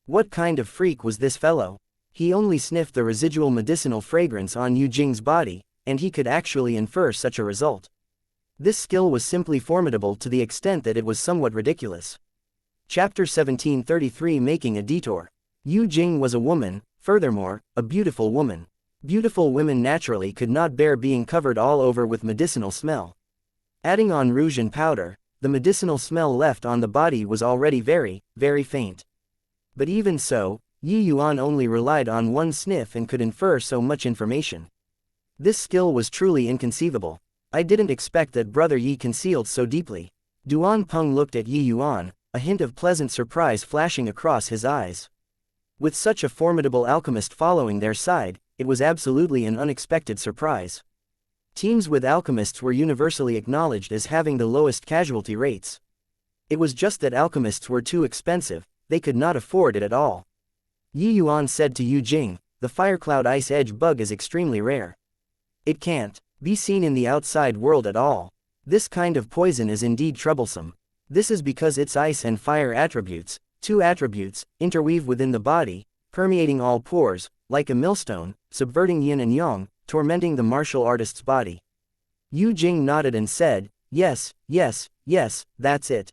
What kind of freak was this fellow? He only sniffed the residual medicinal fragrance on Yu Jing's body, and he could actually infer such a result. This skill was simply formidable to the extent that it was somewhat ridiculous. Chapter 1733 Making a Detour. Yu Jing was a woman, furthermore, a beautiful woman. Beautiful women naturally could not bear being covered all over with medicinal smell. Adding on rouge and powder, the medicinal smell left on the body was already very, very faint. But even so, Yi Yuan only relied on one sniff and could infer so much information. This skill was truly inconceivable. I didn't expect that Brother Yi concealed so deeply. Duan Peng looked at Yi Yuan, a hint of pleasant surprise flashing across his eyes. With such a formidable alchemist following their side, it was absolutely an unexpected surprise. Teams with alchemists were universally acknowledged as having the lowest casualty rates. It was just that alchemists were too expensive, they could not afford it at all. Yi Yuan said to Yu Jing, "The firecloud ice edge bug is extremely rare. It can't be seen in the outside world at all. This kind of poison is indeed troublesome. This is because its ice and fire attributes, two attributes, interweave within the body, permeating all pores, like a millstone, subverting yin and yang, tormenting the martial artist's body." Yu Jing nodded and said, "Yes, yes, yes, that's it.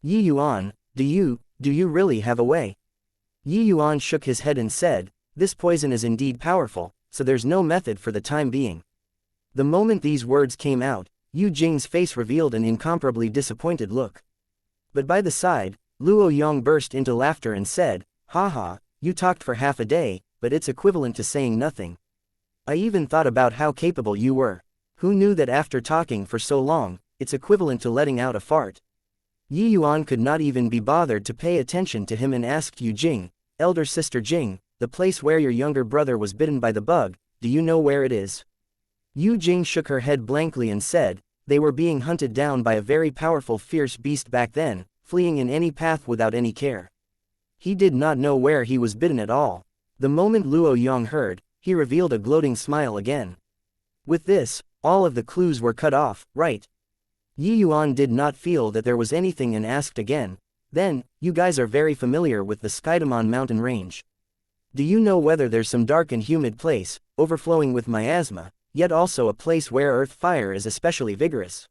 Yi Yuan, do you really have a way?" Yi Yuan shook his head and said, "This poison is indeed powerful, so there's no method for the time being." The moment these words came out, Yu Jing's face revealed an incomparably disappointed look. But by the side, Luo Yong burst into laughter and said, "Haha, you talked for half a day, but it's equivalent to saying nothing. I even thought about how capable you were. Who knew that after talking for so long, it's equivalent to letting out a fart?" Yi Yuan could not even be bothered to pay attention to him and asked Yu Jing, "Elder sister Jing, the place where your younger brother was bitten by the bug, do you know where it is?" Yu Jing shook her head blankly and said, "They were being hunted down by a very powerful fierce beast back then, fleeing in any path without any care. He did not know where he was bitten at all." The moment Luo Yong heard, he revealed a gloating smile again. With this, all of the clues were cut off, right? Yi Yuan did not feel that there was anything and asked again, "Then, you guys are very familiar with the Skydamon mountain range. Do you know whether there's some dark and humid place, overflowing with miasma, yet also a place where earth fire is especially vigorous?"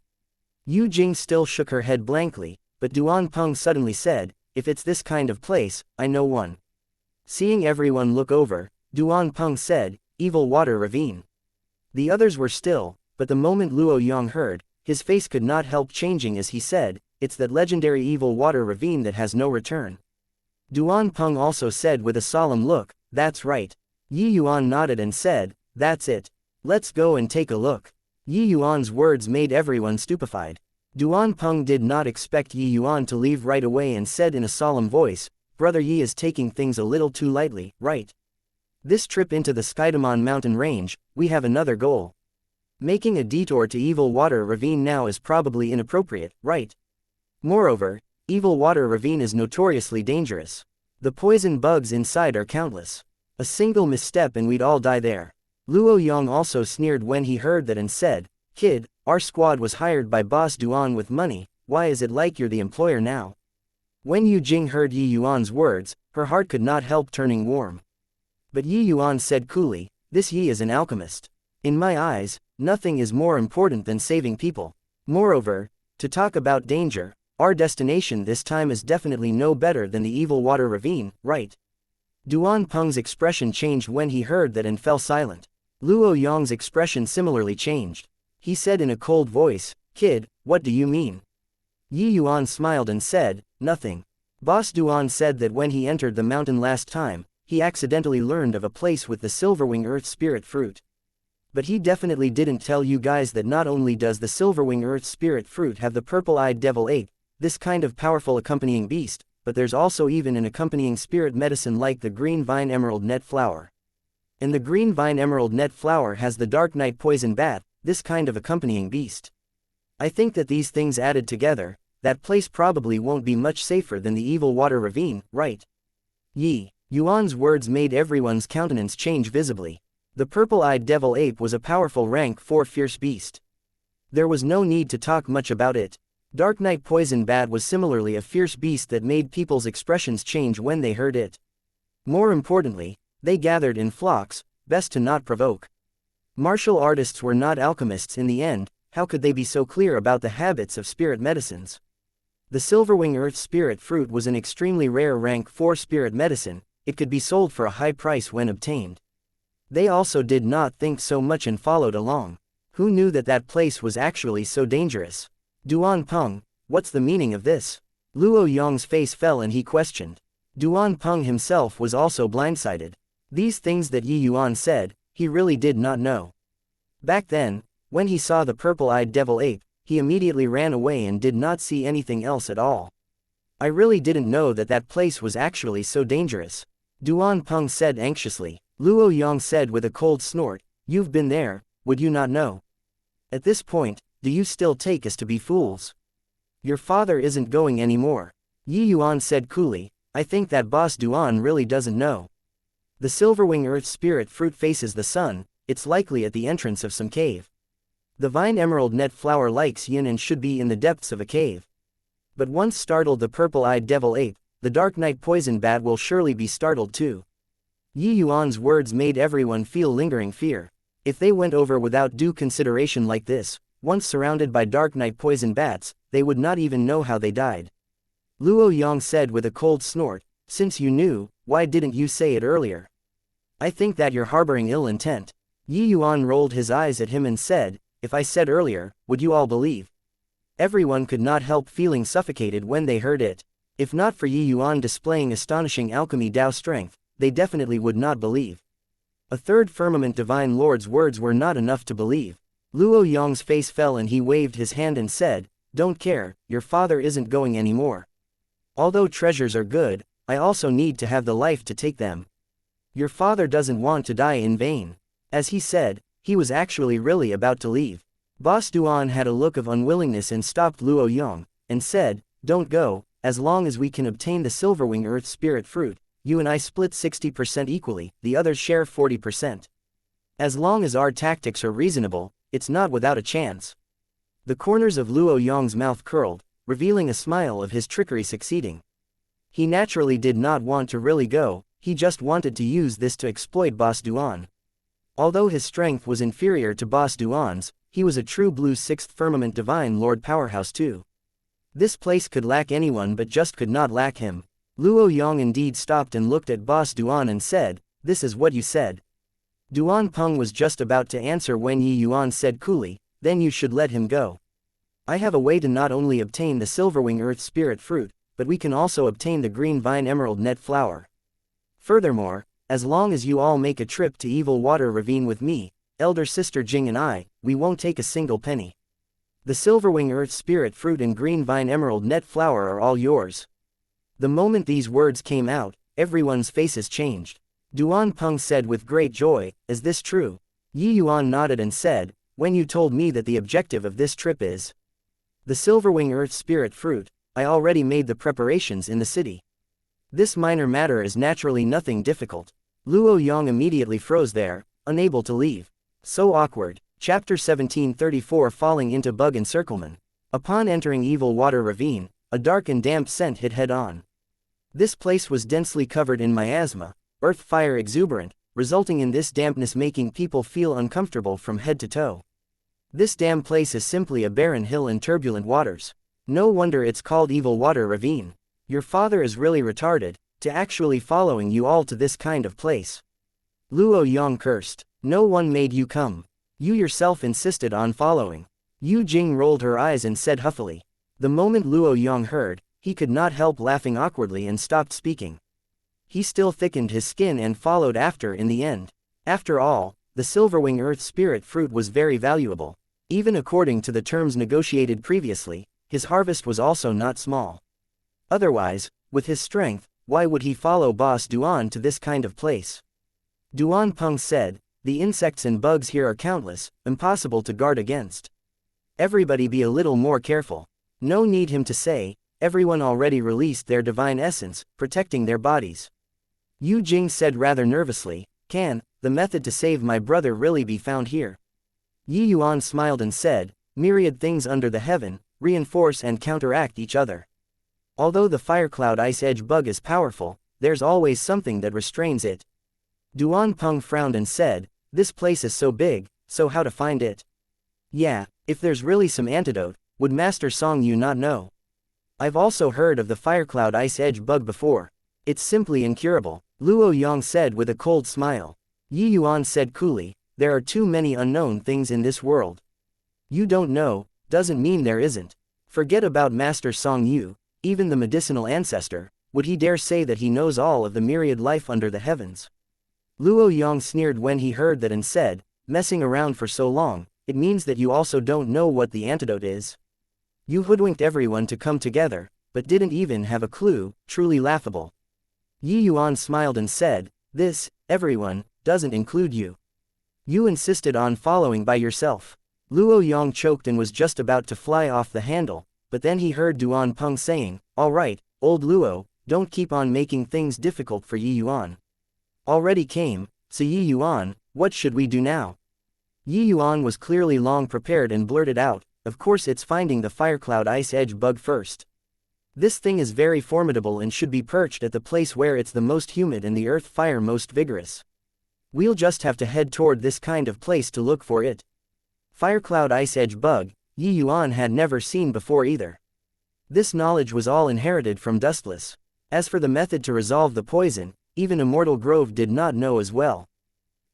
Yu Jing still shook her head blankly, but Duan Peng suddenly said, "If it's this kind of place, I know one." Seeing everyone look over, Duan Peng said, "Evil Water Ravine." The others were still, but the moment Luo Yong heard, his face could not help changing as he said, "It's that legendary Evil Water Ravine that has no return." Duan Peng also said with a solemn look, "That's right." Yi Yuan nodded and said, "That's it. Let's go and take a look." Yi Yuan's words made everyone stupefied. Duan Peng did not expect Yi Yuan to leave right away and said in a solemn voice, "Brother Yi is taking things a little too lightly, right? This trip into the Skydamon mountain range, we have another goal. Making a detour to Evil Water Ravine now is probably inappropriate, right? Moreover, Evil Water Ravine is notoriously dangerous. The poison bugs inside are countless. A single misstep and we'd all die there." Luo Yong also sneered when he heard that and said, "Kid, our squad was hired by Boss Duan with money, why is it like you're the employer now?" When Yu Jing heard Yi Yuan's words, her heart could not help turning warm. But Yi Yuan said coolly, "This Yi is an alchemist. In my eyes, nothing is more important than saving people. Moreover, to talk about danger, our destination this time is definitely no better than the Evil Water Ravine, right?" Duan Peng's expression changed when he heard that and fell silent. Luo Yong's expression similarly changed. He said in a cold voice, "Kid, what do you mean?" Yi Yuan smiled and said, "Nothing. Boss Duan said that when he entered the mountain last time, he accidentally learned of a place with the Silverwing Earth Spirit Fruit. But he definitely didn't tell you guys that not only does the Silverwing Earth Spirit Fruit have the purple-eyed devil ape, this kind of powerful accompanying beast, but there's also even an accompanying spirit medicine like the green vine emerald net flower. And the green vine emerald net flower has the dark night poison bat, this kind of accompanying beast. I think that these things added together, that place probably won't be much safer than the Evil Water Ravine, right?" Yi Yuan's words made everyone's countenance change visibly. The purple-eyed devil ape was a powerful rank 4 fierce beast. There was no need to talk much about it. Dark Night Poison Bat was similarly a fierce beast that made people's expressions change when they heard it. More importantly, they gathered in flocks, best to not provoke. Martial artists were not alchemists in the end, how could they be so clear about the habits of spirit medicines? The Silverwing Earth Spirit Fruit was an extremely rare rank 4 spirit medicine. It could be sold for a high price when obtained. They also did not think so much and followed along. Who knew that that place was actually so dangerous? Duan Peng, what's the meaning of this? Luo Yong's face fell and he questioned. Duan Peng himself was also blindsided. These things that Yi Yuan said, he really did not know. Back then, when he saw the purple-eyed devil ape, he immediately ran away and did not see anything else at all. I really didn't know that that place was actually so dangerous. Duan Peng said anxiously. Luo Yang said with a cold snort, "You've been there, would you not know? At this point, do you still take us to be fools? Your father isn't going anymore." Yi Yuan said coolly, "I think that boss Duan really doesn't know. The Silverwing Earth Spirit Fruit faces the sun, it's likely at the entrance of some cave. The vine emerald net flower likes yin and should be in the depths of a cave. But once startled the purple-eyed devil ape, the dark night poison bat will surely be startled too." Yi Yuan's words made everyone feel lingering fear. If they went over without due consideration like this, once surrounded by dark night poison bats, they would not even know how they died. Luo Yang said with a cold snort, "Since you knew, why didn't you say it earlier? I think that you're harboring ill intent." Yi Yuan rolled his eyes at him and said, "If I said earlier, would you all believe?" Everyone could not help feeling suffocated when they heard it. If not for Yi Yuan displaying astonishing alchemy Dao strength, they definitely would not believe. A third firmament divine lord's words were not enough to believe. Luo Yong's face fell and he waved his hand and said, "Don't care, your father isn't going anymore. Although treasures are good, I also need to have the life to take them. Your father doesn't want to die in vain." As he said, he was actually really about to leave. Boss Duan had a look of unwillingness and stopped Luo Yong, and said, "Don't go, as long as we can obtain the Silverwing Earth Spirit Fruit, you and I split 60% equally, the others share 40%. As long as our tactics are reasonable, it's not without a chance." The corners of Luo Yong's mouth curled, revealing a smile of his trickery succeeding. He naturally did not want to really go, he just wanted to use this to exploit Boss Duan. Although his strength was inferior to Boss Duan's, he was a true blue 6th firmament divine lord powerhouse too. This place could lack anyone but just could not lack him. Luo Yang indeed stopped and looked at Boss Duan and said, "This is what you said." Duan Peng was just about to answer when Yi Yuan said coolly, "Then you should let him go. I have a way to not only obtain the Silverwing Earth Spirit Fruit, but we can also obtain the green vine emerald net flower. Furthermore, as long as you all make a trip to Evil Water Ravine with me, elder sister Jing and I, we won't take a single penny. The Silverwing Earth Spirit Fruit and green vine emerald net flower are all yours." The moment these words came out, everyone's faces changed. Duan Peng said with great joy, "Is this true?" Yi Yuan nodded and said, "When you told me that the objective of this trip is the Silverwing Earth Spirit Fruit, I already made the preparations in the city. This minor matter is naturally nothing difficult." Luo Yang immediately froze there, unable to leave. So awkward. Chapter 1734 Falling into Bug Encirclement. Upon entering Evil Water Ravine, a dark and damp scent hit head-on. This place was densely covered in miasma, earth fire exuberant, resulting in this dampness making people feel uncomfortable from head to toe. This damn place is simply a barren hill and turbulent waters. No wonder it's called Evil Water Ravine. Your father is really retarded, to actually following you all to this kind of place. Luo Yang cursed. "No one made you come. You yourself insisted on following." Yu Jing rolled her eyes and said huffily. The moment Luo Yang heard, he could not help laughing awkwardly and stopped speaking. He still thickened his skin and followed after in the end. After all, the Silverwing Earth Spirit Fruit was very valuable. Even according to the terms negotiated previously, his harvest was also not small. Otherwise, with his strength, why would he follow Boss Duan to this kind of place? Duan Peng said, "The insects and bugs here are countless, impossible to guard against. Everybody be a little more careful." No need him to say, everyone already released their divine essence, protecting their bodies. Yu Jing said rather nervously, "Can the method to save my brother really be found here?" Yi Yuan smiled and said, "Myriad things under the heaven, reinforce and counteract each other. Although the Firecloud Ice Edge bug is powerful, there's always something that restrains it." Duan Peng frowned and said, "This place is so big, so how to find it?" "Yeah, if there's really some antidote, would Master Song Yu not know?" I've also heard of the firecloud ice edge bug before. It's simply incurable, Luo Yang said with a cold smile. Yi Yuan said coolly, there are too many unknown things in this world. You don't know, doesn't mean there isn't. Forget about Master Song Yu, even the medicinal ancestor, would he dare say that he knows all of the myriad life under the heavens? Luo Yang sneered when he heard that and said, messing around for so long, it means that you also don't know what the antidote is. You hoodwinked everyone to come together, but didn't even have a clue, truly laughable. Yi Yuan smiled and said, this, everyone, doesn't include you. You insisted on following by yourself. Luo Yang choked and was just about to fly off the handle, but then he heard Duan Peng saying, all right, old Luo, don't keep on making things difficult for Yi Yuan. Already came, so Yi Yuan, what should we do now? Yi Yuan was clearly long prepared and blurted out, of course it's finding the firecloud ice edge bug first. This thing is very formidable and should be perched at the place where it's the most humid and the earth fire most vigorous. We'll just have to head toward this kind of place to look for it. Firecloud ice edge bug, Yi Yuan had never seen before either. This knowledge was all inherited from Dustless. As for the method to resolve the poison, even Immortal Grove did not know as well.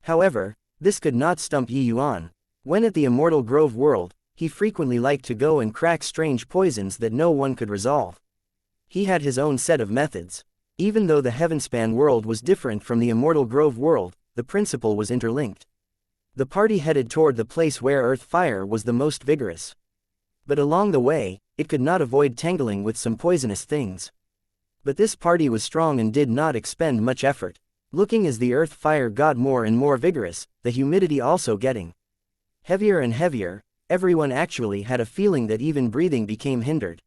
However, this could not stump Yi Yuan. When at the Immortal Grove world, he frequently liked to go and crack strange poisons that no one could resolve. He had his own set of methods. Even though the Heavenspan world was different from the Immortal Grove world, the principle was interlinked. The party headed toward the place where earth fire was the most vigorous. But along the way, it could not avoid tangling with some poisonous things. But this party was strong and did not expend much effort. Looking as the earth fire got more and more vigorous, the humidity also getting heavier and heavier, everyone actually had a feeling that even breathing became hindered.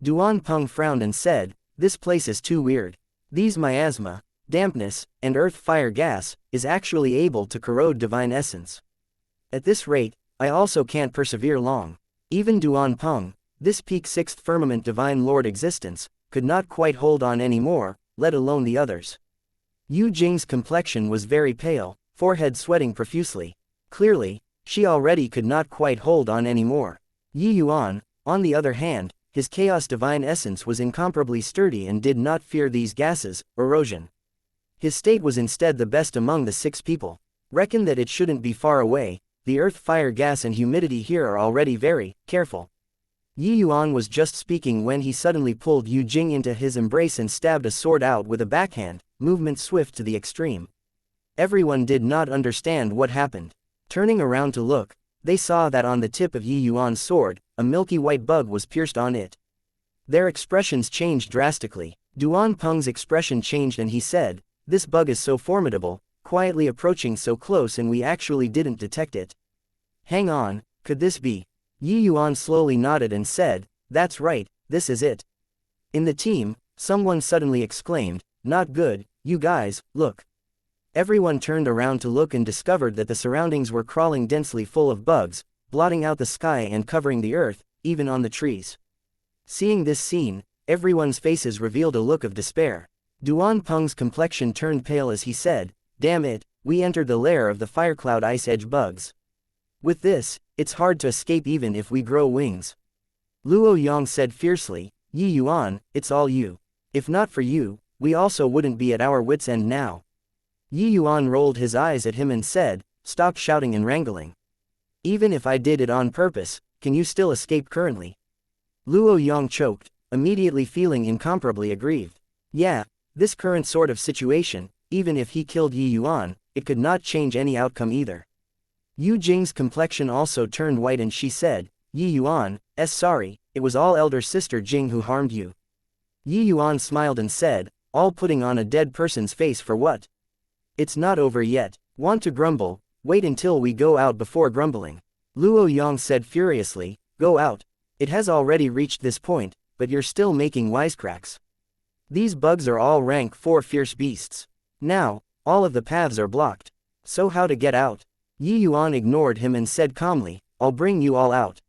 Duan Peng frowned and said, this place is too weird. These miasma, dampness, and earth fire gas, is actually able to corrode divine essence. At this rate, I also can't persevere long. Even Duan Peng, this peak sixth firmament divine lord existence, could not quite hold on anymore, let alone the others. Yu Jing's complexion was very pale, forehead sweating profusely. Clearly, she already could not quite hold on anymore. Yi Yuan, on the other hand, his chaos divine essence was incomparably sturdy and did not fear these gases, erosion. His state was instead the best among the 6 people. Reckon that it shouldn't be far away, the earth fire gas and humidity here are already very careful. Yi Yuan was just speaking when he suddenly pulled Yu Jing into his embrace and stabbed a sword out with a backhand, movement swift to the extreme. Everyone did not understand what happened. Turning around to look, they saw that on the tip of Yi Yuan's sword, a milky white bug was pierced on it. Their expressions changed drastically. Duan Peng's expression changed and he said, this bug is so formidable, quietly approaching so close and we actually didn't detect it. Hang on, could this be? Yi Yuan slowly nodded and said, that's right, this is it. In the team, someone suddenly exclaimed, not good, you guys, look. Everyone turned around to look and discovered that the surroundings were crawling densely full of bugs, blotting out the sky and covering the earth, even on the trees. Seeing this scene, everyone's faces revealed a look of despair. Duan Peng's complexion turned pale as he said, damn it, we entered the lair of the firecloud ice edge bugs. With this, it's hard to escape even if we grow wings. Luo Yang said fiercely, Yi Yuan, it's all you. If not for you, we also wouldn't be at our wits' end now. Yi Yuan rolled his eyes at him and said, stop shouting and wrangling. Even if I did it on purpose, can you still escape currently? Luo Yang choked, immediately feeling incomparably aggrieved. Yeah, this current sort of situation, even if he killed Yi Yuan, it could not change any outcome either. Yu Jing's complexion also turned white and she said, Yi Yuan, sorry, it was all elder sister Jing who harmed you. Yi Yuan smiled and said, all putting on a dead person's face for what? It's not over yet. Want to grumble? Wait until we go out before grumbling. Luo Yang said furiously, go out. It has already reached this point, but you're still making wisecracks. These bugs are all rank 4 fierce beasts. Now, all of the paths are blocked. So how to get out? Yi Yuan ignored him and said calmly, I'll bring you all out.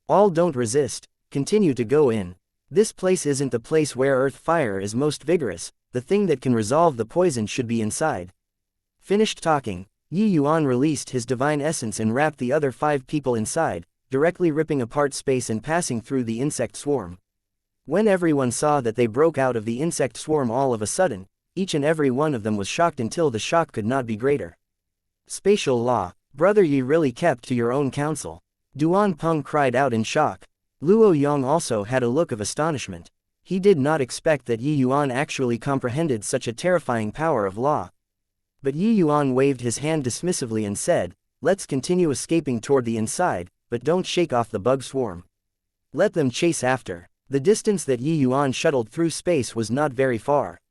All don't resist, continue to go in. This place isn't the place where earth fire is most vigorous, the thing that can resolve the poison should be inside. Finished talking, Yi Yuan released his divine essence and wrapped the other 5 people inside, directly ripping apart space and passing through the insect swarm. When everyone saw that they broke out of the insect swarm all of a sudden, each and every one of them was shocked until the shock could not be greater. Spatial law, brother, ye really kept to your own counsel. Duan Peng cried out in shock. Luo Yong also had a look of astonishment. He did not expect that Yi Yuan actually comprehended such a terrifying power of law. But Yi Yuan waved his hand dismissively and said, let's continue escaping toward the inside, but don't shake off the bug swarm. Let them chase after. The distance that Yi Yuan shuttled through space was not very far.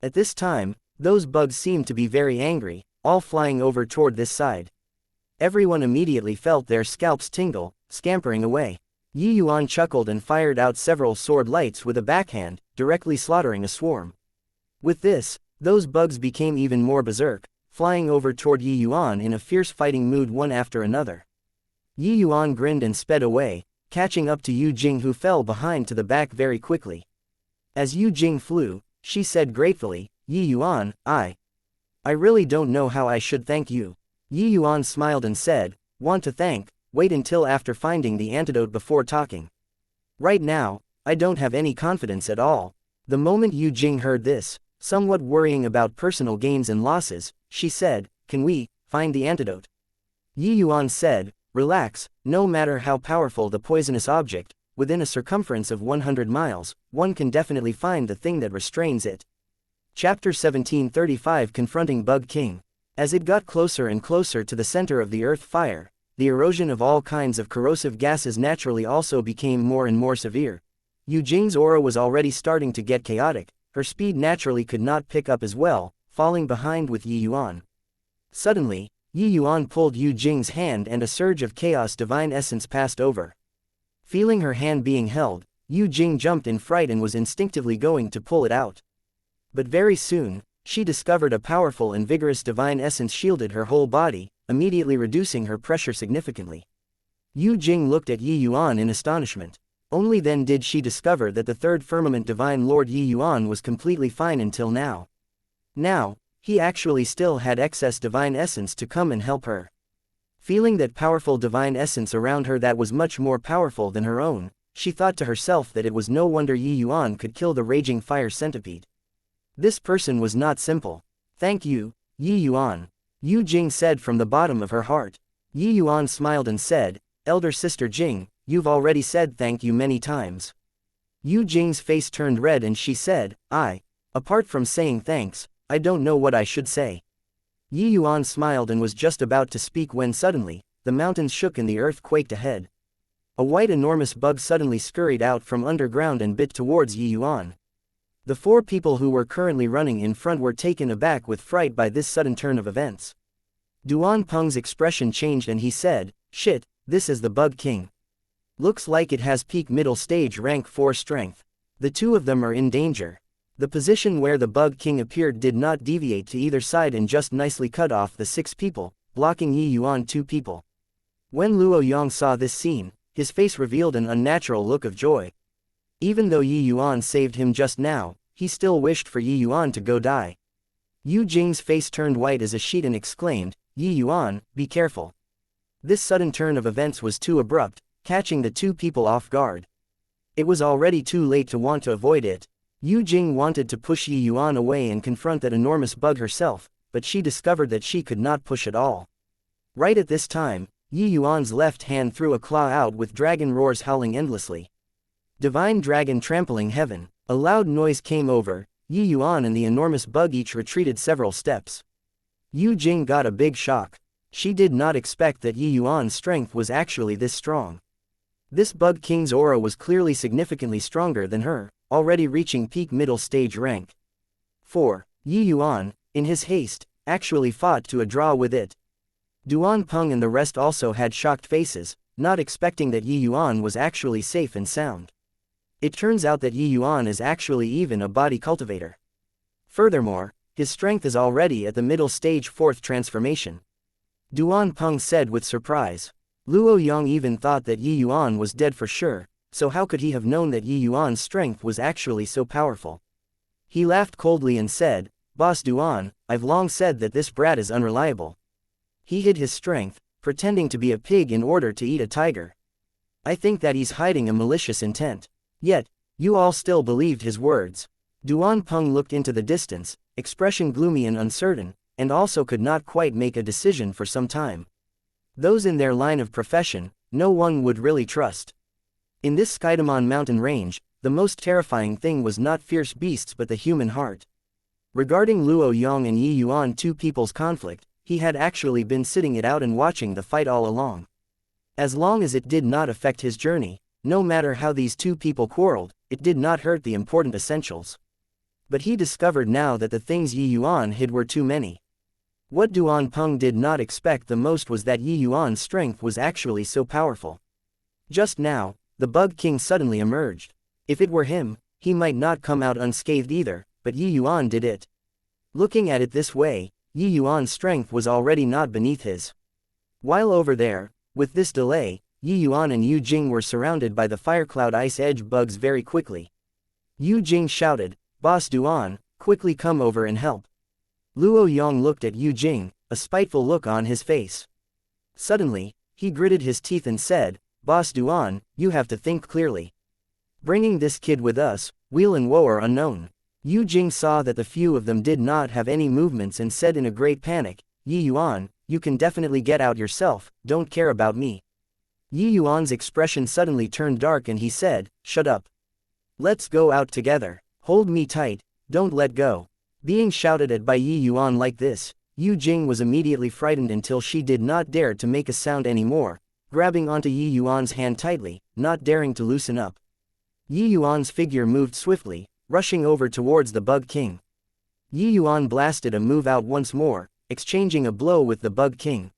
At this time, those bugs seemed to be very angry, all flying over toward this side. Everyone immediately felt their scalps tingle, scampering away. Yi Yuan chuckled and fired out several sword lights with a backhand, directly slaughtering a swarm. With this, those bugs became even more berserk, flying over toward Yi Yuan in a fierce fighting mood one after another. Yi Yuan grinned and sped away, catching up to Yu Jing, who fell behind to the back very quickly. As Yu Jing flew, she said gratefully, Yi Yuan, I really don't know how I should thank you. Yi Yuan smiled and said, want to thank, wait until after finding the antidote before talking. Right now, I don't have any confidence at all. The moment Yu Jing heard this, somewhat worrying about personal gains and losses, she said, can we find the antidote? Yi Yuan said, relax, no matter how powerful the poisonous object, within a circumference of 100 miles, one can definitely find the thing that restrains it. Chapter 1735, Confronting Bug King. As it got closer and closer to the center of the earth fire, the erosion of all kinds of corrosive gases naturally also became more and more severe. Yu Jing's aura was already starting to get chaotic, her speed naturally could not pick up as well, falling behind with Yi Yuan. Suddenly, Yi Yuan pulled Yu Jing's hand and a surge of chaos divine essence passed over. Feeling her hand being held, Yu Jing jumped in fright and was instinctively going to pull it out. But very soon, she discovered a powerful and vigorous divine essence shielded her whole body, immediately reducing her pressure significantly. Yu Jing looked at Yi Yuan in astonishment. Only then did she discover that the third firmament divine lord Yi Yuan was completely fine until now. Now, he actually still had excess divine essence to come and help her. Feeling that powerful divine essence around her that was much more powerful than her own, she thought to herself that it was no wonder Yi Yuan could kill the raging fire centipede. This person was not simple. Thank you, Yi Yuan, Yu Jing said from the bottom of her heart. Yi Yuan smiled and said, elder sister Jing, you've already said thank you many times. Yu Jing's face turned red and she said, apart from saying thanks, I don't know what I should say. Yi Yuan smiled and was just about to speak when suddenly, the mountains shook and the earth quaked ahead. A white enormous bug suddenly scurried out from underground and bit towards Yi Yuan. The four people who were currently running in front were taken aback with fright by this sudden turn of events. Duan Peng's expression changed and he said, shit, this is the Bug King. Looks like it has peak middle stage rank 4 strength. The two of them are in danger. The position where the Bug King appeared did not deviate to either side and just nicely cut off the 6 people, blocking Yi Yuan 2 people. When Luo Yong saw this scene, his face revealed an unnatural look of joy. Even though Yi Yuan saved him just now, he still wished for Yi Yuan to go die. Yu Jing's face turned white as a sheet and exclaimed, Yi Yuan, be careful. This sudden turn of events was too abrupt, catching the 2 people off guard. It was already too late to want to avoid it. Yu Jing wanted to push Yi Yuan away and confront that enormous bug herself, but she discovered that she could not push at all. Right at this time, Yi Yuan's left hand threw a claw out with dragon roars howling endlessly. Divine dragon trampling heaven. A loud noise came over, Yi Yuan and the enormous bug each retreated several steps. Yu Jing got a big shock. She did not expect that Yi Yuan's strength was actually this strong. This Bug King's aura was clearly significantly stronger than her, already reaching peak middle stage rank. 4. Yi Yuan, in his haste, actually fought to a draw with it. Duan Peng and the rest also had shocked faces, not expecting that Yi Yuan was actually safe and sound. It turns out that Yi Yuan is actually even a body cultivator. Furthermore, his strength is already at the middle stage 4th transformation. Duan Peng said with surprise. Luo Yong even thought that Yi Yuan was dead for sure, so how could he have known that Yi Yuan's strength was actually so powerful? He laughed coldly and said, Boss Duan, I've long said that this brat is unreliable. He hid his strength, pretending to be a pig in order to eat a tiger. I think that he's hiding a malicious intent. Yet, You all still believed his words. Duan Peng looked into the distance, expression gloomy and uncertain, and also could not quite make a decision for some time. Those in their line of profession, no one would really trust. In this Skydamon mountain range, the most terrifying thing was not fierce beasts but the human heart. Regarding Luo Yong and Yi Yuan, two people's conflict, he had actually been sitting it out and watching the fight all along. As long as it did not affect his journey, no matter how these two people quarreled, it did not hurt the important essentials. But he discovered now that the things Yi Yuan hid were too many. What Duan Peng did not expect the most was that Yi Yuan's strength was actually so powerful. Just now, the Bug King suddenly emerged. If it were him, he might not come out unscathed either, but Yi Yuan did it. Looking at it this way, Yi Yuan's strength was already not beneath his. While over there, with this delay, Yi Yuan and Yu Jing were surrounded by the firecloud ice edge bugs very quickly. Yu Jing shouted, "Boss Duan, quickly come over and help." Luo Yong looked at Yu Jing, a spiteful look on his face. Suddenly, he gritted his teeth and said, "Boss Duan, you have to think clearly. Bringing this kid with us, Wheel and Woe are unknown." Yu Jing saw that the few of them did not have any movements and said in a great panic, "Yi Yuan, you can definitely get out yourself, don't care about me." Yi Yuan's expression suddenly turned dark and he said, "Shut up. Let's go out together. Hold me tight, don't let go." Being shouted at by Yi Yuan like this, Yu Jing was immediately frightened until she did not dare to make a sound anymore, grabbing onto Yi Yuan's hand tightly, not daring to loosen up. Yi Yuan's figure moved swiftly, rushing over towards the Bug King. Yi Yuan blasted a move out once more, exchanging a blow with the Bug King.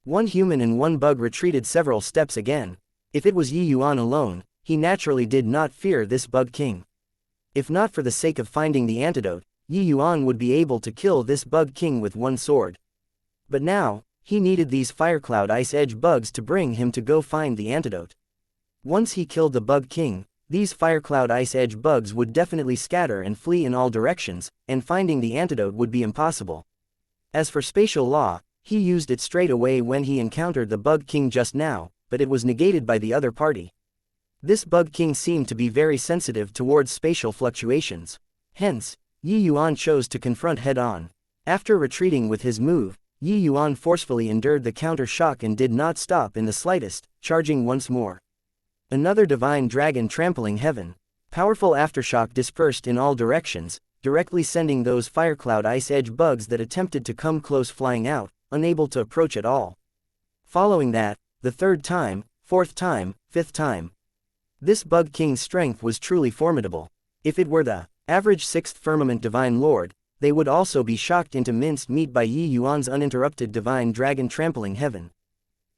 One human and one bug retreated several steps again. If it was Yi Yuan alone, he naturally did not fear this Bug King. If not for the sake of finding the antidote, Yi Yuan would be able to kill this Bug King with one sword. But now, he needed these firecloud ice edge bugs to bring him to go find the antidote. Once he killed the Bug King, these firecloud ice edge bugs would definitely scatter and flee in all directions, and finding the antidote would be impossible. As for spatial law, he used it straight away when he encountered the Bug King just now, but it was negated by the other party. This Bug King seemed to be very sensitive towards spatial fluctuations. Hence, Yi Yuan chose to confront head-on. After retreating with his move, Yi Yuan forcefully endured the counter shock and did not stop in the slightest, charging once more. Another divine dragon trampling heaven. Powerful aftershock dispersed in all directions, directly sending those firecloud ice edge bugs that attempted to come close flying out, unable to approach at all. Following that, the third time, fourth time, fifth time. This Bug King's strength was truly formidable. If it were the average sixth firmament divine lord, they would also be shocked into minced meat by Yi Yuan's uninterrupted divine dragon trampling heaven.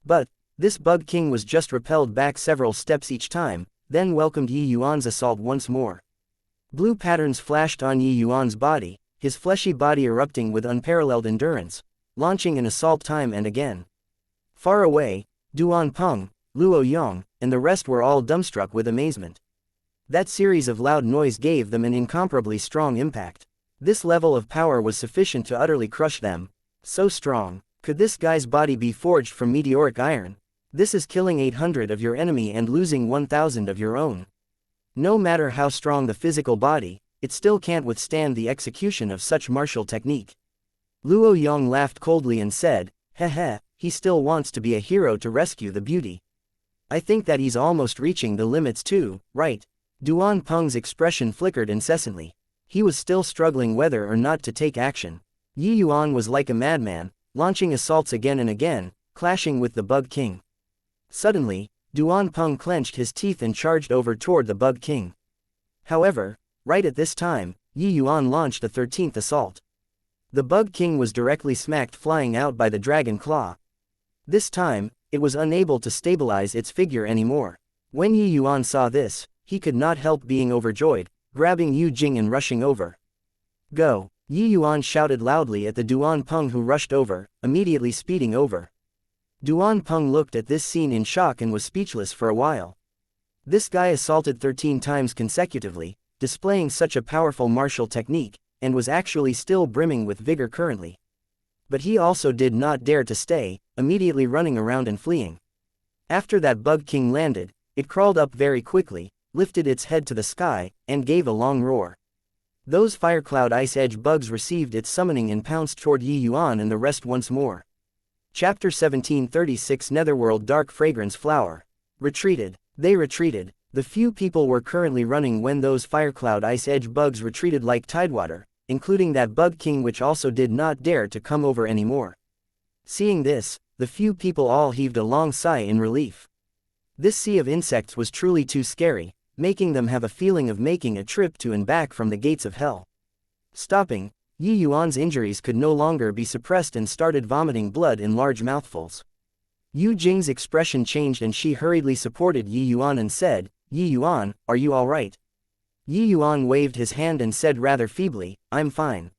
But this Bug King was just repelled back several steps each time, then welcomed Yi Yuan's assault once more. Blue patterns flashed on Yi Yuan's body, his fleshy body erupting with unparalleled endurance, launching an assault time and again. Far away, Duan Peng, Luo Yong, and the rest were all dumbstruck with amazement. That series of loud noise gave them an incomparably strong impact. This level of power was sufficient to utterly crush them. So strong. Could this guy's body be forged from meteoric iron? This is killing 800 of your enemy and losing 1,000 of your own. No matter how strong the physical body, it still can't withstand the execution of such martial technique. Luo Yong laughed coldly and said, "Heh, he still wants to be a hero to rescue the beauty. I think that he's almost reaching the limits too, right?" Duan Peng's expression flickered incessantly. He was still struggling whether or not to take action. Yi Yuan was like a madman, launching assaults again and again, clashing with the Bug King. Suddenly, Duan Peng clenched his teeth and charged over toward the Bug King. However, right at this time, Yi Yuan launched the 13th assault. The Bug King was directly smacked flying out by the dragon claw. This time, it was unable to stabilize its figure anymore. When Yi Yuan saw this, he could not help being overjoyed, grabbing Yu Jing and rushing over. "Go!" Yi Yuan shouted loudly at the Duan Peng who rushed over, immediately speeding over. Duan Peng looked at this scene in shock and was speechless for a while. This guy assaulted 13 times consecutively, displaying such a powerful martial technique, and was actually still brimming with vigor currently. But he also did not dare to stay, immediately running around and fleeing. After that Bug King landed, it crawled up very quickly, lifted its head to the sky, and gave a long roar. Those firecloud ice edge bugs received its summoning and pounced toward Yi Yuan and the rest once more. Chapter 1736 Netherworld Dark Fragrance Flower. Retreated. They retreated. The few people were currently running when those firecloud ice edge bugs retreated like tidewater, including that bug king, which also did not dare to come over anymore. Seeing this, the few people all heaved a long sigh in relief. This sea of insects was truly too scary, making them have a feeling of making a trip to and back from the gates of hell. Stopping, Yi Yuan's injuries could no longer be suppressed and started vomiting blood in large mouthfuls. Yu Jing's expression changed and she hurriedly supported Yi Yuan and said, "Yi Yuan, are you all right?" Yi Yuan waved his hand and said rather feebly, "I'm fine.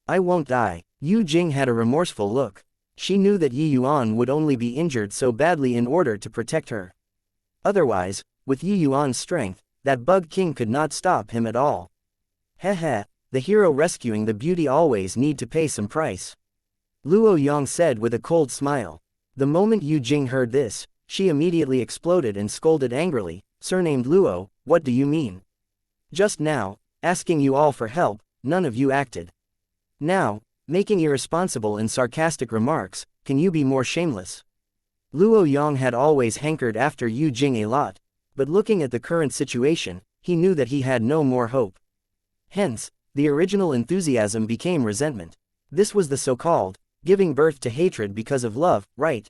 I won't die." Yu Jing had a remorseful look. She knew that Yi Yuan would only be injured so badly in order to protect her. Otherwise, with Yi Yuan's strength, that bug king could not stop him at all. Heh, the hero rescuing the beauty always need to pay some price. Luo Yang said with a cold smile. The moment Yu Jing heard this, she immediately exploded and scolded angrily, "Surnamed Luo, what do you mean? Just now, asking you all for help, none of you acted. Now, making irresponsible and sarcastic remarks, can you be more shameless?" Luo Yang had always hankered after Yu Jing a lot, but looking at the current situation, he knew that he had no more hope. Hence, the original enthusiasm became resentment. This was the so-called, giving birth to hatred because of love, right?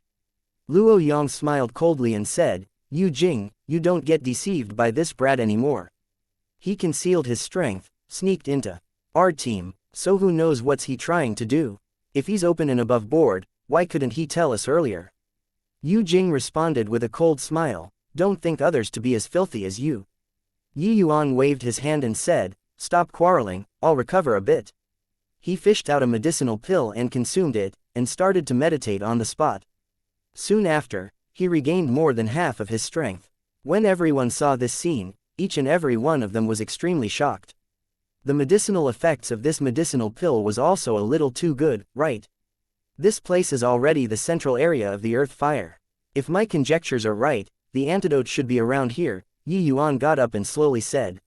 Luo Yang smiled coldly and said, "Yu Jing, you don't get deceived by this brat anymore. He concealed his strength, sneaked into our team, so who knows what's he trying to do? If he's open and above board, why couldn't he tell us earlier?" Yu Jing responded with a cold smile, "Don't think others to be as filthy as you." Yi Yuan waved his hand and said, "Stop quarreling, I'll recover a bit." He fished out a medicinal pill and consumed it, and started to meditate on the spot. Soon after, he regained more than half of his strength. When everyone saw this scene, each and every one of them was extremely shocked. The medicinal effects of this medicinal pill was also a little too good, right? This place is already the central area of the earth fire. If my conjectures are right, the antidote should be around here. Yi Yuan got up and slowly said.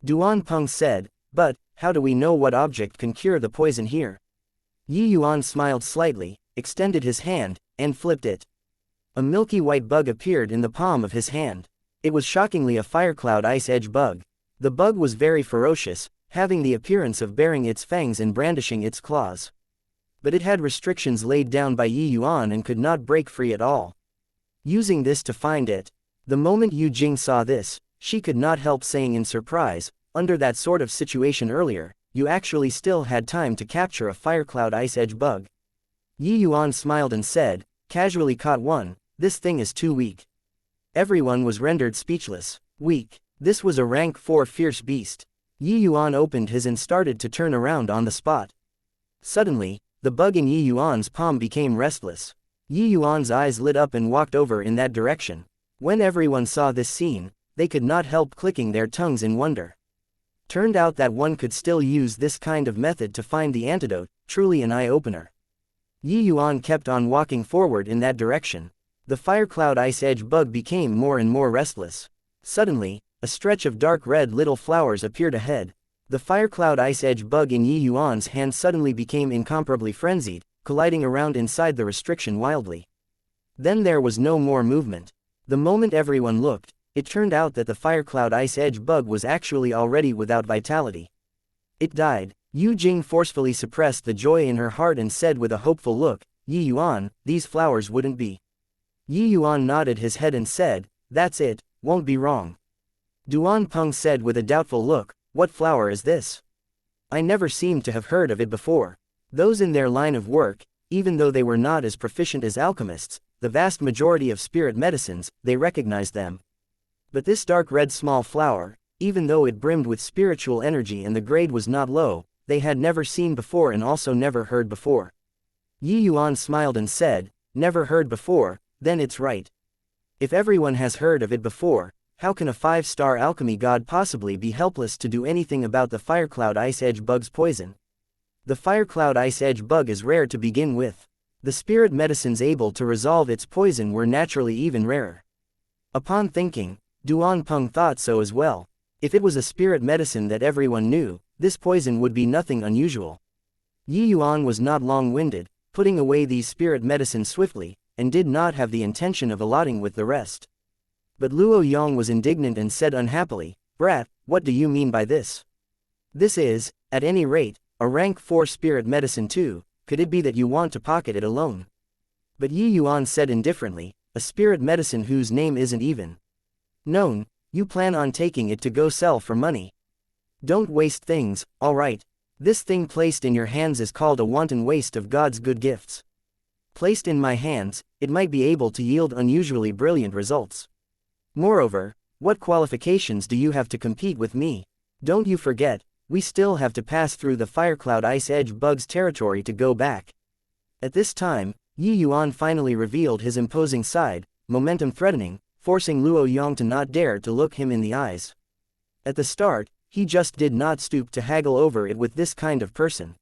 Duan Peng said, "But, how do we know what object can cure the poison here?" Yi Yuan smiled slightly, extended his hand, and flipped it. A milky white bug appeared in the palm of his hand. It was shockingly a firecloud ice edge bug. The bug was very ferocious, having the appearance of baring its fangs and brandishing its claws. But it had restrictions laid down by Yi Yuan and could not break free at all. Using this to find it. The moment Yu Jing saw this, she could not help saying in surprise, "Under that sort of situation earlier, you actually still had time to capture a firecloud ice edge bug." Yi Yuan smiled and said, "Casually caught one, this thing is too weak." Everyone was rendered speechless. Weak. This was a rank 4 fierce beast. Yi Yuan opened his and started to turn around on the spot. Suddenly, the bug in Yi Yuan's palm became restless. Yi Yuan's eyes lit up and walked over in that direction. When everyone saw this scene, they could not help clicking their tongues in wonder. Turned out that one could still use this kind of method to find the antidote, truly an eye-opener. Yi Yuan kept on walking forward in that direction. The firecloud ice edge bug became more and more restless. Suddenly, a stretch of dark red little flowers appeared ahead. The firecloud ice edge bug in Yi Yuan's hand suddenly became incomparably frenzied, colliding around inside the restriction wildly. Then there was no more movement. The moment everyone looked, it turned out that the firecloud ice edge bug was actually already without vitality. It died. Yu Jing forcefully suppressed the joy in her heart and said with a hopeful look, "Yi Yuan, these flowers wouldn't be." Yi Yuan nodded his head and said, "That's it, won't be wrong." Duan Peng said with a doubtful look, "What flower is this? I never seemed to have heard of it before." Those in their line of work, even though they were not as proficient as alchemists, the vast majority of spirit medicines, they recognized them. But this dark red small flower, even though it brimmed with spiritual energy and the grade was not low, they had never seen before and also never heard before. Yi Yuan smiled and said, "Never heard before, then it's right. If everyone has heard of it before, how can a 5-star alchemy god possibly be helpless to do anything about the firecloud ice edge bug's poison? The firecloud ice edge bug is rare to begin with. The spirit medicines able to resolve its poison were naturally even rarer." Upon thinking, Duan Peng thought so as well. If it was a spirit medicine that everyone knew, this poison would be nothing unusual. Yi Yuan was not long-winded, putting away these spirit medicines swiftly, and did not have the intention of allotting with the rest. But Luo Yong was indignant and said unhappily, "Brat, what do you mean by this? This is, at any rate, a rank 4 spirit medicine too, could it be that you want to pocket it alone?" But Yi Yuan said indifferently, "A spirit medicine whose name isn't even known, you plan on taking it to go sell for money? Don't waste things, alright. This thing placed in your hands is called a wanton waste of God's good gifts. Placed in my hands, it might be able to yield unusually brilliant results. Moreover, what qualifications do you have to compete with me? Don't you forget, we still have to pass through the Firecloud Ice Edge Bug's territory to go back." At this time, Yi Yuan finally revealed his imposing side, momentum threatening, forcing Luo Yong to not dare to look him in the eyes. At the start, he just did not stoop to haggle over it with this kind of person.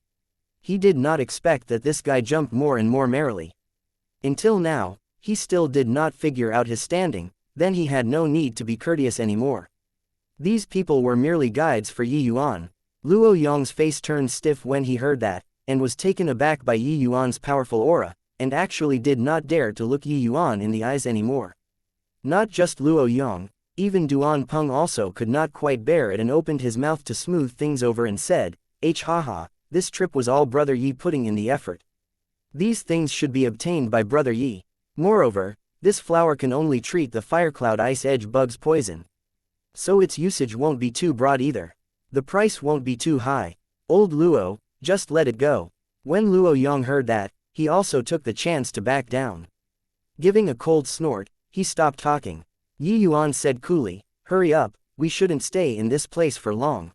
He did not expect that this guy jumped more and more merrily. Until now, he still did not figure out his standing, then he had no need to be courteous anymore. These people were merely guides for Yi Yuan. Luo Yong's face turned stiff when he heard that, and was taken aback by Yi Yuan's powerful aura, and actually did not dare to look Yi Yuan in the eyes anymore. Not just Luo Yong, even Duan Peng also could not quite bear it and opened his mouth to smooth things over and said, haha, this trip was all Brother Yi putting in the effort. These things should be obtained by Brother Yi. Moreover, this flower can only treat the Firecloud Ice Edge Bug's poison. So its usage won't be too broad either. The price won't be too high. Old Luo, just let it go." When Luo Yong heard that, he also took the chance to back down. Giving a cold snort, he stopped talking. Yi Yuan said coolly, "Hurry up, we shouldn't stay in this place for long."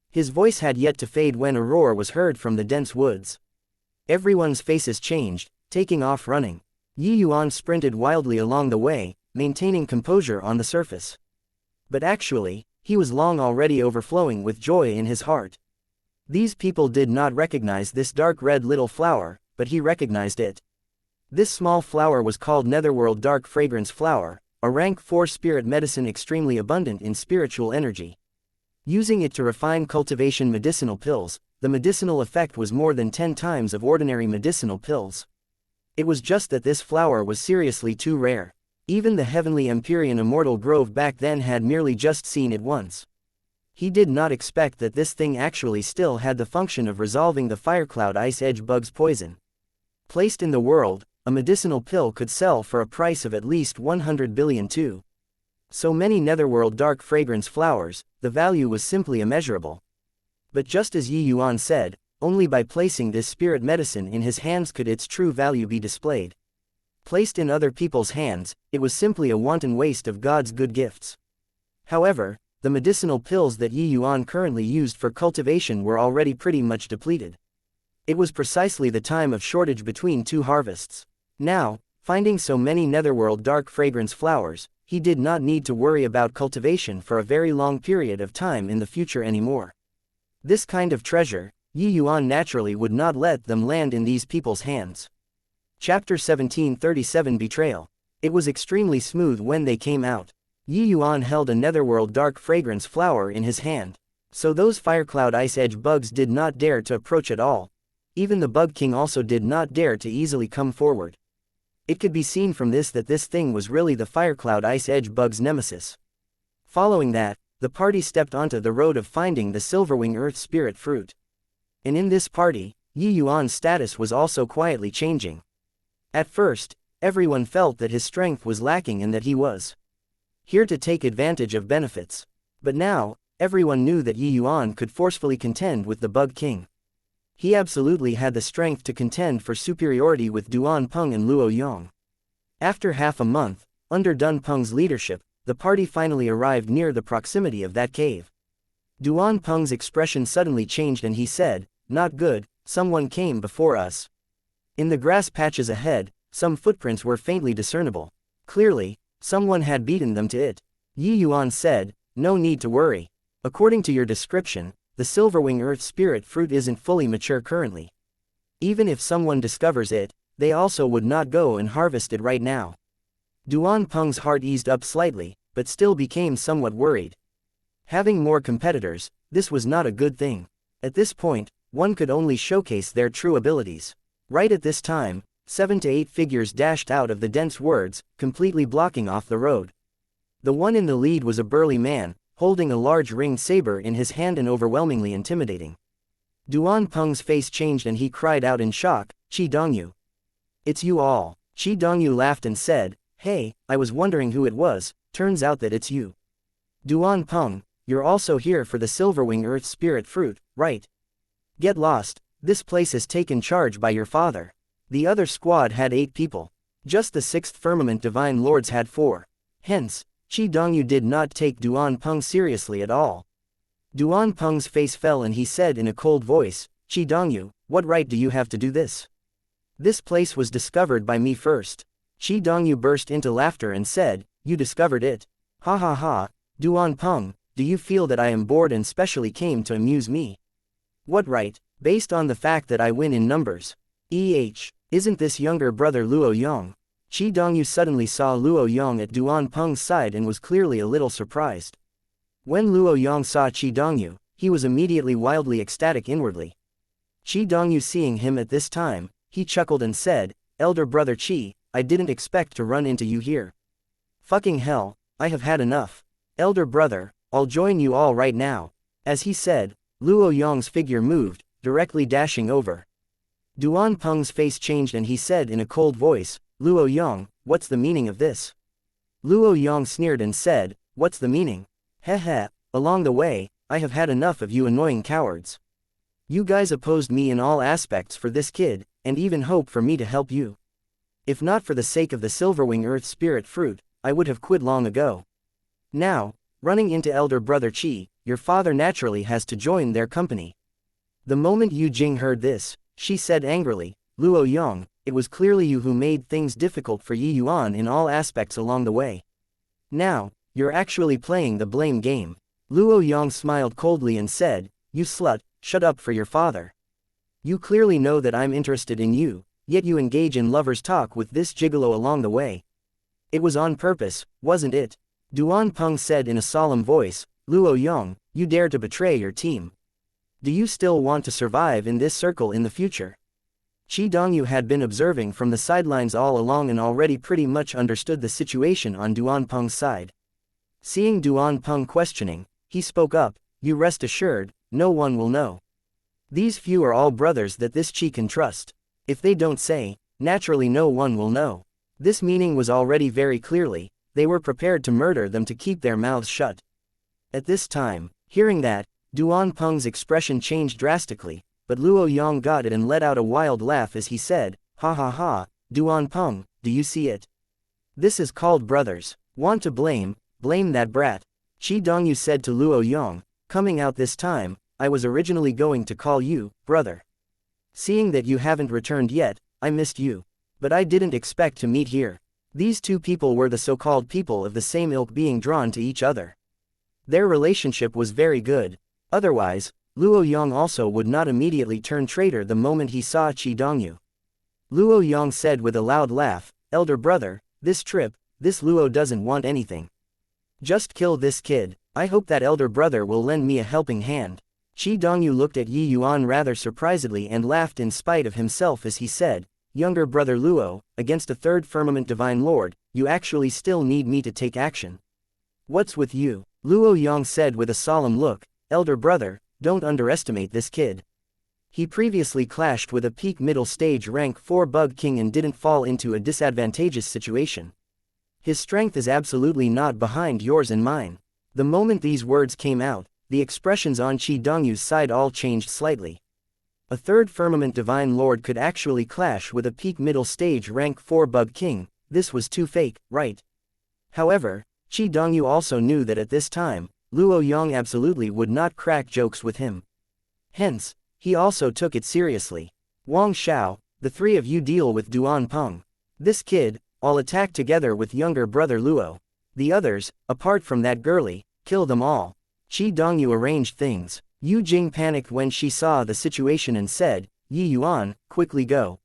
His voice had yet to fade when a roar was heard from the dense woods. Everyone's faces changed, taking off running. Yi Yuan sprinted wildly along the way, maintaining composure on the surface. But actually, he was long already overflowing with joy in his heart. These people did not recognize this dark red little flower, but he recognized it. This small flower was called Netherworld Dark Fragrance Flower, a rank 4 spirit medicine extremely abundant in spiritual energy. Using it to refine cultivation medicinal pills, the medicinal effect was more than 10 times of ordinary medicinal pills. It was just that this flower was seriously too rare. Even the heavenly Empyrean Immortal Grove back then had merely just seen it once. He did not expect that this thing actually still had the function of resolving the Firecloud Ice Edge Bug's poison. Placed in the world, a medicinal pill could sell for a price of at least 100 billion too. So many Netherworld Dark Fragrance flowers, the value was simply immeasurable. But just as Yi Yuan said, only by placing this spirit medicine in his hands could its true value be displayed. Placed in other people's hands, it was simply a wanton waste of God's good gifts. However, the medicinal pills that Yi Yuan currently used for cultivation were already pretty much depleted. It was precisely the time of shortage between 2 harvests. Now, finding so many Netherworld Dark Fragrance flowers, he did not need to worry about cultivation for a very long period of time in the future anymore. This kind of treasure, Yi Yuan naturally would not let them land in these people's hands. Chapter 1737 Betrayal. It was extremely smooth when they came out. Yi Yuan held a Netherworld Dark Fragrance flower in his hand. So those Firecloud Ice Edge bugs did not dare to approach at all. Even the Bug King also did not dare to easily come forward. It could be seen from this that this thing was really the Firecloud Ice Edge bug's nemesis. Following that, the party stepped onto the road of finding the Silverwing Earth Spirit Fruit. And in this party, Yi Yuan's status was also quietly changing. At first, everyone felt that his strength was lacking and that he was here to take advantage of benefits. But now, everyone knew that Yi Yuan could forcefully contend with the Bug King. He absolutely had the strength to contend for superiority with Duan Peng and Luo Yong. After half a month, under Dun Peng's leadership, the party finally arrived near the proximity of that cave. Duan Peng's expression suddenly changed and he said, "Not good, someone came before us." In the grass patches ahead, some footprints were faintly discernible. Clearly, someone had beaten them to it. Yi Yuan said, "No need to worry. According to your description, the Silverwing Earth Spirit Fruit isn't fully mature currently. Even if someone discovers it, they also would not go and harvest it right now." Duan Peng's heart eased up slightly, but still became somewhat worried. Having more competitors, this was not a good thing. At this point, one could only showcase their true abilities. Right at this time, 7 to 8 figures dashed out of the dense woods, completely blocking off the road. The one in the lead was a burly man, holding a large ringed saber in his hand and overwhelmingly intimidating. Duan Peng's face changed and he cried out in shock, "Qi Dongyu. It's you all." Qi Dongyu laughed and said, "Hey, I was wondering who it was, turns out that it's you. Duan Peng, you're also here for the Silverwing Earth Spirit Fruit, right? Get lost, this place is taken charge by your father." The other squad had 8 people. Just the 6th Firmament Divine Lords had 4. Hence, Qi Dongyu did not take Duan Peng seriously at all. Duan Peng's face fell and he said in a cold voice, "Qi Dongyu, what right do you have to do this? This place was discovered by me first." Qi Dongyu burst into laughter and said, "You discovered it? Ha ha ha, Duan Peng, do you feel that I am bored and specially came to amuse me? What right, based on the fact that I win in numbers? Isn't this younger brother Luo Yong?" Qi Dongyu suddenly saw Luo Yong at Duan Peng's side and was clearly a little surprised. When Luo Yong saw Qi Dongyu, he was immediately wildly ecstatic inwardly. Qi Dongyu seeing him at this time, he chuckled and said, "Elder brother Qi, I didn't expect to run into you here. Fucking hell, I have had enough. Elder brother, I'll join you all right now." As he said, Luo Yong's figure moved, directly dashing over. Duan Peng's face changed and he said in a cold voice, "Luo Yong, what's the meaning of this?" Luo Yong sneered and said, "What's the meaning? Heh, along the way, I have had enough of you annoying cowards. You guys opposed me in all aspects for this kid, and even hoped for me to help you. If not for the sake of the Silverwing Earth Spirit Fruit, I would have quit long ago. Now, running into elder brother Qi, your father naturally has to join their company." The moment Yu Jing heard this, she said angrily, "Luo Yong, it was clearly you who made things difficult for Yi Yuan in all aspects along the way. Now, you're actually playing the blame game." Luo Yong smiled coldly and said, "You slut, shut up for your father. You clearly know that I'm interested in you, yet you engage in lover's talk with this gigolo along the way. It was on purpose, wasn't it?" Duan Peng said in a solemn voice, "Luo Yong, you dare to betray your team. Do you still want to survive in this circle in the future?" Qi Dongyu had been observing from the sidelines all along and already pretty much understood the situation on Duan Peng's side. Seeing Duan Peng questioning, he spoke up, "You rest assured, no one will know. These few are all brothers that this Qi can trust. If they don't say, naturally no one will know." This meaning was already very clearly, they were prepared to murder them to keep their mouths shut. At this time, hearing that, Duan Peng's expression changed drastically, but Luo Yong got it and let out a wild laugh as he said, "Ha ha ha, Duan Peng, do you see it? This is called brothers. Want to blame that brat." Qi Dongyu said to Luo Yong, "Coming out this time, I was originally going to call you, brother. Seeing that you haven't returned yet, I missed you. But I didn't expect to meet here." These two people were the so-called people of the same ilk being drawn to each other. Their relationship was very good. Otherwise, Luo Yong also would not immediately turn traitor the moment he saw Qi Dongyu. Luo Yong said with a loud laugh, "Elder brother, this trip, this Luo doesn't want anything. Just kill this kid. I hope that elder brother will lend me a helping hand." Qi Dongyu looked at Yi Yuan rather surprisedly and laughed in spite of himself as he said, "Younger brother Luo, against a 3rd Firmament Divine Lord, you actually still need me to take action. What's with you?" Luo Yong said with a solemn look, "Elder brother, don't underestimate this kid. He previously clashed with a peak middle stage rank 4 Bug King and didn't fall into a disadvantageous situation. His strength is absolutely not behind yours and mine." The moment these words came out, the expressions on Qi Dongyu's side all changed slightly. A 3rd Firmament Divine Lord could actually clash with a peak middle stage rank 4 Bug King, this was too fake, right? However, Qi Dongyu also knew that at this time, Luo Yong absolutely would not crack jokes with him. Hence, he also took it seriously. "Wang Xiao, the 3 of you deal with Duan Peng. This kid, I'll attack together with younger brother Luo. The others, apart from that girlie, kill them all." Qi Dongyu arranged things. Yu Jing panicked when she saw the situation and said, "Yi Yuan, quickly go.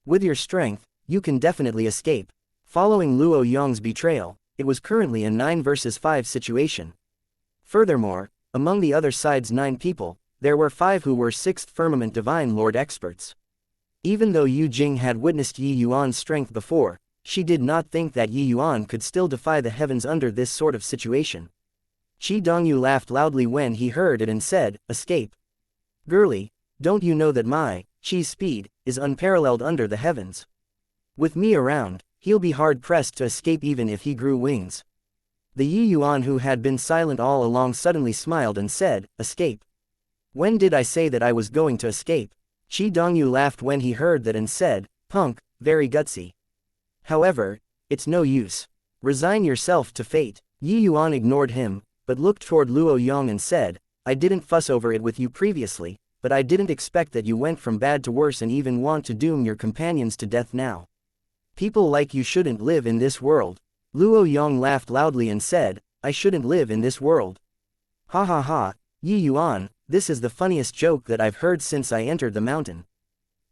With your strength, you can definitely escape." Following Luo Yong's betrayal, it was currently a 9 versus 5 situation. Furthermore, among the other side's 9 people, there were 5 who were 6th Firmament Divine Lord experts. Even though Yu Jing had witnessed Yi Yuan's strength before, she did not think that Yi Yuan could still defy the heavens under this sort of situation. Qi Dongyu laughed loudly when he heard it and said, "Escape. Girlie, don't you know that my, Qi's speed, is unparalleled under the heavens? With me around, he'll be hard-pressed to escape even if he grew wings." The Yi Yuan who had been silent all along suddenly smiled and said, "Escape? When did I say that I was going to escape?" Qi Dongyu laughed when he heard that and said, "Punk, very gutsy. However, it's no use. Resign yourself to fate." Yi Yuan ignored him, but looked toward Luo Yong and said, "I didn't fuss over it with you previously, but I didn't expect that you went from bad to worse and even want to doom your companions to death now. People like you shouldn't live in this world." Luo Yong laughed loudly and said, "I shouldn't live in this world? Ha ha ha, Yi Yuan, this is the funniest joke that I've heard since I entered the mountain.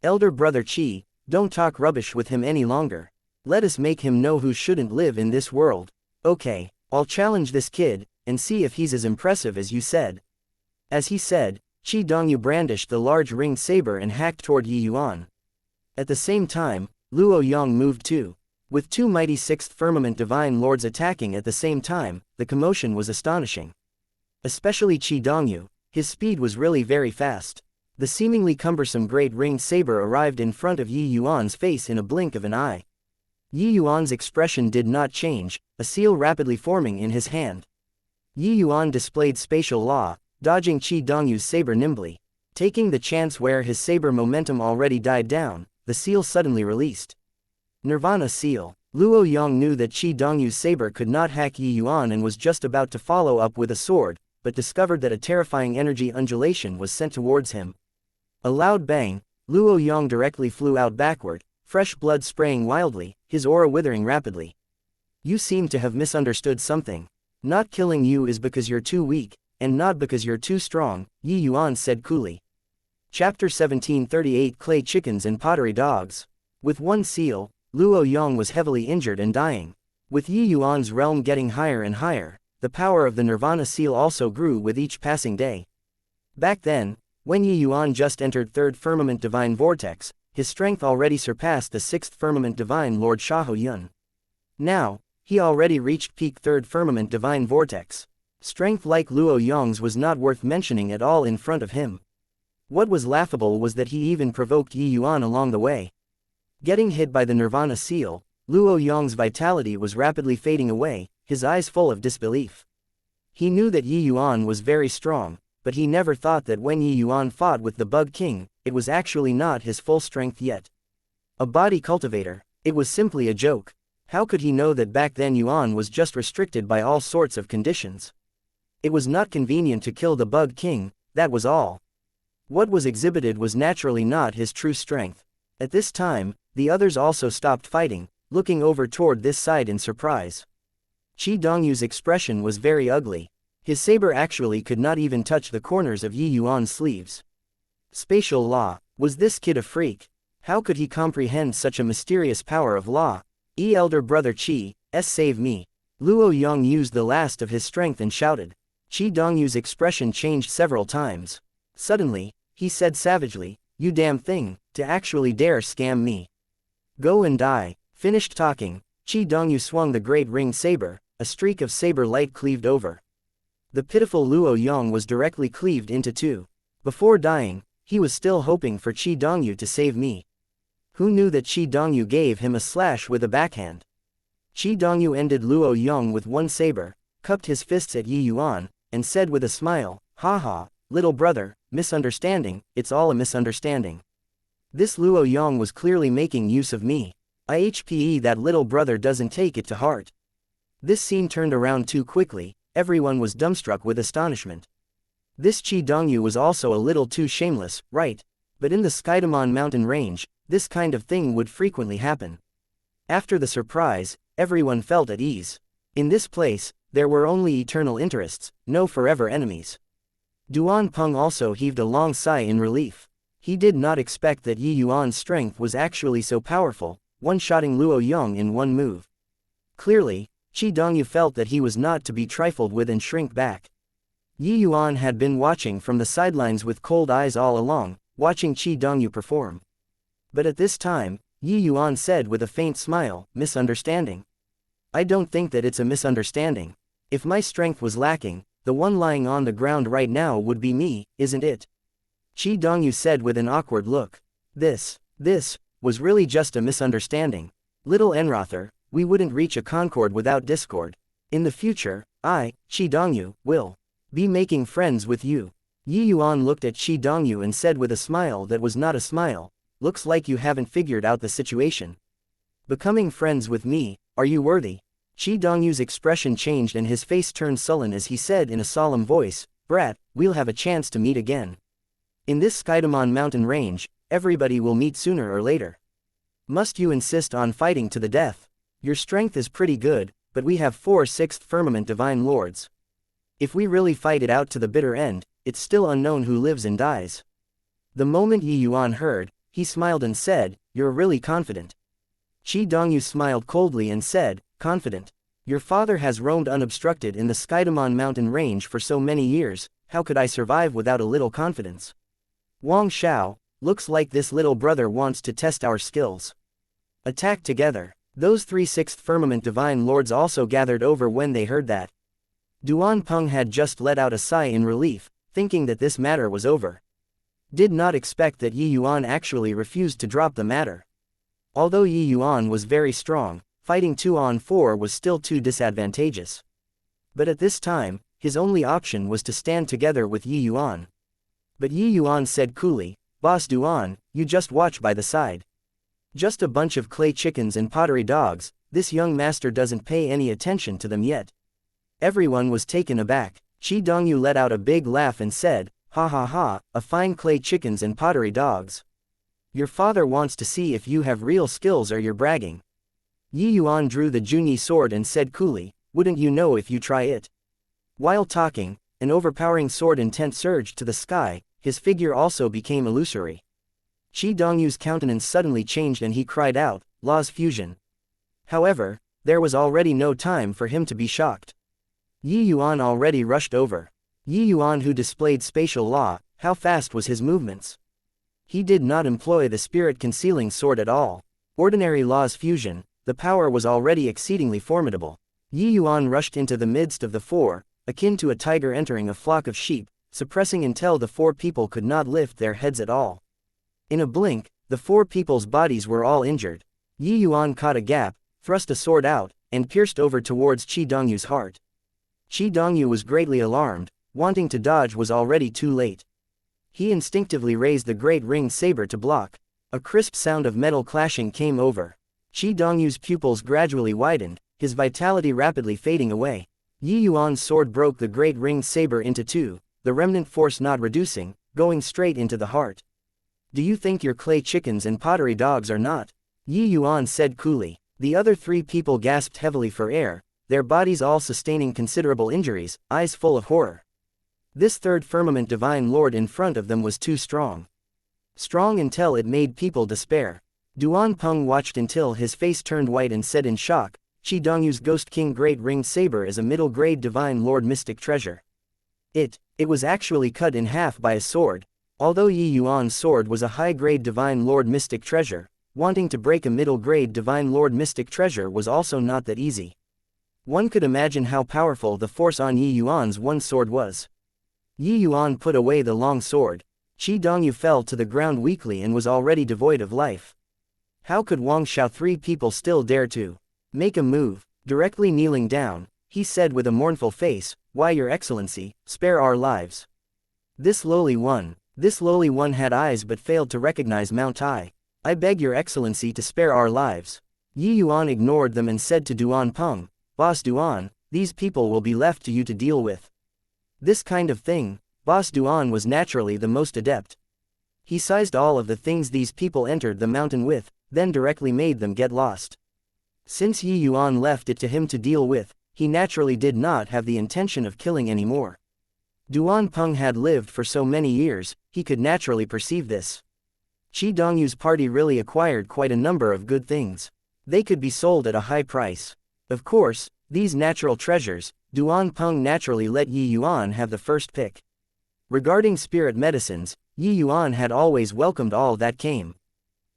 Elder brother Qi, don't talk rubbish with him any longer. Let us make him know who shouldn't live in this world. Okay, I'll challenge this kid, and see if he's as impressive as you said." As he said, Qi Dongyu brandished the large ringed saber and hacked toward Yi Yuan. At the same time, Luo Yong moved too. With 2 mighty 6th Firmament Divine Lords attacking at the same time, the commotion was astonishing. Especially Qi Dongyu, his speed was really very fast. The seemingly cumbersome great ringed saber arrived in front of Yi Yuan's face in a blink of an eye. Yi Yuan's expression did not change, a seal rapidly forming in his hand. Yi Yuan displayed spatial law, dodging Qi Dongyu's saber nimbly. Taking the chance where his saber momentum already died down, the seal suddenly released. Nirvana seal. Luo Yong knew that Qi Dongyu's saber could not hack Yi Yuan and was just about to follow up with a sword, but discovered that a terrifying energy undulation was sent towards him. A loud bang, Luo Yong directly flew out backward, fresh blood spraying wildly, his aura withering rapidly. "You seem to have misunderstood something. Not killing you is because you're too weak, and not because you're too strong," Yi Yuan said coolly. Chapter 1738 Clay Chickens and Pottery Dogs. With one seal, Luo Yong was heavily injured and dying. With Yi Yuan's realm getting higher and higher, the power of the Nirvana seal also grew with each passing day. Back then, when Yi Yuan just entered 3rd Firmament Divine Vortex, his strength already surpassed the 6th Firmament Divine Lord Shaho Yun. Now, he already reached peak 3rd Firmament Divine Vortex. Strength like Luo Yong's was not worth mentioning at all in front of him. What was laughable was that he even provoked Yi Yuan along the way. Getting hit by the Nirvana seal, Luo Yong's vitality was rapidly fading away, his eyes full of disbelief. He knew that Yi Yuan was very strong, but he never thought that when Yi Yuan fought with the Bug King, it was actually not his full strength yet. A body cultivator, it was simply a joke. How could he know that back then Yuan was just restricted by all sorts of conditions? It was not convenient to kill the Bug King, that was all. What was exhibited was naturally not his true strength. At this time, the others also stopped fighting, looking over toward this side in surprise. Qi Dongyu's expression was very ugly. His saber actually could not even touch the corners of Yi Yuan's sleeves. Spatial law, was this kid a freak? How could he comprehend such a mysterious power of law? Elder brother Qi, save me. Luo Yong used the last of his strength and shouted. Qi Dongyu's expression changed several times. Suddenly, he said savagely, "You damn thing, to actually dare scam me. Go and die." Finished talking, Qi Dongyu swung the great ringed saber, a streak of saber light cleaved over. The pitiful Luo Yong was directly cleaved into two. Before dying, he was still hoping for Qi Dongyu to save me. Who knew that Qi Dongyu gave him a slash with a backhand? Qi Dongyu ended Luo Yong with one saber, cupped his fists at Yi Yuan, and said with a smile, "Haha, little brother, misunderstanding, it's all a misunderstanding. This Luo Yong was clearly making use of me. IHPE that little brother doesn't take it to heart." This scene turned around too quickly, everyone was dumbstruck with astonishment. This Qi Dongyu was also a little too shameless, right? But in the Skydamon mountain range, this kind of thing would frequently happen. After the surprise, everyone felt at ease. In this place, there were only eternal interests, no forever enemies. Duan Peng also heaved a long sigh in relief. He did not expect that Yi Yuan's strength was actually so powerful, one-shotting Luo Yong in one move. Clearly, Qi Dongyu felt that he was not to be trifled with and shrank back. Yi Yuan had been watching from the sidelines with cold eyes all along, watching Qi Dongyu perform. But at this time, Yi Yuan said with a faint smile, "Misunderstanding? I don't think that it's a misunderstanding. If my strength was lacking, the one lying on the ground right now would be me, isn't it?" Qi Dongyu said with an awkward look. This was really just a misunderstanding. Little Enrother, we wouldn't reach a concord without discord. In the future, I, Qi Dongyu, will be making friends with you. Yi Yuan looked at Qi Dongyu and said with a smile that was not a smile, "Looks like you haven't figured out the situation. Becoming friends with me, are you worthy?" Qi Dongyu's expression changed and his face turned sullen as he said in a solemn voice, "Brat, we'll have a chance to meet again. In this Skydamon mountain range, everybody will meet sooner or later. Must you insist on fighting to the death? Your strength is pretty good, but we have 4 sixth firmament divine lords. If we really fight it out to the bitter end, it's still unknown who lives and dies." The moment Yi Yuan heard, he smiled and said, "You're really confident." Qi Dongyu smiled coldly and said, "Confident? Your father has roamed unobstructed in the Skydamon mountain range for so many years, how could I survive without a little confidence? Wang Xiao, looks like this little brother wants to test our skills. Attack together." Those 3 sixth firmament divine lords also gathered over when they heard that. Duan Peng had just let out a sigh in relief, thinking that this matter was over. Did not expect that Yi Yuan actually refused to drop the matter. Although Yi Yuan was very strong, fighting 2 on 4 was still too disadvantageous. But at this time, his only option was to stand together with Yi Yuan. But Yi Yuan said coolly, "Boss Duan, you just watch by the side. Just a bunch of clay chickens and pottery dogs, this young master doesn't pay any attention to them yet." Everyone was taken aback. Qi Dongyu let out a big laugh and said, "Ha ha ha, a fine clay chickens and pottery dogs. Your father wants to see if you have real skills or you're bragging." Yi Yuan drew the Junyi sword and said coolly, "Wouldn't you know if you try it?" While talking, an overpowering sword intent surged to the sky, his figure also became illusory. Qi Dongyu's countenance suddenly changed and he cried out, "Law's fusion." However, there was already no time for him to be shocked. Yi Yuan already rushed over. Yi Yuan, who displayed spatial law, how fast was his movements? He did not employ the spirit-concealing sword at all. Ordinary Law's fusion, the power was already exceedingly formidable. Yi Yuan rushed into the midst of the 4, akin to a tiger entering a flock of sheep, suppressing until the 4 people could not lift their heads at all. In a blink, the 4 people's bodies were all injured. Yi Yuan caught a gap, thrust a sword out, and pierced over towards Qi Dongyu's heart. Qi Dongyu was greatly alarmed, wanting to dodge was already too late. He instinctively raised the great ring saber to block. A crisp sound of metal clashing came over. Qi Dongyu's pupils gradually widened, his vitality rapidly fading away. Yi Yuan's sword broke the great ring saber into 2, the remnant force not reducing, going straight into the heart. "Do you think your clay chickens and pottery dogs are not?" Yi Yuan said coolly. The other 3 people gasped heavily for air, their bodies all sustaining considerable injuries, eyes full of horror. This 3rd firmament divine lord in front of them was too strong. Strong until it made people despair. Duan Peng watched until his face turned white and said in shock, "Qi Dongyu's Ghost King Great Ring Saber is a middle-grade divine lord mystic treasure. It was actually cut in half by a sword." Although Yi Yuan's sword was a high-grade divine lord mystic treasure, wanting to break a middle-grade divine lord mystic treasure was also not that easy. One could imagine how powerful the force on Yi Yuan's one sword was. Yi Yuan put away the long sword. Qi Dongyu fell to the ground weakly and was already devoid of life. How could Wang Xiao 3 people still dare to make a move? Directly kneeling down, he said with a mournful face, "Why, Your Excellency, spare our lives." This lowly one had eyes but failed to recognize Mount Tai. "I beg Your Excellency to spare our lives." Yi Yuan ignored them and said to Duan Peng, "Boss Duan, these people will be left to you to deal with." This kind of thing, Boss Duan was naturally the most adept. He seized all of the things these people entered the mountain with, then directly made them get lost. Since Yi Yuan left it to him to deal with, he naturally did not have the intention of killing anymore. Duan Peng had lived for so many years, he could naturally perceive this. Qi Dongyu's party really acquired quite a number of good things. They could be sold at a high price. Of course, These natural treasures, Duan Peng naturally let Yi Yuan have the first pick. Regarding spirit medicines, Yi Yuan had always welcomed all that came.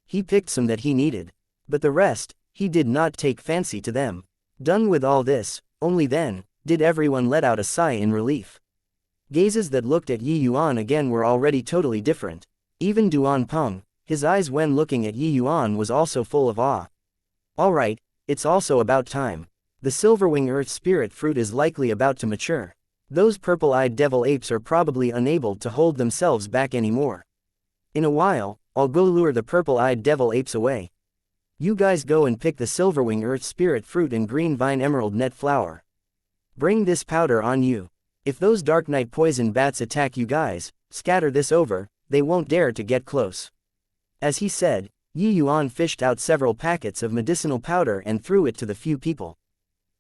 He picked some that he needed. But the rest, he did not take fancy to them. Done with all this, only then, did everyone let out a sigh in relief. Gazes that looked at Yi Yuan again were already totally different. Even Duan Peng, his eyes when looking at Yi Yuan was also full of awe. Alright, it's also about time. The Silverwing Earth Spirit fruit is likely about to mature. Those purple-eyed devil apes are probably unable to hold themselves back anymore. In a while, I'll go lure the purple-eyed devil apes away. You guys go and pick the Silverwing Earth Spirit fruit and green vine emerald net flower. Bring this powder on you. If those dark night poison bats attack you guys, scatter this over, they won't dare to get close. As he said, Yi Yuan fished out several packets of medicinal powder and threw it to the few people.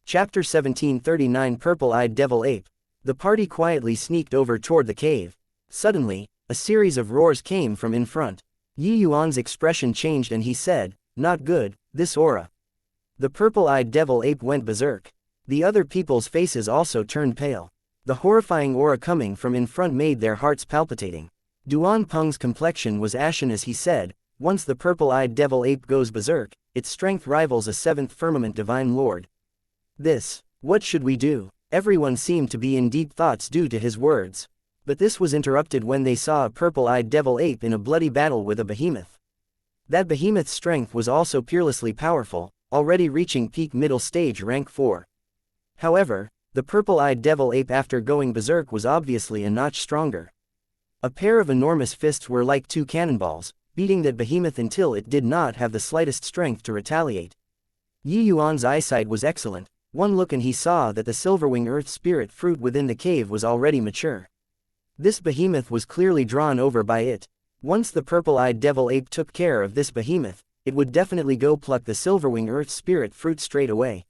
Chapter 1739 Purple-Eyed Devil Ape. The party quietly sneaked over toward the cave. Suddenly, a series of roars came from in front. Yi Yuan's expression changed and he said, "Not good, this aura." The purple-eyed devil ape went berserk. The other people's faces also turned pale. The horrifying aura coming from in front made their hearts palpitating. Duan Peng's complexion was ashen as he said, "Once the purple-eyed devil ape goes berserk, its strength rivals a seventh firmament divine lord. What should we do?" Everyone seemed to be in deep thoughts due to his words. But this was interrupted when they saw a purple-eyed devil ape in a bloody battle with a behemoth. That behemoth's strength was also peerlessly powerful, already reaching peak middle stage rank 4. However, the purple-eyed devil ape after going berserk was obviously a notch stronger. A pair of enormous fists were like two cannonballs, beating that behemoth until it did not have the slightest strength to retaliate. Yi Yuan's eyesight was excellent. One look and he saw that the Silverwing Earth Spirit fruit within the cave was already mature. This behemoth was clearly drawn over by it. Once the purple-eyed devil ape took care of this behemoth, it would definitely go pluck the Silverwing Earth Spirit fruit straight away.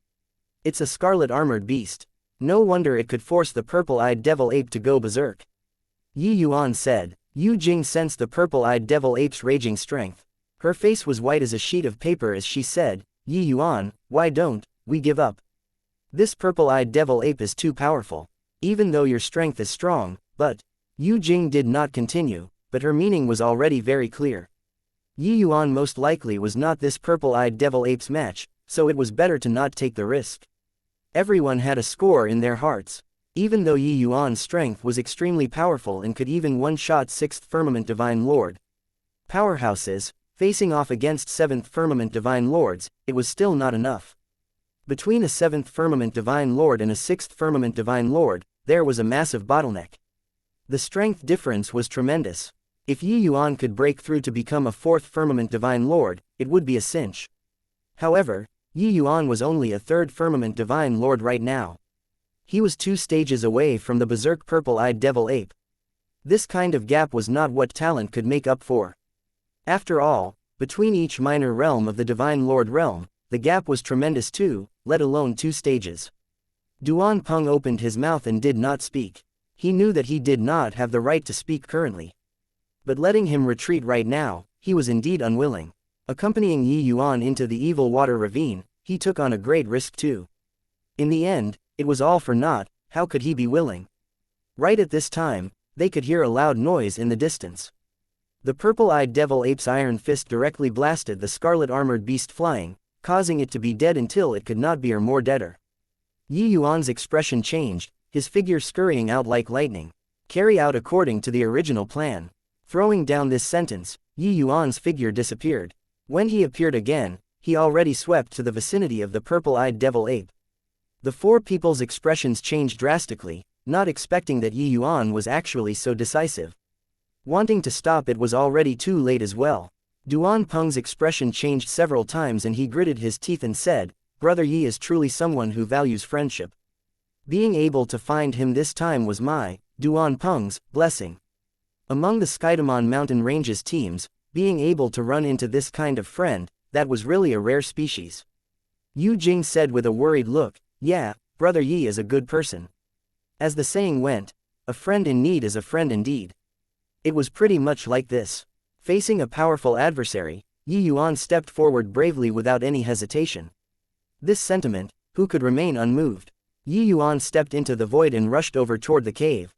It's a scarlet armored beast. No wonder it could force the purple-eyed devil ape to go berserk. Yi Yuan said. Yu Jing sensed the purple-eyed devil ape's raging strength. Her face was white as a sheet of paper as she said, "Yi Yuan, why don't we give up? This purple-eyed devil ape is too powerful. Even though your strength is strong, but..." Yu Jing did not continue, but her meaning was already very clear. Yi Yuan most likely was not this purple-eyed devil ape's match, so it was better to not take the risk. Everyone had a score in their hearts. Even though Yi Yuan's strength was extremely powerful and could even one-shot 6th Firmament Divine Lord powerhouses, facing off against 7th Firmament Divine Lords, it was still not enough. Between a 7th Firmament Divine Lord and a 6th Firmament Divine Lord, there was a massive bottleneck. The strength difference was tremendous. If Yi Yuan could break through to become a 4th Firmament Divine Lord, it would be a cinch. However, Yi Yuan was only a 3rd Firmament Divine Lord right now. He was 2 stages away from the berserk purple-eyed devil ape. This kind of gap was not what talent could make up for. After all, between each minor realm of the Divine Lord realm, the gap was tremendous too, let alone 2 stages. Duan Peng opened his mouth and did not speak. He knew that he did not have the right to speak currently. But letting him retreat right now, he was indeed unwilling. Accompanying Yi Yuan into the evil water ravine, he took on a great risk too. In the end, it was all for naught. How could he be willing? Right at this time, they could hear a loud noise in the distance. The purple-eyed devil ape's iron fist directly blasted the scarlet armored beast flying, causing it to be dead until it could not be or more deader. Yi Yuan's expression changed, his figure scurrying out like lightning. Carry out according to the original plan. Throwing down this sentence, Yi Yuan's figure disappeared. When he appeared again, he already swept to the vicinity of the purple-eyed devil ape. The 4 people's expressions changed drastically, not expecting that Yi Yuan was actually so decisive. Wanting to stop it was already too late as well. Duan Peng's expression changed several times and he gritted his teeth and said, "Brother Yi is truly someone who values friendship. Being able to find him this time was my, Duan Peng's, blessing. Among the Skydamon mountain ranges teams, being able to run into this kind of friend, that was really a rare species." Yu Jing said with a worried look, "Yeah, Brother Yi is a good person. As the saying went, a friend in need is a friend indeed." It was pretty much like this. Facing a powerful adversary, Yi Yuan stepped forward bravely without any hesitation. This sentiment, Who could remain unmoved? Yi Yuan stepped into the void and rushed over toward the cave.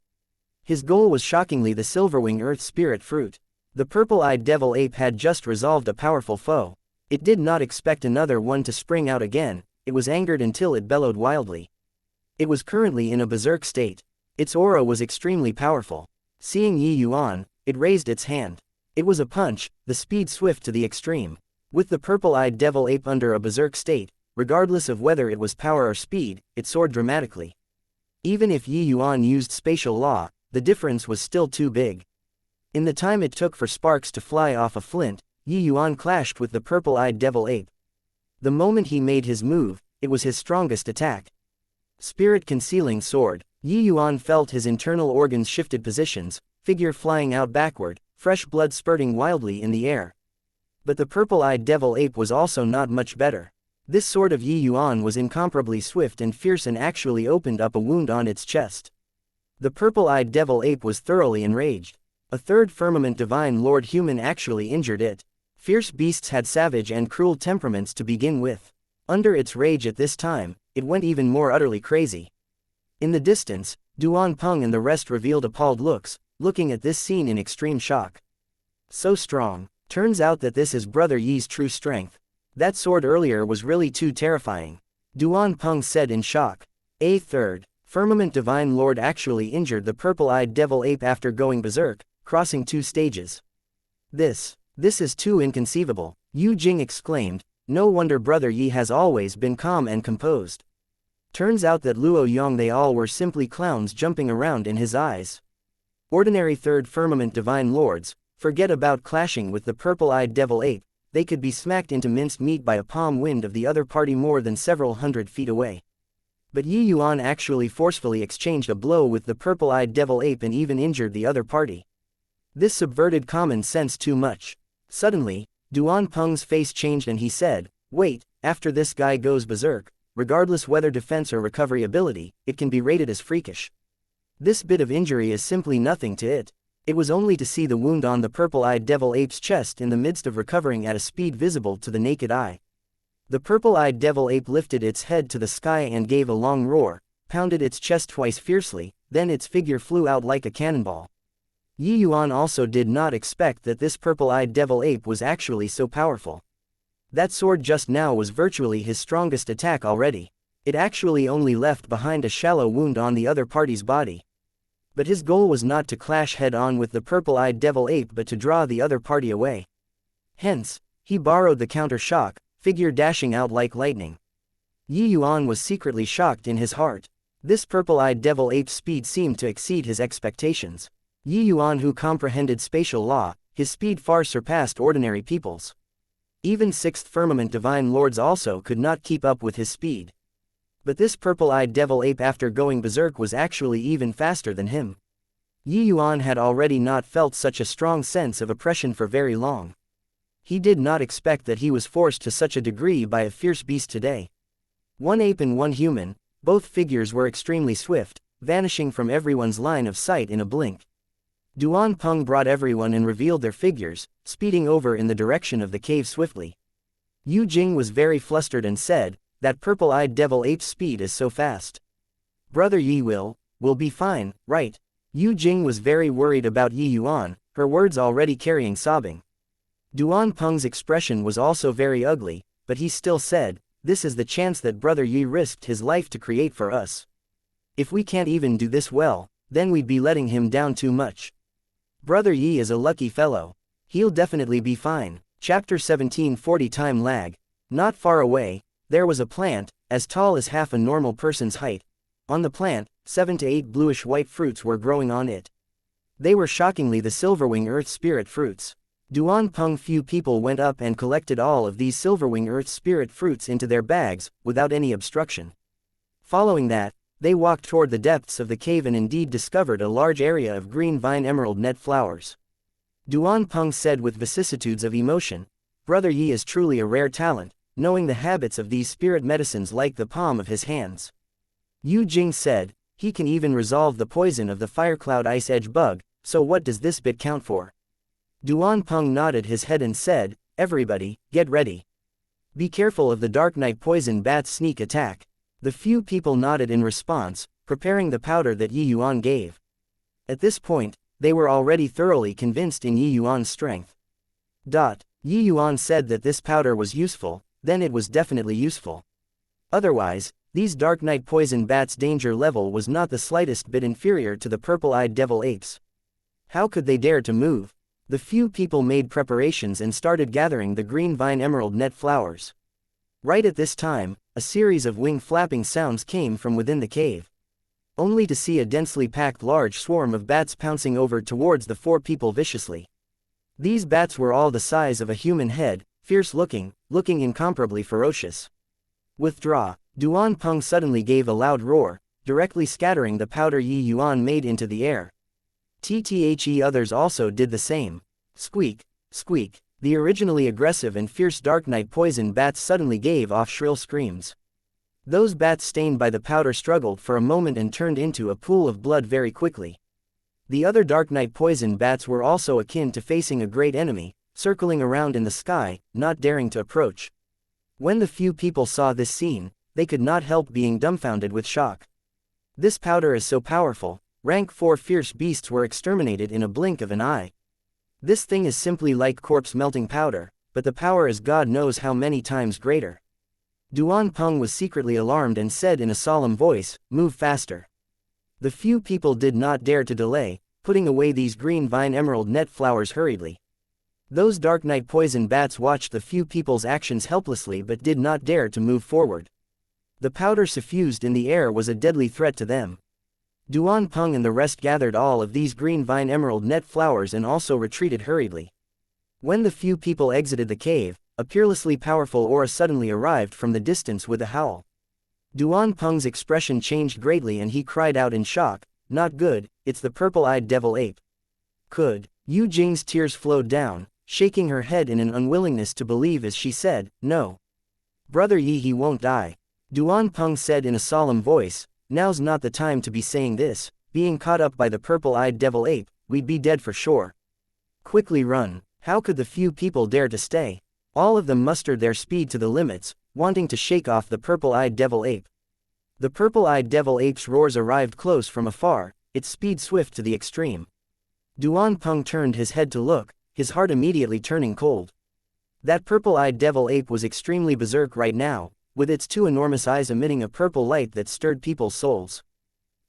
His goal was shockingly the silverwing earth spirit fruit. The purple-eyed devil ape had just resolved a powerful foe. It did not expect another one to spring out again. It was angered until it bellowed wildly. It was currently in a berserk state. Its aura was extremely powerful. Seeing Yi Yuan, it raised its hand. It was a punch, the speed swift to the extreme. With the purple-eyed devil ape under a berserk state, regardless of whether it was power or speed, it soared dramatically. Even if Yi Yuan used spatial law, the difference was still too big. In the time it took for sparks to fly off a flint, Yi Yuan clashed with the purple-eyed devil ape. The moment he made his move, it was his strongest attack. Spirit-concealing sword. Yi Yuan felt his internal organs shifted positions, figure flying out backward, fresh blood spurting wildly in the air. But the purple-eyed devil ape was also not much better. This sword of Yi Yuan was incomparably swift and fierce and actually opened up a wound on its chest. The purple-eyed devil ape was thoroughly enraged. A third firmament divine lord human actually injured it. Fierce beasts had savage and cruel temperaments to begin with. Under its rage at this time, it went even more utterly crazy. In the distance, Duan Peng and the rest revealed appalled looks, looking at this scene in extreme shock. So strong. Turns out that this is Brother Yi's true strength. That sword earlier was really too terrifying. Duan Peng said in shock. A third firmament divine lord actually injured the purple-eyed devil ape after going berserk, crossing 2 stages. This is too inconceivable, Yu Jing exclaimed. No wonder Brother Yi has always been calm and composed. Turns out that Luo Yong they all were simply clowns jumping around in his eyes. Ordinary third firmament divine lords, forget about clashing with the purple-eyed devil ape, they could be smacked into minced meat by a palm wind of the other party more than several hundred feet away. But Yi Yuan actually forcefully exchanged a blow with the purple-eyed devil ape and even injured the other party. This subverted common sense too much. Suddenly, Duan Peng's face changed and he said, "Wait, after this guy goes berserk, regardless whether defense or recovery ability, it can be rated as freakish. This bit of injury is simply nothing to it. It was only to see the wound on the purple-eyed devil ape's chest in the midst of recovering at a speed visible to the naked eye." The purple-eyed devil ape lifted its head to the sky and gave a long roar, pounded its chest twice fiercely, then its figure flew out like a cannonball. Yi Yuan also did not expect that this purple-eyed devil ape was actually so powerful. That sword just now was virtually his strongest attack already. It actually only left behind a shallow wound on the other party's body. But his goal was not to clash head-on with the purple-eyed devil ape but to draw the other party away. Hence, he borrowed the counter-shock, figure dashing out like lightning. Yi Yuan was secretly shocked in his heart. This purple-eyed devil ape's speed seemed to exceed his expectations. Yi Yuan, who comprehended spatial law, his speed far surpassed ordinary people's. Even 6th firmament divine lords also could not keep up with his speed. But this purple-eyed devil ape after going berserk was actually even faster than him. Yi Yuan had already not felt such a strong sense of oppression for very long. He did not expect that he was forced to such a degree by a fierce beast today. One ape and one human, both figures were extremely swift, vanishing from everyone's line of sight in a blink. Duan Peng brought everyone and revealed their figures, speeding over in the direction of the cave swiftly. Yu Jing was very flustered and said, "That purple-eyed devil ape's speed is so fast. Brother Yi will be fine, right?" Yu Jing was very worried about Yi Yuan, her words already carrying sobbing. Duan Peng's expression was also very ugly, but he still said, "This is the chance that Brother Yi risked his life to create for us. If we can't even do this well, then we'd be letting him down too much. Brother Yi is a lucky fellow. He'll definitely be fine." Chapter 17 40 Time lag. Not far away, there was a plant, as tall as half a normal person's height. On the plant, 7 to 8 bluish-white fruits were growing on it. They were shockingly the silverwing earth spirit fruits. Duan Peng few people went up and collected all of these silverwing earth spirit fruits into their bags, without any obstruction. Following that, they walked toward the depths of the cave and indeed discovered a large area of green vine emerald net flowers. Duan Peng said with vicissitudes of emotion, "Brother Yi is truly a rare talent, knowing the habits of these spirit medicines like the palm of his hands." Yu Jing said, "He can even resolve the poison of the firecloud ice edge bug, so what does this bit count for?" Duan Peng nodded his head and said, "Everybody, get ready. Be careful of the dark night poison bat's sneak attack. The few people nodded in response, preparing the powder that Yuan gave. At this point, they were already thoroughly convinced in Yuan's strength. Yuan said that this powder was useful, then it was definitely useful. Otherwise, these Dark Knight poison bats' danger level was not the slightest bit inferior to the purple-eyed devil apes. How could they dare to move? The few people made preparations and started gathering the green vine emerald net flowers. Right at this time, a series of wing flapping sounds came from within the cave. Only to see a densely packed large swarm of bats pouncing over towards the four people viciously. These bats were all the size of a human head, fierce-looking, looking incomparably ferocious. Withdraw! Duan Peng suddenly gave a loud roar, directly scattering the powder Yuan made into the air. The others also did the same. Squeak, squeak. The originally aggressive and fierce Dark Knight poison bats suddenly gave off shrill screams. Those bats stained by the powder struggled for a moment and turned into a pool of blood very quickly. The other Dark Knight poison bats were also akin to facing a great enemy, circling around in the sky, not daring to approach. When the few people saw this scene, they could not help being dumbfounded with shock. This powder is so powerful, rank 4 fierce beasts were exterminated in a blink of an eye. This thing is simply like corpse melting powder, but the power is God knows how many times greater. Duan Peng was secretly alarmed and said in a solemn voice, "Move faster." The few people did not dare to delay, putting away these green vine emerald net flowers hurriedly. Those Dark Knight poison bats watched the few people's actions helplessly but did not dare to move forward. The powder suffused in the air was a deadly threat to them. Duan Peng and the rest gathered all of these green vine emerald net flowers and also retreated hurriedly. When the few people exited the cave, a peerlessly powerful aura suddenly arrived from the distance with a howl. Duan Peng's expression changed greatly and he cried out in shock, "Not good, it's the purple-eyed devil ape." Could. Yu Jing's tears flowed down, shaking her head in an unwillingness to believe as she said, "No. Brother Yi, he won't die." Duan Peng said in a solemn voice, "Now's not the time to be saying this, being caught up by the purple-eyed devil ape, we'd be dead for sure. Quickly run." How could the few people dare to stay? All of them mustered their speed to the limits, wanting to shake off the purple-eyed devil ape. The purple-eyed devil ape's roars arrived close from afar, its speed swift to the extreme. Duan Peng turned his head to look, his heart immediately turning cold. That purple-eyed devil ape was extremely berserk right now, with its 2 enormous eyes emitting a purple light that stirred people's souls.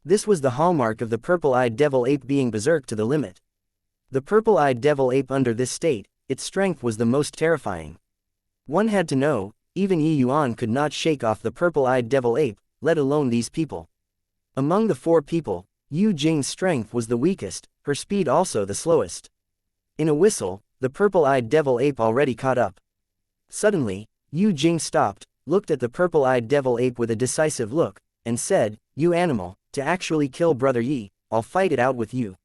This was the hallmark of the purple-eyed devil ape being berserk to the limit. The purple-eyed devil ape under this state, its strength was the most terrifying. One had to know, even Yuan could not shake off the purple-eyed devil ape, let alone these people. Among the 4 people, Yu Jing's strength was the weakest, her speed also the slowest. In a whistle, the purple-eyed devil ape already caught up. Suddenly, Yu Jing stopped, looked at the purple-eyed devil ape with a decisive look, and said, "You animal, to actually kill Brother Yi, I'll fight it out with you."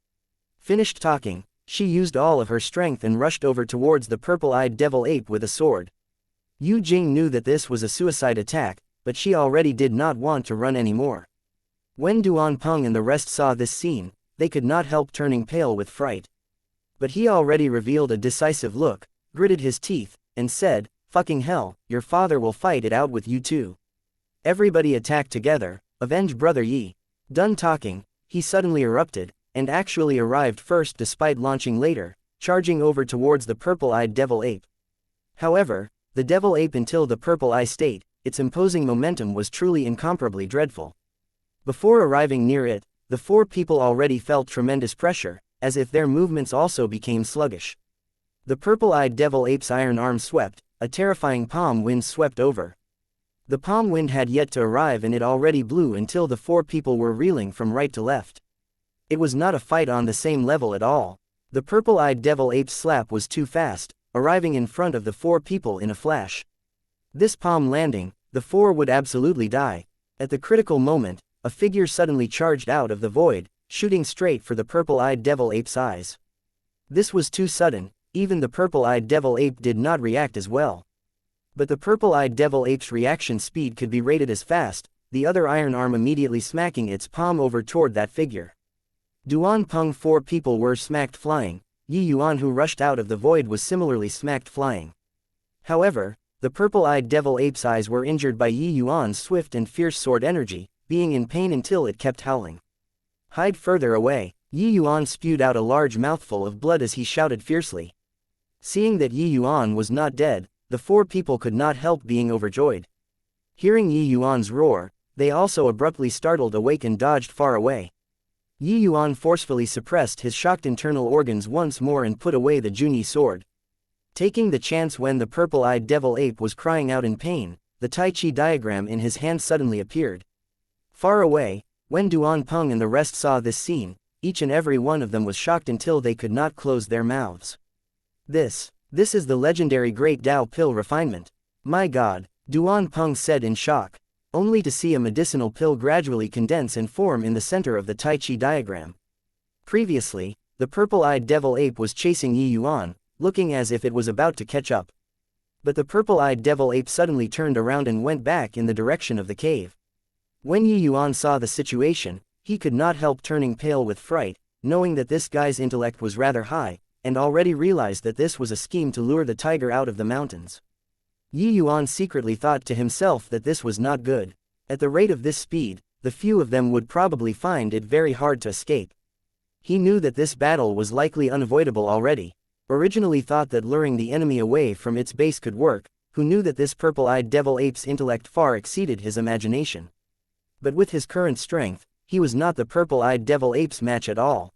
Finished talking, she used all of her strength and rushed over towards the purple-eyed devil ape with a sword. Yu Jing knew that this was a suicide attack, but she already did not want to run anymore. When Duan Peng and the rest saw this scene, they could not help turning pale with fright. But he already revealed a decisive look, gritted his teeth, and said, "Fucking hell, your father will fight it out with you too. Everybody attack together, avenge Brother Yi." Done talking, he suddenly erupted, and actually arrived first despite launching later, charging over towards the purple-eyed devil ape. However, the devil ape until the purple eye state, its imposing momentum was truly incomparably dreadful. Before arriving near it, the 4 people already felt tremendous pressure, as if their movements also became sluggish. The purple-eyed devil ape's iron arm swept, a terrifying palm wind swept over. The palm wind had yet to arrive and it already blew until the 4 people were reeling from right to left. It was not a fight on the same level at all. The purple-eyed devil ape's slap was too fast, arriving in front of the 4 people in a flash. This palm landing, the 4 would absolutely die. At the critical moment, a figure suddenly charged out of the void, shooting straight for the purple-eyed devil ape's eyes. This was too sudden, even the purple-eyed devil ape did not react as well. But the purple-eyed devil ape's reaction speed could be rated as fast, the other iron arm immediately smacking its palm over toward that figure. Duan Peng 4 people were smacked flying, Yuan who rushed out of the void was similarly smacked flying. However, the purple-eyed devil ape's eyes were injured by Yi Yuan's swift and fierce sword energy, being in pain until it kept howling. Hide further away. Yi Yuan spewed out a large mouthful of blood as he shouted fiercely. Seeing that Yi Yuan was not dead, the four people could not help being overjoyed. Hearing Yi Yuan's roar, they also abruptly startled awake and dodged far away. Yi Yuan forcefully suppressed his shocked internal organs once more and put away the Junyi sword. Taking the chance when the purple-eyed devil ape was crying out in pain, the Tai Chi diagram in his hand suddenly appeared. Far away, when Duan Peng and the rest saw this scene, each and every one of them was shocked until they could not close their mouths. This is the legendary Great Tao Pill refinement. My God, Duan Peng said in shock, only to see a medicinal pill gradually condense and form in the center of the Tai Chi diagram. Previously, the purple-eyed devil ape was chasing Yi Yuan, looking as if it was about to catch up. But the purple-eyed devil ape suddenly turned around and went back in the direction of the cave. When Yi Yuan saw the situation, he could not help turning pale with fright, knowing that this guy's intellect was rather high, and already realized that this was a scheme to lure the tiger out of the mountains. Yi Yuan secretly thought to himself that this was not good. At the rate of this speed, the few of them would probably find it very hard to escape. He knew that this battle was likely unavoidable already. Originally thought that luring the enemy away from its base could work, who knew that this purple-eyed devil ape's intellect far exceeded his imagination. But with his current strength, he was not the purple-eyed devil ape's match at all.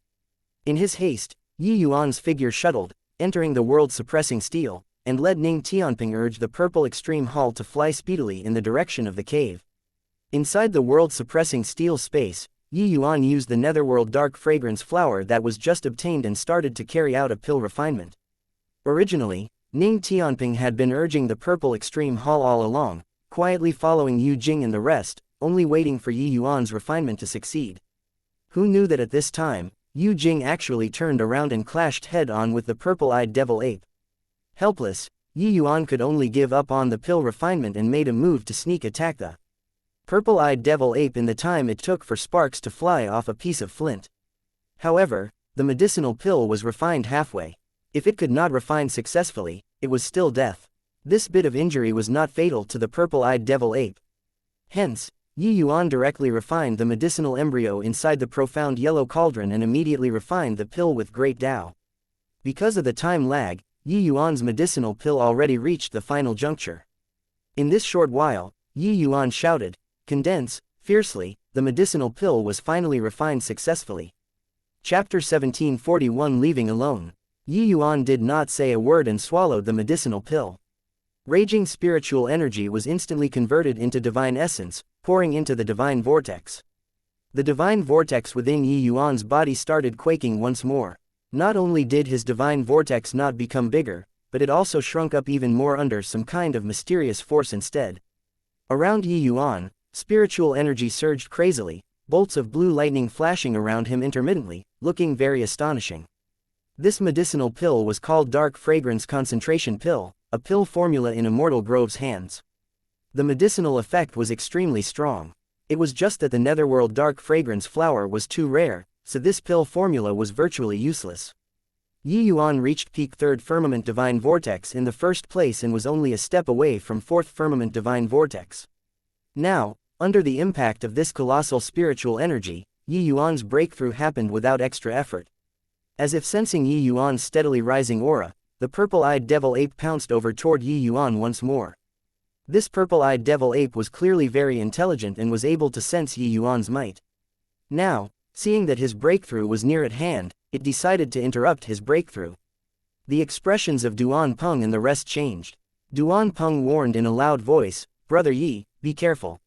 In his haste, Yi Yuan's figure shuttled, entering the world-suppressing steel, and led Ning Tianping urge the purple extreme hall to fly speedily in the direction of the cave. Inside the world-suppressing steel space, Yi Yuan used the netherworld dark fragrance flower that was just obtained and started to carry out a pill refinement. Originally, Ning Tianping had been urging the purple extreme hall all along, quietly following Yu Jing and the rest, only waiting for Yi Yuan's refinement to succeed. Who knew that at this time, Yu Jing actually turned around and clashed head-on with the purple-eyed devil ape. Helpless, Yi Yuan could only give up on the pill refinement and made a move to sneak attack the purple-eyed devil ape in the time it took for sparks to fly off a piece of flint. However, the medicinal pill was refined halfway. If it could not refine successfully, it was still death. This bit of injury was not fatal to the purple-eyed devil ape. Hence, Yi Yuan directly refined the medicinal embryo inside the profound yellow cauldron and immediately refined the pill with great Tao. Because of the time lag, Yi Yuan's medicinal pill already reached the final juncture. In this short while, Yi Yuan shouted, "Condense!" fiercely. The medicinal pill was finally refined successfully. Chapter 1741 Leaving Alone. Yi Yuan did not say a word and swallowed the medicinal pill. Raging spiritual energy was instantly converted into divine essence, pouring into the divine vortex. The divine vortex within Yi Yuan's body started quaking once more. Not only did his divine vortex not become bigger, but it also shrunk up even more under some kind of mysterious force instead. Around Yi Yuan, spiritual energy surged crazily, bolts of blue lightning flashing around him intermittently, looking very astonishing. This medicinal pill was called Dark Fragrance Concentration Pill, a pill formula in Immortal Grove's hands. The medicinal effect was extremely strong. It was just that the netherworld dark fragrance flower was too rare, so this pill formula was virtually useless. Yi Yuan reached peak 3rd firmament divine vortex in the first place and was only a step away from 4th firmament divine vortex. Now, under the impact of this colossal spiritual energy, Yi Yuan's breakthrough happened without extra effort. As if sensing Yi Yuan's steadily rising aura, the purple-eyed devil ape pounced over toward Yi Yuan once more. This purple-eyed devil ape was clearly very intelligent and was able to sense Yi Yuan's might. Now, seeing that his breakthrough was near at hand, it decided to interrupt his breakthrough. The expressions of Duan Peng and the rest changed. Duan Peng warned in a loud voice, "Brother Yi, be careful."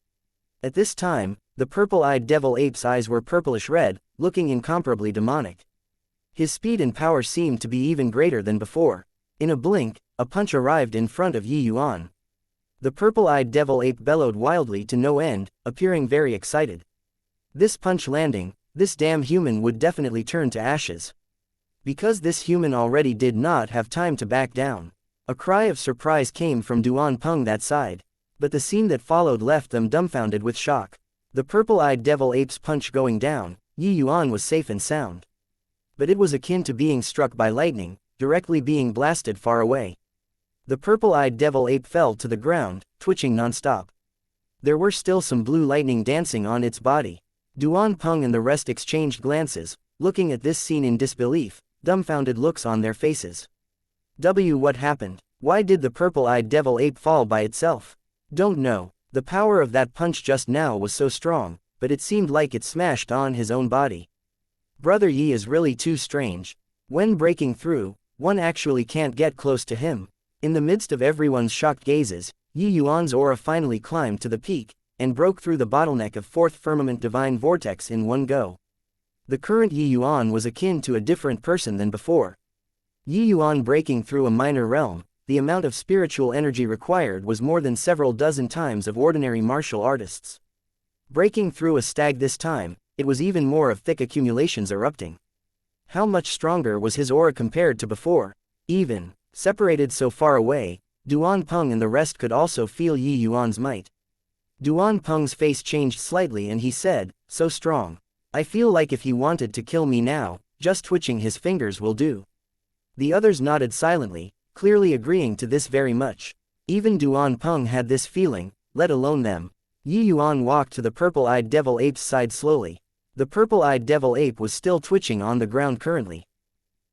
At this time, the purple-eyed devil ape's eyes were purplish red, looking incomparably demonic. His speed and power seemed to be even greater than before. In a blink, a punch arrived in front of Yi Yuan. The purple-eyed devil ape bellowed wildly to no end, appearing very excited. This punch landing, this damn human would definitely turn to ashes. Because this human already did not have time to back down. A cry of surprise came from Duan Peng that side. But the scene that followed left them dumbfounded with shock. The purple-eyed devil ape's punch going down, Yi Yuan was safe and sound. But it was akin to being struck by lightning, directly being blasted far away. The purple-eyed devil ape fell to the ground, twitching non-stop. There were still some blue lightning dancing on its body. Duan Peng and the rest exchanged glances, looking at this scene in disbelief, dumbfounded looks on their faces. What happened? Why did the purple-eyed devil ape fall by itself? Don't know. The power of that punch just now was so strong, but it seemed like it smashed on his own body. Brother Yi is really too strange. When breaking through, one actually can't get close to him. In the midst of everyone's shocked gazes, Yi Yuan's aura finally climbed to the peak, and broke through the bottleneck of fourth firmament divine vortex in one go. The current Yi Yuan was akin to a different person than before. Yi Yuan breaking through a minor realm, the amount of spiritual energy required was more than several dozen times of ordinary martial artists. Breaking through a stag this time, it was even more of thick accumulations erupting. How much stronger was his aura compared to before? Even separated so far away, Duan Peng and the rest could also feel Yi Yuan's might. Duan Peng's face changed slightly and he said, "So strong. I feel like if he wanted to kill me now, just twitching his fingers will do." The others nodded silently, clearly agreeing to this very much. Even Duan Peng had this feeling, let alone them. Yi Yuan walked to the purple-eyed devil ape's side slowly. The purple-eyed devil ape was still twitching on the ground currently.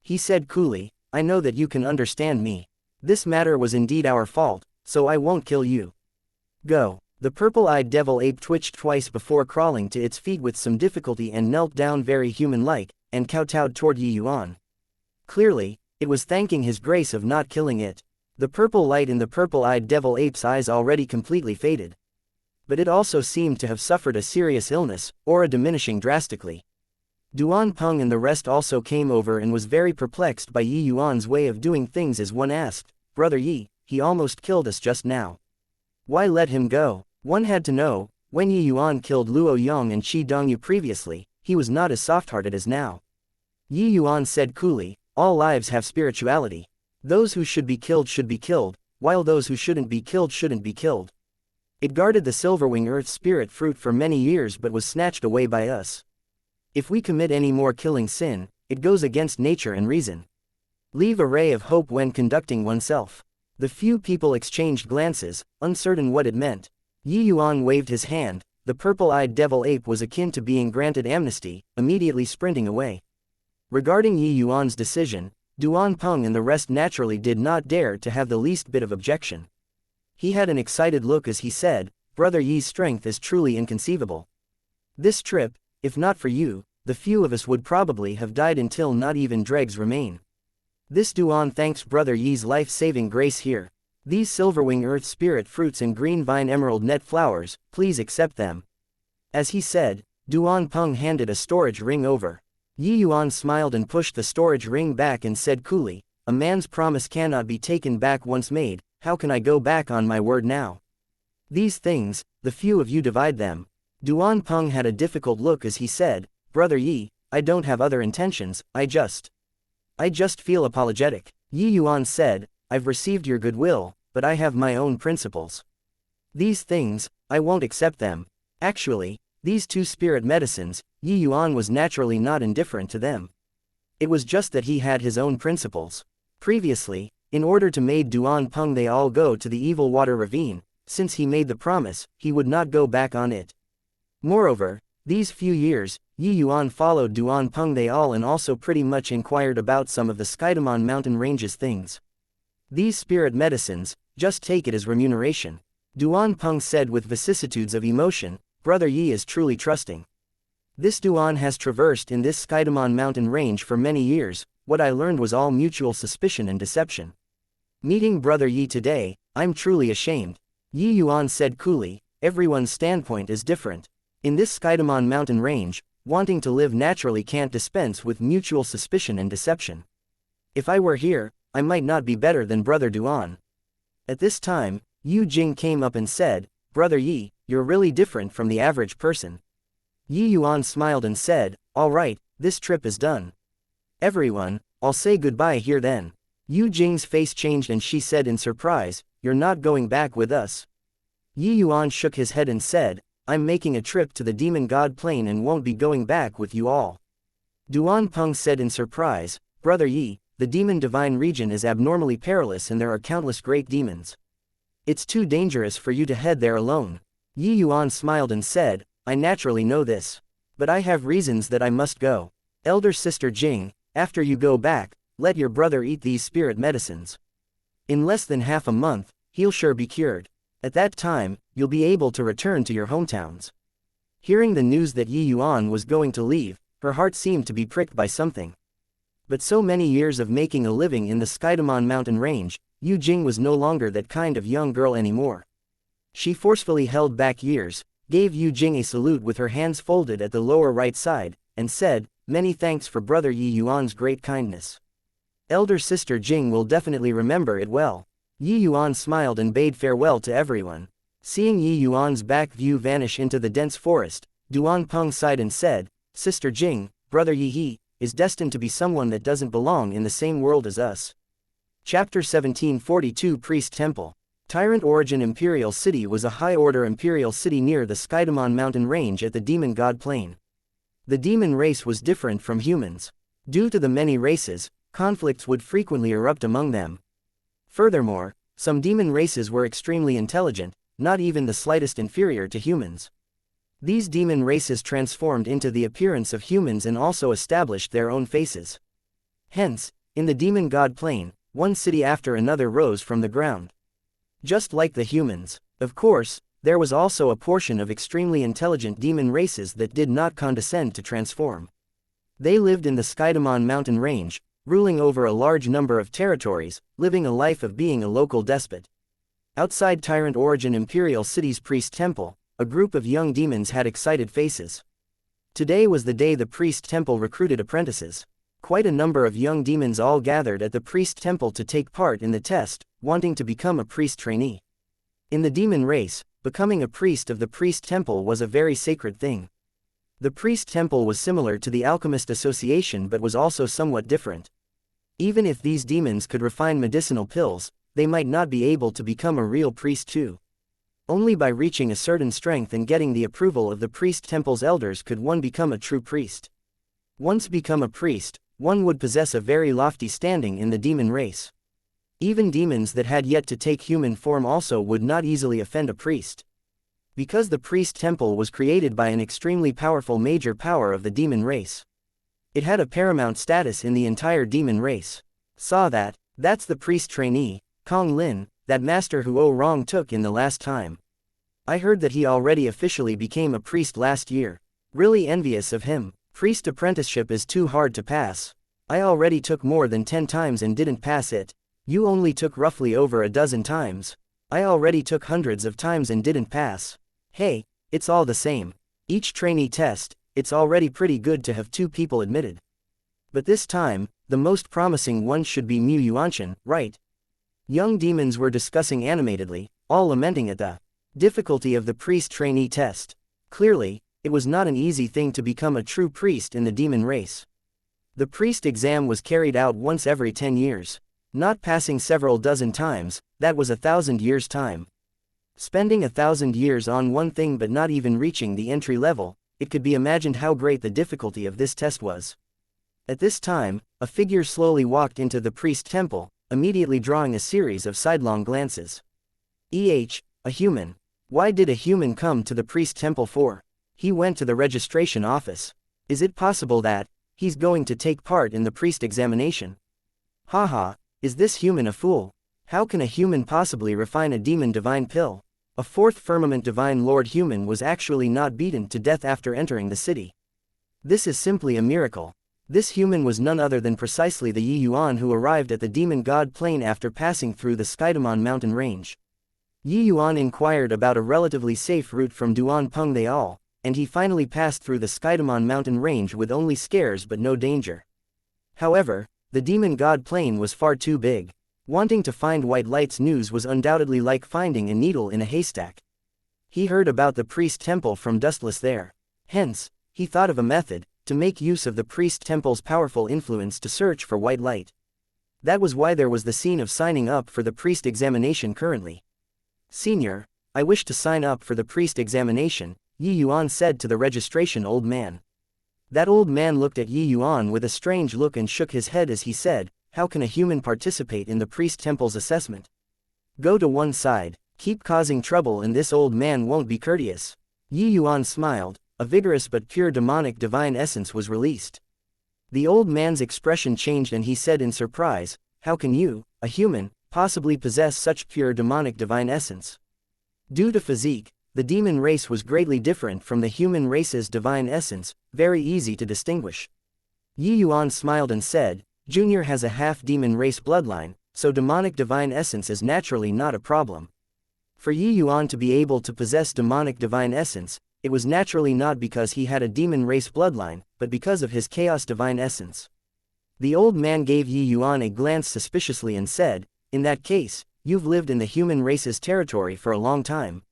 He said coolly, "I know that you can understand me. This matter was indeed our fault, so I won't kill you. Go." The purple-eyed devil ape twitched twice before crawling to its feet with some difficulty and knelt down very human-like, and kowtowed toward Yi Yuan. Clearly, it was thanking his grace of not killing it. The purple light in the purple-eyed devil ape's eyes already completely faded. But it also seemed to have suffered a serious illness, aura diminishing drastically. Duan Peng and the rest also came over and was very perplexed by Yi Yuan's way of doing things as one asked, "Brother Yi, he almost killed us just now. Why let him go?" One had to know, when Yi Yuan killed Luo Yong and Qi Dongyu previously, he was not as soft-hearted as now. Yi Yuan said coolly, "All lives have spirituality. Those who should be killed, while those who shouldn't be killed. It guarded the Silverwing Earth Spirit fruit for many years but was snatched away by us. If we commit any more killing sin, it goes against nature and reason. Leave a ray of hope when conducting oneself." The few people exchanged glances, uncertain what it meant. Yi Yuan waved his hand. The purple-eyed devil ape was akin to being granted amnesty, immediately sprinting away. Regarding Yi Yuan's decision, Duan Peng and the rest naturally did not dare to have the least bit of objection. He had an excited look as he said, "Brother Yi's strength is truly inconceivable. This trip, if not for you, the few of us would probably have died until not even dregs remain. This Duan thanks Brother Yi's life-saving grace here. These Silverwing Earth Spirit fruits and green vine emerald net flowers, please accept them." As he said, Duan Peng handed a storage ring over. Yi Yuan smiled and pushed the storage ring back and said coolly, "A man's promise cannot be taken back once made. How can I go back on my word now? These things, the few of you divide them." Duan Peng had a difficult look as he said, "Brother Yi, I don't have other intentions, I just feel apologetic." Yi Yuan said, "I've received your goodwill, but I have my own principles. These things, I won't accept them." Actually, these two spirit medicines, Yi Yuan was naturally not indifferent to them. It was just that he had his own principles. Previously, in order to make Duan Peng they all go to the evil water ravine, since he made the promise, he would not go back on it. Moreover, these few years, Yi Yuan followed Duan Peng they all and also pretty much inquired about some of the Skydamon mountain ranges things. These spirit medicines, just take it as remuneration. Duan Peng said with vicissitudes of emotion, "Brother Yi is truly trusting. This Duan has traversed in this Skydamon mountain range for many years. What I learned was all mutual suspicion and deception. Meeting Brother Yi today, I'm truly ashamed." Yi Yuan said coolly, "Everyone's standpoint is different. In this Skydamon mountain range, wanting to live naturally can't dispense with mutual suspicion and deception. If I were here, I might not be better than Brother Duan." At this time, Yu Jing came up and said, "Brother Yi, you're really different from the average person." Yi Yuan smiled and said, "All right, this trip is done. Everyone, I'll say goodbye here then." Yu Jing's face changed and she said in surprise, "You're not going back with us?" Yi Yuan shook his head and said, "I'm making a trip to the Demon God Plane and won't be going back with you all." Duan Peng said in surprise, "Brother Yi, the demon divine region is abnormally perilous and there are countless great demons. It's too dangerous for you to head there alone. Yuan smiled and said, I naturally know this. But I have reasons that I must go. Elder Sister Jing, after you go back, let your brother eat these spirit medicines. In less than half a month, he'll sure be cured. At that time, you'll be able to return to your hometowns. Hearing the news that Yuan was going to leave, her heart seemed to be pricked by something. But so many years of making a living in the Skydamon mountain range, Yu Jing was no longer that kind of young girl anymore. She forcefully held back years, gave Yu Jing a salute with her hands folded at the lower right side, and said, many thanks for brother Yuan's great kindness. Elder Sister Jing will definitely remember it well. Yuan smiled and bade farewell to everyone. Seeing Yuan's back view vanish into the dense forest, Duan Peng sighed and said, Sister Jing, brother Yi is destined to be someone that doesn't belong in the same world as us. Chapter 1742 Priest Temple. Tyrant Origin Imperial City was a high-order imperial city near the Skydamon mountain range at the Demon God Plain. The demon race was different from humans. Due to the many races, conflicts would frequently erupt among them. Furthermore, some demon races were extremely intelligent, not even the slightest inferior to humans. These demon races transformed into the appearance of humans and also established their own faces. Hence, in the Demon God Plain, one city after another rose from the ground. Just like the humans, of course, there was also a portion of extremely intelligent demon races that did not condescend to transform. They lived in the Skydamon mountain range, ruling over a large number of territories, living a life of being a local despot. Outside Tyrant Origin Imperial City's Priest Temple, a group of young demons had excited faces. Today was the day the Priest Temple recruited apprentices. Quite a number of young demons all gathered at the Priest Temple to take part in the test, wanting to become a priest trainee. In the demon race, becoming a priest of the Priest Temple was a very sacred thing. The Priest Temple was similar to the Alchemist Association but was also somewhat different. Even if these demons could refine medicinal pills, they might not be able to become a real priest too. Only by reaching a certain strength and getting the approval of the Priest Temple's elders could one become a true priest. Once become a priest, one would possess a very lofty standing in the demon race. Even demons that had yet to take human form also would not easily offend a priest. Because the Priest Temple was created by an extremely powerful major power of the demon race. It had a paramount status in the entire demon race. That's the priest trainee, Kong Lin, that master who Rong took in the last time. I heard that he already officially became a priest last year. Really envious of him. Priest apprenticeship is too hard to pass. I already took more than 10 times and didn't pass it. You only took roughly over a dozen times. I already took hundreds of times and didn't pass. Hey, it's all the same. Each trainee test, it's already pretty good to have 2 people admitted. But this time, the most promising one should be Mu Yuanshan, right? Young demons were discussing animatedly, all lamenting at the difficulty of the priest trainee test. Clearly, it was not an easy thing to become a true priest in the demon race. The priest exam was carried out once every 10 years. Not passing several dozen times, that was 1,000 years' time. Spending 1,000 years on one thing but not even reaching the entry level, it could be imagined how great the difficulty of this test was. At this time, a figure slowly walked into the priest temple, immediately drawing a series of sidelong glances. A human. Why did a human come to the priest temple for? He went to the registration office. Is it possible that he's going to take part in the priest examination? Haha, is this human a fool? How can a human possibly refine a demon divine pill? A 4th firmament divine lord human was actually not beaten to death after entering the city. This is simply a miracle. This human was none other than precisely the Yuan who arrived at the Demon God Plain after passing through the Skydamon mountain range. Yuan inquired about a relatively safe route from Duan Peng they all, and he finally passed through the Skydamon mountain range with only scares but no danger. However, the Demon God Plain was far too big. Wanting to find White Light's news was undoubtedly like finding a needle in a haystack. He heard about the priest temple from Dustless there. Hence, he thought of a method to make use of the priest temple's powerful influence to search for White Light. That was why there was the scene of signing up for the priest examination currently. Senior, I wish to sign up for the priest examination, Yuan said to the registration old man. That old man looked at Yuan with a strange look and shook his head as he said, how can a human participate in the priest temple's assessment? Go to one side, keep causing trouble and this old man won't be courteous. Yi Yuan smiled, a vigorous but pure demonic divine essence was released. The old man's expression changed and he said in surprise, how can you, a human, possibly possess such pure demonic divine essence? Due to physique, the demon race was greatly different from the human race's divine essence, very easy to distinguish. Yi Yuan smiled and said, Junior has a half-demon race bloodline, so demonic divine essence is naturally not a problem. For Yi Yuan to be able to possess demonic divine essence, it was naturally not because he had a demon race bloodline, but because of his chaos divine essence. The old man gave Yi Yuan a glance suspiciously and said, in that case, you've lived in the human race's territory for a long time.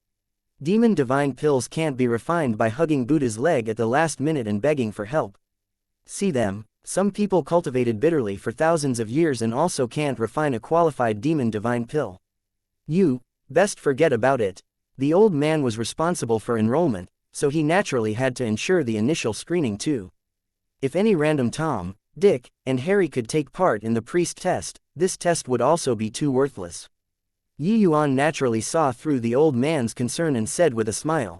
Demon divine pills can't be refined by hugging Buddha's leg at the last minute and begging for help. See them, some people cultivated bitterly for thousands of years and also can't refine a qualified demon divine pill. You, best forget about it. The old man was responsible for enrollment, so he naturally had to ensure the initial screening too. If any random Tom, Dick, and Harry could take part in the priest test, this test would also be too worthless. Yi Yuan naturally saw through the old man's concern and said with a smile.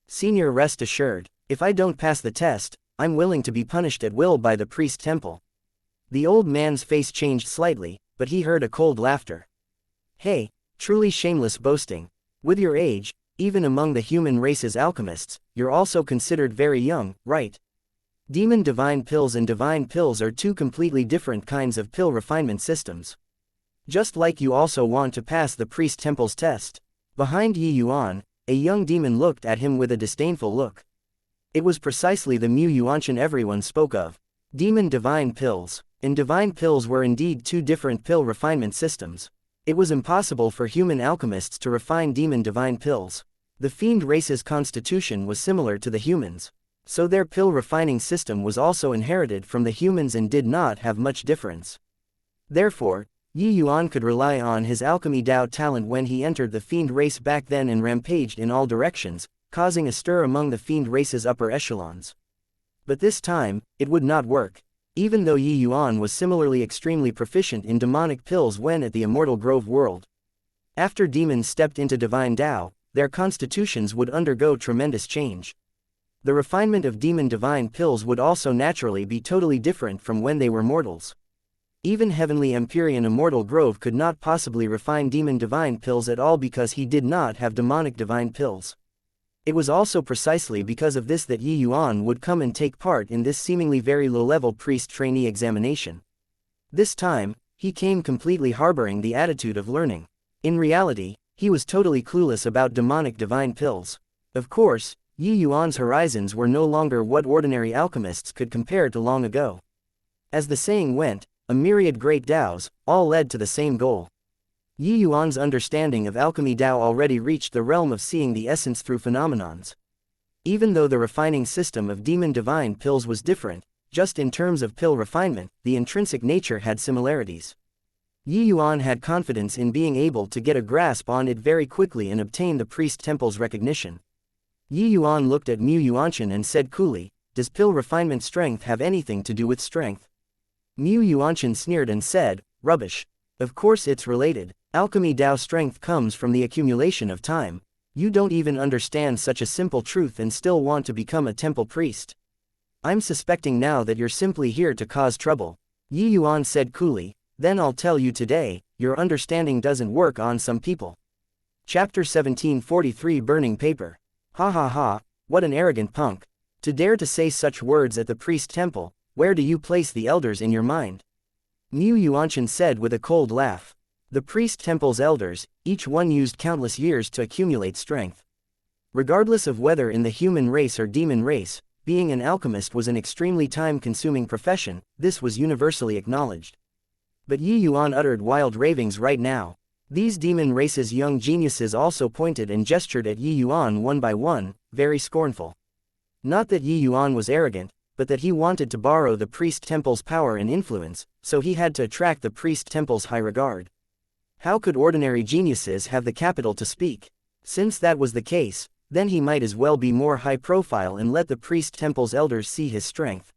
Senior, rest assured, if I don't pass the test, I'm willing to be punished at will by the priest temple. The old man's face changed slightly, but he heard a cold laughter. Hey, truly shameless boasting. With your age, even among the human race's alchemists, you're also considered very young, right? Demon divine pills and divine pills are two completely different kinds of pill refinement systems. Just like you also want to pass the priest temple's test. Behind Yi Yuan, a young demon looked at him with a disdainful look. It was precisely the Mu Yuanshan everyone spoke of. Demon divine pills and divine pills were indeed two different pill refinement systems. It was impossible for human alchemists to refine demon divine pills. The fiend race's constitution was similar to the humans, so their pill refining system was also inherited from the humans and did not have much difference. Therefore, Yi Yuan could rely on his alchemy Dao talent when he entered the fiend race back then and rampaged in all directions, causing a stir among the fiend race's upper echelons. But this time, it would not work. Even though Yi Yuan was similarly extremely proficient in demonic pills when at the Immortal Grove world. After demons stepped into divine Dao, their constitutions would undergo tremendous change. The refinement of demon divine pills would also naturally be totally different from when they were mortals. Even Heavenly Empyrean Immortal Grove could not possibly refine demon divine pills at all because he did not have demonic divine pills. It was also precisely because of this that Yi Yuan would come and take part in this seemingly very low-level priest trainee examination. This time, he came completely harboring the attitude of learning. In reality, he was totally clueless about demonic divine pills. Of course, Yi Yuan's horizons were no longer what ordinary alchemists could compare to long ago. As the saying went, a myriad great Daos, all led to the same goal. Yi Yuan's understanding of alchemy Dao already reached the realm of seeing the essence through phenomenons. Even though the refining system of demon divine pills was different, just in terms of pill refinement, the intrinsic nature had similarities. Yi Yuan had confidence in being able to get a grasp on it very quickly and obtain the priest temple's recognition. Yi Yuan looked at Mu Yuanshan and said coolly, does pill refinement strength have anything to do with strength? Mu Yuanshan sneered and said, rubbish. Of course it's related. Alchemy Dao strength comes from the accumulation of time. You don't even understand such a simple truth and still want to become a temple priest. I'm suspecting now that you're simply here to cause trouble. Yi Yuan said coolly, then I'll tell you today, your understanding doesn't work on some people. Chapter 1743 Burning Paper. Ha ha ha, what an arrogant punk. To dare to say such words at the priest temple, where do you place the elders in your mind? Mu Yuanshan said with a cold laugh. The priest temple's elders, each one used countless years to accumulate strength. Regardless of whether in the human race or demon race, being an alchemist was an extremely time-consuming profession, this was universally acknowledged. But Yi Yuan uttered wild ravings right now. These demon race's young geniuses also pointed and gestured at Yi Yuan one by one, very scornful. Not that Yi Yuan was arrogant, but that he wanted to borrow the priest temple's power and influence, so he had to attract the priest temple's high regard. How could ordinary geniuses have the capital to speak? Since that was the case, then he might as well be more high profile and let the priest temple's elders see his strength.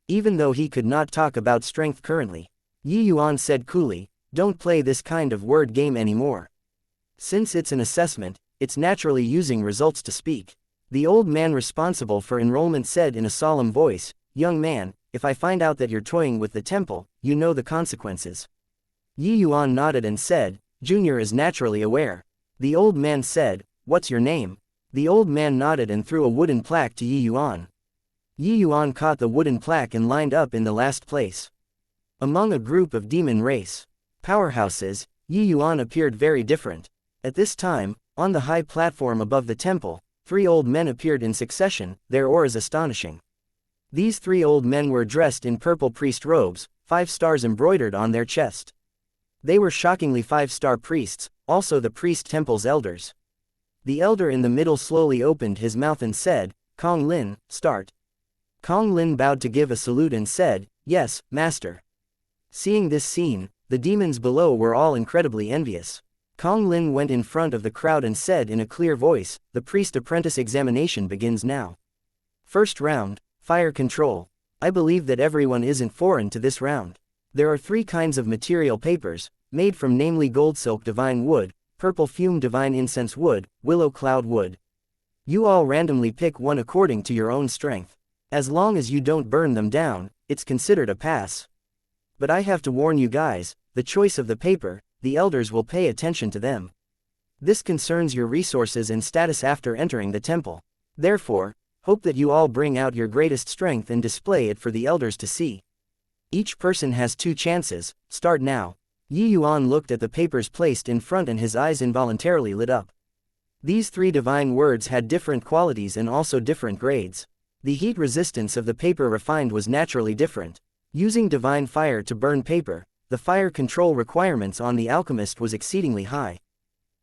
Even though he could not talk about strength currently. Yi Yuan said coolly, "Don't play this kind of word game anymore. Since it's an assessment, it's naturally using results to speak." The old man responsible for enrollment said in a solemn voice, "Young man, if I find out that you're toying with the temple, you know the consequences." Yi Yuan nodded and said, "Junior is naturally aware." The old man said, "What's your name?" The old man nodded and threw a wooden plaque to Yi Yuan. Yi Yuan caught the wooden plaque and lined up in the last place. Among a group of demon race powerhouses, Yi Yuan appeared very different. At this time, on the high platform above the temple, 3 old men appeared in succession, their auras astonishing. These 3 old men were dressed in purple priest robes, 5 stars embroidered on their chest. They were shockingly 5-star priests, also the priest temple's elders. The elder in the middle slowly opened his mouth and said, "Kong Lin, start." Kong Lin bowed to give a salute and said, "Yes, master." Seeing this scene, the demons below were all incredibly envious. Kong Lin went in front of the crowd and said in a clear voice, "The priest-apprentice examination begins now. First round, fire control. I believe that everyone isn't foreign to this round. There are 3 kinds of material papers, made from namely gold silk divine wood, purple fume divine incense wood, willow cloud wood. You all randomly pick one according to your own strength. As long as you don't burn them down, it's considered a pass. But I have to warn you guys, the choice of the paper, the elders will pay attention to them. This concerns your resources and status after entering the temple. Therefore, hope that you all bring out your greatest strength and display it for the elders to see. Each person has 2 chances, start now." Yi Yuan looked at the papers placed in front and his eyes involuntarily lit up. These 3 divine words had different qualities and also different grades. The heat resistance of the paper refined was naturally different. Using divine fire to burn paper, the fire control requirements on the alchemist was exceedingly high.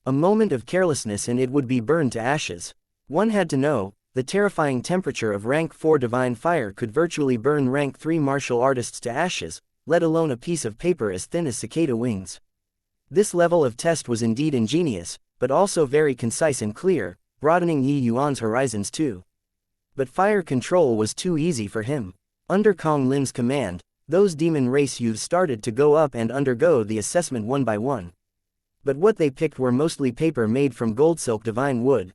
A moment of carelessness and it would be burned to ashes. One had to know, the terrifying temperature of rank 4 divine fire could virtually burn rank 3 martial artists to ashes, let alone a piece of paper as thin as cicada wings. This level of test was indeed ingenious, but also very concise and clear, broadening Yi Yuan's horizons too. But fire control was too easy for him. Under Kong Lin's command, those demon race youths started to go up and undergo the assessment one by one. But what they picked were mostly paper made from gold silk divine wood.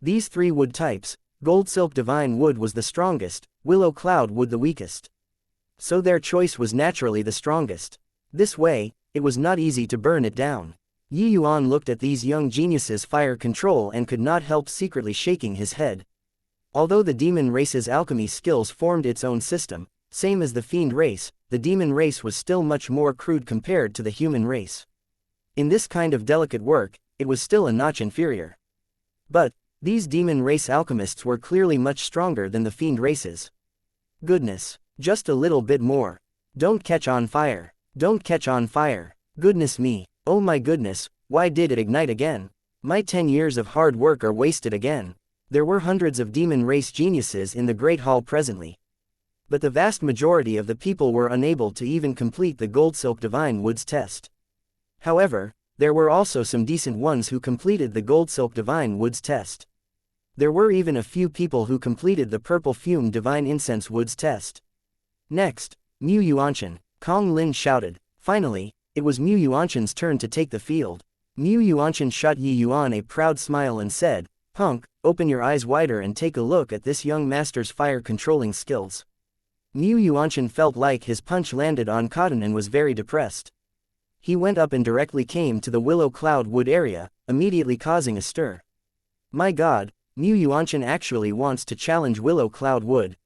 These 3 wood types, gold silk divine wood was the strongest, willow cloud wood the weakest. So their choice was naturally the strongest. This way, it was not easy to burn it down. Yi Yuan looked at these young geniuses' fire control and could not help secretly shaking his head. Although the demon race's alchemy skills formed its own system, same as the fiend race, the demon race was still much more crude compared to the human race. In this kind of delicate work, it was still a notch inferior. But, these demon race alchemists were clearly much stronger than the fiend races. Goodness. Just a little bit more. Don't catch on fire. Don't catch on fire. Goodness me. Oh my goodness, why did it ignite again? My 10 years of hard work are wasted again. There were hundreds of demon race geniuses in the Great Hall presently. But the vast majority of the people were unable to even complete the gold silk divine woods test. However, there were also some decent ones who completed the gold silk divine woods test. There were even a few people who completed the purple fume divine incense woods test. Next, Mu Yuanshan, Kong Lin shouted. Finally, it was Mu Yuanshan's turn to take the field. Mu Yuanshan shot Yi Yuan a proud smile and said, "Punk, open your eyes wider and take a look at this young master's fire-controlling skills." Mu Yuanshan felt like his punch landed on cotton and was very depressed. He went up and directly came to the willow cloud wood area, immediately causing a stir. My god, Mu Yuanshan actually wants to challenge willow cloud wood.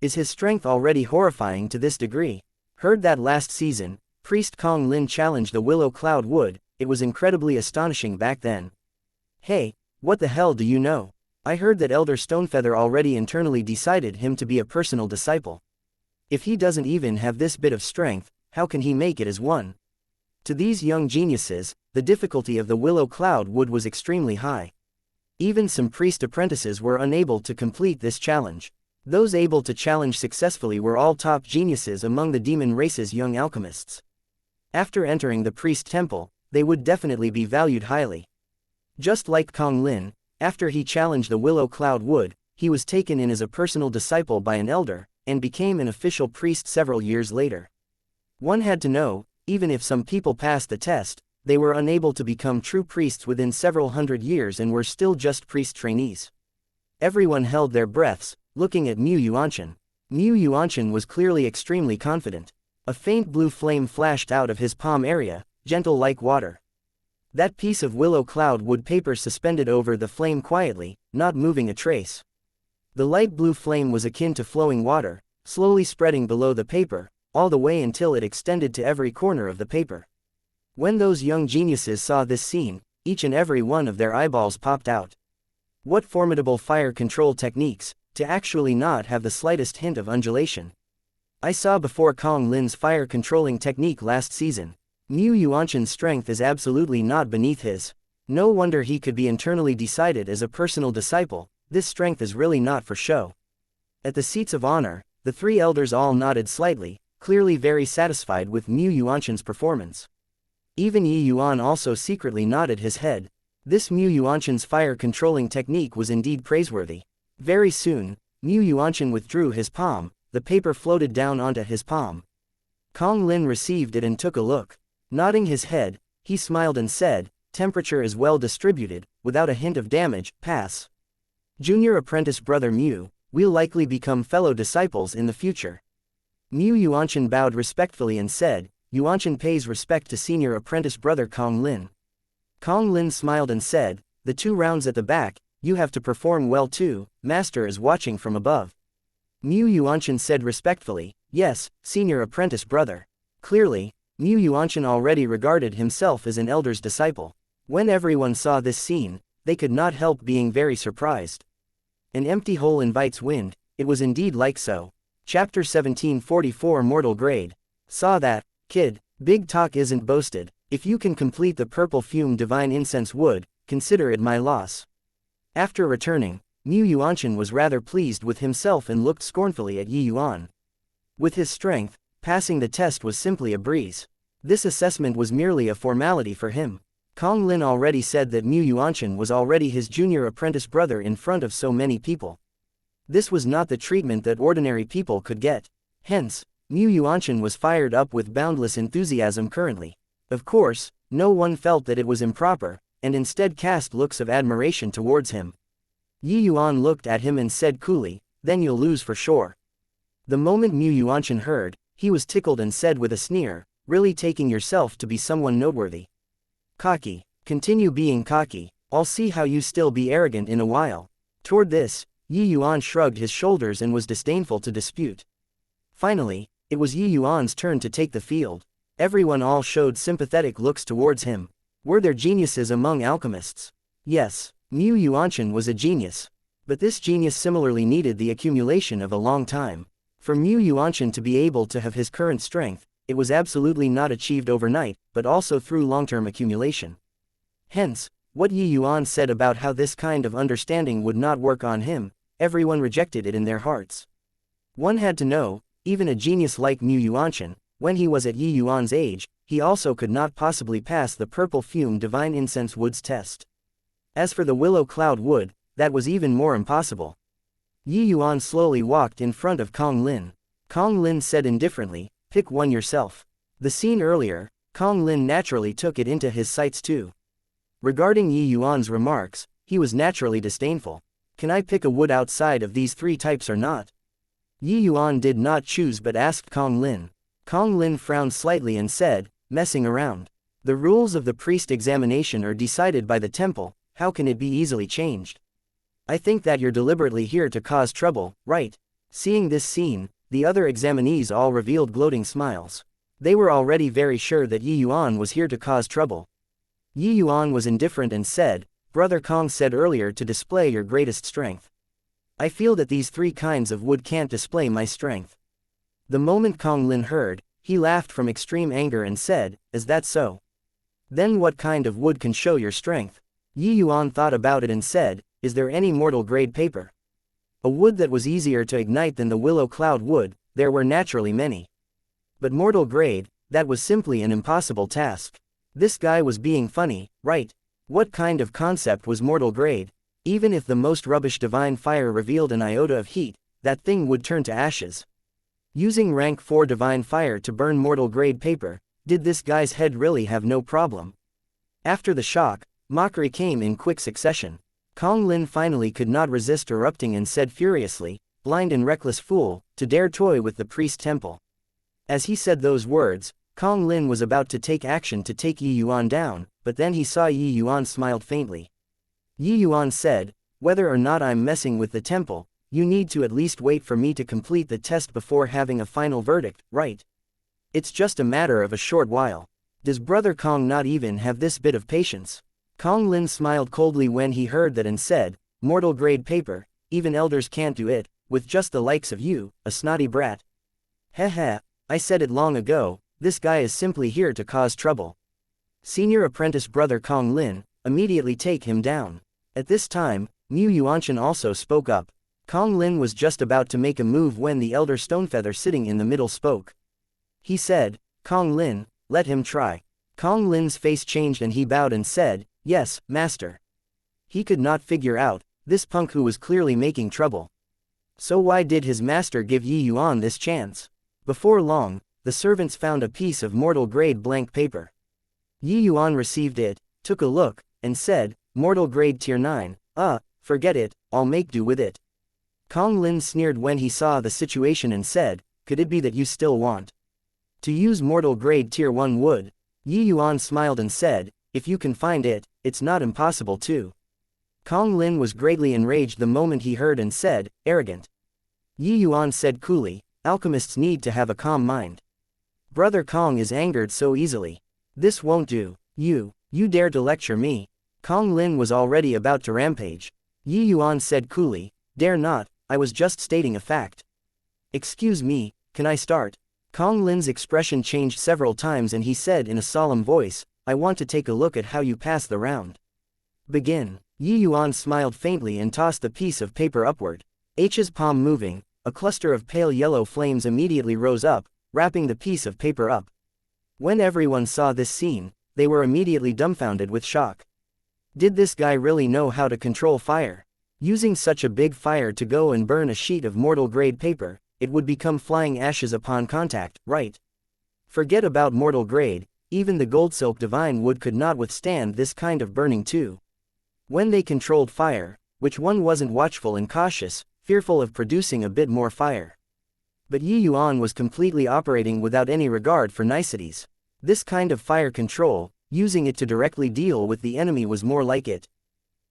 Is his strength already horrifying to this degree? Heard that last season, Priest Kong Lin challenged the willow cloud wood, it was incredibly astonishing back then. Hey, what the hell do you know? I heard that Elder Stonefeather already internally decided him to be a personal disciple. If he doesn't even have this bit of strength, how can he make it as one? To these young geniuses, the difficulty of the willow cloud wood was extremely high. Even some priest apprentices were unable to complete this challenge. Those able to challenge successfully were all top geniuses among the demon race's young alchemists. After entering the priest temple, they would definitely be valued highly. Just like Kong Lin, after he challenged the willow cloud wood, he was taken in as a personal disciple by an elder, and became an official priest several years later. One had to know, even if some people passed the test, they were unable to become true priests within several hundred years and were still just priest trainees. Everyone held their breaths, looking at Mu Yuanshan. Mu Yuanshan was clearly extremely confident. A faint blue flame flashed out of his palm area, gentle like water. That piece of willow cloud wood paper suspended over the flame quietly, not moving a trace. The light blue flame was akin to flowing water, slowly spreading below the paper, all the way until it extended to every corner of the paper. When those young geniuses saw this scene, each and every one of their eyeballs popped out. What formidable fire control techniques, to actually not have the slightest hint of undulation. I saw before Kong Lin's fire controlling technique last season. Mu Yuanshan's strength is absolutely not beneath his. No wonder he could be internally decided as a personal disciple. This strength is really not for show. At the seats of honor, the three elders all nodded slightly, clearly very satisfied with Mu Yuanshan's performance. Even Yi Yuan also secretly nodded his head. This Mu Yuanshan's fire controlling technique was indeed praiseworthy. Very soon, Mu Yuanshan withdrew his palm, the paper floated down onto his palm. Kong Lin received it and took a look. Nodding his head, he smiled and said, "Temperature is well distributed, without a hint of damage, pass. Junior apprentice brother Mu, we'll likely become fellow disciples in the future." Mu Yuanshan bowed respectfully and said, "Yuanshan pays respect to senior apprentice brother Kong Lin." Kong Lin smiled and said, "The 2 rounds at the back, you have to perform well too, master is watching from above." Mu Yuanshan said respectfully, "Yes, senior apprentice brother." Clearly, Mu Yuanshan already regarded himself as an elder's disciple. When everyone saw this scene, they could not help being very surprised. An empty hole invites wind, it was indeed like so. Chapter 1744 Mortal Grade. Saw that, kid, big talk isn't boasted. If you can complete the purple fume divine incense wood, consider it my loss. After returning, Mu Yuanshan was rather pleased with himself and looked scornfully at Yi Yuan. With his strength, passing the test was simply a breeze. This assessment was merely a formality for him. Kong Lin already said that Mu Yuanshan was already his junior apprentice brother in front of so many people. This was not the treatment that ordinary people could get. Hence, Mu Yuanshan was fired up with boundless enthusiasm currently. Of course, no one felt that it was improper, and instead cast looks of admiration towards him. Yi Yuan looked at him and said coolly, "Then you'll lose for sure." The moment Mu Yuanshan heard, he was tickled and said with a sneer, "Really taking yourself to be someone noteworthy? Cocky. Continue being cocky, I'll see how you still be arrogant in a while." Toward this, Yi Yuan shrugged his shoulders and was disdainful to dispute. Finally, it was Yi Yuan's turn to take the field. Everyone all showed sympathetic looks towards him. Were there geniuses among alchemists? Yes, Mu Yuanshan was a genius. But this genius similarly needed the accumulation of a long time. For Mu Yuanshan to be able to have his current strength, it was absolutely not achieved overnight, but also through long-term accumulation. Hence, what Yi Yuan said about how this kind of understanding would not work on him, everyone rejected it in their hearts. One had to know, even a genius like Mu Yuanshan, when he was at Yi Yuan's age, he also could not possibly pass the purple fume divine incense wood's test. As for the willow cloud wood, that was even more impossible. Yi Yuan slowly walked in front of Kong Lin. Kong Lin said indifferently, "Pick one yourself." The scene earlier, Kong Lin naturally took it into his sights too. Regarding Yi Yuan's remarks, he was naturally disdainful. "Can I pick a wood outside of these 3 types or not?" Yi Yuan did not choose but asked Kong Lin. Kong Lin frowned slightly and said, "Messing around. The rules of the priest examination are decided by the temple, how can it be easily changed? I think that you're deliberately here to cause trouble, right?" Seeing this scene, the other examinees all revealed gloating smiles. They were already very sure that Yi Yuan was here to cause trouble. Yi Yuan was indifferent and said, "Brother Kong said earlier to display your greatest strength. I feel that these 3 kinds of wood can't display my strength." The moment Kong Lin heard, he laughed from extreme anger and said, "Is that so? Then what kind of wood can show your strength?" Yi Yuan thought about it and said, "Is there any mortal grade paper? A wood that was easier to ignite than the willow cloud wood, there were naturally many. But mortal grade, that was simply an impossible task." This guy was being funny, right? What kind of concept was mortal grade? Even if the most rubbish divine fire revealed an iota of heat, that thing would turn to ashes. Using rank 4 divine fire to burn mortal grade paper, did this guy's head really have no problem? After the shock, mockery came in quick succession. Kong Lin finally could not resist erupting and said furiously, "Blind and reckless fool, to dare toy with the priest temple." As he said those words, Kong Lin was about to take action to take Yi Yuan down, but then he saw Yi Yuan smiled faintly. Yi Yuan said, "Whether or not I'm messing with the temple, you need to at least wait for me to complete the test before having a final verdict, right? It's just a matter of a short while. Does Brother Kong not even have this bit of patience?" Kong Lin smiled coldly when he heard that and said, "Mortal grade paper, even elders can't do it, with just the likes of you, a snotty brat." "Heh, I said it long ago, this guy is simply here to cause trouble. Senior apprentice Brother Kong Lin, immediately take him down." At this time, Mu Yuanshan also spoke up. Kong Lin was just about to make a move when the elder Stonefeather sitting in the middle spoke. He said, "Kong Lin, let him try." Kong Lin's face changed and he bowed and said, "Yes, master." He could not figure out, this punk who was clearly making trouble. So why did his master give Yi Yuan this chance? Before long, the servants found a piece of mortal grade blank paper. Yi Yuan received it, took a look, and said, "Mortal grade tier 9, forget it, I'll make do with it." Kong Lin sneered when he saw the situation and said, "Could it be that you still want to use mortal grade tier 1 wood?" Yi Yuan smiled and said, "If you can find it, it's not impossible to." Kong Lin was greatly enraged the moment he heard and said, "Arrogant." Yi Yuan said coolly, "Alchemists need to have a calm mind. Brother Kong is angered so easily. This won't do. You dare to lecture me?" Kong Lin was already about to rampage. Yi Yuan said coolly, "Dare not, I was just stating a fact." "Excuse me, can I start?" Kong Lin's expression changed several times and he said in a solemn voice, "I want to take a look at how you pass the round." "Begin." Yi Yuan smiled faintly and tossed the piece of paper upward. H's palm moving, a cluster of pale yellow flames immediately rose up, wrapping the piece of paper up. When everyone saw this scene, they were immediately dumbfounded with shock. Did this guy really know how to control fire? Using such a big fire to go and burn a sheet of mortal grade paper, it would become flying ashes upon contact, right? Forget about mortal grade, even the gold silk divine wood could not withstand this kind of burning too. When they controlled fire, which one wasn't watchful and cautious, fearful of producing a bit more fire? But Yi Yuan was completely operating without any regard for niceties. This kind of fire control, using it to directly deal with the enemy was more like it.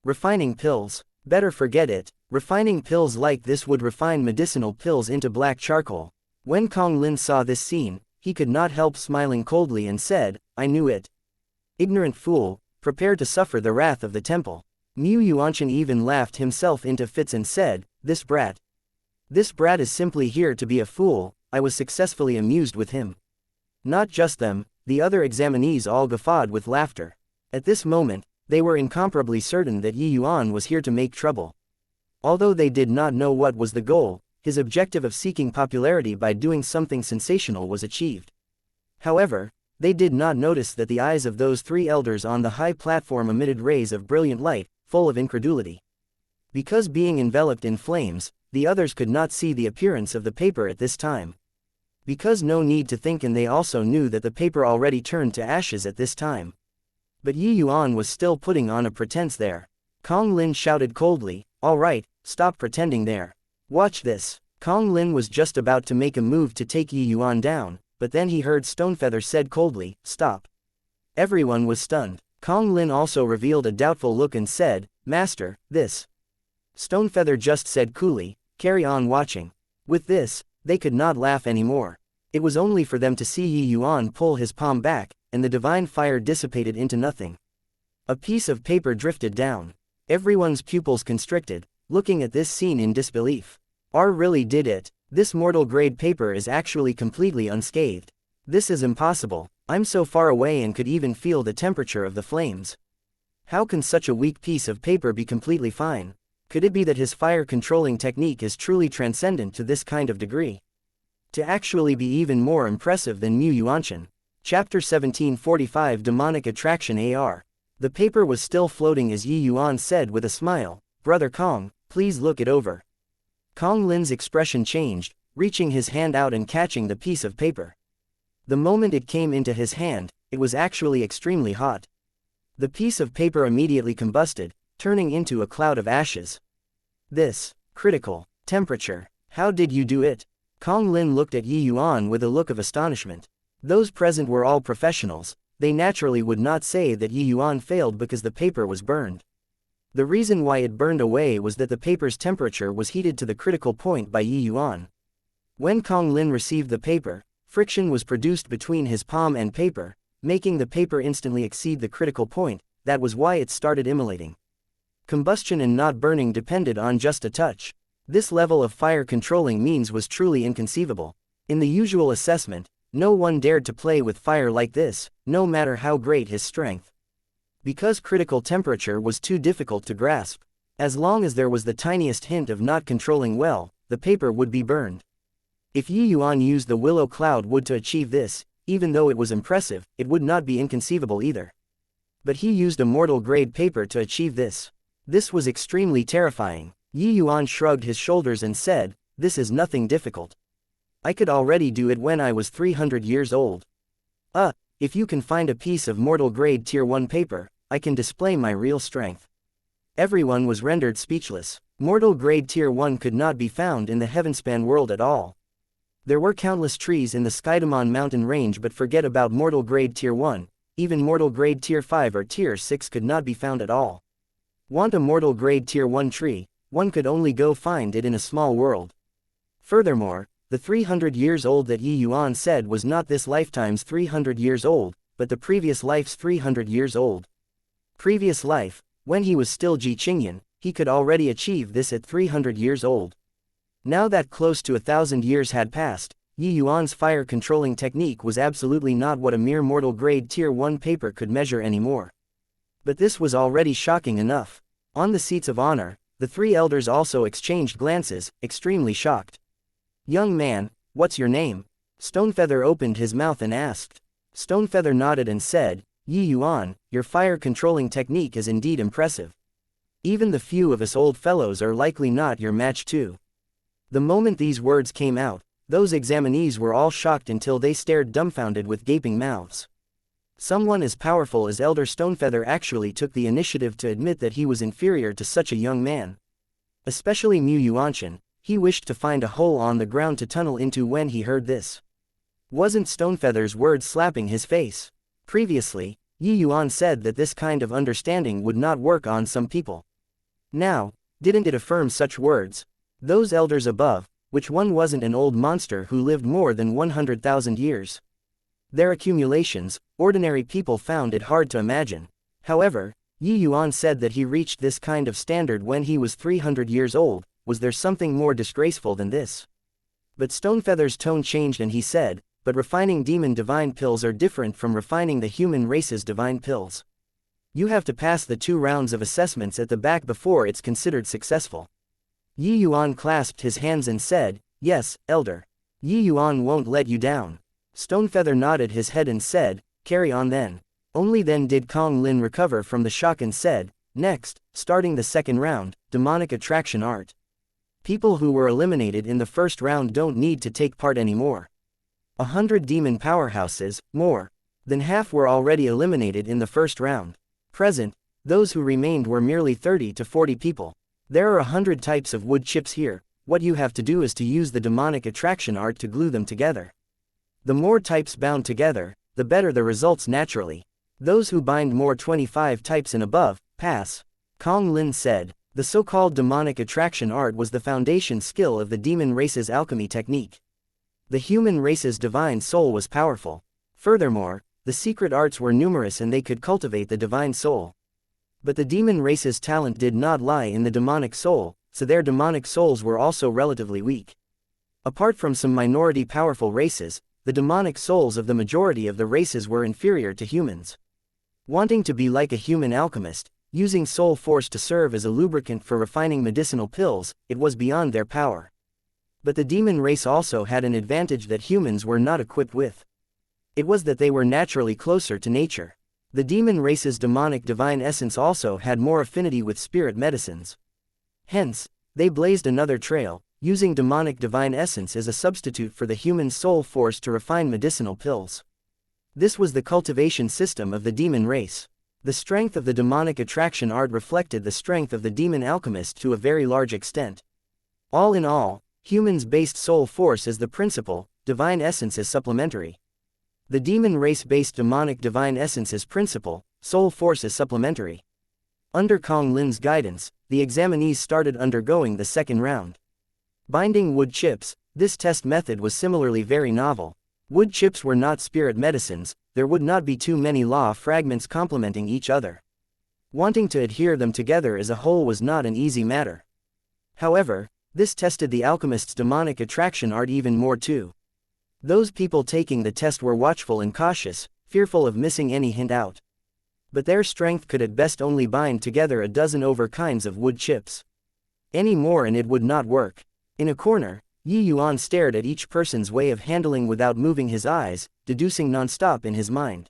Refining pills. Better forget it. Refining pills like this would refine medicinal pills into black charcoal. When Kong Lin saw this scene, he could not help smiling coldly and said, "I knew it. Ignorant fool, prepare to suffer the wrath of the temple." Mu Yuanshan even laughed himself into fits and said, This brat is simply here to be a fool." I was successfully amused with him. Not just them, the other examinees all guffawed with laughter. At this moment, they were incomparably certain that Yi Yuan was here to make trouble. Although they did not know what was the goal, his objective of seeking popularity by doing something sensational was achieved. However, they did not notice that the eyes of those three elders on the high platform emitted rays of brilliant light, full of incredulity. Because being enveloped in flames, the others could not see the appearance of the paper at this time. Because no need to think, and they also knew that the paper already turned to ashes at this time. But Yi Yuan was still putting on a pretense there. Kong Lin shouted coldly, "All right, stop pretending there. Watch this." Kong Lin was just about to make a move to take Yi Yuan down, but then he heard Stonefeather said coldly, "Stop." Everyone was stunned. Kong Lin also revealed a doubtful look and said, "Master, this." Stonefeather just said coolly, "Carry on watching." With this, they could not laugh anymore. It was only for them to see Yi Yuan pull his palm back, and the divine fire dissipated into nothing. A piece of paper drifted down. Everyone's pupils constricted, looking at this scene in disbelief. R really did it. This mortal grade paper is actually completely unscathed. This is impossible. I'm so far away and could even feel the temperature of the flames. How can such a weak piece of paper be completely fine? Could it be that his fire controlling technique is truly transcendent to this kind of degree? To actually be even more impressive than Mu Yuanshan. Chapter 1745 Demonic Attraction AR. The paper was still floating as Yi Yuan said with a smile, "Brother Kong, please look it over." Kong Lin's expression changed, reaching his hand out and catching the piece of paper. The moment it came into his hand, it was actually extremely hot. The piece of paper immediately combusted, turning into a cloud of ashes. This critical temperature. How did you do it? Kong Lin looked at Yi Yuan with a look of astonishment. Those present were all professionals. They naturally would not say that Yi Yuan failed because the paper was burned. The reason why it burned away was that the paper's temperature was heated to the critical point by Yi Yuan. When Kong Lin received the paper, friction was produced between his palm and paper, making the paper instantly exceed the critical point. That was why it started immolating. Combustion and not burning depended on just a touch. This level of fire controlling means was truly inconceivable. In the usual assessment, no one dared to play with fire like this, no matter how great his strength. Because critical temperature was too difficult to grasp. As long as there was the tiniest hint of not controlling well, the paper would be burned. If Yi Yuan used the willow cloud wood to achieve this, even though it was impressive, it would not be inconceivable either. But he used a mortal-grade paper to achieve this. This was extremely terrifying. Yi Yuan shrugged his shoulders and said, "This is nothing difficult. I could already do it when I was 300 years old. If you can find a piece of mortal-grade Tier 1 paper, I can display my real strength." Everyone was rendered speechless. Mortal-grade Tier 1 could not be found in the Heavenspan world at all. There were countless trees in the Skydamon mountain range, but forget about mortal-grade Tier 1, even mortal-grade Tier 5 or Tier 6 could not be found at all. Want a mortal-grade Tier 1 tree? One could only go find it in a small world. Furthermore, the 300 years old that Yi Yuan said was not this lifetime's 300 years old, but the previous life's 300 years old. Previous life, when he was still Ji Qingyan, he could already achieve this at 300 years old. Now that close to 1,000 years had passed, Yi Yuan's fire-controlling technique was absolutely not what a mere mortal-grade Tier 1 paper could measure anymore. But this was already shocking enough. On the seats of honor, the three elders also exchanged glances, extremely shocked. "Young man, what's your name?" Stonefeather opened his mouth and asked. Stonefeather nodded and said, "Yi Yuan, your fire-controlling technique is indeed impressive. Even the few of us old fellows are likely not your match too." The moment these words came out, those examinees were all shocked until they stared dumbfounded with gaping mouths. Someone as powerful as Elder Stonefeather actually took the initiative to admit that he was inferior to such a young man. Especially Mu Yuanshan, he wished to find a hole on the ground to tunnel into when he heard this. Wasn't Stonefeather's words slapping his face? Previously, Yi Yuan said that this kind of understanding would not work on some people. Now, didn't it affirm such words? Those elders above, which one wasn't an old monster who lived more than 100,000 years? Their accumulations, ordinary people found it hard to imagine. However, Yi Yuan said that he reached this kind of standard when he was 300 years old. Was there something more disgraceful than this? But Stonefeather's tone changed and he said, "But refining demon divine pills are different from refining the human race's divine pills. You have to pass the 2 rounds of assessments at the back before it's considered successful." Yi Yuan clasped his hands and said, "Yes, Elder. Yi Yuan won't let you down." Stonefeather nodded his head and said, "Carry on then." Only then did Kong Lin recover from the shock and said, "Next, starting the second round, demonic attraction art. People who were eliminated in the first round don't need to take part anymore. 100 demon powerhouses, more than half were already eliminated in the first round. Present, those who remained were merely 30 to 40 people. There are 100 types of wood chips here. What you have to do is to use the demonic attraction art to glue them together. The more types bound together, the better the results naturally. Those who bind more 25 types and above, pass." Kong Lin said. The so-called demonic attraction art was the foundation skill of the demon race's alchemy technique. The human race's divine soul was powerful. Furthermore, the secret arts were numerous and they could cultivate the divine soul. But the demon race's talent did not lie in the demonic soul, so their demonic souls were also relatively weak. Apart from some minority powerful races, the demonic souls of the majority of the races were inferior to humans. Wanting to be like a human alchemist, using soul force to serve as a lubricant for refining medicinal pills, it was beyond their power. But the demon race also had an advantage that humans were not equipped with. It was that they were naturally closer to nature. The demon race's demonic divine essence also had more affinity with spirit medicines. Hence, they blazed another trail, using demonic divine essence as a substitute for the human soul force to refine medicinal pills. This was the cultivation system of the demon race. The strength of the demonic attraction art reflected the strength of the demon alchemist to a very large extent. All in all, humans based soul force as the principal, divine essence as supplementary. The demon race-based demonic divine essence as principal, soul force as supplementary. Under Kong Lin's guidance, the examinees started undergoing the second round. Binding wood chips, this test method was similarly very novel. Wood chips were not spirit medicines, there would not be too many law fragments complementing each other. Wanting to adhere them together as a whole was not an easy matter. However, this tested the alchemist's demonic attraction art even more too. Those people taking the test were watchful and cautious, fearful of missing any hint out. But their strength could at best only bind together a dozen over kinds of wood chips. Any more and it would not work. In a corner, Yuan stared at each person's way of handling without moving his eyes, deducing non-stop in his mind.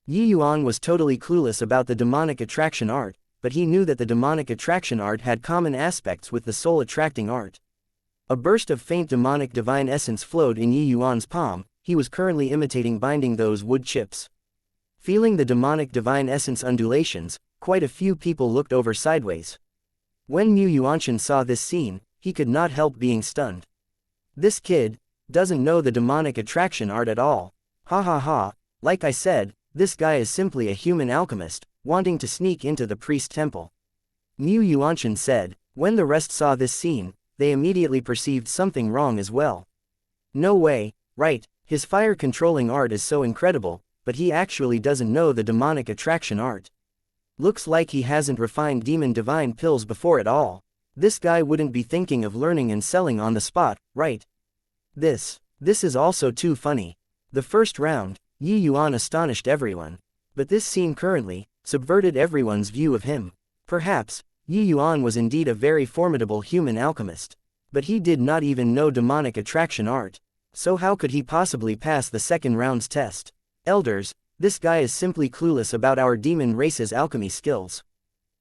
Yuan was totally clueless about the demonic attraction art, but he knew that the demonic attraction art had common aspects with the soul-attracting art. A burst of faint demonic divine essence flowed in Yuan's palm, he was currently imitating binding those wood chips. Feeling the demonic divine essence undulations, quite a few people looked over sideways. When Yuan saw this scene, he could not help being stunned. This kid doesn't know the demonic attraction art at all. Ha ha ha, like I said, this guy is simply a human alchemist, wanting to sneak into the priest temple. Yuan said. When the rest saw this scene, they immediately perceived something wrong as well. No way, right, his fire-controlling art is so incredible, but he actually doesn't know the demonic attraction art. Looks like he hasn't refined demon divine pills before at all. This guy wouldn't be thinking of learning and selling on the spot, right? This is also too funny. The first round, Yuan astonished everyone. But this scene currently subverted everyone's view of him. Perhaps, Yuan was indeed a very formidable human alchemist. But he did not even know demonic attraction art. So how could he possibly pass the second round's test? Elders, this guy is simply clueless about our demon race's alchemy skills.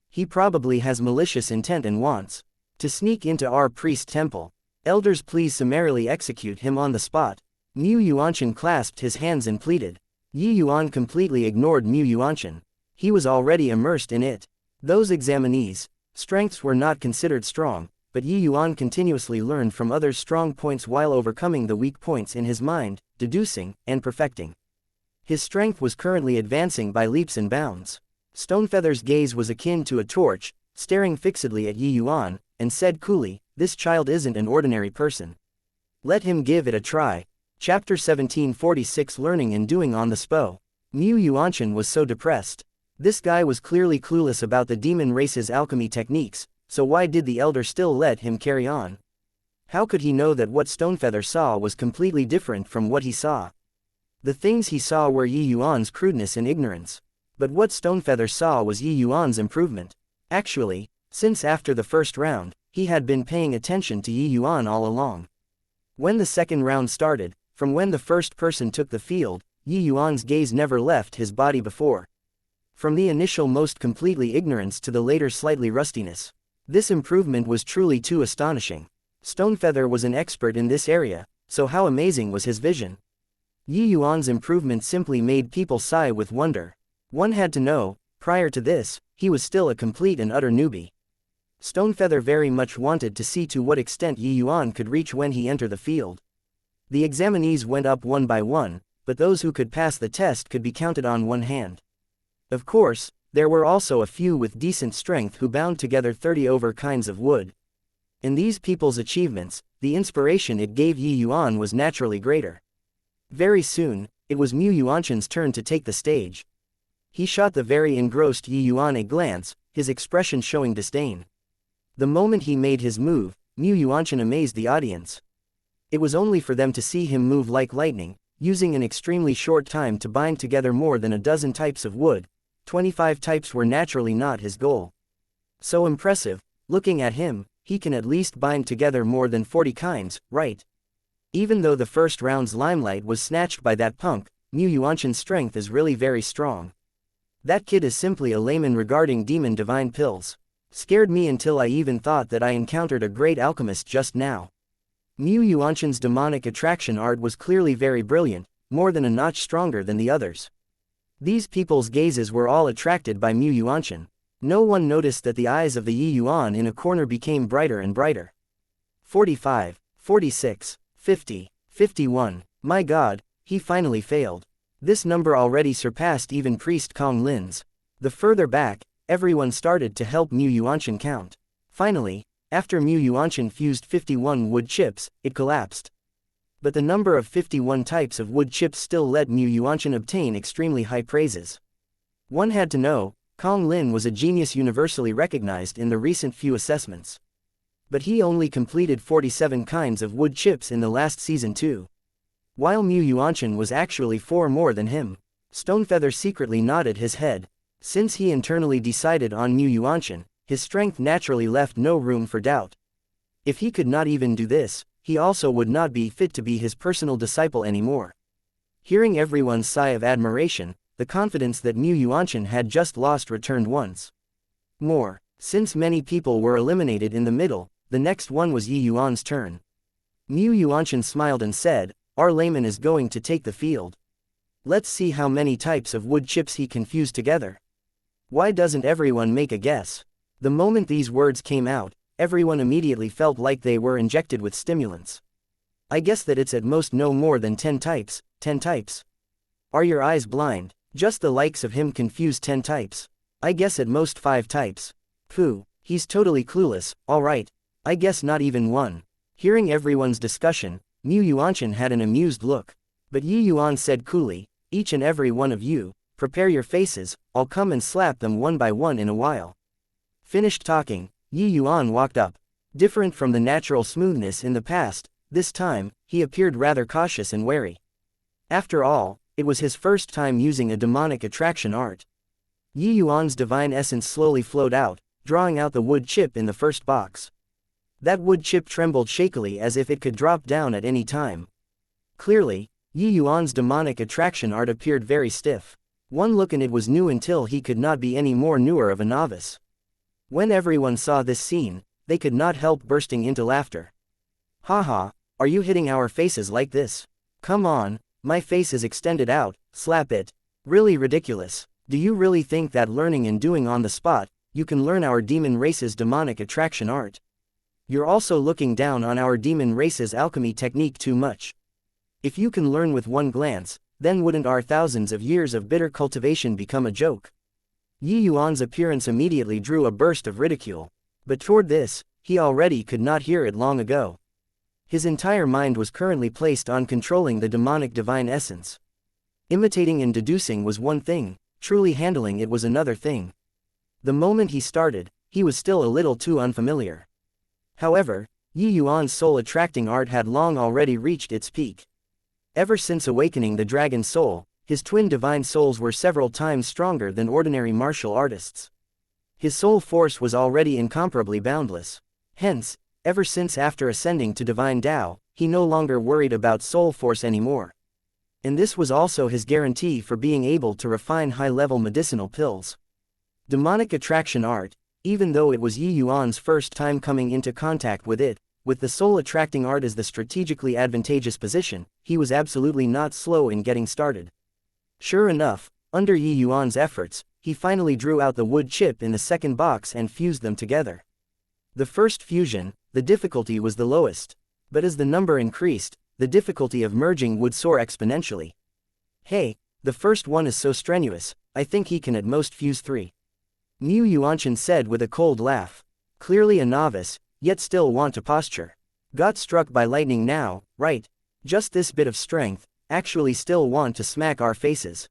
He probably has malicious intent and wants to sneak into our priest temple. Elders, please summarily execute him on the spot. Yuan clasped his hands and pleaded. Yuan completely ignored Yuan. He was already immersed in it. Those examinees' strengths were not considered strong, but Yuan continuously learned from others' strong points while overcoming the weak points in his mind, deducing, and perfecting. His strength was currently advancing by leaps and bounds. Stonefeather's gaze was akin to a torch, staring fixedly at Yuan, and said coolly, "This child isn't an ordinary person. Let him give it a try." Chapter 1746 Learning and Doing on the Spo. Yuan was so depressed. This guy was clearly clueless about the demon race's alchemy techniques, so why did the elder still let him carry on? How could he know that what Stonefeather saw was completely different from what he saw? The things he saw were Yuan's crudeness and ignorance. But what Stonefeather saw was Yuan's improvement. Actually, since after the first round, he had been paying attention to Yuan all along. When the second round started, from when the first person took the field, Yuan's gaze never left his body before. From the initial most completely ignorance to the later slightly rustiness. This improvement was truly too astonishing. Stonefeather was an expert in this area, so how amazing was his vision? Yuan's improvement simply made people sigh with wonder. One had to know, prior to this, he was still a complete and utter newbie. Stonefeather very much wanted to see to what extent Yuan could reach when he entered the field. The examinees went up one by one, but those who could pass the test could be counted on one hand. Of course, there were also a few with decent strength who bound together 30 over kinds of wood. In these people's achievements, the inspiration it gave Yuan was naturally greater. Very soon, it was Yuan's turn to take the stage. He shot the very engrossed Yuan a glance, his expression showing disdain. The moment he made his move, Yuan amazed the audience. It was only for them to see him move like lightning, using an extremely short time to bind together more than a dozen types of wood. 25 types were naturally not his goal. So impressive, looking at him, he can at least bind together more than 40 kinds, right? Even though the first round's limelight was snatched by that punk, Yuan's strength is really very strong. That kid is simply a layman regarding demon divine pills. Scared me until I even thought that I encountered a great alchemist just now. Mu Yuanshan's demonic attraction art was clearly very brilliant, more than a notch stronger than the others. These people's gazes were all attracted by Mu Yuanshan. No one noticed that the eyes of the Yi Yuan in a corner became brighter and brighter. 45, 46, 50, 51. My god, he finally failed. This number already surpassed even Priest Kong Lin's. The further back, everyone started to help Mu Yuanshan count. Finally, after Mu Yuanshan fused 51 wood chips, it collapsed. But the number of 51 types of wood chips still let Mu Yuanshan obtain extremely high praises. One had to know, Kong Lin was a genius universally recognized in the recent few assessments. But he only completed 47 kinds of wood chips in the last season too. While Mu Yuanshan was actually 4 more than him. Stonefeather secretly nodded his head. Since he internally decided on Mu Yuanshan, his strength naturally left no room for doubt. If he could not even do this, he also would not be fit to be his personal disciple anymore. Hearing everyone's sigh of admiration, the confidence that Mu Yuanshan had just lost returned once more. Since many people were eliminated in the middle, the next one was Yi Yuan's turn. Mu Yuanshan smiled and said, "Our layman is going to take the field. Let's see how many types of wood chips he can fuse together. Why doesn't everyone make a guess?" The moment these words came out, everyone immediately felt like they were injected with stimulants. "I guess that it's at most no more than 10 types, 10 types. Are your eyes blind? Just the likes of him can fuse 10 types. I guess at most 5 types. Pooh, he's totally clueless, alright. I guess not even 1. Hearing everyone's discussion, Mu Yuanshan had an amused look. But Yi Yuan said coolly, "Each and every one of you, prepare your faces, I'll come and slap them one by one in a while." Finished talking, Yi Yuan walked up. Different from the natural smoothness in the past, this time, he appeared rather cautious and wary. After all, it was his first time using a demonic attraction art. Yi Yuan's divine essence slowly flowed out, drawing out the wood chip in the first box. That wood chip trembled shakily as if it could drop down at any time. Clearly, Yi Yuan's demonic attraction art appeared very stiff. One look and it was new until he could not be any more newer of a novice. When everyone saw this scene, they could not help bursting into laughter. "Haha, are you hitting our faces like this? Come on, my face is extended out, slap it. Really ridiculous. Do you really think that learning and doing on the spot, you can learn our demon race's demonic attraction art? You're also looking down on our demon race's alchemy technique too much. If you can learn with one glance, then wouldn't our thousands of years of bitter cultivation become a joke?" Yi Yuan's appearance immediately drew a burst of ridicule. But toward this, he already could not hear it long ago. His entire mind was currently placed on controlling the demonic divine essence. Imitating and deducing was one thing, truly handling it was another thing. The moment he started, he was still a little too unfamiliar. However, Yi Yuan's soul-attracting art had long already reached its peak. Ever since awakening the dragon soul, his twin divine souls were several times stronger than ordinary martial artists. His soul force was already incomparably boundless. Hence, ever since after ascending to divine Tao, he no longer worried about soul force anymore. And this was also his guarantee for being able to refine high-level medicinal pills. Demonic attraction art, even though it was Yi Yuan's first time coming into contact with it, with the soul-attracting art as the strategically advantageous position, he was absolutely not slow in getting started. Sure enough, under Yi Yuan's efforts, he finally drew out the wood chip in the second box and fused them together. The first fusion, the difficulty was the lowest. But as the number increased, the difficulty of merging would soar exponentially. "Hey, the first one is so strenuous, I think he can at most fuse 3. Mu Yuanshan said with a cold laugh. Clearly a novice, yet still want to posture. Got struck by lightning now, right? Just this bit of strength, actually still want to smack our faces.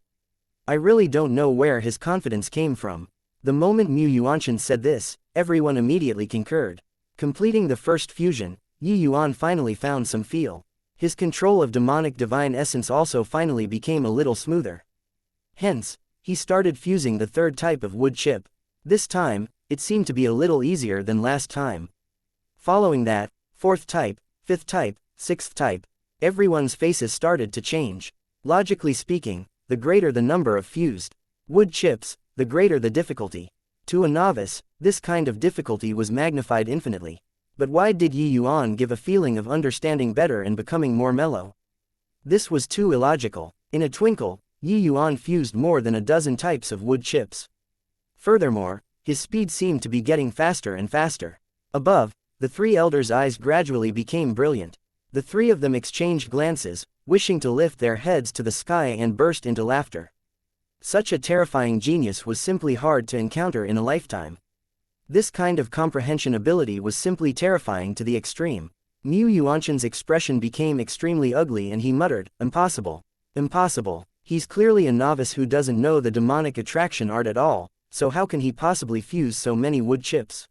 I really don't know where his confidence came from." The moment Mu Yuanshan said this, everyone immediately concurred. Completing the first fusion, Yi Yuan finally found some feel. His control of demonic divine essence also finally became a little smoother. Hence, he started fusing the third type of wood chip. This time, it seemed to be a little easier than last time. Following that, fourth type, fifth type, sixth type. Everyone's faces started to change. Logically speaking, the greater the number of fused wood chips, the greater the difficulty. To a novice, this kind of difficulty was magnified infinitely. But why did Yi Yuan give a feeling of understanding better and becoming more mellow? This was too illogical. In a twinkle, Yi Yuan fused more than a dozen types of wood chips. Furthermore, his speed seemed to be getting faster and faster. Above, the three elders' eyes gradually became brilliant. The three of them exchanged glances, wishing to lift their heads to the sky and burst into laughter. Such a terrifying genius was simply hard to encounter in a lifetime. This kind of comprehension ability was simply terrifying to the extreme. Mu Yuanshan's expression became extremely ugly and he muttered, "Impossible. Impossible. He's clearly a novice who doesn't know the demonic attraction art at all, so how can he possibly fuse so many wood chips?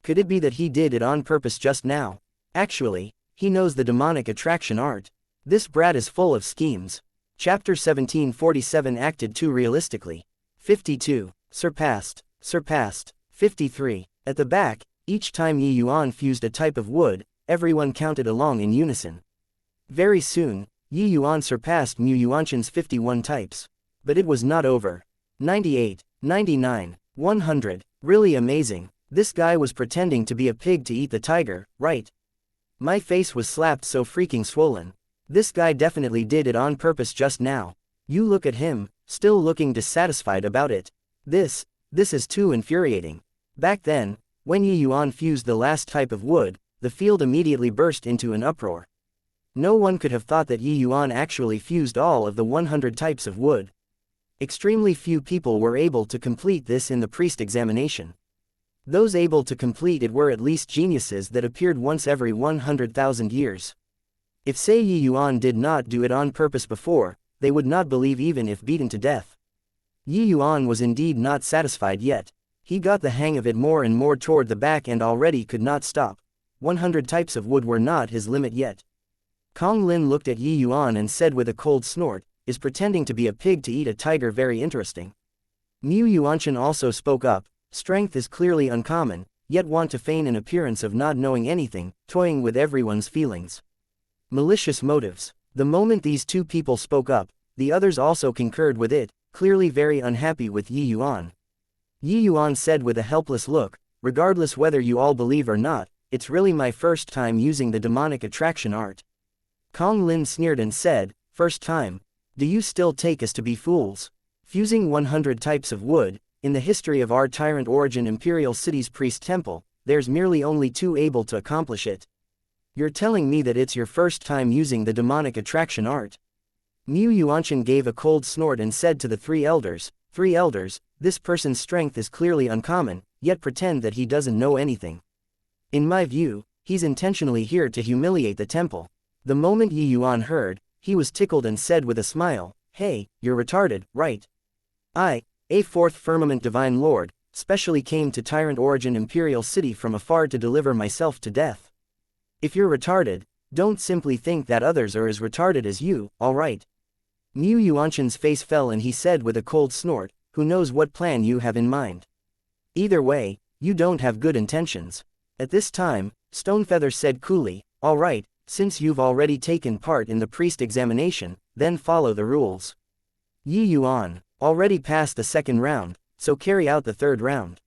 Could it be that he did it on purpose just now? Actually, he knows the demonic attraction art. This brat is full of schemes." Chapter 1747 acted too realistically. 52. Surpassed. 53. At the back, each time Yi Yuan fused a type of wood, everyone counted along in unison. Very soon, Yi Yuan surpassed Mu Yuanshan's 51 types. But it was not over. 98, 99, 100. Really amazing. This guy was pretending to be a pig to eat the tiger, right? My face was slapped so freaking swollen. This guy definitely did it on purpose just now. You look at him, still looking dissatisfied about it. This is too infuriating. Back then, when Yi Yuan fused the last type of wood, the field immediately burst into an uproar. No one could have thought that Yi Yuan actually fused all of the 100 types of wood. Extremely few people were able to complete this in the priest examination. Those able to complete it were at least geniuses that appeared once every 100,000 years. If say Yi Yuan did not do it on purpose before, they would not believe even if beaten to death. Yi Yuan was indeed not satisfied yet. He got the hang of it more and more toward the back and already could not stop. 100 types of wood were not his limit yet. Kong Lin looked at Yi Yuan and said with a cold snort, "Is pretending to be a pig to eat a tiger very interesting?" Mu Yuanshan also spoke up, "Strength is clearly uncommon, yet want to feign an appearance of not knowing anything, toying with everyone's feelings. Malicious motives." The moment these two people spoke up, the others also concurred with it, clearly very unhappy with Yi Yuan. Yi Yuan said with a helpless look, "Regardless whether you all believe or not, it's really my first time using the demonic attraction art." Kong Lin sneered and said, "First time? Do you still take us to be fools? Fusing 100 types of wood, in the history of our tyrant origin Imperial City's priest temple, there's merely only two able to accomplish it. You're telling me that it's your first time using the demonic attraction art?" Mu Yuanshan gave a cold snort and said to the three elders, "This person's strength is clearly uncommon, yet pretend that he doesn't know anything. In my view, he's intentionally here to humiliate the temple." The moment Yi Yuan heard, he was tickled and said with a smile, "Hey, you're retarded, right? I, a fourth firmament divine lord, specially came to tyrant origin Imperial City from afar to deliver myself to death. If you're retarded, don't simply think that others are as retarded as you, alright?" Mu Yuanshan's face fell and he said with a cold snort, "Who knows what plan you have in mind? Either way, you don't have good intentions." At this time, Stonefeather said coolly, "Alright, since you've already taken part in the priest examination, then follow the rules. Yi Yuan already passed the second round, so carry out the third round."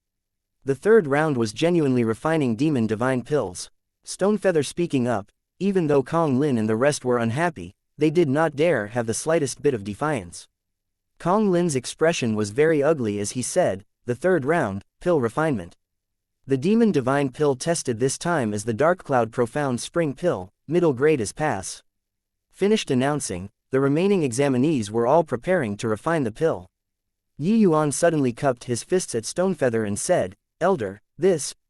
The third round was genuinely refining demon divine pills. Stonefeather speaking up, even though Kong Lin and the rest were unhappy, they did not dare have the slightest bit of defiance. Kong Lin's expression was very ugly as he said, "The third round, pill refinement. The demon divine pill tested this time as the Dark Cloud Profound Spring pill, middle grade is pass." Finished announcing, the remaining examinees were all preparing to refine the pill. Yi Yuan suddenly cupped his fists at Stonefeather and said, "Elder,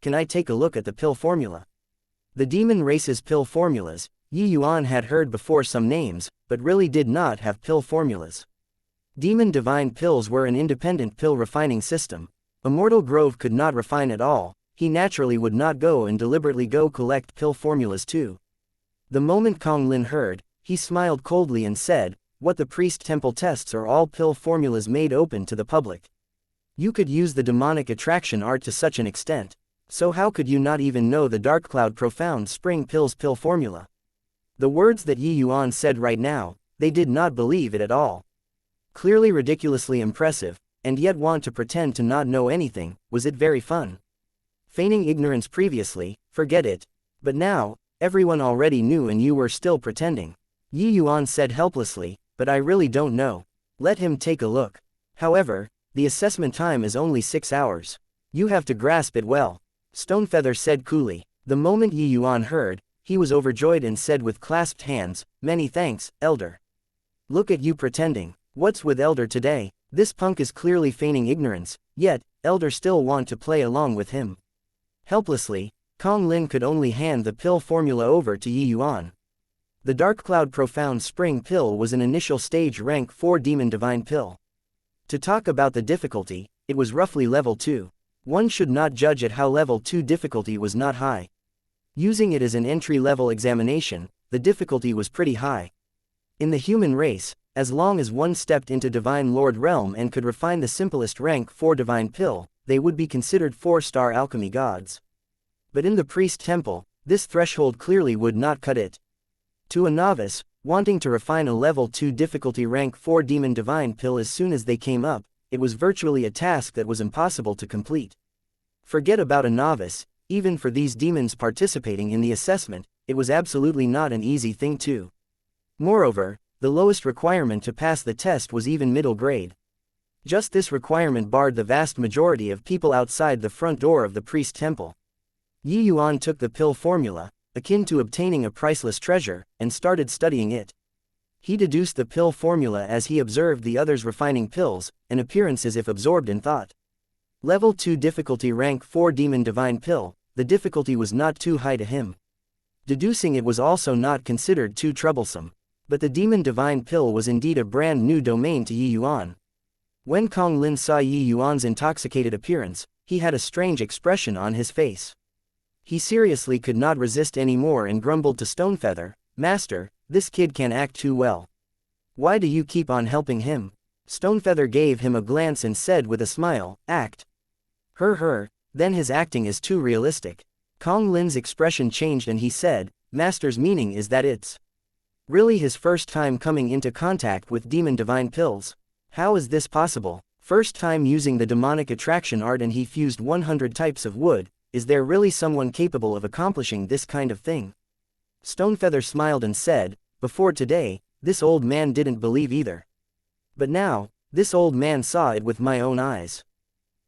can I take a look at the pill formula?" The demon race's pill formulas, Yi Yuan had heard before some names, but really did not have pill formulas. Demon divine pills were an independent pill refining system. Immortal Grove could not refine at all, he naturally would not go and deliberately go collect pill formulas too. The moment Kong Lin heard, he smiled coldly and said, "What the priest temple tests are all pill formulas made open to the public. You could use the demonic attraction art to such an extent. So how could you not even know the Dark Cloud Profound Spring Pill's pill formula?" The words that Yi Yuan said right now, they did not believe it at all. Clearly ridiculously impressive, and yet want to pretend to not know anything, was it very fun? Feigning ignorance previously, forget it, But now, everyone already knew and you were still pretending. Yi Yuan said helplessly, but I really don't know. Let him take a look. However, the assessment time is only 6 hours. You have to grasp it well. Stonefeather said coolly. The moment Yi Yuan heard, he was overjoyed and said with clasped hands, many thanks, Elder. Look at you pretending. What's with Elder today? This punk is clearly feigning ignorance, yet, Elder still want to play along with him. Helplessly, Kong Lin could only hand the pill formula over to Yi Yuan. The Dark Cloud Profound Spring pill was an initial stage rank 4 demon divine pill. To talk about the difficulty, it was roughly level 2. One should not judge at how level 2 difficulty was not high. Using it as an entry-level examination, the difficulty was pretty high. In the human race, as long as one stepped into Divine Lord Realm and could refine the simplest rank 4 divine pill, they would be considered 4-star alchemy gods. But in the priest temple, this threshold clearly would not cut it. To a novice, wanting to refine a level 2 difficulty rank 4 demon divine pill as soon as they came up, it was virtually a task that was impossible to complete. Forget about a novice, even for these demons participating in the assessment, it was absolutely not an easy thing too. Moreover, the lowest requirement to pass the test was even middle grade. Just this requirement barred the vast majority of people outside the front door of the priest temple. Yi Yuan took the pill formula, akin to obtaining a priceless treasure, and started studying it. He deduced the pill formula as he observed the others refining pills, an appearance as if absorbed in thought. Level 2 difficulty rank 4 demon divine pill, the difficulty was not too high to him. Deducing it was also not considered too troublesome. But the demon divine pill was indeed a brand new domain to Yi Yuan. When Kong Lin saw Yi Yuan's intoxicated appearance, he had a strange expression on his face. He seriously could not resist anymore and grumbled to Stonefeather, Master, this kid can act too well. Why do you keep on helping him? Stonefeather gave him a glance and said with a smile, act. Then his acting is too realistic. Kong Lin's expression changed and he said, Master's meaning is that it's really his first time coming into contact with demon divine pills. How is this possible? First time using the demonic attraction art and he fused 100 types of wood, is there really someone capable of accomplishing this kind of thing? Stonefeather smiled and said, before today, this old man didn't believe either. But now, this old man saw it with my own eyes.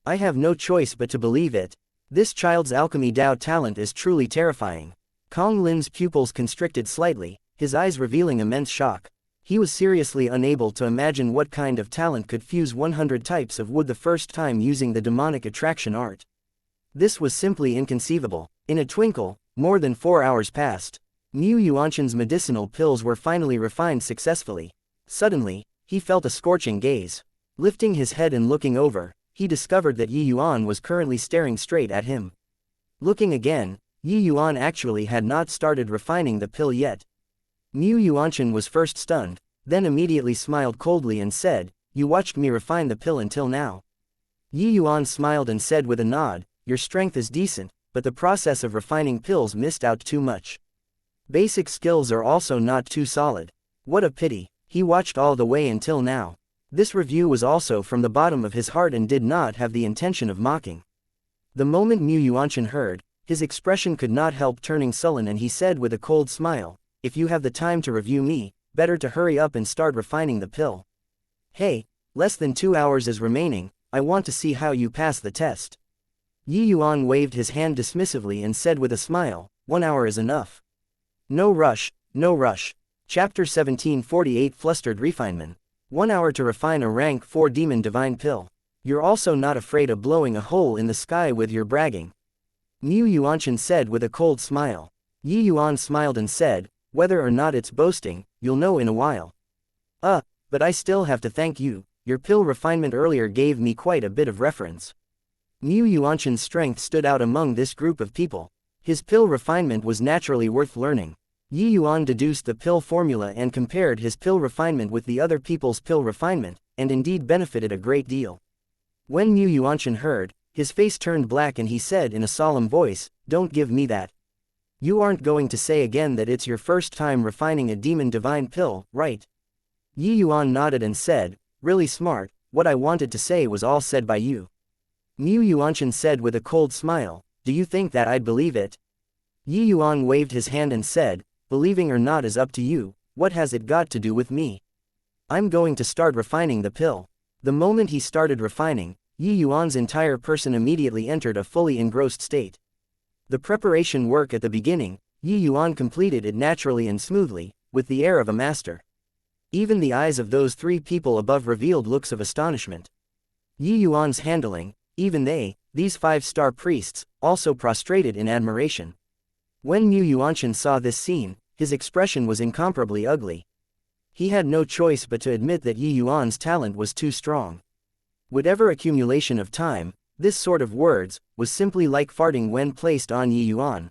I have no choice but to believe it. This child's alchemy Dao talent is truly terrifying. Kong Lin's pupils constricted slightly, his eyes revealing immense shock. He was seriously unable to imagine what kind of talent could fuse 100 types of wood the first time using the demonic attraction art. This was simply inconceivable. In a twinkle, more than 4 hours passed. Mu Yuanshan's medicinal pills were finally refined successfully. Suddenly, he felt a scorching gaze. Lifting his head and looking over, he discovered that Yi Yuan was currently staring straight at him. Looking again, Yi Yuan actually had not started refining the pill yet. Mu Yuanshan was first stunned, then immediately smiled coldly and said, you watched me refine the pill until now. Yi Yuan smiled and said with a nod, your strength is decent, but the process of refining pills missed out too much. Basic skills are also not too solid. What a pity, he watched all the way until now. This review was also from the bottom of his heart and did not have the intention of mocking. The moment Mu Yuanshan heard, his expression could not help turning sullen and he said with a cold smile, if you have the time to review me, better to hurry up and start refining the pill. Hey, less than 2 hours is remaining, I want to see how you pass the test. Yi Yuan waved his hand dismissively and said with a smile, 1 hour is enough. No rush, no rush. Chapter 1748 Flustered Refinement. 1 hour to refine a rank 4 demon divine pill. You're also not afraid of blowing a hole in the sky with your bragging. Mu Yuanshan said with a cold smile. Yi Yuan smiled and said, whether or not it's boasting, you'll know in a while. But I still have to thank you, your pill refinement earlier gave me quite a bit of reference. Mu Yuanshan's strength stood out among this group of people. His pill refinement was naturally worth learning. Yi Yuan deduced the pill formula and compared his pill refinement with the other people's pill refinement, and indeed benefited a great deal. When Mu Yuanshan heard, his face turned black and he said in a solemn voice, don't give me that. You aren't going to say again that it's your first time refining a demon divine pill, right? Yi Yuan nodded and said, really smart, what I wanted to say was all said by you. Mu Yuanshan said with a cold smile, do you think that I'd believe it? Yi Yuan waved his hand and said, believing or not is up to you, what has it got to do with me? I'm going to start refining the pill. The moment he started refining, Yi Yuan's entire person immediately entered a fully engrossed state. The preparation work at the beginning, Yi Yuan completed it naturally and smoothly, with the air of a master. Even the eyes of those three people above revealed looks of astonishment. Yi Yuan's handling, even they, these 5-star priests, also prostrated in admiration. When Mu Yuanshan saw this scene, his expression was incomparably ugly. He had no choice but to admit that Yi Yuan's talent was too strong. Whatever accumulation of time, this sort of words, was simply like farting when placed on Yi Yuan.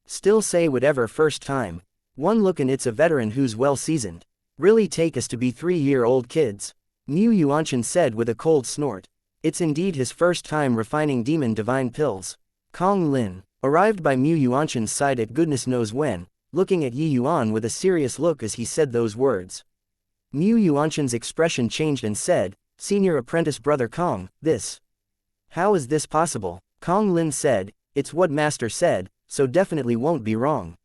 Still say whatever first time. One look and it's a veteran who's well seasoned. Really take us to be 3-year-old kids. Mu Yuanshan said with a cold snort. It's indeed his first time refining demon divine pills. Kong Lin, arrived by Mu Yuanshan's side at goodness knows when, looking at Yi Yuan with a serious look as he said those words. Mu Yuanshan's expression changed and said, Senior apprentice brother Kong, this. How is this possible? Kong Lin said, it's what master said, so definitely won't be wrong.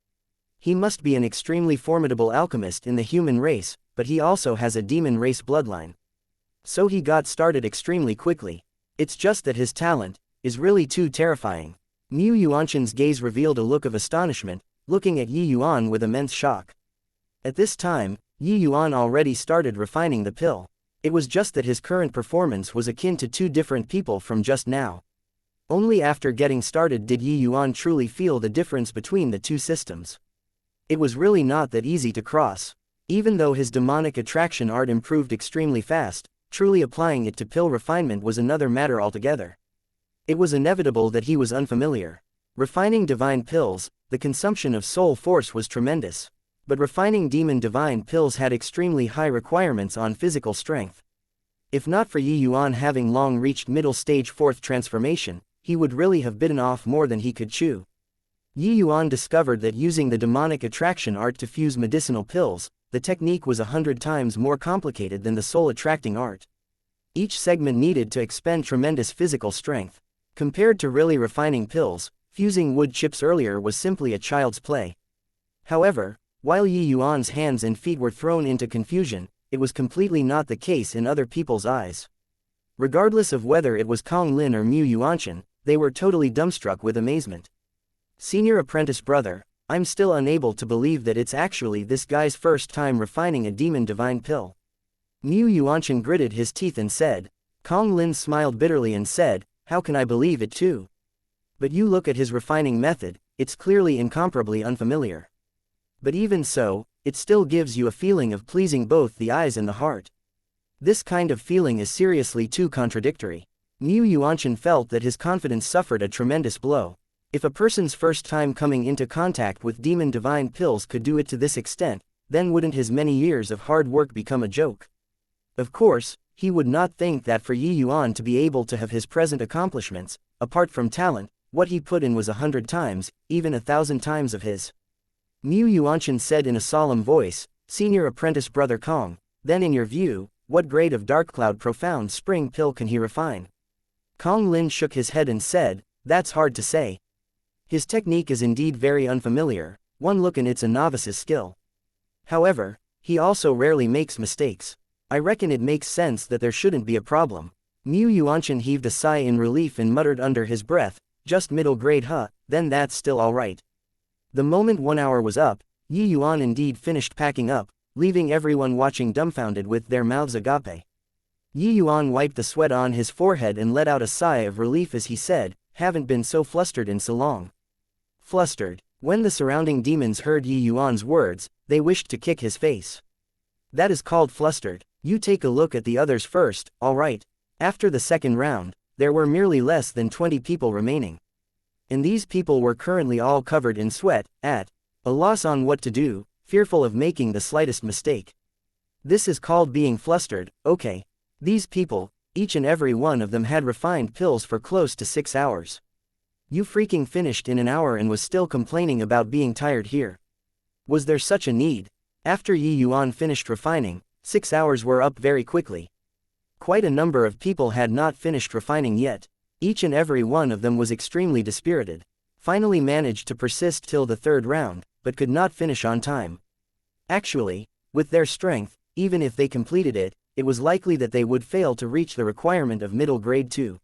He must be an extremely formidable alchemist in the human race, but he also has a demon race bloodline. So he got started extremely quickly. It's just that his talent is really too terrifying. Mu Yuanshan's gaze revealed a look of astonishment, looking at Yi Yuan with immense shock. At this time, Yi Yuan already started refining the pill. It was just that his current performance was akin to two different people from just now. Only after getting started did Yi Yuan truly feel the difference between the two systems. It was really not that easy to cross. Even though his demonic attraction art improved extremely fast, truly applying it to pill refinement was another matter altogether. It was inevitable that he was unfamiliar. Refining divine pills, the consumption of soul force was tremendous. But refining demon divine pills had extremely high requirements on physical strength. If not for Yi Yuan having long reached middle stage 4th transformation, he would really have bitten off more than he could chew. Yi Yuan discovered that using the demonic attraction art to fuse medicinal pills, the technique was 100 times more complicated than the soul attracting art. Each segment needed to expend tremendous physical strength. Compared to really refining pills, fusing wood chips earlier was simply a child's play. However, while Yi Yuan's hands and feet were thrown into confusion, it was completely not the case in other people's eyes. Regardless of whether it was Kong Lin or Mu Yuanshan, they were totally dumbstruck with amazement. Senior apprentice brother, I'm still unable to believe that it's actually this guy's first time refining a demon divine pill. Mu Yuanshan gritted his teeth and said. Kong Lin smiled bitterly and said, how can I believe it too? But you look at his refining method, it's clearly incomparably unfamiliar. But even so, it still gives you a feeling of pleasing both the eyes and the heart. This kind of feeling is seriously too contradictory. Mu Yuanshan felt that his confidence suffered a tremendous blow. If a person's first time coming into contact with demon divine pills could do it to this extent, then wouldn't his many years of hard work become a joke? Of course, he would not think that for Yi Yuan to be able to have his present accomplishments, apart from talent, what he put in was 100 times, even 1,000 times of his. Mu Yuanshan said in a solemn voice, Senior apprentice brother Kong, then in your view, what grade of dark cloud profound spring pill can he refine? Kong Lin shook his head and said, that's hard to say. His technique is indeed very unfamiliar, one look and it's a novice's skill. However, he also rarely makes mistakes. I reckon it makes sense that there shouldn't be a problem. Mu Yuanshan heaved a sigh in relief and muttered under his breath, just middle grade huh, then that's still alright. The moment 1 hour was up, Yi Yuan indeed finished packing up, leaving everyone watching dumbfounded with their mouths agape. Yi Yuan wiped the sweat on his forehead and let out a sigh of relief as he said, haven't been so flustered in so long. Flustered. When the surrounding demons heard Yi Yuan's words, they wished to kick his face. That is called flustered. You take a look at the others first, alright. After the second round, there were merely less than 20 people remaining. And these people were currently all covered in sweat, at a loss on what to do, fearful of making the slightest mistake. This is called being flustered, okay. These people, each and every one of them had refined pills for close to 6 hours. You freaking finished in an hour and was still complaining about being tired here. Was there such a need? After Yi Yuan finished refining, 6 hours were up very quickly. Quite a number of people had not finished refining yet. Each and every one of them was extremely dispirited. finally managed to persist till the third round, but could not finish on time. Actually, with their strength, even if they completed it, it was likely that they would fail to reach the requirement of middle grade 2.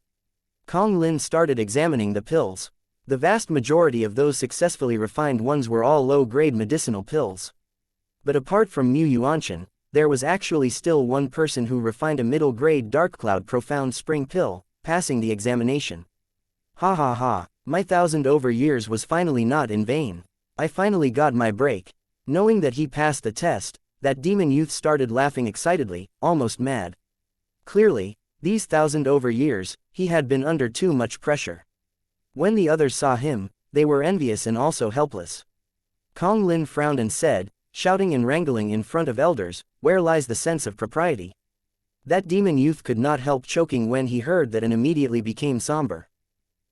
Kong Lin started examining the pills. The vast majority of those successfully refined ones were all low-grade medicinal pills. But apart from Mu Yuanshan, there was actually still one person who refined a middle-grade Dark Cloud Profound Spring pill, passing the examination. Ha ha ha, my 1,000 over years was finally not in vain. I finally got my break. Knowing that he passed the test, that demon youth started laughing excitedly, almost mad. Clearly, these 1,000 over years, he had been under too much pressure. When the others saw him, they were envious and also helpless. Kong Lin frowned and said, shouting and wrangling in front of elders, "Where lies the sense of propriety?" That demon youth could not help choking when he heard that and immediately became somber.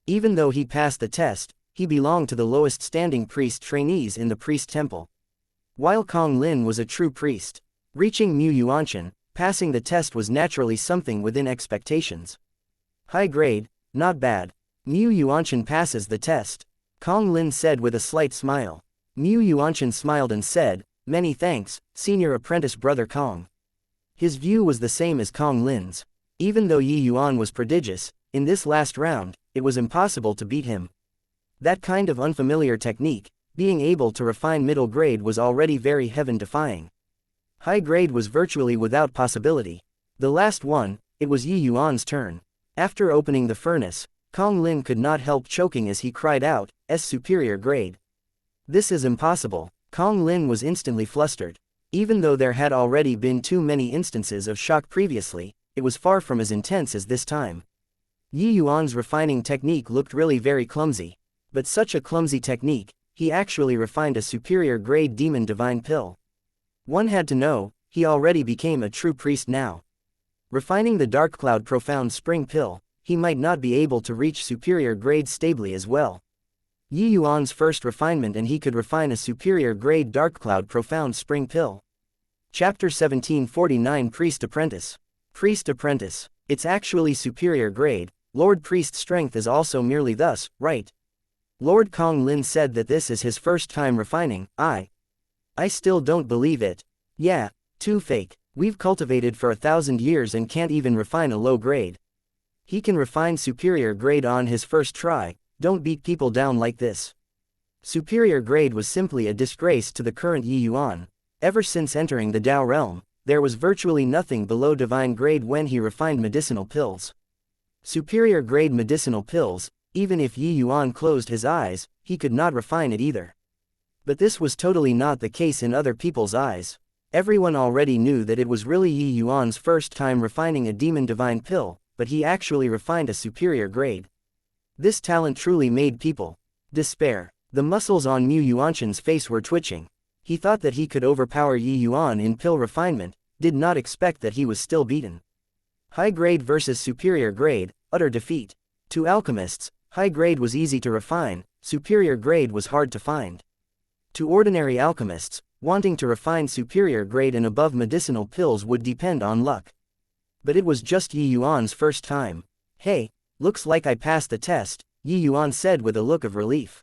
Even though he passed the test, he belonged to the lowest standing priest trainees in the priest temple. While Kong Lin was a true priest, reaching Mu Yuanshan, passing the test was naturally something within expectations. High grade, not bad. Mu Yuanshan passes the test, Kong Lin said with a slight smile. Mu Yuanshan smiled and said, "Many thanks, senior apprentice brother Kong." His view was the same as Kong Lin's. Even though Yi Yuan was prodigious, in this last round, it was impossible to beat him. That kind of unfamiliar technique, being able to refine middle grade, was already very heaven-defying. High grade was virtually without possibility. The last one, it was Yi Yuan's turn. After opening the furnace, Kong Lin could not help choking as he cried out, "S superior grade." This is impossible. Kong Lin was instantly flustered. Even though there had already been too many instances of shock previously, it was far from as intense as this time. Yi Yuan's refining technique looked really very clumsy. But such a clumsy technique, he actually refined a superior grade demon divine pill. One had to know, he already became a true priest now. Refining the Dark Cloud Profound Spring pill, he might not be able to reach superior grade stably as well. Yi Yuan's first refinement, and he could refine a superior grade Dark Cloud Profound Spring pill. Chapter 1749 Priest Apprentice. Priest Apprentice. It's actually superior grade. Lord Priest strength is also merely thus, right? Lord Kong Lin said that this is his first time refining. I still don't believe it. Yeah, too fake. We've cultivated for 1,000 years and can't even refine a low grade. He can refine superior grade on his first try. Don't beat people down like this. Superior grade was simply a disgrace to the current Yi Yuan. Ever since entering the Dao realm, there was virtually nothing below divine grade when he refined medicinal pills. Superior grade medicinal pills, even if Yi Yuan closed his eyes, he could not refine it either. But this was totally not the case in other people's eyes. Everyone already knew that it was really Yi Yuan's first time refining a demon divine pill, but he actually refined a superior grade. This talent truly made people despair. The muscles on Mu Yuanshan's face were twitching. He thought that he could overpower Yi Yuan in pill refinement, did not expect that he was still beaten. High grade versus superior grade, utter defeat. To alchemists, high grade was easy to refine, superior grade was hard to find. To ordinary alchemists, wanting to refine superior grade and above medicinal pills would depend on luck. But it was just Yi Yuan's first time. "Hey, looks like I passed the test," Yi Yuan said with a look of relief.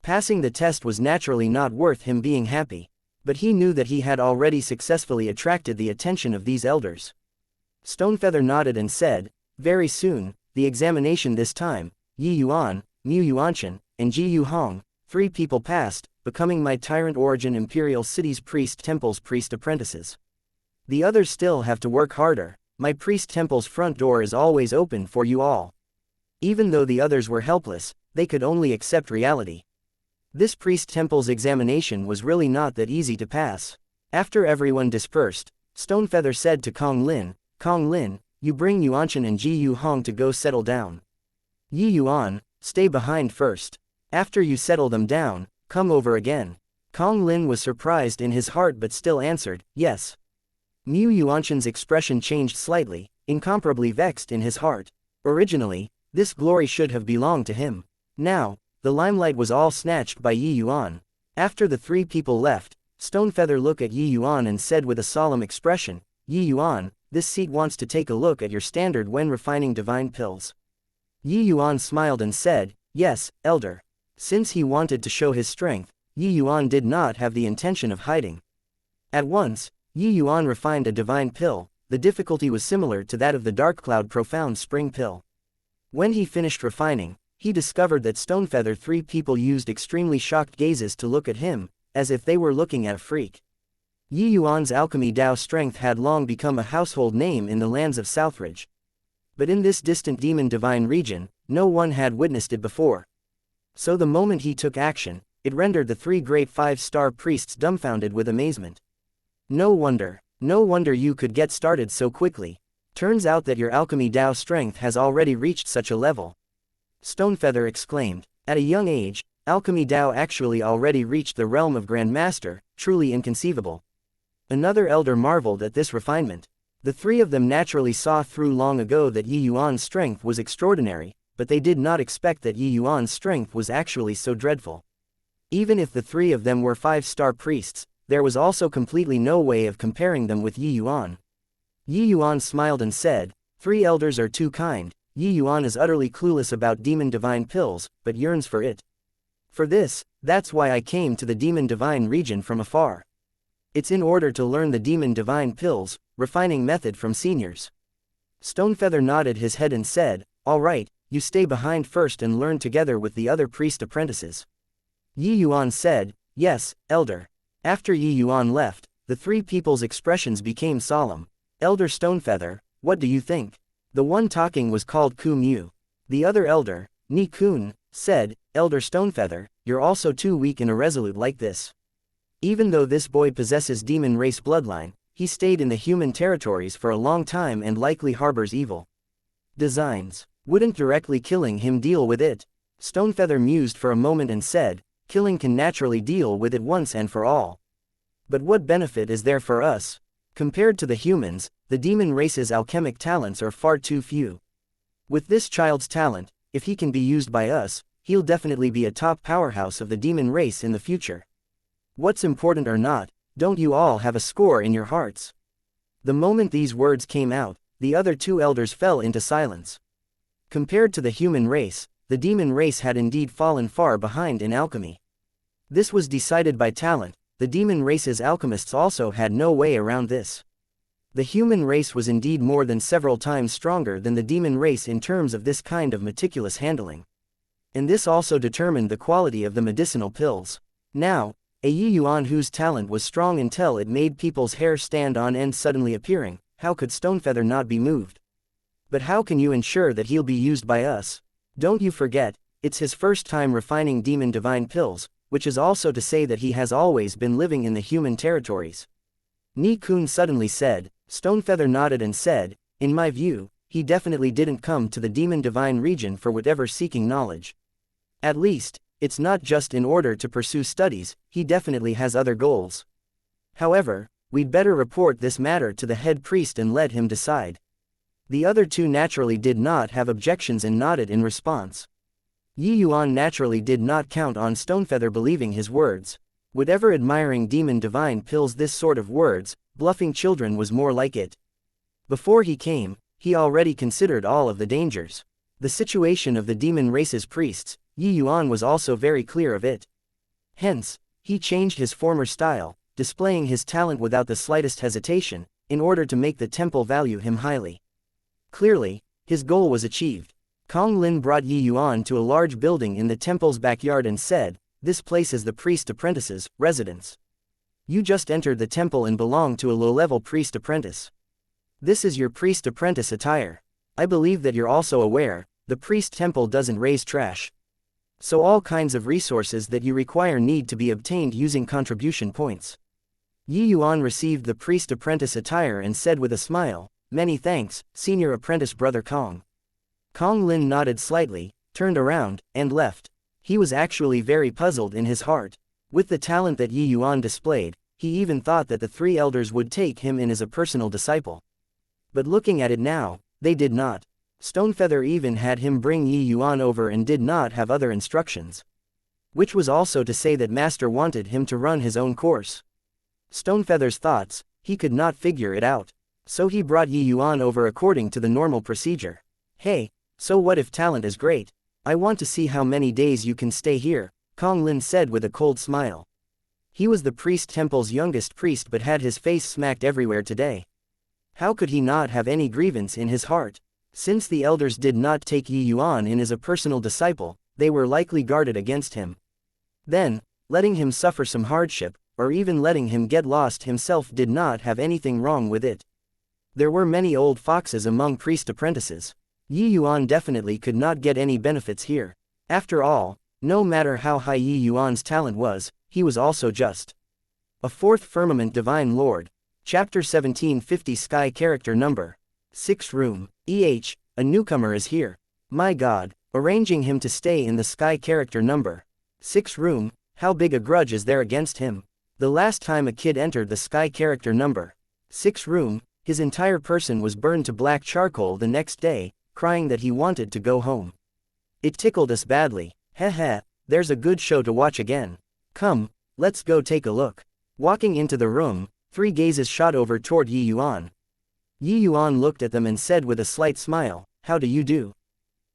Passing the test was naturally not worth him being happy, but he knew that he had already successfully attracted the attention of these elders. Stonefeather nodded and said, "Very soon, the examination this time, Yi Yuan, Mu Yuanshan, and Ji Yu Hong, 3 people passed, becoming my Tyrant Origin Imperial City's Priest Temple's priest apprentices. The others still have to work harder. My priest temple's front door is always open for you all." Even though the others were helpless, they could only accept reality. This priest temple's examination was really not that easy to pass. After everyone dispersed, Stonefeather said to Kong Lin, "Kong Lin, you bring Yuanshan and Ji Yu Hong to go settle down. Yi Yuan, stay behind first. After you settle them down, come over again." Kong Lin was surprised in his heart but still answered, "Yes." Mu Yuanshan's expression changed slightly, incomparably vexed in his heart. Originally, this glory should have belonged to him. Now, the limelight was all snatched by Yi Yuan. After the 3 people left, Stonefeather looked at Yi Yuan and said with a solemn expression, "Yi Yuan, this seat wants to take a look at your standard when refining divine pills." Yi Yuan smiled and said, "Yes, elder." Since he wanted to show his strength, Yuan did not have the intention of hiding. At once, Yuan refined a divine pill. The difficulty was similar to that of the Dark Cloud Profound Spring pill. When he finished refining, he discovered that Stonefeather 3 people used extremely shocked gazes to look at him, as if they were looking at a freak. Yuan's alchemy Dao strength had long become a household name in the lands of Southridge. But in this distant demon divine region, no one had witnessed it before. So the moment he took action, it rendered the 3 great 5-star priests dumbfounded with amazement. No wonder you could get started so quickly. Turns out that your alchemy Dao strength has already reached such a level. Stonefeather exclaimed. At a young age, alchemy Dao actually already reached the realm of Grand Master, truly inconceivable. Another elder marveled at this refinement. The 3 of them naturally saw through long ago that Yuan's strength was extraordinary, but they did not expect that Yuan's strength was actually so dreadful. Even if the 3 of them were 5-star priests, there was also completely no way of comparing them with Yuan. Yuan smiled and said, 3 elders are too kind. Yuan is utterly clueless about demon divine pills, but yearns for it. For this, that's why I came to the demon divine region from afar. It's in order to learn the demon divine pills, refining method from seniors. Stonefeather nodded his head and said, all right, you stay behind first and learn together with the other priest apprentices. Yuan said, yes, elder. After Yuan left, the 3 people's expressions became solemn. Elder Stonefeather, what do you think? The one talking was called Ku Mu. The other elder, Ni Kun, said, Elder Stonefeather, you're also too weak and irresolute like this. Even though this boy possesses demon race bloodline, he stayed in the human territories for a long time and likely harbors evil designs. Wouldn't directly killing him deal with it? Stonefeather mused for a moment and said, killing can naturally deal with it once and for all. But what benefit is there for us? Compared to the humans, the demon race's alchemic talents are far too few. With this child's talent, if he can be used by us, he'll definitely be a top powerhouse of the demon race in the future. What's important or not, don't you all have a score in your hearts? The moment these words came out, the other 2 elders fell into silence. Compared to the human race, the demon race had indeed fallen far behind in alchemy. This was decided by talent. The demon race's alchemists also had no way around this. The human race was indeed more than several times stronger than the demon race in terms of this kind of meticulous handling. And this also determined the quality of the medicinal pills. Now, a Yuan whose talent was strong until it made people's hair stand on end suddenly appearing, how could Stonefeather not be moved? But how can you ensure that he'll be used by us? Don't you forget, it's his first time refining demon divine pills, which is also to say that he has always been living in the human territories. Ni Kun suddenly said. Stonefeather nodded and said, in my view, he definitely didn't come to the demon divine region for whatever seeking knowledge. At least, it's not just in order to pursue studies, he definitely has other goals. However, we'd better report this matter to the head priest and let him decide. The other 2 naturally did not have objections and nodded in response. Yuan naturally did not count on Stonefeather believing his words. Whatever admiring demon divine pills this sort of words, bluffing children was more like it. Before he came, he already considered all of the dangers. The situation of the demon race's priests, Yuan was also very clear of it. Hence, he changed his former style, displaying his talent without the slightest hesitation, in order to make the temple value him highly. Clearly, his goal was achieved. Kong Lin brought Yuan to a large building in the temple's backyard and said, this place is the priest apprentice's residence. You just entered the temple and belong to a low-level priest apprentice. This is your priest apprentice attire. I believe that you're also aware, the priest temple doesn't raise trash. So all kinds of resources that you require need to be obtained using contribution points. Yuan received the priest apprentice attire and said with a smile, many thanks, senior apprentice brother Kong. Kong Lin nodded slightly, turned around, and left. He was actually very puzzled in his heart. With the talent that Yuan displayed, he even thought that the 3 elders would take him in as a personal disciple. But looking at it now, they did not. Stonefeather even had him bring Yuan over and did not have other instructions. Which was also to say that Master wanted him to run his own course. Stonefeather's thoughts, he could not figure it out. So he brought Yuan over according to the normal procedure. Hey, so what if talent is great? I want to see how many days you can stay here, Kong Lin said with a cold smile. He was the priest temple's youngest priest but had his face smacked everywhere today. How could he not have any grievance in his heart? Since the elders did not take Yi Yuan in as a personal disciple, they were likely guarded against him. Then, letting him suffer some hardship, or even letting him get lost himself did not have anything wrong with it. There were many old foxes among priest apprentices. Yi Yuan definitely could not get any benefits here. After all, no matter how high Yi Yuan's talent was, he was also just a fourth firmament divine lord. Chapter 1750 Sky Character Number 6 Room a newcomer is here. My god, arranging him to stay in the Sky Character Number 6 room, how big a grudge is there against him? The last time a kid entered the Sky Character Number 6 room, his entire person was burned to black charcoal the next day, crying that he wanted to go home. It tickled us badly. Heh, there's a good show to watch again. Come, let's go take a look. Walking into the room, 3 gazes shot over toward Yi Yuan. Yi Yuan looked at them and said with a slight smile, "How do you do?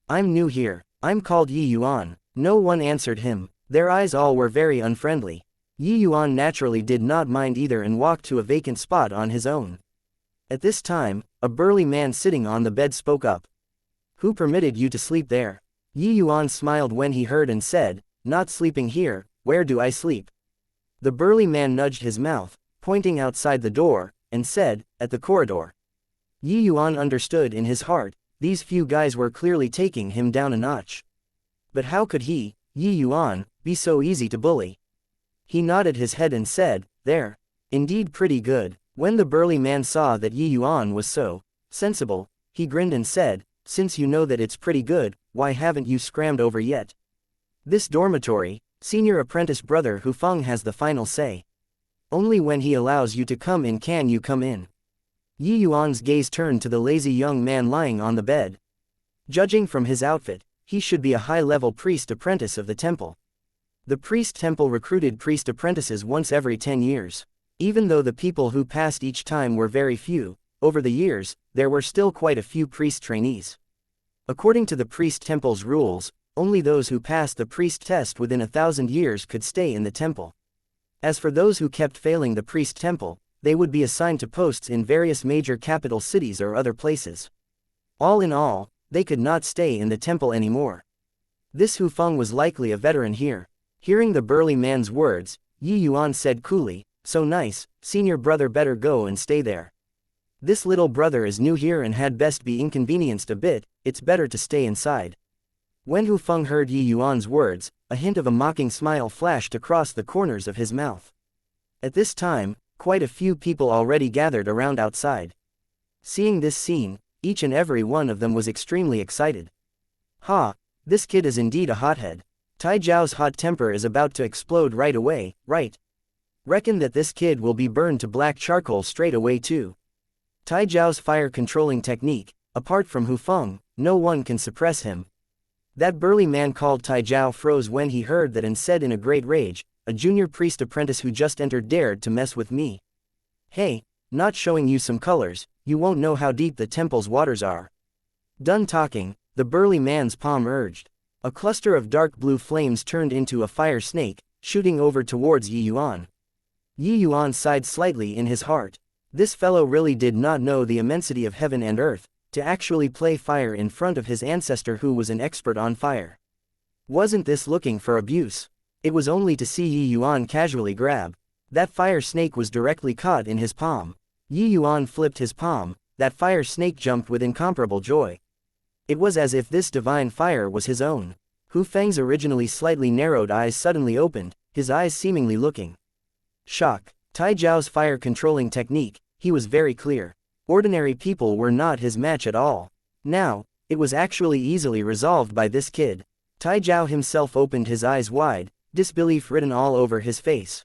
I'm new here. I'm called Yi Yuan." No one answered him. Their eyes all were very unfriendly. Yi Yuan naturally did not mind either and walked to a vacant spot on his own. At this time, a burly man sitting on the bed spoke up. "Who permitted you to sleep there?" Yi Yuan smiled when he heard and said, "Not sleeping here, where do I sleep?" The burly man nudged his mouth, pointing outside the door, and said, "At the corridor." Yi Yuan understood in his heart, these few guys were clearly taking him down a notch. But how could he, Yi Yuan, be so easy to bully? He nodded his head and said, "There. Indeed pretty good." When the burly man saw that Yi Yuan was so sensible, he grinned and said, "Since you know that it's pretty good, why haven't you scrammed over yet? This dormitory, senior apprentice brother Hu Feng has the final say. Only when he allows you to come in can you come in." Yi Yuan's gaze turned to the lazy young man lying on the bed. Judging from his outfit, he should be a high-level priest apprentice of the temple. The priest temple recruited priest apprentices once every 10 years. Even though the people who passed each time were very few, over the years, there were still quite a few priest trainees. According to the priest temple's rules, only those who passed the priest test within 1,000 years could stay in the temple. As for those who kept failing the priest temple, they would be assigned to posts in various major capital cities or other places. All in all, they could not stay in the temple anymore. This Hu Feng was likely a veteran here. Hearing the burly man's words, Yi Yuan said coolly, "So nice, senior brother better go and stay there. This little brother is new here and had best be inconvenienced a bit, it's better to stay inside." When Hu Feng heard Yi Yuan's words, a hint of a mocking smile flashed across the corners of his mouth. At this time, quite a few people already gathered around outside. Seeing this scene, each and every one of them was extremely excited. "Ha, this kid is indeed a hothead. Tai Zhao's hot temper is about to explode right away, right? Reckon that this kid will be burned to black charcoal straight away too." Tai Zhao's fire-controlling technique, apart from Hu Feng, no one can suppress him. That burly man called Tai Zhao froze when he heard that and said in a great rage, "A junior priest apprentice who just entered dared to mess with me. Hey, not showing you some colors, you won't know how deep the temple's waters are." Done talking, the burly man's palm urged. A cluster of dark blue flames turned into a fire snake, shooting over towards Yi Yuan. Yi Yuan sighed slightly in his heart. This fellow really did not know the immensity of heaven and earth, to actually play fire in front of his ancestor who was an expert on fire. Wasn't this looking for abuse? It was only to see Yi Yuan casually grab. That fire snake was directly caught in his palm. Yi Yuan flipped his palm, that fire snake jumped with incomparable joy. It was as if this divine fire was his own. Hu Feng's originally slightly narrowed eyes suddenly opened, his eyes seemingly looking shock. Tai Zhao's fire-controlling technique, he was very clear. Ordinary people were not his match at all. Now, it was actually easily resolved by this kid. Tai Zhao himself opened his eyes wide, disbelief written all over his face.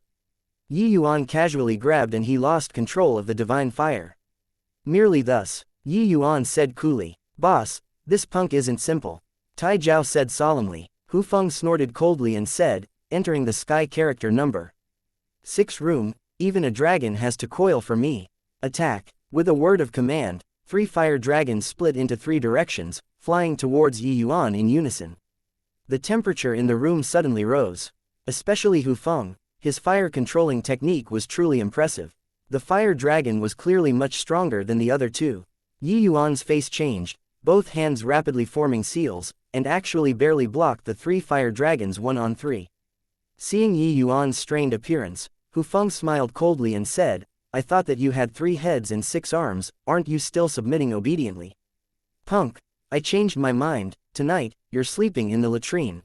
Yi Yuan casually grabbed and he lost control of the divine fire. Merely thus, Yi Yuan said coolly, "Boss, this punk isn't simple." Tai Zhao said solemnly. Hu Feng snorted coldly and said, entering the Sky Character Number 6 room, "Even a dragon has to coil for me. Attack." With a word of command, 3 fire dragons split into 3 directions, flying towards Yi Yuan in unison. The temperature in the room suddenly rose. Especially Hu Feng, his fire-controlling technique was truly impressive. The fire dragon was clearly much stronger than the other two. Yi Yuan's face changed, both hands rapidly forming seals, and actually barely blocked the three fire dragons 1-on-3. Seeing Yi Yuan's strained appearance, Hu Feng smiled coldly and said, "I thought that you had 3 heads and 6 arms, aren't you still submitting obediently?" "Punk, I changed my mind, tonight, you're sleeping in the latrine."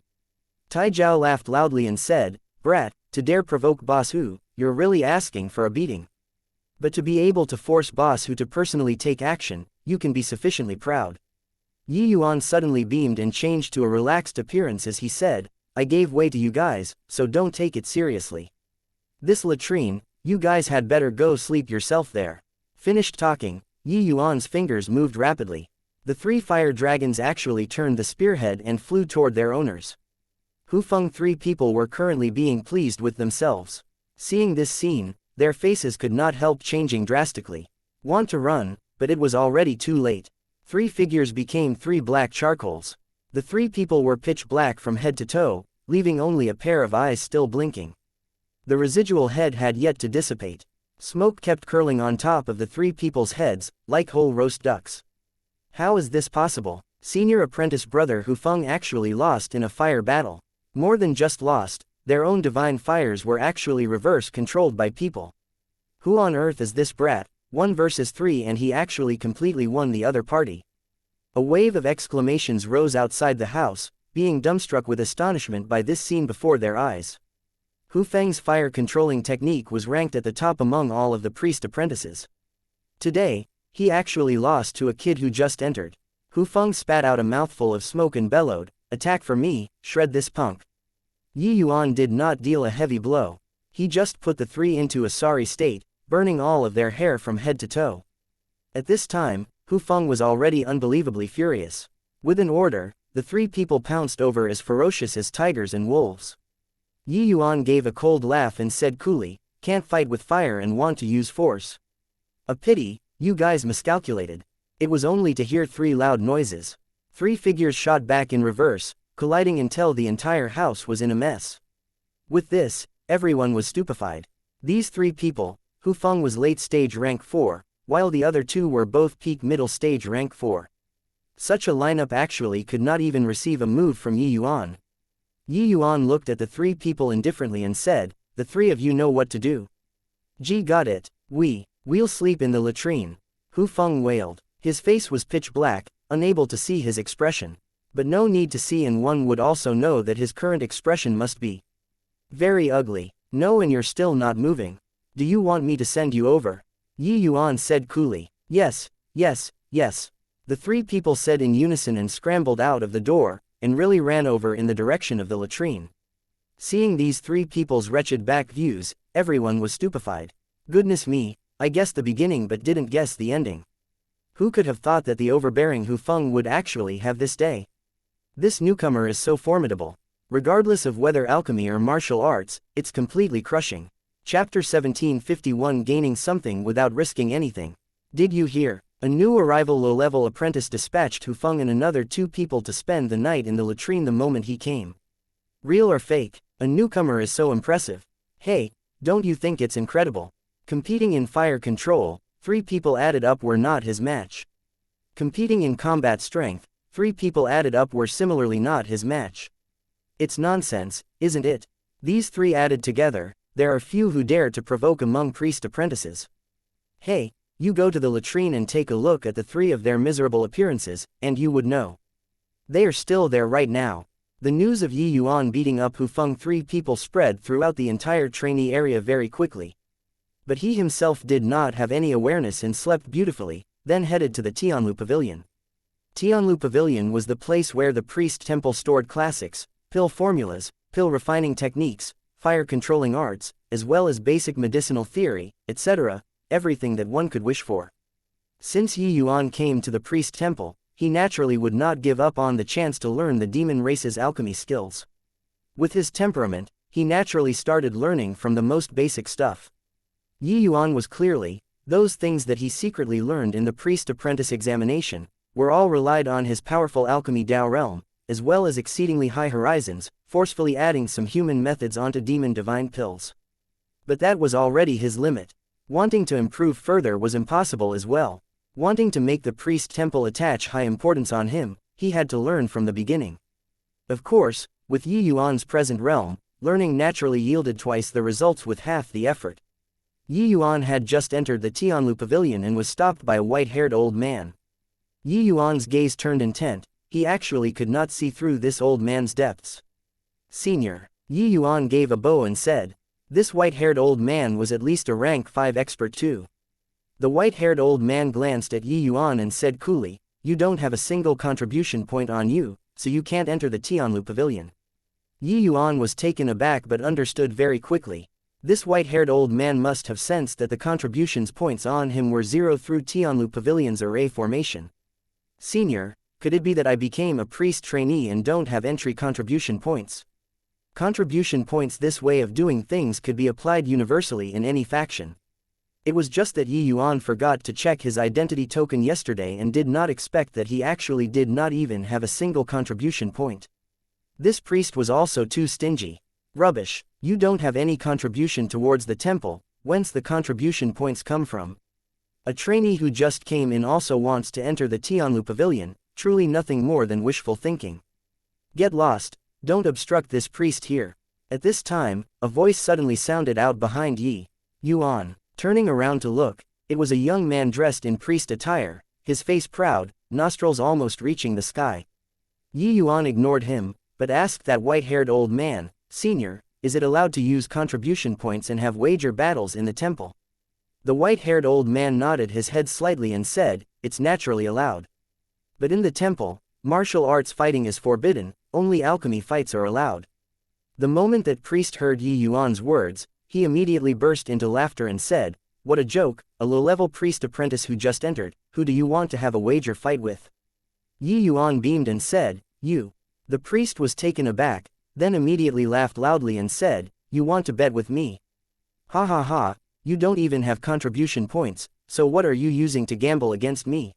Tai Zhao laughed loudly and said, "Brat, to dare provoke Boss Hu, you're really asking for a beating. But to be able to force Boss Hu to personally take action, you can be sufficiently proud." Yi Yuan suddenly beamed and changed to a relaxed appearance as he said, "I gave way to you guys, so don't take it seriously. This latrine, you guys had better go sleep yourself there." Finished talking, Yi Yuan's fingers moved rapidly. The 3 fire dragons actually turned the spearhead and flew toward their owners. Hu Feng 3 people were currently being pleased with themselves. Seeing this scene, their faces could not help changing drastically. Want to run, but it was already too late. 3 figures became 3 black charcoals. The 3 people were pitch black from head to toe, leaving only a pair of eyes still blinking. The residual head had yet to dissipate. Smoke kept curling on top of the 3 people's heads, like whole roast ducks. How is this possible? Senior apprentice brother Hu Feng actually lost in a fire battle. More than just lost, their own divine fires were actually reverse-controlled by people. Who on earth is this brat? 1 versus 3 and he actually completely won the other party. A wave of exclamations rose outside the house, being dumbstruck with astonishment by this scene before their eyes. Hu Feng's fire-controlling technique was ranked at the top among all of the priest apprentices. Today, he actually lost to a kid who just entered. Hu Feng spat out a mouthful of smoke and bellowed, "Attack for me, shred this punk." Yi Yuan did not deal a heavy blow. He just put the 3 into a sorry state, burning all of their hair from head to toe. At this time, Hu Feng was already unbelievably furious. With an order, the 3 people pounced over as ferocious as tigers and wolves. Yi Yuan gave a cold laugh and said coolly, "Can't fight with fire and want to use force. A pity, you guys miscalculated." It was only to hear 3 loud noises. 3 figures shot back in reverse, colliding until the entire house was in a mess. With this, everyone was stupefied. These 3 people, Hu Feng was late stage rank 4, while the other 2 were both peak middle stage rank 4. Such a lineup actually could not even receive a move from Yi Yuan. Yi Yuan looked at the 3 people indifferently and said, "The 3 of you know what to do." "Gee, got it, we'll sleep in the latrine," Hu Feng wailed. His face was pitch black, unable to see his expression. But no need to see, and one would also know that his current expression must be very ugly. "No, and you're still not moving. Do you want me to send you over?" Yi Yuan said coolly. Yes. The 3 people said in unison and scrambled out of the door, and really ran over in the direction of the latrine. Seeing these 3 people's wretched back views, everyone was stupefied. Goodness me, I guessed the beginning but didn't guess the ending. Who could have thought that the overbearing Hu Feng would actually have this day? This newcomer is so formidable. Regardless of whether alchemy or martial arts, it's completely crushing. Chapter 1751 Gaining something without risking anything. Did you hear? A new arrival low-level apprentice dispatched Hu Feng and another 2 people to spend the night in the latrine the moment he came. Real or fake? A newcomer is so impressive. Hey, don't you think it's incredible? Competing in fire control, 3 people added up were not his match. Competing in combat strength, 3 people added up were similarly not his match. It's nonsense, isn't it? These 3 added together, there are few who dare to provoke among priest apprentices. Hey, you go to the latrine and take a look at the 3 of their miserable appearances, and you would know. They are still there right now. The news of Yi Yuan beating up Hu Feng 3 people spread throughout the entire trainee area very quickly. But he himself did not have any awareness and slept beautifully, then headed to the Tianlu Pavilion. Tianlu Pavilion was the place where the priest temple stored classics, pill formulas, pill refining techniques, fire controlling arts, as well as basic medicinal theory, etc., everything that one could wish for. Since Yi Yuan came to the priest temple, he naturally would not give up on the chance to learn the demon race's alchemy skills. With his temperament, he naturally started learning from the most basic stuff. Yi Yuan was clearly, those things that he secretly learned in the priest apprentice examination, were all relied on his powerful alchemy Dao realm, as well as exceedingly high horizons, forcefully adding some human methods onto demon divine pills. But that was already his limit. Wanting to improve further was impossible as well. Wanting to make the priest temple attach high importance on him, he had to learn from the beginning. Of course, with Yi Yuan's present realm, learning naturally yielded twice the results with half the effort. Yi Yuan had just entered the Tianlu pavilion and was stopped by a white-haired old man. Yi Yuan's gaze turned intent. He actually could not see through this old man's depths. Senior. Yi Yuan gave a bow and said. This white-haired old man was at least a rank 5 expert too. The white-haired old man glanced at Yi Yuan and said coolly, you don't have a single contribution point on you, so you can't enter the Tianlu pavilion. Yi Yuan was taken aback but understood very quickly. This white-haired old man must have sensed that the contributions points on him were 0 through Tianlu pavilion's array formation. Senior, could it be that I became a priest trainee and don't have entry contribution points? Contribution points. This way of doing things could be applied universally in any faction. It was just that Yi Yuan forgot to check his identity token yesterday and did not expect that he actually did not even have a single contribution point. This priest was also too stingy. Rubbish, you don't have any contribution towards the temple, whence the contribution points come from? A trainee who just came in also wants to enter the Tianlu pavilion, truly nothing more than wishful thinking. Get lost. Don't obstruct this priest here. At this time, a voice suddenly sounded out behind Yi Yuan. Turning around to look, it was a young man dressed in priest attire, his face proud, nostrils almost reaching the sky. Yi Yuan ignored him, but asked that white-haired old man, Senior, is it allowed to use contribution points and have wager battles in the temple? The white-haired old man nodded his head slightly and said, it's naturally allowed. But in the temple, martial arts fighting is forbidden, only alchemy fights are allowed. The moment that priest heard Yi Yuan's words, he immediately burst into laughter and said, what a joke, a low-level priest apprentice who just entered, who do you want to have a wager fight with? Yi Yuan beamed and said, you. The priest was taken aback, then immediately laughed loudly and said, you want to bet with me? Ha ha ha, you don't even have contribution points, so what are you using to gamble against me?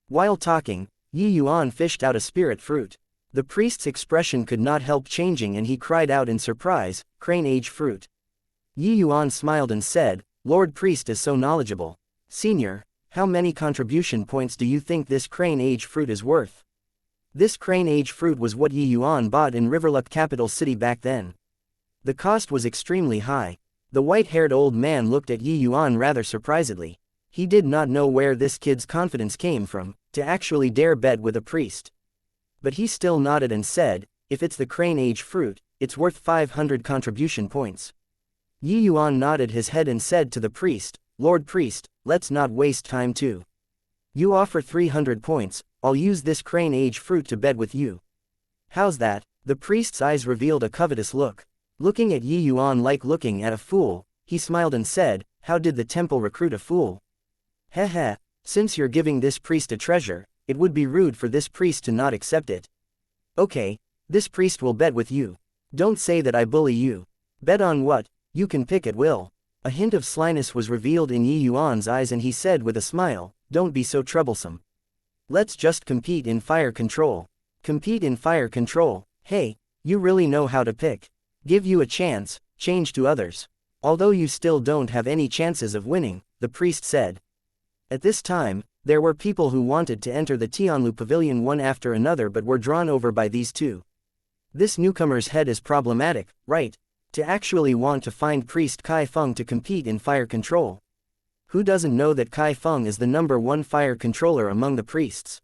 While talking, Yi Yuan fished out a spirit fruit. The priest's expression could not help changing and he cried out in surprise, crane age fruit. Yi Yuan smiled and said, Lord Priest is so knowledgeable. Senior, how many contribution points do you think this crane age fruit is worth? This crane age fruit was what Yi Yuan bought in Riverlook capital city back then. The cost was extremely high. The white-haired old man looked at Yi Yuan rather surprisedly. He did not know where this kid's confidence came from, to actually dare bet with a priest. But he still nodded and said, if it's the crane age fruit, it's worth 500 contribution points. Yi Yuan nodded his head and said to the priest, Lord Priest, let's not waste time too. You offer 300 points, I'll use this crane age fruit to bet with you. How's that? The priest's eyes revealed a covetous look. Looking at Yi Yuan like looking at a fool, he smiled and said, how did the temple recruit a fool? Heh heh, since you're giving this priest a treasure, it would be rude for this priest to not accept it. Okay, this priest will bet with you. Don't say that I bully you. Bet on what? You can pick at will. A hint of slyness was revealed in Yi Yuan's eyes and he said with a smile, don't be so troublesome. Let's just compete in fire control. Compete in fire control. Hey, you really know how to pick. Give you a chance, change to others. Although you still don't have any chances of winning, the priest said. At this time, there were people who wanted to enter the Tianlu pavilion one after another but were drawn over by these two. This newcomer's head is problematic, right? To actually want to find priest Kai Feng to compete in fire control. Who doesn't know that Kai Feng is the #1 fire controller among the priests?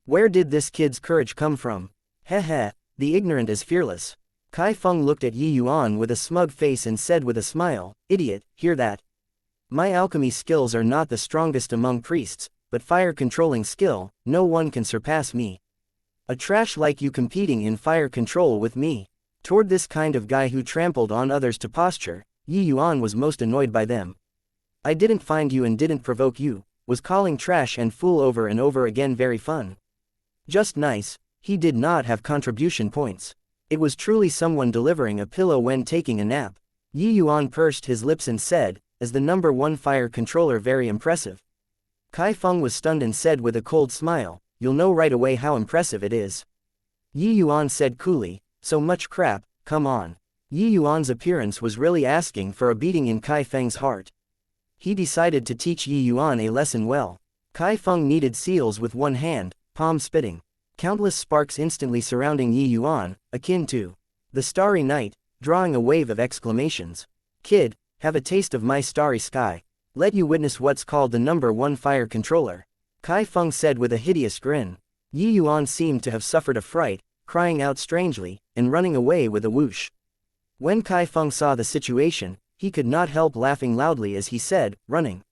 Where did this kid's courage come from? Heh heh, the ignorant is fearless. Kai Feng looked at Yi Yuan with a smug face and said with a smile, idiot, hear that? My alchemy skills are not the strongest among priests, but fire controlling skill, no one can surpass me. A trash like you competing in fire control with me. Toward this kind of guy who trampled on others to posture, Yi Yuan was most annoyed by them. I didn't find you and didn't provoke you, was calling trash and fool over and over again very fun. Just nice, he did not have contribution points. It was truly someone delivering a pillow when taking a nap. Yi Yuan pursed his lips and said, as the #1 fire controller, very impressive. Kai Feng was stunned and said with a cold smile, you'll know right away how impressive it is. Yi Yuan said coolly, so much crap, come on. Yi Yuan's appearance was really asking for a beating in Kai Feng's heart. He decided to teach Yi Yuan a lesson well. Kai Feng kneaded seals with one hand, palm spitting. Countless sparks instantly surrounding Yi Yuan, akin to the starry night, drawing a wave of exclamations. Kid, have a taste of my starry sky. Let you witness what's called the #1 fire controller. Kai Feng said with a hideous grin. Yi Yuan seemed to have suffered a fright, crying out strangely, and running away with a whoosh. When Kai Feng saw the situation, he could not help laughing loudly as he said, running.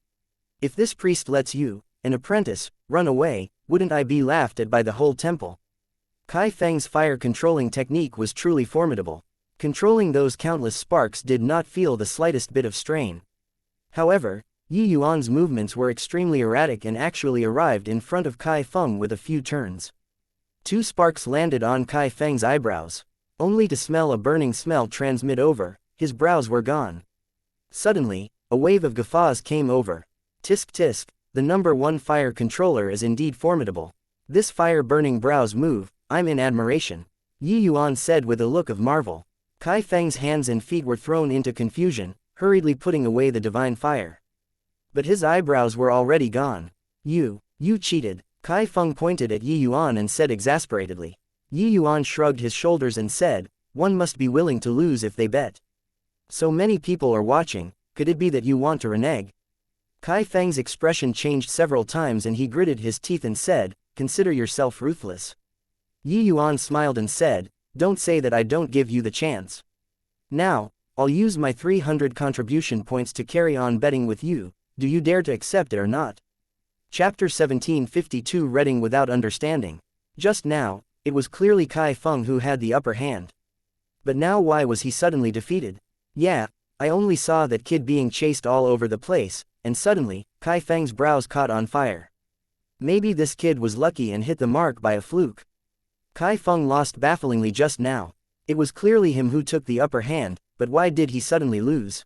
If this priest lets you, an apprentice, run away, wouldn't I be laughed at by the whole temple? Kai Feng's fire controlling technique was truly formidable. Controlling those countless sparks did not feel the slightest bit of strain. However, Yi Yuan's movements were extremely erratic and actually arrived in front of Kai Feng with a few turns. 2 sparks landed on Kai Feng's eyebrows. Only to smell a burning smell transmit over, his brows were gone. Suddenly, a wave of guffaws came over. Tisk tisk, the #1 fire controller is indeed formidable. This fire-burning brows move, I'm in admiration. Yi Yuan said with a look of marvel. Kai Feng's hands and feet were thrown into confusion, hurriedly putting away the divine fire. But his eyebrows were already gone. You cheated. Kai Feng pointed at Yi Yuan and said exasperatedly. Yi Yuan shrugged his shoulders and said, one must be willing to lose if they bet. So many people are watching, could it be that you want to renege? Kai Feng's expression changed several times and he gritted his teeth and said, consider yourself ruthless. Yi Yuan smiled and said, don't say that I don't give you the chance. Now, I'll use my 300 contribution points to carry on betting with you, do you dare to accept it or not? Chapter 1752 Reading without understanding. Just now, it was clearly Kai Feng who had the upper hand. But now why was he suddenly defeated? Yeah, I only saw that kid being chased all over the place, and suddenly, Kai Feng's brows caught on fire. Maybe this kid was lucky and hit the mark by a fluke. Kai Feng lost bafflingly just now. It was clearly him who took the upper hand, but why did he suddenly lose?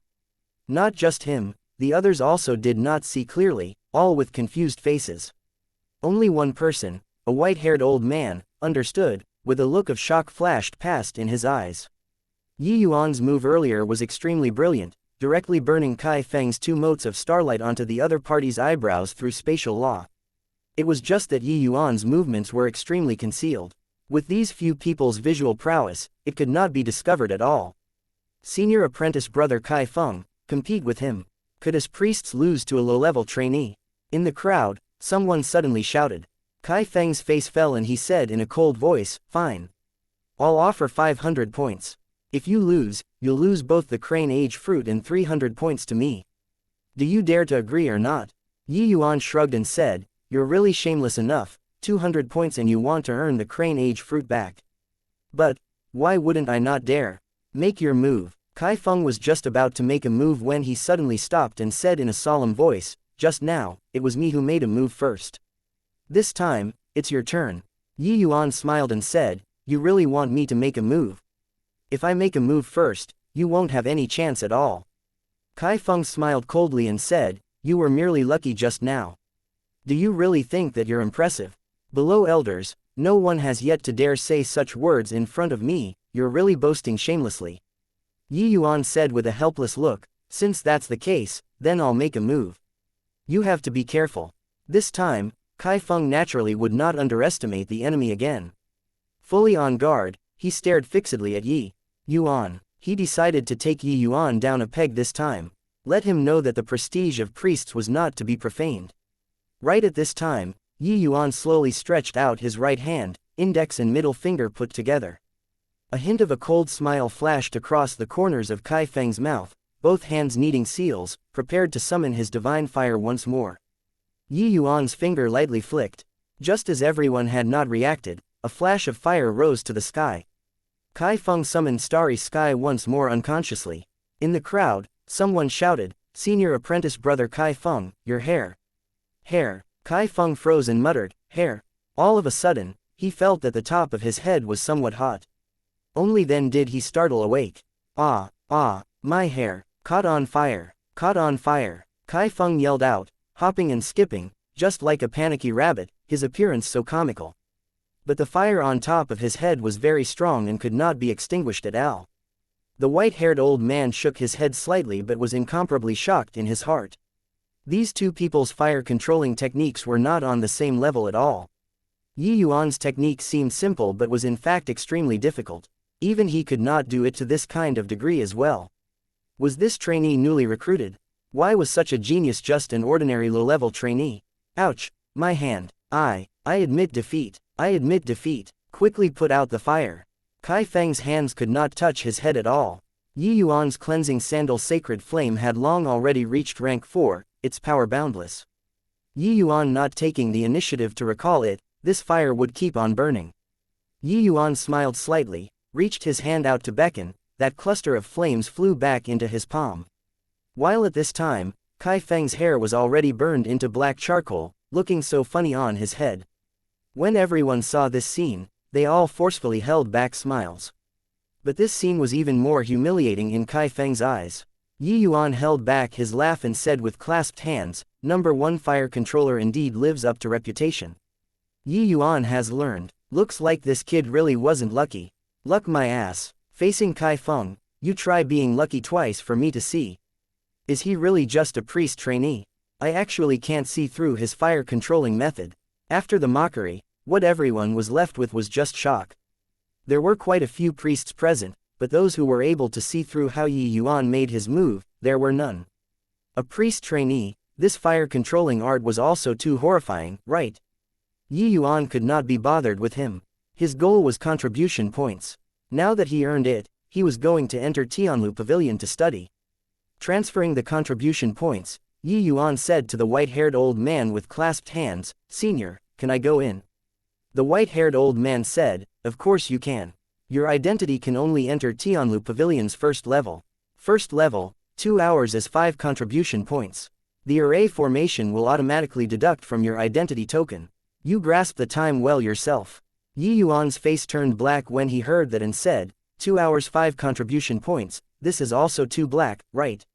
Not just him, the others also did not see clearly, all with confused faces. Only one person, a white-haired old man, understood, with a look of shock flashed past in his eyes. Yi Yuan's move earlier was extremely brilliant, directly burning Kai Feng's 2 motes of starlight onto the other party's eyebrows through spatial law. It was just that Yi Yuan's movements were extremely concealed. With these few people's visual prowess, it could not be discovered at all. Senior apprentice brother Kai Feng, compete with him. Could his priests lose to a low-level trainee? In the crowd, someone suddenly shouted. Kai Feng's face fell and he said in a cold voice, fine. I'll offer 500 points. If you lose, you'll lose both the crane age fruit and 300 points to me. Do you dare to agree or not? Yi Yuan shrugged and said, you're really shameless enough, 200 points and you want to earn the crane age fruit back. But, why wouldn't I not dare? Make your move. Kai Feng was just about to make a move when he suddenly stopped and said in a solemn voice, just now, it was me who made a move first. This time, it's your turn. Yi Yuan smiled and said, you really want me to make a move? If I make a move first, you won't have any chance at all. Kai Feng smiled coldly and said, you were merely lucky just now. Do you really think that you're impressive? Below elders, no one has yet to dare say such words in front of me, you're really boasting shamelessly. Yi Yuan said with a helpless look, since that's the case, then I'll make a move. You have to be careful. This time, Kai Feng naturally would not underestimate the enemy again. Fully on guard, he stared fixedly at Yi Yuan. He decided to take Yi Yuan down a peg this time. Let him know that the prestige of priests was not to be profaned. Right at this time, Yi Yuan slowly stretched out his right hand, index and middle finger put together. A hint of a cold smile flashed across the corners of Kai Feng's mouth, both hands kneading seals, prepared to summon his divine fire once more. Yi Yuan's finger lightly flicked. Just as everyone had not reacted, a flash of fire rose to the sky. Kai Feng summoned Starry Sky once more unconsciously. In the crowd, someone shouted, Senior apprentice brother Kai Feng, your hair. Hair. Kai Feng froze and muttered, hair. All of a sudden, he felt that the top of his head was somewhat hot. Only then did he startle awake. Ah, my hair, caught on fire, caught on fire. Kai Feng yelled out, hopping and skipping, just like a panicky rabbit, his appearance so comical. But the fire on top of his head was very strong and could not be extinguished at all. The white-haired old man shook his head slightly but was incomparably shocked in his heart. These two people's fire-controlling techniques were not on the same level at all. Yi Yuan's technique seemed simple but was in fact extremely difficult. Even he could not do it to this kind of degree as well. Was this trainee newly recruited? Why was such a genius just an ordinary low-level trainee? Ouch, my hand. I admit defeat. I admit defeat. Quickly put out the fire. Kai Feng's hands could not touch his head at all. Yi Yuan's cleansing sandal sacred flame had long already reached rank 4, its power boundless. Yi Yuan not taking the initiative to recall it, this fire would keep on burning. Yi Yuan smiled slightly, reached his hand out to beckon, that cluster of flames flew back into his palm. While at this time, Kai Feng's hair was already burned into black charcoal, looking so funny on his head. When everyone saw this scene, they all forcefully held back smiles. But this scene was even more humiliating in Kai Feng's eyes. Yi Yuan held back his laugh and said with clasped hands, "Number 1 fire controller indeed lives up to reputation. Yi Yuan has learned. Looks like this kid really wasn't lucky. Luck my ass." Facing Kai Feng, "You try being lucky twice for me to see. Is he really just a priest trainee? I actually can't see through his fire controlling method." After the mockery, what everyone was left with was just shock. There were quite a few priests present, but those who were able to see through how Yi Yuan made his move, there were none. A priest trainee, this fire controlling art was also too horrifying, right? Yi Yuan could not be bothered with him. His goal was contribution points. Now that he earned it, he was going to enter Tianlu Pavilion to study. Transferring the contribution points, Yi Yuan said to the white-haired old man with clasped hands, "Senior, can I go in?" The white-haired old man said, "Of course you can. Your identity can only enter Tianlu Pavilion's first level. First level, 2 hours as 5 contribution points. The array formation will automatically deduct from your identity token. You grasp the time well yourself." Yi Yuan's face turned black when he heard that and said, 2 hours 5 contribution points, this is also too black, right?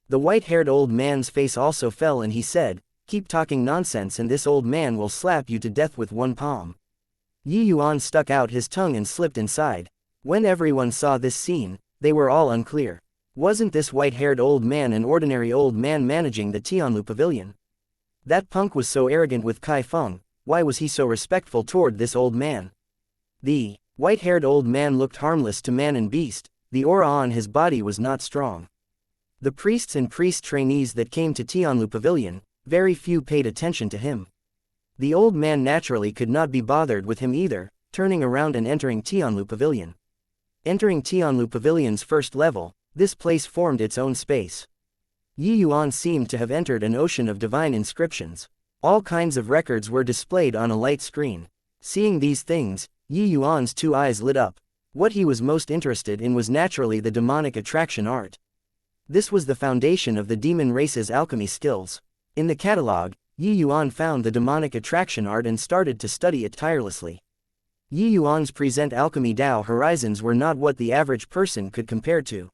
The white-haired old man's face also fell and he said, "Keep talking nonsense and this old man will slap you to death with one palm." Yi Yuan stuck out his tongue and slipped inside. When everyone saw this scene, they were all unclear. Wasn't this white-haired old man an ordinary old man managing the Tianlu Pavilion? That punk was so arrogant with Kai Feng, why was he so respectful toward this old man? The white-haired old man looked harmless to man and beast, the aura on his body was not strong. The priests and priest trainees that came to Tianlu Pavilion, very few paid attention to him. The old man naturally could not be bothered with him either, turning around and entering Tianlu Pavilion. Entering Tianlu Pavilion's first level, this place formed its own space. Yi Yuan seemed to have entered an ocean of divine inscriptions. All kinds of records were displayed on a light screen. Seeing these things, Yi Yuan's 2 eyes lit up. What he was most interested in was naturally the demonic attraction art. This was the foundation of the demon race's alchemy skills. In the catalog, Yi Yuan found the demonic attraction art and started to study it tirelessly. Yi Yuan's present alchemy Dao horizons were not what the average person could compare to.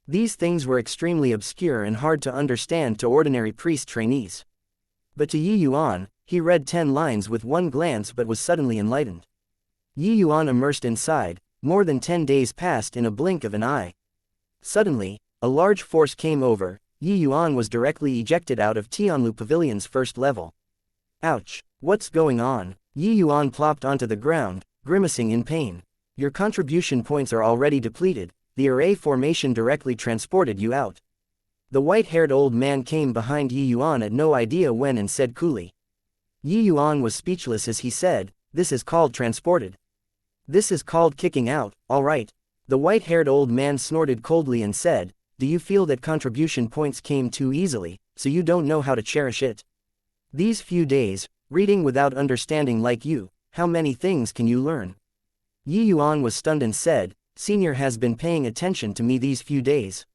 These things were extremely obscure and hard to understand to ordinary priest trainees. But to Yi Yuan, he read 10 lines with one glance but was suddenly enlightened. Yi Yuan immersed inside, more than 10 days passed in a blink of an eye. Suddenly, a large force came over, Yi Yuan was directly ejected out of Tianlu Pavilion's first level. Ouch, what's going on? Yi Yuan plopped onto the ground, grimacing in pain. Your contribution points are already depleted, the array formation directly transported you out. The white-haired old man came behind Yi Yuan at no idea when and said coolly. Yi Yuan was speechless as he said, "This is called transported. This is called kicking out, alright." The white-haired old man snorted coldly and said, "Do you feel that contribution points came too easily, so you don't know how to cherish it? These few days, reading without understanding like you, how many things can you learn?" Yi Yuan was stunned and said, "Senior has been paying attention to me these few days."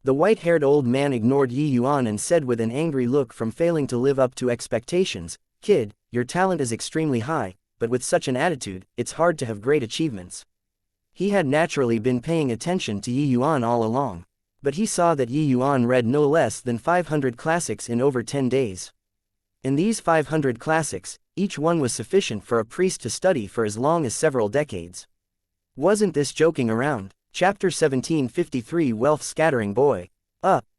The white-haired old man ignored Yi Yuan and said with an angry look from failing to live up to expectations, "Kid, your talent is extremely high, but with such an attitude, it's hard to have great achievements." He had naturally been paying attention to Yi Yuan all along. But he saw that Yi Yuan read no less than 500 classics in over 10 days. In these 500 classics, Each one was sufficient for a priest to study for as long as several decades. Wasn't this joking around? Chapter 1753 Wealth Scattering Boy.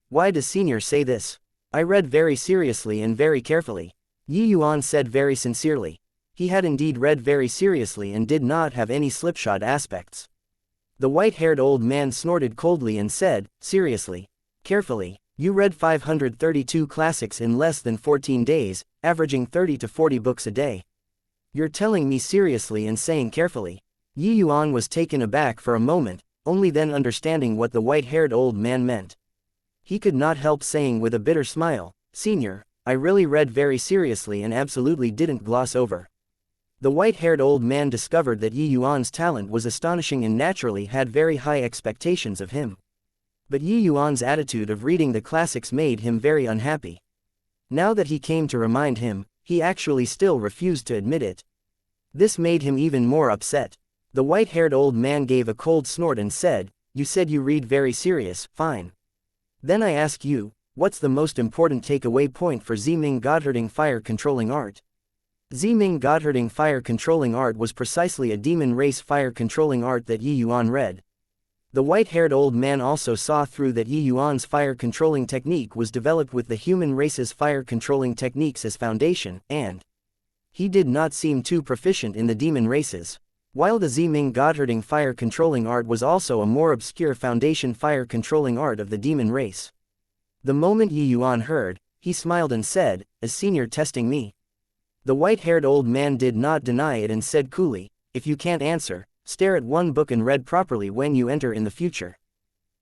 Why does Senior say this? I read very seriously and very carefully. Yuan said very sincerely. He had indeed read very seriously and did not have any slipshod aspects. The white-haired old man snorted coldly and said, seriously. Carefully. You read 532 classics in less than 14 days, averaging 30 to 40 books a day. You're telling me seriously and saying carefully. Yuan was taken aback for a moment, only then understanding what the white-haired old man meant. He could not help saying with a bitter smile, Senior, I really read very seriously and absolutely didn't gloss over. The white-haired old man discovered that Yuan's talent was astonishing and naturally had very high expectations of him. But Yuan's attitude of reading the classics made him very unhappy. Now that he came to remind him, he actually still refused to admit it. This made him even more upset. The white-haired old man gave a cold snort and said, You said you read very serious, fine. Then I ask you, what's the most important takeaway point for Ziming Godherding Fire Controlling Art? Ziming Godherding Fire Controlling Art was precisely a demon race fire controlling art that Yuan read. The white-haired old man also saw through that Yuan's fire controlling technique was developed with the human race's fire controlling techniques as foundation, and he did not seem too proficient in the demon races. While the Ziming Godherding fire controlling art was also a more obscure foundation fire controlling art of the demon race. The moment Yuan heard, he smiled and said, Is Senior testing me? The white-haired old man did not deny it and said coolly, If you can't answer, stare at one book and read properly when you enter in the future.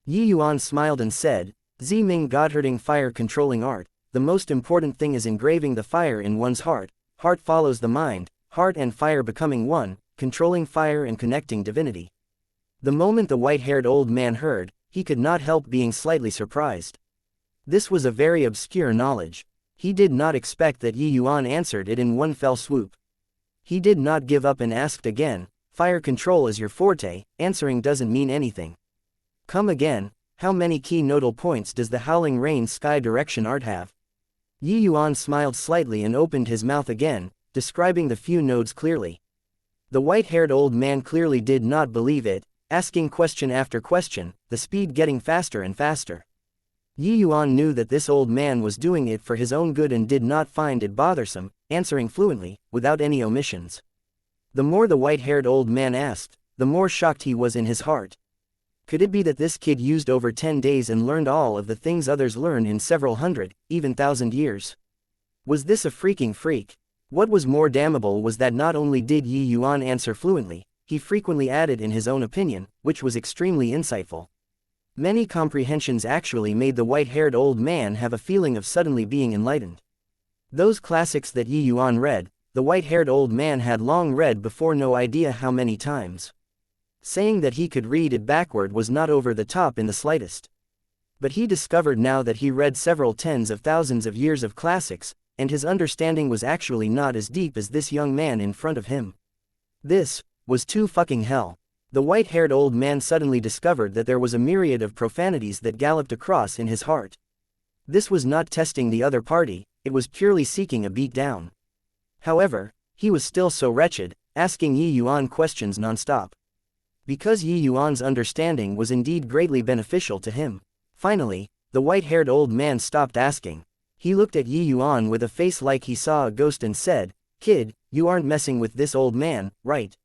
Yuan smiled and said, Ziming Godherding fire controlling art, the most important thing is engraving the fire in one's heart. Heart follows the mind, heart and fire becoming one, controlling fire and connecting divinity. The moment the white-haired old man heard, he could not help being slightly surprised. This was a very obscure knowledge. He did not expect that Yuan answered it in one fell swoop. He did not give up and asked again, Fire control is your forte, answering doesn't mean anything. Come again, how many key nodal points does the Howling Rain Sky Direction art have? Yuan smiled slightly and opened his mouth again, describing the few nodes clearly. The white-haired old man clearly did not believe it, asking question after question, the speed getting faster and faster. Yuan knew that this old man was doing it for his own good and did not find it bothersome, answering fluently, without any omissions. The more the white-haired old man asked, the more shocked he was in his heart. Could it be that this kid used over 10 days and learned all of the things others learn in several hundred, even thousand years? Was this a freaking freak? What was more damnable was that not only did Yuan answer fluently, he frequently added in his own opinion, which was extremely insightful. Many comprehensions actually made the white-haired old man have a feeling of suddenly being enlightened. Those classics that Yuan read, the white-haired old man had long read before, no idea how many times. Saying that he could read it backward was not over the top in the slightest. But he discovered now that he read several tens of thousands of years of classics, and his understanding was actually not as deep as this young man in front of him. This was too fucking hell. The white-haired old man suddenly discovered that there was a myriad of profanities that galloped across in his heart. This was not testing the other party, it was purely seeking a beat down. However, he was still so wretched, asking Yuan questions non-stop. Because Yuan's understanding was indeed greatly beneficial to him. Finally, the white-haired old man stopped asking. He looked at Yuan with a face like he saw a ghost and said, Kid, you aren't messing with this old man, right?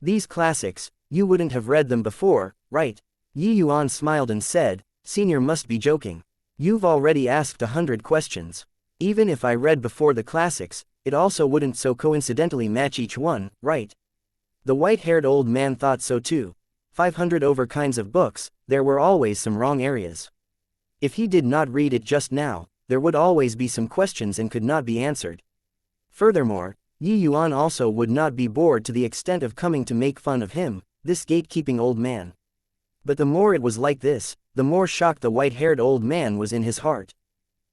These classics, you wouldn't have read them before, right? Yuan smiled and said, Senior must be joking. You've already asked 100 questions. Even if I read before the classics, it also wouldn't so coincidentally match each one, right? The white-haired old man thought so too. 500 over kinds of books, there were always some wrong areas. If he did not read it just now, there would always be some questions and could not be answered. Furthermore, Yuan also would not be bored to the extent of coming to make fun of him, this gatekeeping old man. But the more it was like this, the more shocked the white-haired old man was in his heart.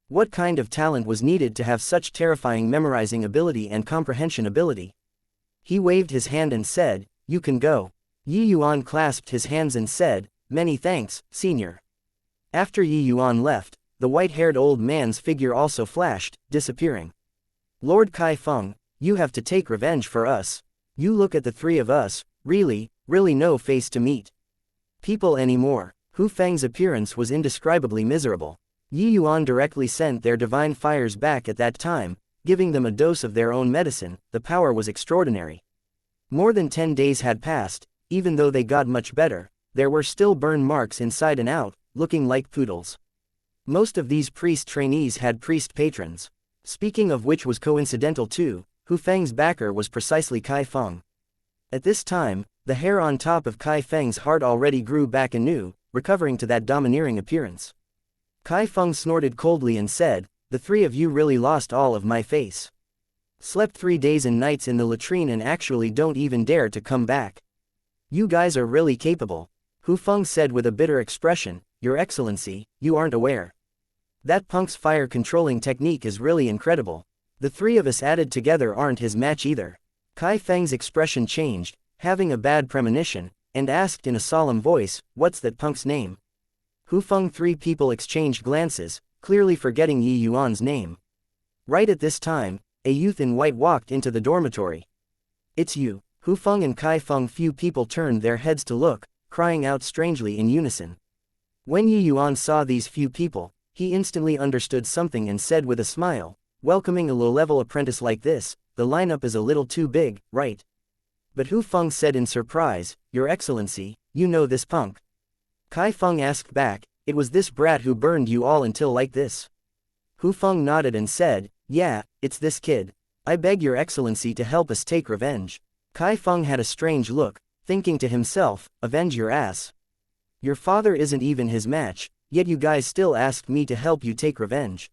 What kind of talent was needed to have such terrifying memorizing ability and comprehension ability? He waved his hand and said, You can go. Yuan clasped his hands and said, Many thanks, Senior. After Yuan left, the white-haired old man's figure also flashed, disappearing. Lord Kai Feng, you have to take revenge for us. You look at the three of us, really no face to meet people anymore. Hu Feng's appearance was indescribably miserable. Yi Yuan directly sent their divine fires back at that time, giving them a dose of their own medicine. The power was extraordinary. More than 10 days had passed, even though they got much better, there were still burn marks inside and out, looking like poodles. Most of these priest trainees had priest patrons. Speaking of which was coincidental too, Hu Feng's backer was precisely Kai Feng. At this time, the hair on top of Kai Feng's heart already grew back anew, recovering to that domineering appearance. Kai Feng snorted coldly and said, "The three of you really lost all of my face. Slept 3 days and nights in the latrine and actually don't even dare to come back. You guys are really capable." Hu Feng said with a bitter expression, "Your Excellency, you aren't aware. That punk's fire controlling technique is really incredible. The three of us added together aren't his match either." Kai Feng's expression changed, having a bad premonition, and asked in a solemn voice, "What's that punk's name?" Hu Feng. 3 people exchanged glances, clearly forgetting Yi Yuan's name. Right at this time, a youth in white walked into the dormitory. "It's you." Hu Feng and Kai Feng. Few people turned their heads to look, crying out strangely in unison. When Yi Yuan saw these few people, he instantly understood something and said with a smile, "Welcoming a low-level apprentice like this, the lineup is a little too big, right?" But Hu Feng said in surprise, "Your Excellency, you know this punk?" Kai Feng asked back, "It was this brat who burned you all until like this." Hu Feng nodded and said, "Yeah, it's this kid. I beg your Excellency to help us take revenge." Kai Feng had a strange look, thinking to himself, "Avenge your ass. Your father isn't even his match, yet you guys still asked me to help you take revenge."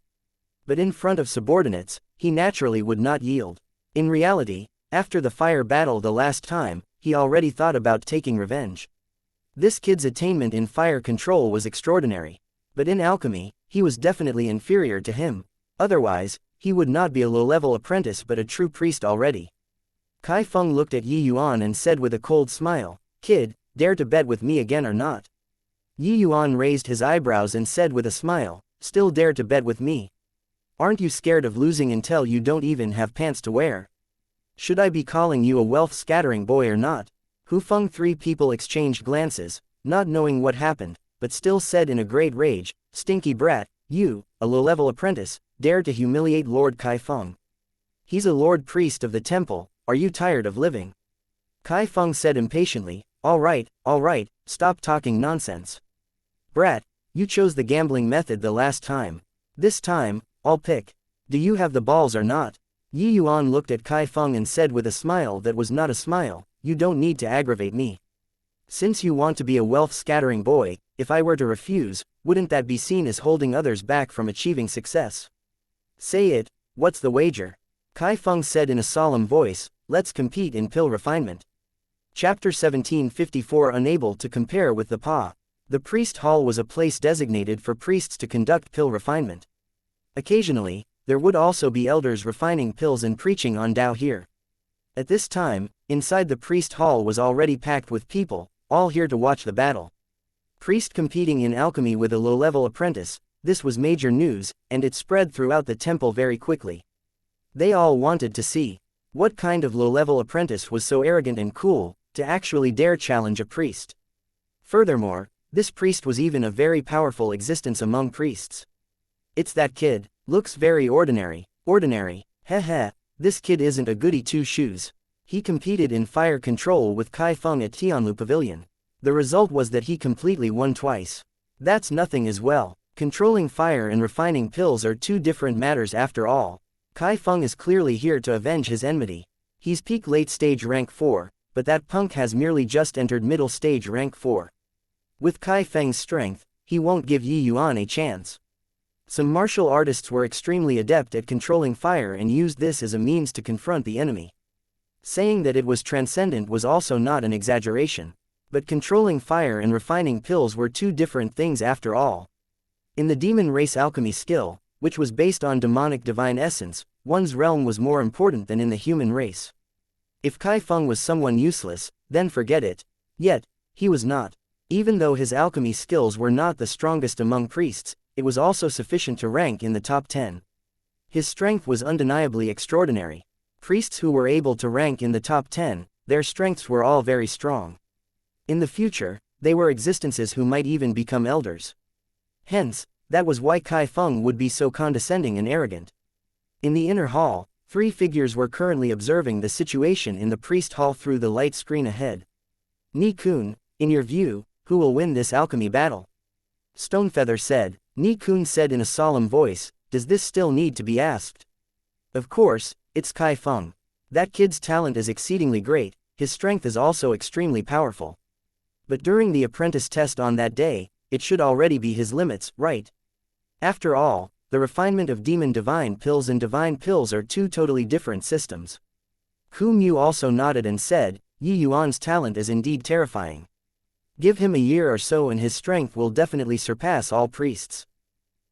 But in front of subordinates, he naturally would not yield. In reality, after the fire battle the last time, he already thought about taking revenge. This kid's attainment in fire control was extraordinary. But in alchemy, he was definitely inferior to him. Otherwise, he would not be a low-level apprentice but a true priest already. Kai Feng looked at Yi Yuan and said with a cold smile, "Kid, dare to bet with me again or not?" Yi Yuan raised his eyebrows and said with a smile, "Still dare to bet with me? Aren't you scared of losing until you don't even have pants to wear? Should I be calling you a wealth-scattering boy or not?" Hu Feng. 3 people exchanged glances, not knowing what happened, but still said in a great rage, "Stinky brat, you, a low-level apprentice, dare to humiliate Lord Kai Feng. He's a lord priest of the temple, are you tired of living?" Kai Feng said impatiently, all right, stop talking nonsense. Brat, you chose the gambling method the last time. This time, I'll pick. Do you have the balls or not?" Yi Yuan looked at Kai Feng and said with a smile that was not a smile, "You don't need to aggravate me. Since you want to be a wealth-scattering boy, if I were to refuse, wouldn't that be seen as holding others back from achieving success? Say it, what's the wager?" Kai Feng said in a solemn voice, "Let's compete in pill refinement." Chapter 1754. Unable to compare with the Pa. The priest hall was a place designated for priests to conduct pill refinement. Occasionally, there would also be elders refining pills and preaching on Tao here. At this time, inside the priest hall was already packed with people, all here to watch the battle. Priest competing in alchemy with a low-level apprentice, this was major news, and it spread throughout the temple very quickly. They all wanted to see what kind of low-level apprentice was so arrogant and cool, to actually dare challenge a priest. Furthermore, this priest was even a very powerful existence among priests. "It's that kid, looks very ordinary, heh, this kid isn't a goody two-shoes. He competed in fire control with Kai Feng at Tianlu Pavilion. The result was that he completely won twice. That's nothing as well. Controlling fire and refining pills are 2 different matters after all. Kai Feng is clearly here to avenge his enmity. He's peak late stage rank 4, but that punk has merely just entered middle stage rank 4. With Kai Feng's strength, he won't give Yi Yuan a chance." Some martial artists were extremely adept at controlling fire and used this as a means to confront the enemy. Saying that it was transcendent was also not an exaggeration. But controlling fire and refining pills were 2 different things after all. In the demon race alchemy skill, which was based on demonic divine essence, one's realm was more important than in the human race. If Kai Feng was someone useless, then forget it. Yet, he was not. Even though his alchemy skills were not the strongest among priests, it was also sufficient to rank in the top 10. His strength was undeniably extraordinary. Priests who were able to rank in the top 10, their strengths were all very strong. In the future, they were existences who might even become elders. Hence, that was why Kai Feng would be so condescending and arrogant. In the inner hall, 3 figures were currently observing the situation in the priest hall through the light screen ahead. Ni-kun, in your view, who will win this alchemy battle? Stonefeather said. Ni-kun said in a solemn voice, does this still need to be asked? Of course, it's Kai Feng. That kid's talent is exceedingly great, his strength is also extremely powerful. But during the apprentice test on that day, it should already be his limits, right? After all, the refinement of demon divine pills and divine pills are 2 totally different systems. Ku Mu also nodded and said, Yi Yuan's talent is indeed terrifying. Give him a year or so and his strength will definitely surpass all priests.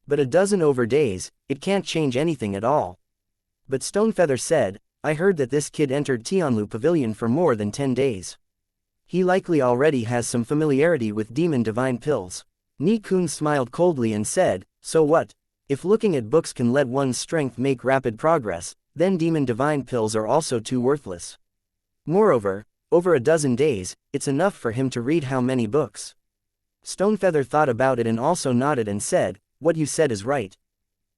But a dozen over days, it can't change anything at all. But Stonefeather said, I heard that this kid entered Tianlu Pavilion for more than 10 days. He likely already has some familiarity with demon divine pills. Ni-kun smiled coldly and said, so what? If looking at books can let one's strength make rapid progress, then demon divine pills are also too worthless. Moreover, over a dozen days, it's enough for him to read how many books? Stonefeather thought about it and also nodded and said, what you said is right.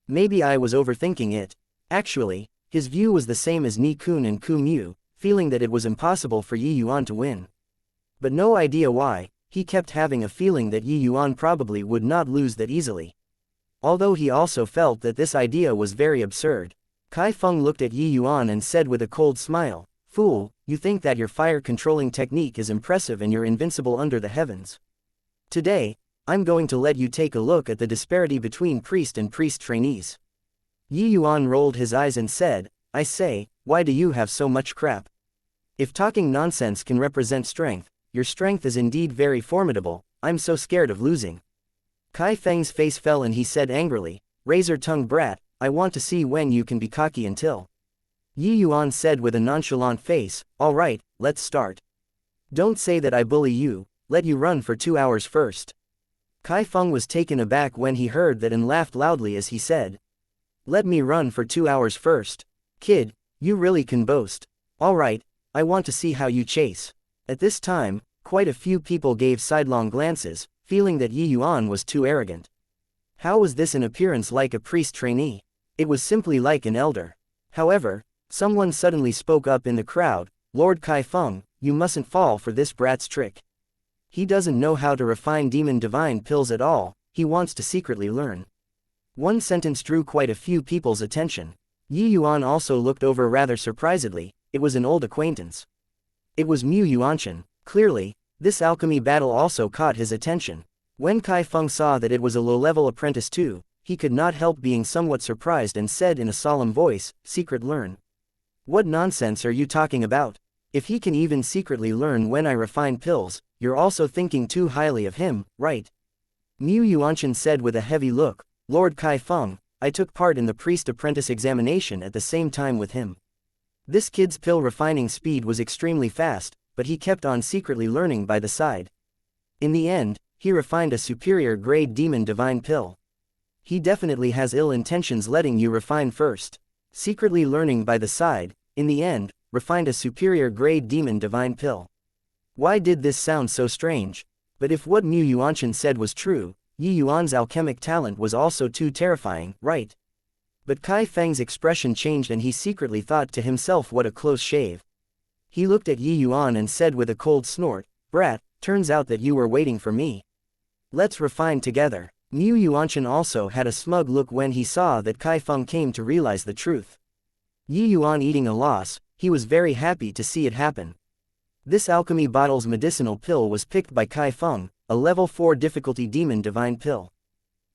Maybe I was overthinking it. Actually, his view was the same as Ni-kun and Ku Mu, feeling that it was impossible for Yi Yuan to win. But no idea why, he kept having a feeling that Yi Yuan probably would not lose that easily. Although he also felt that this idea was very absurd. Kai Feng looked at Yi Yuan and said with a cold smile, fool, you think that your fire-controlling technique is impressive and you're invincible under the heavens. Today, I'm going to let you take a look at the disparity between priest and priest trainees. Yi Yuan rolled his eyes and said, I say, why do you have so much crap? If talking nonsense can represent strength, your strength is indeed very formidable, I'm so scared of losing. Kai Feng's face fell and he said angrily, razor-tongued brat, I want to see when you can be cocky until. Yi Yuan said with a nonchalant face, all right, let's start. Don't say that I bully you, let you run for 2 hours first. Kai Feng was taken aback when he heard that and laughed loudly as he said. Let me run for 2 hours first. Kid, you really can boast. All right, I want to see how you chase. At this time, quite a few people gave sidelong glances, feeling that Yi Yuan was too arrogant. How was this in appearance like a priest trainee? It was simply like an elder. However, someone suddenly spoke up in the crowd, Lord Kai Feng, you mustn't fall for this brat's trick. He doesn't know how to refine demon divine pills at all, he wants to secretly learn. One sentence drew quite a few people's attention. Yi Yuan also looked over rather surprisedly, it was an old acquaintance. It was Mu Yuanshan. Clearly, this alchemy battle also caught his attention. When Kai Feng saw that it was a low-level apprentice too, he could not help being somewhat surprised and said in a solemn voice, secret learn. What nonsense are you talking about? If he can even secretly learn when I refine pills, you're also thinking too highly of him, right? Mu Yuanshan said with a heavy look, Lord Kai Feng, I took part in the priest-apprentice examination at the same time with him. This kid's pill refining speed was extremely fast, but he kept on secretly learning by the side. In the end, he refined a superior grade demon divine pill. He definitely has ill intentions letting you refine first. Secretly learning by the side, in the end, refined a superior grade demon divine pill. Why did this sound so strange? But if what Mu Yuanshan said was true, Yi Yuan's alchemic talent was also too terrifying, right? But Kai Feng's expression changed and he secretly thought to himself what a close shave. He looked at Yi Yuan and said with a cold snort, brat, turns out that you were waiting for me. Let's refine together. Mu Yuanshan also had a smug look when he saw that Kai Feng came to realize the truth. Yi Yuan eating a loss, he was very happy to see it happen. This alchemy bottle's medicinal pill was picked by Kai Feng, a level 4 difficulty demon divine pill.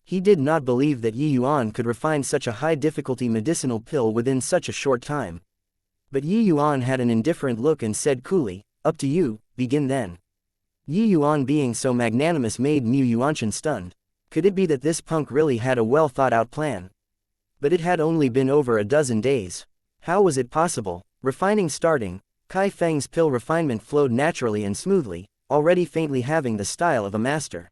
He did not believe that Yi Yuan could refine such a high difficulty medicinal pill within such a short time. But Yi Yuan had an indifferent look and said coolly, up to you, begin then. Yi Yuan being so magnanimous made Mu Yuanshan stunned. Could it be that this punk really had a well thought out plan? But it had only been over a dozen days. How was it possible? Refining starting, Kai Feng's pill refinement flowed naturally and smoothly, already faintly having the style of a master.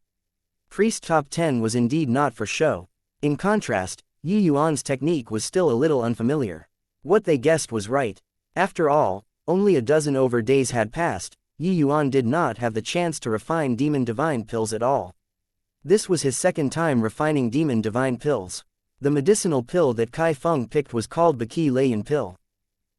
Priest top 10 was indeed not for show. In contrast, Yi Yuan's technique was still a little unfamiliar. What they guessed was right. After all, only a dozen over days had passed. Yuan did not have the chance to refine demon divine pills at all. This was his second time refining demon divine pills. The medicinal pill that Kai Feng picked was called Baqi Layan pill.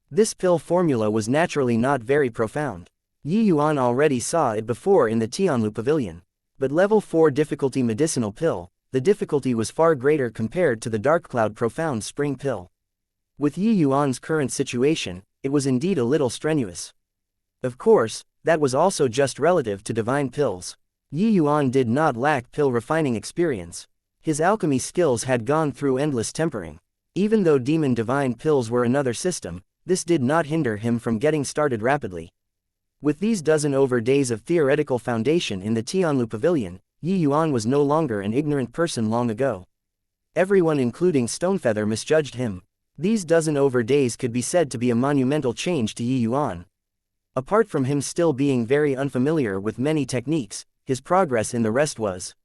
This pill formula was naturally not very profound. Yuan already saw it before in the Tianlu Pavilion. But level 4 difficulty medicinal pill, the difficulty was far greater compared to the Dark Cloud profound spring pill. With Yuan's current situation, it was indeed a little strenuous. Of course, that was also just relative to divine pills. Yuan did not lack pill refining experience. His alchemy skills had gone through endless tempering. Even though demon divine pills were another system, this did not hinder him from getting started rapidly. With these dozen over days of theoretical foundation in the Tianlu Pavilion, Yuan was no longer an ignorant person long ago. Everyone including Stonefeather misjudged him. These dozen over days could be said to be a monumental change to Yuan. Apart from him still being very unfamiliar with many techniques, his progress in the rest was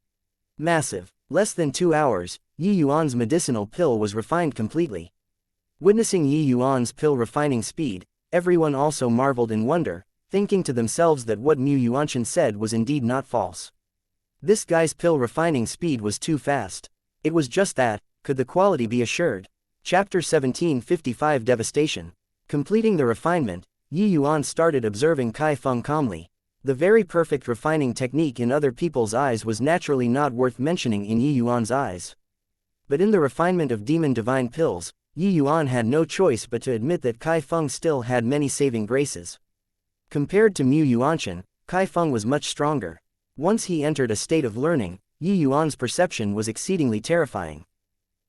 massive. Less than 2 hours, Yuan's medicinal pill was refined completely. Witnessing Yuan's pill refining speed, everyone also marveled in wonder, thinking to themselves that what Mu Yuanshan said was indeed not false. This guy's pill refining speed was too fast. It was just that, could the quality be assured? Chapter 1755 Devastation. Completing the refinement, Yuan started observing Kai Feng calmly. The very perfect refining technique in other people's eyes was naturally not worth mentioning in Yuan's eyes. But in the refinement of demon divine pills, Yuan had no choice but to admit that Kai Feng still had many saving graces. Compared to Mu Yuanshan, Kai Feng was much stronger. Once he entered a state of learning, Yuan's perception was exceedingly terrifying.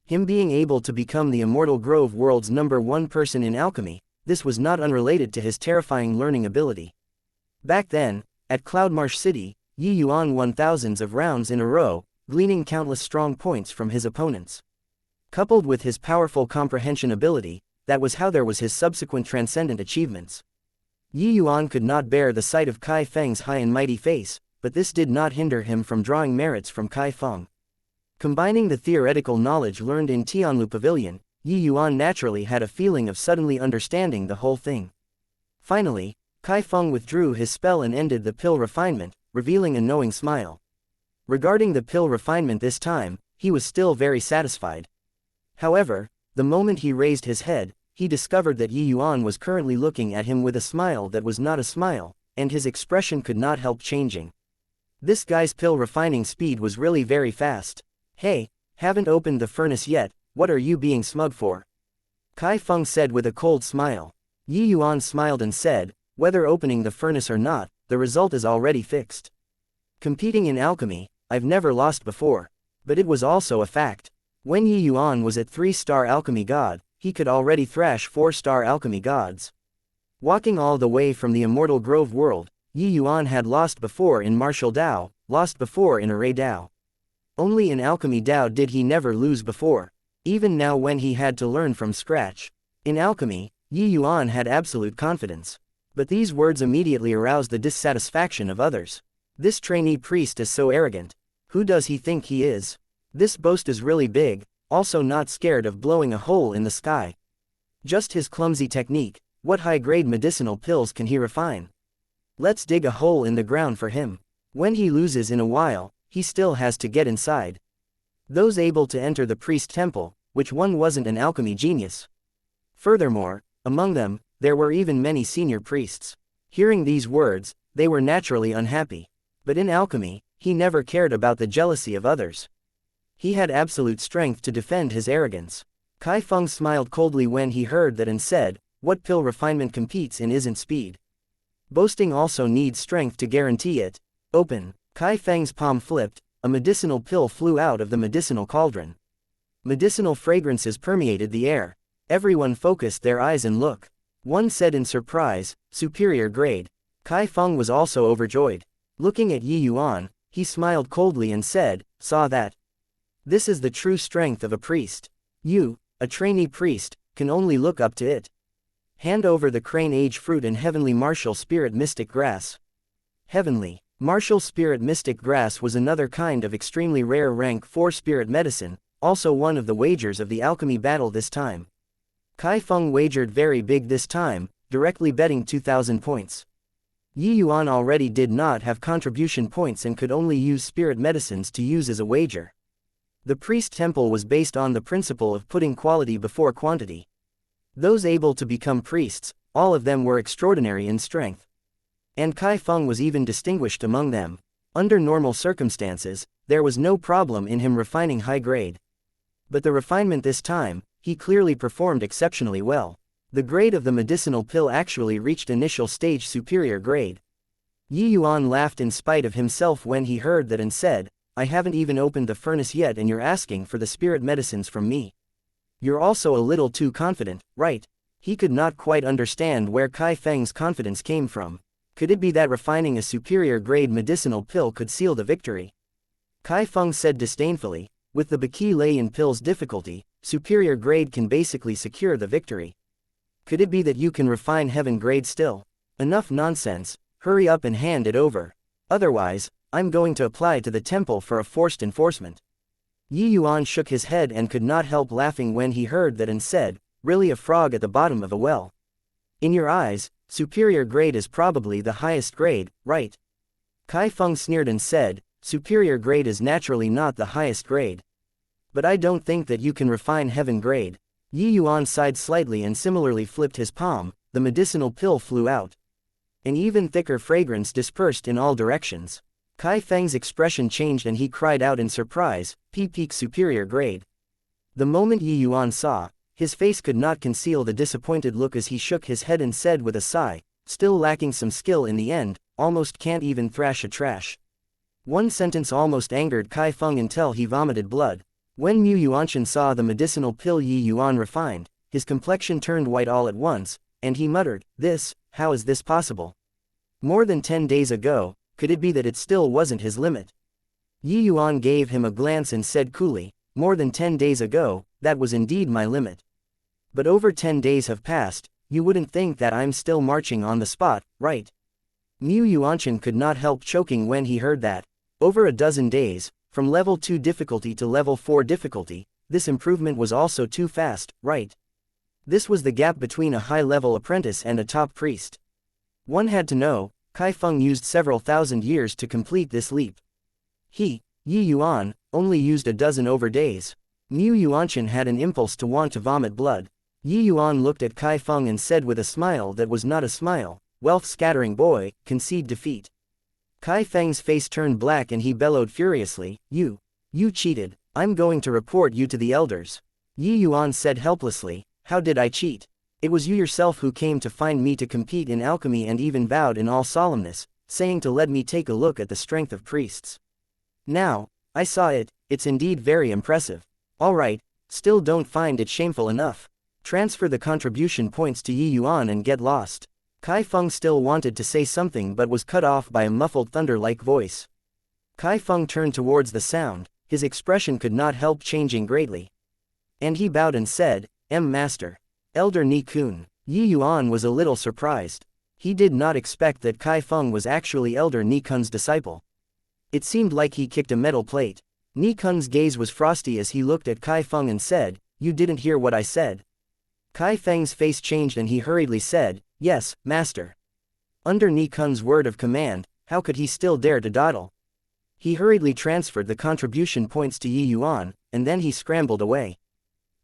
Him being able to become the Immortal Grove world's #1 person in alchemy, this was not unrelated to his terrifying learning ability. Back then, at Cloudmarsh City, Yuan won thousands of rounds in a row, gleaning countless strong points from his opponents. Coupled with his powerful comprehension ability, that was how there was his subsequent transcendent achievements. Yuan could not bear the sight of Kai Feng's high and mighty face, but this did not hinder him from drawing merits from Kai Feng. Combining the theoretical knowledge learned in Tianlu Pavilion, Yuan naturally had a feeling of suddenly understanding the whole thing. Finally, Kai Feng withdrew his spell and ended the pill refinement, revealing a knowing smile. Regarding the pill refinement this time, he was still very satisfied. However, the moment he raised his head, he discovered that Yuan was currently looking at him with a smile that was not a smile, and his expression could not help changing. This guy's pill refining speed was really very fast. "Hey, haven't opened the furnace yet, what are you being smug for?" Kai Feng said with a cold smile. Yuan smiled and said, "Whether opening the furnace or not, the result is already fixed. Competing in alchemy, I've never lost before." But it was also a fact. When Yuan was at 3-star alchemy god, he could already thrash 4-star alchemy gods. Walking all the way from the Immortal Grove world, Yuan had lost before in Martial Dao, lost before in Array Dao. Only in Alchemy Dao did he never lose before, even now when he had to learn from scratch. In alchemy, Yuan had absolute confidence. But these words immediately aroused the dissatisfaction of others. This trainee priest is so arrogant. Who does he think he is? This boast is really big, also not scared of blowing a hole in the sky. Just his clumsy technique, what high-grade medicinal pills can he refine? Let's dig a hole in the ground for him. When he loses in a while, he still has to get inside. Those able to enter the priest temple, which one wasn't an alchemy genius? Furthermore, among them, there were even many senior priests. Hearing these words, they were naturally unhappy. But in alchemy, he never cared about the jealousy of others. He had absolute strength to defend his arrogance. Kai Feng smiled coldly when he heard that and said, "What pill refinement competes in isn't speed. Boasting also needs strength to guarantee it. Open." Kai Feng's palm flipped, a medicinal pill flew out of the medicinal cauldron. Medicinal fragrances permeated the air. Everyone focused their eyes and look. One said in surprise, "Superior grade." Kai Feng was also overjoyed. Looking at Yuan, he smiled coldly and said, "Saw that? This is the true strength of a priest. You, a trainee priest, can only look up to it. Hand over the crane age fruit and heavenly martial spirit mystic grass." Heavenly martial spirit mystic grass was another kind of extremely rare rank 4 spirit medicine, also one of the wagers of the alchemy battle this time. Kai Feng wagered very big this time, directly betting 2,000 points. Yi Yuan already did not have contribution points and could only use spirit medicines to use as a wager. The priest temple was based on the principle of putting quality before quantity. Those able to become priests, all of them were extraordinary in strength. And Kai Feng was even distinguished among them. Under normal circumstances, there was no problem in him refining high grade. But the refinement this time, he clearly performed exceptionally well. The grade of the medicinal pill actually reached initial stage superior grade. Yi Yuan laughed in spite of himself when he heard that and said, I haven't even opened the furnace yet and you're asking for the spirit medicines from me. You're also a little too confident, right? He could not quite understand where Kai Feng's confidence came from. Could it be that refining a superior grade medicinal pill could seal the victory? Kai Feng said disdainfully, with the Baki Layan pill's difficulty, superior grade can basically secure the victory. Could it be that you can refine heaven grade still? Enough nonsense, hurry up and hand it over. Otherwise, I'm going to apply to the temple for a forced enforcement. Yi Yuan shook his head and could not help laughing when he heard that and said, really a frog at the bottom of a well. In your eyes, superior grade is probably the highest grade, right? Kai Feng sneered and said, superior grade is naturally not the highest grade. But I don't think that you can refine heaven grade. Yi Yuan sighed slightly and similarly flipped his palm, the medicinal pill flew out. An even thicker fragrance dispersed in all directions. Kai Feng's expression changed and he cried out in surprise, peak superior grade. The moment Yi Yuan saw, his face could not conceal the disappointed look as he shook his head and said with a sigh, still lacking some skill in the end, almost can't even thrash a trash. One sentence almost angered Kai Feng until he vomited blood. When Mu Yuanshan saw the medicinal pill Yi Yuan refined, his complexion turned white all at once, and he muttered, how is this possible? More than 10 days ago, could it be that it still wasn't his limit? Yi Yuan gave him a glance and said coolly, more than 10 days ago, that was indeed my limit. But over 10 days have passed, you wouldn't think that I'm still marching on the spot, right? Mu Yuanshan could not help choking when he heard that. Over a dozen days, from level 2 difficulty to level 4 difficulty, this improvement was also too fast, right? This was the gap between a high-level apprentice and a top priest. One had to know, Kai Feng used several thousand years to complete this leap. He, Yi Yuan, only used a dozen over days. Mu Yuanshan had an impulse to want to vomit blood. Yi Yuan looked at Kai Feng and said with a smile that was not a smile, wealth-scattering boy, concede defeat. Kai Feng's face turned black and he bellowed furiously, you cheated, I'm going to report you to the elders. Yi Yuan said helplessly, how did I cheat? It was you yourself who came to find me to compete in alchemy and even vowed in all solemnness, saying to let me take a look at the strength of priests. Now, I saw it, it's indeed very impressive. Alright, still don't find it shameful enough. Transfer the contribution points to Yi Yuan and get lost. Kai Feng still wanted to say something but was cut off by a muffled thunder-like voice. Kai Feng turned towards the sound, his expression could not help changing greatly. And he bowed and said, Master. Elder Ni Kun. Yi Yuan was a little surprised. He did not expect that Kai Feng was actually Elder Ni Kun's disciple. It seemed like he kicked a metal plate. Ni Kun's gaze was frosty as he looked at Kai Feng and said, you didn't hear what I said. Kai Feng's face changed and he hurriedly said, yes, master. Under Ni Kun's word of command, how could he still dare to dawdle? He hurriedly transferred the contribution points to Yi Yuan, and then he scrambled away.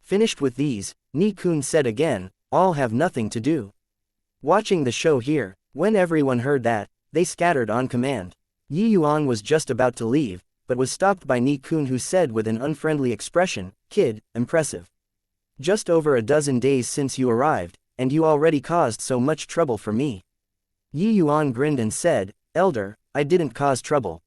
Finished with these, Ni Kun said again, all have nothing to do. Watching the show here, when everyone heard that, they scattered on command. Yi Yuan was just about to leave, but was stopped by Ni Kun who said with an unfriendly expression, kid, impressive. Just over a dozen days since you arrived, and you already caused so much trouble for me. Yi Yuan grinned and said, Elder, I didn't cause trouble.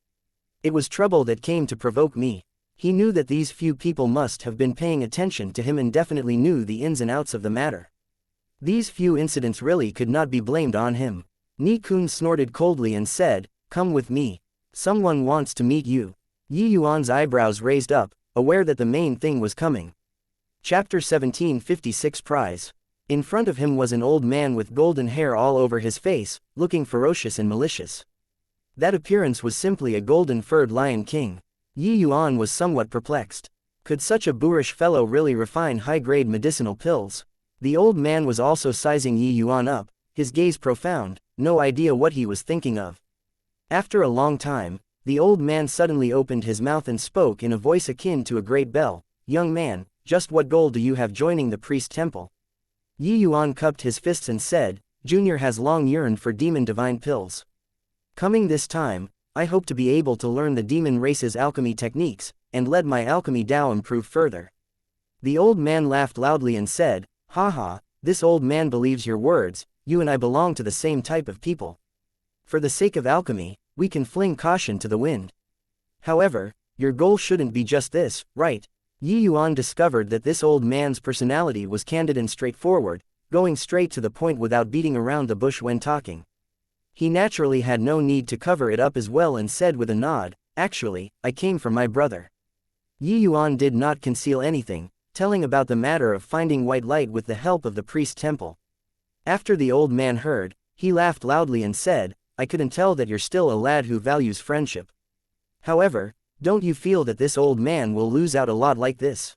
It was trouble that came to provoke me. He knew that these few people must have been paying attention to him and definitely knew the ins and outs of the matter. These few incidents really could not be blamed on him. Ni Kun snorted coldly and said, come with me. Someone wants to meet you. Yi Yuan's eyebrows raised up, aware that the main thing was coming. Chapter 1756 Prize. In front of him was an old man with golden hair all over his face, looking ferocious and malicious. That appearance was simply a golden-furred lion king. Yi Yuan was somewhat perplexed. Could such a boorish fellow really refine high-grade medicinal pills? The old man was also sizing Yi Yuan up, his gaze profound, no idea what he was thinking of. After a long time, the old man suddenly opened his mouth and spoke in a voice akin to a great bell. "Young man, just what goal do you have joining the priest temple?" Yi Yuan cupped his fists and said, "Junior has long yearned for demon divine pills. Coming this time, I hope to be able to learn the demon race's alchemy techniques, and let my alchemy Dao improve further." The old man laughed loudly and said, "Ha, this old man believes your words. You and I belong to the same type of people. For the sake of alchemy, we can fling caution to the wind. However, your goal shouldn't be just this, right?" Yi Yuan discovered that this old man's personality was candid and straightforward, going straight to the point without beating around the bush when talking. He naturally had no need to cover it up as well and said with a nod, "Actually, I came from my brother." Yi Yuan did not conceal anything, telling about the matter of finding white light with the help of the priest temple. After the old man heard, he laughed loudly and said, "I couldn't tell that you're still a lad who values friendship. However, don't you feel that this old man will lose out a lot like this?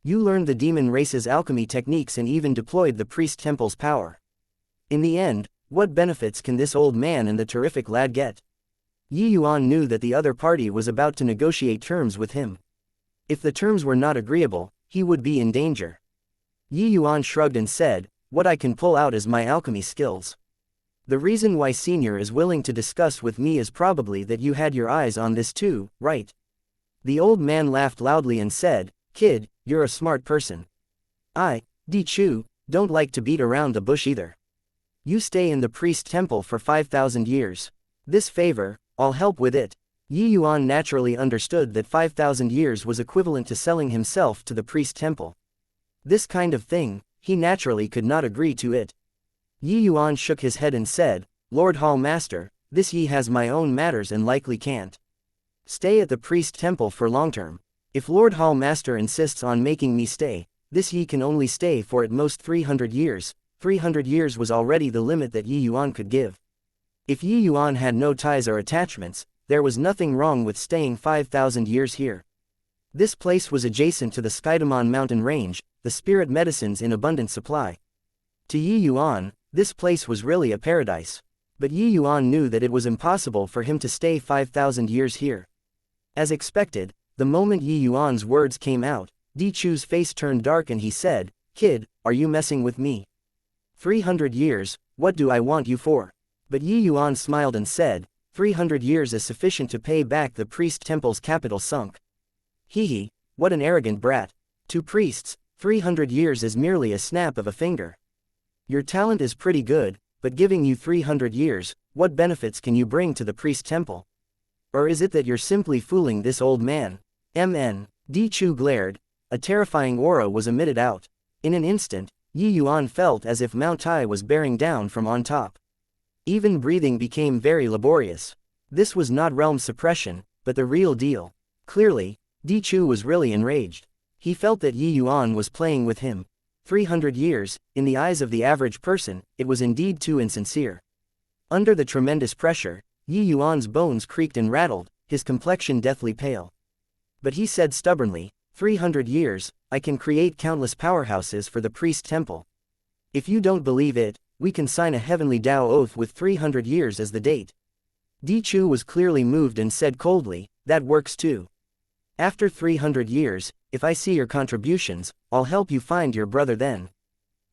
You learned the demon race's alchemy techniques and even deployed the priest temple's power. In the end, what benefits can this old man and the terrific lad get?" Yi Yuan knew that the other party was about to negotiate terms with him. If the terms were not agreeable, he would be in danger. Yi Yuan shrugged and said, "What I can pull out is my alchemy skills. The reason why Senior is willing to discuss with me is probably that you had your eyes on this too, right?" The old man laughed loudly and said, "Kid, you're a smart person. I, Di Chu, don't like to beat around the bush either. You stay in the priest temple for 5,000 years. This favor, I'll help with it." Yi Yuan naturally understood that 5,000 years was equivalent to selling himself to the priest temple. This kind of thing, he naturally could not agree to it. Yi Yuan shook his head and said, "Lord Hall Master, this Yi has my own matters and likely can't stay at the priest temple for long term. If Lord Hall Master insists on making me stay, this Yi can only stay for at most 300 years. 300 years was already the limit that Yi Yuan could give. If Yi Yuan had no ties or attachments, there was nothing wrong with staying 5,000 years here. This place was adjacent to the Skydamon mountain range, the spirit medicines in abundant supply. To Yi Yuan, this place was really a paradise. But Yi Yuan knew that it was impossible for him to stay 5,000 years here. As expected, the moment Yi Yuan's words came out, Di Chu's face turned dark and he said, "Kid, are you messing with me? 300 years, what do I want you for?" But Yi Yuan smiled and said, 300 years is sufficient to pay back the priest temple's capital sunk. Hee, what an arrogant brat. To priests, 300 years is merely a snap of a finger. Your talent is pretty good, but giving you 300 years, what benefits can you bring to the priest temple? Or is it that you're simply fooling this old man? Di Chu glared. A terrifying aura was emitted out. In an instant, Yi Yuan felt as if Mount Tai was bearing down from on top. Even breathing became very laborious. This was not realm suppression, but the real deal. Clearly, Di Chu was really enraged. He felt that Yi Yuan was playing with him. 300 years, in the eyes of the average person, it was indeed too insincere. Under the tremendous pressure, Yi Yuan's bones creaked and rattled, his complexion deathly pale. But he said stubbornly, 300 years, I can create countless powerhouses for the priest temple. If you don't believe it, we can sign a heavenly Dao oath with 300 years as the date. Di Chu was clearly moved and said coldly, that works too. After 300 years, if I see your contributions, I'll help you find your brother then.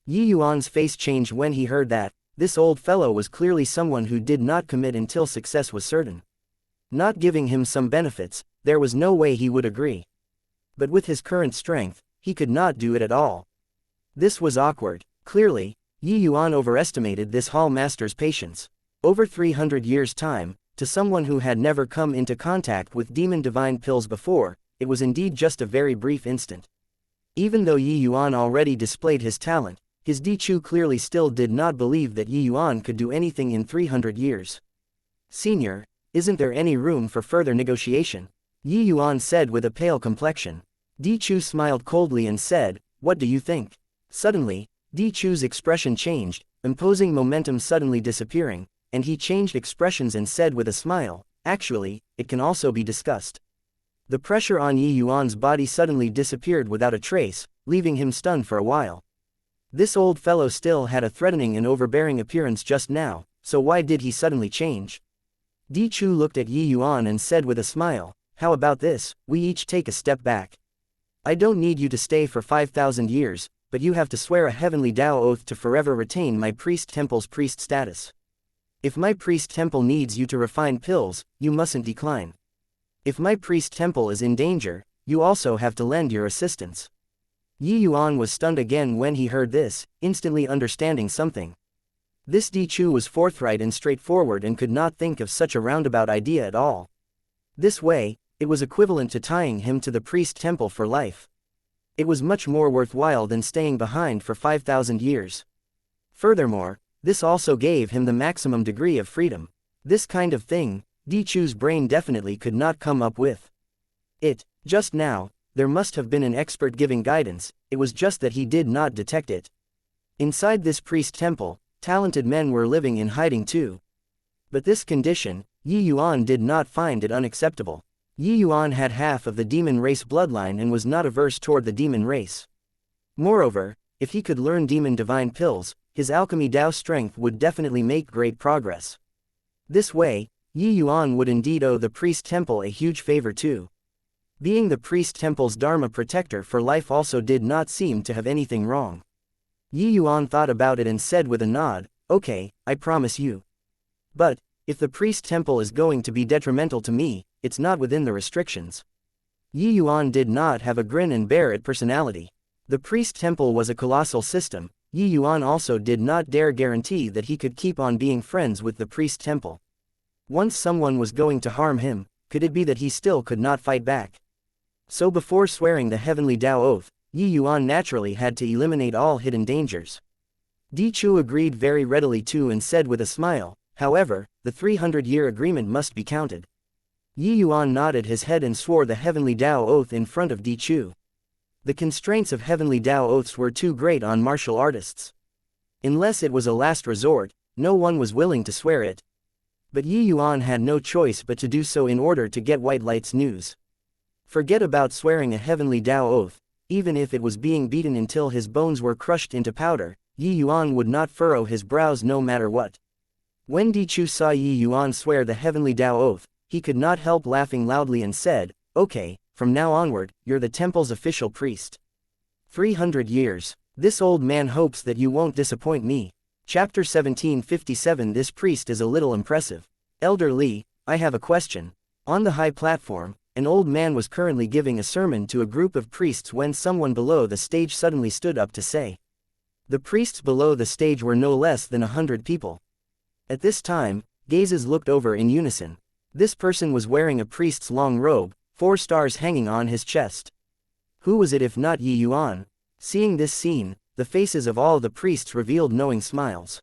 Yi Yuan's face changed when he heard that. This old fellow was clearly someone who did not commit until success was certain. Not giving him some benefits, there was no way he would agree. But with his current strength, he could not do it at all. This was awkward. Clearly, Yi Yuan overestimated this hall master's patience. Over 300 years' time, to someone who had never come into contact with demon divine pills before, it was indeed just a very brief instant. Even though Yi Yuan already displayed his talent, his Di Chu clearly still did not believe that Yi Yuan could do anything in 300 years. Senior, isn't there any room for further negotiation? Yi Yuan said with a pale complexion. Di Chu smiled coldly and said, what do you think? Suddenly, Di Chu's expression changed, imposing momentum suddenly disappearing, and he changed expressions and said with a smile, actually, it can also be discussed. The pressure on Yi Yuan's body suddenly disappeared without a trace, leaving him stunned for a while. This old fellow still had a threatening and overbearing appearance just now, so why did he suddenly change? Di Chu looked at Yi Yuan and said with a smile, "How about this, we each take a step back. I don't need you to stay for 5,000 years, but you have to swear a heavenly Tao oath to forever retain my priest temple's priest status. If my priest temple needs you to refine pills, you mustn't decline. If my priest temple is in danger, you also have to lend your assistance." Yi Yuan was stunned again when he heard this, instantly understanding something. This Di Chu was forthright and straightforward and could not think of such a roundabout idea at all. This way, it was equivalent to tying him to the priest temple for life. It was much more worthwhile than staying behind for 5,000 years. Furthermore, this also gave him the maximum degree of freedom. This kind of thing, Di Chu's brain definitely could not come up with. Just now, there must have been an expert giving guidance, it was just that he did not detect it. Inside this priest temple, talented men were living in hiding too. But this condition, Yi Yuan did not find it unacceptable. Yi Yuan had half of the demon race bloodline and was not averse toward the demon race. Moreover, if he could learn demon divine pills, his alchemy Dao strength would definitely make great progress. This way, Yi Yuan would indeed owe the priest temple a huge favor too. Being the priest temple's Dharma protector for life also did not seem to have anything wrong. Yi Yuan thought about it and said with a nod, "Okay, I promise you. But, if the priest temple is going to be detrimental to me, it's not within the restrictions." Yi Yuan did not have a grin and bear it personality. The priest temple was a colossal system. Yi Yuan also did not dare guarantee that he could keep on being friends with the priest temple. Once someone was going to harm him, could it be that he still could not fight back? So before swearing the heavenly Tao oath, Yi Yuan naturally had to eliminate all hidden dangers. Di Chu agreed very readily too and said with a smile, "However, the 300-year agreement must be counted." Yi Yuan nodded his head and swore the heavenly Tao oath in front of Di Chu. The constraints of heavenly Tao oaths were too great on martial artists. Unless it was a last resort, no one was willing to swear it. But Yi Yuan had no choice but to do so in order to get White Light's news. Forget about swearing a heavenly Tao oath, even if it was being beaten until his bones were crushed into powder, Yi Yuan would not furrow his brows no matter what. When Di Chu saw Yi Yuan swear the heavenly Tao oath, he could not help laughing loudly and said, "Okay, from now onward, you're the temple's official priest. 300 years. This old man hopes that you won't disappoint me." Chapter 1757. This priest is a little impressive. Elder Li, I have a question. On the high platform, an old man was currently giving a sermon to a group of priests when someone below the stage suddenly stood up to say. The priests below the stage were no less than 100 people. At this time, gazes looked over in unison. This person was wearing a priest's long robe, 4 stars hanging on his chest. Who was it if not Yi Yuan? Seeing this scene, the faces of all the priests revealed knowing smiles.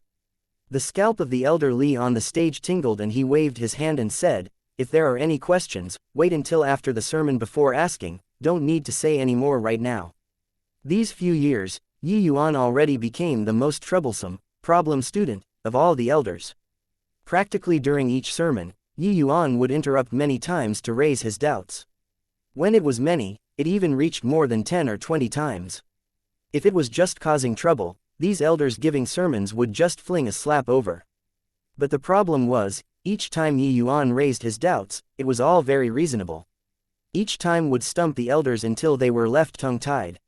The scalp of the elder Li on the stage tingled and he waved his hand and said, "If there are any questions, wait until after the sermon before asking, don't need to say any more right now." These few years, Yi Yuan already became the most troublesome, problem student, of all the elders. Practically during each sermon, Yi Yuan would interrupt many times to raise his doubts. When it was many, it even reached more than 10 or 20 times. If it was just causing trouble, these elders giving sermons would just fling a slap over. But the problem was, each time Yi Yuan raised his doubts, it was all very reasonable. Each time would stump the elders until they were left tongue-tied.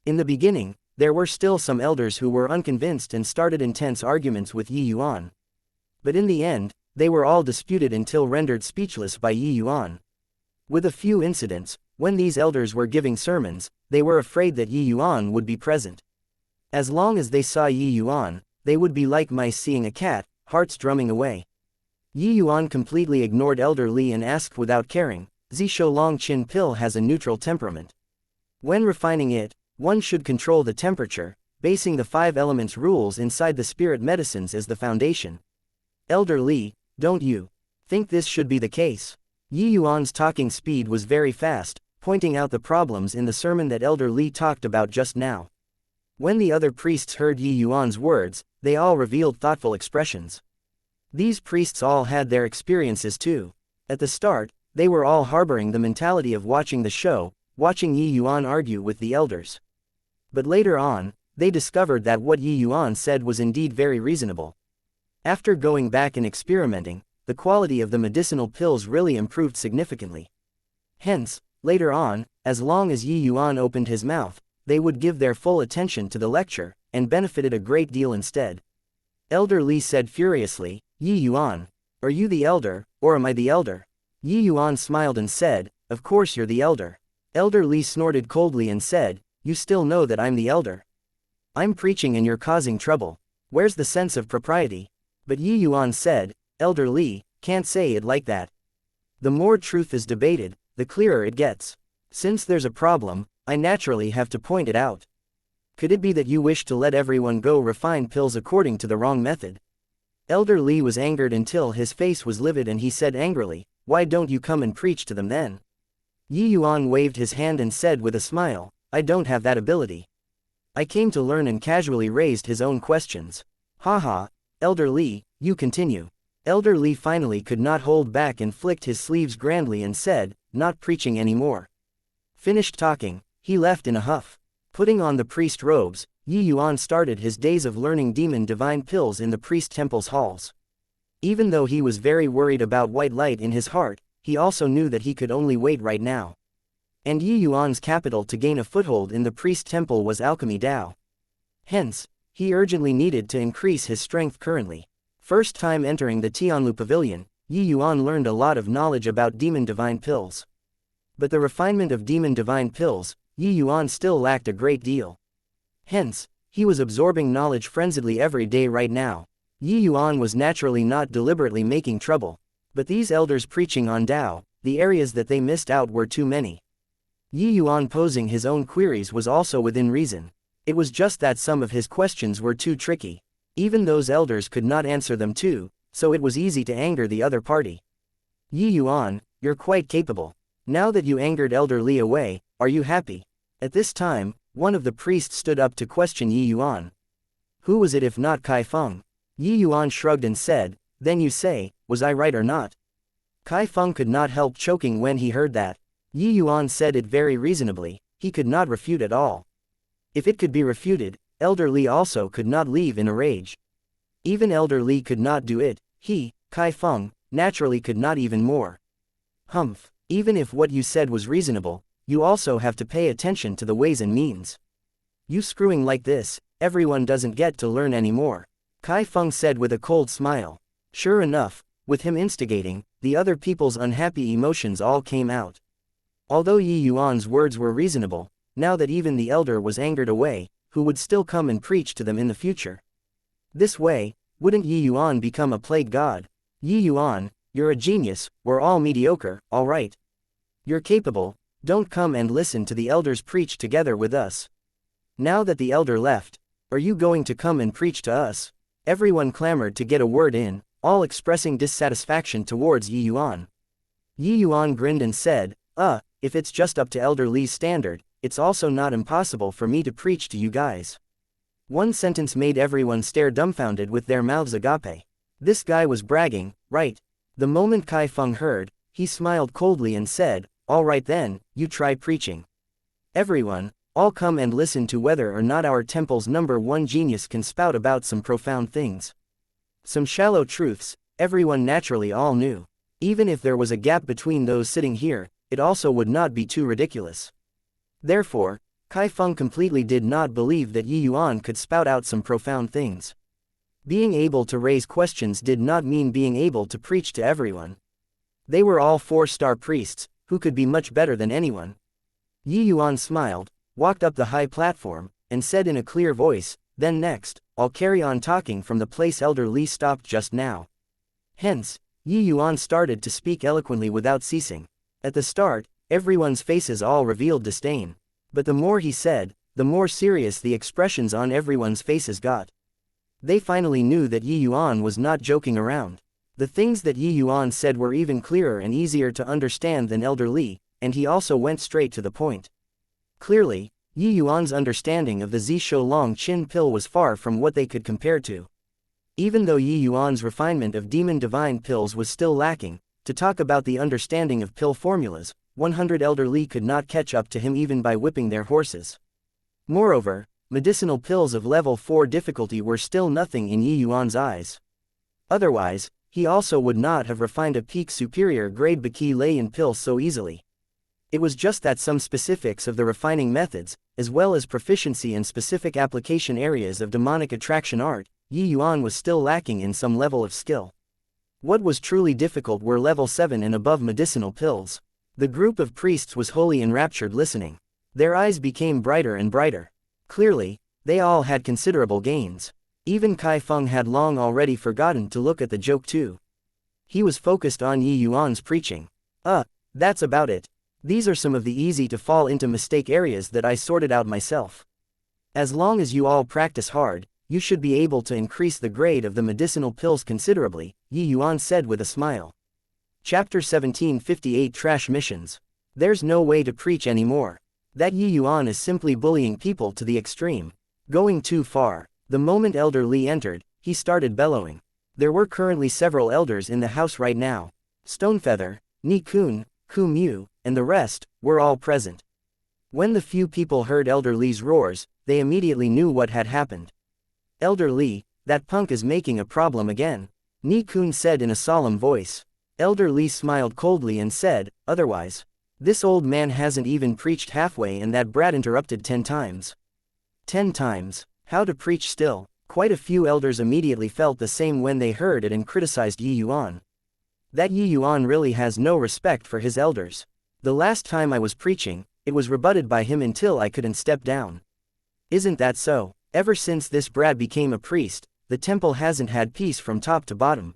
In the beginning, there were still some elders who were unconvinced and started intense arguments with Yi Yuan. But in the end, they were all disputed until rendered speechless by Yi Yuan. With a few incidents, when these elders were giving sermons, they were afraid that Yi Yuan would be present. As long as they saw Yi Yuan, they would be like mice seeing a cat, hearts drumming away. Yi Yuan completely ignored Elder Li and asked without caring, "Zishou Long Qin pill has a neutral temperament. When refining it, one should control the temperature, basing the 5 elements rules inside the spirit medicines as the foundation. Elder Li, don't you think this should be the case?" Yi Yuan's talking speed was very fast, pointing out the problems in the sermon that Elder Li talked about just now. When the other priests heard Yi Yuan's words, they all revealed thoughtful expressions. These priests all had their experiences too. At the start, they were all harboring the mentality of watching the show, watching Yi Yuan argue with the elders. But later on, they discovered that what Yi Yuan said was indeed very reasonable. After going back and experimenting, the quality of the medicinal pills really improved significantly. Hence, later on, as long as Yi Yuan opened his mouth, they would give their full attention to the lecture, and benefited a great deal instead. Elder Li said furiously, "Yi Yuan, are you the elder, or am I the elder?" Yi Yuan smiled and said, "Of course you're the elder." Elder Li snorted coldly and said, "You still know that I'm the elder? I'm preaching and you're causing trouble. Where's the sense of propriety?" But Yi Yuan said, "Elder Li, can't say it like that. The more truth is debated, the clearer it gets. Since there's a problem, I naturally have to point it out. Could it be that you wish to let everyone go refine pills according to the wrong method?" Elder Li was angered until his face was livid and he said angrily, "Why don't you come and preach to them then?" Yi Yuan waved his hand and said with a smile, "I don't have that ability. I came to learn," and casually raised his own questions. "Haha, Elder Li, you continue." Elder Li finally could not hold back and flicked his sleeves grandly and said, "Not preaching anymore." Finished talking, he left in a huff. Putting on the priest robes, Yi Yuan started his days of learning demon divine pills in the priest temple's halls. Even though he was very worried about white light in his heart, he also knew that he could only wait right now. And Yi Yuan's capital to gain a foothold in the priest temple was Alchemy Dao. Hence, he urgently needed to increase his strength currently. First time entering the Tianlu Pavilion, Yi Yuan learned a lot of knowledge about demon divine pills. But the refinement of demon divine pills, Yi Yuan still lacked a great deal. Hence, he was absorbing knowledge frenziedly every day right now. Yi Yuan was naturally not deliberately making trouble. But these elders preaching on Dao, the areas that they missed out were too many. Yi Yuan posing his own queries was also within reason. It was just that some of his questions were too tricky. Even those elders could not answer them too, so it was easy to anger the other party. "Yi Yuan, you're quite capable. Now that you angered Elder Li away, are you happy?" At this time, one of the priests stood up to question Yi Yuan. Who was it if not Kai Feng? Yi Yuan shrugged and said, "Then you say, was I right or not?" Kai Feng could not help choking when he heard that. Yi Yuan said it very reasonably, he could not refute at all. If it could be refuted, Elder Li also could not leave in a rage. Even Elder Li could not do it, he, Kai Feng, naturally could not even more. Humph, even if what you said was reasonable, you also have to pay attention to the ways and means. You screwing like this, everyone doesn't get to learn anymore. Kai Feng said with a cold smile. Sure enough, with him instigating, the other people's unhappy emotions all came out. Although Yi Yuan's words were reasonable, now that even the elder was angered away, who would still come and preach to them in the future? This way, wouldn't Yi Yuan become a plague god? Yi Yuan, you're a genius, we're all mediocre, alright. You're capable, don't come and listen to the elders preach together with us. Now that the elder left, are you going to come and preach to us? Everyone clamored to get a word in, all expressing dissatisfaction towards Yi Yuan. Yi Yuan grinned and said, if it's just up to Elder Li's standard, it's also not impossible for me to preach to you guys. One sentence made everyone stare dumbfounded with their mouths agape. This guy was bragging, right? The moment Kai Feng heard, he smiled coldly and said, alright then, you try preaching. Everyone, all come and listen to whether or not our temple's #1 genius can spout about some profound things. Some shallow truths, everyone naturally all knew. Even if there was a gap between those sitting here, it also would not be too ridiculous. Therefore, Kai Feng completely did not believe that Yi Yuan could spout out some profound things. Being able to raise questions did not mean being able to preach to everyone. They were all 4-star priests, who could be much better than anyone. Yi Yuan smiled, walked up the high platform, and said in a clear voice, then next, I'll carry on talking from the place Elder Li stopped just now. Hence, Yi Yuan started to speak eloquently without ceasing. At the start, everyone's faces all revealed disdain. But the more he said, the more serious the expressions on everyone's faces got. They finally knew that Yi Yuan was not joking around. The things that Yi Yuan said were even clearer and easier to understand than Elder Li, and he also went straight to the point. Clearly, Yi Yuan's understanding of the Zishou Long Qin pill was far from what they could compare to. Even though Yi Yuan's refinement of demon divine pills was still lacking, to talk about the understanding of pill formulas, 100 Elder Li could not catch up to him even by whipping their horses. Moreover, medicinal pills of level 4 difficulty were still nothing in Yuan's eyes. Otherwise, he also would not have refined a peak superior grade Baki Layan pill so easily. It was just that some specifics of the refining methods, as well as proficiency in specific application areas of demonic attraction art, Yuan was still lacking in some level of skill. What was truly difficult were level 7 and above medicinal pills. The group of priests was wholly enraptured listening. Their eyes became brighter and brighter. Clearly, they all had considerable gains. Even Kai Feng had long already forgotten to look at the joke too. He was focused on Yuan's preaching. That's about it. These are some of the easy to fall into mistake areas that I sorted out myself. As long as you all practice hard, you should be able to increase the grade of the medicinal pills considerably, Yuan said with a smile. Chapter 1758 Trash Missions. There's no way to preach anymore. That Yuan is simply bullying people to the extreme. Going too far. The moment Elder Li entered, he started bellowing. There were currently several elders in the house right now. Stonefeather, Ni Kun, Ku Mu, and the rest, were all present. When the few people heard Elder Li's roars, they immediately knew what had happened. Elder Li, that punk is making a problem again, Ni Kun said in a solemn voice. Elder Li smiled coldly and said, otherwise. This old man hasn't even preached halfway and that brat interrupted 10 times. 10 times. How to preach still? Quite a few elders immediately felt the same when they heard it and criticized Yuan. That Yuan really has no respect for his elders. The last time I was preaching, it was rebutted by him until I couldn't step down. Isn't that so? Ever since this brat became a priest, the temple hasn't had peace from top to bottom.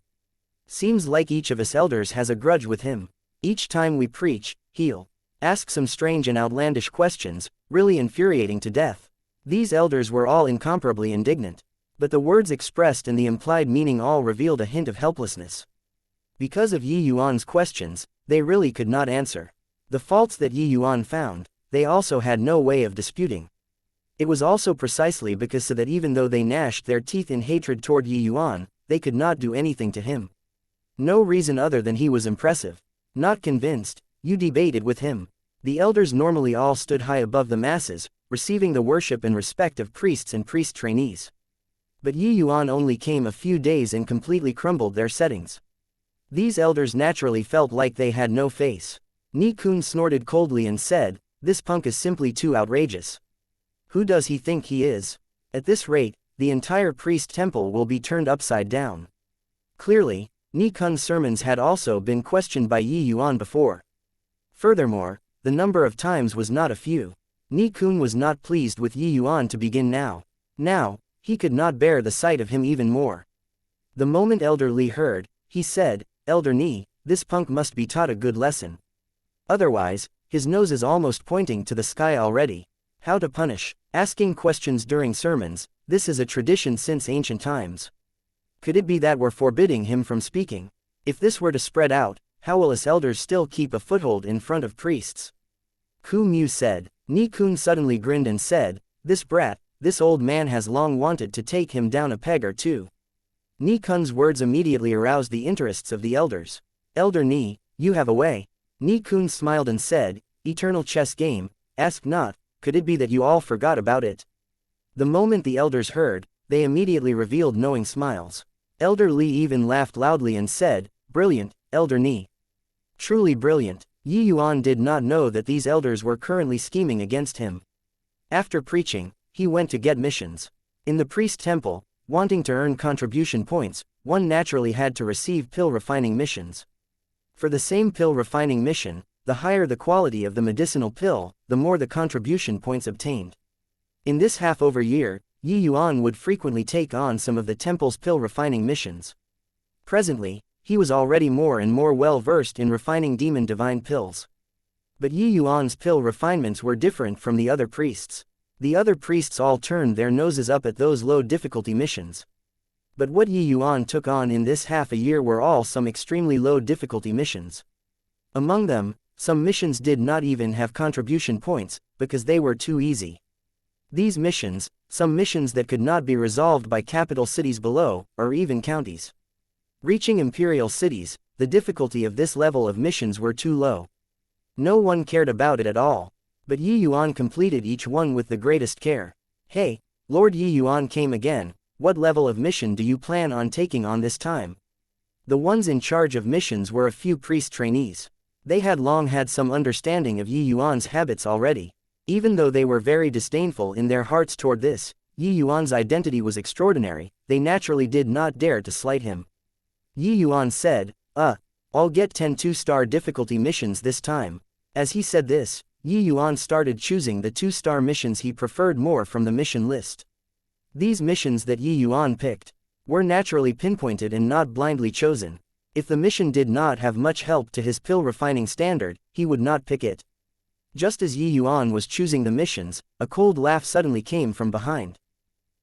Seems like each of us elders has a grudge with him. Each time we preach, he'll ask some strange and outlandish questions, really infuriating to death. These elders were all incomparably indignant. But the words expressed and the implied meaning all revealed a hint of helplessness. Because of Yuan's questions, they really could not answer. The faults that Yuan found, they also had no way of disputing. It was also precisely because so that even though they gnashed their teeth in hatred toward Yuan, they could not do anything to him. No reason other than he was impressive. Not convinced, you debated with him. The elders normally all stood high above the masses, receiving the worship and respect of priests and priest trainees. But Yuan only came a few days and completely crumbled their settings. These elders naturally felt like they had no face. Ni Kun snorted coldly and said, this punk is simply too outrageous. Who does he think he is? At this rate, the entire priest temple will be turned upside down. Clearly, Ni Kun's sermons had also been questioned by Yuan before. Furthermore, the number of times was not a few. Ni Kun was not pleased with Yuan to begin now. Now, he could not bear the sight of him even more. The moment Elder Li heard, he said, Elder Ni, this punk must be taught a good lesson. Otherwise, his nose is almost pointing to the sky already. How to punish? Asking questions during sermons, this is a tradition since ancient times. Could it be that we're forbidding him from speaking? If this were to spread out, how will us elders still keep a foothold in front of priests? Ku Mu said. Ni Kun suddenly grinned and said, this brat, this old man has long wanted to take him down a peg or two. Ni Kun's words immediately aroused the interests of the elders. Elder Ni, you have a way. Ni Kun smiled and said, eternal chess game, ask not, could it be that you all forgot about it? The moment the elders heard, they immediately revealed knowing smiles. Elder Li even laughed loudly and said, brilliant, Elder Ni. Truly brilliant. Yuan did not know that these elders were currently scheming against him. After preaching, he went to get missions. In the priest temple, wanting to earn contribution points, one naturally had to receive pill refining missions. For the same pill refining mission, the higher the quality of the medicinal pill, the more the contribution points obtained. In this half-over year, Yuan would frequently take on some of the temple's pill refining missions. Presently, he was already more and more well-versed in refining demon divine pills. But Yuan's pill refinements were different from the other priests. The other priests all turned their noses up at those low-difficulty missions. But what Yuan took on in this half a year were all some extremely low-difficulty missions. Among them, some missions did not even have contribution points, because they were too easy. These missions, some missions that could not be resolved by capital cities below, or even counties. Reaching imperial cities, the difficulty of this level of missions were too low. No one cared about it at all. But Yuan completed each one with the greatest care. Hey, Lord Yi Yuan came again. What level of mission do you plan on taking on this time? The ones in charge of missions were a few priest trainees. They had long had some understanding of Yi Yuan's habits already. Even though they were very disdainful in their hearts toward this, Yi Yuan's identity was extraordinary, they naturally did not dare to slight him. Yi Yuan said, I'll get 10 2-star difficulty missions this time. As he said this, Yi Yuan started choosing the 2-star missions he preferred more from the mission list. These missions that Yi Yuan picked were naturally pinpointed and not blindly chosen. If the mission did not have much help to his pill refining standard, he would not pick it. Just as Yi Yuan was choosing the missions, a cold laugh suddenly came from behind.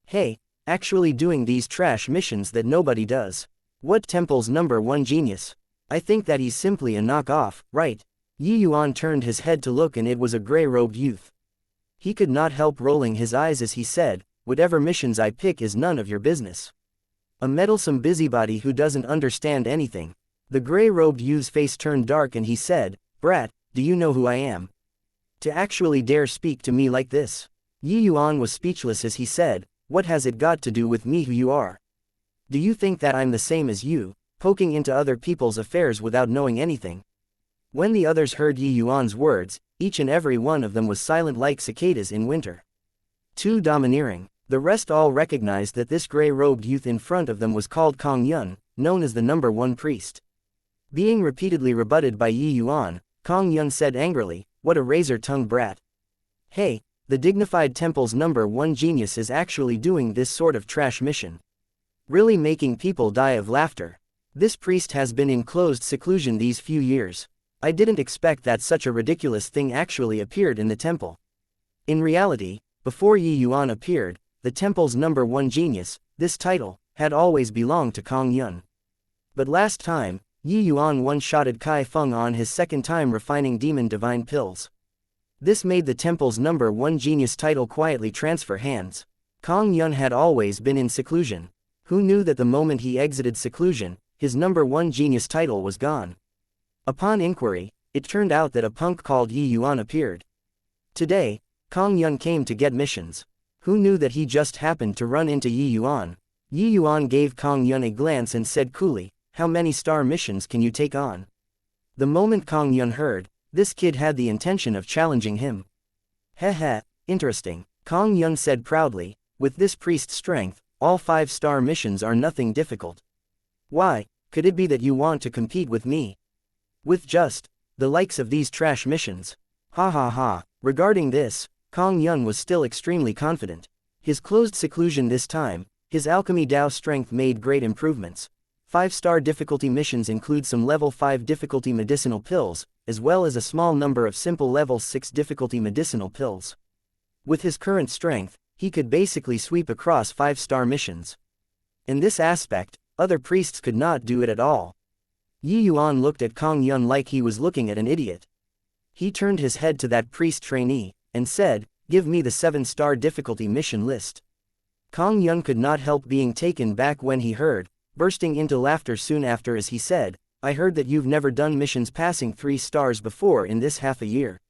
Hey, actually doing these trash missions that nobody does. What temple's #1 genius? I think that he's simply a knockoff, right? Yi Yuan turned his head to look and it was a gray-robed youth. He could not help rolling his eyes as he said, whatever missions I pick is none of your business. A meddlesome busybody who doesn't understand anything. The gray-robed youth's face turned dark and he said, Brat, do you know who I am? To actually dare speak to me like this? Yi Yuan was speechless as he said, what has it got to do with me who you are? Do you think that I'm the same as you, poking into other people's affairs without knowing anything? When the others heard Yi Yuan's words, each and every one of them was silent like cicadas in winter. Too domineering. The rest all recognized that this gray-robed youth in front of them was called Kong Yun, known as the #1 priest. Being repeatedly rebutted by Yi Yuan, Kong Yun said angrily, what a razor-tongued brat. Hey, the dignified temple's #1 genius is actually doing this sort of trash mission. Really making people die of laughter. This priest has been in closed seclusion these few years. I didn't expect that such a ridiculous thing actually appeared in the temple. In reality, before Yi Yuan appeared, the temple's #1 genius, this title, had always belonged to Kong Yun. But last time, Yi Yuan one-shotted Kai Feng on his second time refining demon divine pills. This made the temple's #1 genius title quietly transfer hands. Kong Yun had always been in seclusion. Who knew that the moment he exited seclusion, his #1 genius title was gone? Upon inquiry, it turned out that a punk called Yi Yuan appeared. Today, Kong Yun came to get missions. Who knew that he just happened to run into Yi Yuan? Yi Yuan gave Kong Yun a glance and said coolly, how many star missions can you take on? The moment Kong Yun heard, this kid had the intention of challenging him. Heh, interesting, Kong Yun said proudly, with this priest's strength, all 5-star missions are nothing difficult. Why, could it be that you want to compete with me? With just the likes of these trash missions? Ha ha ha. Regarding this, Kong Yun was still extremely confident. His closed seclusion this time, his alchemy Dao strength made great improvements. 5-star difficulty missions include some level 5 difficulty medicinal pills, as well as a small number of simple level 6 difficulty medicinal pills. With his current strength, he could basically sweep across 5-star missions. In this aspect, other priests could not do it at all. Yi Yuan looked at Kong Yun like he was looking at an idiot. He turned his head to that priest trainee, and said, give me the 7-star difficulty mission list. Kong Yun could not help being taken back when he heard, bursting into laughter soon after as he said, I heard that you've never done missions passing 3 stars before in this half a year.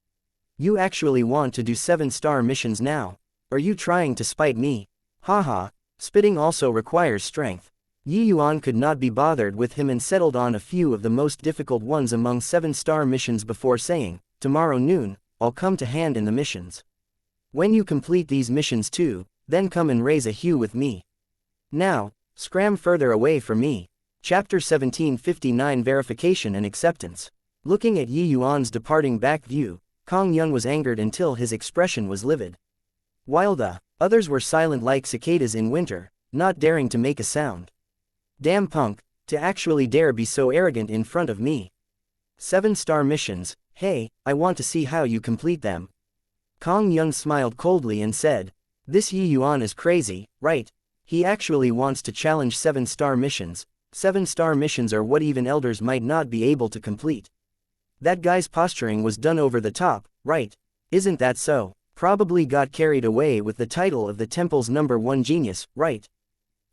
You actually want to do 7-star missions now? Are you trying to spite me? Haha, spitting also requires strength. Yi Yuan could not be bothered with him and settled on a few of the most difficult ones among 7-star missions before saying, tomorrow noon, I'll come to hand in the missions. When you complete these missions too, then come and raise a hue with me. Now, scram further away from me. Chapter 1759 Verification and Acceptance. Looking at Yi Yuan's departing back view, Kong Yun was angered until his expression was livid. While the others were silent like cicadas in winter, not daring to make a sound. Damn punk, to actually dare be so arrogant in front of me. 7-star missions, hey, I want to see how you complete them. Kong Yun smiled coldly and said, this Yi Yuan is crazy, right? He actually wants to challenge 7-star missions. 7-star missions are what even elders might not be able to complete. That guy's posturing was done over the top, right? Isn't that so? Probably got carried away with the title of the temple's #1 genius, right?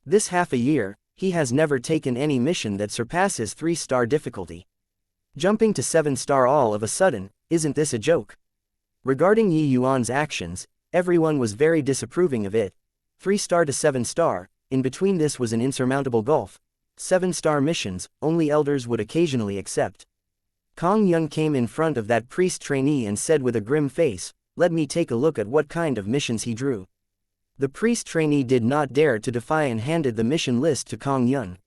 This half a year, he has never taken any mission that surpasses 3-star difficulty. Jumping to 7-star all of a sudden, isn't this a joke? Regarding Yi Yuan's actions, everyone was very disapproving of it. 3-star to 7-star, in between this was an insurmountable gulf. 7-star missions, only elders would occasionally accept. Kong Yun came in front of that priest trainee and said with a grim face, "Let me take a look at what kind of missions he drew." The priest trainee did not dare to defy and handed the mission list to Kong Yun.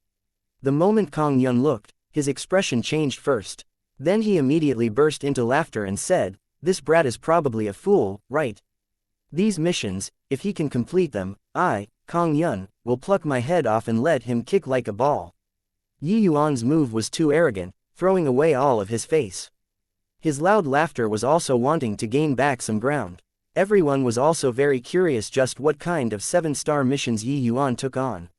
The moment Kong Yun looked, his expression changed first. Then he immediately burst into laughter and said, "This brat is probably a fool, right? These missions, if he can complete them, I, Kong Yun, will pluck my head off and let him kick like a ball." Yi Yuan's move was too arrogant, throwing away all of his face. His loud laughter was also wanting to gain back some ground. Everyone was also very curious just what kind of 7-star missions Yi Yuan took on.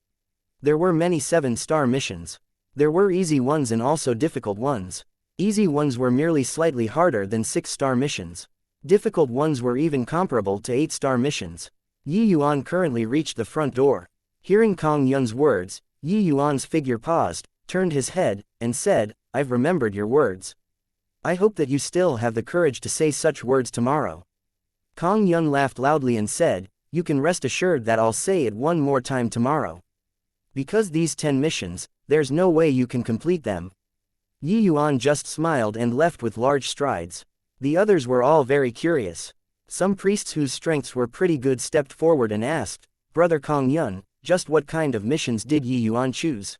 There were many 7-star missions. There were easy ones and also difficult ones. Easy ones were merely slightly harder than 6-star missions. Difficult ones were even comparable to 8-star missions. Yi Yuan currently reached the front door. Hearing Kong Yun's words, Yi Yuan's figure paused, turned his head, and said, "I've remembered your words. I hope that you still have the courage to say such words tomorrow." Kong Yun laughed loudly and said, "You can rest assured that I'll say it one more time tomorrow. Because these 10 missions, there's no way you can complete them." Yi Yuan just smiled and left with large strides. The others were all very curious. Some priests whose strengths were pretty good stepped forward and asked, "Brother Kong Yun, just what kind of missions did Yi Yuan choose?"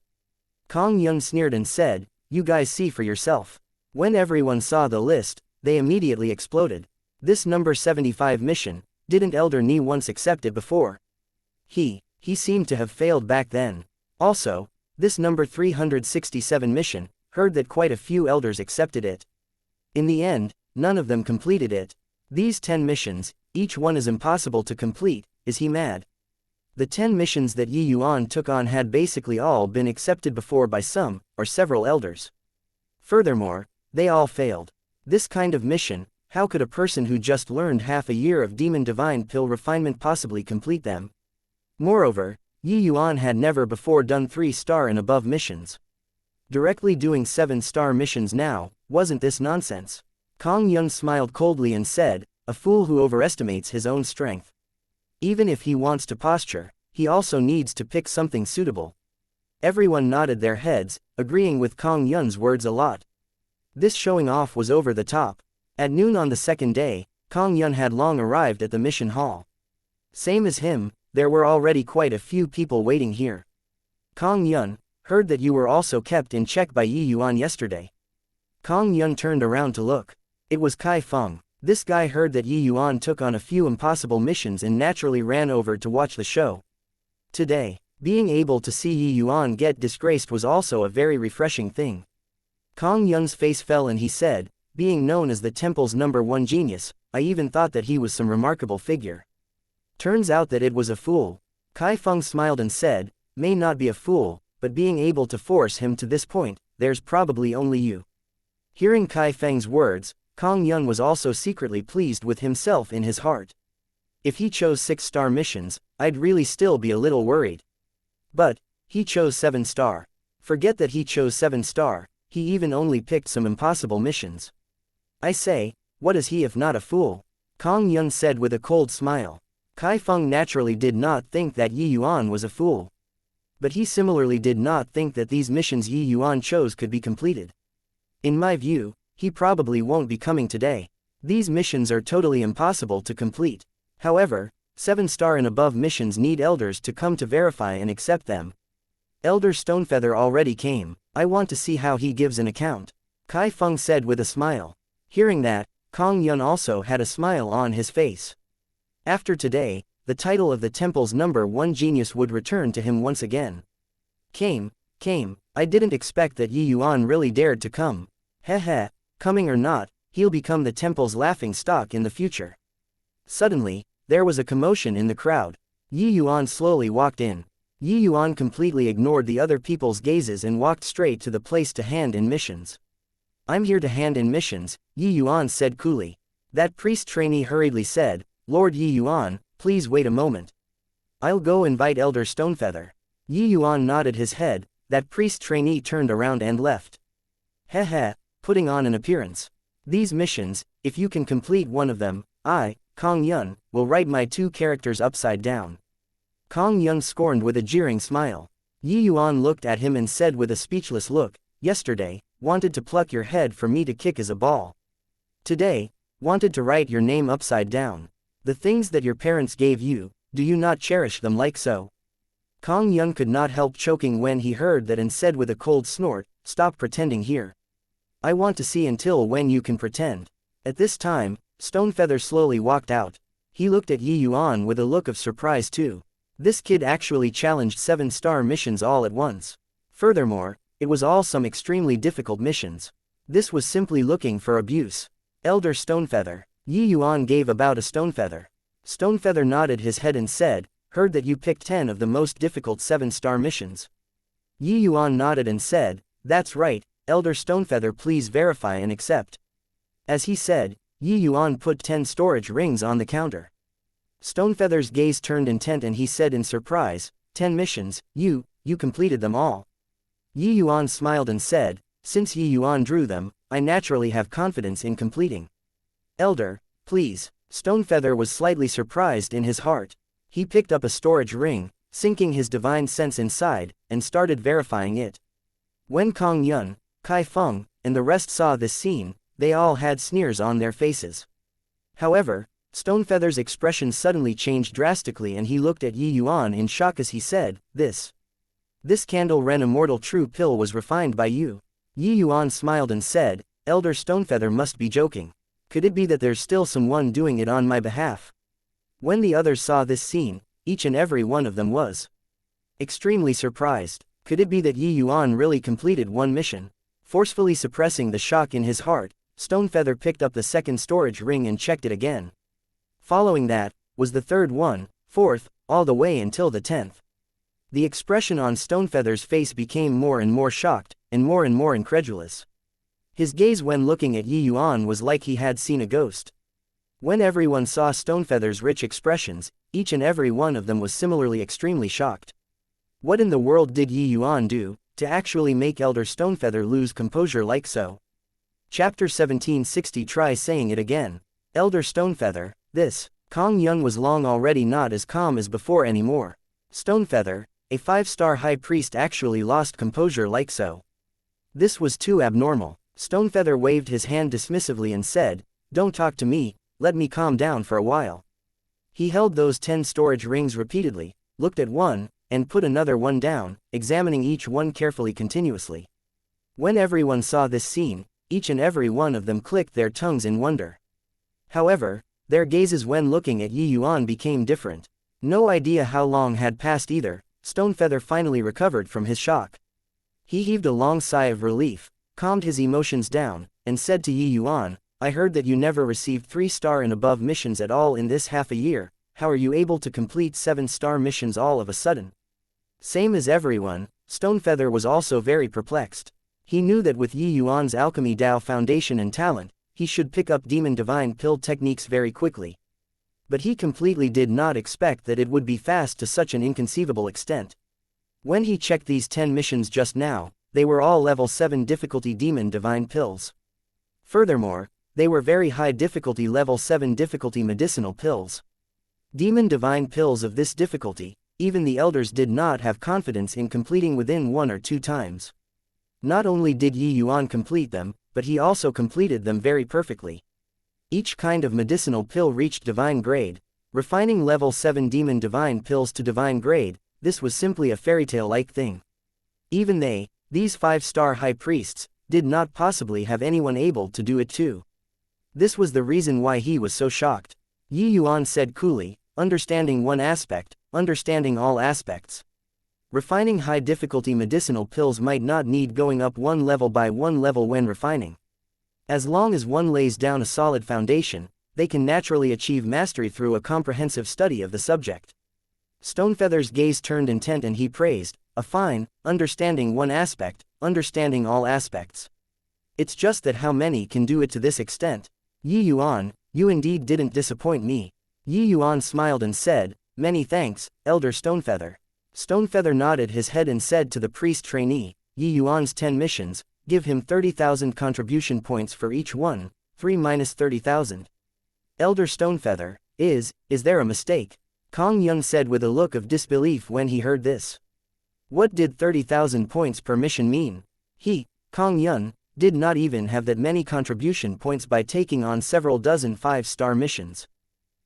Kong Yun sneered and said, "You guys see for yourself." When everyone saw the list, they immediately exploded. This number 75 mission, didn't Elder Ni once accept it before? He seemed to have failed back then. Also, this number 367 mission, heard that quite a few elders accepted it. In the end, none of them completed it. These 10 missions, each one is impossible to complete, is he mad? The 10 missions that Yi Yuan took on had basically all been accepted before by some, or several elders. Furthermore, they all failed. This kind of mission, how could a person who just learned half a year of demon divine pill refinement possibly complete them? Moreover, Yi Yuan had never before done 3-star and above missions. Directly doing 7-star missions now, wasn't this nonsense? Kong Yun smiled coldly and said, "A fool who overestimates his own strength. Even if he wants to posture, he also needs to pick something suitable." Everyone nodded their heads, agreeing with Kong Yun's words a lot. This showing off was over the top. At noon on the second day, Kong Yun had long arrived at the mission hall. Same as him, there were already quite a few people waiting here. "Kong Yun, heard that you were also kept in check by Yi Yuan yesterday." Kong Yun turned around to look. It was Kai Feng. This guy heard that Yi Yuan took on a few impossible missions and naturally ran over to watch the show. Today, being able to see Yi Yuan get disgraced was also a very refreshing thing. Kong Yun's face fell and he said, "Being known as the temple's #1 genius, I even thought that he was some remarkable figure. Turns out that it was a fool." Kai Feng smiled and said, "May not be a fool, but being able to force him to this point, there's probably only you." Hearing Kai Feng's words, Kong Yun was also secretly pleased with himself in his heart. If he chose 6-star missions, I'd really still be a little worried. But he chose 7-star. Forget that he chose 7-star, he even only picked some impossible missions. I say, what is he if not a fool? Kong Yun said with a cold smile. Kai Feng naturally did not think that Yi Yuan was a fool. But he similarly did not think that these missions Yi Yuan chose could be completed. In my view, he probably won't be coming today. These missions are totally impossible to complete. However, 7-star and above missions need elders to come to verify and accept them. Elder Stonefeather already came. I want to see how he gives an account. Kai Feng said with a smile. Hearing that, Kong Yun also had a smile on his face. After today, the title of the temple's #1 genius would return to him once again. Came. I didn't expect that Yi Yuan really dared to come. Heh. Coming or not, he'll become the temple's laughing stock in the future. Suddenly, there was a commotion in the crowd. Yi Yuan slowly walked in. Yi Yuan completely ignored the other people's gazes and walked straight to the place to hand in missions. I'm here to hand in missions, Yi Yuan said coolly. That priest trainee hurriedly said, Lord Yi Yuan, please wait a moment. I'll go invite Elder Stonefeather. Yi Yuan nodded his head. That priest trainee turned around and left. Heh, putting on an appearance. These missions, if you can complete one of them, I, Kong Yun, will write my 2 characters upside down. Kong Yun scorned with a jeering smile. Yi Yuan looked at him and said with a speechless look, yesterday, wanted to pluck your head for me to kick as a ball. Today, wanted to write your name upside down. The things that your parents gave you, do you not cherish them like so? Kong Yun could not help choking when he heard that and said with a cold snort, stop pretending here. I want to see until when you can pretend. At this time, Stonefeather slowly walked out. He looked at Yi Yuan with a look of surprise too. This kid actually challenged 7-star missions all at once. Furthermore, it was all some extremely difficult missions. This was simply looking for abuse. Elder Stonefeather. Yi Yuan gave about a Stonefeather. Stonefeather nodded his head and said, heard that you picked 10 of the most difficult 7-star missions. Yi Yuan nodded and said, that's right, Elder Stonefeather, please verify and accept. As he said, Yi Yuan put 10 storage rings on the counter. Stonefeather's gaze turned intent and he said in surprise, 10 missions, you completed them all. Yi Yuan smiled and said, since Yi Yuan drew them, I naturally have confidence in completing. Elder, please. Stonefeather was slightly surprised in his heart. He picked up a storage ring, sinking his divine sense inside, and started verifying it. When Kong Yun, Kai Feng, and the rest saw this scene, they all had sneers on their faces. However, Stonefeather's expression suddenly changed drastically and he looked at Yi Yuan in shock as he said, This candle Ren immortal true pill was refined by you. Yi Yuan smiled and said, Elder Stonefeather must be joking. Could it be that there's still someone doing it on my behalf? When the others saw this scene, each and every one of them was extremely surprised. Could it be that Yi Yuan really completed one mission? Forcefully suppressing the shock in his heart, Stonefeather picked up the second storage ring and checked it again. Following that, was the third one, fourth, all the way until the 10th. The expression on Stonefeather's face became more and more shocked, and more incredulous. His gaze when looking at Yi Yuan was like he had seen a ghost. When everyone saw Stonefeather's rich expressions, each and every one of them was similarly extremely shocked. What in the world did Yi Yuan do, to actually make Elder Stonefeather lose composure like so? Chapter 1760. Try saying it again. Elder Stonefeather, this. Kong Yun was long already not as calm as before anymore. Stonefeather, a 5-star high priest, actually lost composure like so. This was too abnormal. Stonefeather waved his hand dismissively and said, don't talk to me, let me calm down for a while. He held those 10 storage rings repeatedly, looked at one, and put another one down, examining each one carefully continuously. When everyone saw this scene, each and every one of them clicked their tongues in wonder. However, their gazes when looking at Yi Yuan became different. No idea how long had passed either. Stonefeather finally recovered from his shock. He heaved a long sigh of relief, calmed his emotions down, and said to Yi Yuan, I heard that you never received 3-star and above missions at all in this half a year. How are you able to complete 7-star missions all of a sudden? Same as everyone, Stonefeather was also very perplexed. He knew that with Yi Yuan's alchemy Dao foundation and talent, he should pick up demon divine pill techniques very quickly. But he completely did not expect that it would be fast to such an inconceivable extent. When he checked these 10 missions just now, they were all level 7 difficulty demon divine pills. Furthermore, they were very high difficulty level 7 difficulty medicinal pills. Demon divine pills of this difficulty, even the elders did not have confidence in completing within 1 or 2 times. Not only did Yi Yuan complete them, but he also completed them very perfectly. Each kind of medicinal pill reached divine grade. Refining level 7 demon divine pills to divine grade, this was simply a fairytale-like thing. Even these 5-star high priests, did not possibly have anyone able to do it too. This was the reason why he was so shocked. Yi Yuan said coolly, understanding one aspect, understanding all aspects. Refining high difficulty medicinal pills might not need going up one level by one level when refining. As long as one lays down a solid foundation, they can naturally achieve mastery through a comprehensive study of the subject. Stonefeather's gaze turned intent and he praised, a fine, understanding one aspect, understanding all aspects. It's just that how many can do it to this extent? Yi Yuan, you indeed didn't disappoint me. Yi Yuan smiled and said, many thanks, Elder Stonefeather. Stonefeather nodded his head and said to the priest trainee, Yi Yuan's 10 missions, give him 30,000 contribution points for each one, 3 minus 30,000. Elder Stonefeather, is there a mistake? Kong Yuan said with a look of disbelief when he heard this. What did 30,000 points per mission mean? He, Kong Yuan, did not even have that many contribution points by taking on several dozen 5-star missions.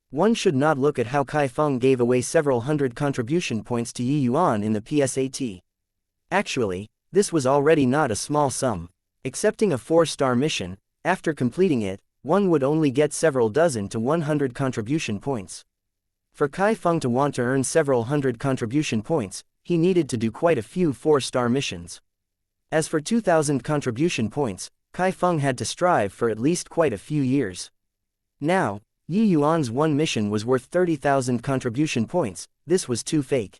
One should not look at how Kai Feng gave away several hundred contribution points to Yi Yuan in the PSAT. Actually, this was already not a small sum. Accepting a 4-star mission, after completing it, one would only get several dozen to 100 contribution points. For Kai Feng to want to earn several hundred contribution points, he needed to do quite a few 4-star missions. As for 2,000 contribution points, Kai Feng had to strive for at least quite a few years. Now, Yi Yuan's one mission was worth 30,000 contribution points. This was too fake.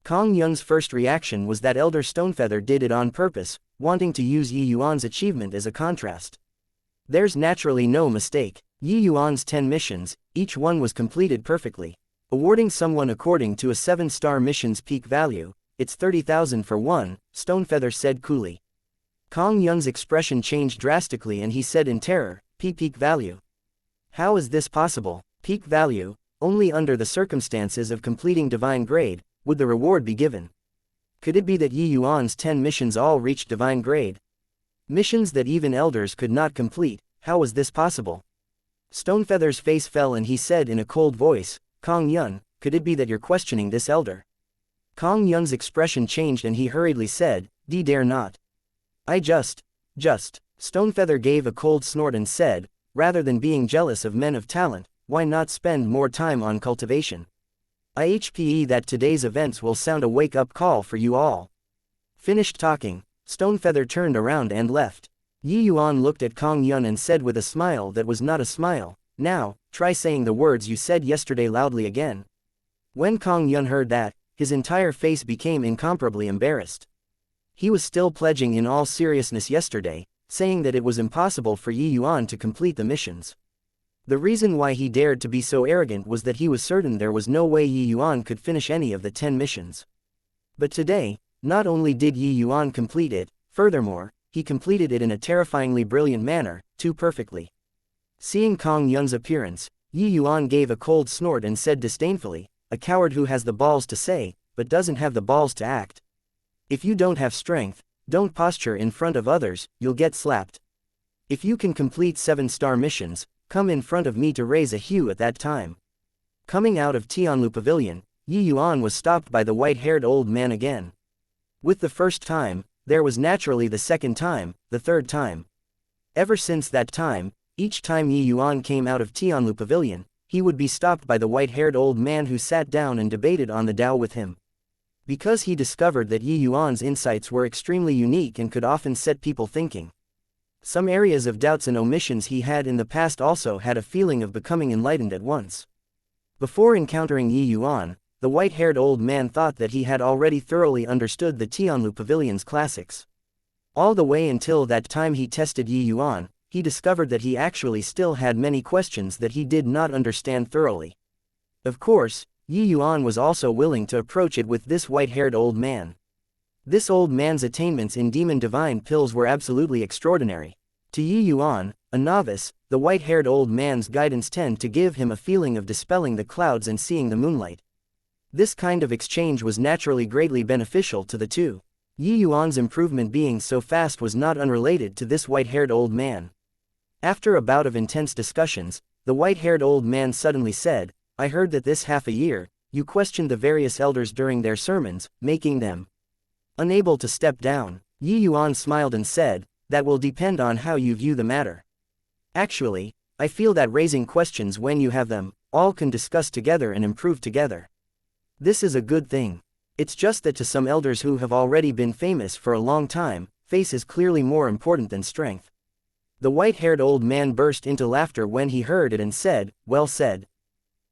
Kong Yuan's first reaction was that Elder Stonefeather did it on purpose, wanting to use Yi Yuan's achievement as a contrast. There's naturally no mistake. Yi Yuan's 10 missions, each one was completed perfectly. Awarding someone according to a 7-star mission's peak value, it's 30,000 for one, Stonefeather said coolly. Kong Yuan's expression changed drastically and he said in terror, peak value. How is this possible? Peak value, only under the circumstances of completing divine grade, would the reward be given. Could it be that Yi Yuan's 10 missions all reached divine grade? Missions that even elders could not complete, how was this possible? Stonefeather's face fell and he said in a cold voice, Kong Yuan, could it be that you're questioning this elder? Kong Yuan's expression changed and he hurriedly said, dare not. I just. Stonefeather gave a cold snort and said, rather than being jealous of men of talent, why not spend more time on cultivation? I hope that today's events will sound a wake-up call for you all. Finished talking, Stonefeather turned around and left. Yi Yuan looked at Kong Yuan and said with a smile that was not a smile, now, try saying the words you said yesterday loudly again. When Kong Yuan heard that, his entire face became incomparably embarrassed. He was still pledging in all seriousness yesterday, saying that it was impossible for Yi Yuan to complete the missions. The reason why he dared to be so arrogant was that he was certain there was no way Yi Yuan could finish any of the 10 missions. But today, not only did Yi Yuan complete it, furthermore, he completed it in a terrifyingly brilliant manner, too perfectly. Seeing Kong Yuan's appearance, Yi Yuan gave a cold snort and said disdainfully, a coward who has the balls to say, but doesn't have the balls to act. If you don't have strength, don't posture in front of others, you'll get slapped. If you can complete 7-star missions, come in front of me to raise a hue at that time. Coming out of Tianlu Pavilion, Yi Yuan was stopped by the white-haired old man again. With the first time, there was naturally the second time, the third time. Ever since that time, each time Yi Yuan came out of Tianlu Pavilion, he would be stopped by the white-haired old man who sat down and debated on the Tao with him. Because he discovered that Yi Yuan's insights were extremely unique and could often set people thinking. Some areas of doubts and omissions he had in the past also had a feeling of becoming enlightened at once. Before encountering Yi Yuan, the white-haired old man thought that he had already thoroughly understood the Tianlu Pavilion's classics. All the way until that time he tested Yi Yuan, he discovered that he actually still had many questions that he did not understand thoroughly. Of course, Yi Yuan was also willing to approach it with this white-haired old man. This old man's attainments in demon divine pills were absolutely extraordinary. To Yi Yuan, a novice, the white-haired old man's guidance tended to give him a feeling of dispelling the clouds and seeing the moonlight. This kind of exchange was naturally greatly beneficial to the two. Yi Yuan's improvement being so fast was not unrelated to this white-haired old man. After a bout of intense discussions, the white-haired old man suddenly said, I heard that this half a year, you questioned the various elders during their sermons, making them unable to step down. Yi Yuan smiled and said, that will depend on how you view the matter. Actually, I feel that raising questions when you have them, all can discuss together and improve together. This is a good thing. It's just that to some elders who have already been famous for a long time, face is clearly more important than strength. The white-haired old man burst into laughter when he heard it and said, well said.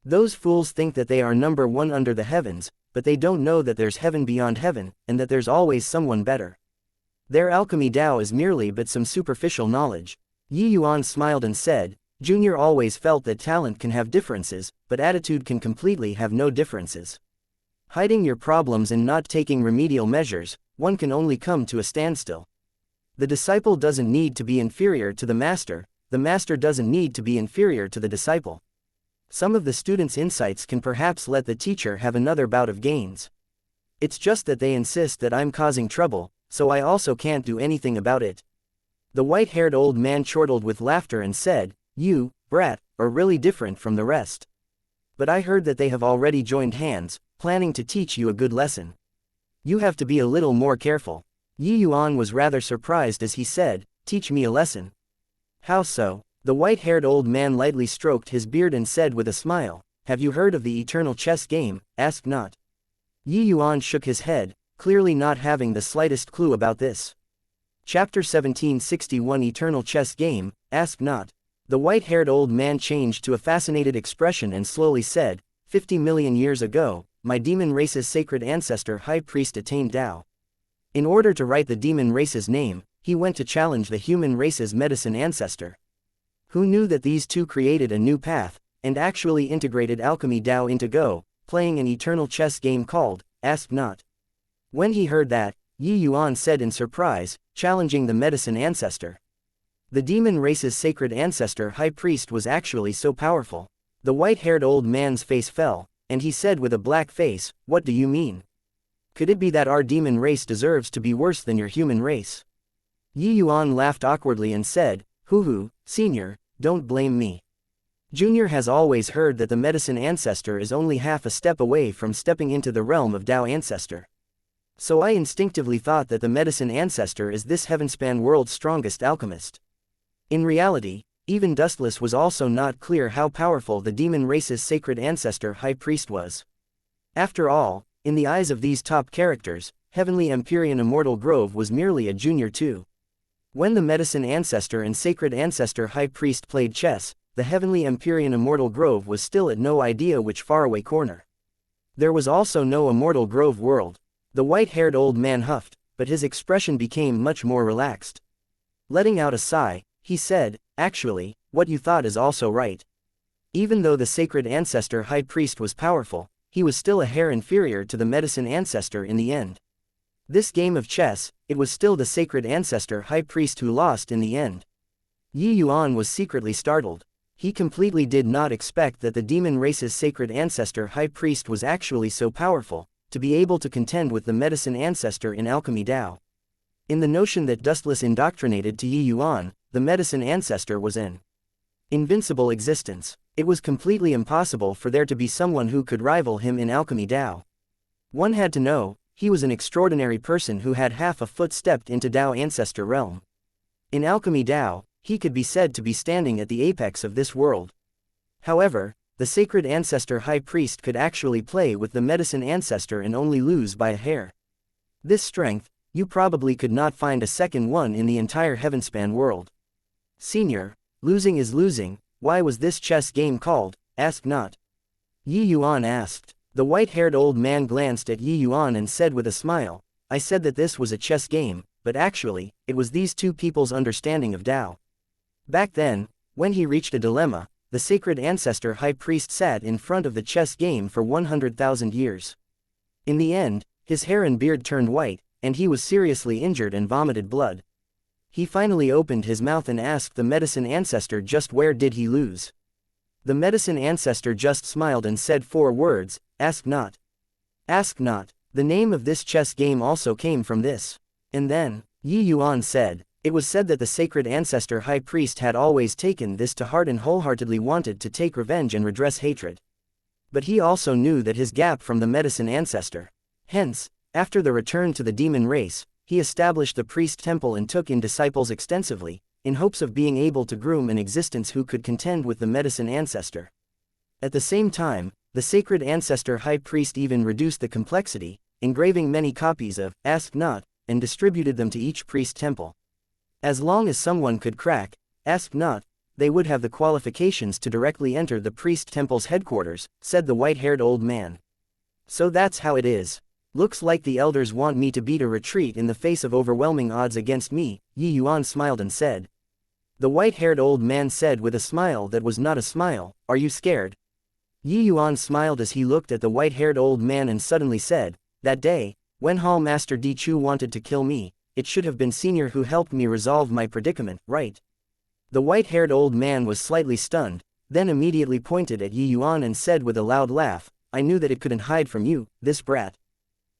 Those fools think that they are number one under the heavens, but they don't know that there's heaven beyond heaven, and that there's always someone better. Their alchemy Tao is merely but some superficial knowledge. Yi Yuan smiled and said, Junior always felt that talent can have differences, but attitude can completely have no differences. Hiding your problems and not taking remedial measures, one can only come to a standstill. The disciple doesn't need to be inferior to the master doesn't need to be inferior to the disciple. Some of the students' insights can perhaps let the teacher have another bout of gains. It's just that they insist that I'm causing trouble, so I also can't do anything about it. The white-haired old man chortled with laughter and said, "You, brat, are really different from the rest. But I heard that they have already joined hands, planning to teach you a good lesson. You have to be a little more careful." Yuan was rather surprised as he said, "Teach me a lesson." "How so?" The white-haired old man lightly stroked his beard and said with a smile, "Have you heard of the eternal chess game? Ask not." Yuan shook his head, clearly not having the slightest clue about this. Chapter 1761 Eternal Chess Game, Ask Not. The white-haired old man changed to a fascinated expression and slowly said, 50 million years ago, my demon race's sacred ancestor high priest attained Tao. In order to write the demon race's name, he went to challenge the human race's medicine ancestor. Who knew that these two created a new path, and actually integrated alchemy Tao into Go, playing an eternal chess game called, Ask Not. When he heard that, Yuan said in surprise, challenging the medicine ancestor. The demon race's sacred ancestor high priest was actually so powerful. The white-haired old man's face fell, and he said with a black face, "What do you mean? Could it be that our demon race deserves to be worse than your human race?" Yuan laughed awkwardly and said, "Hoo-hoo, senior, don't blame me. Junior has always heard that the medicine ancestor is only half a step away from stepping into the realm of Tao ancestor. So I instinctively thought that the medicine ancestor is this heavenspan world's strongest alchemist. In reality, even Dustless was also not clear how powerful the demon race's sacred ancestor high priest was. After all, in the eyes of these top characters, Heavenly Empyrean Immortal Grove was merely a junior too. When the medicine ancestor and sacred ancestor high priest played chess, the Heavenly Empyrean Immortal Grove was still at no idea which faraway corner. There was also no Immortal Grove world. The white-haired old man huffed, but his expression became much more relaxed. Letting out a sigh, he said, "Actually, what you thought is also right. Even though the sacred ancestor high priest was powerful, he was still a hair inferior to the medicine ancestor in the end. This game of chess, it was still the sacred ancestor high priest who lost in the end." Yuan was secretly startled. He completely did not expect that the demon race's sacred ancestor high priest was actually so powerful, to be able to contend with the medicine ancestor in alchemy Tao. In the notion that Dustless indoctrinated to Yuan, the medicine ancestor was an invincible existence. It was completely impossible for there to be someone who could rival him in alchemy Tao. One had to know, he was an extraordinary person who had half a foot stepped into Tao ancestor realm. In alchemy Tao, he could be said to be standing at the apex of this world. However, the sacred ancestor high priest could actually play with the medicine ancestor and only lose by a hair. This strength, you probably could not find a second one in the entire heavenspan world. "Senior, losing is losing, why was this chess game called, Ask Not?" Yuan asked. The white-haired old man glanced at Yuan and said with a smile, "I said that this was a chess game, but actually, it was these two people's understanding of Tao." Back then, when he reached a dilemma, the sacred ancestor high priest sat in front of the chess game for 100,000 years. In the end, his hair and beard turned white, and he was seriously injured and vomited blood. He finally opened his mouth and asked the medicine ancestor just where did he lose. The medicine ancestor just smiled and said 4 words, "Ask not." Ask not. The name of this chess game also came from this. And then, Yuan said, it was said that the sacred ancestor high priest had always taken this to heart and wholeheartedly wanted to take revenge and redress hatred. But he also knew that his gap from the medicine ancestor. Hence, after the return to the demon race, he established the priest temple and took in disciples extensively, in hopes of being able to groom an existence who could contend with the medicine ancestor. At the same time, the sacred ancestor high priest even reduced the complexity, engraving many copies of Ask Not, and distributed them to each priest temple. As long as someone could crack Ask Not, they would have the qualifications to directly enter the priest temple's headquarters, said the white-haired old man. "So that's how it is. Looks like the elders want me to beat a retreat in the face of overwhelming odds against me," Yuan smiled and said. The white-haired old man said with a smile that was not a smile, "Are you scared?" Yuan smiled as he looked at the white-haired old man and suddenly said, "That day, when Hall Master Di Chu wanted to kill me, it should have been Senior who helped me resolve my predicament, right?" The white-haired old man was slightly stunned, then immediately pointed at Yi Yuan and said with a loud laugh, "I knew that it couldn't hide from you, this brat."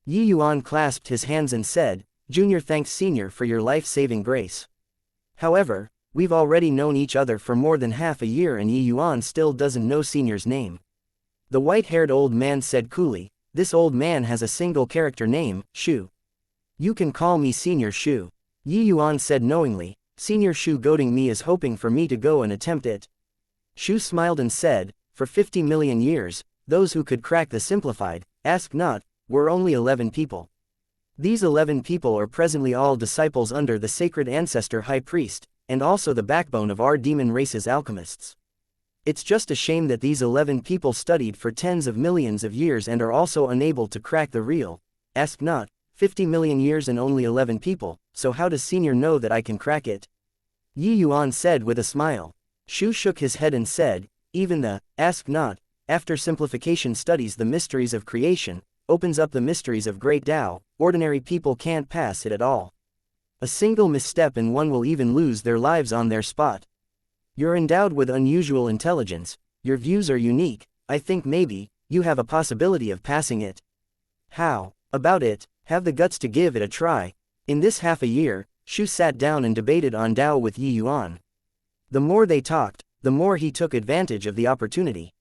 Yi Yuan clasped his hands and said, "Junior, thanks senior for your life-saving grace. However, we've already known each other for more than half a year and Yi Yuan still doesn't know senior's name." The white-haired old man said coolly, "This old man has a single character name, Shu. You can call me Senior Shu." Yi Yuan said knowingly, "Senior Shu goading me is hoping for me to go and attempt it." Shu smiled and said, "For 50 million years, those who could crack the simplified, ask not, were only 11 people. These 11 people are presently all disciples under the sacred ancestor high priest, and also the backbone of our demon race's alchemists. It's just a shame that these 11 people studied for tens of millions of years and are also unable to crack the real, ask not, 50 million years and only 11 people, so how does senior know that I can crack it?" Yi Yuan said with a smile. Shu shook his head and said, "Even the, ask not, after simplification studies the mysteries of creation, opens up the mysteries of great Tao, ordinary people can't pass it at all. A single misstep and one will even lose their lives on their spot. You're endowed with unusual intelligence, your views are unique, I think maybe, you have a possibility of passing it. How about it? Have the guts to give it a try." In this half a year, Shu sat down and debated on Tao with Yi Yuan. The more they talked, the more he took advantage of the opportunity.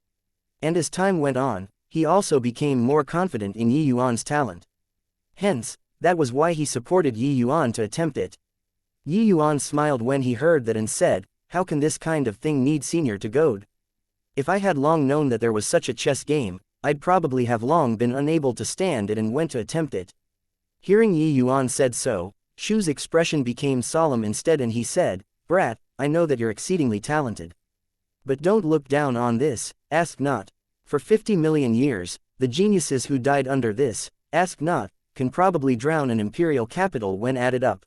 And as time went on, he also became more confident in Yi Yuan's talent. Hence, that was why he supported Yi Yuan to attempt it. Yi Yuan smiled when he heard that and said, "How can this kind of thing need senior to goad? If I had long known that there was such a chess game, I'd probably have long been unable to stand it and went to attempt it." Hearing Yi Yuan said so, Shu's expression became solemn instead and he said, "Brat, I know that you're exceedingly talented. But don't look down on this, ask not. For 50 million years, the geniuses who died under this, ask not, can probably drown an imperial capital when added up.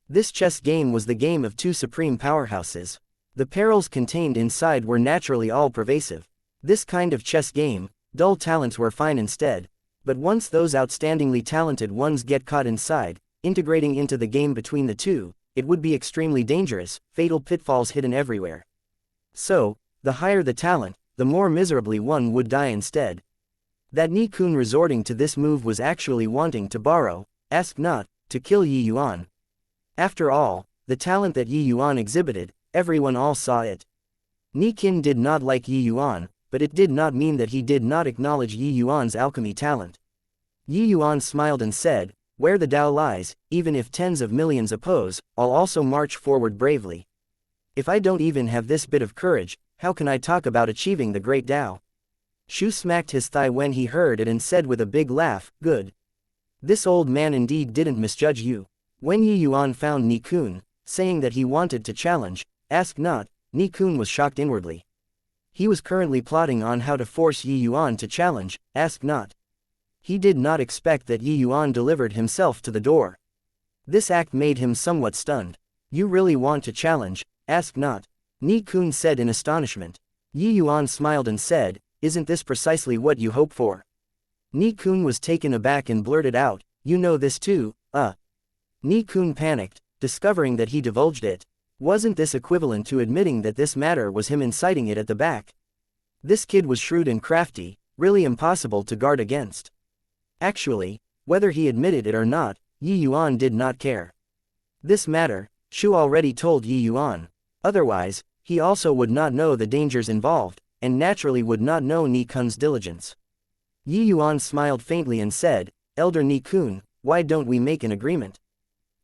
This chess game was the game of two supreme powerhouses. The perils contained inside were naturally all pervasive. This kind of chess game, dull talents were fine instead. But once those outstandingly talented ones get caught inside, integrating into the game between the two, it would be extremely dangerous, fatal pitfalls hidden everywhere. So, the higher the talent, the more miserably one would die instead. That Ni-kun resorting to this move was actually wanting to borrow, ask not, to kill Yi Yuan. After all, the talent that Yi Yuan exhibited, everyone all saw it. Ni-kun did not like Yi Yuan, but it did not mean that he did not acknowledge Yi Yuan's alchemy talent. Yi Yuan smiled and said, "Where the Tao lies, even if tens of millions oppose, I'll also march forward bravely. If I don't even have this bit of courage, how can I talk about achieving the great Tao?" Shu smacked his thigh when he heard it and said with a big laugh, "Good. This old man indeed didn't misjudge you." When Yi Yuan found Ni-kun, saying that he wanted to challenge, ask not, Ni-kun was shocked inwardly. He was currently plotting on how to force Yi Yuan to challenge, ask not. He did not expect that Yi Yuan delivered himself to the door. This act made him somewhat stunned. "You really want to challenge, ask not?" Ni-kun said in astonishment. Yi Yuan smiled and said, "Isn't this precisely what you hope for?" Ni-kun was taken aback and blurted out, "You know this too, Ni-kun panicked, discovering that he divulged it. Wasn't this equivalent to admitting that this matter was him inciting it at the back? This kid was shrewd and crafty, really impossible to guard against. Actually, whether he admitted it or not, Yi Yuan did not care. This matter, Shu already told Yi Yuan. Otherwise, he also would not know the dangers involved, and naturally would not know Ni-kun's diligence. Yi Yuan smiled faintly and said, "Elder Ni-kun, why don't we make an agreement?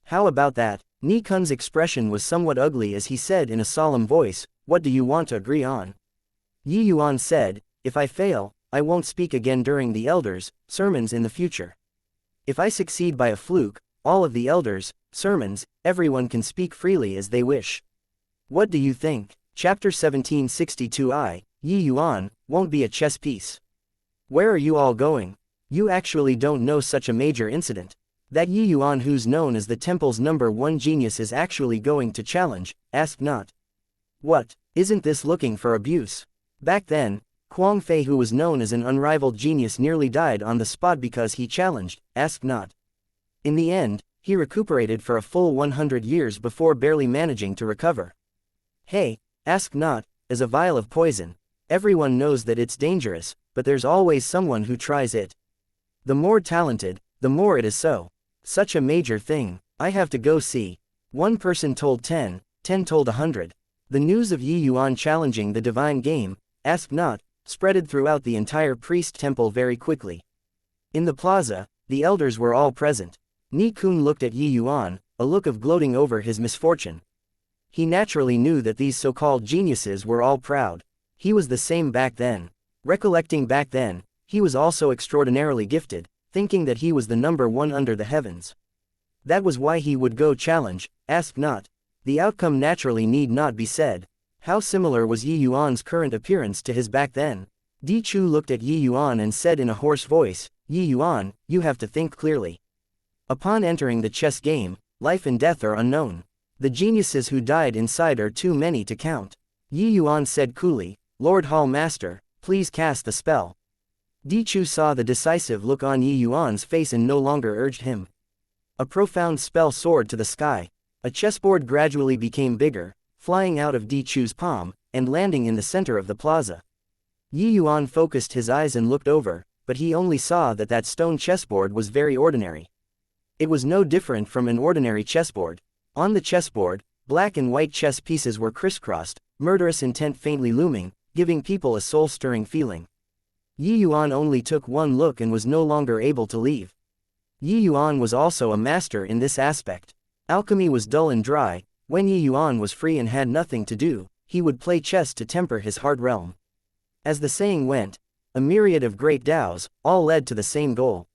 How about that?" Ni-kun's expression was somewhat ugly as he said in a solemn voice, "What do you want to agree on?" Yi Yuan said, "If I fail, I won't speak again during the elders' sermons in the future. If I succeed by a fluke, all of the elders' sermons, everyone can speak freely as they wish. What do you think?" Chapter 1762 Yi Yuan, won't be a chess piece. Where are you all going? You actually don't know such a major incident. That Yi Yuan who's known as the temple's #1 genius is actually going to challenge, ask not. What, isn't this looking for abuse? Back then, Kuang Fei who was known as an unrivaled genius nearly died on the spot because he challenged, ask not. In the end, he recuperated for a full 100 years before barely managing to recover. Hey, ask not, as a vial of poison. Everyone knows that it's dangerous, but there's always someone who tries it. The more talented, the more it is so. Such a major thing. I have to go see. One person told 10, 10 told 100. The news of Yi Yuan challenging the divine game, ask not, spreaded throughout the entire priest temple very quickly. In the plaza, the elders were all present. Ni Kun looked at Yi Yuan, a look of gloating over his misfortune. He naturally knew that these so-called geniuses were all proud. He was the same back then. Recollecting back then, he was also extraordinarily gifted, thinking that he was the number one under the heavens. That was why he would go challenge, ask not. The outcome naturally need not be said. How similar was Yi Yuan's current appearance to his back then? Di Chu looked at Yi Yuan and said in a hoarse voice, Yi Yuan, you have to think clearly. Upon entering the chess game, life and death are unknown. The geniuses who died inside are too many to count. Yi Yuan said coolly, Lord Hall Master, please cast the spell. Di Chu saw the decisive look on Yi Yuan's face and no longer urged him. A profound spell soared to the sky. A chessboard gradually became bigger, flying out of Di Chu's palm, and landing in the center of the plaza. Yi Yuan focused his eyes and looked over, but he only saw that that stone chessboard was very ordinary. It was no different from an ordinary chessboard. On the chessboard, black and white chess pieces were crisscrossed, murderous intent faintly looming, giving people a soul-stirring feeling. Yi Yuan only took one look and was no longer able to leave. Yi Yuan was also a master in this aspect. Alchemy was dull and dry. When Yi Yuan was free and had nothing to do, he would play chess to temper his heart realm. As the saying went, a myriad of great Taos, all led to the same goal.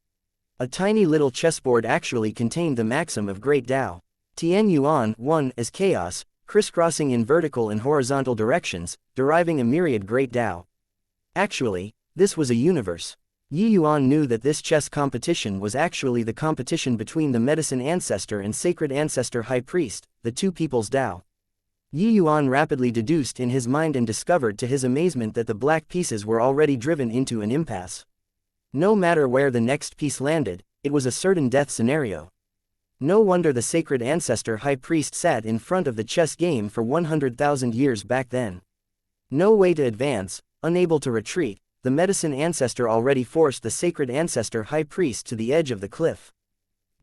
A tiny little chessboard actually contained the maxim of great Tao. Tian Yuan, 1 as chaos, crisscrossing in vertical and horizontal directions, deriving a myriad great Tao. Actually, this was a universe. Yi Yuan knew that this chess competition was actually the competition between the medicine ancestor and sacred ancestor high priest, the two people's Tao. Yi Yuan rapidly deduced in his mind and discovered to his amazement that the black pieces were already driven into an impasse. No matter where the next piece landed, it was a certain death scenario. No wonder the sacred ancestor high priest sat in front of the chess game for 100,000 years back then. No way to advance, unable to retreat, the medicine ancestor already forced the sacred ancestor high priest to the edge of the cliff.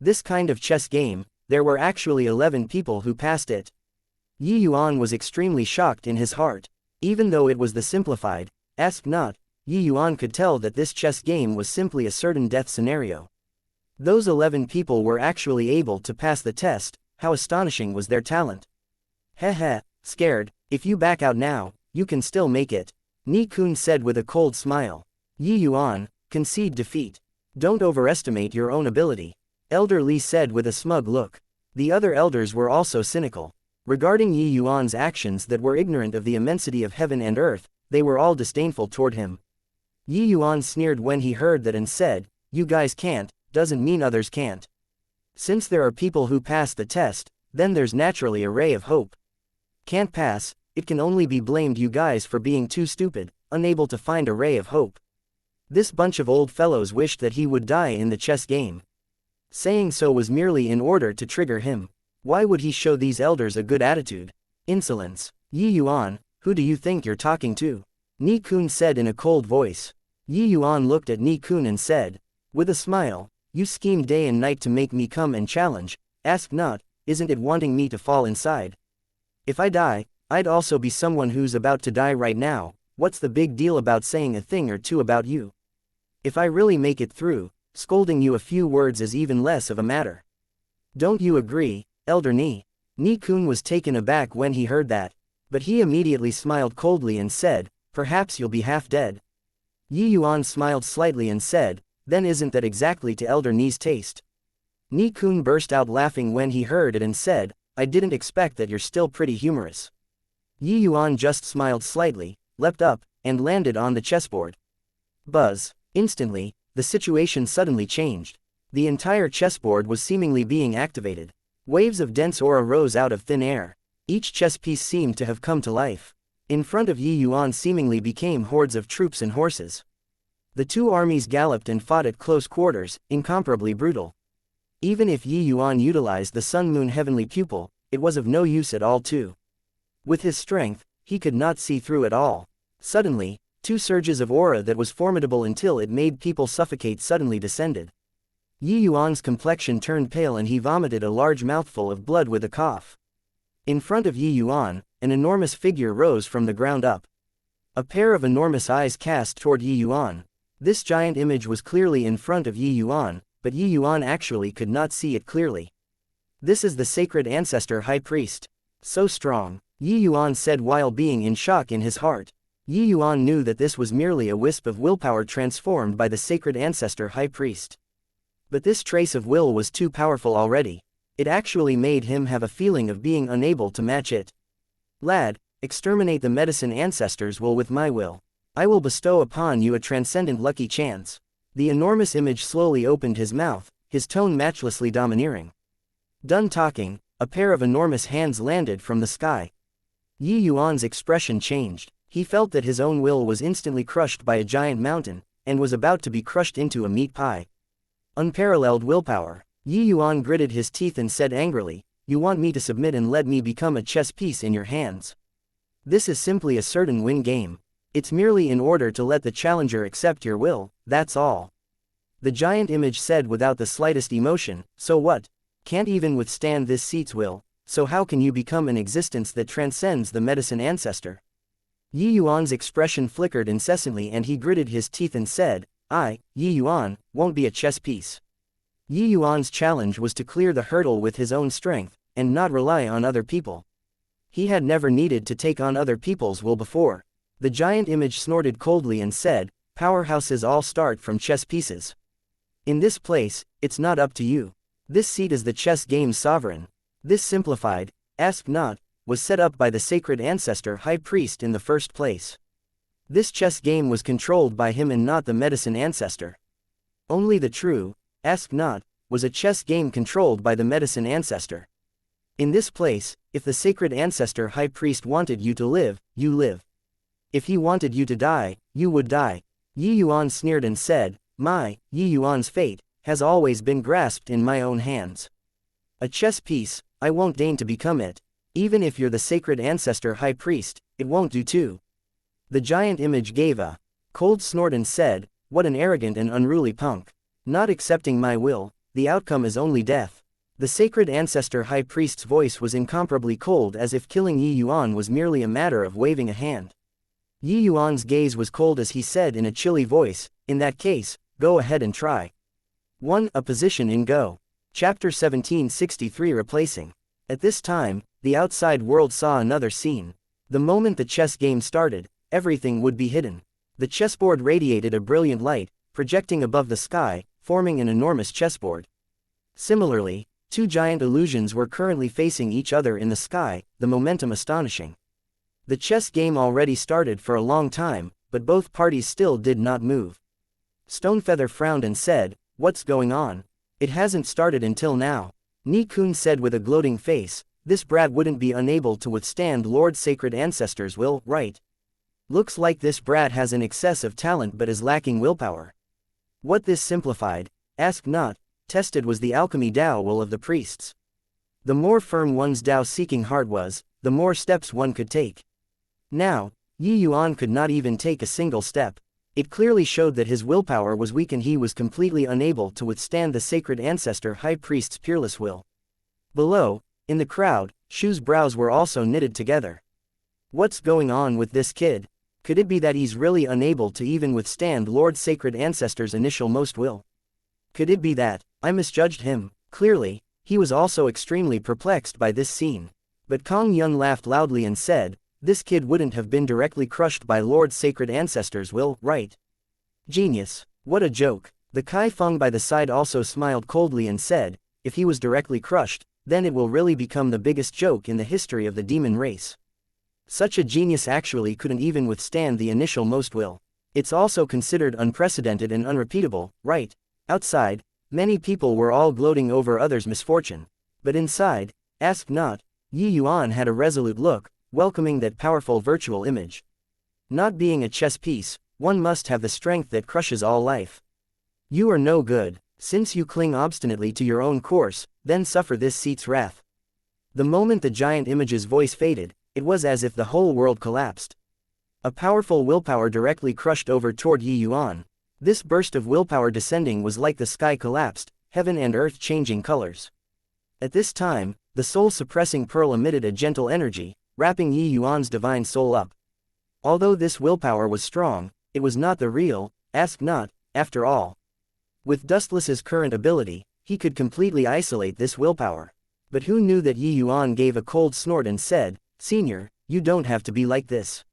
This kind of chess game, there were actually 11 people who passed it. Yi Yuan was extremely shocked in his heart. Even though it was the simplified, ask not, Yi Yuan could tell that this chess game was simply a certain death scenario. Those 11 people were actually able to pass the test. How astonishing was their talent. Heh, scared, if you back out now, you can still make it. Ni Kun said with a cold smile. Yi Yuan, concede defeat. Don't overestimate your own ability. Elder Li said with a smug look. The other elders were also cynical. Regarding Yi Yuan's actions that were ignorant of the immensity of heaven and earth, they were all disdainful toward him. Yi Yuan sneered when he heard that and said, you guys can't, doesn't mean others can't. Since there are people who pass the test, then there's naturally a ray of hope. Can't pass, it can only be blamed you guys for being too stupid, unable to find a ray of hope. This bunch of old fellows wished that he would die in the chess game. Saying so was merely in order to trigger him. Why would he show these elders a good attitude? Insolence. Yi Yuan, who do you think you're talking to? Ni Kun said in a cold voice. Yi Yuan looked at Ni Kun and said, with a smile, you schemed day and night to make me come and challenge, ask not, isn't it wanting me to fall inside? If I die, I'd also be someone who's about to die right now. What's the big deal about saying a thing or two about you? If I really make it through, scolding you a few words is even less of a matter. Don't you agree, Elder Ni? Ni Kun was taken aback when he heard that, but he immediately smiled coldly and said, perhaps you'll be half dead. Yi Yuan smiled slightly and said, then isn't that exactly to Elder Ni's taste? Ni Kun burst out laughing when he heard it and said, I didn't expect that you're still pretty humorous. Yi Yuan just smiled slightly, leapt up, and landed on the chessboard. Buzz. Instantly, the situation suddenly changed. The entire chessboard was seemingly being activated. Waves of dense aura rose out of thin air. Each chess piece seemed to have come to life. In front of Yi Yuan seemingly became hordes of troops and horses. The two armies galloped and fought at close quarters, incomparably brutal. Even if Yi Yuan utilized the Sun-Moon Heavenly Pupil, it was of no use at all too. With his strength, he could not see through at all. Suddenly, two surges of aura that was formidable until it made people suffocate suddenly descended. Yi Yuan's complexion turned pale and he vomited a large mouthful of blood with a cough. In front of Yi Yuan, an enormous figure rose from the ground up. A pair of enormous eyes cast toward Yi Yuan. This giant image was clearly in front of Yi Yuan, but Yi Yuan actually could not see it clearly. This is the sacred ancestor high priest. So strong, Yi Yuan said while being in shock in his heart. Yi Yuan knew that this was merely a wisp of willpower transformed by the sacred ancestor high priest. But this trace of will was too powerful already. It actually made him have a feeling of being unable to match it. Lad, exterminate the medicine ancestors will with my will. I will bestow upon you a transcendent lucky chance. The enormous image slowly opened his mouth, his tone matchlessly domineering. Done talking, a pair of enormous hands landed from the sky. Yi Yuan's expression changed. He felt that his own will was instantly crushed by a giant mountain, and was about to be crushed into a meat pie. Unparalleled willpower. Yi Yuan gritted his teeth and said angrily, "You want me to submit and let me become a chess piece in your hands? This is simply a certain win game. It's merely in order to let the challenger accept your will, that's all." The giant image said without the slightest emotion, "So what? Can't even withstand this seat's will, so how can you become an existence that transcends the medicine ancestor?" Yi Yuan's expression flickered incessantly and he gritted his teeth and said, "I, Yi Yuan, won't be a chess piece." Yi Yuan's challenge was to clear the hurdle with his own strength, and not rely on other people. He had never needed to take on other people's will before. The giant image snorted coldly and said, "Powerhouses all start from chess pieces. In this place, it's not up to you. This seat is the chess game's sovereign." This simplified, ask not, was set up by the sacred ancestor high priest in the first place. This chess game was controlled by him and not the medicine ancestor. Only the true, ask not, was a chess game controlled by the medicine ancestor. In this place, if the sacred ancestor high priest wanted you to live, you live. If he wanted you to die, you would die. Yi Yuan sneered and said, "My, Yi Yuan's fate, has always been grasped in my own hands. A chess piece, I won't deign to become it. Even if you're the sacred ancestor high priest, it won't do too." The giant image gave a cold snort and said, "What an arrogant and unruly punk. Not accepting my will, the outcome is only death." The sacred ancestor high priest's voice was incomparably cold as if killing Yi Yuan was merely a matter of waving a hand. Yi Yuan's gaze was cold as he said in a chilly voice, "In that case, go ahead and try." 1. A position in Go. Chapter 1763 Replacing. At this time, the outside world saw another scene. The moment the chess game started, everything would be hidden. The chessboard radiated a brilliant light, projecting above the sky, forming an enormous chessboard. Similarly, two giant illusions were currently facing each other in the sky, the momentum astonishing. The chess game already started for a long time, but both parties still did not move. Stonefeather frowned and said, "What's going on? It hasn't started until now." Ni Kun said with a gloating face, "This brat wouldn't be unable to withstand Lord Sacred Ancestor's will, right? Looks like this brat has an excess of talent but is lacking willpower." What this simplified, ask not, tested was the alchemy Tao will of the priests. The more firm one's Tao-seeking heart was, the more steps one could take. Now, Yi Yuan could not even take a single step. It clearly showed that his willpower was weak and he was completely unable to withstand the sacred ancestor high priest's peerless will. Below, in the crowd, Shu's brows were also knitted together. What's going on with this kid? Could it be that he's really unable to even withstand Lord Sacred Ancestor's initial most will? Could it be that I misjudged him? Clearly, he was also extremely perplexed by this scene. But Kong Yun laughed loudly and said, "This kid wouldn't have been directly crushed by Lord Sacred Ancestor's will, right? Genius. What a joke." The Kai Feng by the side also smiled coldly and said, "If he was directly crushed, then it will really become the biggest joke in the history of the demon race. Such a genius actually couldn't even withstand the initial most will. It's also considered unprecedented and unrepeatable, right?" Outside, many people were all gloating over others' misfortune. But inside, ask not, Yi Yuan had a resolute look, welcoming that powerful virtual image. Not being a chess piece, one must have the strength that crushes all life. You are no good, since you cling obstinately to your own course, then suffer this seat's wrath. The moment the giant image's voice faded, it was as if the whole world collapsed. A powerful willpower directly crushed over toward Yuan. This burst of willpower descending was like the sky collapsed, heaven and earth changing colors. At this time, the soul-suppressing pearl emitted a gentle energy, wrapping Yuan's divine soul up. Although this willpower was strong, it was not the real, ask not, after all. With Dustless's current ability, he could completely isolate this willpower. But who knew that Yuan gave a cold snort and said, "Senior, you don't have to be like this.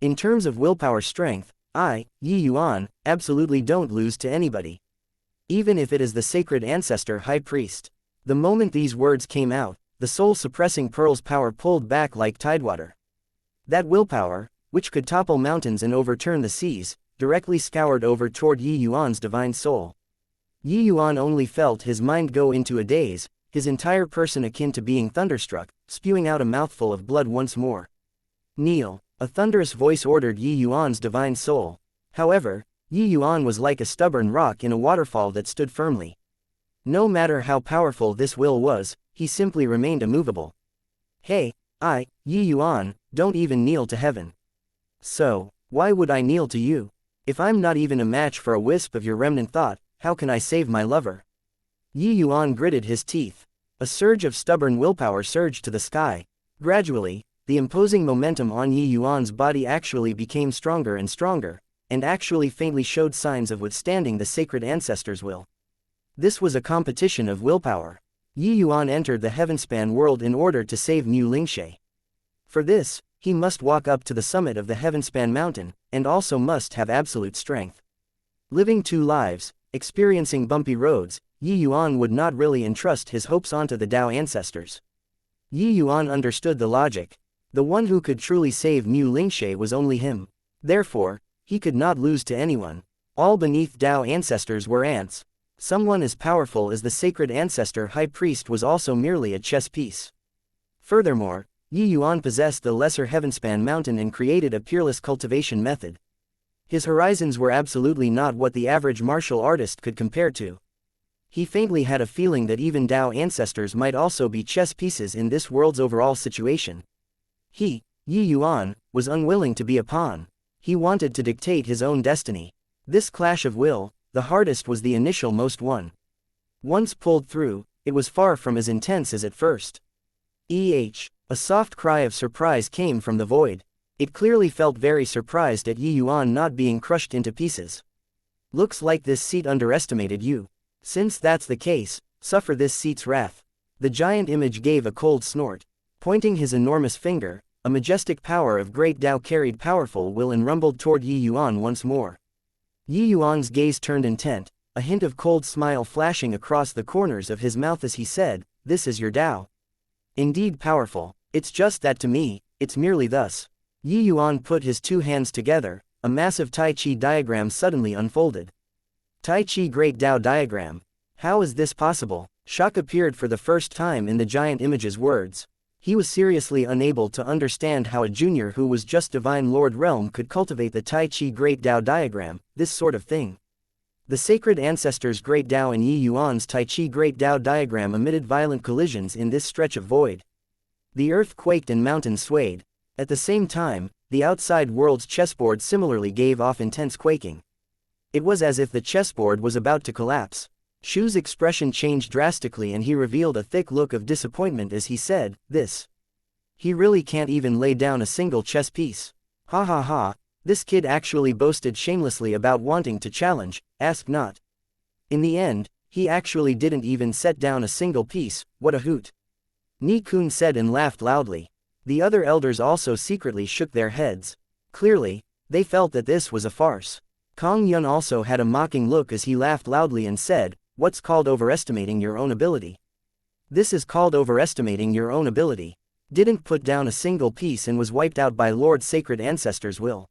In terms of willpower strength, I, Yuan, absolutely don't lose to anybody. Even if it is the sacred ancestor high priest." The moment these words came out, the soul-suppressing pearl's power pulled back like tidewater. That willpower, which could topple mountains and overturn the seas, directly scoured over toward Yuan's divine soul. Yuan only felt his mind go into a daze, his entire person akin to being thunderstruck, spewing out a mouthful of blood once more. "Kneel," a thunderous voice ordered Yuan's divine soul. However, Yuan was like a stubborn rock in a waterfall that stood firmly. No matter how powerful this will was, he simply remained immovable. "Hey, Yuan, don't even kneel to heaven." "So, why would I kneel to you? If I'm not even a match for a wisp of your remnant thought, how can I save my lover?" Yuan gritted his teeth. A surge of stubborn willpower surged to the sky. Gradually, the imposing momentum on Yuan's body actually became stronger and stronger, and actually faintly showed signs of withstanding the sacred ancestor's will. This was a competition of willpower. Yuan entered the heavenspan world in order to save Mu Lingshe. For this, he must walk up to the summit of the heavenspan mountain, and also must have absolute strength. Living two lives, experiencing bumpy roads, Yuan would not really entrust his hopes onto the Tao ancestors. Yuan understood the logic. The one who could truly save Mu Lingshe was only him. Therefore, he could not lose to anyone. All beneath Tao ancestors were ants. Someone as powerful as the sacred ancestor high priest was also merely a chess piece. Furthermore, Yuan possessed the lesser heavenspan mountain and created a peerless cultivation method. His horizons were absolutely not what the average martial artist could compare to. He faintly had a feeling that even Tao ancestors might also be chess pieces in this world's overall situation. He, Yuan, was unwilling to be a pawn. He wanted to dictate his own destiny. This clash of will, the hardest was the initial most one. Once pulled through, it was far from as intense as at first. A soft cry of surprise came from the void. It clearly felt very surprised at Yuan not being crushed into pieces. "Looks like this seat underestimated you. Since that's the case, suffer this seat's wrath." The giant image gave a cold snort. Pointing his enormous finger, a majestic power of great Tao carried powerful will and rumbled toward Yuan once more. Yuan's gaze turned intent, a hint of cold smile flashing across the corners of his mouth as he said, "This is your Tao. Indeed powerful, it's just that to me, it's merely thus." Yuan put his two hands together, a massive Tai Chi diagram suddenly unfolded. Tai Chi Great Tao Diagram. How is this possible? Shock appeared for the first time in the giant image's words. He was seriously unable to understand how a junior who was just Divine Lord Realm could cultivate the Tai Chi Great Tao Diagram, this sort of thing. The sacred ancestors' Great Tao and Yuan's Tai Chi Great Tao Diagram emitted violent collisions in this stretch of void. The earth quaked and mountains swayed. At the same time, the outside world's chessboard similarly gave off intense quaking. It was as if the chessboard was about to collapse. Shu's expression changed drastically and he revealed a thick look of disappointment as he said, "This. He really can't even lay down a single chess piece. Ha ha ha, this kid actually boasted shamelessly about wanting to challenge, ask not. In the end, he actually didn't even set down a single piece, what a hoot." Ni-kun said and laughed loudly. The other elders also secretly shook their heads. Clearly, they felt that this was a farce. Kong Yun also had a mocking look as he laughed loudly and said, "What's called overestimating your own ability? This is called overestimating your own ability. Didn't put down a single piece and was wiped out by Lord Sacred Ancestor's will.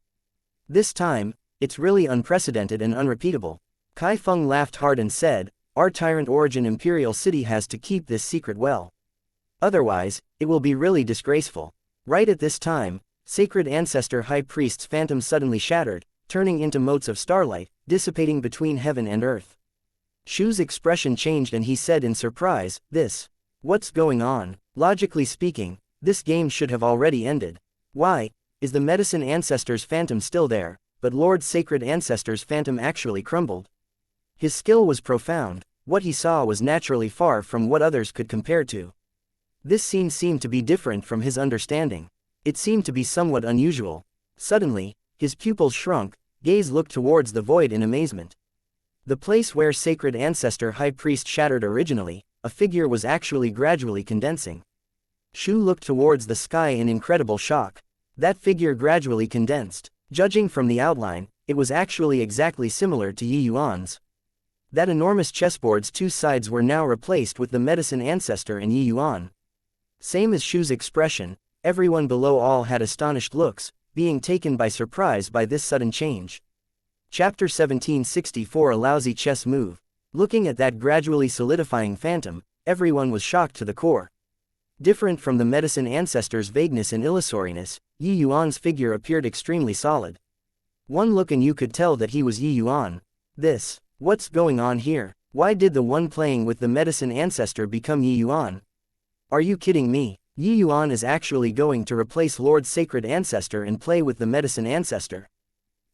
This time, it's really unprecedented and unrepeatable." Kai Feng laughed hard and said, "Our tyrant origin Imperial City has to keep this secret well. Otherwise, it will be really disgraceful." Right at this time, Sacred Ancestor High Priest's phantom suddenly shattered, turning into motes of starlight, dissipating between heaven and earth. Shu's expression changed and he said in surprise, "This. What's going on?" Logically speaking, This game should have already ended. Why? Is the medicine ancestor's phantom still there, but Lord Sacred Ancestor's phantom actually crumbled? His skill was profound, what he saw was naturally far from what others could compare to. This scene seemed to be different from his understanding. It seemed to be somewhat unusual. Suddenly, his pupils shrunk, gaze looked towards the void in amazement. The place where Sacred Ancestor High Priest shattered originally, a figure was actually gradually condensing. Shu looked towards the sky in incredible shock. That figure gradually condensed. Judging from the outline, it was actually exactly similar to Yi Yuan's. That enormous chessboard's two sides were now replaced with the medicine ancestor and Yi Yuan. Same as Shu's expression, everyone below all had astonished looks, being taken by surprise by this sudden change. Chapter 1764 A Lousy Chess Move. Looking at that gradually solidifying phantom, everyone was shocked to the core. Different from the medicine ancestor's vagueness and illusoriness, Yi Yuan's figure appeared extremely solid. One look and you could tell that he was Yi Yuan. What's going on here? Why did the one playing with the medicine ancestor become Yi Yuan? Are you kidding me? Yi Yuan is actually going to replace Lord Sacred Ancestor and play with the medicine ancestor.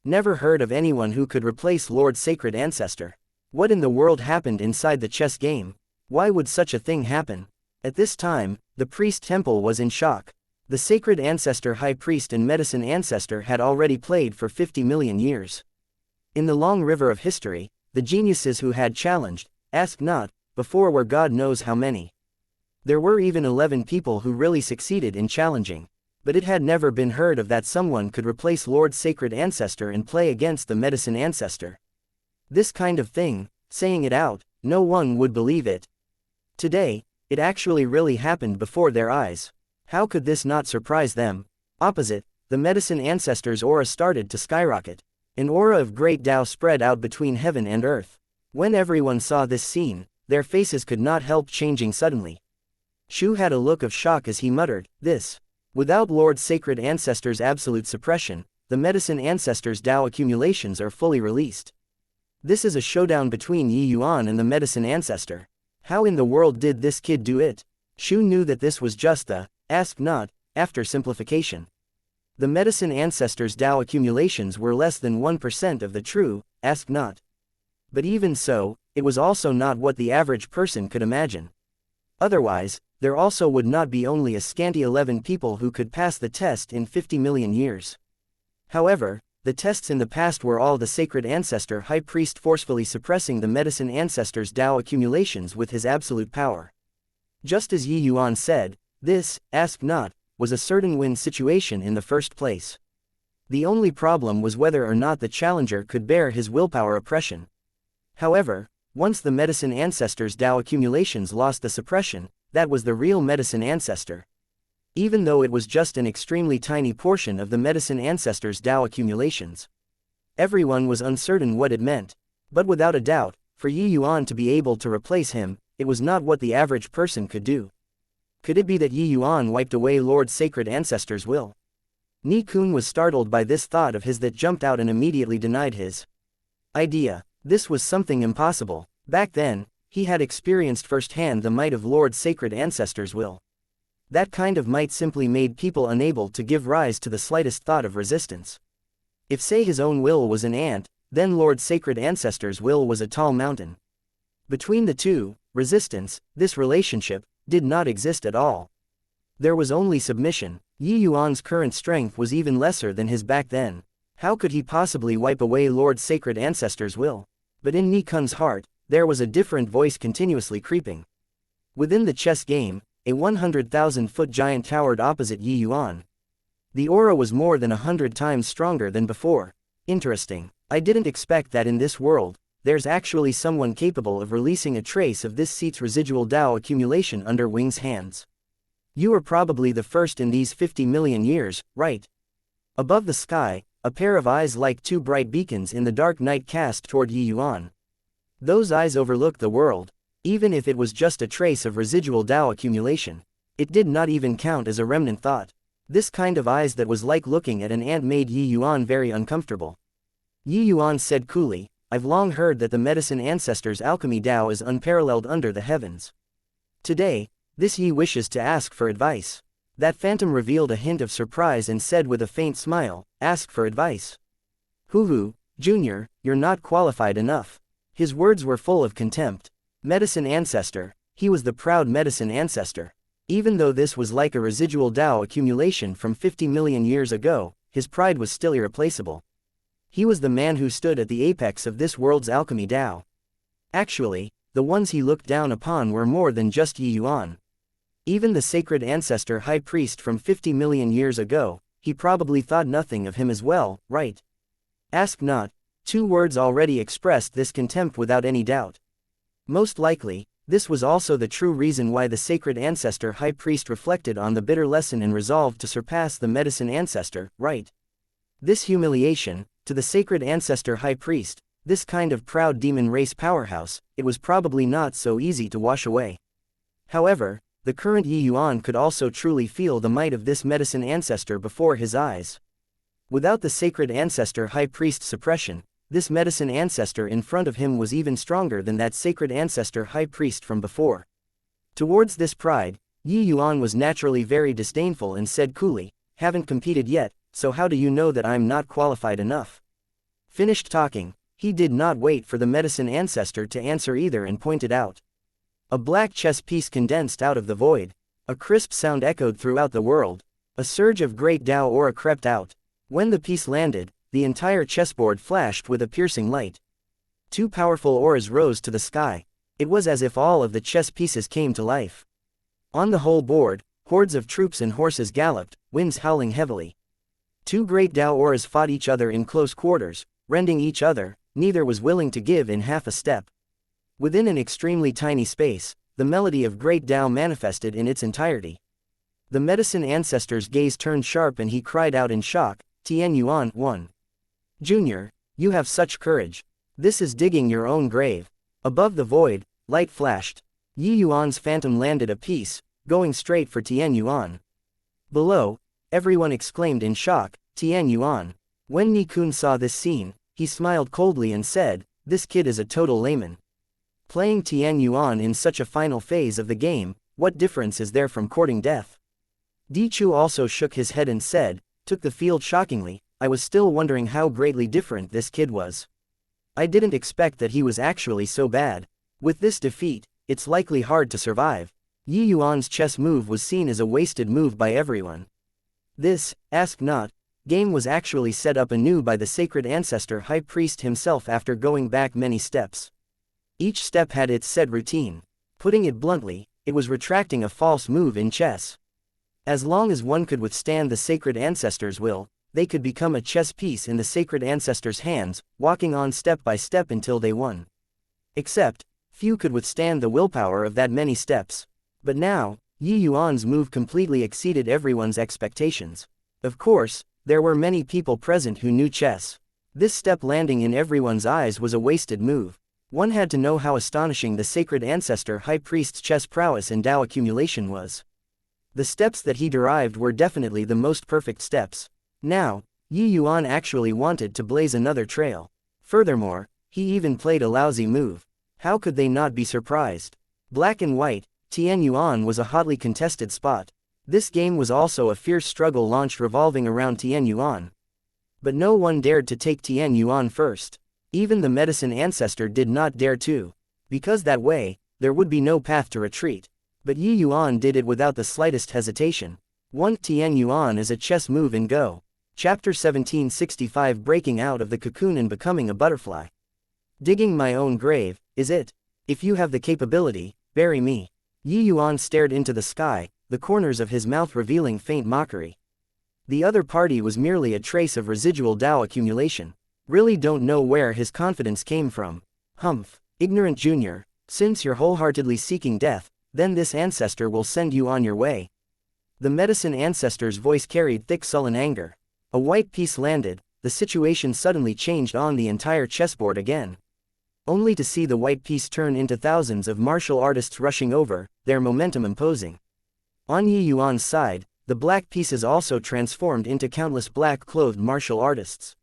Never heard of anyone who could replace Lord Sacred Ancestor. What in the world happened inside the chess game? Why would such a thing happen? At this time, the priest temple was in shock. The Sacred Ancestor High Priest and Medicine Ancestor had already played for 50 million years. In the long river of history, the geniuses who had challenged, ask not, before were God knows how many. There were even 11 people who really succeeded in challenging. But it had never been heard of that someone could replace Lord Sacred Ancestor and play against the Medicine Ancestor. This kind of thing, saying it out, no one would believe it. Today, it actually really happened before their eyes. How could this not surprise them? Opposite, the Medicine Ancestor's aura started to skyrocket. An aura of great Tao spread out between heaven and earth. When everyone saw this scene, their faces could not help changing suddenly. Shu had a look of shock as he muttered, "This. Without Lord Sacred Ancestor's absolute suppression, the Medicine Ancestor's Tao accumulations are fully released. This is a showdown between Yi Yuan and the Medicine Ancestor. How in the world did this kid do it?" Shu knew that this was just the, ask not, after simplification. The Medicine Ancestor's Tao accumulations were less than 1% of the true, ask not. But even so, it was also not what the average person could imagine. Otherwise, there also would not be only a scanty 11 people who could pass the test in 50 million years. However, the tests in the past were all the Sacred Ancestor High Priest forcefully suppressing the Medicine Ancestor's Tao accumulations with his absolute power. Just as Yi Yuan said, this, ask not, was a certain win situation in the first place. The only problem was whether or not the challenger could bear his willpower oppression. However, once the Medicine Ancestor's Tao accumulations lost the suppression, that was the real Medicine Ancestor. Even though it was just an extremely tiny portion of the Medicine Ancestor's Tao accumulations. Everyone was uncertain what it meant. But without a doubt, for Yi Yuan to be able to replace him, it was not what the average person could do. Could it be that Yi Yuan wiped away Lord Sacred Ancestor's will? Ni Kun was startled by this thought of his that jumped out and immediately denied his idea. This was something impossible. Back then, he had experienced firsthand the might of Lord Sacred Ancestor's will. That kind of might simply made people unable to give rise to the slightest thought of resistance. If say his own will was an ant, then Lord Sacred Ancestor's will was a tall mountain. Between the two, resistance, this relationship, did not exist at all. There was only submission. Yi Yuan's current strength was even lesser than his back then. How could he possibly wipe away Lord Sacred Ancestor's will? But in Ni Kun's heart, there was a different voice continuously creeping. Within the chess game, a 100,000-foot giant towered opposite Yi Yuan. The aura was more than 100 times stronger than before. Interesting. I didn't expect that in this world, there's actually someone capable of releasing a trace of this seat's residual Tao accumulation under Wing's hands. You are probably the first in these 50 million years, right? Above the sky, a pair of eyes like two bright beacons in the dark night cast toward Yi Yuan. Those eyes overlooked the world. Even if it was just a trace of residual Tao accumulation, it did not even count as a remnant thought. This kind of eyes that was like looking at an ant made Yi Yuan very uncomfortable. Yi Yuan said coolly, "I've long heard that the Medicine Ancestor's alchemy Tao is unparalleled under the heavens. Today, this Yi wishes to ask for advice." That phantom revealed a hint of surprise and said with a faint smile, "Ask for advice." "Hoo-hoo, Junior, you're not qualified enough." His words were full of contempt. Medicine ancestor. He was the proud medicine ancestor. Even though this was like a residual Tao accumulation from 50 million years ago, his pride was still irreplaceable. He was the man who stood at the apex of this world's alchemy Tao. Actually, the ones he looked down upon were more than just Yuan. Even the sacred ancestor high priest from 50 million years ago, he probably thought nothing of him as well, right? Ask not. Two words already expressed this contempt without any doubt. Most likely, this was also the true reason why the sacred ancestor high priest reflected on the bitter lesson and resolved to surpass the medicine ancestor, right? This humiliation, to the sacred ancestor high priest, this kind of proud demon race powerhouse, it was probably not so easy to wash away. However, the current Yuan could also truly feel the might of this medicine ancestor before his eyes. Without the sacred ancestor high priest's suppression, this medicine ancestor in front of him was even stronger than that sacred ancestor high priest from before. Towards this pride, Yuan was naturally very disdainful and said coolly, "Haven't competed yet, so how do you know that I'm not qualified enough?" Finished talking, he did not wait for the medicine ancestor to answer either and pointed out. A black chess piece condensed out of the void. A crisp sound echoed throughout the world. A surge of great Tao aura crept out. When the piece landed, the entire chessboard flashed with a piercing light. Two powerful auras rose to the sky. It was as if all of the chess pieces came to life. On the whole board, hordes of troops and horses galloped, winds howling heavily. Two great Tao auras fought each other in close quarters, rending each other, neither was willing to give in half a step. Within an extremely tiny space, the melody of great Tao manifested in its entirety. The medicine ancestor's gaze turned sharp and he cried out in shock, "Tian Yuan, 1. Junior, you have such courage. This is digging your own grave." Above the void, light flashed. Yuan's phantom landed a piece, going straight for Tian Yuan. Below, everyone exclaimed in shock, "Tian Yuan." When Ni-kun saw this scene, he smiled coldly and said, "This kid is a total layman. Playing Tian Yuan in such a final phase of the game, what difference is there from courting death?" Di Chu also shook his head and said, "Took the field shockingly, I was still wondering how greatly different this kid was. I didn't expect that he was actually so bad. With this defeat, it's likely hard to survive." Yuan's chess move was seen as a wasted move by everyone. This, ask not, game was actually set up anew by the sacred ancestor high priest himself after going back many steps. Each step had its set routine. Putting it bluntly, it was retracting a false move in chess. As long as one could withstand the sacred ancestor's will, they could become a chess piece in the sacred ancestor's hands, walking on step by step until they won. Except, few could withstand the willpower of that many steps. But now, Yuan's move completely exceeded everyone's expectations. Of course, there were many people present who knew chess. This step landing in everyone's eyes was a wasted move. One had to know how astonishing the sacred ancestor high priest's chess prowess and Tao accumulation was. The steps that he derived were definitely the most perfect steps. Now, Yuan actually wanted to blaze another trail. Furthermore, he even played a lousy move. How could they not be surprised? Black and white, Tian Yuan was a hotly contested spot. This game was also a fierce struggle launched revolving around Tian Yuan. But no one dared to take Tian Yuan first. Even the medicine ancestor did not dare to. Because that way, there would be no path to retreat. But Yuan did it without the slightest hesitation. 1 Tian Yuan is a chess move in Go. Chapter 1765 Breaking out of the cocoon and becoming a butterfly. Digging my own grave, is it? If you have the capability, bury me. Yuan stared into the sky, the corners of his mouth revealing faint mockery. The other party was merely a trace of residual Tao accumulation. Really don't know where his confidence came from. Humph, ignorant junior, since you're wholeheartedly seeking death, then this ancestor will send you on your way. The medicine ancestor's voice carried thick sullen anger. A white piece landed, the situation suddenly changed on the entire chessboard again. Only to see the white piece turn into thousands of martial artists rushing over, their momentum imposing. On Yuan's side, the black pieces also transformed into countless black-clothed martial artists.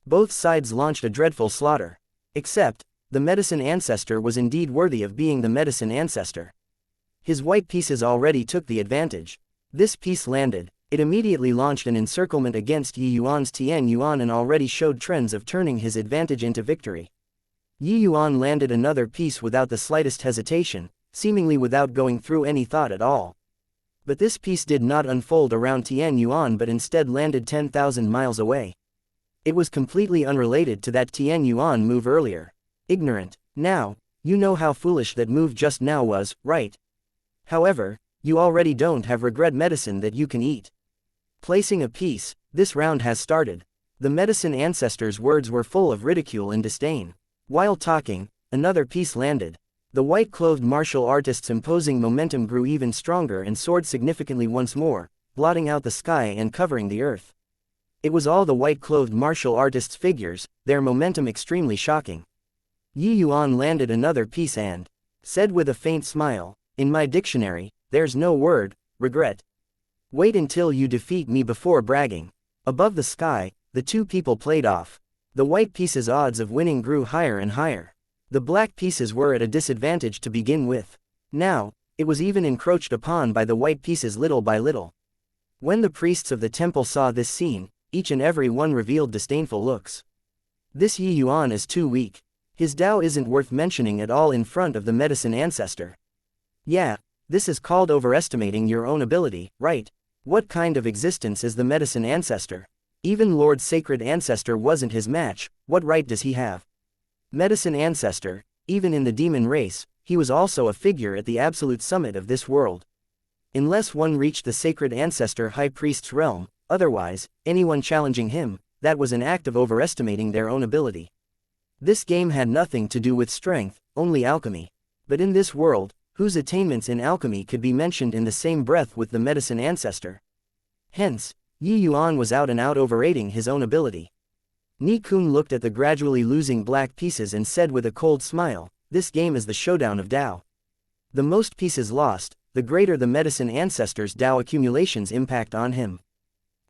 Both sides launched a dreadful slaughter. Except, the medicine ancestor was indeed worthy of being the medicine ancestor. His white pieces already took the advantage. This piece landed. It immediately launched an encirclement against Yi Yuan's Tian Yuan and already showed trends of turning his advantage into victory. Yi Yuan landed another piece without the slightest hesitation, seemingly without going through any thought at all. But this piece did not unfold around Tian Yuan but instead landed 10,000 miles away. It was completely unrelated to that Tian Yuan move earlier. Ignorant. Now, you know how foolish that move just now was, right? However, you already don't have regret medicine that you can eat. Placing a piece, this round has started. The medicine ancestor's words were full of ridicule and disdain. While talking, another piece landed. The white-clothed martial artist's imposing momentum grew even stronger and soared significantly once more, blotting out the sky and covering the earth. It was all the white-clothed martial artist's figures, their momentum extremely shocking. Yi Yuan landed another piece and said with a faint smile, "In my dictionary, there's no word, regret. Wait until you defeat me before bragging." Above the sky, the two people played off. The white piece's odds of winning grew higher and higher. The black pieces were at a disadvantage to begin with. Now, it was even encroached upon by the white pieces little by little. When the priests of the temple saw this scene, each and every one revealed disdainful looks. This Yi Yuan is too weak. His Tao isn't worth mentioning at all in front of the medicine ancestor. Yeah, this is called overestimating your own ability, right? What kind of existence is the medicine ancestor? Even Lord Sacred Ancestor wasn't his match. What right does he have? Medicine ancestor, even in the demon race, he was also a figure at the absolute summit of this world. Unless one reached the sacred ancestor high priest's realm, otherwise, anyone challenging him, that was an act of overestimating their own ability. This game had nothing to do with strength, only alchemy. But in this world, whose attainments in alchemy could be mentioned in the same breath with the medicine ancestor? Hence, Yi Yuan was out and out overrating his own ability. Ni Kun looked at the gradually losing black pieces and said with a cold smile, "This game is the showdown of Tao. The most pieces lost, the greater the medicine ancestor's Tao accumulation's impact on him.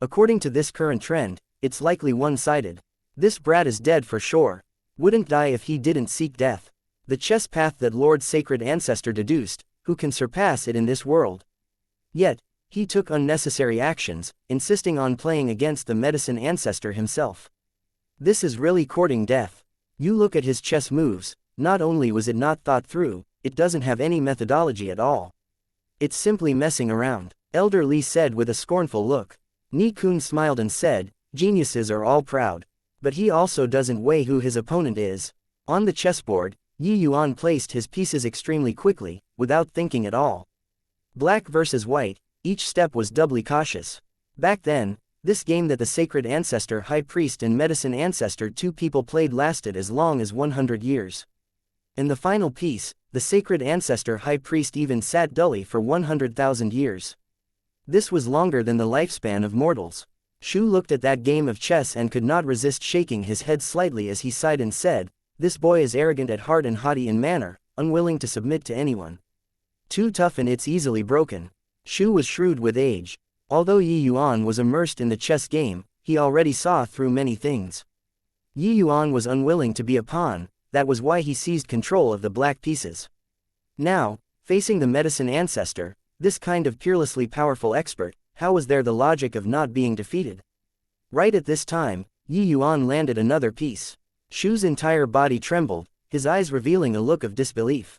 According to this current trend, it's likely one-sided. This brat is dead for sure. Wouldn't die if he didn't seek death. The chess path that Lord Sacred Ancestor deduced, who can surpass it in this world? Yet, he took unnecessary actions, insisting on playing against the medicine ancestor himself. This is really courting death. You look at his chess moves, not only was it not thought through, it doesn't have any methodology at all. It's simply messing around," Elder Li said with a scornful look. Ni Kun smiled and said, "Geniuses are all proud. But he also doesn't weigh who his opponent is." On the chessboard, Yi Yuan placed his pieces extremely quickly, without thinking at all. Black versus white, each step was doubly cautious. Back then, this game that the sacred ancestor high priest and medicine ancestor two people played lasted as long as 100 years. In the final piece, the sacred ancestor high priest even sat dully for 100,000 years. This was longer than the lifespan of mortals. Shu looked at that game of chess and could not resist shaking his head slightly as he sighed and said, "This boy is arrogant at heart and haughty in manner, unwilling to submit to anyone. Too tough and it's easily broken." Shu was shrewd with age. Although Yi Yuan was immersed in the chess game, he already saw through many things. Yi Yuan was unwilling to be a pawn, that was why he seized control of the black pieces. Now, facing the medicine ancestor, this kind of peerlessly powerful expert, how was there the logic of not being defeated? Right at this time, Yi Yuan landed another piece. Shu's entire body trembled, his eyes revealing a look of disbelief.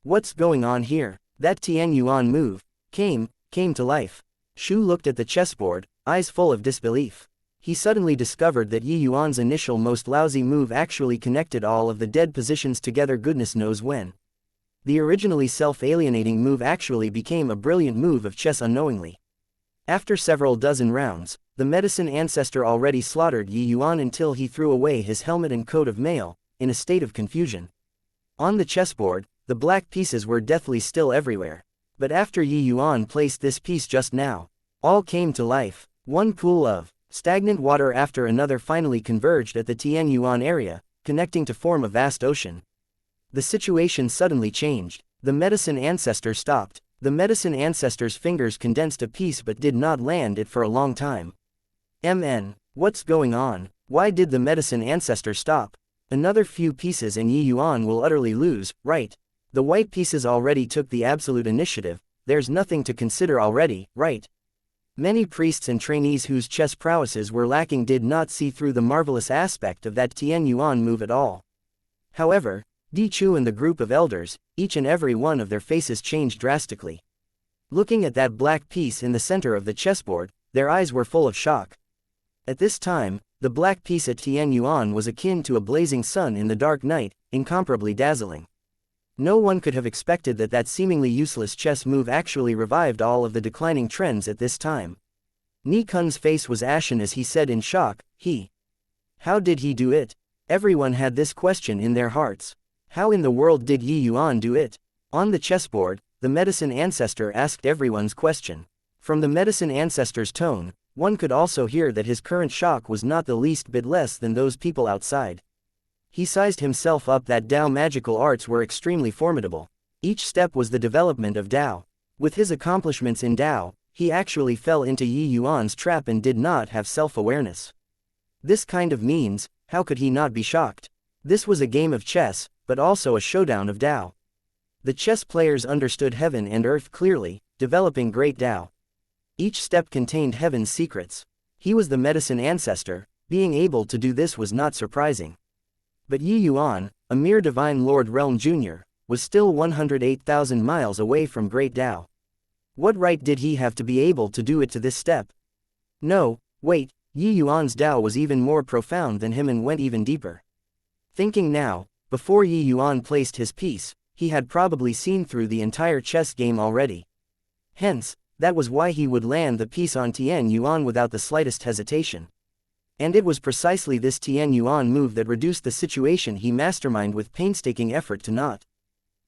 What's going on here? That Tian Yuan move came to life. Shu looked at the chessboard, eyes full of disbelief. He suddenly discovered that Yi Yuan's initial most lousy move actually connected all of the dead positions together goodness knows when. The originally self-alienating move actually became a brilliant move of chess unknowingly. After several dozen rounds, the medicine ancestor already slaughtered Yi Yuan until he threw away his helmet and coat of mail, in a state of confusion. On the chessboard, the black pieces were deathly still everywhere. But after Yi Yuan placed this piece just now, all came to life. One pool of stagnant water after another finally converged at the Tian Yuan area, connecting to form a vast ocean. The situation suddenly changed. The medicine ancestor stopped. The medicine ancestor's fingers condensed a piece but did not land it for a long time. What's going on? Why did the medicine ancestor stop? Another few pieces and Yi Yuan will utterly lose, right? The white pieces already took the absolute initiative, there's nothing to consider already, right? Many priests and trainees whose chess prowesses were lacking did not see through the marvelous aspect of that Tian Yuan move at all. However, Di Chu and the group of elders, each and every one of their faces changed drastically. Looking at that black piece in the center of the chessboard, their eyes were full of shock. At this time, the black piece at Tian Yuan was akin to a blazing sun in the dark night, incomparably dazzling. No one could have expected that that seemingly useless chess move actually revived all of the declining trends at this time. Ni Kun's face was ashen as he said in shock, How did he do it? Everyone had this question in their hearts. How in the world did Yi Yuan do it? On the chessboard, the medicine ancestor asked everyone's question. From the medicine ancestor's tone, one could also hear that his current shock was not the least bit less than those people outside. He sized himself up that Dao magical arts were extremely formidable. Each step was the development of Dao. With his accomplishments in Dao, he actually fell into Yi Yuan's trap and did not have self-awareness. This kind of means, how could he not be shocked? This was a game of chess, but also a showdown of Dao. The chess players understood heaven and earth clearly, developing great Dao. Each step contained heaven's secrets. He was the medicine ancestor, being able to do this was not surprising. But Yi Yuan, a mere divine Lord Realm Jr., was still 108,000 miles away from great Dao. What right did he have to be able to do it to this step? No, wait, Yi Yuan's Dao was even more profound than him and went even deeper. Thinking now, before Yi Yuan placed his piece, he had probably seen through the entire chess game already. Hence, that was why he would land the piece on Tian Yuan without the slightest hesitation. And it was precisely this Tian Yuan move that reduced the situation he masterminded with painstaking effort to naught.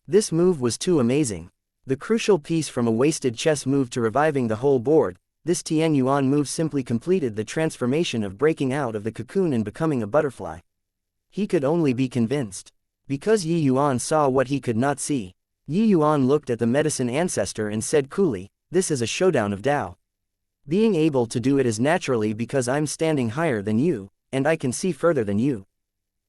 This move was too amazing. The crucial piece from a wasted chess move to reviving the whole board, this Tian Yuan move simply completed the transformation of breaking out of the cocoon and becoming a butterfly. He could only be convinced. Because Yi Yuan saw what he could not see. Yi Yuan looked at the medicine ancestor and said coolly, "This is a showdown of Dao. Being able to do it is naturally because I'm standing higher than you, and I can see further than you.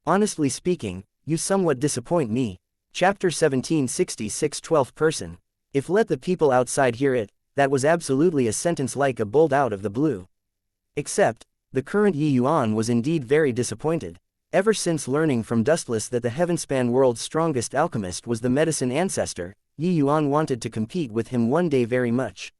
Honestly speaking, you somewhat disappoint me." Chapter 1766 12th person. If let the people outside hear it, that was absolutely a sentence like a bolt out of the blue. Except, the current Yi Yuan was indeed very disappointed. Ever since learning from Dustless that the Heavenspan world's strongest alchemist was the medicine ancestor, Yi Yuan wanted to compete with him one day very much.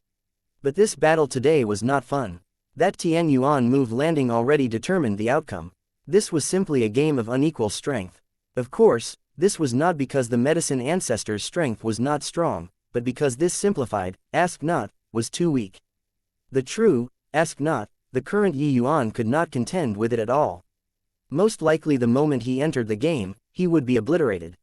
But this battle today was not fun. That Tian Yuan move landing already determined the outcome. This was simply a game of unequal strength. Of course, this was not because the medicine ancestor's strength was not strong, but because this simplified, ask not, was too weak. The true, ask not, the current Yi Yuan could not contend with it at all. Most likely the moment he entered the game, he would be obliterated.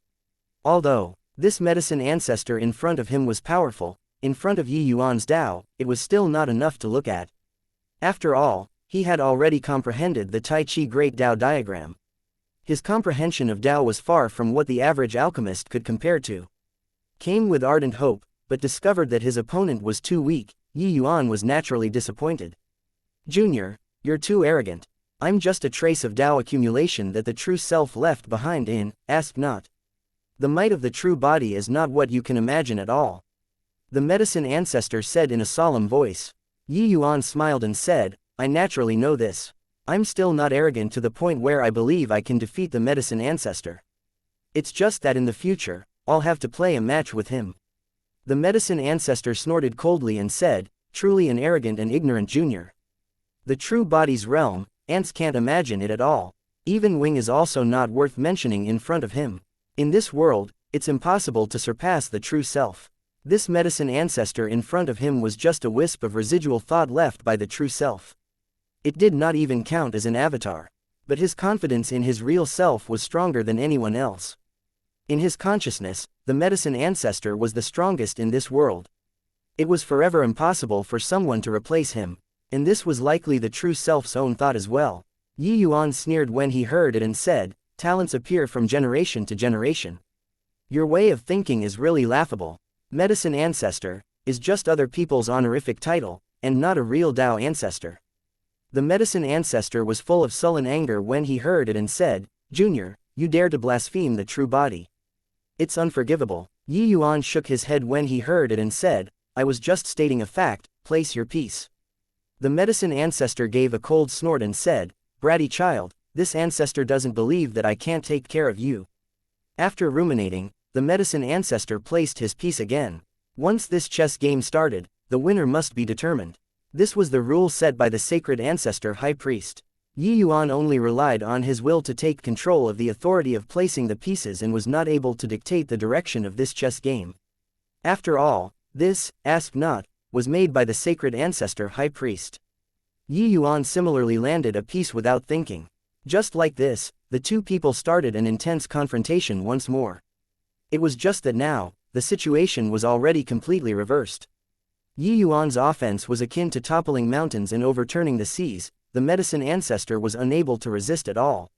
Although, this medicine ancestor in front of him was powerful, in front of Yi Yuan's Dao, it was still not enough to look at. After all, he had already comprehended the Tai Chi Great Dao diagram. His comprehension of Dao was far from what the average alchemist could compare to. Came with ardent hope, but discovered that his opponent was too weak. Yi Yuan was naturally disappointed. "Junior, you're too arrogant. I'm just a trace of Dao accumulation that the true self left behind in, ask not. The might of the true body is not what you can imagine at all," the medicine ancestor said in a solemn voice. Yi Yuan smiled and said, "I naturally know this. I'm still not arrogant to the point where I believe I can defeat the medicine ancestor. It's just that in the future, I'll have to play a match with him." The medicine ancestor snorted coldly and said, "Truly an arrogant and ignorant junior. The true body's realm, ants can't imagine it at all. Even Wing is also not worth mentioning in front of him. In this world, it's impossible to surpass the true self." This medicine ancestor in front of him was just a wisp of residual thought left by the true self. It did not even count as an avatar. But his confidence in his real self was stronger than anyone else. In his consciousness, the medicine ancestor was the strongest in this world. It was forever impossible for someone to replace him. And this was likely the true self's own thought as well. Yi Yuan sneered when he heard it and said, "Talents appear from generation to generation. Your way of thinking is really laughable. Medicine ancestor is just other people's honorific title, and not a real Dao ancestor." The medicine ancestor was full of sullen anger when he heard it and said, "Junior, you dare to blaspheme the true body. It's unforgivable." Yi Yuan shook his head when he heard it and said, I was just stating a fact, place your piece. The medicine ancestor gave a cold snort and said, bratty child, this ancestor doesn't believe that I can't take care of you. After ruminating, the medicine ancestor placed his piece again. Once this chess game started, the winner must be determined. This was the rule set by the sacred ancestor high priest. Yuan only relied on his will to take control of the authority of placing the pieces and was not able to dictate the direction of this chess game. After all, this, ask not, was made by the sacred ancestor high priest. Yuan similarly landed a piece without thinking. Just like this, the two people started an intense confrontation once more. It was just that now, the situation was already completely reversed. Yuan's offense was akin to toppling mountains and overturning the seas. The medicine ancestor was unable to resist at all.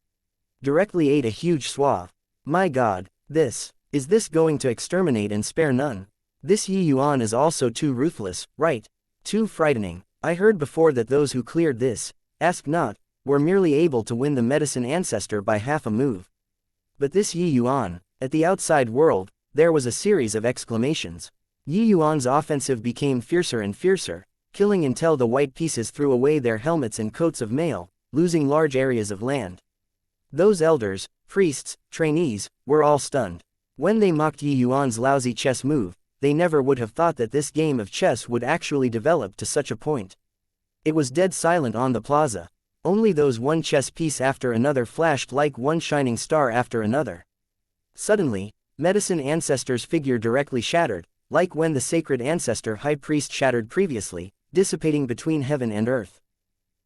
Directly ate a huge swath. My God, is this going to exterminate and spare none? This Yuan is also too ruthless, right? Too frightening. I heard before that those who cleared this, ask not, were merely able to win the medicine ancestor by half a move. But this Yuan, at the outside world, there was a series of exclamations. Yuan's offensive became fiercer and fiercer, killing until the white pieces threw away their helmets and coats of mail, losing large areas of land. Those elders, priests, trainees, were all stunned. When they mocked Yuan's lousy chess move, they never would have thought that this game of chess would actually develop to such a point. It was dead silent on the plaza. Only those one chess piece after another flashed like one shining star after another. Suddenly, medicine ancestor's figure directly shattered, like when the sacred ancestor high priest shattered previously, dissipating between heaven and earth.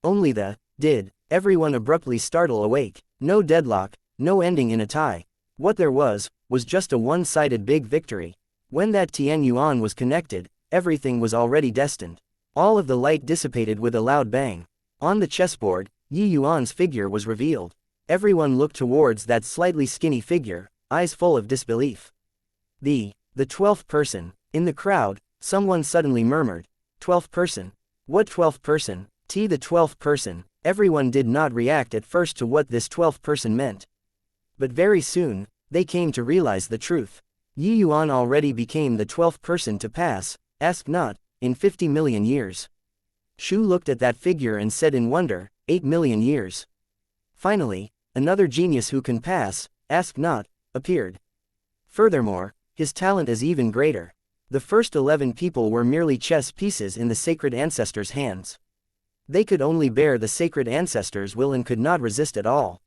Only did everyone abruptly startle awake. No deadlock, no ending in a tie. What there was just a one-sided big victory. When that Tian Yuan was connected, everything was already destined. All of the light dissipated with a loud bang. On the chessboard, Yuan's figure was revealed. Everyone looked towards that slightly skinny figure, eyes full of disbelief. The 12th person. In the crowd, someone suddenly murmured, 12th person? What 12th person? The 12th person. Everyone did not react at first to what this 12th person meant. But very soon, they came to realize the truth. Yuan already became the 12th person to pass, ask not, in 50 million years. Shu looked at that figure and said in wonder, 8 million years. Finally, another genius who can pass, ask not, appeared. Furthermore, his talent is even greater. The first 11 people were merely chess pieces in the sacred ancestor's hands. They could only bear the sacred ancestor's will and could not resist at all.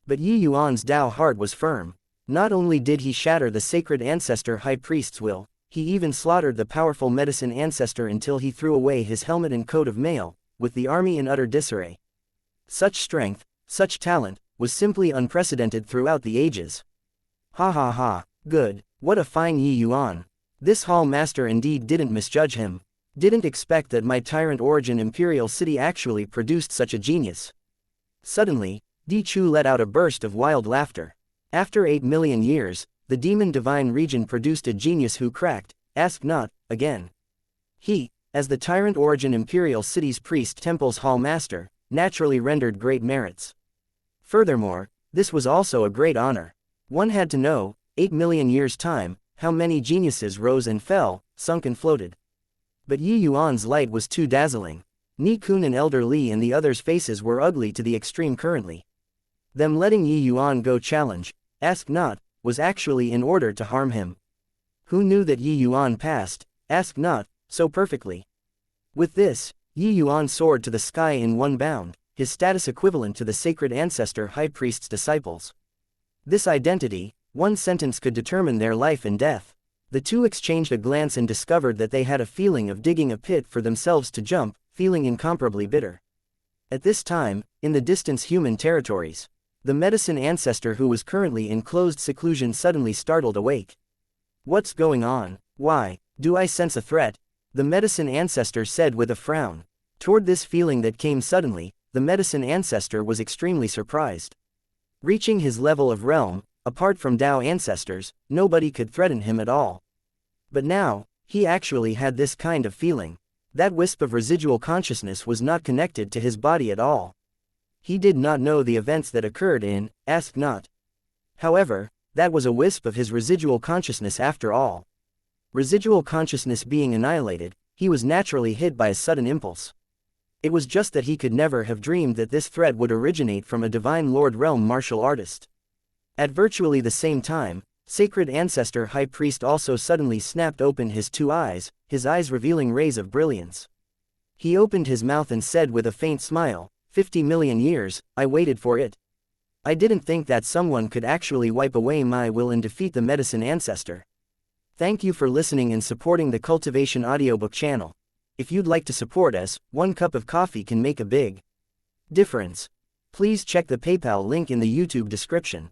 But Yuan's Tao heart was firm. Not only did he shatter the sacred ancestor high priest's will, he even slaughtered the powerful medicine ancestor until he threw away his helmet and coat of mail, with the army in utter disarray. Such strength, such talent, was simply unprecedented throughout the ages. Ha ha ha, good, what a fine Yuan. This hall master indeed didn't misjudge him. Didn't expect that my tyrant origin imperial city actually produced such a genius. Suddenly, Di Chu let out a burst of wild laughter. After 8 million years, the demon divine region produced a genius who cracked, ask not, again. He, as the tyrant origin imperial city's priest temple's hall master, naturally rendered great merits. Furthermore, this was also a great honor. One had to know, 8 million years' time, how many geniuses rose and fell, sunk and floated. But Yuan's light was too dazzling. Ni Kun and Elder Li and the others' faces were ugly to the extreme currently. Them letting Yuan go challenge, ask not, was actually in order to harm him. Who knew that Yuan passed, ask not, so perfectly? With this, Yuan soared to the sky in one bound, his status equivalent to the sacred ancestor high priest's disciples. This identity, one sentence could determine their life and death. The two exchanged a glance and discovered that they had a feeling of digging a pit for themselves to jump, feeling incomparably bitter. At this time, in the distant human territories, the medicine ancestor who was currently in closed seclusion suddenly startled awake. What's going on? Why, do I sense a threat? The medicine ancestor said with a frown. Toward this feeling that came suddenly, the medicine ancestor was extremely surprised. Reaching his level of realm, apart from Tao ancestors, nobody could threaten him at all. But now, he actually had this kind of feeling. That wisp of residual consciousness was not connected to his body at all. He did not know the events that occurred in, ask not. However, that was a wisp of his residual consciousness after all. Residual consciousness being annihilated, he was naturally hit by a sudden impulse. It was just that he could never have dreamed that this threat would originate from a divine lord realm martial artist. At virtually the same time, Sacred Ancestor High Priest also suddenly snapped open his two eyes, his eyes revealing rays of brilliance. He opened his mouth and said with a faint smile, 50 million years, I waited for it. I didn't think that someone could actually wipe away my will and defeat the medicine ancestor. Thank you for listening and supporting the Cultivation audiobook channel. If you'd like to support us, 1 cup of coffee can make a big difference. Please check the PayPal link in the YouTube description.